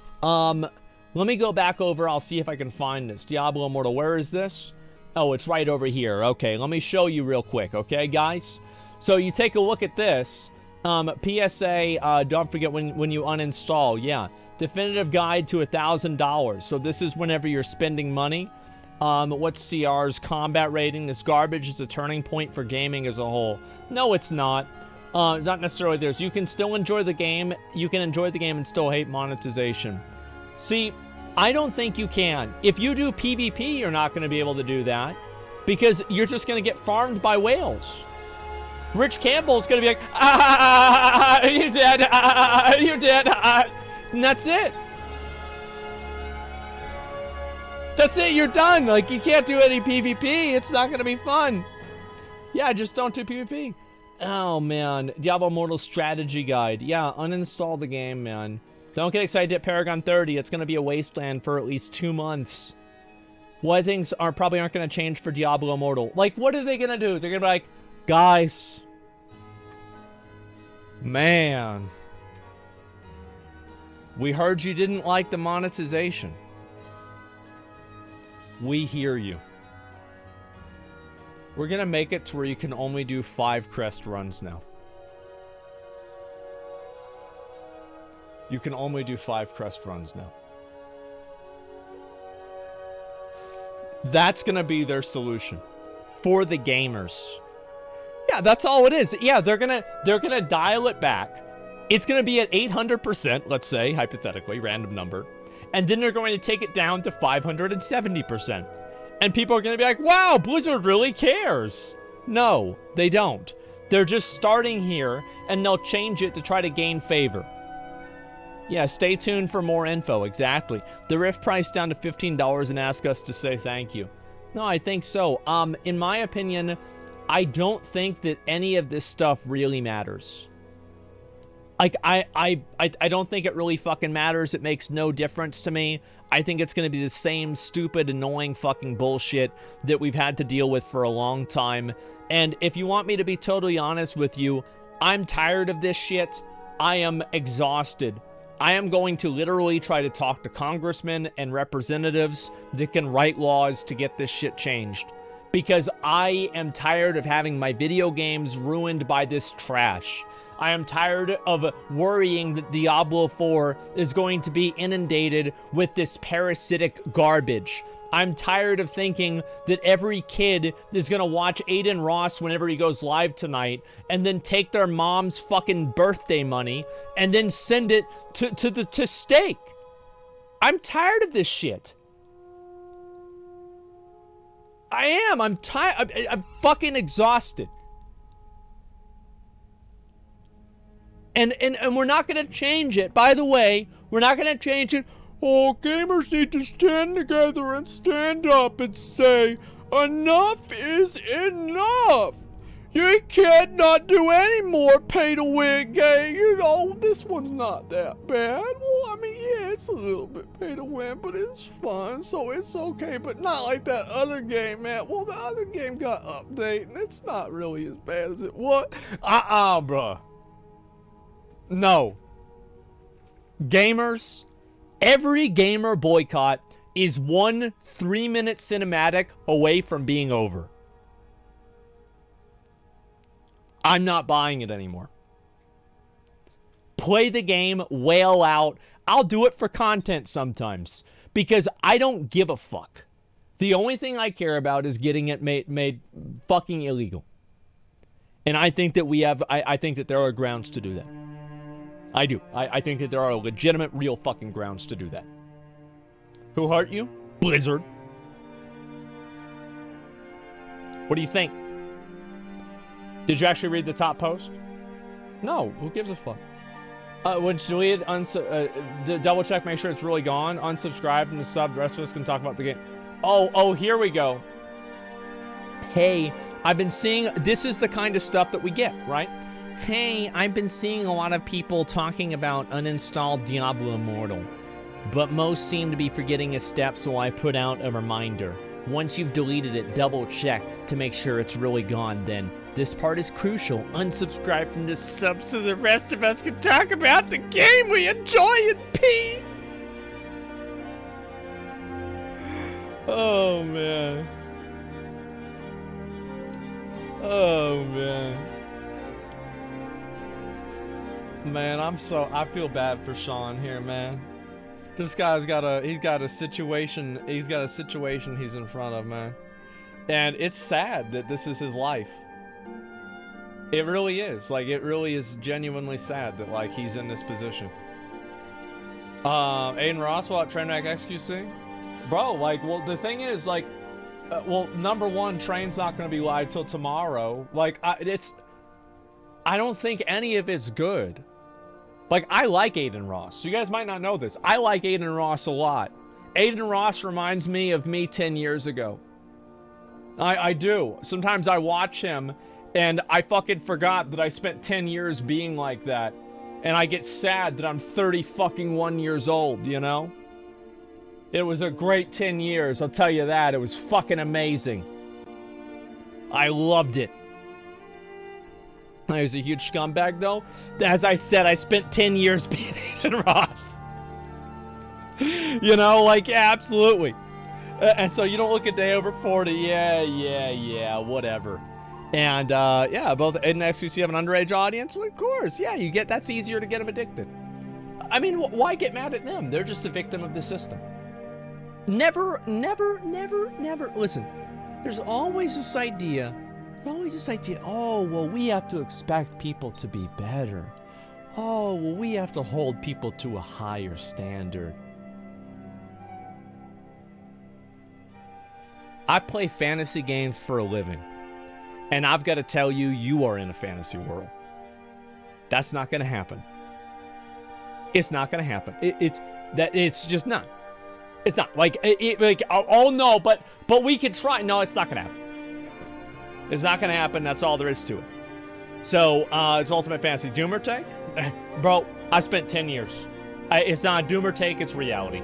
Let me go back over. I'll see if I can find this. Diablo Immortal. Where is this? Oh, it's right over here. Okay, let me show you real quick. Okay, guys? So you take a look at this. PSA, don't forget when you uninstall. Yeah. Definitive guide to $1,000. So this is whenever you're spending money. What's CR's combat rating? This garbage is a turning point for gaming as a whole. No, it's not. Not necessarily theirs. You can still enjoy the game. You can enjoy the game and still hate monetization. See, I don't think you can. If you do PvP, you're not going to be able to do that because you're just going to get farmed by whales. Rich Campbell's going to be like, you're dead, you're dead, and that's it. That's it, you're done. Like, you can't do any PvP. It's not going to be fun. Yeah, just don't do PvP. Oh, man. Diablo Immortal strategy guide. Yeah, uninstall the game, man. Don't get excited at Paragon 30. It's going to be a wasteland for at least 2 months. What things probably aren't going to change for Diablo Immortal? Like, what are they going to do? They're going to be like, guys. Man. We heard you didn't like the monetization. We hear you. We're going to make it to where you can only do 5 crest runs now. You can only do 5 crest runs now. That's going to be their solution for the gamers. Yeah, that's all it is. Yeah, they're going to dial it back. It's going to be at 800%, let's say, hypothetically, random number. And then they're going to take it down to 570%. And people are going to be like, wow, Blizzard really cares. No, they don't. They're just starting here, and they'll change it to try to gain favor. Yeah, stay tuned for more info, exactly. The Rift price down to $15 and ask us to say thank you. No, I think so. In my opinion, I don't think that any of this stuff really matters. Like, I don't think it really fucking matters. It makes no difference to me. I think it's going to be the same stupid, annoying fucking bullshit that we've had to deal with for a long time. And if you want me to be totally honest with you, I'm tired of this shit. I am exhausted. I am going to literally try to talk to congressmen and representatives that can write laws to get this shit changed. Because I am tired of having my video games ruined by this trash. I am tired of worrying that Diablo 4 is going to be inundated with this parasitic garbage. I'm tired of thinking that every kid is going to watch Aiden Ross whenever he goes live tonight and then take their mom's fucking birthday money and then send it to steak. I'm tired of this shit. I am. I'm tired. I'm fucking exhausted. And we're not going to change it. By the way, we're not going to change it. Oh, gamers need to stand together and stand up and say, enough is enough. You can't not do any more pay-to-win game. You know, this one's not that bad. Well, I mean, yeah, it's a little bit pay-to-win, but it's fun, so it's okay. But not like that other game, man. Well, the other game got updated, and it's not really as bad as it was. Bruh. No. Gamers, every gamer boycott is 1 3-minute cinematic away from being over. I'm not buying it anymore. Play the game, wail out. I'll do it for content sometimes because I don't give a fuck. The only thing I care about is getting it made fucking illegal. And I think that I think that there are grounds to do that. I do. I think that there are legitimate, real fucking grounds to do that. Who hurt you? Blizzard. What do you think? Did you actually read the top post? No. Who gives a fuck? When it's deleted, double check, make sure it's really gone. Unsubscribe and the sub. The rest of us can talk about the game. Oh, here we go. Hey, I've been seeing... This is the kind of stuff that we get, right? Hey, I've been seeing a lot of people talking about uninstall Diablo Immortal, but most seem to be forgetting a step, so I put out a reminder. Once you've deleted it, double check to make sure it's really gone then. This part is crucial. Unsubscribe from this sub so the rest of us can talk about the game we enjoy in peace. Oh, man. Oh, man. Man, I feel bad for Sean here, man. This guy's got a situation he's in front of, man. And it's sad that this is his life. It really is. Like, it really is genuinely sad that, like, he's in this position. Aiden Rosswell, Trainwreck XQC? Bro, like, well, the thing is, like, well, number one, Train's not going to be live till tomorrow. Like, I don't think any of it's good. Like, I like Aiden Ross. So you guys might not know this. I like Aiden Ross a lot. Aiden Ross reminds me of me 10 years ago. I do. Sometimes I watch him, and I fucking forgot that I spent 10 years being like that. And I get sad that I'm 31 years old, you know? It was a great 10 years, I'll tell you that. It was fucking amazing. I loved it. There's a huge scumbag, though. As I said, I spent 10 years being Aiden Ross. You know, like, yeah, absolutely. And so you don't look a day over 40. Yeah, whatever. And, yeah, both Ed and XQC have an underage audience. Well, of course, yeah, that's easier to get them addicted. I mean, why get mad at them? They're just a victim of the system. Never, listen, there's always this idea, oh, well, we have to expect people to be better. Oh, well, we have to hold people to a higher standard. I play fantasy games for a living. And I've got to tell you, you are in a fantasy world. That's not going to happen. It's not going to happen. It's just not. It's not. Like, oh no, but we can try. No, it's not going to happen. It's not going to happen. That's all there is to it. So, it's Ultimate Fantasy. Doomer take? Bro, I spent 10 years. It's not a doomer take, it's reality.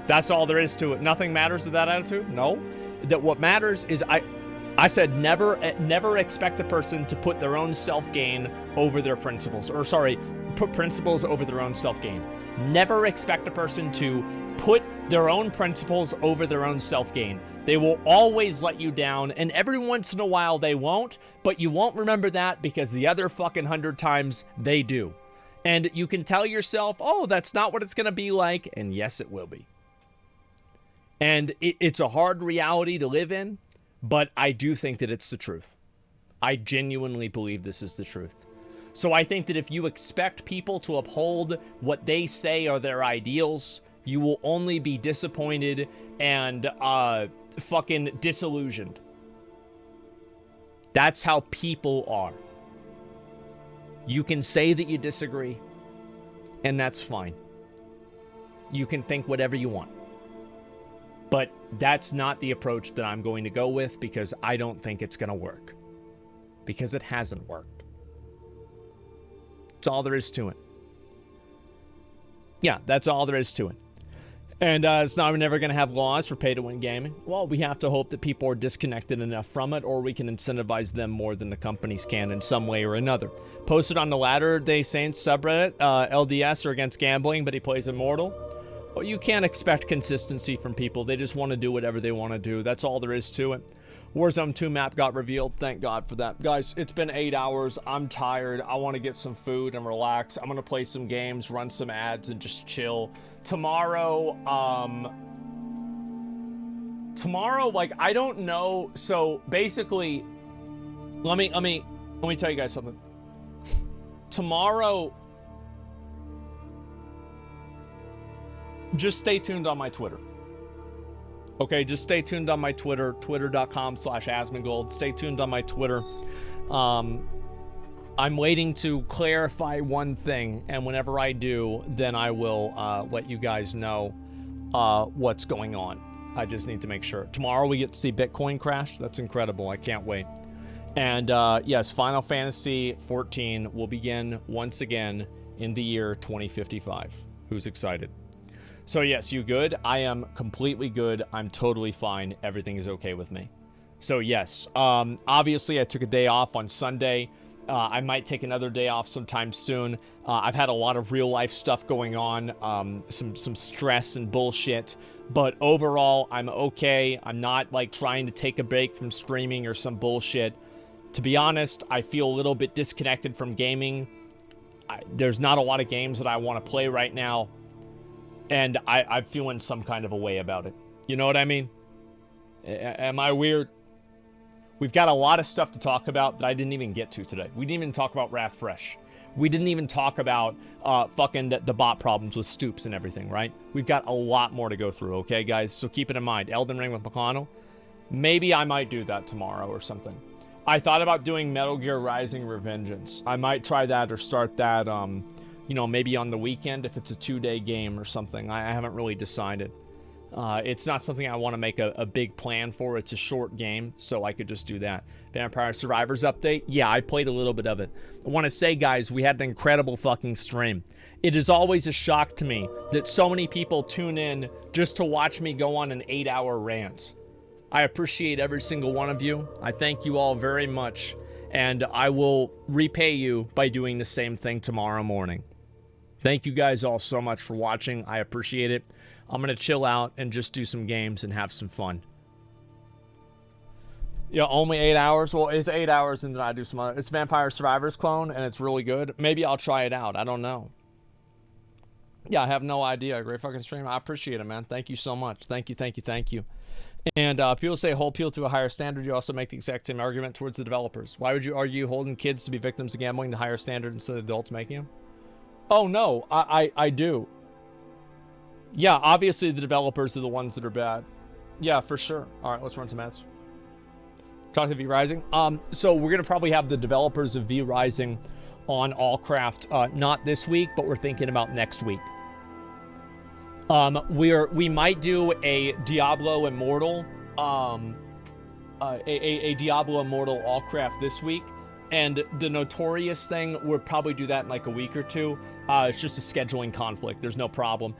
That's all there is to it. Nothing matters with that attitude? No. That what matters is I said never expect a person to put their own self-gain over their principles. Or sorry, put principles over their own self-gain. Never expect a person to put their own principles over their own self-gain. They will always let you down, and every once in a while they won't, but you won't remember that because the other fucking 100 times they do. And you can tell yourself, oh, that's not what it's going to be like, and yes, it will be. And it's a hard reality to live in, but I do think that it's the truth. I genuinely believe this is the truth. So I think that if you expect people to uphold what they say are their ideals, you will only be disappointed and fucking disillusioned. That's how people are. You can say that you disagree, and that's fine. You can think whatever you want. But that's not the approach that I'm going to go with because I don't think it's going to work. Because it hasn't worked. That's all there is to it. Yeah, that's all there is to it. And it's not, we're never going to have laws for pay-to-win gaming. Well, we have to hope that people are disconnected enough from it, or we can incentivize them more than the companies can in some way or another. Posted on the Latter-day Saints subreddit, LDS are against gambling, but he plays Immortal. Well, you can't expect consistency from people. They just want to do whatever they want to do. That's all there is to it. Warzone 2 map got revealed. Thank God for that. Guys, it's been 8 hours. I'm tired. I want to get some food and relax. I'm going to play some games, run some ads, and just chill. Tomorrow, like, I don't know. So, basically, let me tell you guys something. Tomorrow, just stay tuned on my Twitter. Okay, just stay tuned on my Twitter, twitter.com/Asmongold. Stay tuned on my Twitter. I'm waiting to clarify one thing, and whenever I do, then I will let you guys know what's going on. I just need to make sure. Tomorrow we get to see Bitcoin crash. That's incredible. I can't wait. And yes, Final Fantasy 14 will begin once again in the year 2055. Who's excited? So yes, you good? I am completely good. I'm totally fine. Everything is okay with me. So yes, obviously I took a day off on Sunday. I might take another day off sometime soon. I've had a lot of real life stuff going on, some stress and bullshit, but overall I'm okay. I'm not like trying to take a break from streaming or some bullshit. To be honest, I feel a little bit disconnected from gaming. There's not a lot of games that I want to play right now, and I'm feeling some kind of a way about it. You know what I mean? Am I weird? We've got a lot of stuff to talk about that I didn't even get to today. We didn't even talk about Wrath Fresh. We didn't even talk about fucking the bot problems with Stoops and everything, right? We've got a lot more to go through, okay, guys? So keep it in mind. Elden Ring with McConnell. Maybe I might do that tomorrow or something. I thought about doing Metal Gear Rising Revengeance. I might try that or start that, you know, maybe on the weekend if it's a 2-day game or something. I haven't really decided. It's not something I want to make a big plan for. It's a short game, so I could just do that. Vampire Survivors update? Yeah, I played a little bit of it. I want to say, guys, we had an incredible fucking stream. It is always a shock to me that so many people tune in just to watch me go on an 8-hour rant. I appreciate every single one of you. I thank you all very much, and I will repay you by doing the same thing tomorrow morning. Thank you guys all so much for watching. I appreciate it. I'm going to chill out and just do some games and have some fun. Yeah, only 8 hours? Well, it's 8 hours and then I do some other... It's Vampire Survivors clone and it's really good. Maybe I'll try it out. I don't know. Yeah, I have no idea. Great fucking stream. I appreciate it, man. Thank you so much. Thank you, thank you, thank you. And people say hold people to a higher standard. You also make the exact same argument towards the developers. Why would you argue holding kids to be victims of gambling to higher standard instead of adults making them? Oh, no. I do. Yeah, obviously the developers are the ones that are bad. Yeah, for sure. All right, let's run some ads. Talk to V Rising. So we're gonna probably have the developers of V Rising on Allcraft, not this week, but we're thinking about next week. We might do a Diablo Immortal, a Diablo Immortal Allcraft this week. And the Notorious thing, we'll probably do that in like a week or two. It's just a scheduling conflict. There's no problem.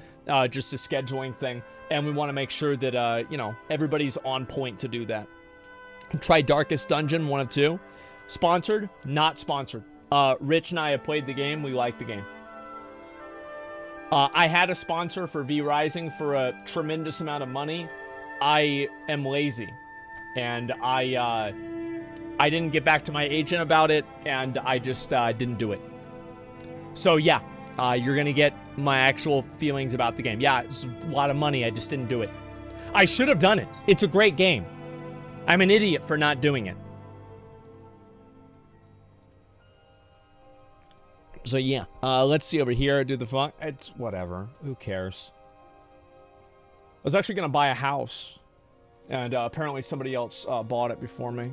Just a scheduling thing. And we want to make sure that, you know, everybody's on point to do that. Try Darkest Dungeon 1 of 2. Sponsored? Not sponsored. Rich and I have played the game. We like the game. I had a sponsor for V Rising for a tremendous amount of money. I am lazy. And I didn't get back to my agent about it, and I just didn't do it. So yeah, you're gonna get my actual feelings about the game. Yeah, it's a lot of money, I just didn't do it. I should have done it. It's a great game. I'm an idiot for not doing it. So yeah, let's see over here. Do the fuck? It's whatever. Who cares? I was actually gonna buy a house, and apparently somebody else bought it before me.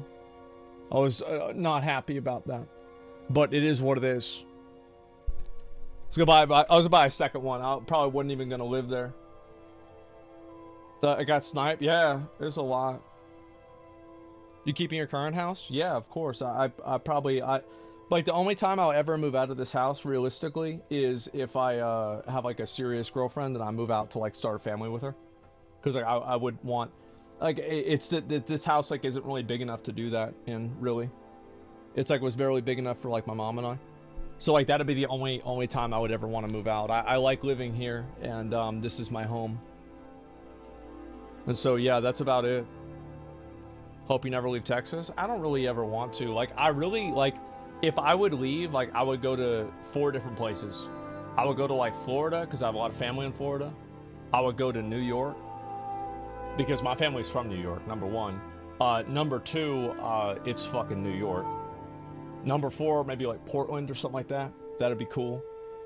I was not happy about that, but it is what it is. I was gonna buy a second one. I probably wasn't even gonna live there. I got sniped. Yeah, there's a lot. You keeping your current house? Yeah, of course. I probably like the only time I'll ever move out of this house realistically is if I have like a serious girlfriend and I move out to like start a family with her, because like I would want. Like, it's that this house, like, isn't really big enough to do that in, really. It's, like, was barely big enough for, like, my mom and I. So, like, that'd be the only time I would ever want to move out. I like living here, and this is my home. And so, yeah, that's about it. Hope you never leave Texas. I don't really ever want to. Like, I really, like, if I would leave, like, I would go to 4 different places. I would go to, like, Florida, because I have a lot of family in Florida. I would go to New York. Because my family's from New York, number 1. Number 2, it's fucking New York. Number 4, maybe like Portland or something like that. That'd be cool.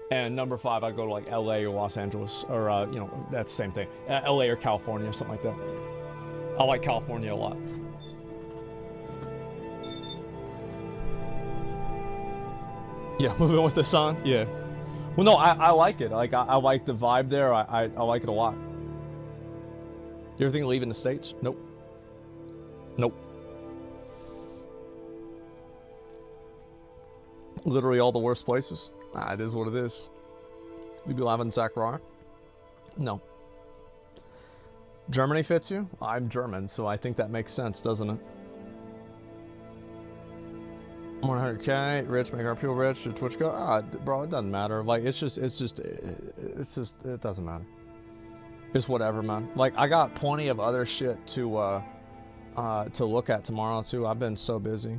And number 5, I'd go to like LA or Los Angeles, or, you know, that's the same thing. LA or California or something like that. I like California a lot. Yeah, moving with the sun? Yeah. Well, no, I like it. Like, I like the vibe there. I like it a lot. You ever think of leaving the States? Nope. Nope. Literally all the worst places. It is what it is. We be live in Sac Rock? No. Germany fits you? I'm German, so I think that makes sense, doesn't it? 100K, rich, make our people rich, Twitch go, bro, it doesn't matter. Like, it doesn't matter. It's whatever, man. Like, I got plenty of other shit to look at tomorrow, too. I've been so busy.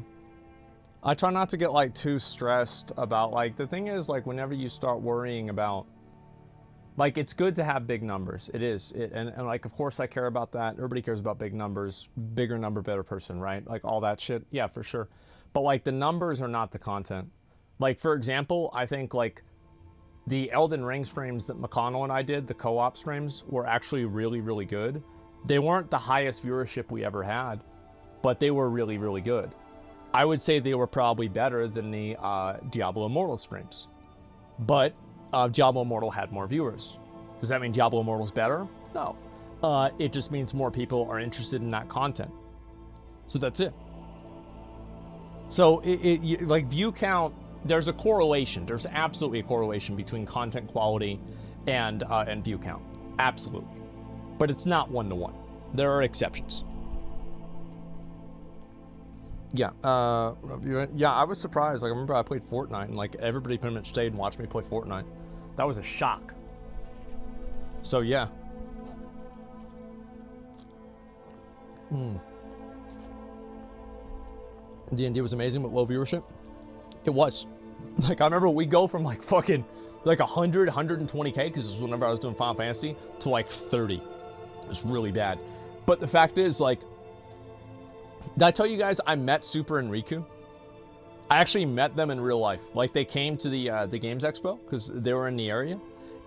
I try not to get, like, too stressed about, like, the thing is, like, whenever you start worrying about, like, it's good to have big numbers. It is. And, like, of course I care about that. Everybody cares about big numbers. Bigger number, better person, right? Like, all that shit. Yeah, for sure. But, like, the numbers are not the content. Like, for example, I think, like, the Elden Ring streams that McConnell and I did, the co-op streams, were actually really, really good. They weren't the highest viewership we ever had, but they were really, really good. I would say they were probably better than the Diablo Immortal streams. But Diablo Immortal had more viewers. Does that mean Diablo Immortal's better? No. It just means more people are interested in that content. So that's it. So, like, view count, there's a correlation. There's absolutely a correlation between content quality and view count. Absolutely. But it's not one-to-one. There are exceptions. Yeah, yeah, I was surprised. Like, I remember I played Fortnite, and, like, everybody pretty much stayed and watched me play Fortnite. That was a shock. So, yeah. D&D was amazing, but low viewership. It was. Like, I remember we go from, like, fucking, like, 100, 120K, because this was whenever I was doing Final Fantasy, to, like, 30. It was really bad. But the fact is, like, did I tell you guys I met Super and Riku? I actually met them in real life. Like, they came to the Games Expo, because they were in the area.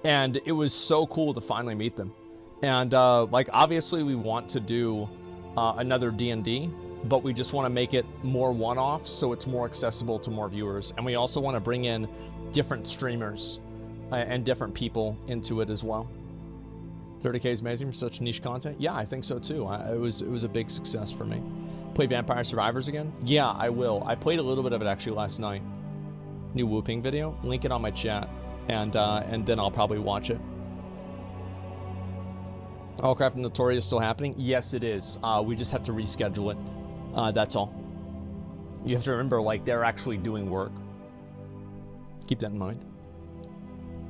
And it was so cool to finally meet them. And, like, obviously we want to do another D&D, but we just want to make it more one-offs so it's more accessible to more viewers. And we also want to bring in different streamers and different people into it as well. 30K is amazing for such niche content. Yeah, I think so too. It was a big success for me. Play Vampire Survivors again? Yeah, I will. I played a little bit of it actually last night. New Whooping video. Link it on my chat, and then I'll probably watch it. Allcraft and Notorious still happening? Yes, it is. We just have to reschedule it. That's all. You have to remember, like, they're actually doing work. Keep that in mind.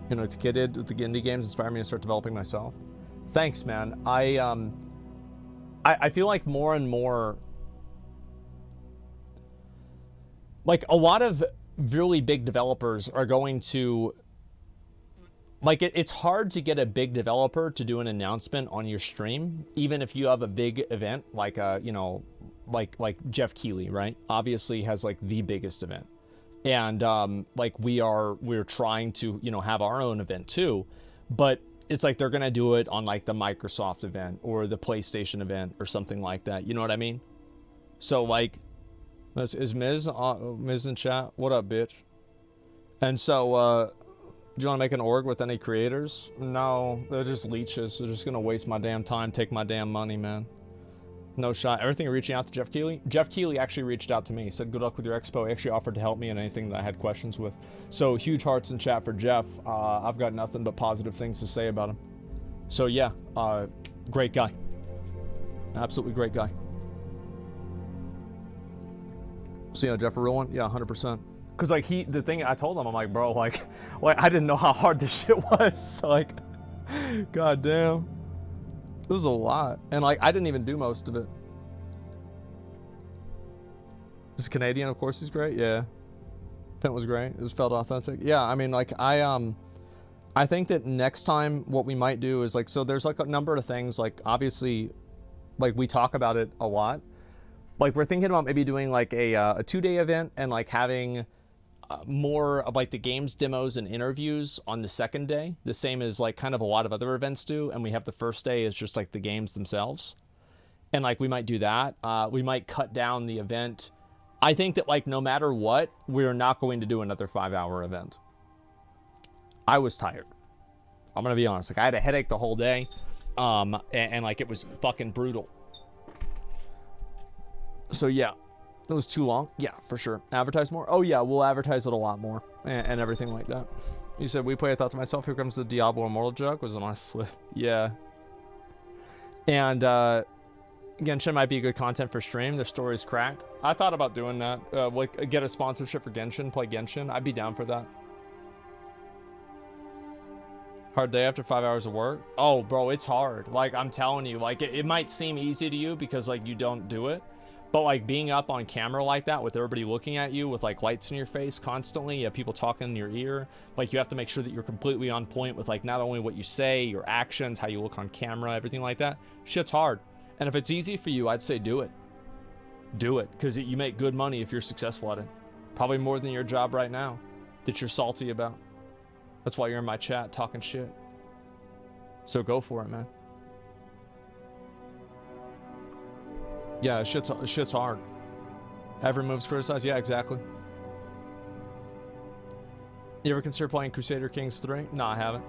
You know, what the did with the indie games inspired me to start developing myself. Thanks, man. I feel like more and more, like, a lot of really big developers are going to, like, it's hard to get a big developer to do an announcement on your stream, even if you have a big event, like, you know, like Jeff Keighley, right? Obviously has, like, the biggest event. And, like, we're trying to, you know, have our own event too, but it's like they're gonna do it on, like, the Microsoft event or the PlayStation event or something like that. You know what I mean? So, like, is Miz in chat? What up, bitch? And so, do you want to make an org with any creators? No, they're just leeches. They're just gonna waste my damn time, take my damn money, man. No shot. Everything reaching out to Jeff Keighley? Jeff Keighley actually reached out to me. He said, good luck with your expo. He actually offered to help me in anything that I had questions with. So, huge hearts in chat for Jeff. I've got nothing but positive things to say about him. So, yeah, great guy. Absolutely great guy. So, you know, Jeff, a real one? Yeah, 100%. Because, like, the thing I told him, I'm like, bro, like I didn't know how hard this shit was. Like, god damn. It was a lot. And, like, I didn't even do most of it. He's Canadian, of course he's great. Yeah. Pent was great. It felt authentic. Yeah, I mean, like, I think that next time what we might do is, like, so there's, like, a number of things, like, obviously, like, we talk about it a lot. Like, we're thinking about maybe doing, like, a 2-day event and, like, having more of, like, the games demos and interviews on the second day, the same as, like, kind of a lot of other events do, and we have the first day is just, like, the games themselves. And, like, we might do that. We might cut down the event. I think that, like, no matter what, we're not going to do another 5-hour event. I was tired. I'm gonna be honest. Like, I had a headache the whole day, and like, it was fucking brutal. So yeah, it was too long. Yeah, for sure. Advertise more? Oh yeah, we'll advertise it a lot more and everything like that. You said we play. I thought to myself, here comes the Diablo Immortal joke. Was it on a slip? Yeah. And Genshin might be good content for stream. Their story's cracked. I thought about doing that. Like, get a sponsorship for Genshin, play Genshin. I'd be down for that. Hard day after 5 hours of work. Oh, bro, it's hard. Like, I'm telling you, like, it might seem easy to you because, like, you don't do it. But, like, being up on camera like that with everybody looking at you with, like, lights in your face constantly, you have people talking in your ear. Like, you have to make sure that you're completely on point with, like, not only what you say, your actions, how you look on camera, everything like that. Shit's hard. And if it's easy for you, I'd say do it. Do it, because you make good money if you're successful at it. Probably more than your job right now that you're salty about. That's why you're in my chat talking shit. So go for it, man. Yeah, shit's hard. Every move's criticized. Yeah, exactly. You ever consider playing Crusader Kings 3? No, I haven't.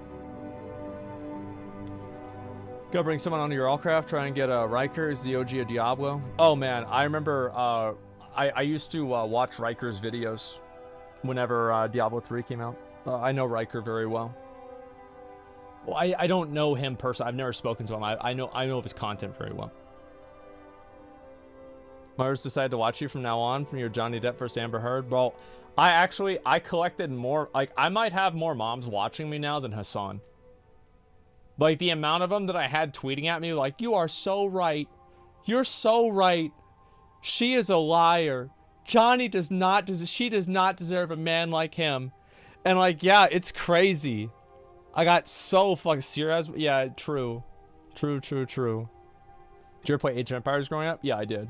Go bring someone onto your Allcraft, try and get Riker's, the OG of Diablo. Oh man, I remember I used to watch Riker's videos whenever Diablo 3 came out. I know Riker very well. Well, I don't know him personally. I've never spoken to him. I know of his content very well. Mars decided to watch you from now on from your Johnny Depp versus Amber Heard. Well, I collected more. Like, I might have more moms watching me now than Hassan. Like, the amount of them that I had tweeting at me, like, you are so right. You're so right. She is a liar. She does not deserve a man like him. And, like, yeah, it's crazy. I got so fucking serious. Yeah, true. True. Did you ever play Age of Empires growing up? Yeah, I did.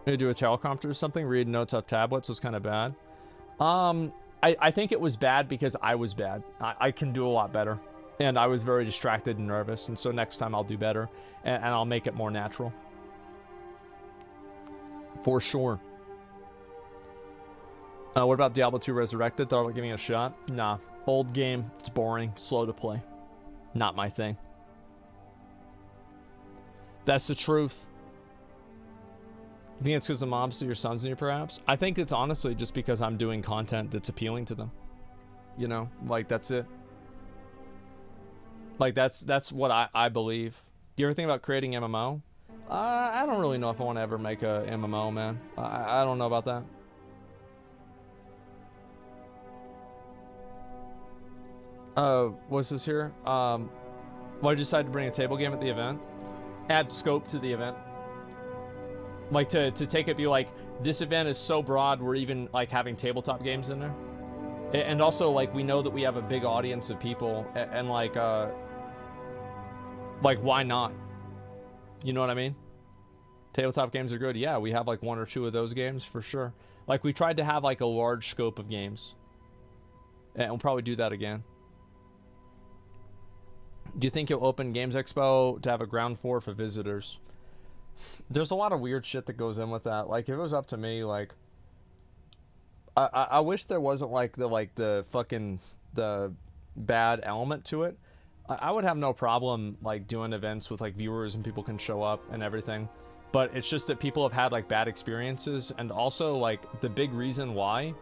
Maybe do a teleprompter or something? Read notes off tablets was kind of bad. I think it was bad because I was bad. I can do a lot better. And I was very distracted and nervous. And so next time I'll do better. And I'll make it more natural. For sure. What about Diablo 2 Resurrected? Thought about giving it a shot? Nah. Old game. It's boring. Slow to play. Not my thing. That's the truth. You think it's because the moms see your sons in you, perhaps? I think it's honestly just because I'm doing content that's appealing to them. You know, like, that's it. Like, that's what I believe. Do you ever think about creating MMO? I don't really know if I want to ever make a MMO, man. I don't know about that. What's this here? Why did you decide to bring a table game at the event? Add scope to the event. Like, to take it, be like, this event is so broad, we're even, like, having tabletop games in there. And also, like, we know that we have a big audience of people, and like, why not? You know what I mean? Tabletop games are good. Yeah, we have, like, 1 or 2 of those games, for sure. Like, we tried to have, like, a large scope of games. And we'll probably do that again. Do you think you'll open Games Expo to have a ground floor for visitors? There's a lot of weird shit that goes in with that. Like, if it was up to me, like, I wish there wasn't the bad element to it. I would have no problem like doing events with like viewers and people can show up and everything. But it's just that people have had like bad experiences, and also like the big reason why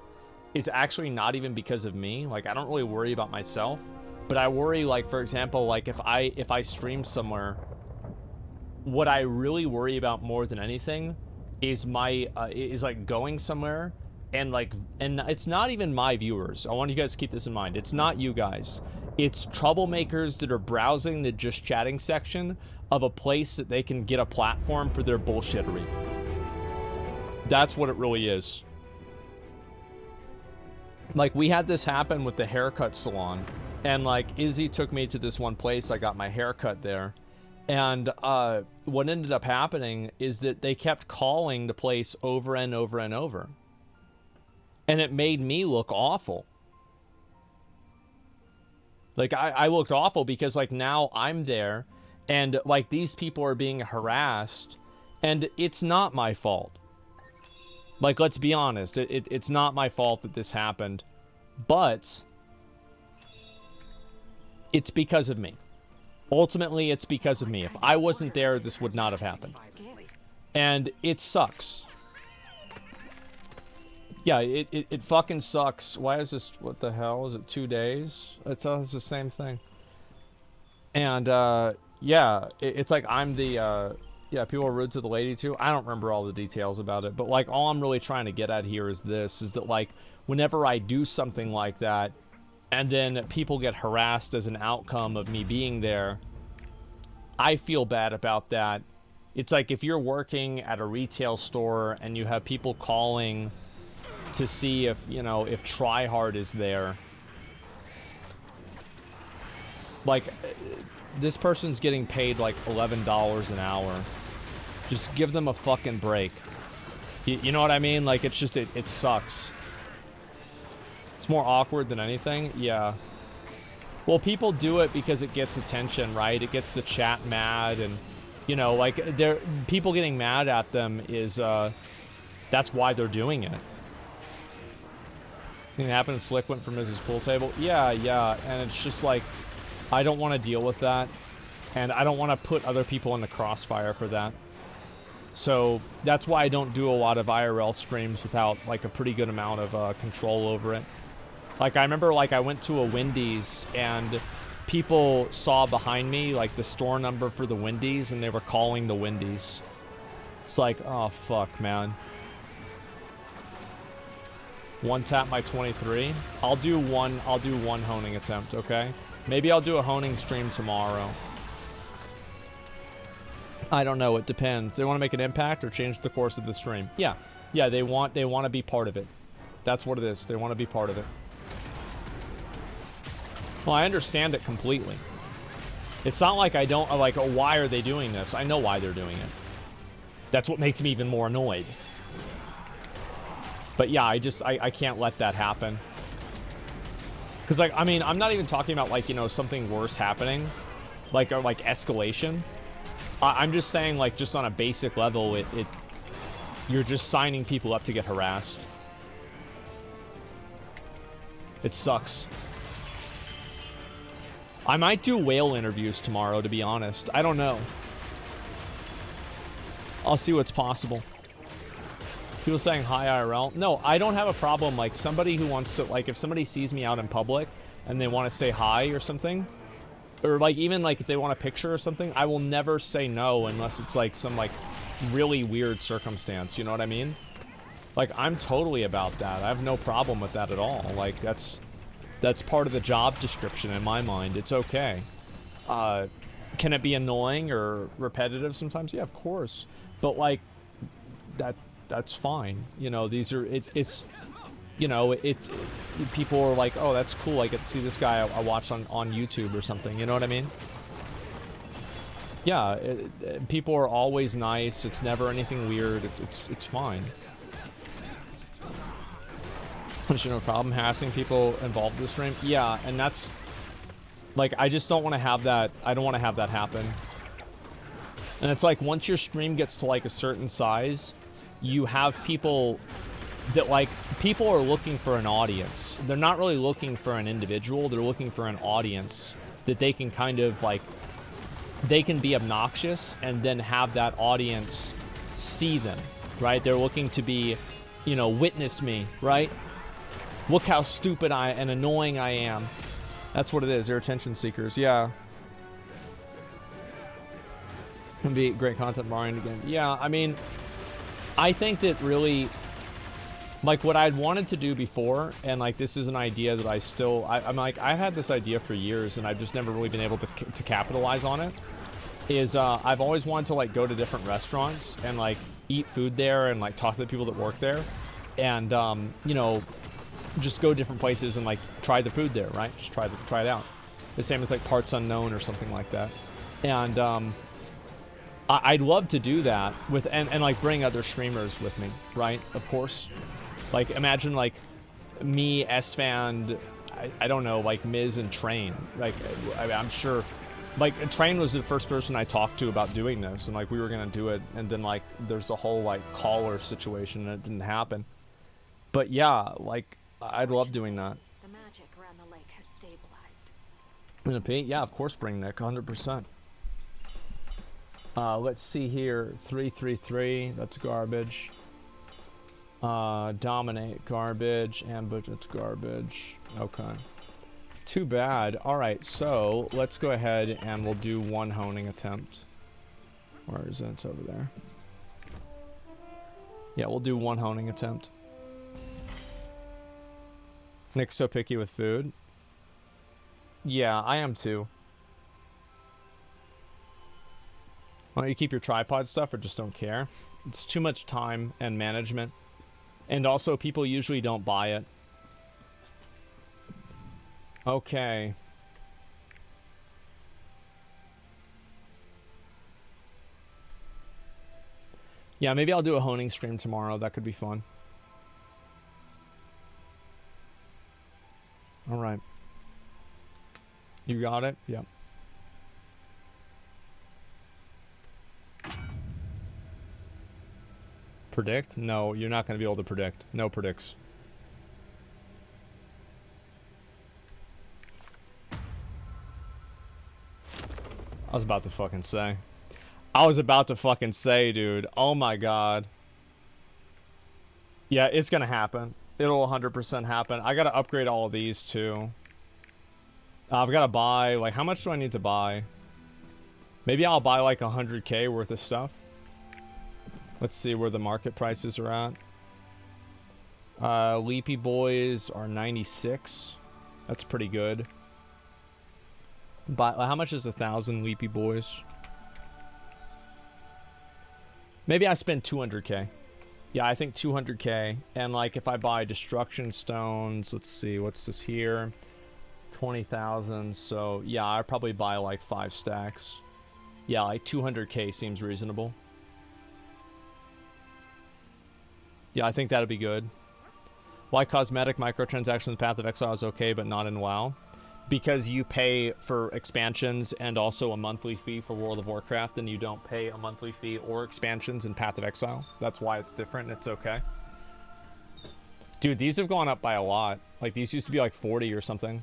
is actually not even because of me. Like, I don't really worry about myself, but I worry, like, for example, like if I stream somewhere, what I really worry about more than anything is my is like going somewhere and it's not even my viewers. I want you guys to keep this in mind. It's not you guys. It's troublemakers that are browsing the just chatting section of a place that they can get a platform for their bullshittery. That's what it really is. Like, we had this happen with the haircut salon, and like Izzy took me to this one place. I got my haircut there. And what ended up happening is that they kept calling the place over and over and over. And it made me look awful. Like, I looked awful because, like, now I'm there and, like, these people are being harassed and it's not my fault. Like, let's be honest. It's not my fault that this happened. But it's because of me. Ultimately, it's because of me. If I wasn't there, this would not have happened. And it sucks. Yeah, it fucking sucks. Why is this, what the hell? Is it 2 days? It's the same thing. And, Yeah, it's like I'm the, yeah, people are rude to the lady too. I don't remember all the details about it, but like all I'm really trying to get at here is this, is that like whenever I do something like that and then people get harassed as an outcome of me being there, I feel bad about that. It's like if you're working at a retail store and you have people calling to see if, you know, if Tryhard is there. Like, this person's getting paid like $11 an hour. Just give them a fucking break. You know what I mean? Like, it's just, it sucks. It's more awkward than anything. Yeah. Well, people do it because it gets attention, right? It gets the chat mad, and, you know, like, people getting mad at them is, that's why they're doing it. Thing that happened, Slick went for Mrs. Pool Table. Yeah, and it's just like, I don't want to deal with that, and I don't want to put other people in the crossfire for that. So that's why I don't do a lot of IRL streams without like a pretty good amount of control over it. Like, I remember, like, I went to a Wendy's and people saw behind me like the store number for the Wendy's, and they were calling the Wendy's. It's like, oh fuck, man. One tap my 23. I'll do one honing attempt, okay? Maybe I'll do a honing stream tomorrow. I don't know, it depends. They want to make an impact or change the course of the stream. Yeah, they want to be part of it. That's what it is. They want to be part of it. Well, I understand it completely. It's not like I don't, like, oh, why are they doing this? I know why they're doing it. That's what makes me even more annoyed. But yeah, I can't let that happen. Because, like, I mean, I'm not even talking about, like, you know, something worse happening. Like, or, like, escalation. I'm just saying, like, just on a basic level, you're just signing people up to get harassed. It sucks. I might do whale interviews tomorrow, to be honest. I don't know. I'll see what's possible. People saying hi IRL. No, I don't have a problem. Like, somebody who wants to, like, if somebody sees me out in public and they want to say hi or something, or like even like if they want a picture or something, I will never say no unless it's like some like really weird circumstance. You know what I mean? Like, I'm totally about that. I have no problem with that at all. Like, that's part of the job description in my mind. It's okay. Can it be annoying or repetitive sometimes? Yeah, of course. But like that's fine. You know, these are it's you know, people are like, oh, that's cool. I get to see this guy I watch on YouTube or something. You know what I mean? Yeah, people are always nice. It's never anything weird. It's fine. There's no problem harassing people involved in the stream. Yeah, and that's like, I just don't want to have that. I don't want to have that happen. And it's like, once your stream gets to like a certain size, you have people that, like, people are looking for an audience. They're not really looking for an individual. They're looking for an audience that they can kind of like, they can be obnoxious and then have that audience see them, right? They're looking to be, you know, witness me, right? Look how stupid and annoying I am. That's what it is. They're attention seekers. Yeah. Can be great content barring again. Yeah, I mean, I think that really, like, what I'd wanted to do before, and like this is an idea that I'm like, I've had this idea for years and I've just never really been able to capitalize on it, is I've always wanted to like go to different restaurants and like eat food there and like talk to the people that work there, and you know, just go different places and like try the food there, right? Just try it out. The same as like Parts Unknown or something like that. And I'd love to do that with and like bring other streamers with me, right? Of course. Like, imagine like me, S-Fan, I don't know, like Miz and Train. Like, I'm sure, like, Train was the first person I talked to about doing this, and like we were gonna do it, and then like there's a whole like caller situation and it didn't happen. But yeah, like, I'd love doing that. The magic around the lake has stabilized. In a paint? Yeah, of course, bring Nick, 100%. Let's see here. 333, that's garbage. Dominate, garbage. Ambush, that's garbage. Okay. Too bad. Alright, so let's go ahead and we'll do one honing attempt. Where is it? It's over there. Yeah, we'll do one honing attempt. Nick's so picky with food. Yeah, I am too. Why don't you keep your tripod stuff or just don't care? It's too much time and management. And also, people usually don't buy it. Okay. Yeah, maybe I'll do a honing stream tomorrow. That could be fun. All right. You got it? Yep. Predict? No, you're not going to be able to predict. No predicts. I was about to fucking say. Dude. Oh my god. Yeah, it's going to happen. It'll 100% happen. I got to upgrade all of these too. I've got to buy, like, how much do I need to buy? Maybe I'll buy like 100k worth of stuff. Let's see where the market prices are at. Leapy Boys are 96. That's pretty good. But how much is 1,000 Leapy Boys? Maybe I spend 200k. Yeah, I think 200k. And like if I buy Destruction Stones, let's see, what's this here? 20,000. So yeah, I'd probably buy like 5 stacks. Yeah, like 200k seems reasonable. Yeah, I think that'd be good. Why cosmetic microtransactions Path of Exile is okay, but not in WoW? Because you pay for expansions and also a monthly fee for World of Warcraft, and you don't pay a monthly fee or expansions in Path of Exile. That's why it's different, and it's okay. Dude, these have gone up by a lot. Like, these used to be like 40 or something.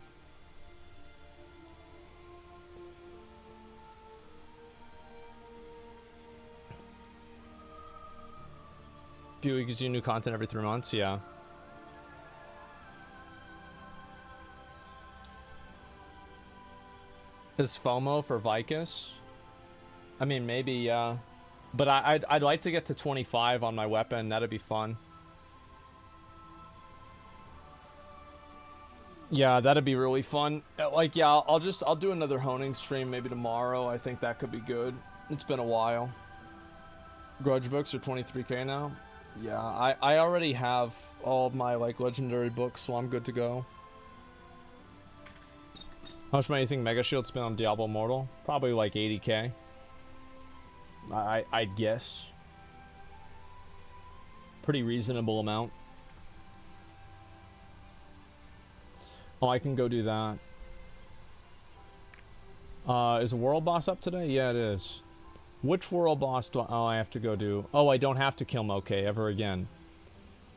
Pewee gives you new content every 3 months, yeah. Is FOMO for Vicus? I mean, maybe, yeah. But I'd like to get to 25 on my weapon. That'd be fun. Yeah, that'd be really fun. Like, yeah, I'll do another honing stream maybe tomorrow. I think that could be good. It's been a while. Grudge books are 23k now. Yeah, I already have all of my, like, legendary books, so I'm good to go. How much money do you think Mega Shield spent on Diablo Immortal? Probably like 80k. I'd guess. Pretty reasonable amount. Oh, I can go do that. Is a world boss up today? Yeah, it is. Which world boss do I have to go do? Oh, I don't have to kill Moke ever again.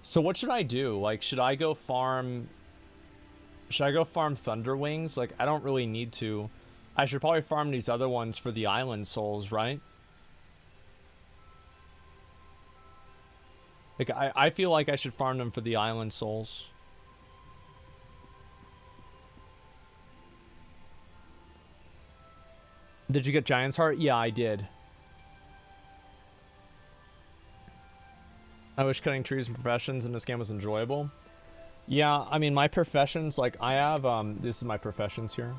So what should I do? Like, should I go farm... Should I go farm Thunder Wings? Like, I don't really need to. I should probably farm these other ones for the island souls, right? Like, I feel like I should farm them for the island souls. Did you get Giant's Heart? Yeah, I did. I wish cutting trees and professions in this game was enjoyable. Yeah, I mean, my professions, like, I have, this is my professions here.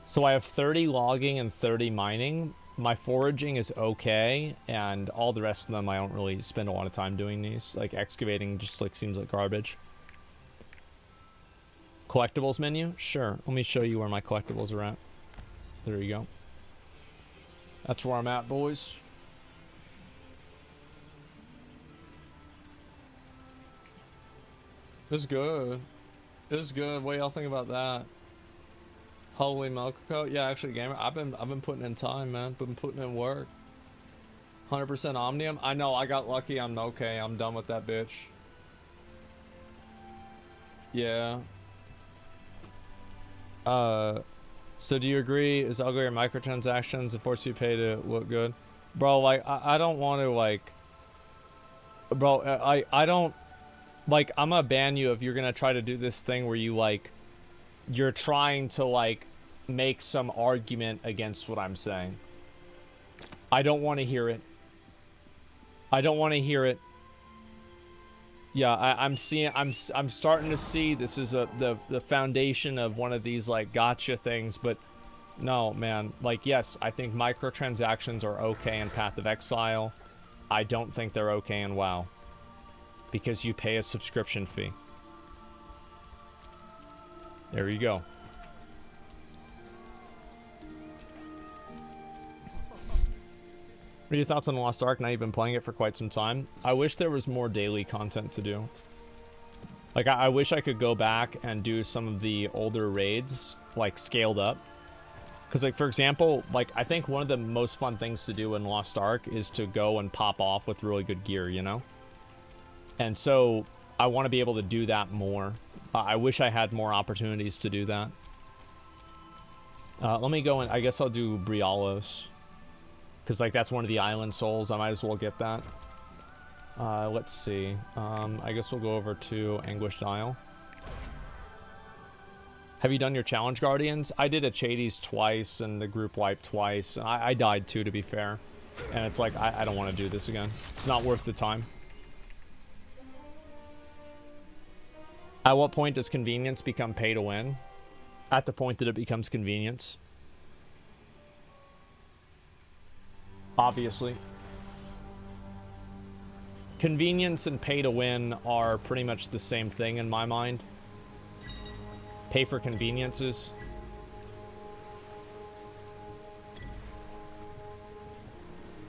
So I have 30 logging and 30 mining. My foraging is okay, and all the rest of them, I don't really spend a lot of time doing these. Like, excavating just, like, seems like garbage. Collectibles menu? Sure. Let me show you where my collectibles are at. There you go. That's where I'm at, boys. It's good. It's good. What do y'all think about that? Holy milk coat? Yeah, actually, gamer, I've been putting in time, man. Been putting in work. 100% Omnium. I know. I got lucky. I'm okay. I'm done with that bitch. Yeah. So do you agree? Is ugly or microtransactions and force you to pay to look good, bro? Like, I don't want to, like, bro. I don't. Like, I'm gonna ban you if you're gonna try to do this thing where you, like, you're trying to like make some argument against what I'm saying. I don't want to hear it. I don't want to hear it. Yeah, I'm starting to see this is the foundation of one of these like gotcha things, but no, man. Like, yes, I think microtransactions are okay in Path of Exile. I don't think they're okay in WoW. Because you pay a subscription fee. There you go. What are your thoughts on Lost Ark now you've been playing it for quite some time? I wish there was more daily content to do. Like, I wish I could go back and do some of the older raids, like, scaled up. Because, like, for example, like, I think one of the most fun things to do in Lost Ark is to go and pop off with really good gear, you know? And so, I want to be able to do that more. I wish I had more opportunities to do that. Let me go and I guess I'll do Brialos. Because, like, that's one of the island souls. I might as well get that. Let's see. I guess we'll go over to Anguished Isle. Have you done your challenge Guardians? I did a Chades twice and the group wipe twice. I died too, to be fair. And it's like, I don't want to do this again. It's not worth the time. At what point does convenience become pay to win? At the point that it becomes convenience. Obviously. Convenience and pay to win are pretty much the same thing in my mind. Pay for conveniences.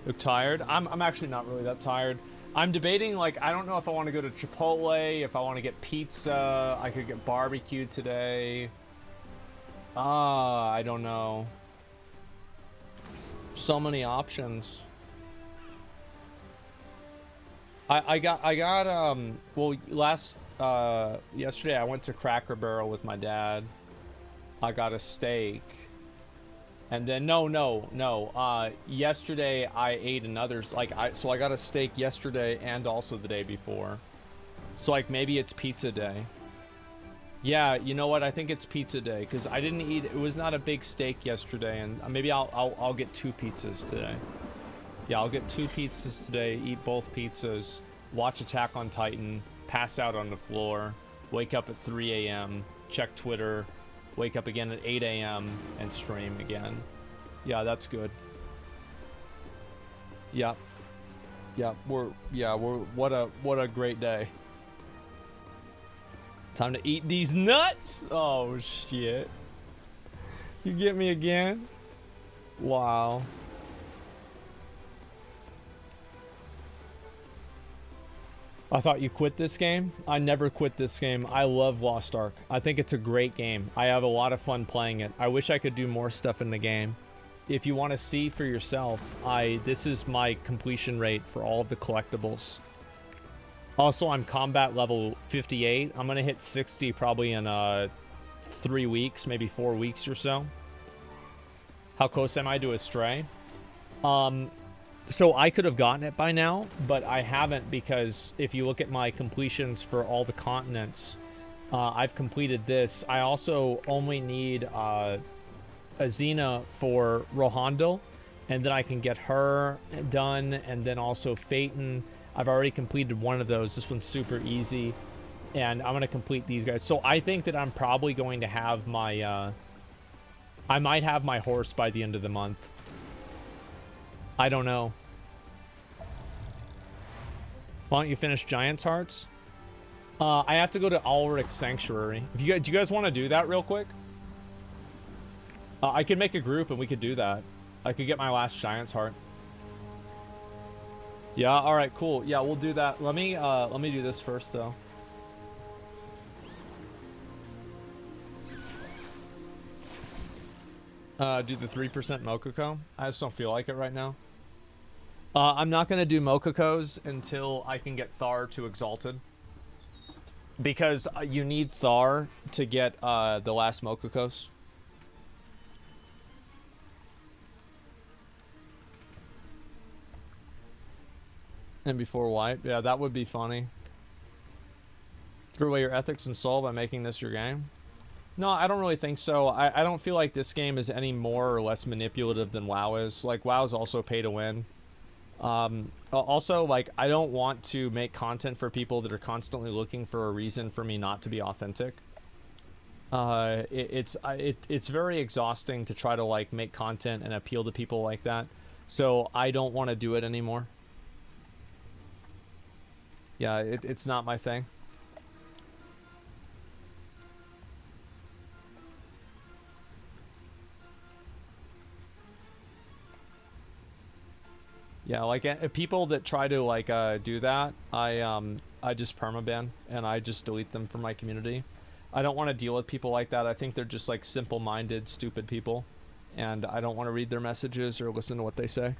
Look tired? I'm actually not really that tired. I'm debating, like, I don't know if I want to go to Chipotle, if I want to get pizza. I could get barbecue today. I don't know. So many options. I got well, yesterday I went to Cracker Barrel with my dad. I got a steak. And then yesterday I ate another, so I got a steak yesterday and also the day before. So like maybe it's pizza day. Yeah, you know what? I think it's pizza day because I didn't eat. It was not a big steak yesterday, and maybe I'll get 2 pizzas today. Yeah, I'll get 2 pizzas today. Eat both pizzas. Watch Attack on Titan. Pass out on the floor. Wake up at 3 a.m. Check Twitter. Wake up again at 8 a.m. and stream again. Yeah, that's good. Yep. Yep. What a great day. Time to eat these nuts. Oh shit. You get me again? Wow. I thought you quit this game. I never quit this game. I love Lost Ark. I think it's a great game. I have a lot of fun playing it. I wish I could do more stuff in the game. If you want to see for yourself, this is my completion rate for all of the collectibles. Also, I'm combat level 58. I'm going to hit 60 probably in 3 weeks, maybe 4 weeks or so. How close am I to a stray? So I could have gotten it by now, but I haven't because if you look at my completions for all the continents, I've completed this. I also only need Azina for Rohandel, and then I can get her done, and then also Phaeton. I've already completed one of those. This one's super easy, and I'm going to complete these guys. So I think that I'm probably going to have my... I might have my horse by the end of the month. I don't know. Why don't you finish Giant's Hearts? I have to go to Ulrich Sanctuary. Do you guys want to do that real quick? I could make a group and we could do that. I could get my last Giant's Heart. Yeah, alright, cool. Yeah, we'll do that. Let me do this first though. Do the 3% Mokoko. I just don't feel like it right now. I'm not going to do Mokokos until I can get Thar to Exalted. Because you need Thar to get the last Mokokos. And before wipe. Yeah, that would be funny. Throw away your ethics and soul by making this your game. No, I don't really think so. I don't feel like this game is any more or less manipulative than WoW is. Like, WoW is also pay to win. Also, like, I don't want to make content for people that are constantly looking for a reason for me not to be authentic. It's very exhausting to try to, like, make content and appeal to people like that. So I don't want to do it anymore. Yeah, it's not my thing. Yeah, like people that try to like do that, I just permaban and I just delete them from my community. I don't want to deal with people like that. I think they're just like simple-minded, stupid people, and I don't want to read their messages or listen to what they say.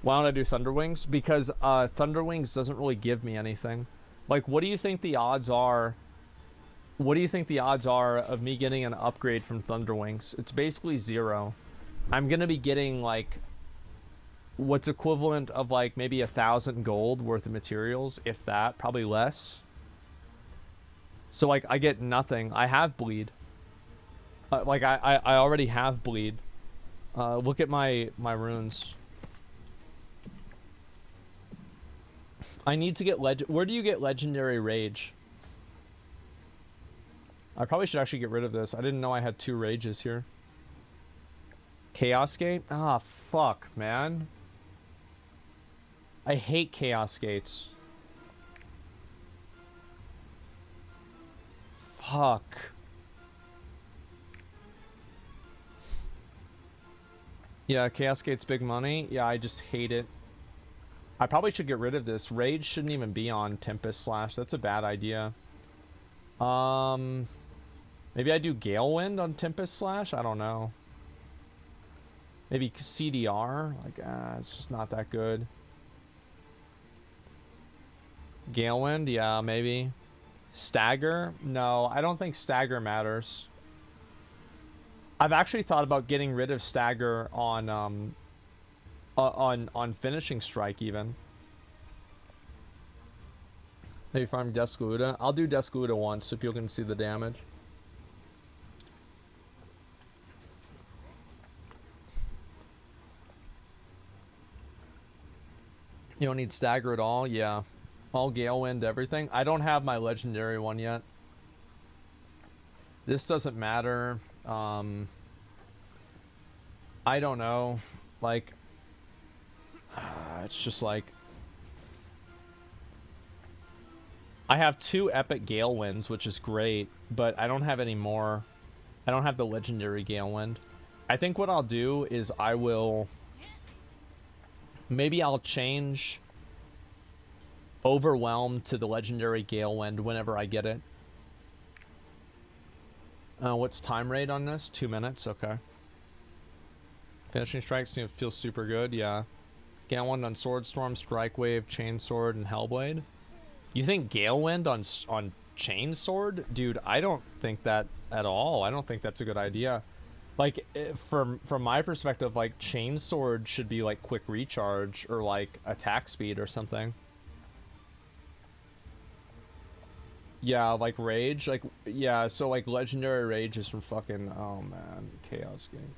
Why don't I do Thunderwings? Because Thunderwings doesn't really give me anything. Like, what do you think the odds are? What do you think the odds are of me getting an upgrade from Thunderwings? It's basically 0. I'm gonna be getting like what's equivalent of like maybe 1,000 gold worth of materials, if that, probably less. So like I get nothing. I have bleed. Like I already have bleed. Look at my runes. I need to get where do you get legendary rage? I probably should actually get rid of this. I didn't know I had 2 rages here. Chaos Gate? Ah, fuck, man. I hate Chaos Gates. Fuck. Yeah, Chaos Gate's big money. Yeah, I just hate it. I probably should get rid of this. Rage shouldn't even be on Tempest Slash. That's a bad idea. Maybe I do Galewind on Tempest Slash? I don't know. Maybe CDR? Like, it's just not that good. Galewind? Yeah, maybe. Stagger? No, I don't think Stagger matters. I've actually thought about getting rid of Stagger on Finishing Strike even. Maybe farm Desgluda. I'll do Desgluda once so people can see the damage. You don't need Stagger at all? Yeah. All Galewind, everything. I don't have my legendary one yet. This doesn't matter. I don't know. Like, it's just like I have 2 epic Galewinds, which is great, but I don't have any more. I don't have the legendary Galewind. I think what I'll do is I will maybe I'll change Overwhelm to the legendary Galewind whenever I get it. What's time rate on this? 2 minutes. Okay. Finishing Strikes feels super good. Yeah. Galewind on Swordstorm, Strike Wave, Chainsword, and Hellblade. You think Galewind on Chainsword? Dude, I don't think that at all. I don't think that's a good idea. Like, from my perspective, like, Chainsword should be like quick recharge or like attack speed or something. Yeah, like Rage, like, yeah, so like legendary Rage is from fucking, oh man, Chaos Game.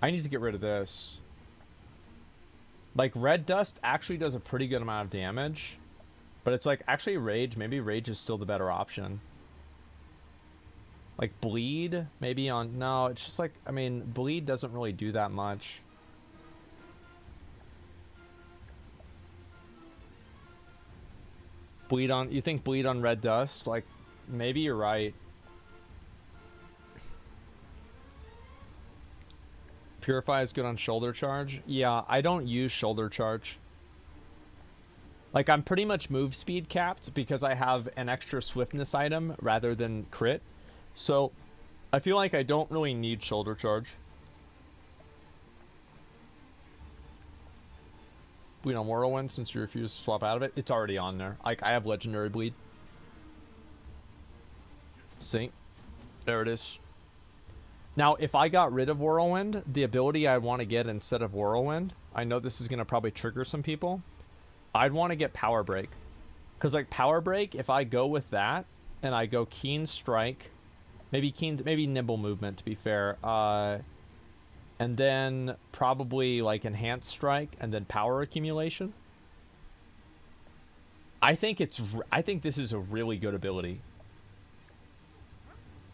I need to get rid of this. Like, Red Dust actually does a pretty good amount of damage, but it's like, actually Rage, maybe Rage is still the better option. Like, Bleed, maybe on, no, it's just like, I mean, Bleed doesn't really do that much. Bleed on, you think Bleed on Red Dust? Like, maybe you're right. Purify is good on Shoulder Charge. Yeah, I don't use Shoulder Charge. Like, I'm pretty much move speed capped because I have an extra swiftness item rather than crit. So, I feel like I don't really need Shoulder Charge. Bleed on Whirlwind since you refuse to swap out of it. It's already on there. Like, I have Legendary Bleed. See? There it is. Now, if I got rid of Whirlwind, the ability I want to get instead of Whirlwind, I know this is going to probably trigger some people. I'd want to get Power Break. Because, like, Power Break, if I go with that, and I go Keen Strike, Maybe nimble movement, to be fair. And then probably like enhanced strike and then power accumulation. I think this is a really good ability.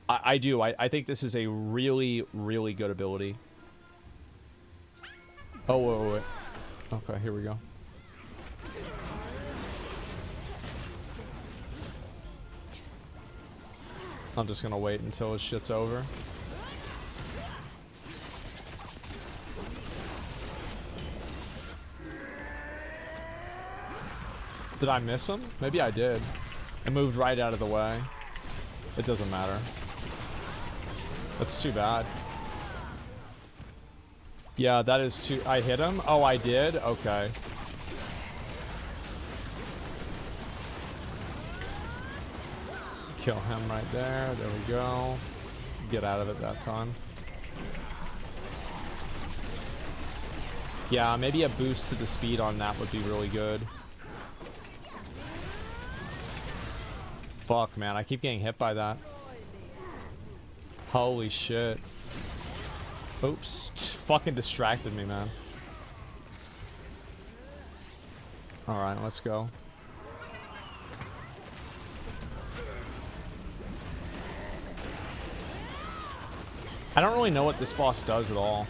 I do. I think this is a really, really good ability. Oh, wait. Okay, here we go. I'm just gonna wait until his shit's over. Did I miss him? Maybe I did. I moved right out of the way. It doesn't matter. That's too bad. Yeah, that is too... I hit him? Oh, I did? Okay. Kill him right there. There we go. Get out of it that time. Yeah, maybe a boost to the speed on that would be really good. Fuck, man. I keep getting hit by that. Holy shit. Oops. Fucking distracted me, man. Alright, let's go. I don't really know what this boss does at all.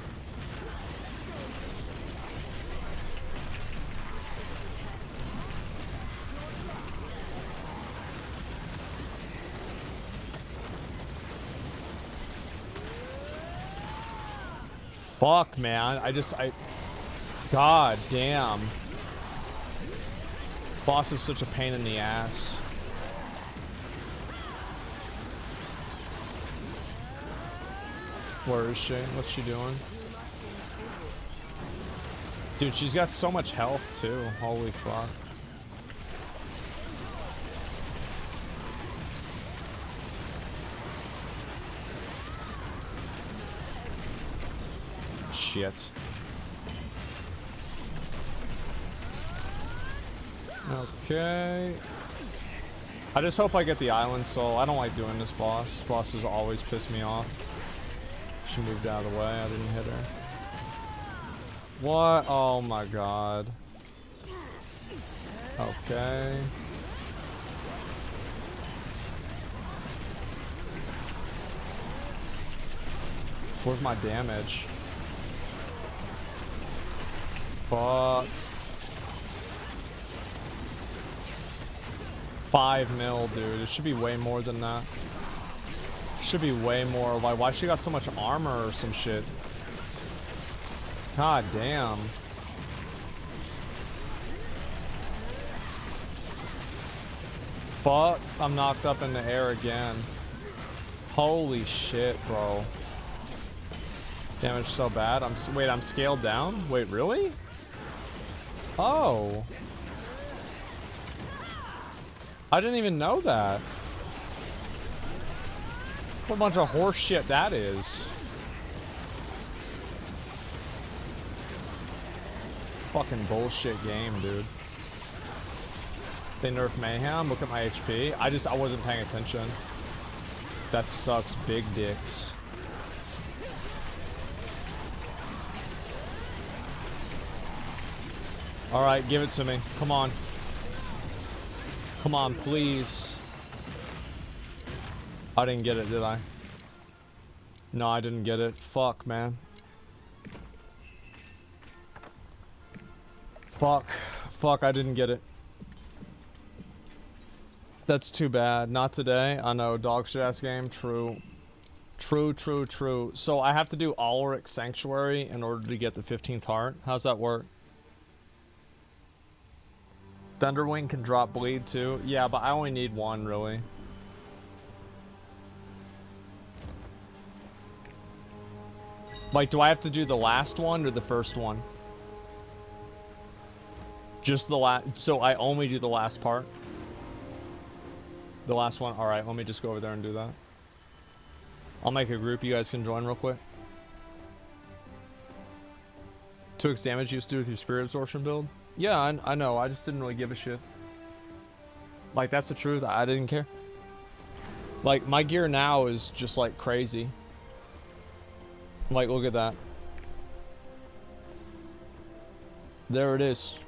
Fuck, man. God damn. Boss is such a pain in the ass. Where is she? What's she doing? Dude, she's got so much health, too. Holy fuck. Shit. Okay. I just hope I get the island soul. I don't like doing this boss. Bosses always piss me off. She moved out of the way. I didn't hit her. What? Oh my god. Okay. Where's my damage? Fuck. 5 mil, dude. It should be way more than that. Should be way more. Why she got so much armor or some shit? God damn. Fuck. I'm knocked up in the air again. Holy shit, bro. Damage so bad. Wait, I'm scaled down? Wait, really? Oh. I didn't even know that. What a bunch of horse shit that is. Fucking bullshit game, dude. They nerfed Mayhem. Look at my HP. I wasn't paying attention. That sucks big dicks. Alright, give it to me. Come on. Come on, please. I didn't get it, did I? No, I didn't get it. Fuck, man. Fuck. Fuck, I didn't get it. That's too bad. Not today. I know, dog shit ass game. True. True, true, true. So I have to do Ulrich Sanctuary in order to get the 15th heart. How's that work? Thunderwing can drop bleed too. Yeah, but I only need one, really. Like, do I have to do the last one or the first one? Just the last. So I only do the last part? The last one? Alright, let me just go over there and do that. I'll make a group. You guys can join real quick. 2x damage used to do with your spirit absorption build? Yeah, I know. I just didn't really give a shit. Like, that's the truth. I didn't care. Like, my gear now is just, like, crazy. Like, look at that. There it is.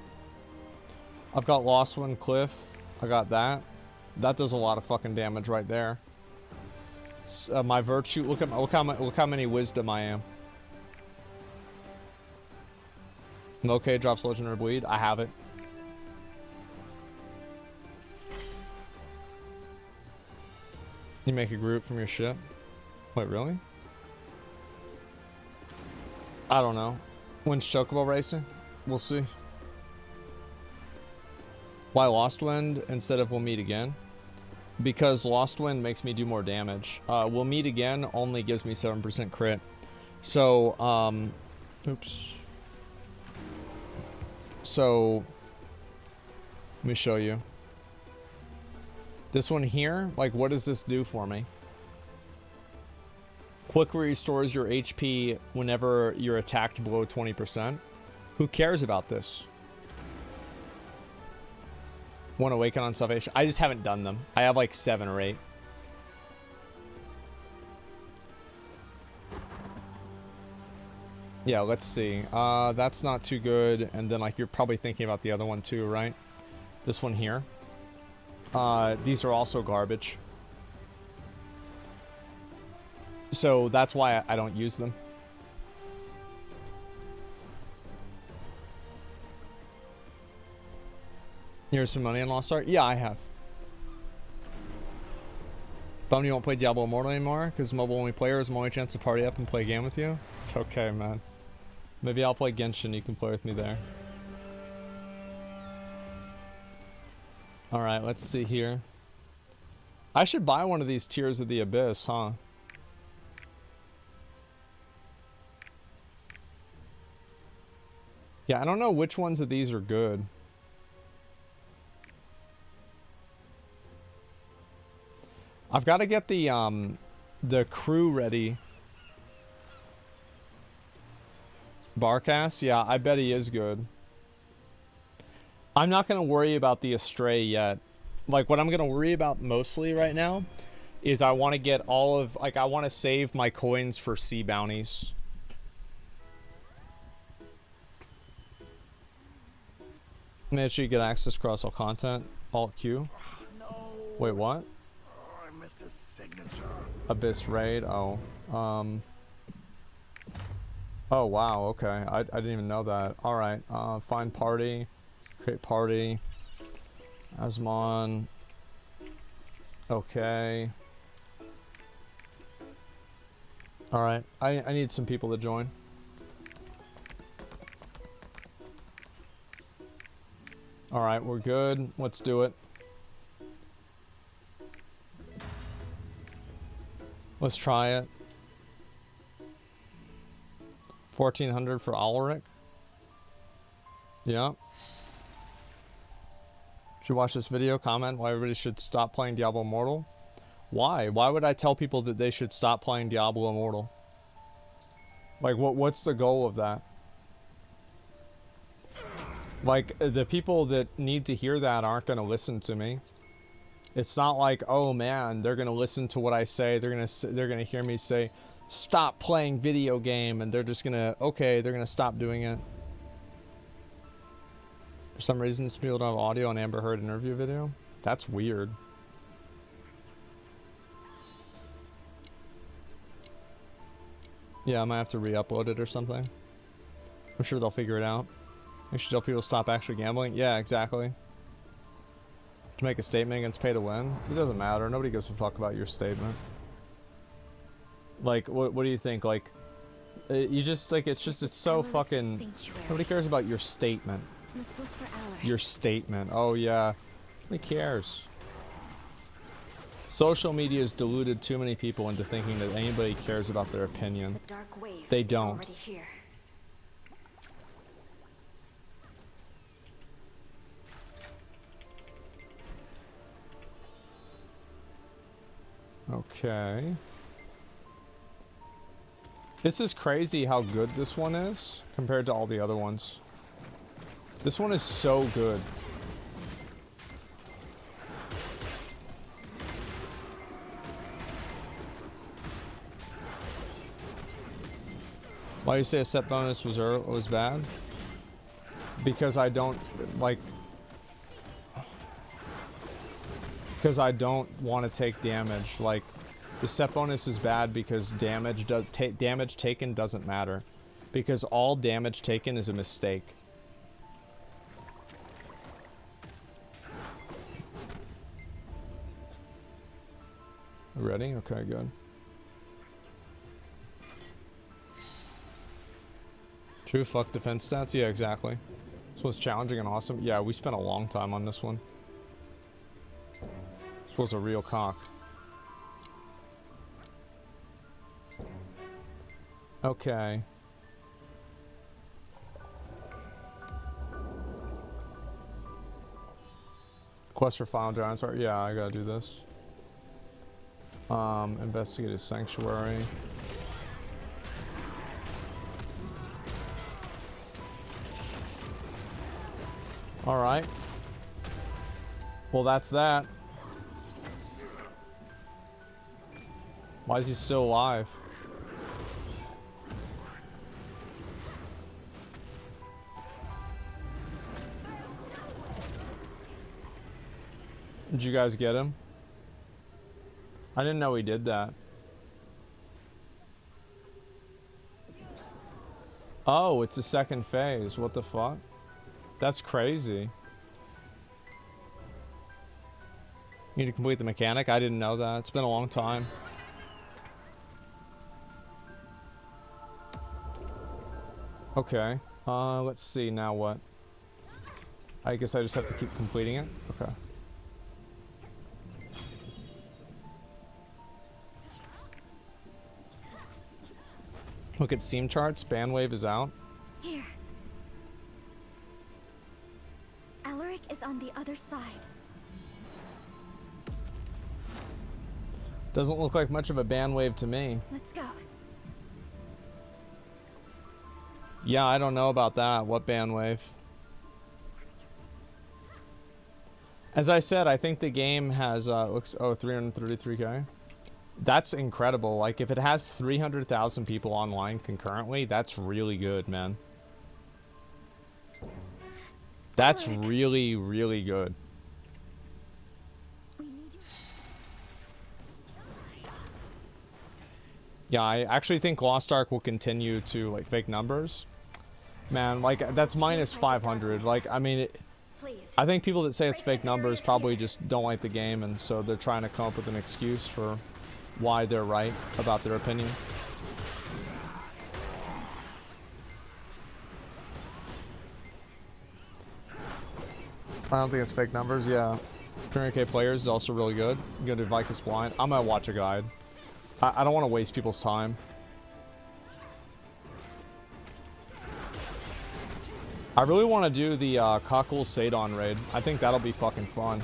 I've got Lost Wind Cliff. I got that. That does a lot of fucking damage right there. My virtue, look how many wisdom I am. Okay, drops legendary bleed. I have it. You make a group from your ship. Wait, really? I don't know. When's Chocobo racing? We'll see. Why Lost Wind instead of We'll Meet Again? Because Lost Wind makes me do more damage. We'll Meet Again only gives me 7% crit. So, oops. So, let me show you. This one here, like, what does this do for me? Quickly restores your HP whenever you're attacked below 20%. Who cares about this? Want to awaken on salvation? I just haven't done them. I have like 7 or 8. Yeah, let's see. That's not too good. And then, like, you're probably thinking about the other one too, right? This one here. These are also garbage. So that's why I don't use them. Here's some money on Lost Ark. Yeah, I have. Bum, you won't play Diablo Immortal anymore because mobile-only player is my only chance to party up and play a game with you. It's okay, man. Maybe I'll play Genshin. You can play with me there. All right, let's see here. I should buy one of these Tears of the Abyss, huh? Yeah, I don't know which ones of these are good. I've got to get the crew ready. Barcass? Yeah, I bet he is good. I'm not going to worry about the Astray yet. Like, what I'm going to worry about mostly right now is I want to get all of... Like, I want to save my coins for sea bounties. Make sure you get access across all content. Alt Q. No. Wait, what? I missed a signature. Abyss Raid. Oh. Oh, wow. Okay. I didn't even know that. Alright. Find party. Create party. Asmon. Okay. Alright. I need some people to join. Alright, we're good. Let's do it. Let's try it. 1400 for Ulrich. Yeah. Should watch this video, comment why everybody should stop playing Diablo Immortal. Why? Why would I tell people that they should stop playing Diablo Immortal? Like, what's the goal of that? Like, the people that need to hear that aren't going to listen to me. It's not like, oh man, they're going to listen to what I say. They're going to hear me say, stop playing video game, and they're just going to, okay, they're going to stop doing it. For some reason, some people don't have audio on Amber Heard interview video. That's weird. Yeah, I might have to re-upload it or something. I'm sure they'll figure it out. You should tell people to stop actually gambling. Yeah, exactly. To make a statement against pay to win. It doesn't matter. Nobody gives a fuck about your statement. Like, what do you think? Like, you just, like, it's so fucking... Nobody cares about your statement. Let's look for Alaric. Your statement. Oh, yeah. Nobody cares. Social media has deluded too many people into thinking that anybody cares about their opinion. The dark wave They is don't. already here. Okay. This is crazy how good this one is compared to all the other ones. This one is so good. Why do you say a set bonus was bad? Because I don't like. Because I don't want to take damage. Like, the set bonus is bad because damage taken doesn't matter. Because all damage taken is a mistake. Ready? Okay, good. True, fuck defense stats? Yeah, exactly. This was challenging and awesome. Yeah, we spent a long time on this one. This was a real cock. Okay. Quest for Final Dinosaur. Yeah, I gotta do this. Investigate a sanctuary. Alright. Well, that's that. Why is he still alive? Did you guys get him? I didn't know he did that. Oh, it's a second phase. What the fuck? That's crazy. You need to complete the mechanic? I didn't know that. It's been a long time. Okay. Let's see. Now what? I guess I just have to keep completing it? Okay. Look at Steam charts. Bandwave is out. Here. Alaric is on the other side. Doesn't look like much of a bandwave to me. Let's go. Yeah, I don't know about that. What bandwave? As I said, I think the game has looks 333k. That's incredible. Like, if it has 300,000 people online concurrently, that's really good, man. That's really, really good. Yeah, I actually think Lost Ark will continue to, like, fake numbers. Man, like, that's minus 500. Like, I mean, I think people that say it's fake numbers probably just don't like the game, and so they're trying to come up with an excuse for why they're right about their opinion. I don't think it's fake numbers, yeah. 300k players is also really good. I'm gonna do Vicus Blind. I'm gonna watch a guide. I don't want to waste people's time. I really want to do the Cockle Sadon raid. I think that'll be fucking fun.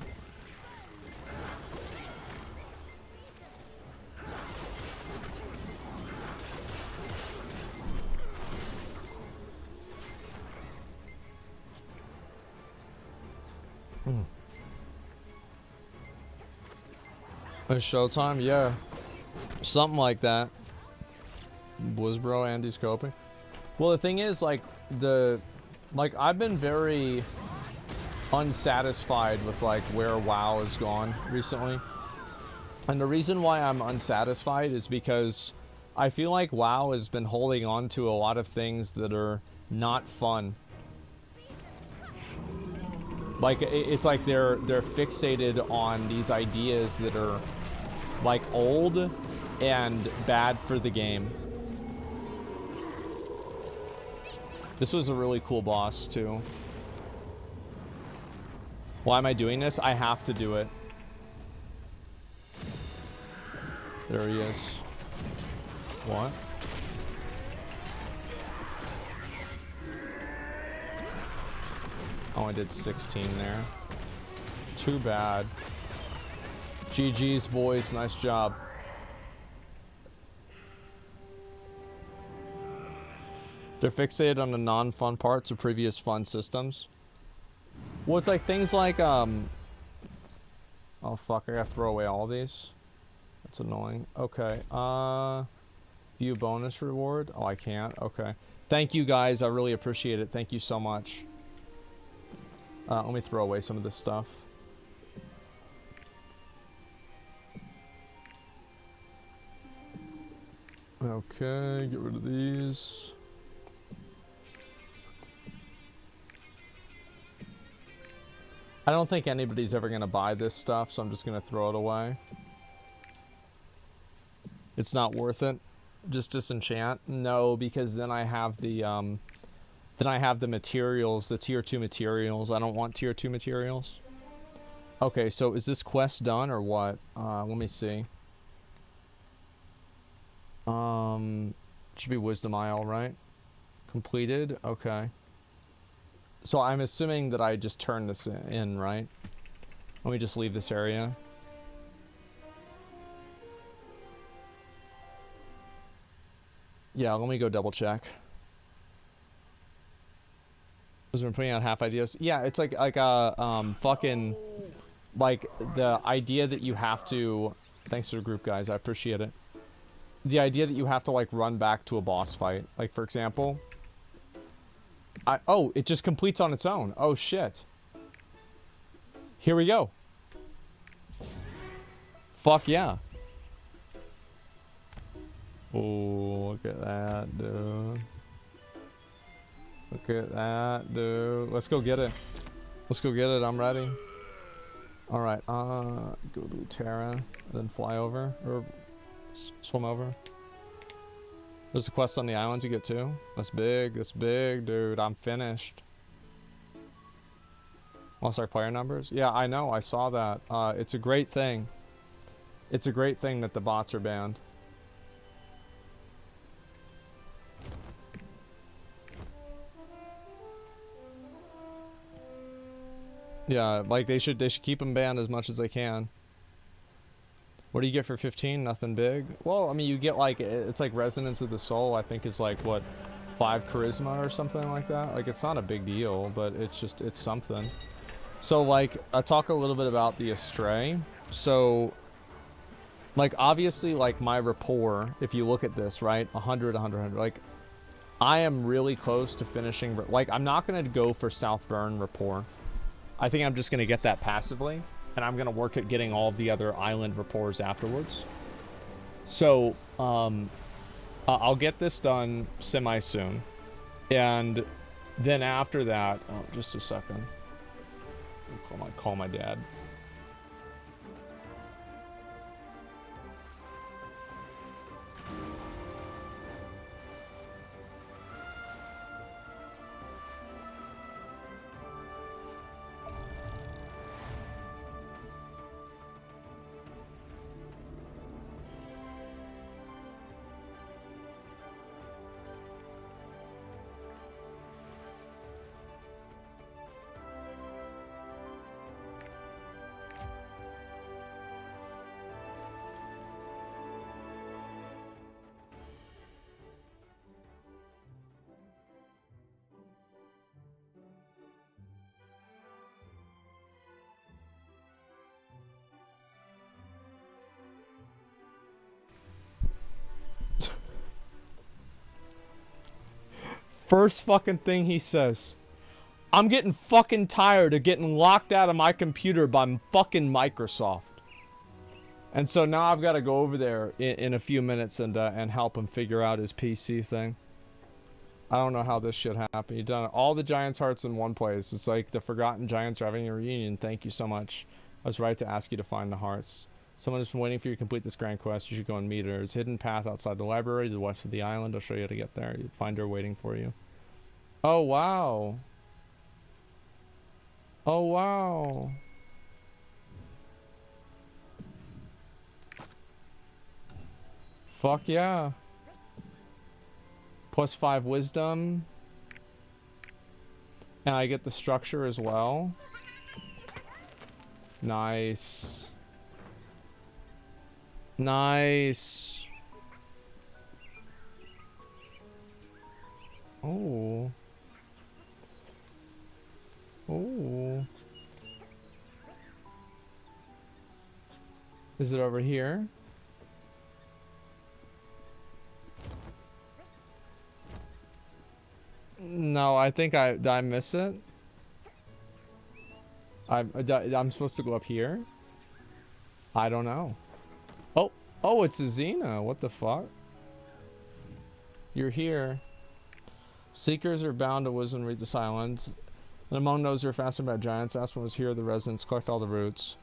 It's showtime? Yeah. Something like that. Bro, Andy's coping. Well, the thing is, like, I've been very unsatisfied with, like, where WoW has gone recently. And the reason why I'm unsatisfied is because I feel like WoW has been holding on to a lot of things that are not fun. Like, it's like they're fixated on these ideas that are, like, old and bad for the game. This was a really cool boss, too. Why am I doing this? I have to do it. There he is. What? Oh, I did 16 there. Too bad. GG's, boys. Nice job. They're fixated on the non-fun parts of previous fun systems. Well, it's like things like, oh fuck, I gotta throw away all these. That's annoying. Okay, View bonus reward? Oh, I can't. Okay. Thank you guys. I really appreciate it. Thank you so much. Let me throw away some of this stuff. Okay, get rid of these. I don't think anybody's ever going to buy this stuff, so I'm just going to throw it away. It's not worth it. Just disenchant? No, because then I have the materials, the tier 2 materials. I don't want tier 2 materials. Okay, so is this quest done or what? Let me see. Should be Wisdom Isle, right? Completed? Okay. So I'm assuming that I just turn this in, right? Let me just leave this area. Yeah, let me go double check. Has been putting out half ideas. Yeah, it's like a fucking like the idea that you have to. Thanks to the group, guys. I appreciate it. The idea that you have to like run back to a boss fight. Like for example, oh, it just completes on its own. Oh shit. Here we go. Fuck yeah. Oh, look at that, dude. Look at that, dude. Let's go get it. Let's go get it. I'm ready. Alright, go to Terra, and then fly over, or swim over. There's a quest on the islands you get too. That's big, dude. I'm finished. Lost our player numbers? Yeah, I know, I saw that. It's a great thing. It's a great thing that the bots are banned. Yeah, like they should keep them banned as much as they can. What do you get for 15? Nothing big. Well, I mean, you get like it's like Resonance of the Soul. I think is like what, 5 charisma or something like that. Like it's not a big deal, but it's something. So like I talk a little bit about the Astray. So like obviously like my rapport, if you look at this, right, 100, 100, 100. Like I am really close to finishing. Like I'm not gonna go for South Vern rapport. I think I'm just going to get that passively, and I'm going to work at getting all of the other island rapports afterwards. So, I'll get this done semi-soon. And then after that... Oh, just a second. I'll call my dad. First fucking thing he says, I'm getting fucking tired of getting locked out of my computer by fucking Microsoft. And so now I've got to go over there in a few minutes and help him figure out his PC thing. I don't know how this shit happened. You've done all the Giants hearts in one place. It's like the Forgotten Giants are having a reunion. Thank you so much. I was right to ask you to find the hearts. Someone has been waiting for you to complete this grand quest. You should go and meet her. It's a hidden path outside the library to the west of the island. I'll show you how to get there. You'll find her waiting for you. Oh, wow. Oh, wow. Fuck yeah. +5 wisdom. And I get the structure as well. Nice. Nice. Oh. Oh. Is it over here? No, I think did I miss it? I'm supposed to go up here? I don't know. Oh, it's a Xena. What the fuck? You're here. Seekers are bound to wisdom read this island. And among those who are fascinated by giants, Aspen was here, the residents collect all the roots.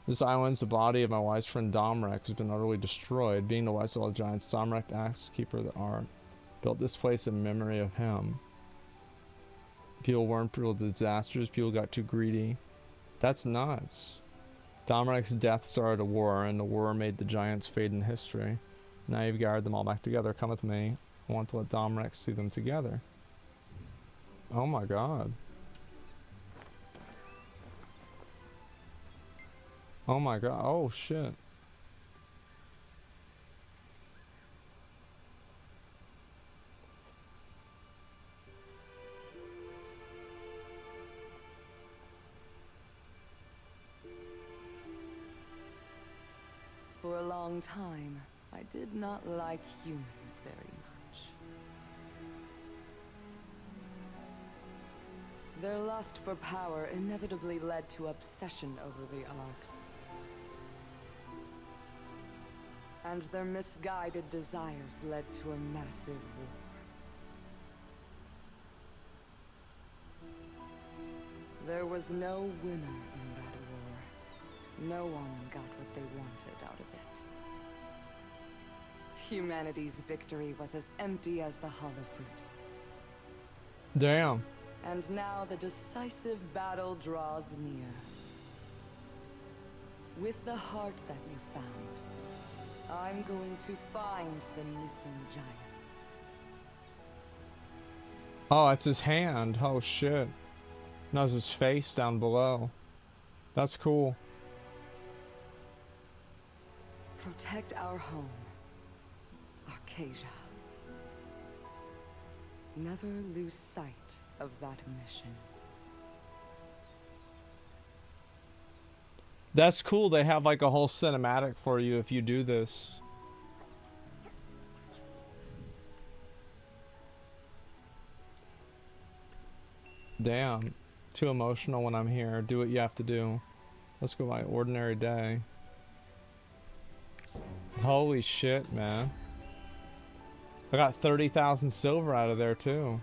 This island's the body of my wise friend Domrek has been utterly destroyed. Being the wisest of all the giants, Domrek, axe keeper of the art, built this place in memory of him. People weren't brutal disasters, people got too greedy. That's nuts. Domrek's death started a war, and the war made the giants fade in history. Now you've gathered them all back together. Come with me. I want to let Domrek see them together. Oh my god. Oh my god. Oh shit. For a long time, I did not like humans very much. Their lust for power inevitably led to obsession over the arcs. And their misguided desires led to a massive war. There was no winner in that war. No one got what they wanted out of it. Humanity's victory was as empty as the hollow fruit. Damn. And now the decisive battle draws near. With the heart that you found, I'm going to find the missing giants. Oh, it's his hand. Oh shit. That was his face down below. That's cool. Protect our home, Arcasia. Never lose sight of that mission. That's cool. They have like a whole cinematic for you if you do this. Damn. Too emotional when I'm here. Do what you have to do. Let's go by ordinary day. Holy shit, man. I got 30,000 silver out of there too.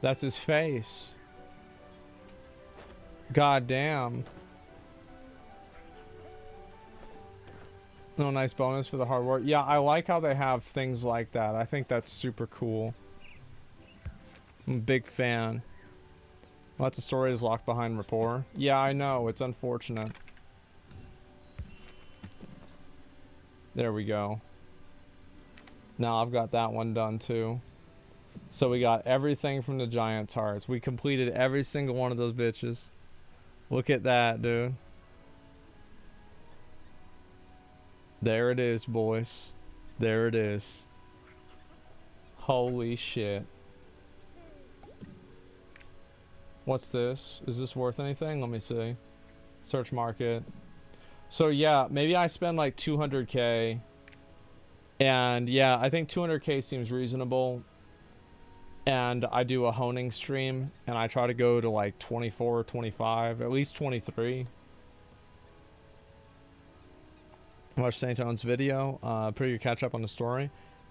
That's his face. God damn. No nice bonus for the hard work. Yeah, I like how they have things like that. I think that's super cool. I'm a big fan. Lots of stories locked behind rapport. Yeah, I know. It's unfortunate. There we go. Now I've got that one done too. So we got everything from the Giant's Hearts. We completed every single one of those bitches. Look at that, dude. There it is, boys. There it is. Holy shit. What's this? Is this worth anything? Let me see. Search market. So yeah, maybe I spend like 200k. And yeah, I think 200k seems reasonable. And I do a honing stream and I try to go to like 24 or 25, at least 23. Watch Saint Owen's video, pretty good catch up on the story.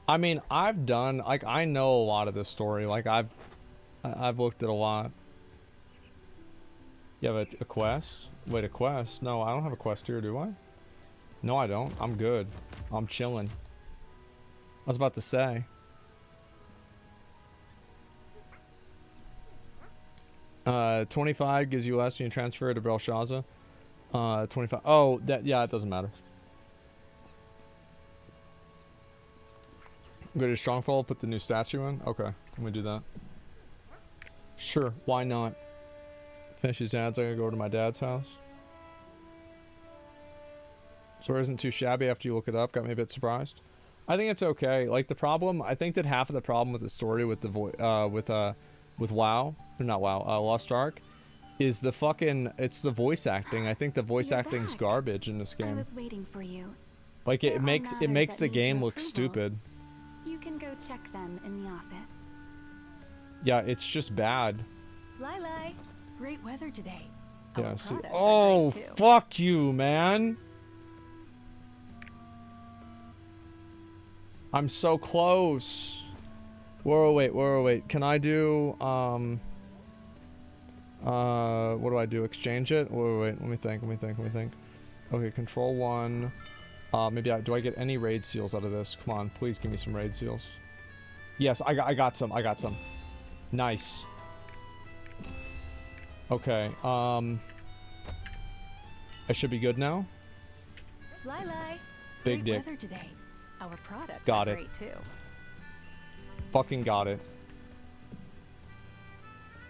I mean, I've done, like, I know a lot of this story. Like, I've looked at a lot. You have a quest? Wait, a quest? No, I don't have a quest here, do I? No, I don't. I'm good. I'm chilling. I was about to say. Uh, 25 gives you less when you transfer to Belshazzar. 25. Oh, that, yeah, it doesn't matter. Go to Strongfall, put the new statue in. Okay, let me do that. Sure, why not? Finish these ads, I gotta go over to my dad's house. So it isn't too shabby after you look it up. Got me a bit surprised. I think it's okay. Like the problem, I think that half of the problem with the story with the with WoW, or not WoW, Lost Ark, is the fucking, it's the voice acting. I think the voice acting's garbage in this game. I was waiting for you. Like it makes the game look stupid. You can go check them in the office. Yeah, it's just bad. Lili, great weather today. Yeah, see. Oh, fuck you, man. I'm so close. Whoa, wait. Can I do, what do I do? Exchange it? Wait. Let me think. Okay, control 1. Maybe do I get any raid seals out of this? Come on, please give me some raid seals. Yes, I got some. Nice. Okay, I should be good now. Lili, Big great dick. weather today. Our products Got are it. great too. Fucking got it.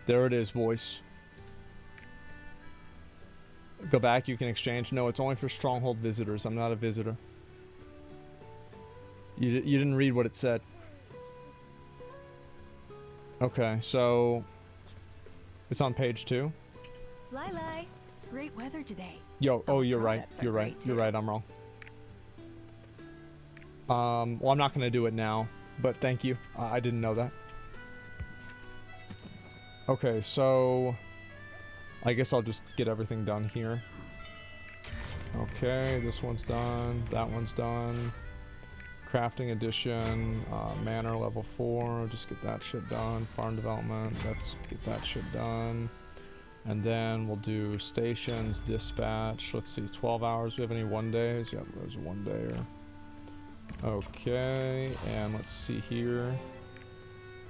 There it is, boys. Go back, you can exchange. No, it's only for Stronghold visitors. I'm not a visitor. You didn't read what it said. Okay, so it's on page 2. Lili, great weather today. Yo, oh, you're right. You're right. I'm wrong. Well, I'm not gonna do it now, but thank you. I didn't know that. Okay, so I guess I'll just get everything done here. Okay, this one's done. That one's done. Crafting edition, manor level 4. Just get that shit done. Farm development. Let's get that shit done. And then we'll do stations, dispatch. Let's see, 12 hours. Do we have any 1 days? Yep, there's a 1 dayer. Okay, and let's see here.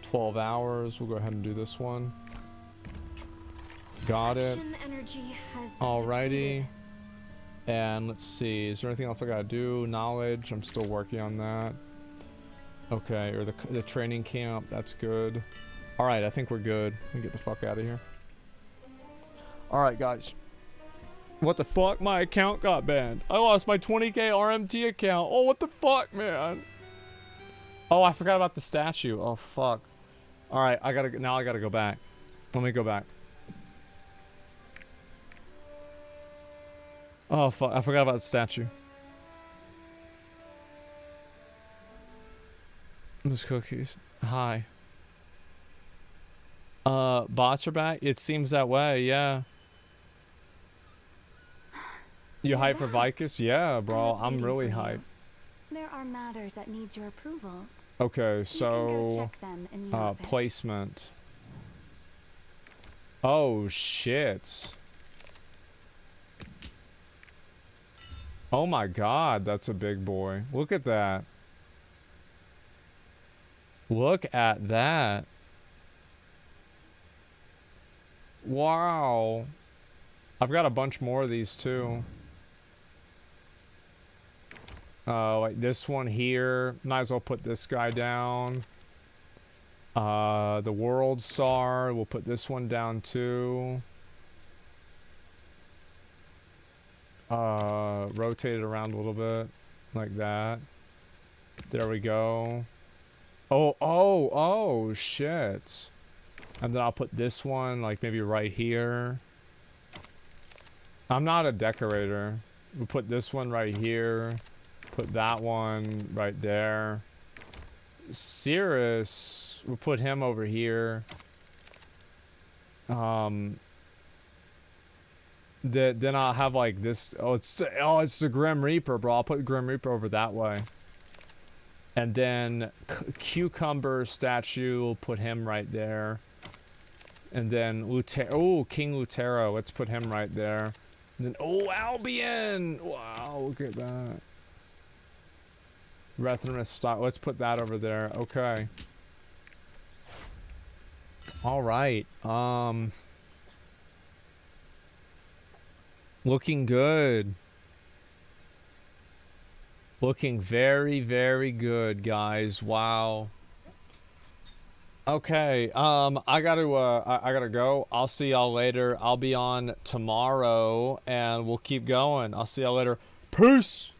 12 hours. We'll go ahead and do this one. Got it. Alrighty. And let's see, is there anything else I gotta do? Knowledge, I'm still working on that. Okay, or the training camp, that's good. Alright, I think we're good. Let me get the fuck out of here. Alright, guys. What the fuck? My account got banned. I lost my 20k RMT account. Oh, what the fuck, man? Oh, I forgot about the statue. Oh, fuck. Alright, now I gotta go back. Let me go back. Oh, fuck. I forgot about the statue. Miss Cookies. Hi. Bots are back? It seems that way, yeah. You hyped for Vicus? Yeah, bro. I'm really hyped. There are matters that need your approval. Okay, You so... can go check them in the office. Placement. Oh, shit. Oh my god, that's a big boy. Look at that. Look at that. Wow. I've got a bunch more of these too. Like this one here. Might as well put this guy down. The World Star. We'll put this one down too. Rotate it around a little bit like that. There we go. Oh shit. And then I'll put this one like maybe right here. I'm not a decorator. We'll put this one right here. Put that one right there. Cirrus, we'll put him over here. Then I'll have like this. It's the Grim Reaper, bro. I'll put Grim Reaper over that way. And then Cucumber statue, we'll put him right there. And then King Lutero, let's put him right there. And then Albion! Wow, look at that. Rethrimus style, let's put that over there. Okay. Alright. Looking good. Looking very, very good, guys. Wow. Okay, I gotta go. I'll see y'all later. I'll be on tomorrow, and we'll keep going. I'll see y'all later. Peace!